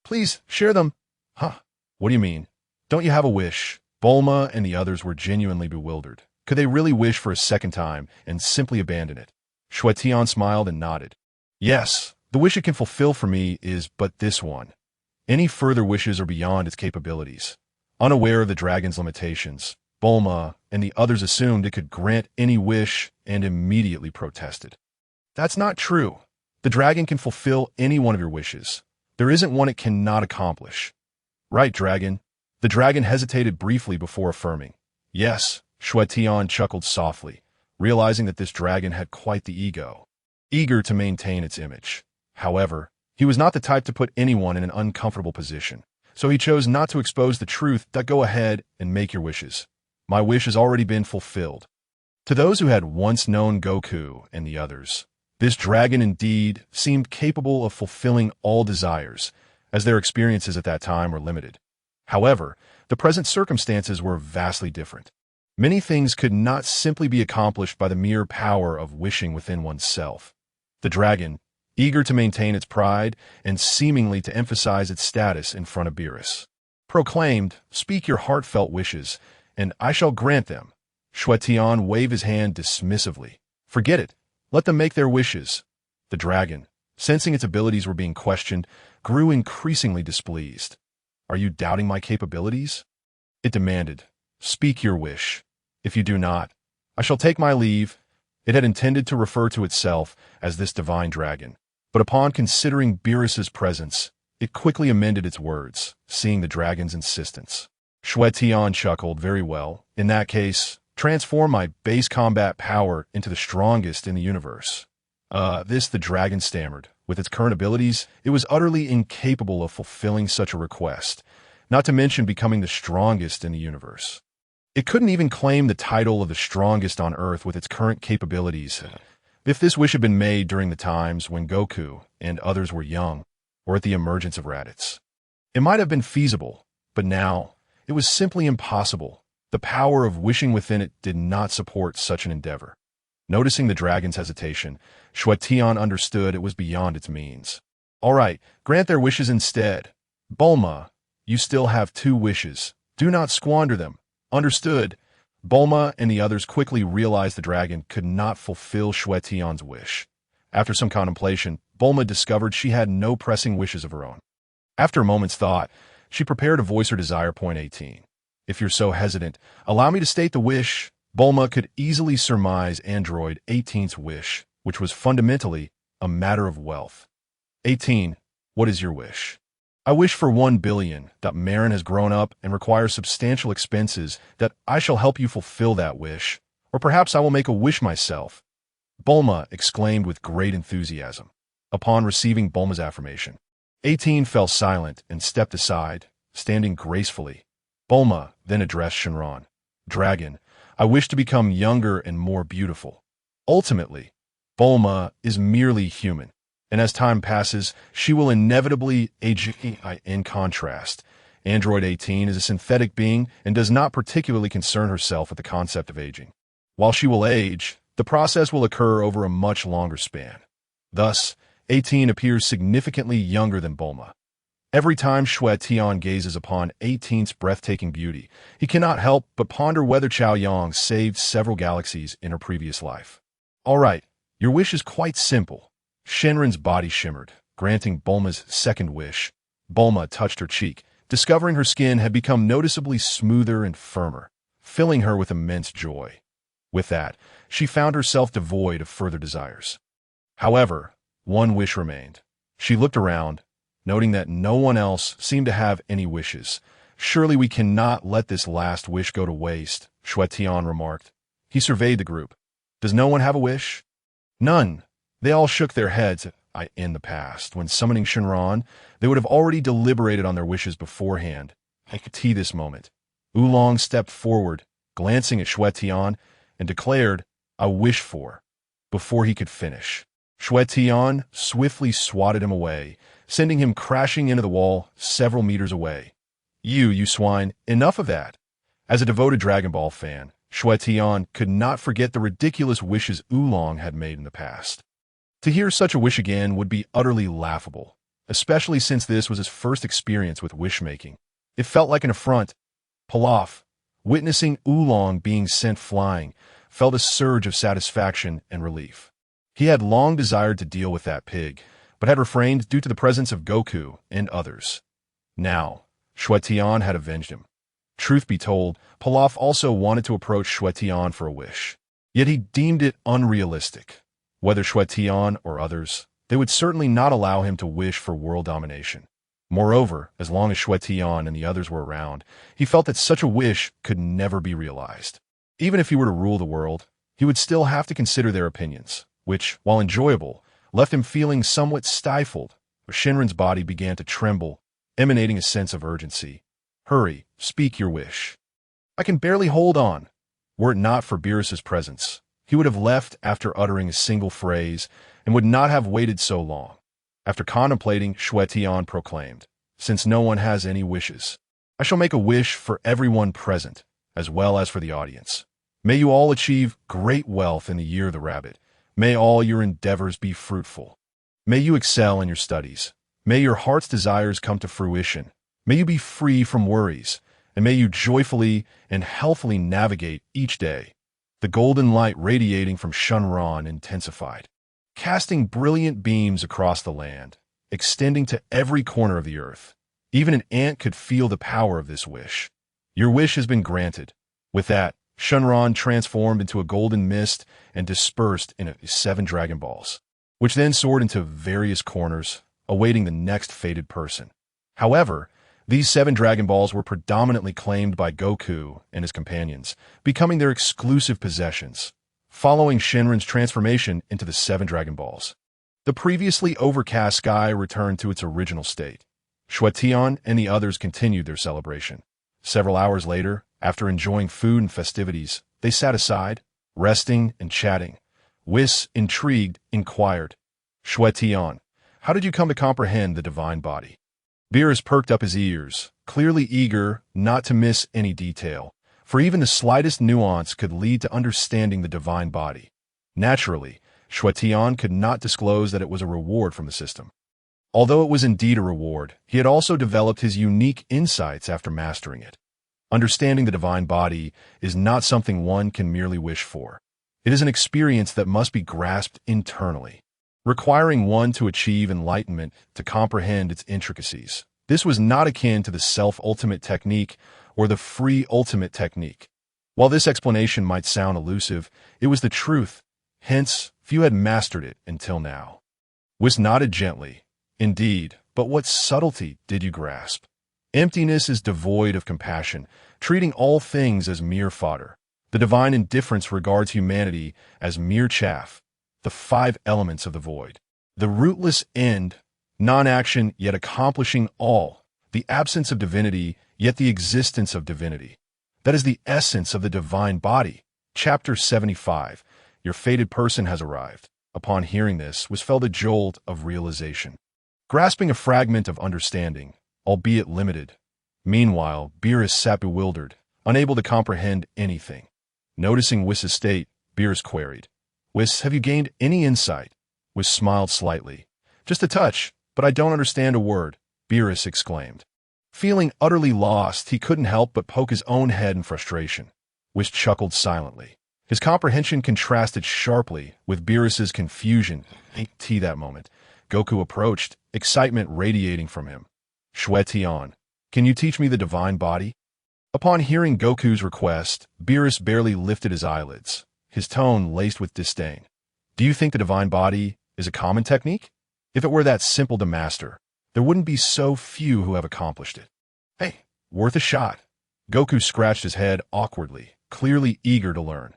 Please share them." "Huh? What do you mean? Don't you have a wish?" Bulma and the others were genuinely bewildered. Could they really wish for a second time and simply abandon it? Xue Tian smiled and nodded. "Yes, the wish it can fulfill for me is but this one. Any further wishes are beyond its capabilities." Unaware of the dragon's limitations, Bulma and the others assumed it could grant any wish and immediately protested. "That's not true. The dragon can fulfill any one of your wishes. There isn't one it cannot accomplish." "Right, dragon." The dragon hesitated briefly before affirming. "Yes." Xue Tian chuckled softly, realizing that this dragon had quite the ego, eager to maintain its image. However, he was not the type to put anyone in an uncomfortable position, so he chose not to expose the truth. "Go ahead and make your wishes. My wish has already been fulfilled." To those who had once known Goku and the others, this dragon indeed seemed capable of fulfilling all desires, as their experiences at that time were limited. However, the present circumstances were vastly different. Many things could not simply be accomplished by the mere power of wishing within oneself. The dragon, eager to maintain its pride and seemingly to emphasize its status in front of Beerus, proclaimed, "Speak your heartfelt wishes, and I shall grant them." Xue Tian waved his hand dismissively. "Forget it. Let them make their wishes." The dragon, sensing its abilities were being questioned, grew increasingly displeased. "Are you doubting my capabilities?" it demanded. "Speak your wish. If you do not, I shall take my leave." It had intended to refer to itself as this divine dragon, but upon considering Beerus's presence, it quickly amended its words, seeing the dragon's insistence. Xue Tian chuckled. "Very well. In that case, transform my base combat power into the strongest in the universe." The dragon stammered. With its current abilities, it was utterly incapable of fulfilling such a request, not to mention becoming the strongest in the universe. It couldn't even claim the title of the strongest on Earth with its current capabilities. If this wish had been made during the times when Goku and others were young, or at the emergence of Raditz, it might have been feasible, but now it was simply impossible. The power of wishing within it did not support such an endeavor. Noticing the dragon's hesitation, Xue Tian understood it was beyond its means. "All right, grant their wishes instead. Bulma, you still have 2 wishes. Do not squander them. Understood?" Bulma and the others quickly realized the dragon could not fulfill Xue Tian's wish. After some contemplation, Bulma discovered she had no pressing wishes of her own. After a moment's thought, she prepared to voice her desire. 18. If you're so hesitant, allow me to state the wish. Bulma could easily surmise Android 18's wish, which was fundamentally a matter of wealth. 18. What is your wish? I wish for 1 billion, that Marin has grown up and requires substantial expenses, that I shall help you fulfill that wish, or perhaps I will make a wish myself. Bulma exclaimed with great enthusiasm. Upon receiving Bulma's affirmation, 18 fell silent and stepped aside, standing gracefully. Bulma then addressed Shenron. Dragon, I wish to become younger and more beautiful. Ultimately, Bulma is merely human, and as time passes, she will inevitably age. In contrast, Android 18 is a synthetic being and does not particularly concern herself with the concept of aging. While she will age, the process will occur over a much longer span. Thus, 18 appears significantly younger than Bulma. Every time Xue Tian gazes upon 18's breathtaking beauty, he cannot help but ponder whether Chao Yang saved several galaxies in her previous life. All right, your wish is quite simple. Shenron's body shimmered, granting Bulma's second wish. Bulma touched her cheek, discovering her skin had become noticeably smoother and firmer, filling her with immense joy. With that, she found herself devoid of further desires. However, one wish remained. She looked around, noting that no one else seemed to have any wishes. Surely we cannot let this last wish go to waste, Xue Tian remarked. He surveyed the group. Does no one have a wish? None. They all shook their heads. In the past, when summoning Shenron, they would have already deliberated on their wishes beforehand. I could see this moment. Oolong stepped forward, glancing at Xue Tian, and declared, I wish for, before he could finish. Xue Tian swiftly swatted him away, sending him crashing into the wall several meters away. You swine, enough of that. As a devoted Dragon Ball fan, Xue Tian could not forget the ridiculous wishes Oolong had made in the past. To hear such a wish again would be utterly laughable, especially since this was his first experience with wish-making. It felt like an affront. Pilaf, witnessing Oolong being sent flying, felt a surge of satisfaction and relief. He had long desired to deal with that pig, but had refrained due to the presence of Goku and others. Now, Xue Tian had avenged him. Truth be told, Pilaf also wanted to approach Xue Tian for a wish, yet he deemed it unrealistic. Whether Xue Tian or others, they would certainly not allow him to wish for world domination. Moreover, as long as Xue Tian and the others were around, he felt that such a wish could never be realized. Even if he were to rule the world, he would still have to consider their opinions, which, while enjoyable, left him feeling somewhat stifled. Shenron's body began to tremble, emanating a sense of urgency. Hurry, speak your wish. I can barely hold on. Were it not for Beerus's presence, he would have left after uttering a single phrase and would not have waited so long. After contemplating, Xue Tian proclaimed, Since no one has any wishes, I shall make a wish for everyone present, as well as for the audience. May you all achieve great wealth in the year of the rabbit. May all your endeavors be fruitful. May you excel in your studies. May your heart's desires come to fruition. May you be free from worries, and may you joyfully and healthily navigate each day. The golden light radiating from Shenron intensified, casting brilliant beams across the land, extending to every corner of the earth. Even an ant could feel the power of this wish. Your wish has been granted. With that, Shenron transformed into a golden mist and dispersed in 7 Dragon Balls, which then soared into various corners, awaiting the next fated person. However, these 7 Dragon Balls were predominantly claimed by Goku and his companions, becoming their exclusive possessions, following Shenron's transformation into the 7 Dragon Balls. The previously overcast sky returned to its original state. Xue Tian and the others continued their celebration. Several hours later, after enjoying food and festivities, they sat aside, resting and chatting. Whis, intrigued, inquired, Xue Tian, how did you come to comprehend the divine body? Beerus perked up his ears, clearly eager not to miss any detail, for even the slightest nuance could lead to understanding the divine body. Naturally, Xue Tian could not disclose that it was a reward from the system. Although it was indeed a reward, he had also developed his unique insights after mastering it. Understanding the divine body is not something one can merely wish for. It is an experience that must be grasped internally, requiring one to achieve enlightenment to comprehend its intricacies. This was not akin to the self-ultimate technique or the free ultimate technique. While this explanation might sound elusive, it was the truth. Hence, few had mastered it until now. Whis nodded gently. Indeed, but what subtlety did you grasp? Emptiness is devoid of compassion, treating all things as mere fodder. The divine indifference regards humanity as mere chaff, the 5 elements of the void. The rootless end, non-action yet accomplishing all, the absence of divinity yet the existence of divinity. That is the essence of the divine body. Chapter 75. Your fated person has arrived. Upon hearing this, was felt a jolt of realization. Grasping a fragment of understanding, albeit limited. Meanwhile, Beerus sat bewildered, unable to comprehend anything. Noticing Wiss's state, Beerus queried, Wiss, have you gained any insight? Wiss smiled slightly. Just a touch, but I don't understand a word, Beerus exclaimed. Feeling utterly lost, he couldn't help but poke his own head in frustration. Wiss chuckled silently. His comprehension contrasted sharply with Beerus's confusion. That moment, Goku approached, excitement radiating from him. Xue Tian, can you teach me the divine body? Upon hearing Goku's request, Beerus barely lifted his eyelids, his tone laced with disdain. Do you think the divine body is a common technique? If it were that simple to master, there wouldn't be so few who have accomplished it. Hey, worth a shot. Goku scratched his head awkwardly, clearly eager to learn.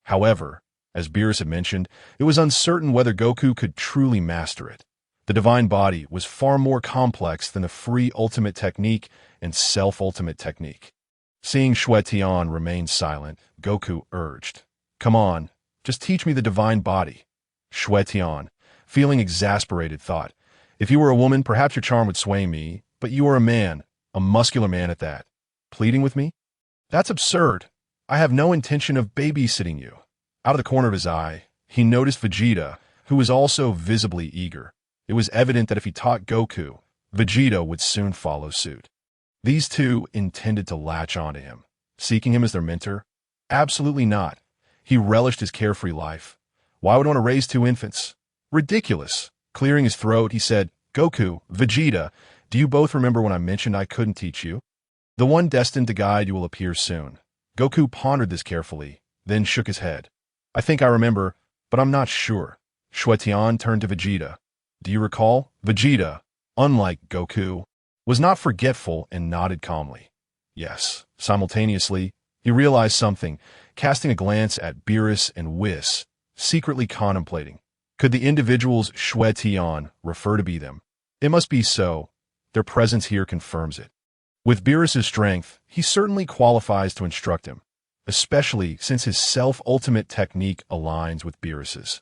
However, as Beerus had mentioned, it was uncertain whether Goku could truly master it. The divine body was far more complex than the free ultimate technique and self-ultimate technique. Seeing Xue Tian remain silent, Goku urged, Come on, just teach me the divine body. Xue Tian, feeling exasperated, thought, If you were a woman, perhaps your charm would sway me, but you are a man, a muscular man at that. Pleading with me? That's absurd. I have no intention of babysitting you. Out of the corner of his eye, he noticed Vegeta, who was also visibly eager. It was evident that if he taught Goku, Vegeta would soon follow suit. These two intended to latch onto him, seeking him as their mentor? Absolutely not. He relished his carefree life. Why would I want to raise 2 infants? Ridiculous. Clearing his throat, he said, Goku, Vegeta, do you both remember when I mentioned I couldn't teach you? The one destined to guide you will appear soon. Goku pondered this carefully, then shook his head. I think I remember, but I'm not sure. Xue Tian turned to Vegeta. Do you recall? Vegeta, unlike Goku, was not forgetful and nodded calmly. Yes. Simultaneously, he realized something, casting a glance at Beerus and Whis, secretly contemplating. Could the individuals Xue Tian refer to be them? It must be so. Their presence here confirms it. With Beerus's strength, he certainly qualifies to instruct him, especially since his self-ultimate technique aligns with Beerus's.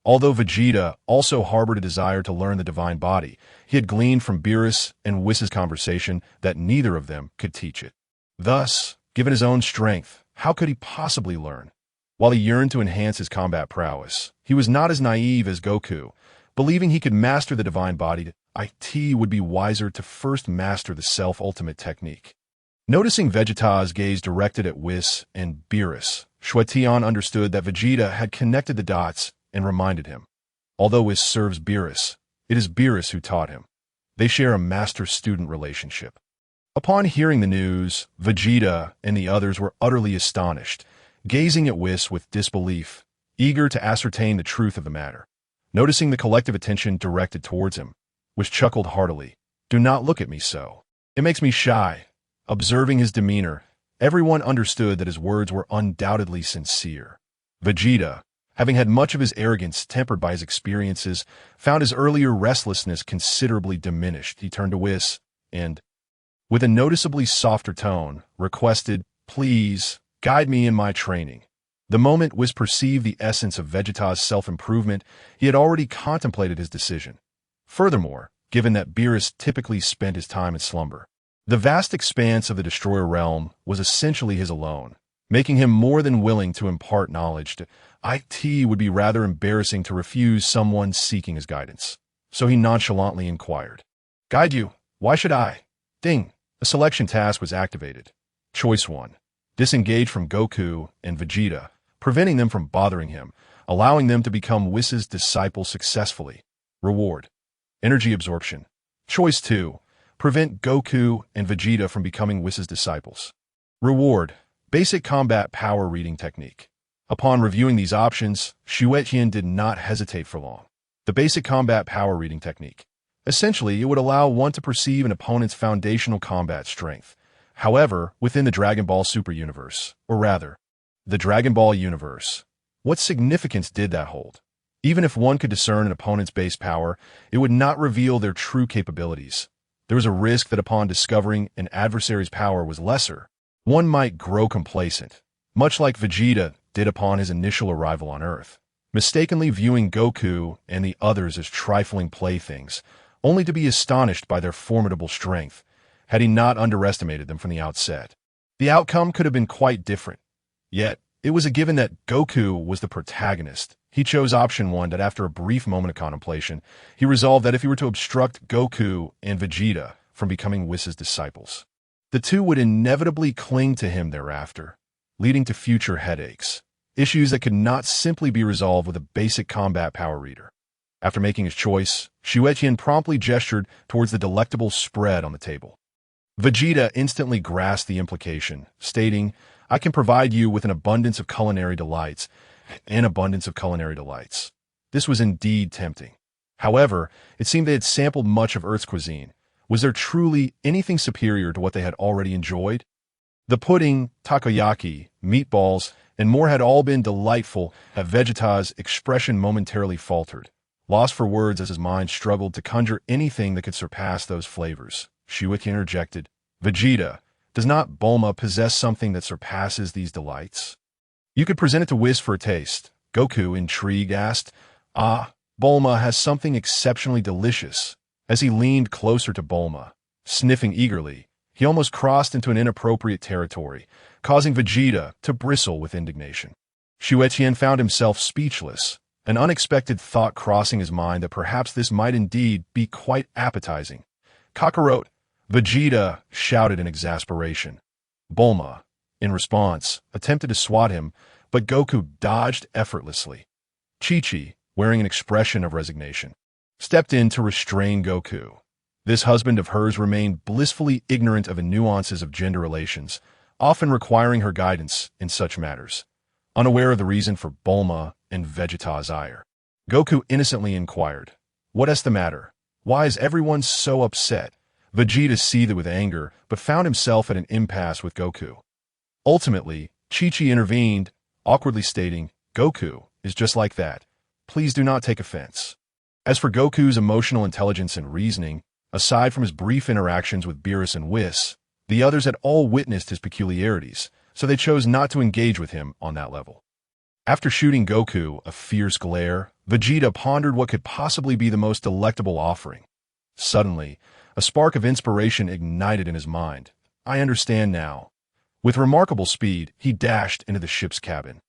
Although Vegeta also harbored a desire to learn the divine body, he had gleaned from Beerus and Whis' conversation that neither of them could teach it. Thus, given his own strength, how could he possibly learn? While he yearned to enhance his combat prowess, he was not as naive as Goku, believing he could master the divine body. It would be wiser to first master the self-ultimate technique. Noticing Vegeta's gaze directed at Whis and Beerus, Xue Tian understood that Vegeta had connected the dots and reminded him. Although Whis serves Beerus, it is Beerus who taught him. They share a master-student relationship. Upon hearing the news, Vegeta and the others were utterly astonished, gazing at Whis with disbelief, eager to ascertain the truth of the matter. Noticing the collective attention directed towards him, Whis chuckled heartily. Do not look at me so. It makes me shy. Observing his demeanor, everyone understood that his words were undoubtedly sincere. Vegeta, having had much of his arrogance tempered by his experiences, found his earlier restlessness considerably diminished. He turned to Whis and, with a noticeably softer tone, requested, Please, guide me in my training. The moment Whis perceived the essence of Vegeta's self-improvement, he had already contemplated his decision. Furthermore, given that Beerus typically spent his time in slumber, the vast expanse of the Destroyer realm was essentially his alone, making him more than willing to impart knowledge to it would be rather embarrassing to refuse someone seeking his guidance. So he nonchalantly inquired, Guide you? Why should I? Ding! A selection task was activated. Choice 1. Disengage from Goku and Vegeta, preventing them from bothering him, allowing them to become Whis' disciples successfully. Reward. Energy absorption. Choice 2. Prevent Goku and Vegeta from becoming Whis' disciples. Reward: Basic Combat Power Reading Technique. Upon reviewing these options, Xue Tian did not hesitate for long. The Basic Combat Power Reading Technique. Essentially, it would allow one to perceive an opponent's foundational combat strength. However, within the Dragon Ball Super universe, or rather, the Dragon Ball universe, what significance did that hold? Even if one could discern an opponent's base power, it would not reveal their true capabilities. There was a risk that upon discovering an adversary's power was lesser, one might grow complacent, much like Vegeta did upon his initial arrival on Earth, mistakenly viewing Goku and the others as trifling playthings, only to be astonished by their formidable strength, had he not underestimated them from the outset. The outcome could have been quite different. Yet, it was a given that Goku was the protagonist. He chose option 1 that after a brief moment of contemplation, he resolved that if he were to obstruct Goku and Vegeta from becoming Whis' disciples, the two would inevitably cling to him thereafter, leading to future headaches, issues that could not simply be resolved with a basic combat power reader. After making his choice, Xue Tian promptly gestured towards the delectable spread on the table. Vegeta instantly grasped the implication, stating, "I can provide you with an abundance of culinary delights." An abundance of culinary delights. This was indeed tempting. However, it seemed they had sampled much of Earth's cuisine. Was there truly anything superior to what they had already enjoyed? The pudding, takoyaki, meatballs, and more had all been delightful. Vegeta's expression momentarily faltered, lost for words as his mind struggled to conjure anything that could surpass those flavors. Xue Tian interjected, "Vegeta, does not Bulma possess something that surpasses these delights? You could present it to Whis for a taste." Goku, intrigued, asked, "Ah, Bulma has something exceptionally delicious." As he leaned closer to Bulma, sniffing eagerly, he almost crossed into an inappropriate territory, causing Vegeta to bristle with indignation. Xue Tian found himself speechless, an unexpected thought crossing his mind that perhaps this might indeed be quite appetizing. "Kakarot!" Vegeta shouted in exasperation. Bulma, in response, attempted to swat him, but Goku dodged effortlessly. Chi-Chi, wearing an expression of resignation, stepped in to restrain Goku. This husband of hers remained blissfully ignorant of the nuances of gender relations, often requiring her guidance in such matters. Unaware of the reason for Bulma and Vegeta's ire, Goku innocently inquired, "What is the matter? Why is everyone so upset?" Vegeta seethed with anger, but found himself at an impasse with Goku. Ultimately, Chi-Chi intervened, awkwardly stating, "Goku is just like that. Please do not take offense." As for Goku's emotional intelligence and reasoning, aside from his brief interactions with Beerus and Whis, the others had all witnessed his peculiarities, so they chose not to engage with him on that level. After shooting Goku a fierce glare, Vegeta pondered what could possibly be the most delectable offering. Suddenly, a spark of inspiration ignited in his mind. "I understand now." With remarkable speed, he dashed into the ship's cabin,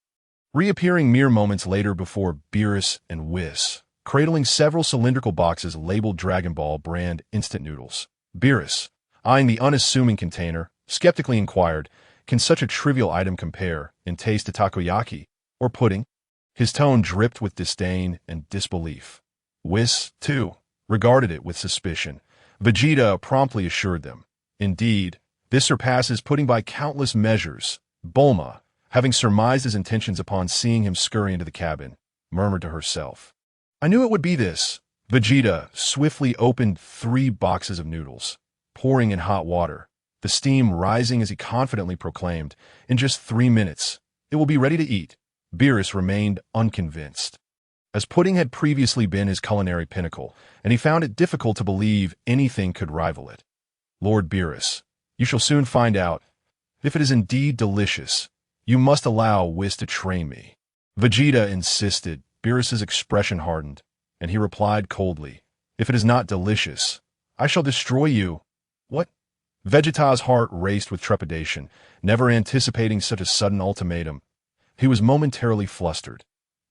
reappearing mere moments later before Beerus and Whis, cradling several cylindrical boxes labeled Dragon Ball brand instant noodles. Beerus, eyeing the unassuming container, skeptically inquired, "Can such a trivial item compare in taste to takoyaki or pudding?" His tone dripped with disdain and disbelief. Whis, too, regarded it with suspicion. Vegeta promptly assured them, "Indeed, this surpasses pudding by countless measures." Bulma, having surmised his intentions upon seeing him scurry into the cabin, murmured to herself, "I knew it would be this." Vegeta swiftly opened 3 boxes of noodles, pouring in hot water, the steam rising as he confidently proclaimed, "In just 3 minutes, it will be ready to eat." Beerus remained unconvinced, as pudding had previously been his culinary pinnacle, and he found it difficult to believe anything could rival it. "Lord Beerus, you shall soon find out. If it is indeed delicious, you must allow Whis to train me." Vegeta insisted. Beerus's expression hardened, and he replied coldly, "If it is not delicious, I shall destroy you." "What?" Vegeta's heart raced with trepidation, never anticipating such a sudden ultimatum. He was momentarily flustered.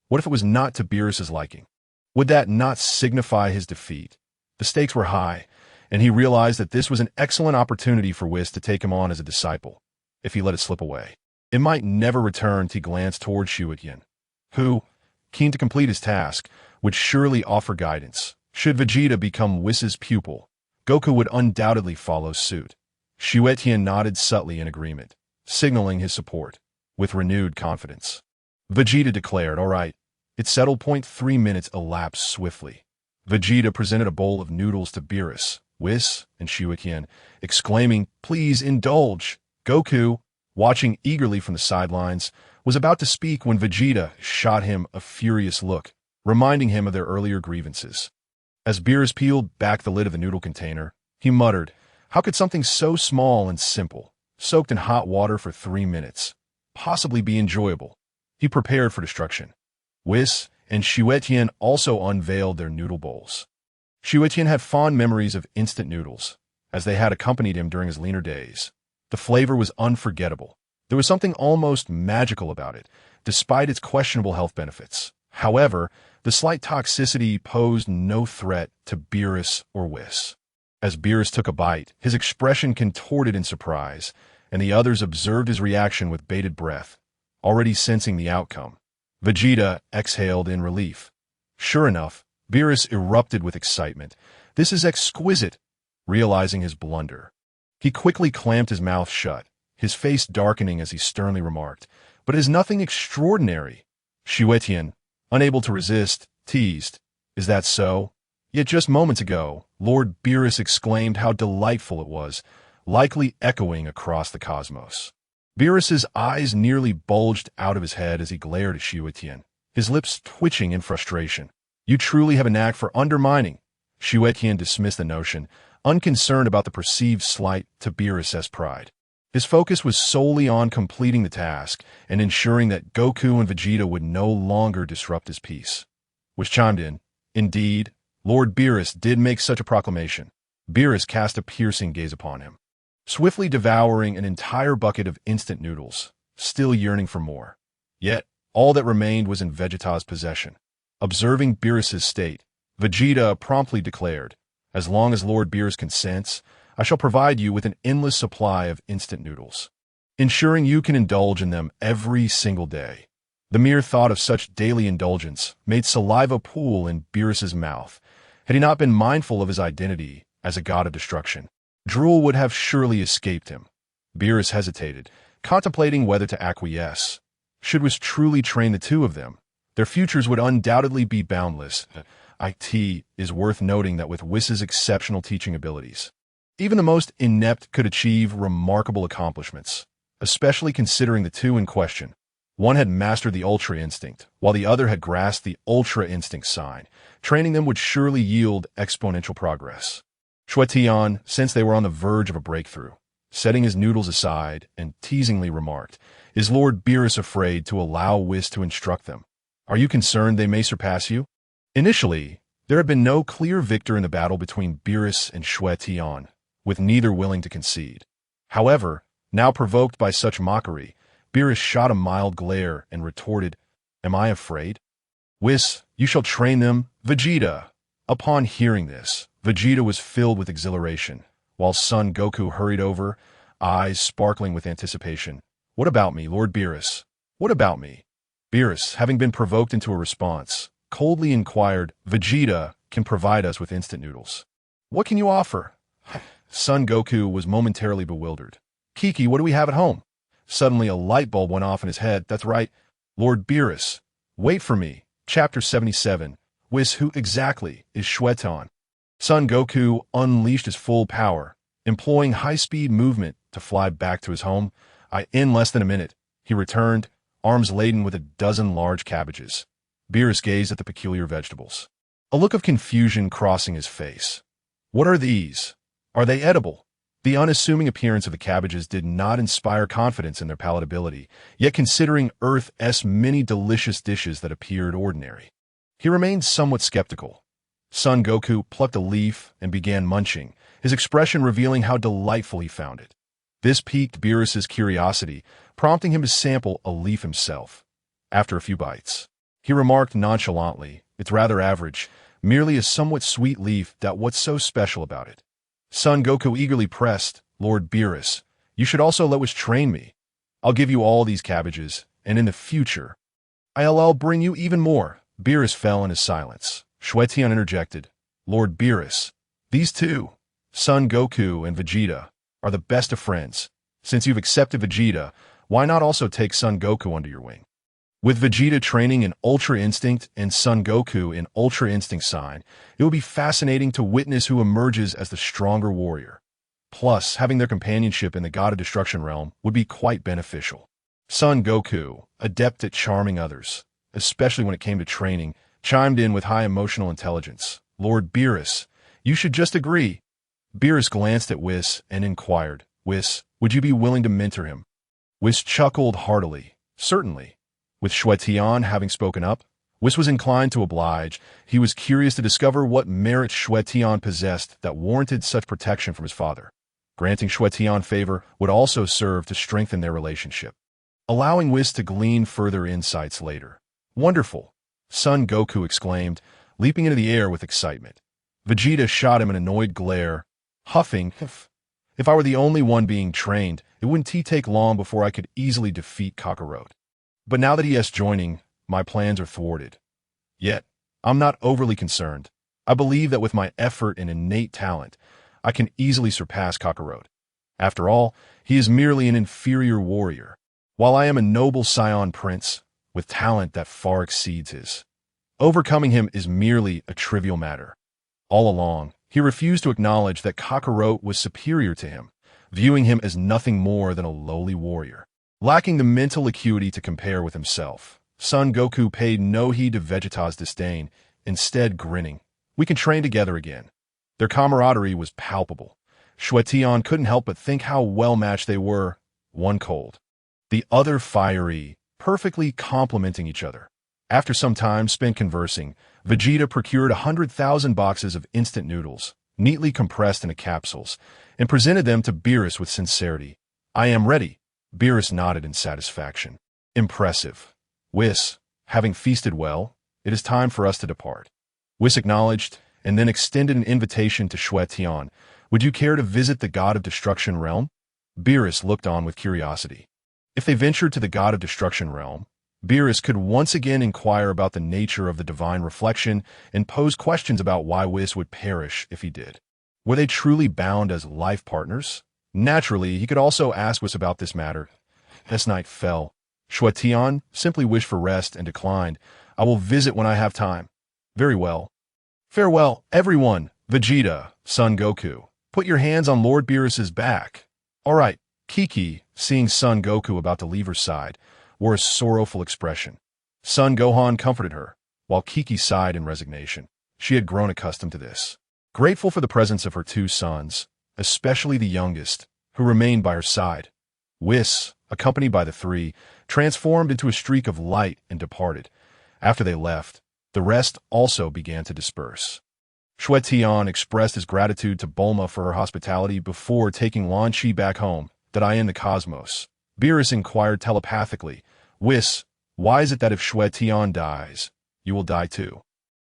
What if it was not to Beerus's liking? Would that not signify his defeat? The stakes were high, and he realized that this was an excellent opportunity for Whis to take him on as a disciple. If he let it slip away, it might never return. He glanced toward Xue Tian, who, keen to complete his task, would surely offer guidance. Should Vegeta become Whis' pupil, Goku would undoubtedly follow suit. Xue Tian nodded subtly in agreement, signaling his support, with renewed confidence. Vegeta declared, "All right." It settled. 3 minutes elapsed swiftly. Vegeta presented a bowl of noodles to Beerus, Whis, and Xue Tian, exclaiming, "Please indulge." Goku, watching eagerly from the sidelines, was about to speak when Vegeta shot him a furious look, reminding him of their earlier grievances. As Beerus peeled back the lid of the noodle container, he muttered, "How could something so small and simple, soaked in hot water for 3 minutes, possibly be enjoyable?" He prepared for destruction. Whis and Xue Tian also unveiled their noodle bowls. Xue Tian had fond memories of instant noodles, as they had accompanied him during his leaner days. The flavor was unforgettable. There was something almost magical about it, despite its questionable health benefits. However, the slight toxicity posed no threat to Beerus or Whis. As Beerus took a bite, his expression contorted in surprise, and the others observed his reaction with bated breath, already sensing the outcome. Vegeta exhaled in relief. Sure enough, Beerus erupted with excitement. "This is exquisite!" Realizing his blunder, he quickly clamped his mouth shut, his face darkening as he sternly remarked, "But it is nothing extraordinary." Xue Tian, unable to resist, teased, "Is that so? Yet just moments ago, Lord Beerus exclaimed how delightful it was, likely echoing across the cosmos." Beerus's eyes nearly bulged out of his head as he glared at Xue Tian, his lips twitching in frustration. "You truly have a knack for undermining." Xue Tian dismissed the notion, unconcerned about the perceived slight to Beerus's pride. His focus was solely on completing the task and ensuring that Goku and Vegeta would no longer disrupt his peace. Which chimed in, "Indeed, Lord Beerus did make such a proclamation." Beerus cast a piercing gaze upon him, swiftly devouring an entire bucket of instant noodles, still yearning for more. Yet, all that remained was in Vegeta's possession. Observing Beerus's state, Vegeta promptly declared, "As long as Lord Beerus consents, I shall provide you with an endless supply of instant noodles, ensuring you can indulge in them every single day." The mere thought of such daily indulgence made saliva pool in Beerus's mouth. Had he not been mindful of his identity as a god of destruction, drool would have surely escaped him. Beerus hesitated, contemplating whether to acquiesce. Should Whis truly train the two of them, their futures would undoubtedly be boundless. It is worth noting that with Whis's exceptional teaching abilities, even the most inept could achieve remarkable accomplishments, especially considering the two in question. One had mastered the Ultra Instinct, while the other had grasped the Ultra Instinct sign. Training them would surely yield exponential progress. Xue Tian, since they were on the verge of a breakthrough, setting his noodles aside and teasingly remarked, "Is Lord Beerus afraid to allow Whis to instruct them? Are you concerned they may surpass you?" Initially, there had been no clear victor in the battle between Beerus and Xue Tian, with neither willing to concede. However, now provoked by such mockery, Beerus shot a mild glare and retorted, "Am I afraid? Whis, you shall train them, Vegeta." Upon hearing this, Vegeta was filled with exhilaration, while Son Goku hurried over, eyes sparkling with anticipation. "What about me, Lord Beerus? What about me?" Beerus, having been provoked into a response, coldly inquired, "Vegeta can provide us with instant noodles. What can you offer?" Son Goku was momentarily bewildered. "Kiki, what do we have at home?" Suddenly a light bulb went off in his head. "That's right, Lord Beerus. Wait for me." Chapter 77. Whis, who exactly is Xue Tian? Son Goku unleashed his full power, employing high-speed movement to fly back to his home. In less than a minute, he returned, arms laden with a dozen large cabbages. Beerus gazed at the peculiar vegetables, a look of confusion crossing his face. "What are these? Are they edible?" The unassuming appearance of the cabbages did not inspire confidence in their palatability, yet considering Earth's many delicious dishes that appeared ordinary, he remained somewhat skeptical. Son Goku plucked a leaf and began munching, his expression revealing how delightful he found it. This piqued Beerus's curiosity, prompting him to sample a leaf himself. After a few bites, he remarked nonchalantly, "It's rather average, merely a somewhat sweet leaf. What's so special about it?" Son Goku eagerly pressed, "Lord Beerus, you should also let Whis train me. I'll give you all these cabbages, and in the future, I'll bring you even more." Beerus fell into silence. Xue Tian interjected, "Lord Beerus, these two." Son Goku and Vegeta are the best of friends. Since you've accepted Vegeta, why not also take Son Goku under your wing? With Vegeta training in Ultra Instinct and Son Goku in Ultra Instinct sign, it will be fascinating to witness who emerges as the stronger warrior. Plus, having their companionship in the God of Destruction realm would be quite beneficial. Son Goku, adept at charming others, especially when it came to training, chimed in with high emotional intelligence. Lord Beerus, you should just agree. Beerus glanced at Whis and inquired, Whis, would you be willing to mentor him? Whis chuckled heartily. Certainly. With Xue Tian having spoken up, Whis was inclined to oblige. He was curious to discover what merit Xue Tian possessed that warranted such protection from his father. Granting Xue Tian favor would also serve to strengthen their relationship, allowing Whis to glean further insights later. Wonderful! Son Goku exclaimed, leaping into the air with excitement. Vegeta shot him an annoyed glare, huffing, If I were the only one being trained, it wouldn't take long before I could easily defeat Kakarot. But now that he is joining, my plans are thwarted. Yet, I'm not overly concerned. I believe that with my effort and innate talent, I can easily surpass Kakarot. After all, he is merely an inferior warrior, while I am a noble scion prince with talent that far exceeds his. Overcoming him is merely a trivial matter. All along, he refused to acknowledge that Kakarot was superior to him, viewing him as nothing more than a lowly warrior. Lacking the mental acuity to compare with himself, Son Goku paid no heed to Vegeta's disdain, instead grinning. We can train together again. Their camaraderie was palpable. Xue Tian couldn't help but think how well-matched they were, one cold, the other fiery, perfectly complementing each other. After some time spent conversing, Vegeta procured 100,000 boxes of instant noodles, neatly compressed into capsules, and presented them to Beerus with sincerity. I am ready. Beerus nodded in satisfaction. Impressive. Whis, having feasted well, it is time for us to depart. Whis acknowledged, and then extended an invitation to Xue Tian. Would you care to visit the God of Destruction realm? Beerus looked on with curiosity. If they ventured to the God of Destruction realm, Beerus could once again inquire about the nature of the divine reflection and pose questions about why Whis would perish if he did. Were they truly bound as life partners? Naturally, he could also ask Whis about this matter. As night fell, Xue Tian simply wished for rest and declined. I will visit when I have time. Very well. Farewell, everyone. Vegeta, Son Goku, put your hands on Lord Beerus's back. All right. Kiki, seeing Son Goku about to leave her side, wore a sorrowful expression. Son Gohan comforted her, while Kiki sighed in resignation. She had grown accustomed to this. Grateful for the presence of her two sons, especially the youngest, who remained by her side, Whis, accompanied by the three, transformed into a streak of light and departed. After they left, the rest also began to disperse. Xue Tian expressed his gratitude to Bulma for her hospitality before taking Lan Chi back home. Did I end the cosmos? Beerus inquired telepathically. Whis, why is it that if Xue Tian dies, you will die too?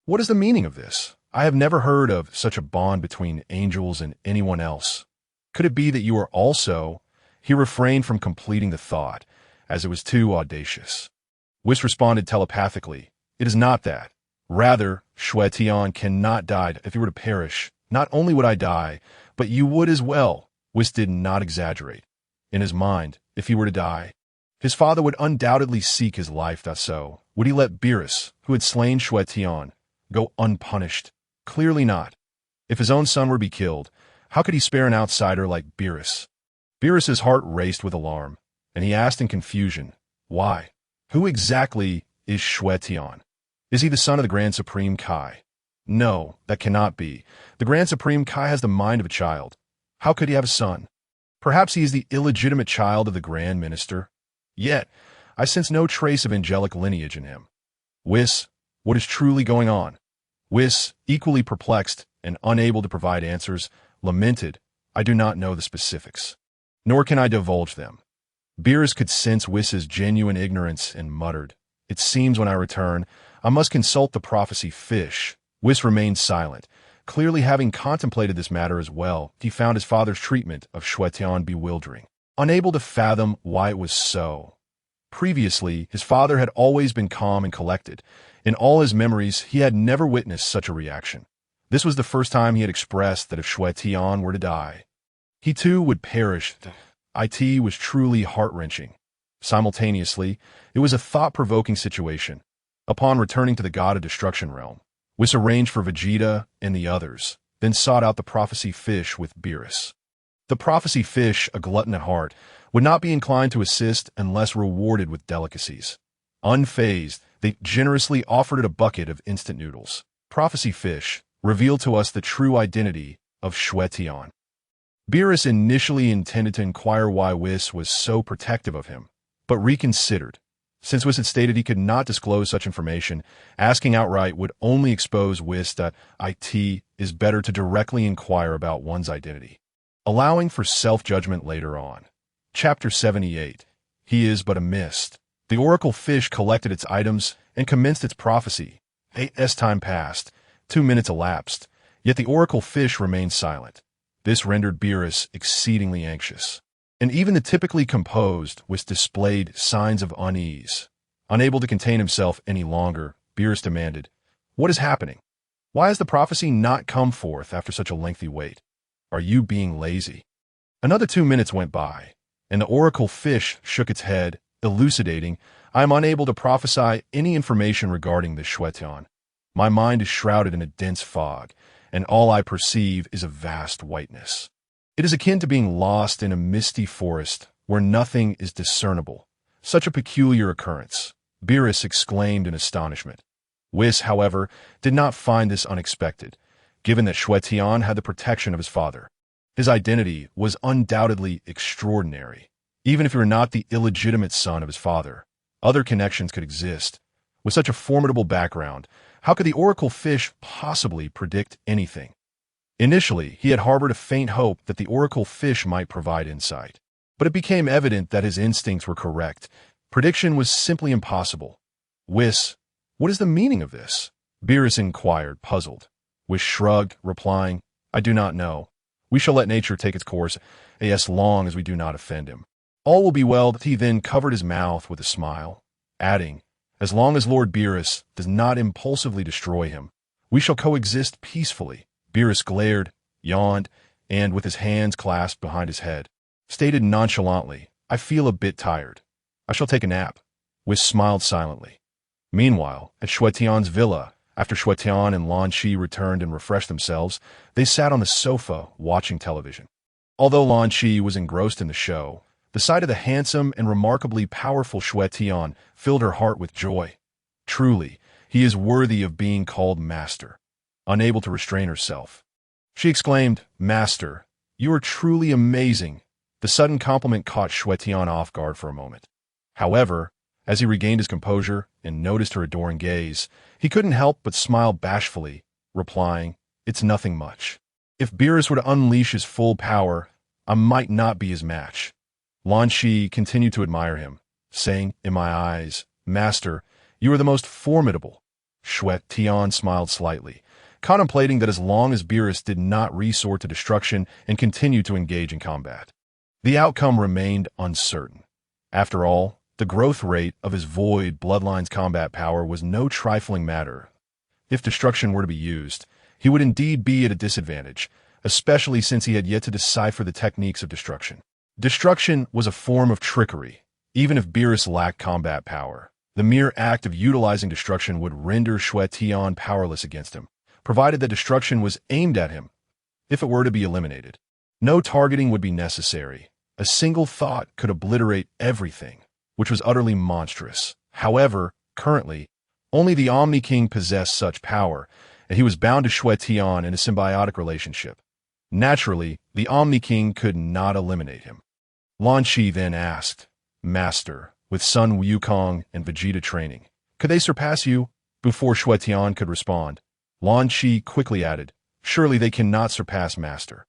What is the meaning of this? I have never heard of such a bond between angels and anyone else. Could it be that you are also... He refrained from completing the thought, as it was too audacious. Whis responded telepathically. It is not that. Rather, Xue Tian cannot die. If he were to perish, not only would I die, but you would as well. Whis did not exaggerate. In his mind, if he were to die, his father would undoubtedly seek his life. So, would he let Beerus, who had slain Xue Tian, go unpunished? Clearly not. If his own son were to be killed, how could he spare an outsider like Beerus? Beerus's heart raced with alarm, and he asked in confusion, why? Who exactly is Xue Tian? Is he the son of the Grand Supreme Kai? No, that cannot be. The Grand Supreme Kai has the mind of a child. How could he have a son? Perhaps he is the illegitimate child of the Grand Minister. Yet, I sense no trace of angelic lineage in him. Whis, what is truly going on? Whis, equally perplexed and unable to provide answers, lamented, I do not know the specifics, nor can I divulge them. Beerus could sense Whis's genuine ignorance and muttered, it seems when I return, I must consult the prophecy fish. Whis remained silent. Clearly having contemplated this matter as well, he found his father's treatment of Xue Tian bewildering, unable to fathom why it was so. Previously, his father had always been calm and collected. In all his memories, he had never witnessed such a reaction. This was the first time he had expressed that if Xue Tian were to die, he too would perish. It was truly heart-wrenching. Simultaneously, it was a thought-provoking situation. Upon returning to the God of Destruction realm, Whis arranged for Vegeta and the others, then sought out the prophecy fish with Beerus. The prophecy fish, a glutton at heart, would not be inclined to assist unless rewarded with delicacies. Unfazed, they generously offered it a bucket of instant noodles. Prophecy fish revealed to us the true identity of Xue Tian. Beerus initially intended to inquire why Whis was so protective of him, but reconsidered. Since Whis had stated he could not disclose such information, asking outright would only expose Whis that it is better to directly inquire about one's identity, allowing for self-judgment later on. Chapter 78. He is but a mist. The oracle fish collected its items and commenced its prophecy. 8's time passed. 2 minutes elapsed, yet the oracle fish remained silent. This rendered Beerus exceedingly anxious. And even the typically composed Whis displayed signs of unease. Unable to contain himself any longer, Beerus demanded, "What is happening? Why has the prophecy not come forth after such a lengthy wait? Are you being lazy?" Another 2 minutes went by, and the oracle fish shook its head, elucidating, "I am unable to prophesy any information regarding this Xue Tian. My mind is shrouded in a dense fog, and all I perceive is a vast whiteness. It is akin to being lost in a misty forest where nothing is discernible. Such a peculiar occurrence," Beerus exclaimed in astonishment. Whis, however, did not find this unexpected, given that Xue Tian had the protection of his father. His identity was undoubtedly extraordinary. Even if he were not the illegitimate son of his father, other connections could exist. With such a formidable background, how could the oracle fish possibly predict anything? Initially, he had harbored a faint hope that the oracle fish might provide insight. But it became evident that his instincts were correct. Prediction was simply impossible. "Whis, what is the meaning of this?" Beerus inquired, puzzled. Whis shrugged, replying, "I do not know. We shall let nature take its course, as long as we do not offend him. All will be well." He then covered his mouth with a smile, adding, "As long as Lord Beerus does not impulsively destroy him, we shall coexist peacefully." Beerus glared, yawned, and, with his hands clasped behind his head, stated nonchalantly, "I feel a bit tired. I shall take a nap." Whis smiled silently. Meanwhile, at Xue Tian's villa, after Xue Tian and Lan Shi returned and refreshed themselves, they sat on the sofa watching television. Although Lan Shi was engrossed in the show, the sight of the handsome and remarkably powerful Xue Tian filled her heart with joy. Truly, he is worthy of being called master. Unable to restrain herself, she exclaimed, "Master, you are truly amazing." The sudden compliment caught Xue Tian off guard for a moment. However, as he regained his composure and noticed her adoring gaze, he couldn't help but smile bashfully, replying, "It's nothing much. If Beerus were to unleash his full power, I might not be his match." Lan Shi continued to admire him, saying, "In my eyes, Master, you are the most formidable." Xue Tian smiled slightly, contemplating that as long as Beerus did not resort to destruction and continue to engage in combat, the outcome remained uncertain. After all, the growth rate of his void bloodline's combat power was no trifling matter. If destruction were to be used, he would indeed be at a disadvantage, especially since he had yet to decipher the techniques of destruction. Destruction was a form of trickery. Even if Beerus lacked combat power, the mere act of utilizing destruction would render Xue Tian powerless against him, provided that destruction was aimed at him. If it were to be eliminated, no targeting would be necessary. A single thought could obliterate everything, which was utterly monstrous. However, currently, only the Omni-King possessed such power, and he was bound to Xue Tian in a symbiotic relationship. Naturally, the Omni-King could not eliminate him. Lan Shi then asked, "Master, with Sun Wukong and Vegeta training, could they surpass you?" Before Xue Tian could respond, Lan Shi quickly added, "Surely they cannot surpass Master.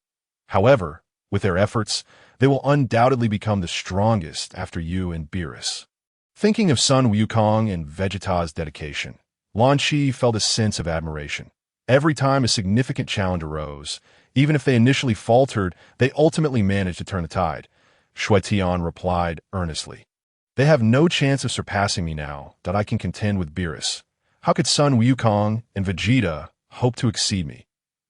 However, with their efforts, they will undoubtedly become the strongest after you and Beerus." Thinking of Sun Wukong and Vegeta's dedication, Lan Shi felt a sense of admiration. Every time a significant challenge arose, even if they initially faltered, they ultimately managed to turn the tide. Xue Tian replied earnestly, "They have no chance of surpassing me now that I can contend with Beerus. How could Sun Wukong and Vegeta hope to exceed me?"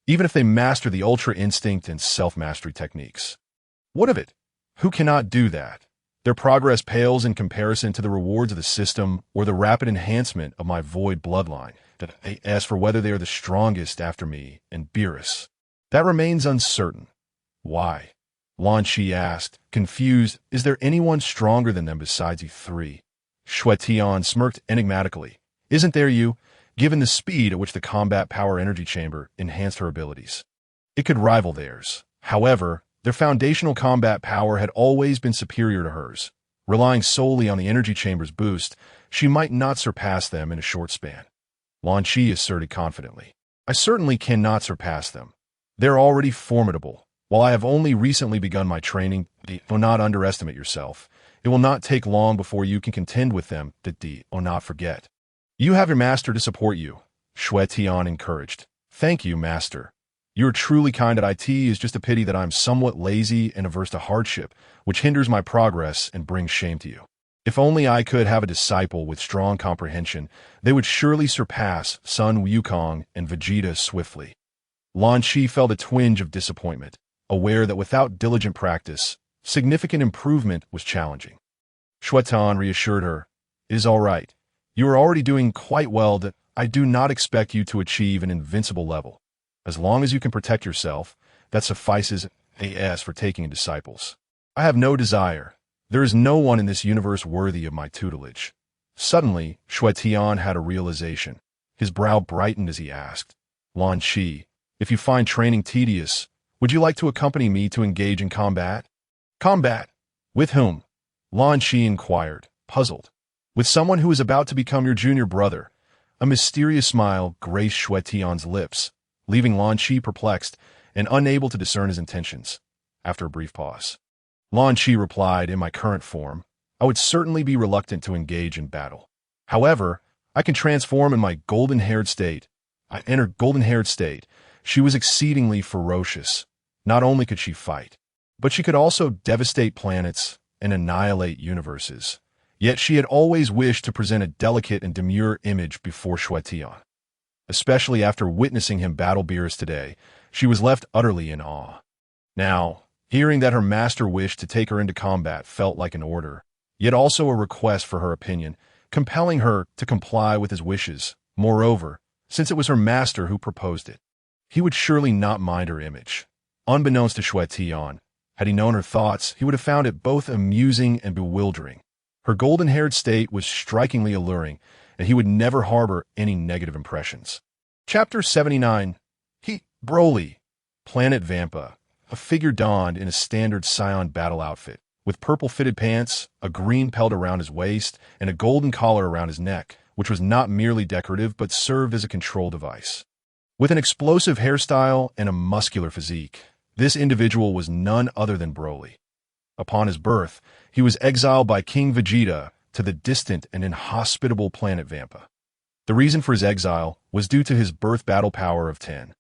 even if they master the ultra instinct and self-mastery techniques. What of it? Who cannot do that? Their progress pales in comparison to the rewards of the system or the rapid enhancement of my void bloodline. As for whether they are the strongest after me and Beerus, that remains uncertain. Why? Lan Shi asked, confused. Is there anyone stronger than them besides you three? Xue Tian smirked enigmatically. Isn't there you? Given the speed at which the combat power energy chamber enhanced her abilities, it could rival theirs. However, their foundational combat power had always been superior to hers. Relying solely on the energy chamber's boost, she might not surpass them in a short span. Lan Shi asserted confidently. I certainly cannot surpass them. They're already formidable. While I have only recently begun my training, do not underestimate yourself. It will not take long before you can contend with them, do not forget. You have your master to support you, Xue Tian encouraged. Thank you, master. You are truly kind. It is just a pity that I am somewhat lazy and averse to hardship, which hinders my progress and brings shame to you. If only I could have a disciple with strong comprehension, they would surely surpass Sun Wukong and Vegeta swiftly. Lan Shi felt a twinge of disappointment, aware that without diligent practice, significant improvement was challenging. Xue Tian reassured her, It is all right. You are already doing quite well. That I do not expect you to achieve an invincible level. As long as you can protect yourself, that suffices for taking disciples. I have no desire. There is no one in this universe worthy of my tutelage. Suddenly, Xue Tian had a realization. His brow brightened as he asked, Lan Shi, if you find training tedious, would you like to accompany me to engage in combat? Combat? With whom? Lan Shi inquired, puzzled. With someone who is about to become your junior brother. A mysterious smile graced Xue Tian's lips, leaving Lan Shi perplexed and unable to discern his intentions. After a brief pause, Lan Shi replied, in my current form, I would certainly be reluctant to engage in battle. However, I can transform in my golden-haired state. In her golden-haired state, she was exceedingly ferocious. Not only could she fight, but she could also devastate planets and annihilate universes. Yet she had always wished to present a delicate and demure image before Xue Tian. Especially after witnessing him battle Beerus today, she was left utterly in awe. Now, hearing that her master wished to take her into combat felt like an order, yet also a request for her opinion, compelling her to comply with his wishes. Moreover, since it was her master who proposed it, he would surely not mind her image. Unbeknownst to Xue Tian, had he known her thoughts, he would have found it both amusing and bewildering. Her golden-haired state was strikingly alluring, and he would never harbor any negative impressions. Chapter 79. Broly, Planet Vampa, a figure donned in a standard Saiyan battle outfit, with purple fitted pants, a green pelt around his waist, and a golden collar around his neck, which was not merely decorative but served as a control device. With an explosive hairstyle and a muscular physique, this individual was none other than Broly. Upon his birth, he was exiled by King Vegeta to the distant and inhospitable planet Vampa. The reason for his exile was due to his birth battle power of 10,000,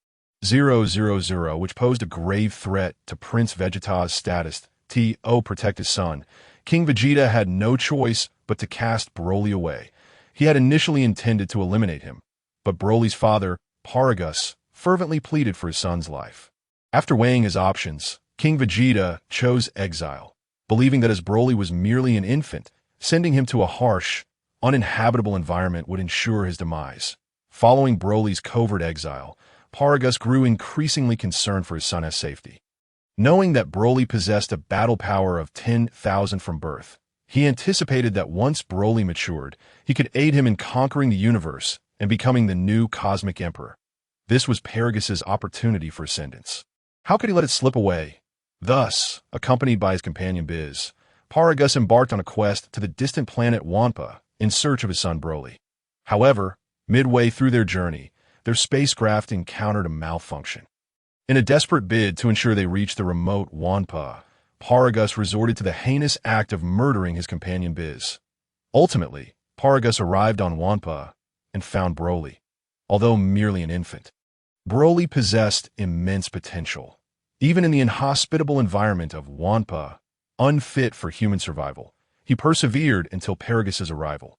which posed a grave threat to Prince Vegeta's status. To protect his son, King Vegeta had no choice but to cast Broly away. He had initially intended to eliminate him, but Broly's father, Paragus, fervently pleaded for his son's life. After weighing his options, King Vegeta chose exile, believing that as Broly was merely an infant, sending him to a harsh, uninhabitable environment would ensure his demise. Following Broly's covert exile, Paragus grew increasingly concerned for his son's safety. Knowing that Broly possessed a battle power of 10,000 from birth, he anticipated that once Broly matured, he could aid him in conquering the universe and becoming the new cosmic emperor. This was Paragus's opportunity for ascendance. How could he let it slip away? Thus, accompanied by his companion Biz, Paragus embarked on a quest to the distant planet Wampa in search of his son Broly. However, midway through their journey, their spacecraft encountered a malfunction. In a desperate bid to ensure they reached the remote Wampa, Paragus resorted to the heinous act of murdering his companion Biz. Ultimately, Paragus arrived on Wampa and found Broly, although merely an infant. Broly possessed immense potential. Even in the inhospitable environment of Wampa, unfit for human survival, he persevered until Paragus's arrival.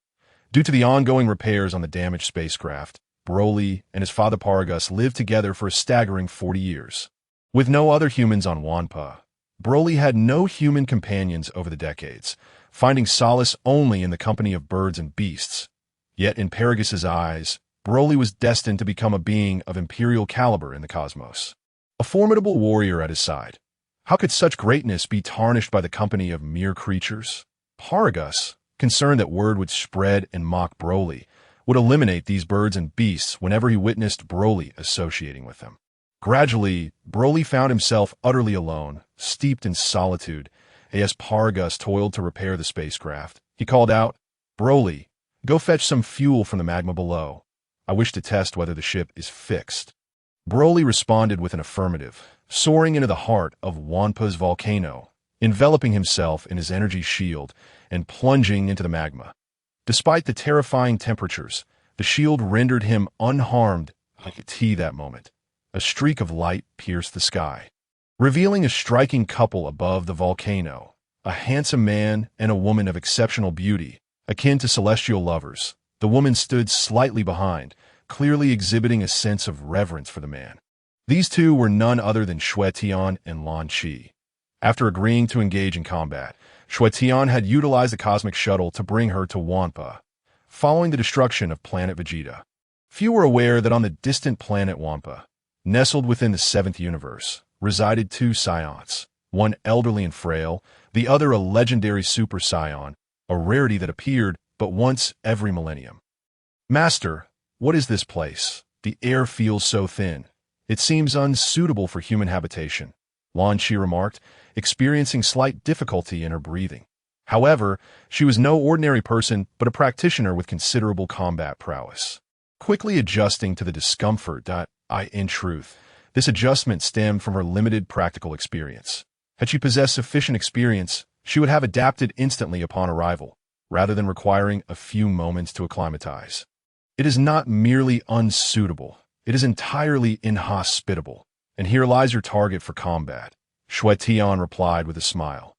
Due to the ongoing repairs on the damaged spacecraft, Broly and his father Paragus lived together for a staggering 40 years. With no other humans on Champa, Broly had no human companions over the decades, finding solace only in the company of birds and beasts. Yet in Paragus's eyes, Broly was destined to become a being of imperial caliber in the cosmos. A formidable warrior at his side. How could such greatness be tarnished by the company of mere creatures? Paragus, concerned that word would spread and mock Broly, would eliminate these birds and beasts whenever he witnessed Broly associating with them. Gradually, Broly found himself utterly alone, steeped in solitude. As Paragus toiled to repair the spacecraft, he called out, "Broly, go fetch some fuel from the magma below. I wish to test whether the ship is fixed." Broly responded with an affirmative, soaring into the heart of Champa's volcano, enveloping himself in his energy shield and plunging into the magma. Despite the terrifying temperatures, the shield rendered him unharmed like a tea that moment. A streak of light pierced the sky, revealing a striking couple above the volcano, a handsome man and a woman of exceptional beauty, akin to celestial lovers. The woman stood slightly behind, clearly exhibiting a sense of reverence for the man. These two were none other than Xue Tian and Lan Qi. After agreeing to engage in combat, Xue Tian had utilized the cosmic shuttle to bring her to Champa, following the destruction of planet Vegeta. Few were aware that on the distant planet Champa, nestled within the 7th universe, resided two Saiyans, one elderly and frail, the other a legendary Super Saiyan, a rarity that appeared but once every millennium. "Master, what is this place? The air feels so thin. It seems unsuitable for human habitation," Lan Qi remarked, experiencing slight difficulty in her breathing. However, she was no ordinary person but a practitioner with considerable combat prowess. Quickly adjusting to the discomfort, in truth, this adjustment stemmed from her limited practical experience. Had she possessed sufficient experience, she would have adapted instantly upon arrival, rather than requiring a few moments to acclimatize. "It is not merely unsuitable, it is entirely inhospitable, and here lies your target for combat," Xue Tian replied with a smile.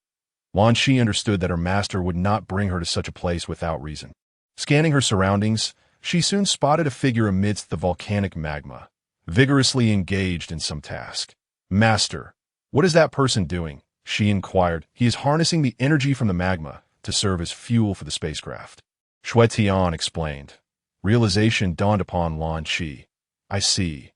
Lan Qi understood that her master would not bring her to such a place without reason. Scanning her surroundings, she soon spotted a figure amidst the volcanic magma, vigorously engaged in some task. "Master, what is that person doing?" she inquired. "He is harnessing the energy from the magma to serve as fuel for the spacecraft," Xue Tian explained. Realization dawned upon Lan Qi. "I see."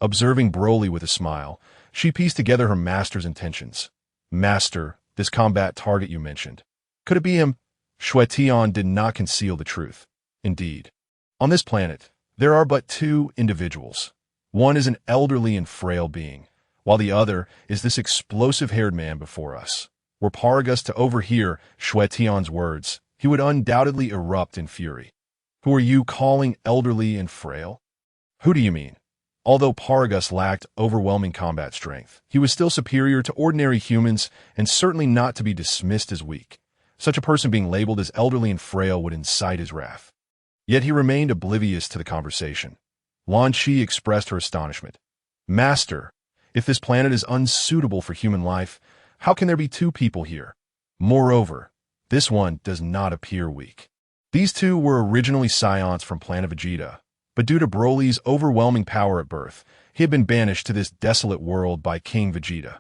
Observing Broly with a smile, she pieced together her master's intentions. "Master, this combat target you mentioned. Could it be him?" Xue Tian did not conceal the truth. Indeed, on this planet, there are but two individuals. One is an elderly and frail being, while the other is this explosive-haired man before us. Were Paragus to overhear Xue Tian's words, he would undoubtedly erupt in fury. "Who are you calling elderly and frail? Who do you mean?" Although Paragus lacked overwhelming combat strength, he was still superior to ordinary humans and certainly not to be dismissed as weak. Such a person being labeled as elderly and frail would incite his wrath. Yet he remained oblivious to the conversation. Lan Qi expressed her astonishment. "Master, if this planet is unsuitable for human life, how can there be two people here? Moreover, this one does not appear weak." These two were originally Saiyans from planet Vegeta, but due to Broly's overwhelming power at birth, he had been banished to this desolate world by King Vegeta.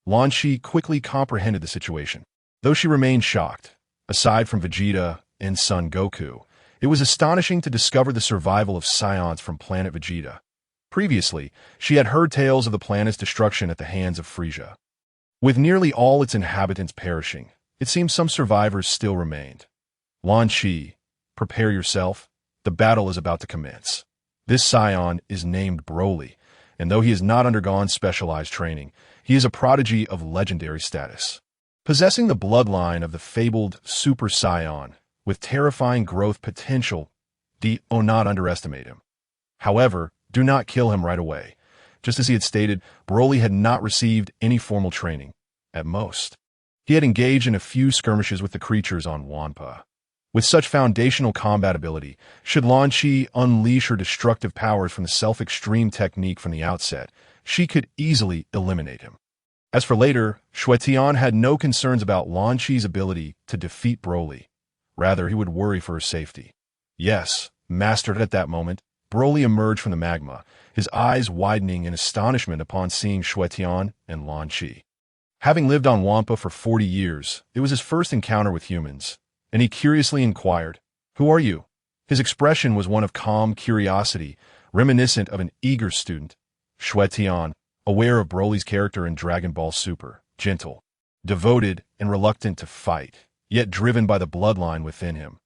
Lan Qi quickly comprehended the situation. Though she remained shocked, aside from Vegeta and Son Goku, it was astonishing to discover the survival of Saiyans from planet Vegeta. Previously, she had heard tales of the planet's destruction at the hands of Frieza. With nearly all its inhabitants perishing, it seemed some survivors still remained. "Lan Qi, prepare yourself. The battle is about to commence." This Saiyan is named Broly, and though he has not undergone specialized training, he is a prodigy of legendary status. Possessing the bloodline of the fabled Super Saiyan, with terrifying growth potential, do not underestimate him. However, do not kill him right away. Just as he had stated, Broly had not received any formal training, at most. He had engaged in a few skirmishes with the creatures on Champa. With such foundational combat ability, should Lan Qi unleash her destructive powers from the self-extreme technique from the outset, she could easily eliminate him. As for later, Xue Tian had no concerns about Lan Qi's ability to defeat Broly. Rather, he would worry for her safety. Yes, mastered at that moment, Broly emerged from the magma, his eyes widening in astonishment upon seeing Xue Tian and Lan Qi. Having lived on Wampa for 40 years, it was his first encounter with humans, and he curiously inquired, "Who are you?" His expression was one of calm curiosity, reminiscent of an eager student. Xue Tian, aware of Broly's character in Dragon Ball Super, gentle, devoted, and reluctant to fight, yet driven by the bloodline within him,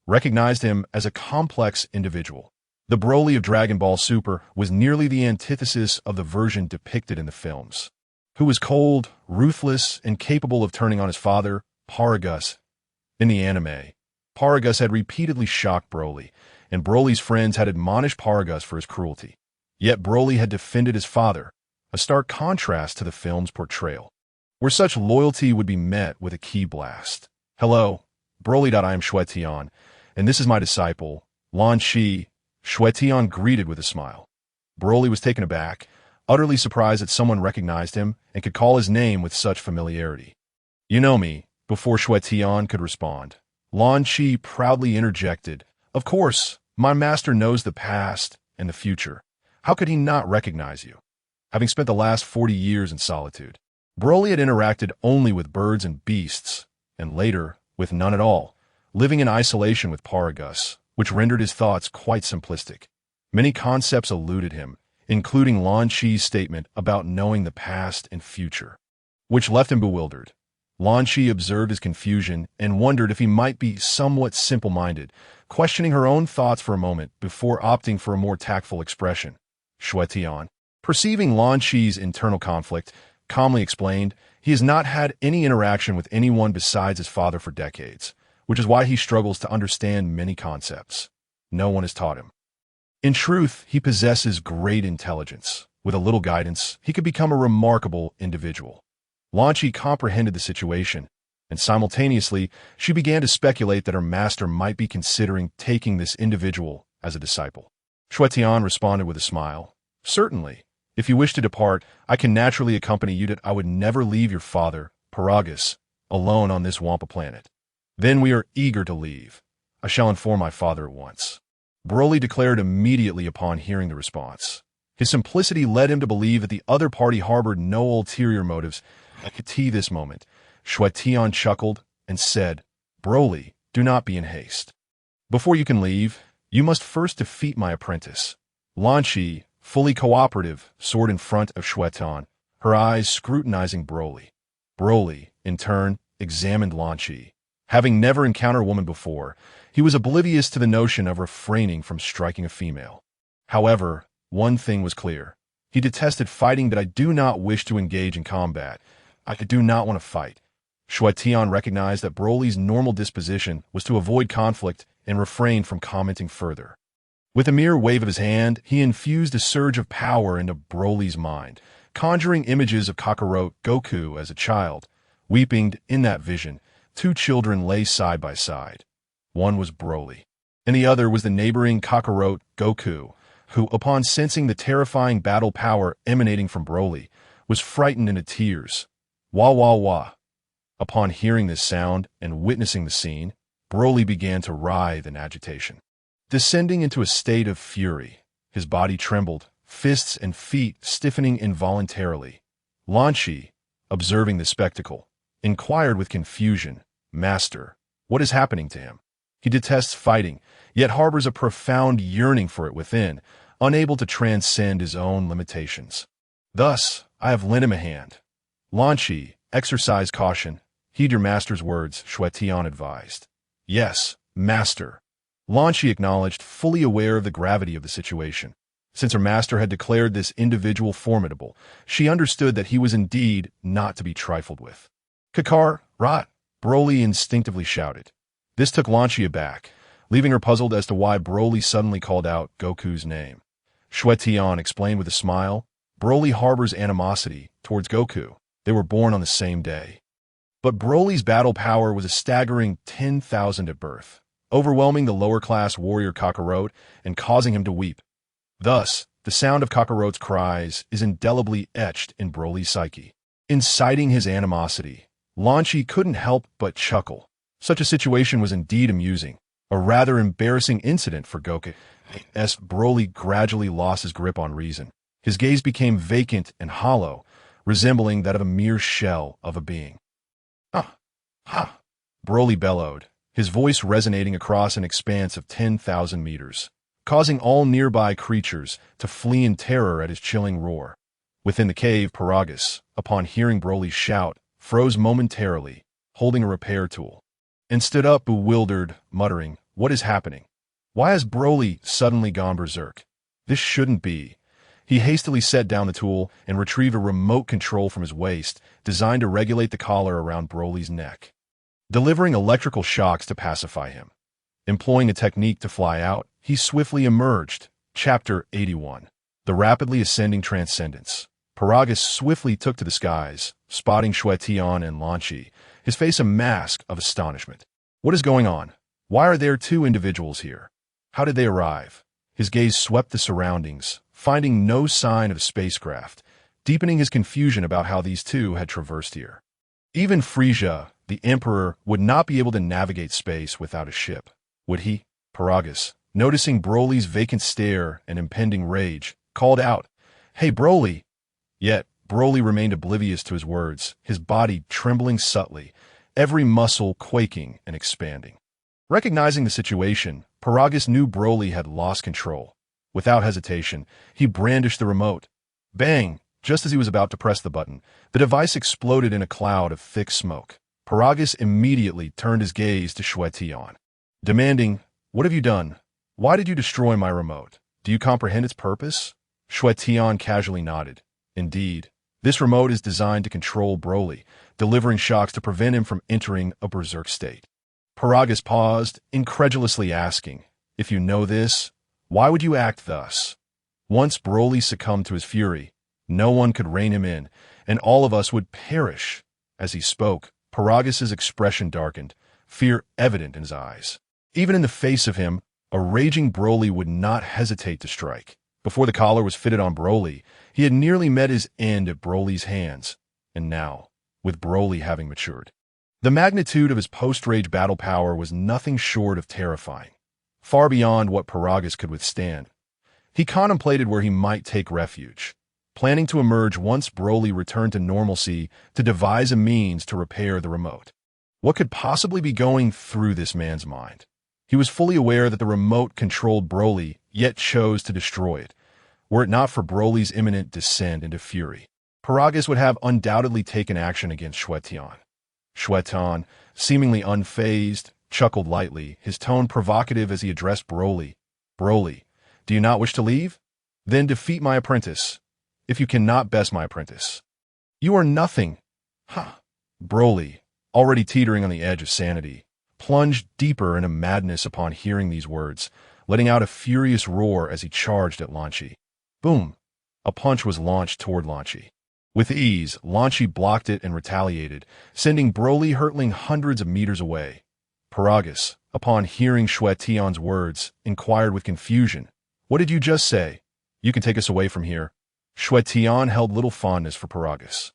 recognized him as a complex individual. The Broly of Dragon Ball Super was nearly the antithesis of the version depicted in the films, who was cold, ruthless, and capable of turning on his father, Paragus. In the anime, Paragus had repeatedly shocked Broly, and Broly's friends had admonished Paragus for his cruelty. Yet Broly had defended his father, a stark contrast to the film's portrayal, where such loyalty would be met with a ki blast. "Hello, Broly. I am Xue Tian, and this is my disciple, Lan Qi." Xue Tian greeted with a smile. Broly was taken aback, utterly surprised that someone recognized him and could call his name with such familiarity. "You know me." Before Xue Tian could respond, Lan Qi proudly interjected, "Of course, my master knows the past and the future. How could he not recognize you?" Having spent the last 40 years in solitude, Broly had interacted only with birds and beasts, and later, with none at all, living in isolation with Paragus, which rendered his thoughts quite simplistic. Many concepts eluded him, including Lan Qi's statement about knowing the past and future, which left him bewildered. Lan Qi observed his confusion and wondered if he might be somewhat simple-minded, questioning her own thoughts for a moment before opting for a more tactful expression. Xue Tian, perceiving Lan Qi's internal conflict, calmly explained he has not had any interaction with anyone besides his father for decades, which is why he struggles to understand many concepts. No one has taught him. In truth, he possesses great intelligence. With a little guidance, he could become a remarkable individual. Lan Qi comprehended the situation, and simultaneously, she began to speculate that her master might be considering taking this individual as a disciple. Xue Tian responded with a smile. "Certainly. If you wish to depart, I can naturally accompany you. I would never leave your father, Paragus, alone on this Wampa planet. Then we are eager to leave. I shall inform my father at once." Broly declared immediately upon hearing the response. His simplicity led him to believe that the other party harbored no ulterior motives. At this moment, Xue Tian chuckled and said, "Broly, do not be in haste. Before you can leave, you must first defeat my apprentice." Lan Qi, fully cooperative, soared in front of Xue Tian, her eyes scrutinizing Broly. Broly, in turn, examined Lan Qi. Having never encountered a woman before, he was oblivious to the notion of refraining from striking a female. However, one thing was clear. He detested fighting. "That I do not wish to engage in combat. I do not want to fight." Xue Tian recognized that Broly's normal disposition was to avoid conflict and refrain from commenting further. With a mere wave of his hand, he infused a surge of power into Broly's mind, conjuring images of Kakarot Goku as a child. Weeping in that vision, two children lay side by side. One was Broly, and the other was the neighboring Kakarot Goku, who, upon sensing the terrifying battle power emanating from Broly, was frightened into tears. Wah wah wah. Upon hearing this sound and witnessing the scene, Broly began to writhe in agitation. Descending into a state of fury, his body trembled, fists and feet stiffening involuntarily. Lan Qi, observing the spectacle, inquired with confusion, "Master, what is happening to him? He detests fighting, yet harbors a profound yearning for it within, unable to transcend his own limitations. Thus, I have lent him a hand." Lan Qi, exercise caution. "Heed your master's words," Xue Tian advised. "Yes, master." Lan Qi acknowledged, fully aware of the gravity of the situation. Since her master had declared this individual formidable, she understood that he was indeed not to be trifled with. "Kakar, rot!" Broly instinctively shouted. This took Lan Qi aback, leaving her puzzled as to why Broly suddenly called out Goku's name. Xue Tian explained with a smile, "Broly harbors animosity towards Goku. They were born on the same day." But Broly's battle power was a staggering 10,000 at birth, overwhelming the lower-class warrior Kakarot and causing him to weep. Thus, the sound of Kakarot's cries is indelibly etched in Broly's psyche, inciting his animosity. Lan Qi couldn't help but chuckle. Such a situation was indeed amusing, A rather embarrassing incident for Goku, as Broly gradually lost his grip on reason. His gaze became vacant and hollow, resembling that of a mere shell of a being. "Ah! Ha!" Broly bellowed, his voice resonating across an expanse of 10,000 meters, causing all nearby creatures to flee in terror at his chilling roar. Within the cave, Paragus, upon hearing Broly's shout, froze momentarily, holding a repair tool, and stood up bewildered, muttering, "What is happening? Why has Broly suddenly gone berserk? This shouldn't be." He hastily set down the tool and retrieved a remote control from his waist, designed to regulate the collar around Broly's neck, delivering electrical shocks to pacify him. Employing a technique to fly out, he swiftly emerged. Chapter 81. The Rapidly Ascending Transcendence. Paragus swiftly took to the skies, spotting Xue Tian and Lan Qi, his face a mask of astonishment. What is going on? Why are there two individuals here? How did they arrive? His gaze swept the surroundings, finding no sign of a spacecraft, deepening his confusion about how these two had traversed here. Even Frieza, the Emperor, would not be able to navigate space without a ship, would he? Paragus, noticing Broly's vacant stare and impending rage, called out, "Hey, Broly!" Yet, Broly remained oblivious to his words, his body trembling subtly, every muscle quaking and expanding. Recognizing the situation, Paragus knew Broly had lost control. Without hesitation, he brandished the remote. Bang! Just as he was about to press the button, the device exploded in a cloud of thick smoke. Paragus immediately turned his gaze to Xue Tian, demanding, "What have you done? Why did you destroy my remote? Do you comprehend its purpose?" Xue Tian casually nodded. Indeed, this remote is designed to control Broly, delivering shocks to prevent him from entering a berserk state. Paragus paused, incredulously asking, "If you know this, why would you act thus?" Once Broly succumbed to his fury, no one could rein him in, and all of us would perish. As he spoke, Paragus's expression darkened, fear evident in his eyes. Even in the face of him, a raging Broly would not hesitate to strike. Before the collar was fitted on Broly, he had nearly met his end at Broly's hands, and now, with Broly having matured, the magnitude of his post-rage battle power was nothing short of terrifying, far beyond what Paragus could withstand. He contemplated where he might take refuge, planning to emerge once Broly returned to normalcy to devise a means to repair the remote. What could possibly be going through this man's mind? He was fully aware that the remote controlled Broly, yet chose to destroy it. Were it not for Broly's imminent descent into fury, Paragus would have undoubtedly taken action against Xue Tian. Xue Tian, seemingly unfazed, chuckled lightly, his tone provocative as he addressed Broly. "Broly, do you not wish to leave? Then defeat my apprentice. If you cannot best my apprentice, you are nothing." Ha! Broly, already teetering on the edge of sanity, plunged deeper into madness upon hearing these words, letting out a furious roar as he charged at Lan Qi. Boom! A punch was launched toward Lan Qi. With ease, Lan Qi blocked it and retaliated, sending Broly hurtling hundreds of meters away. Paragus, upon hearing Xue Tian's words, inquired with confusion, "What did you just say? You can take us away from here." Xue Tian held little fondness for Paragus.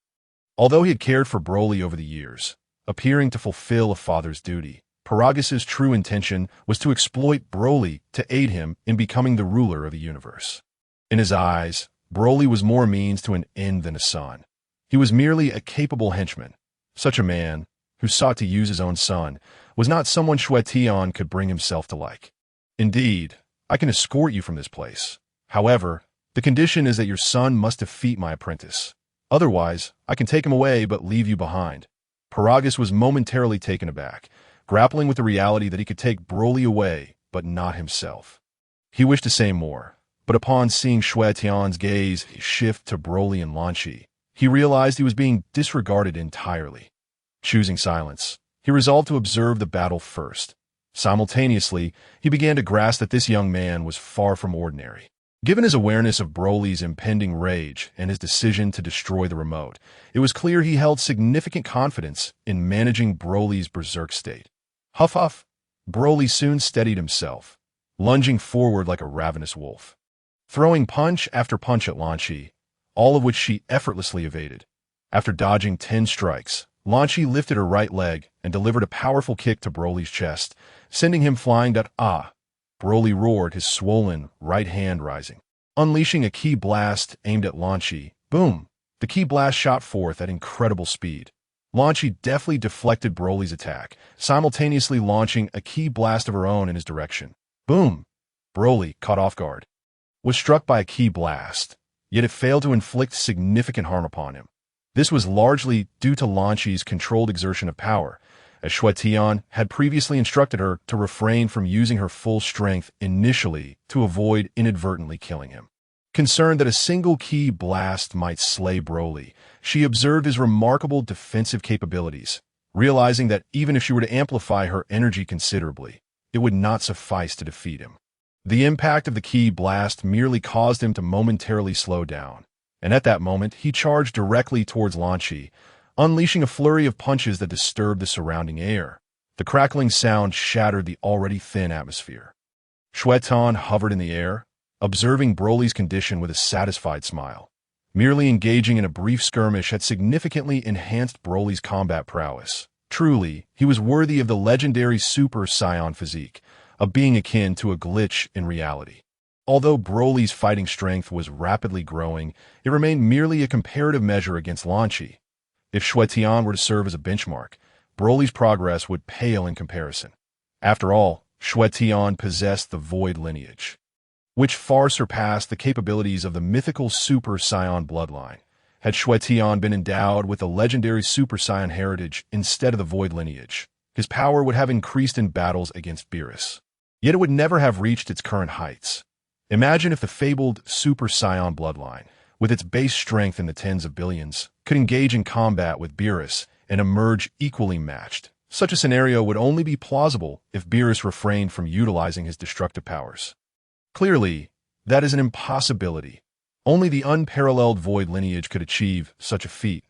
Although he had cared for Broly over the years, appearing to fulfill a father's duty, Paragus's true intention was to exploit Broly to aid him in becoming the ruler of the universe. In his eyes, Broly was more a means to an end than a son. He was merely a capable henchman. Such a man, who sought to use his own son, was not someone Xue Tian could bring himself to like. "Indeed, I can escort you from this place. However, the condition is that your son must defeat my apprentice. Otherwise, I can take him away but leave you behind." Paragus was momentarily taken aback, grappling with the reality that he could take Broly away, but not himself. He wished to say more, but upon seeing Xue Tian's gaze shift to Broly and Lan Qi, he realized he was being disregarded entirely. Choosing silence, he resolved to observe the battle first. Simultaneously, he began to grasp that this young man was far from ordinary. Given his awareness of Broly's impending rage and his decision to destroy the remote, it was clear he held significant confidence in managing Broly's berserk state. Huff huff, Broly soon steadied himself, lunging forward like a ravenous wolf, throwing punch after punch at Lan Qi, all of which she effortlessly evaded. After dodging 10 strikes, Lan Shi lifted her right leg and delivered a powerful kick to Broly's chest, sending him flying. Ah! Broly roared, his swollen right hand rising. Unleashing a ki blast aimed at Lan Shi. Boom! The ki blast shot forth at incredible speed. Lan Shi deftly deflected Broly's attack, simultaneously launching a ki blast of her own in his direction. Boom! Broly, caught off guard, was struck by a ki blast, yet it failed to inflict significant harm upon him. This was largely due to Lan Shi's controlled exertion of power, as Xue Tian had previously instructed her to refrain from using her full strength initially to avoid inadvertently killing him. Concerned that a single ki blast might slay Broly, she observed his remarkable defensive capabilities, realizing that even if she were to amplify her energy considerably, it would not suffice to defeat him. The impact of the ki blast merely caused him to momentarily slow down, and at that moment he charged directly towards Lan Shi, unleashing a flurry of punches that disturbed the surrounding air. The crackling sound shattered the already thin atmosphere. Xue Tian hovered in the air, observing Broly's condition with a satisfied smile. Merely engaging in a brief skirmish had significantly enhanced Broly's combat prowess. Truly, he was worthy of the legendary Super Saiyan physique, a being akin to a glitch in reality. Although Broly's fighting strength was rapidly growing, it remained merely a comparative measure against Lan Shi. If Xue Tian were to serve as a benchmark, Broly's progress would pale in comparison. After all, Xue Tian possessed the Void lineage, which far surpassed the capabilities of the mythical Super Saiyan bloodline. Had Xue Tian been endowed with the legendary Super Saiyan heritage instead of the Void lineage, his power would have increased in battles against Beerus. Yet it would never have reached its current heights. Imagine if the fabled Super Saiyan bloodline, with its base strength in the tens of billions, could engage in combat with Beerus and emerge equally matched. Such a scenario would only be plausible if Beerus refrained from utilizing his destructive powers. Clearly, that is an impossibility. Only the unparalleled Void lineage could achieve such a feat.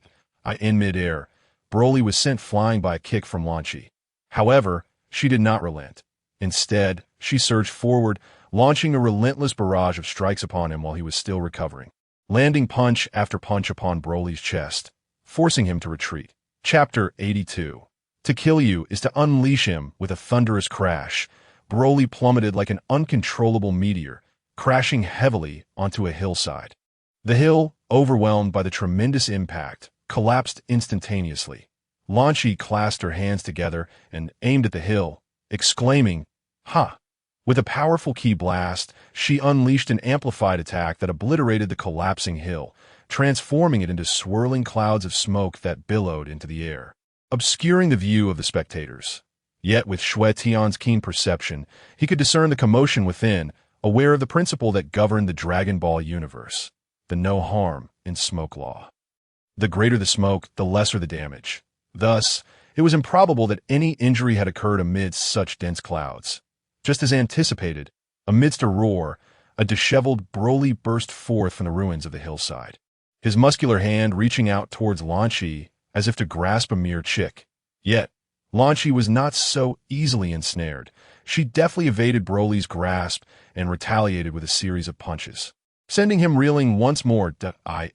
In midair, Broly was sent flying by a kick from Lan Shi. However, she did not relent. Instead, she surged forward, launching a relentless barrage of strikes upon him while he was still recovering, landing punch after punch upon Broly's chest, forcing him to retreat. Chapter 82. To kill you is to unleash him with a thunderous crash. Broly plummeted like an uncontrollable meteor, crashing heavily onto a hillside. The hill, overwhelmed by the tremendous impact, collapsed instantaneously. Lan Shi clasped her hands together and aimed at the hill, exclaiming, "Ha!" With a powerful ki blast, she unleashed an amplified attack that obliterated the collapsing hill, transforming it into swirling clouds of smoke that billowed into the air, obscuring the view of the spectators. Yet with Xue Tian's keen perception, he could discern the commotion within, aware of the principle that governed the Dragon Ball universe, the no harm in smoke law. The greater the smoke, the lesser the damage. Thus, it was improbable that any injury had occurred amidst such dense clouds. Just as anticipated, amidst a roar, a disheveled Broly burst forth from the ruins of the hillside, his muscular hand reaching out towards Lan Shi as if to grasp a mere chick. Yet, Lan Shi was not so easily ensnared. She deftly evaded Broly's grasp and retaliated with a series of punches, sending him reeling once more.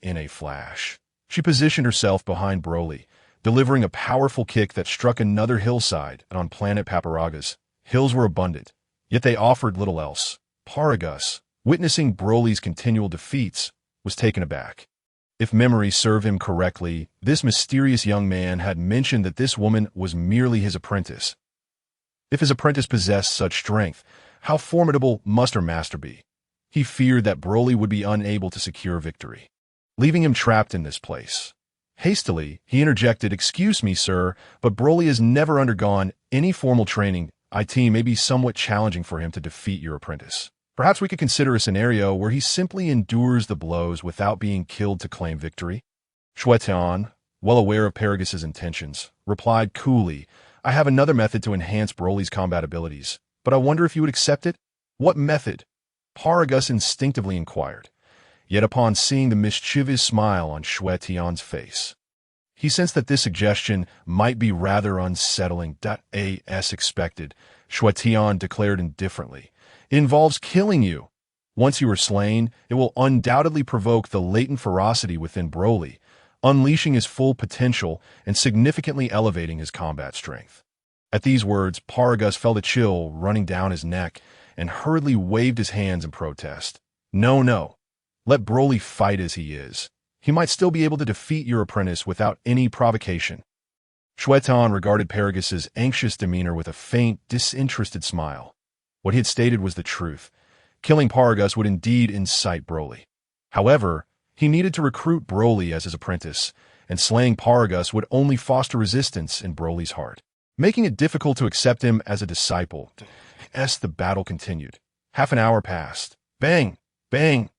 In a flash, she positioned herself behind Broly, delivering a powerful kick that struck another hillside. And on planet Paparagas, hills were abundant, yet they offered little else. Paragus, witnessing Broly's continual defeats, was taken aback. If memory served him correctly, this mysterious young man had mentioned that this woman was merely his apprentice. If his apprentice possessed such strength, how formidable must her master be? He feared that Broly would be unable to secure victory, leaving him trapped in this place. Hastily, he interjected, "Excuse me, sir, but Broly has never undergone any formal training. It may be somewhat challenging for him to defeat your apprentice. Perhaps we could consider a scenario where he simply endures the blows without being killed to claim victory." Xue Tian, well aware of Paragus' intentions, replied coolly, "I have another method to enhance Broly's combat abilities, but I wonder if you would accept it." "What method?" Paragus instinctively inquired. Yet upon seeing the mischievous smile on Xue Tian's face, he sensed that this suggestion might be rather unsettling. As expected, Xue Tian declared indifferently, "It involves killing you. Once you are slain, it will undoubtedly provoke the latent ferocity within Broly, unleashing his full potential and significantly elevating his combat strength. At these words, Paragus felt a chill running down his neck and hurriedly waved his hands in protest. No, no. Let Broly fight as he is. He might still be able to defeat your apprentice without any provocation. Xue Tian regarded Paragus's anxious demeanor with a faint, disinterested smile. What he had stated was the truth. Killing Paragus would indeed incite Broly. However, he needed to recruit Broly as his apprentice, and slaying Paragus would only foster resistance in Broly's heart, making it difficult to accept him as a disciple. As the battle continued, half an hour passed. Bang! Bang!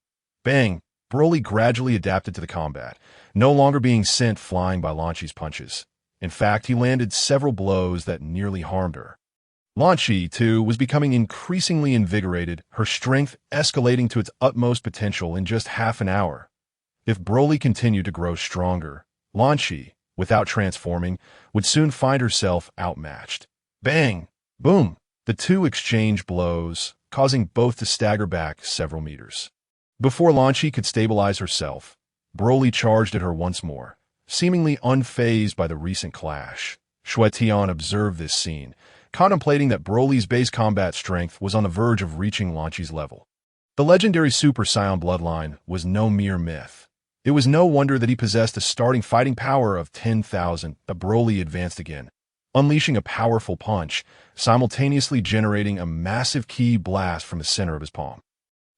Bang! Broly gradually adapted to the combat, no longer being sent flying by Lan Xi's punches. In fact, he landed several blows that nearly harmed her. Lan Xi, too, was becoming increasingly invigorated, her strength escalating to its utmost potential in just half an hour. If Broly continued to grow stronger, Lan Xi, without transforming, would soon find herself outmatched. Bang! Boom! The two exchanged blows, causing both to stagger back several meters. Before Lan Xi could stabilize herself, Broly charged at her once more, seemingly unfazed by the recent clash. Xue Tian observed this scene, contemplating that Broly's base combat strength was on the verge of reaching Lan Xi's level. The legendary Super Saiyan bloodline was no mere myth. It was no wonder that he possessed a starting fighting power of 10,000. But Broly advanced again, unleashing a powerful punch, simultaneously generating a massive ki blast from the center of his palm.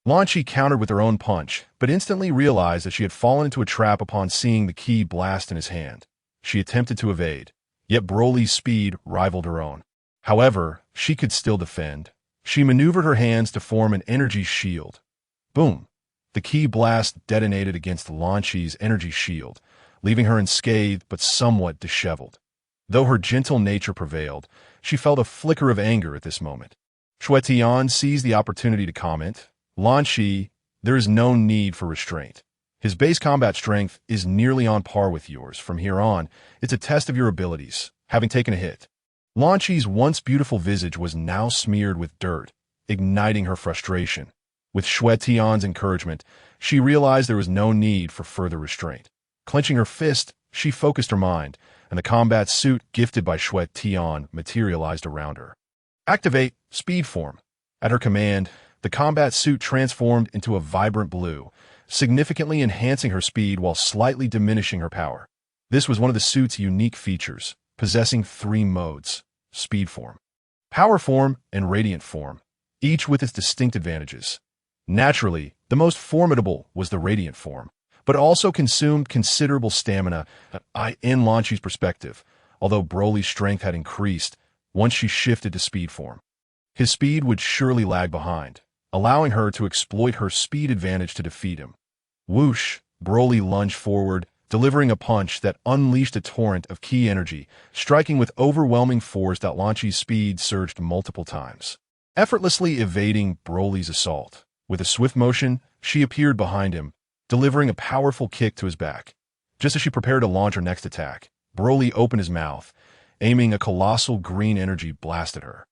Lan Xi countered with her own punch, but instantly realized that she had fallen into a trap upon seeing the ki blast in his hand. She attempted to evade, yet Broly's speed rivaled her own. However, she could still defend. She maneuvered her hands to form an energy shield. Boom! The ki blast detonated against Lan Xi's energy shield, leaving her unscathed but somewhat disheveled. Though her gentle nature prevailed, she felt a flicker of anger at this moment. Xue Tian seized the opportunity to comment, Lan Xi, there is no need for restraint. His base combat strength is nearly on par with yours. From here on, it's a test of your abilities, having taken a hit. Lan Xi's once beautiful visage was now smeared with dirt, igniting her frustration. With Xue Tian's encouragement, she realized there was no need for further restraint. Clenching her fist, she focused her mind, and the combat suit gifted by Xue Tian materialized around her. Activate speed form. At her command, the combat suit transformed into a vibrant blue, significantly enhancing her speed while slightly diminishing her power. This was one of the suit's unique features, possessing 3 modes: speed form, power form, and radiant form, each with its distinct advantages. Naturally, the most formidable was the radiant form, but also consumed considerable stamina in Lan Xi's perspective, although Broly's strength had increased once she shifted to speed form. His speed would surely lag behind, allowing her to exploit her speed advantage to defeat him. Whoosh! Broly lunged forward, delivering a punch that unleashed a torrent of ki energy, striking with overwhelming force that Lan Xi's speed surged multiple times, effortlessly evading Broly's assault. With a swift motion, she appeared behind him, delivering a powerful kick to his back. Just as she prepared to launch her next attack, Broly opened his mouth, aiming a colossal green energy blast at her.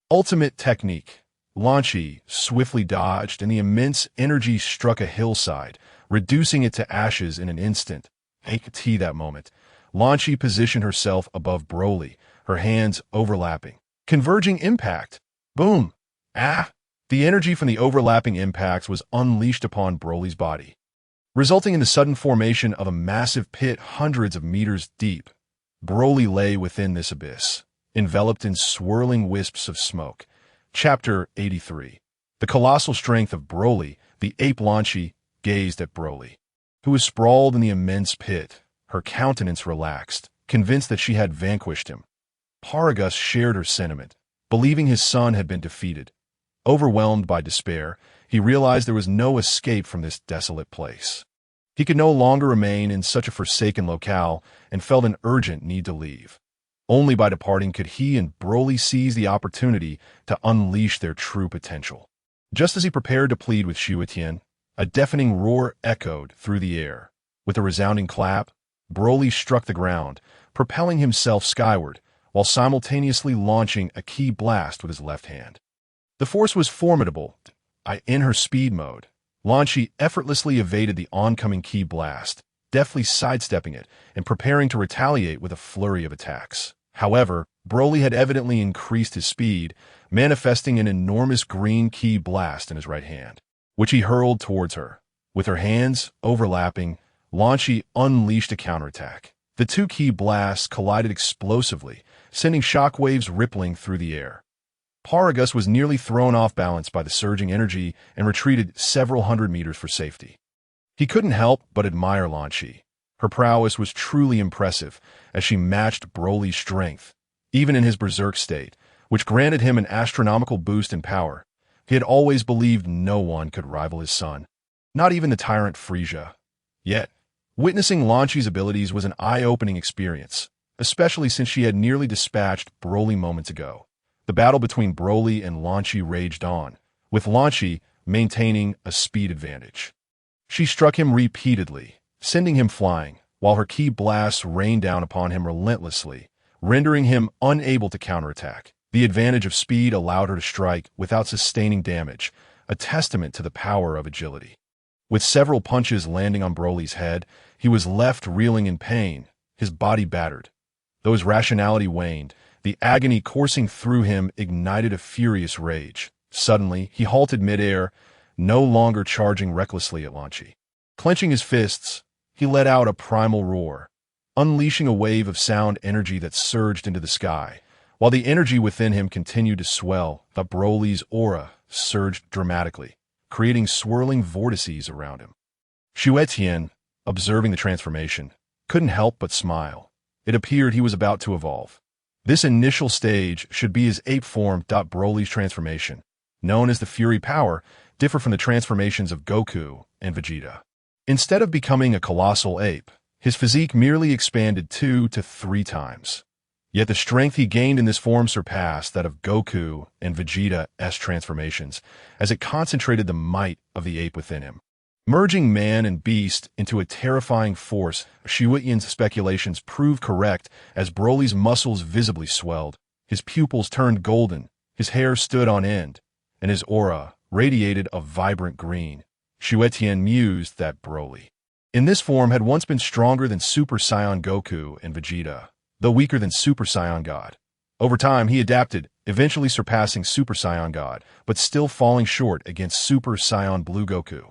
Ultimate technique. Lan Xi swiftly dodged, and the immense energy struck a hillside, reducing it to ashes in an instant. That moment, Lan Xi positioned herself above Broly, her hands overlapping. Converging impact. Boom! Ah! The energy from the overlapping impacts was unleashed upon Broly's body, resulting in the sudden formation of a massive pit hundreds of meters deep. Broly lay within this abyss, enveloped in swirling wisps of smoke. Chapter 83. The colossal strength of Broly, the ape Lan Xi gazed at Broly, who was sprawled in the immense pit, her countenance relaxed, convinced that she had vanquished him. Paragus shared her sentiment, believing his son had been defeated. Overwhelmed by despair, he realized there was no escape from this desolate place. He could no longer remain in such a forsaken locale and felt an urgent need to leave. Only by departing could he and Broly seize the opportunity to unleash their true potential. Just as he prepared to plead with Xue Tian, a deafening roar echoed through the air. With a resounding clap, Broly struck the ground, propelling himself skyward, while simultaneously launching a ki blast with his left hand. The force was formidable. In her speed mode, Lan Xi effortlessly evaded the oncoming ki blast, deftly sidestepping it and preparing to retaliate with a flurry of attacks. However, Broly had evidently increased his speed, manifesting an enormous green ki blast in his right hand, which he hurled towards her. With her hands overlapping, Lan Xi unleashed a counterattack. The two ki blasts collided explosively, sending shockwaves rippling through the air. Paragus was nearly thrown off balance by the surging energy and retreated several hundred meters for safety. He couldn't help but admire Lan Xi. Her prowess was truly impressive as she matched Broly's strength, even in his berserk state, which granted him an astronomical boost in power. He had always believed no one could rival his son, not even the tyrant Frieza. Yet, witnessing Lan Xi's abilities was an eye-opening experience, especially since she had nearly dispatched Broly moments ago. The battle between Broly and Lan Xi raged on, with Lan Xi maintaining a speed advantage. She struck him repeatedly, sending him flying, while her ki blasts rained down upon him relentlessly, rendering him unable to counterattack. The advantage of speed allowed her to strike without sustaining damage, a testament to the power of agility. With several punches landing on Broly's head, he was left reeling in pain, his body battered. Though his rationality waned, the agony coursing through him ignited a furious rage. Suddenly, he halted midair, no longer charging recklessly at Lan Xi. Clenching his fists, he let out a primal roar, unleashing a wave of sound energy that surged into the sky. While the energy within him continued to swell, the Broly's aura surged dramatically, creating swirling vortices around him. Xue Tian, observing the transformation, couldn't help but smile. It appeared he was about to evolve. This initial stage should be his ape form. Broly's transformation, known as the Fury Power, differed from the transformations of Goku and Vegeta. Instead of becoming a colossal ape, his physique merely expanded 2 to 3 times. Yet the strength he gained in this form surpassed that of Goku and Vegeta's transformations, as it concentrated the might of the ape within him. Merging man and beast into a terrifying force, Xue Tian's speculations proved correct as Broly's muscles visibly swelled. His pupils turned golden, his hair stood on end, and his aura radiated a vibrant green. Xue Tian mused that Broly, in this form, had once been stronger than Super Saiyan Goku and Vegeta, though weaker than Super Saiyan God. Over time, he adapted, eventually surpassing Super Saiyan God, but still falling short against Super Saiyan Blue Goku.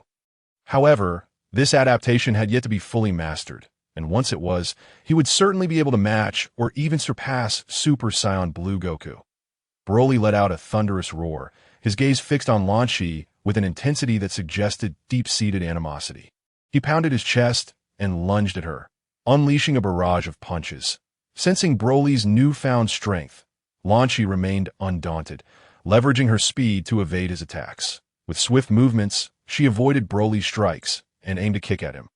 However, this adaptation had yet to be fully mastered, and once it was, he would certainly be able to match or even surpass Super Saiyan Blue Goku. Broly let out a thunderous roar, his gaze fixed on Lan Xi with an intensity that suggested deep-seated animosity. He pounded his chest and lunged at her, unleashing a barrage of punches. Sensing Broly's newfound strength, Lan Xi remained undaunted, leveraging her speed to evade his attacks. With swift movements, she avoided Broly's strikes and aimed a kick at him.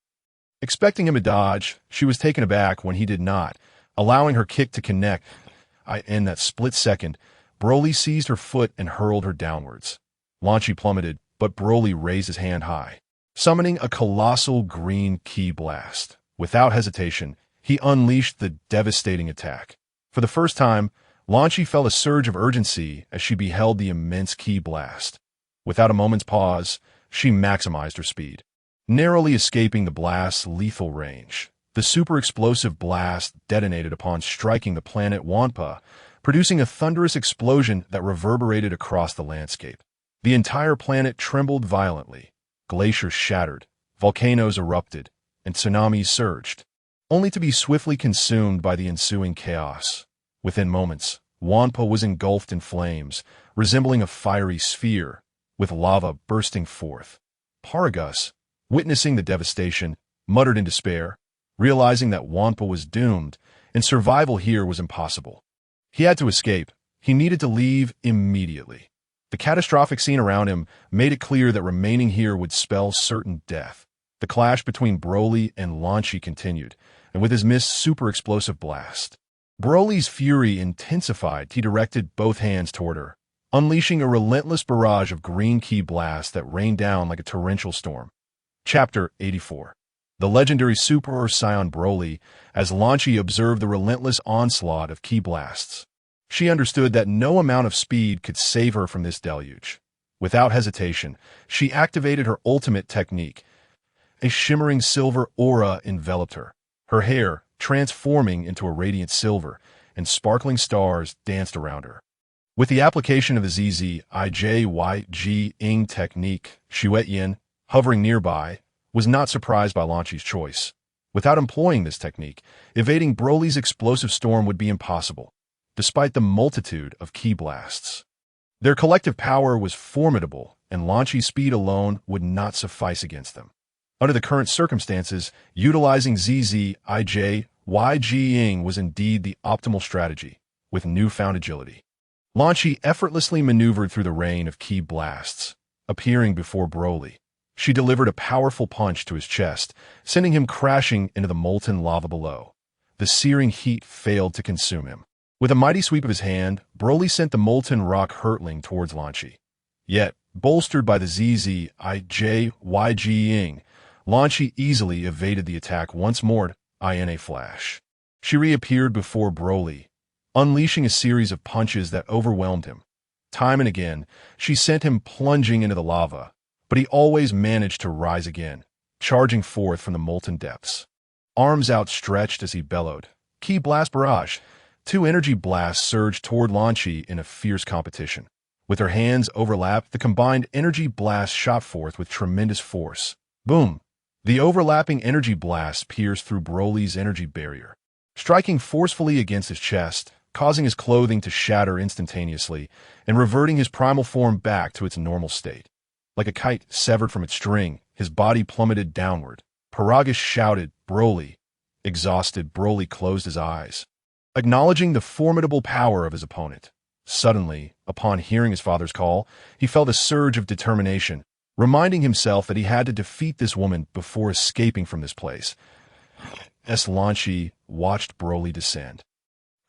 Expecting him to dodge, she was taken aback when he did not, allowing her kick to connect. In that split second, Broly seized her foot and hurled her downwards. Lan Xi plummeted, but Broly raised his hand high, summoning a colossal green ki blast. Without hesitation, he unleashed the devastating attack. For the first time, Lan Xi felt a surge of urgency as she beheld the immense ki blast. Without a moment's pause, she maximized her speed, narrowly escaping the blast's lethal range. The super explosive blast detonated upon striking the planet Champa, producing a thunderous explosion that reverberated across the landscape. The entire planet trembled violently. Glaciers shattered, volcanoes erupted, and tsunamis surged, only to be swiftly consumed by the ensuing chaos. Within moments, Champa was engulfed in flames, resembling a fiery sphere, with lava bursting forth. Paragus, witnessing the devastation, muttered in despair, realizing that Champa was doomed, and survival here was impossible. He had to escape. He needed to leave immediately. The catastrophic scene around him made it clear that remaining here would spell certain death. The clash between Broly and Lan Xi continued, and with his missed super explosive blast, Broly's fury intensified. He directed both hands toward her, unleashing a relentless barrage of green ki blasts that rained down like a torrential storm. Chapter 84. The legendary Super Saiyan Broly, as Lan Xi observed the relentless onslaught of ki blasts. She understood that no amount of speed could save her from this deluge. Without hesitation, she activated her ultimate technique, A shimmering silver aura enveloped her, her hair transforming into a radiant silver, and sparkling stars danced around her. With the application of the ZZIJYG-ing technique, Xue Tian, hovering nearby, was not surprised by Lan Qi's choice. Without employing this technique, evading Broly's explosive storm would be impossible, despite the multitude of ki blasts. Their collective power was formidable, and Lan Qi's speed alone would not suffice against them. Under the current circumstances, utilizing ZZIJYG-ing was indeed the optimal strategy, with newfound agility. Lan Qi effortlessly maneuvered through the rain of ki blasts. Appearing before Broly, she delivered a powerful punch to his chest, sending him crashing into the molten lava below. The searing heat failed to consume him. With a mighty sweep of his hand, Broly sent the molten rock hurtling towards Lan Qi. Yet, bolstered by the ZZIJYG-ing, Lan Qi easily evaded the attack once more in a flash. She reappeared before Broly, unleashing a series of punches that overwhelmed him. Time and again, she sent him plunging into the lava, but he always managed to rise again, charging forth from the molten depths. Arms outstretched as he bellowed, "Ki blast barrage!" Two energy blasts surged toward Lan Qi in a fierce competition. With their hands overlapped, the combined energy blast shot forth with tremendous force. Boom! The overlapping energy blast pierced through Broly's energy barrier, striking forcefully against his chest, causing his clothing to shatter instantaneously and reverting his primal form back to its normal state. Like a kite severed from its string, his body plummeted downward. Paragus shouted, "Broly!" Exhausted, Broly closed his eyes, acknowledging the formidable power of his opponent. Suddenly, upon hearing his father's call, he felt a surge of determination, reminding himself that he had to defeat this woman before escaping from this place. As Lan Qi watched Broly descend,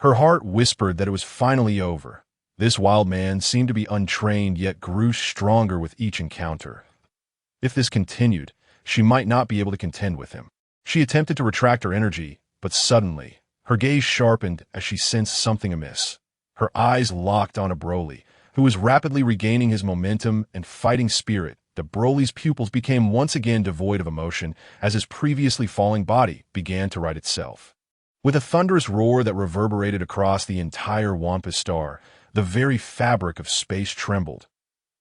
her heart whispered that it was finally over. This wild man seemed to be untrained yet grew stronger with each encounter. If this continued, she might not be able to contend with him. She attempted to retract her energy, but suddenly, her gaze sharpened as she sensed something amiss. Her eyes locked onto Broly, who was rapidly regaining his momentum and fighting spirit. Broly's pupils became once again devoid of emotion as his previously falling body began to right itself. With a thunderous roar that reverberated across the entire Wampa star, the very fabric of space trembled.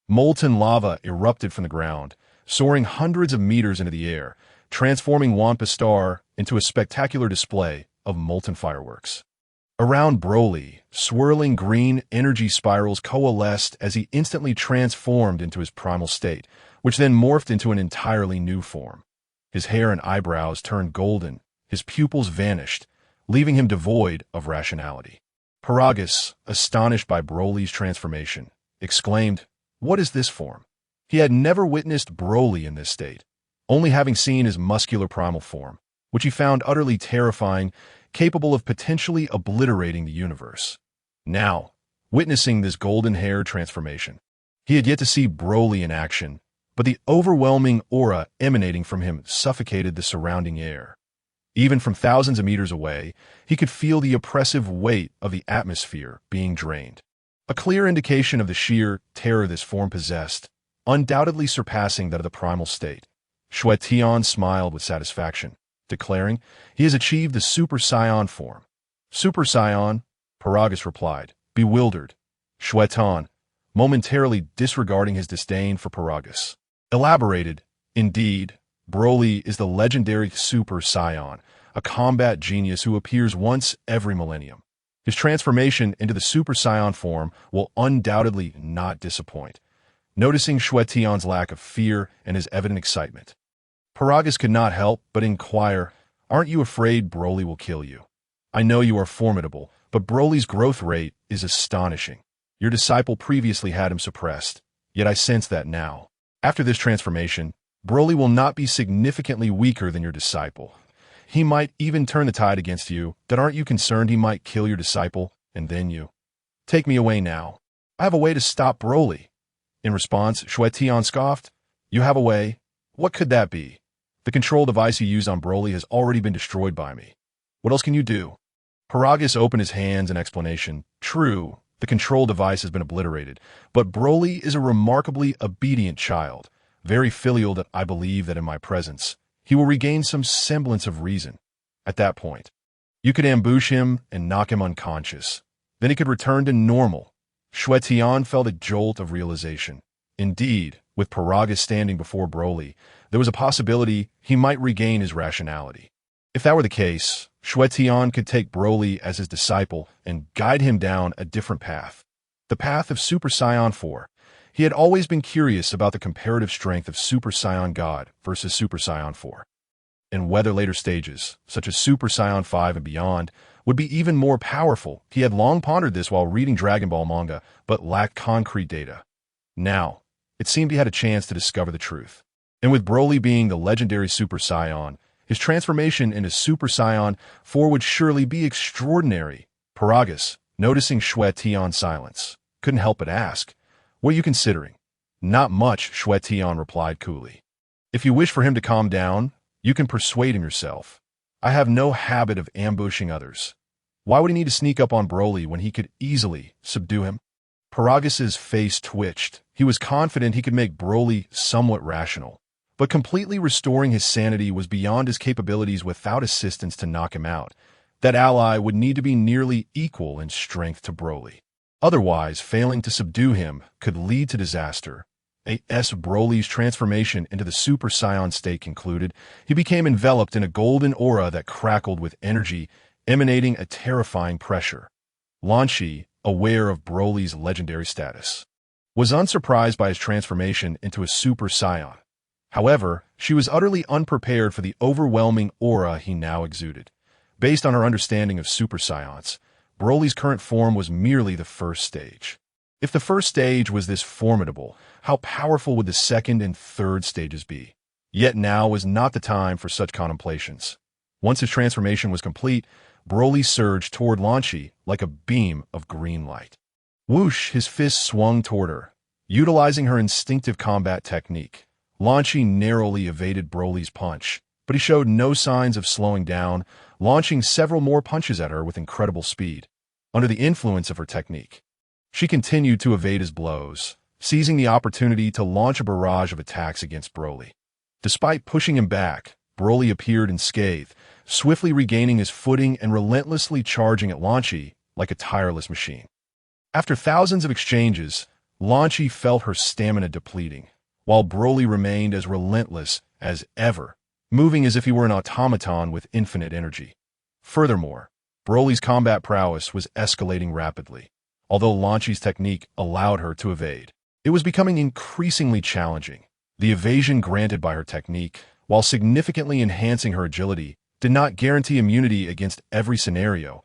Molten lava erupted from the ground, soaring hundreds of meters into the air, transforming Wampa star into a spectacular display of molten fireworks. Around Broly, swirling green energy spirals coalesced as he instantly transformed into his primal state, which then morphed into an entirely new form. His hair and eyebrows turned golden, his pupils vanished, leaving him devoid of rationality. Paragus, astonished by Broly's transformation, exclaimed, "What is this form?" He had never witnessed Broly in this state, only having seen his muscular primal form, which he found utterly terrifying, capable of potentially obliterating the universe. Now, witnessing this golden hair transformation, he had yet to see Broly in action, but the overwhelming aura emanating from him suffocated the surrounding air. Even from thousands of meters away, he could feel the oppressive weight of the atmosphere being drained. A clear indication of the sheer terror this form possessed, undoubtedly surpassing that of the primal state. Xue Tian smiled with satisfaction, declaring, "He has achieved the Super Saiyan form." "Super Saiyan?" Paragus replied, bewildered. Xue Tian, momentarily disregarding his disdain for Paragus, elaborated, "Indeed, Broly is the legendary Super Saiyan, a combat genius who appears once every millennium. His transformation into the Super Saiyan form will undoubtedly not disappoint." Noticing Xue Tian's lack of fear and his evident excitement, Paragus could not help but inquire, "Aren't you afraid Broly will kill you? I know you are formidable, but Broly's growth rate is astonishing. Your disciple previously had him suppressed, yet I sense that now. After this transformation, Broly will not be significantly weaker than your disciple. He might even turn the tide against you. That aren't you concerned he might kill your disciple, and then you? Take me away now. I have a way to stop Broly." In response, Xue Tian scoffed, "You have a way? What could that be? The control device you used on Broly has already been destroyed by me. What else can you do?" Paragus opened his hands in explanation. "True, the control device has been obliterated, but Broly is a remarkably obedient child, very filial that I believe that in my presence, he will regain some semblance of reason. At that point, you could ambush him and knock him unconscious. Then he could return to normal. Xue Tian felt a jolt of realization. Indeed, with Paragus standing before Broly, there was a possibility he might regain his rationality. If that were the case, Xue Tian could take Broly as his disciple and guide him down a different path. The path of Super Saiyan 4. He had always been curious about the comparative strength of Super Saiyan God versus Super Saiyan 4. And whether later stages, such as Super Saiyan 5 and beyond, would be even more powerful. He had long pondered this while reading Dragon Ball manga, but lacked concrete data. Now, it seemed he had a chance to discover the truth. And with Broly being the legendary Super Saiyan, his transformation into Super Saiyan 4 would surely be extraordinary. Paragus, noticing Xue Tian's silence, couldn't help but ask, "What are you considering?" "Not much," Xue Tian replied coolly. "If you wish for him to calm down, you can persuade him yourself. I have no habit of ambushing others. Why would he need to sneak up on Broly when he could easily subdue him?" Paragus's face twitched. He was confident he could make Broly somewhat rational, but completely restoring his sanity was beyond his capabilities without assistance to knock him out. That ally would need to be nearly equal in strength to Broly. Otherwise, failing to subdue him could lead to disaster. As Broly's transformation into the Super Saiyan state concluded, he became enveloped in a golden aura that crackled with energy, emanating a terrifying pressure. Lan Shi, aware of Broly's legendary status, was unsurprised by his transformation into a Super Saiyan. However, she was utterly unprepared for the overwhelming aura he now exuded. Based on her understanding of Super Saiyans, Broly's current form was merely the first stage. If the first stage was this formidable, how powerful would the second and third stages be? Yet now was not the time for such contemplations. Once his transformation was complete, Broly surged toward Lan Shi like a beam of green light. Whoosh, his fist swung toward her. Utilizing her instinctive combat technique, Lan Shi narrowly evaded Broly's punch, but he showed no signs of slowing down, launching several more punches at her with incredible speed. Under the influence of her technique, she continued to evade his blows, seizing the opportunity to launch a barrage of attacks against Broly. Despite pushing him back, Broly appeared unscathed, swiftly regaining his footing and relentlessly charging at Lan Shi like a tireless machine. After thousands of exchanges, Lan Shi felt her stamina depleting, while Broly remained as relentless as ever, moving as if he were an automaton with infinite energy. Furthermore, Broly's combat prowess was escalating rapidly. Although Lan Shi's technique allowed her to evade, it was becoming increasingly challenging. The evasion granted by her technique, while significantly enhancing her agility, did not guarantee immunity against every scenario.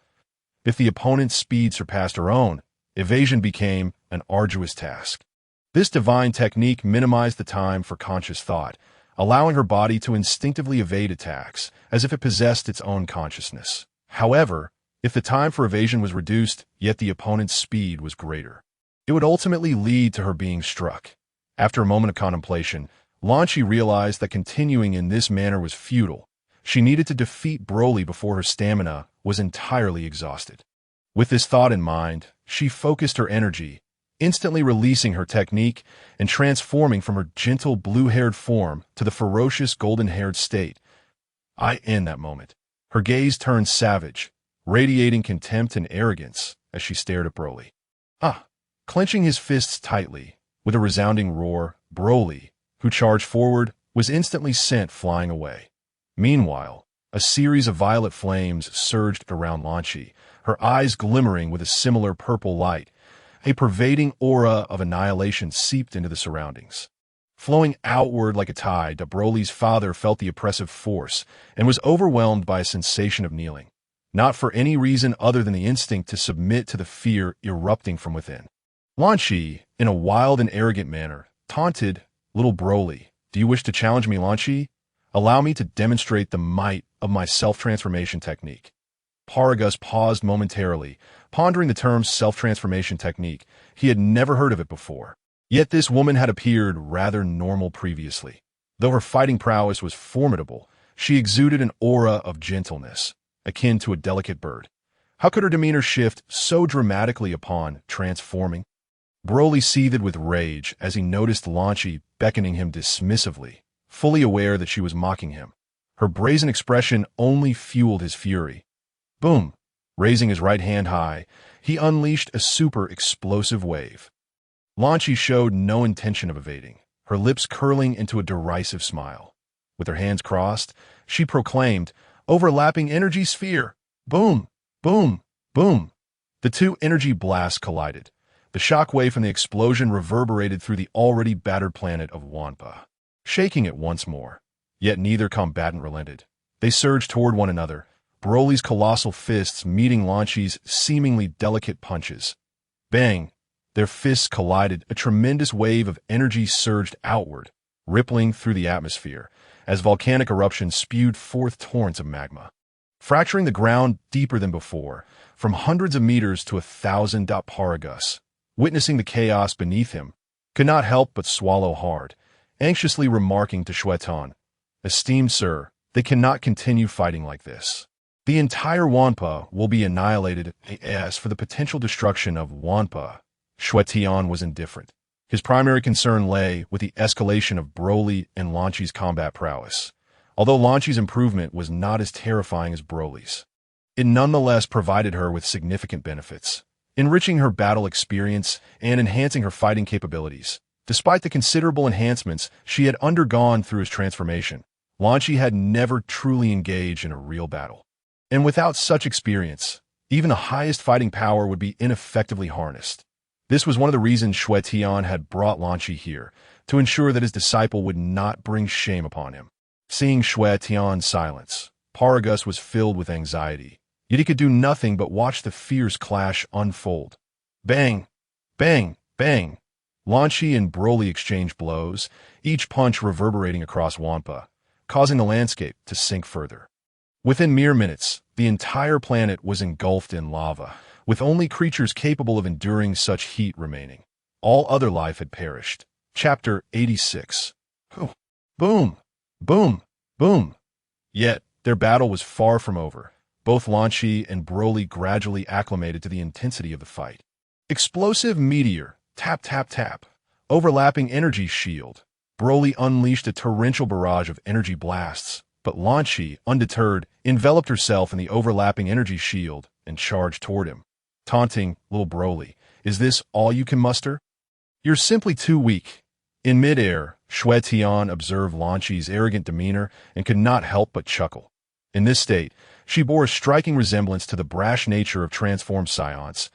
If the opponent's speed surpassed her own, evasion became an arduous task. This divine technique minimized the time for conscious thought, allowing her body to instinctively evade attacks, as if it possessed its own consciousness. However, if the time for evasion was reduced, yet the opponent's speed was greater, it would ultimately lead to her being struck. After a moment of contemplation, Lan Shi realized that continuing in this manner was futile. She needed to defeat Broly before her stamina was entirely exhausted. With this thought in mind, she focused her energy, instantly releasing her technique and transforming from her gentle blue-haired form to the ferocious golden-haired state. In that moment, her gaze turned savage, radiating contempt and arrogance as she stared at Broly. Clenching his fists tightly, with a resounding roar, Broly, who charged forward, was instantly sent flying away. Meanwhile, a series of violet flames surged around Lan Shi, her eyes glimmering with a similar purple light. A pervading aura of annihilation seeped into the surroundings. Flowing outward like a tide, Broly's father felt the oppressive force and was overwhelmed by a sensation of kneeling, not for any reason other than the instinct to submit to the fear erupting from within. Lan Shi, in a wild and arrogant manner, taunted, "Little Broly, do you wish to challenge me, Lan Shi? Allow me to demonstrate the might of my self-transformation technique." Paragus paused momentarily, pondering the term self-transformation technique. He had never heard of it before. Yet this woman had appeared rather normal previously. Though her fighting prowess was formidable, she exuded an aura of gentleness, akin to a delicate bird. How could her demeanor shift so dramatically upon transforming? Broly seethed with rage as he noticed Lan Shi beckoning him dismissively, fully aware that she was mocking him. Her brazen expression only fueled his fury. Boom! Raising his right hand high, he unleashed a super explosive wave. Lanchi showed no intention of evading, her lips curling into a derisive smile. With her hands crossed, she proclaimed, "Overlapping energy sphere! Boom! Boom! Boom!" The two energy blasts collided. The shockwave from the explosion reverberated through the already battered planet of Champa, shaking it once more. Yet neither combatant relented. They surged toward one another, Broly's colossal fists meeting Lanchi's seemingly delicate punches. Bang! Their fists collided, a tremendous wave of energy surged outward, rippling through the atmosphere, as volcanic eruptions spewed forth torrents of magma, fracturing the ground deeper than before, from hundreds of meters to 1,000. Paragus, witnessing the chaos beneath him, could not help but swallow hard, anxiously remarking to Xue Tian, "Esteemed sir, they cannot continue fighting like this. The entire Champa will be annihilated. As for the potential destruction of Champa," Xue Tian was indifferent. His primary concern lay with the escalation of Broly and Lanchi's combat prowess. Although Lanchi's improvement was not as terrifying as Broly's, it nonetheless provided her with significant benefits, enriching her battle experience and enhancing her fighting capabilities. Despite the considerable enhancements she had undergone through his transformation, Lanchi had never truly engaged in a real battle. And without such experience, even the highest fighting power would be ineffectively harnessed. This was one of the reasons Xue Tian had brought Lanchi here, to ensure that his disciple would not bring shame upon him. Seeing Xue Tian's silence, Paragus was filled with anxiety, yet he could do nothing but watch the fierce clash unfold. Bang! Bang! Bang! Lanchi and Broly exchanged blows, each punch reverberating across Champa, causing the landscape to sink further. Within mere minutes, the entire planet was engulfed in lava, with only creatures capable of enduring such heat remaining. All other life had perished. Chapter 86. Boom! Boom! Boom! Yet, their battle was far from over. Both Lanchi and Broly gradually acclimated to the intensity of the fight. Explosive meteor, tap tap tap. Overlapping energy shield. Broly unleashed a torrential barrage of energy blasts, but Lanchi, undeterred, enveloped herself in the overlapping energy shield and charged toward him. Taunting, "Little Broly, is this all you can muster? You're simply too weak." In midair, Xue Tian observed Lanchi's arrogant demeanor and could not help but chuckle. In this state, she bore a striking resemblance to the brash nature of transformed Saiyans.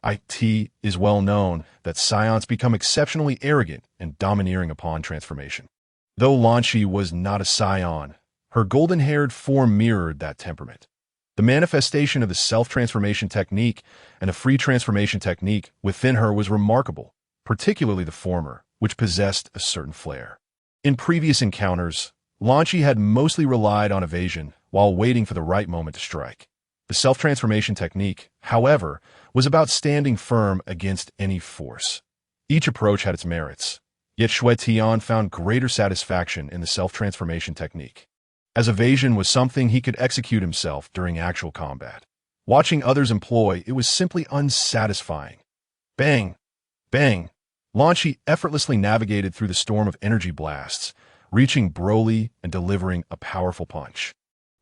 It is well known that Saiyans become exceptionally arrogant and domineering upon transformation. Though Lanchi was not a Saiyan, her golden-haired form mirrored that temperament. The manifestation of the self-transformation technique and a free transformation technique within her was remarkable, particularly the former, which possessed a certain flair. In previous encounters, Lanchi had mostly relied on evasion while waiting for the right moment to strike. The self-transformation technique, however, was about standing firm against any force. Each approach had its merits, yet Xue Tian found greater satisfaction in the self-transformation technique, as evasion was something he could execute himself during actual combat. Watching others employ it was simply unsatisfying. Bang! Bang! Lanchi effortlessly navigated through the storm of energy blasts, reaching Broly and delivering a powerful punch.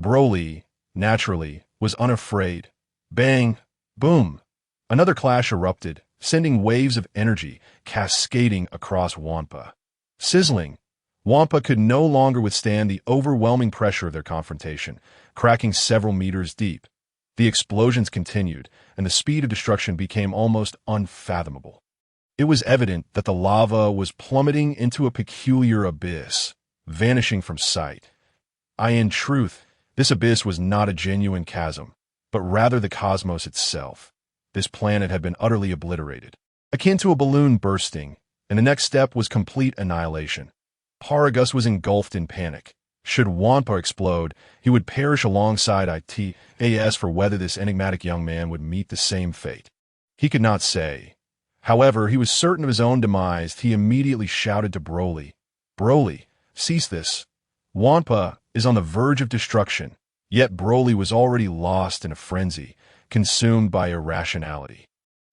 Broly, naturally, was unafraid. Bang! Boom! Another clash erupted, sending waves of energy cascading across Champa. Sizzling, Champa could no longer withstand the overwhelming pressure of their confrontation, cracking several meters deep. The explosions continued, and the speed of destruction became almost unfathomable. It was evident that the lava was plummeting into a peculiar abyss, vanishing from sight. In truth, this abyss was not a genuine chasm, but rather the cosmos itself. This planet had been utterly obliterated, akin to a balloon bursting, and the next step was complete annihilation. Paragus was engulfed in panic. Should Champa explode, he would perish alongside it. As for whether this enigmatic young man would meet the same fate, he could not say. However, he was certain of his own demise. He immediately shouted to Broly, "Broly, cease this. Champa is on the verge of destruction." Yet Broly was already lost in a frenzy, consumed by irrationality.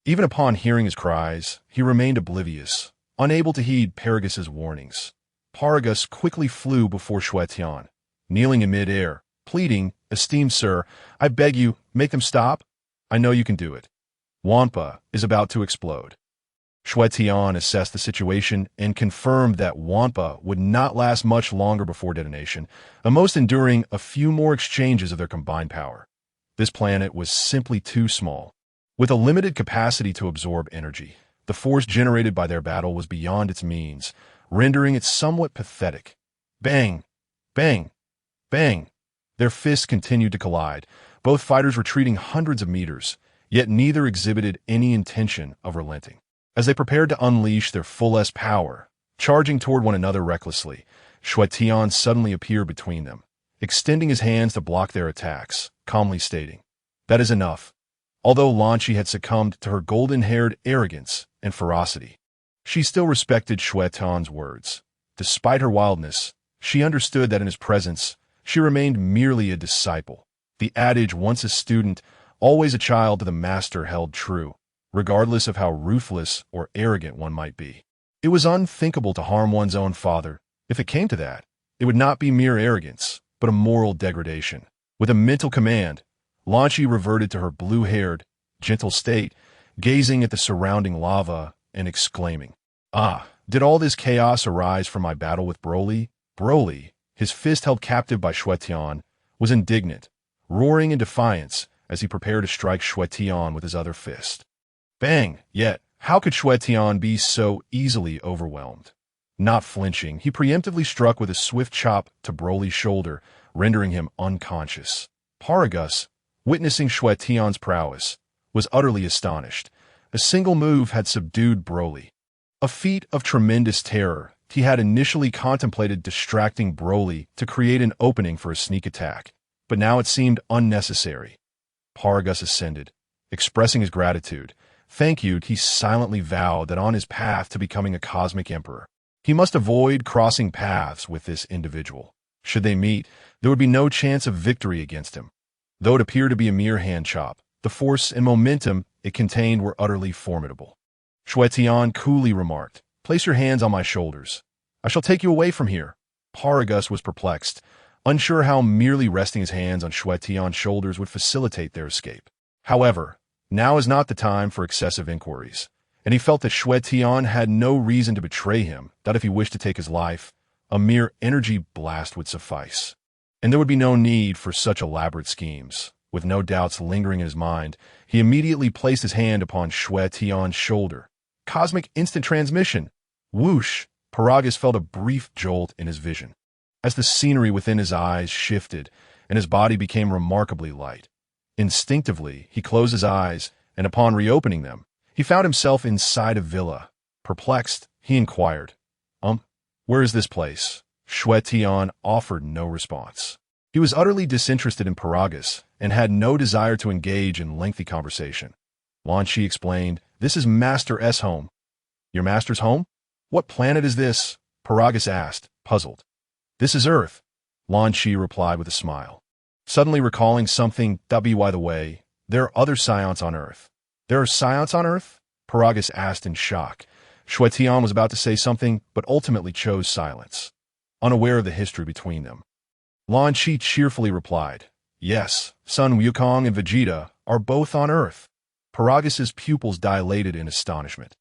Even upon hearing his cries, he remained oblivious, unable to heed Paragus's warnings. Paragus quickly flew before Xue Tian. kneeling in mid-air, pleading, "Esteemed sir, I beg you, make them stop. I know you can do it." Wampa is about to explode. Xue Tian assessed the situation and confirmed that Wampa would not last much longer before detonation, at most enduring a few more exchanges of their combined power. This planet was simply too small. With a limited capacity to absorb energy, the force generated by their battle was beyond its means, rendering it somewhat pathetic. Bang! Bang! Bang! Their fists continued to collide, both fighters retreating hundreds of meters, yet neither exhibited any intention of relenting. As they prepared to unleash their full power, charging toward one another recklessly, Xue Tian suddenly appeared between them, extending his hands to block their attacks, calmly stating, "That is enough." Although Lan Shi had succumbed to her golden-haired arrogance and ferocity, she still respected Xue Tian's words. Despite her wildness, she understood that in his presence, she remained merely a disciple. The adage, once a student, always a child to the master, held true, regardless of how ruthless or arrogant one might be. It was unthinkable to harm one's own father. If it came to that, it would not be mere arrogance, but a moral degradation. With a mental command, Lan Shi reverted to her blue-haired, gentle state, gazing at the surrounding lava and exclaiming, "Ah, did all this chaos arise from my battle with Broly?" Broly, his fist held captive by Xue Tian, was indignant, roaring in defiance as he prepared to strike Xue Tian with his other fist. Bang! Yet, how could Xue Tian be so easily overwhelmed? Not flinching, he preemptively struck with a swift chop to Broly's shoulder, rendering him unconscious. Paragus, witnessing Xue Tian's prowess, was utterly astonished. A single move had subdued Broly. A feat of tremendous terror, he had initially contemplated distracting Broly to create an opening for a sneak attack, but now it seemed unnecessary. Paragus ascended, expressing his gratitude. Thank you, he silently vowed that on his path to becoming a cosmic emperor, he must avoid crossing paths with this individual. Should they meet, there would be no chance of victory against him. Though it appeared to be a mere hand chop, the force and momentum it contained were utterly formidable. Xue Tian coolly remarked, "Place your hands on my shoulders. I shall take you away from here." Paragus was perplexed, unsure how merely resting his hands on Xue Tian's shoulders would facilitate their escape. However, now is not the time for excessive inquiries, and he felt that Xue Tian had no reason to betray him, that if he wished to take his life, a mere energy blast would suffice. And there would be no need for such elaborate schemes. With no doubts lingering in his mind, he immediately placed his hand upon Xue Tian's shoulder. Cosmic instant transmission! Whoosh! Paragus felt a brief jolt in his vision, as the scenery within his eyes shifted and his body became remarkably light. Instinctively, he closed his eyes, and upon reopening them, he found himself inside a villa. Perplexed, he inquired, where is this place?" Xue Tian offered no response. He was utterly disinterested in Paragus and had no desire to engage in lengthy conversation. Lan Shi explained, "This is Master S' home." "Your master's home? What planet is this?" Paragus asked, puzzled. "This is Earth," Lan Shi replied with a smile. Suddenly recalling something, by the way, there are other Saiyans on Earth. "There are Saiyans on Earth?" Paragus asked in shock. Xue Tian was about to say something, but ultimately chose silence, unaware of the history between them. Lan Shi cheerfully replied, "Yes, Sun Wukong and Vegeta are both on Earth." Paragus's pupils dilated in astonishment.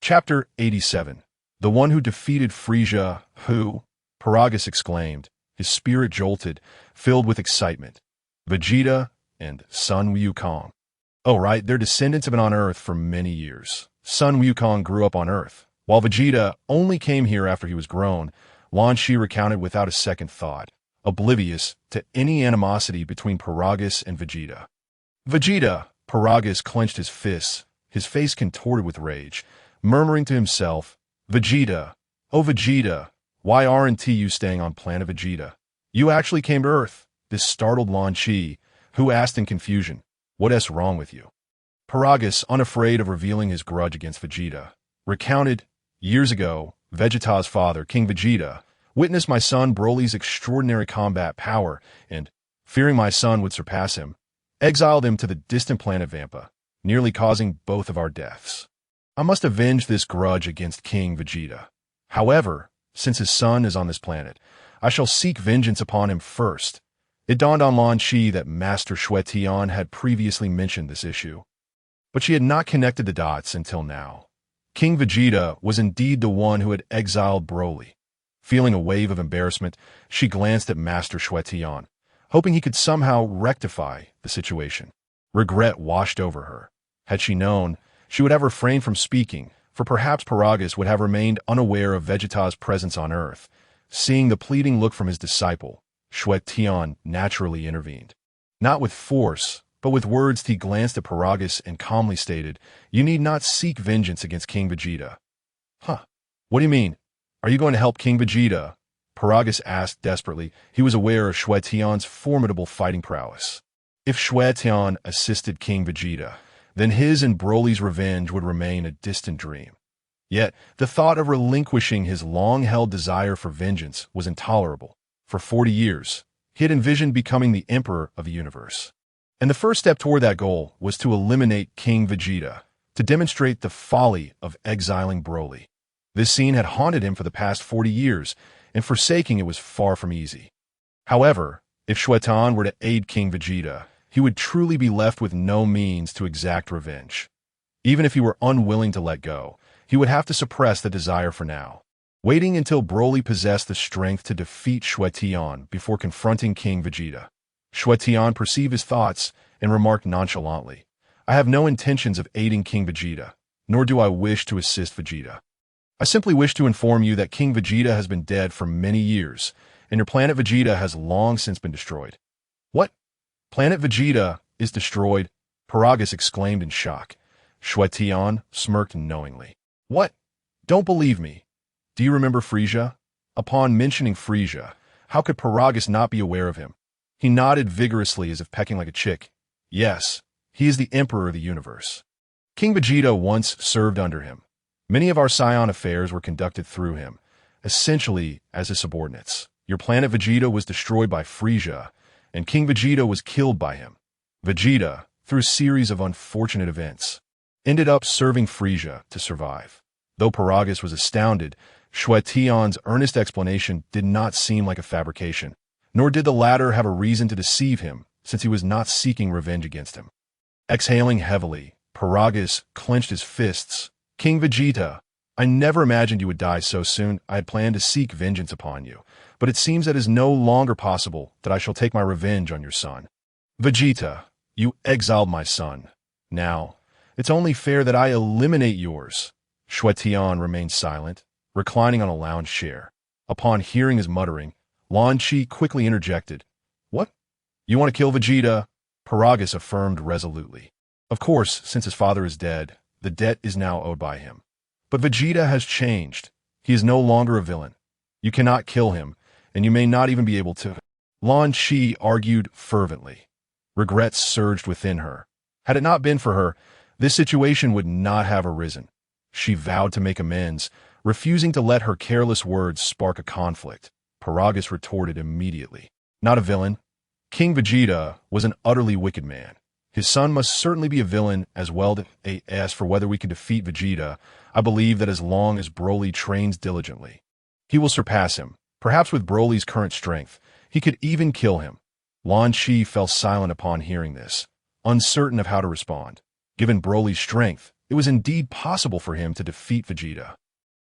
Chapter 87. The one who defeated Frieza, who? Paragus exclaimed, his spirit jolted, filled with excitement. "Vegeta and Sun Wukong. Oh, right, their descendants have been on Earth for many years. Sun Wukong grew up on Earth, while Vegeta only came here after he was grown," Lan Shi recounted without a second thought, oblivious to any animosity between Paragus and Vegeta. "Vegeta!" Paragus clenched his fists, his face contorted with rage, murmuring to himself, "Vegeta! Oh, Vegeta! Why aren't you staying on planet Vegeta? You actually came to Earth." This startled Lan Shi, who asked in confusion, "What's wrong with you?" Paragus, unafraid of revealing his grudge against Vegeta, recounted, "Years ago, Vegeta's father, King Vegeta, witnessed my son Broly's extraordinary combat power and, fearing my son would surpass him, exiled him to the distant planet Vampa, nearly causing both of our deaths. I must avenge this grudge against King Vegeta. However, since his son is on this planet, I shall seek vengeance upon him first. It dawned on Lan Qi that Master Xue Tian had previously mentioned this issue, but she had not connected the dots until now. King Vegeta was indeed the one who had exiled Broly. Feeling a wave of embarrassment, she glanced at Master Xue Tian, hoping he could somehow rectify the situation. Regret washed over her. Had she known, she would have refrained from speaking, for perhaps Paragus would have remained unaware of Vegeta's presence on Earth. Seeing the pleading look from his disciple, Xue Tian naturally intervened. Not with force, but with words, he glanced at Paragus and calmly stated, "You need not seek vengeance against King Vegeta." Huh? What do you mean? Are you going to help King Vegeta? Paragus asked desperately. He was aware of Xue Tian's formidable fighting prowess. If Xue Tian assisted King Vegeta, then his and Broly's revenge would remain a distant dream. Yet, the thought of relinquishing his long-held desire for vengeance was intolerable. For 40 years, he had envisioned becoming the Emperor of the universe. And the first step toward that goal was to eliminate King Vegeta, to demonstrate the folly of exiling Broly. This scene had haunted him for the past 40 years, and forsaking it was far from easy. However, if Xue Tian were to aid King Vegeta, he would truly be left with no means to exact revenge. Even if he were unwilling to let go, he would have to suppress the desire for now, waiting until Broly possessed the strength to defeat Xue Tian before confronting King Vegeta. Xue Tian perceived his thoughts and remarked nonchalantly, "I have no intentions of aiding King Vegeta, nor do I wish to assist Vegeta. I simply wish to inform you that King Vegeta has been dead for many years, and your planet Vegeta has long since been destroyed." "What? Planet Vegeta is destroyed?" Paragus exclaimed in shock. Xue Tian smirked knowingly. "What? Don't believe me. Do you remember Frieza?" Upon mentioning Frieza, how could Paragus not be aware of him? He nodded vigorously as if pecking like a chick. "Yes, he is the Emperor of the universe. King Vegeta once served under him. Many of our Saiyan affairs were conducted through him, essentially as his subordinates. Your planet Vegeta was destroyed by Frieza, and King Vegeta was killed by him. Vegeta, through a series of unfortunate events, ended up serving Frieza to survive." Though Paragus was astounded, Xue Tian's earnest explanation did not seem like a fabrication, nor did the latter have a reason to deceive him, since he was not seeking revenge against him. Exhaling heavily, Paragus clenched his fists. "King Vegeta, I never imagined you would die so soon. I had planned to seek vengeance upon you, but it seems that it is no longer possible that I shall take my revenge on your son. Vegeta, you exiled my son. Now, it's only fair that I eliminate yours." Xue Tian remained silent, reclining on a lounge chair. Upon hearing his muttering, Lan Qi quickly interjected. "What? You want to kill Vegeta?" Paragus affirmed resolutely. Of course, since his father is dead, the debt is now owed by him. But Vegeta has changed. He is no longer a villain. You cannot kill him, and you may not even be able to. Lan Qi argued fervently. Regrets surged within her. Had it not been for her, this situation would not have arisen. She vowed to make amends, refusing to let her careless words spark a conflict. Paragus retorted immediately. "Not a villain. King Vegeta was an utterly wicked man. His son must certainly be a villain as well. As for whether we can defeat Vegeta, I believe that as long as Broly trains diligently, he will surpass him. Perhaps with Broly's current strength, he could even kill him." Lan Qi fell silent upon hearing this, uncertain of how to respond. Given Broly's strength, it was indeed possible for him to defeat Vegeta.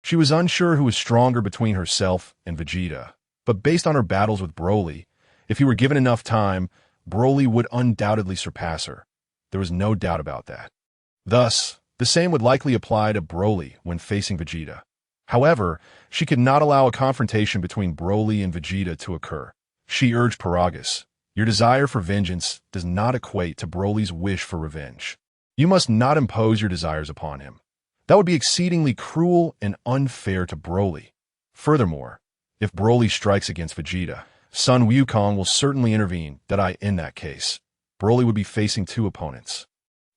She was unsure who was stronger between herself and Vegeta, but based on her battles with Broly, if he were given enough time, Broly would undoubtedly surpass her. There was no doubt about that. Thus, the same would likely apply to Broly when facing Vegeta. However, she could not allow a confrontation between Broly and Vegeta to occur. She urged Paragus, "Your desire for vengeance does not equate to Broly's wish for revenge. You must not impose your desires upon him. That would be exceedingly cruel and unfair to Broly. Furthermore, if Broly strikes against Vegeta, Sun Wukong will certainly intervene. In that case, Broly would be facing two opponents,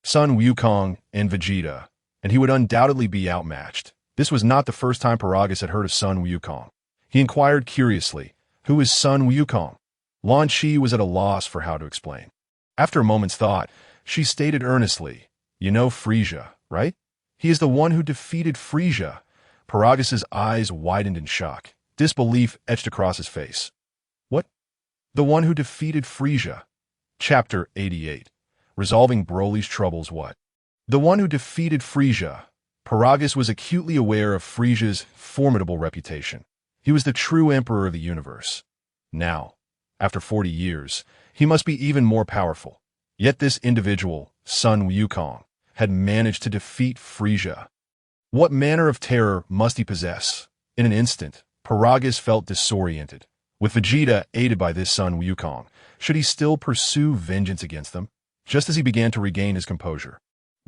Sun Wukong and Vegeta, and he would undoubtedly be outmatched." This was not the first time Paragus had heard of Sun Wukong. He inquired curiously, "Who is Sun Wukong?" Lan Qi was at a loss for how to explain. After a moment's thought, she stated earnestly, "You know Frieza, right? He is the one who defeated Frieza." Paragus's eyes widened in shock. disbelief etched across his face. What? The one who defeated Frisia. Chapter 88. Resolving Broly's troubles. What? The one who defeated Frisia. Paragus was acutely aware of Frisia's formidable reputation. He was the true emperor of the universe. Now, after 40 years, he must be even more powerful. Yet this individual, Sun Wukong, had managed to defeat Frisia. What manner of terror must he possess? In an instant, Paragus felt disoriented. With Vegeta aided by this Sun Wukong, should he still pursue vengeance against them? Just as he began to regain his composure,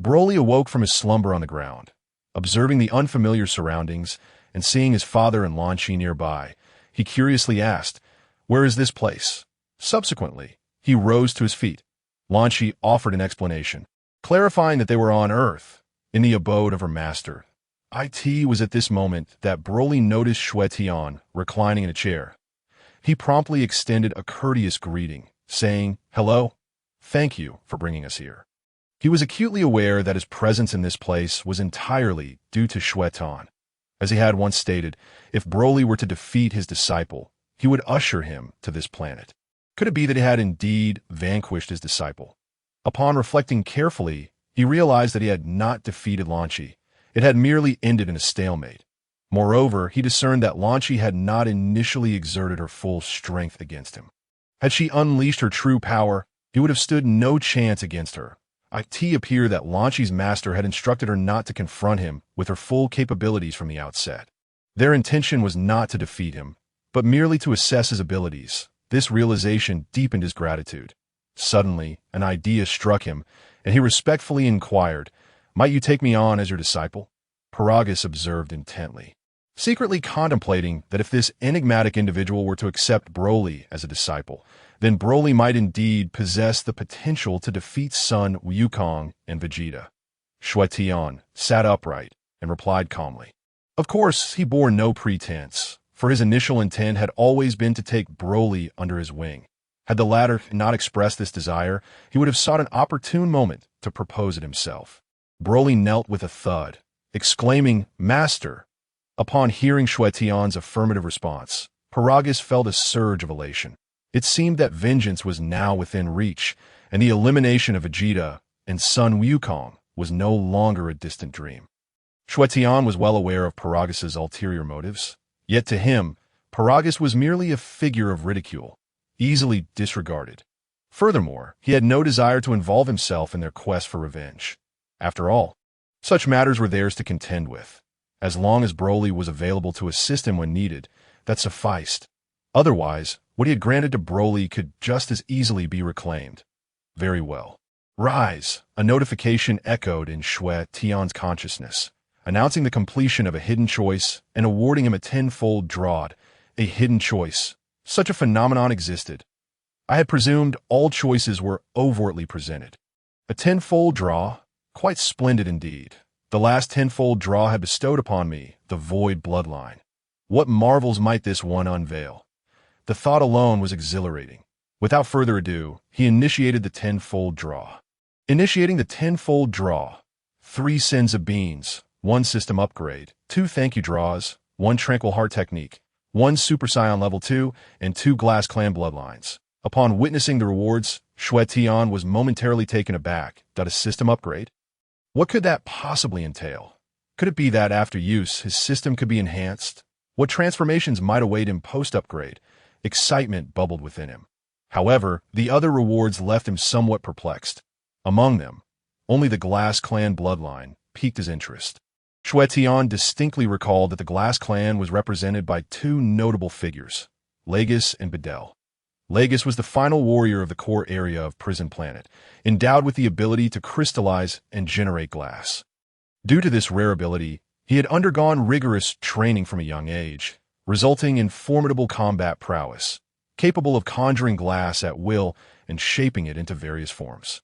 Broly awoke from his slumber on the ground. Observing the unfamiliar surroundings and seeing his father and Lan Shi nearby, he curiously asked, "Where is this place?" Subsequently, he rose to his feet. Lan Shi offered an explanation, clarifying that they were on Earth, in the abode of her master. It was at this moment that Broly noticed Xue Tian reclining in a chair. He promptly extended a courteous greeting, saying, "Hello, thank you for bringing us here." He was acutely aware that his presence in this place was entirely due to Xue Tian. As he had once stated, if Broly were to defeat his disciple, he would usher him to this planet. Could it be that he had indeed vanquished his disciple? Upon reflecting carefully, he realized that he had not defeated Lan Shi. It had merely ended in a stalemate. Moreover, he discerned that Lan Shi had not initially exerted her full strength against him. Had she unleashed her true power, he would have stood no chance against her. It appeared that Lan Shi's master had instructed her not to confront him with her full capabilities from the outset. Their intention was not to defeat him, but merely to assess his abilities. This realization deepened his gratitude. Suddenly, an idea struck him, and he respectfully inquired, "Might you take me on as your disciple?" Paragus observed intently, secretly contemplating that if this enigmatic individual were to accept Broly as a disciple, then Broly might indeed possess the potential to defeat Sun Wukong and Vegeta. Xue Tian sat upright and replied calmly. Of course, he bore no pretense, for his initial intent had always been to take Broly under his wing. Had the latter not expressed this desire, he would have sought an opportune moment to propose it himself. Broly knelt with a thud, exclaiming, "Master!" Upon hearing Xue Tian's affirmative response, Paragus felt a surge of elation. It seemed that vengeance was now within reach, and the elimination of Vegeta and Sun Wukong was no longer a distant dream. Xue Tian was well aware of Paragus's ulterior motives, yet to him, Paragus was merely a figure of ridicule, easily disregarded. Furthermore, he had no desire to involve himself in their quest for revenge. After all, such matters were theirs to contend with. As long as Broly was available to assist him when needed, that sufficed. Otherwise, what he had granted to Broly could just as easily be reclaimed. Very well. Rise! A notification echoed in Xue Tian's consciousness, announcing the completion of a hidden choice and awarding him a tenfold drawed. A hidden choice. Such a phenomenon existed. I had presumed all choices were overtly presented. A tenfold draw? Quite splendid indeed. The last tenfold draw had bestowed upon me the void bloodline. What marvels might this one unveil? The thought alone was exhilarating. Without further ado, he initiated the tenfold draw. Initiating the tenfold draw. 3 sins of beans, 1 system upgrade, 2 thank you draws, 1 tranquil heart technique, 1 Super Saiyan level 2, and 2 glass clan bloodlines. Upon witnessing the rewards, Xue Tian was momentarily taken aback. A system upgrade? What could that possibly entail? Could it be that after use, his system could be enhanced? What transformations might await him post-upgrade? Excitement bubbled within him. However, the other rewards left him somewhat perplexed. Among them, only the Glass Clan bloodline piqued his interest. Xue Tian distinctly recalled that the Glass Clan was represented by 2 notable figures, Legus and Bedel. Legus was the final warrior of the core area of Prison Planet, endowed with the ability to crystallize and generate glass. Due to this rare ability, he had undergone rigorous training from a young age, resulting in formidable combat prowess, capable of conjuring glass at will and shaping it into various forms.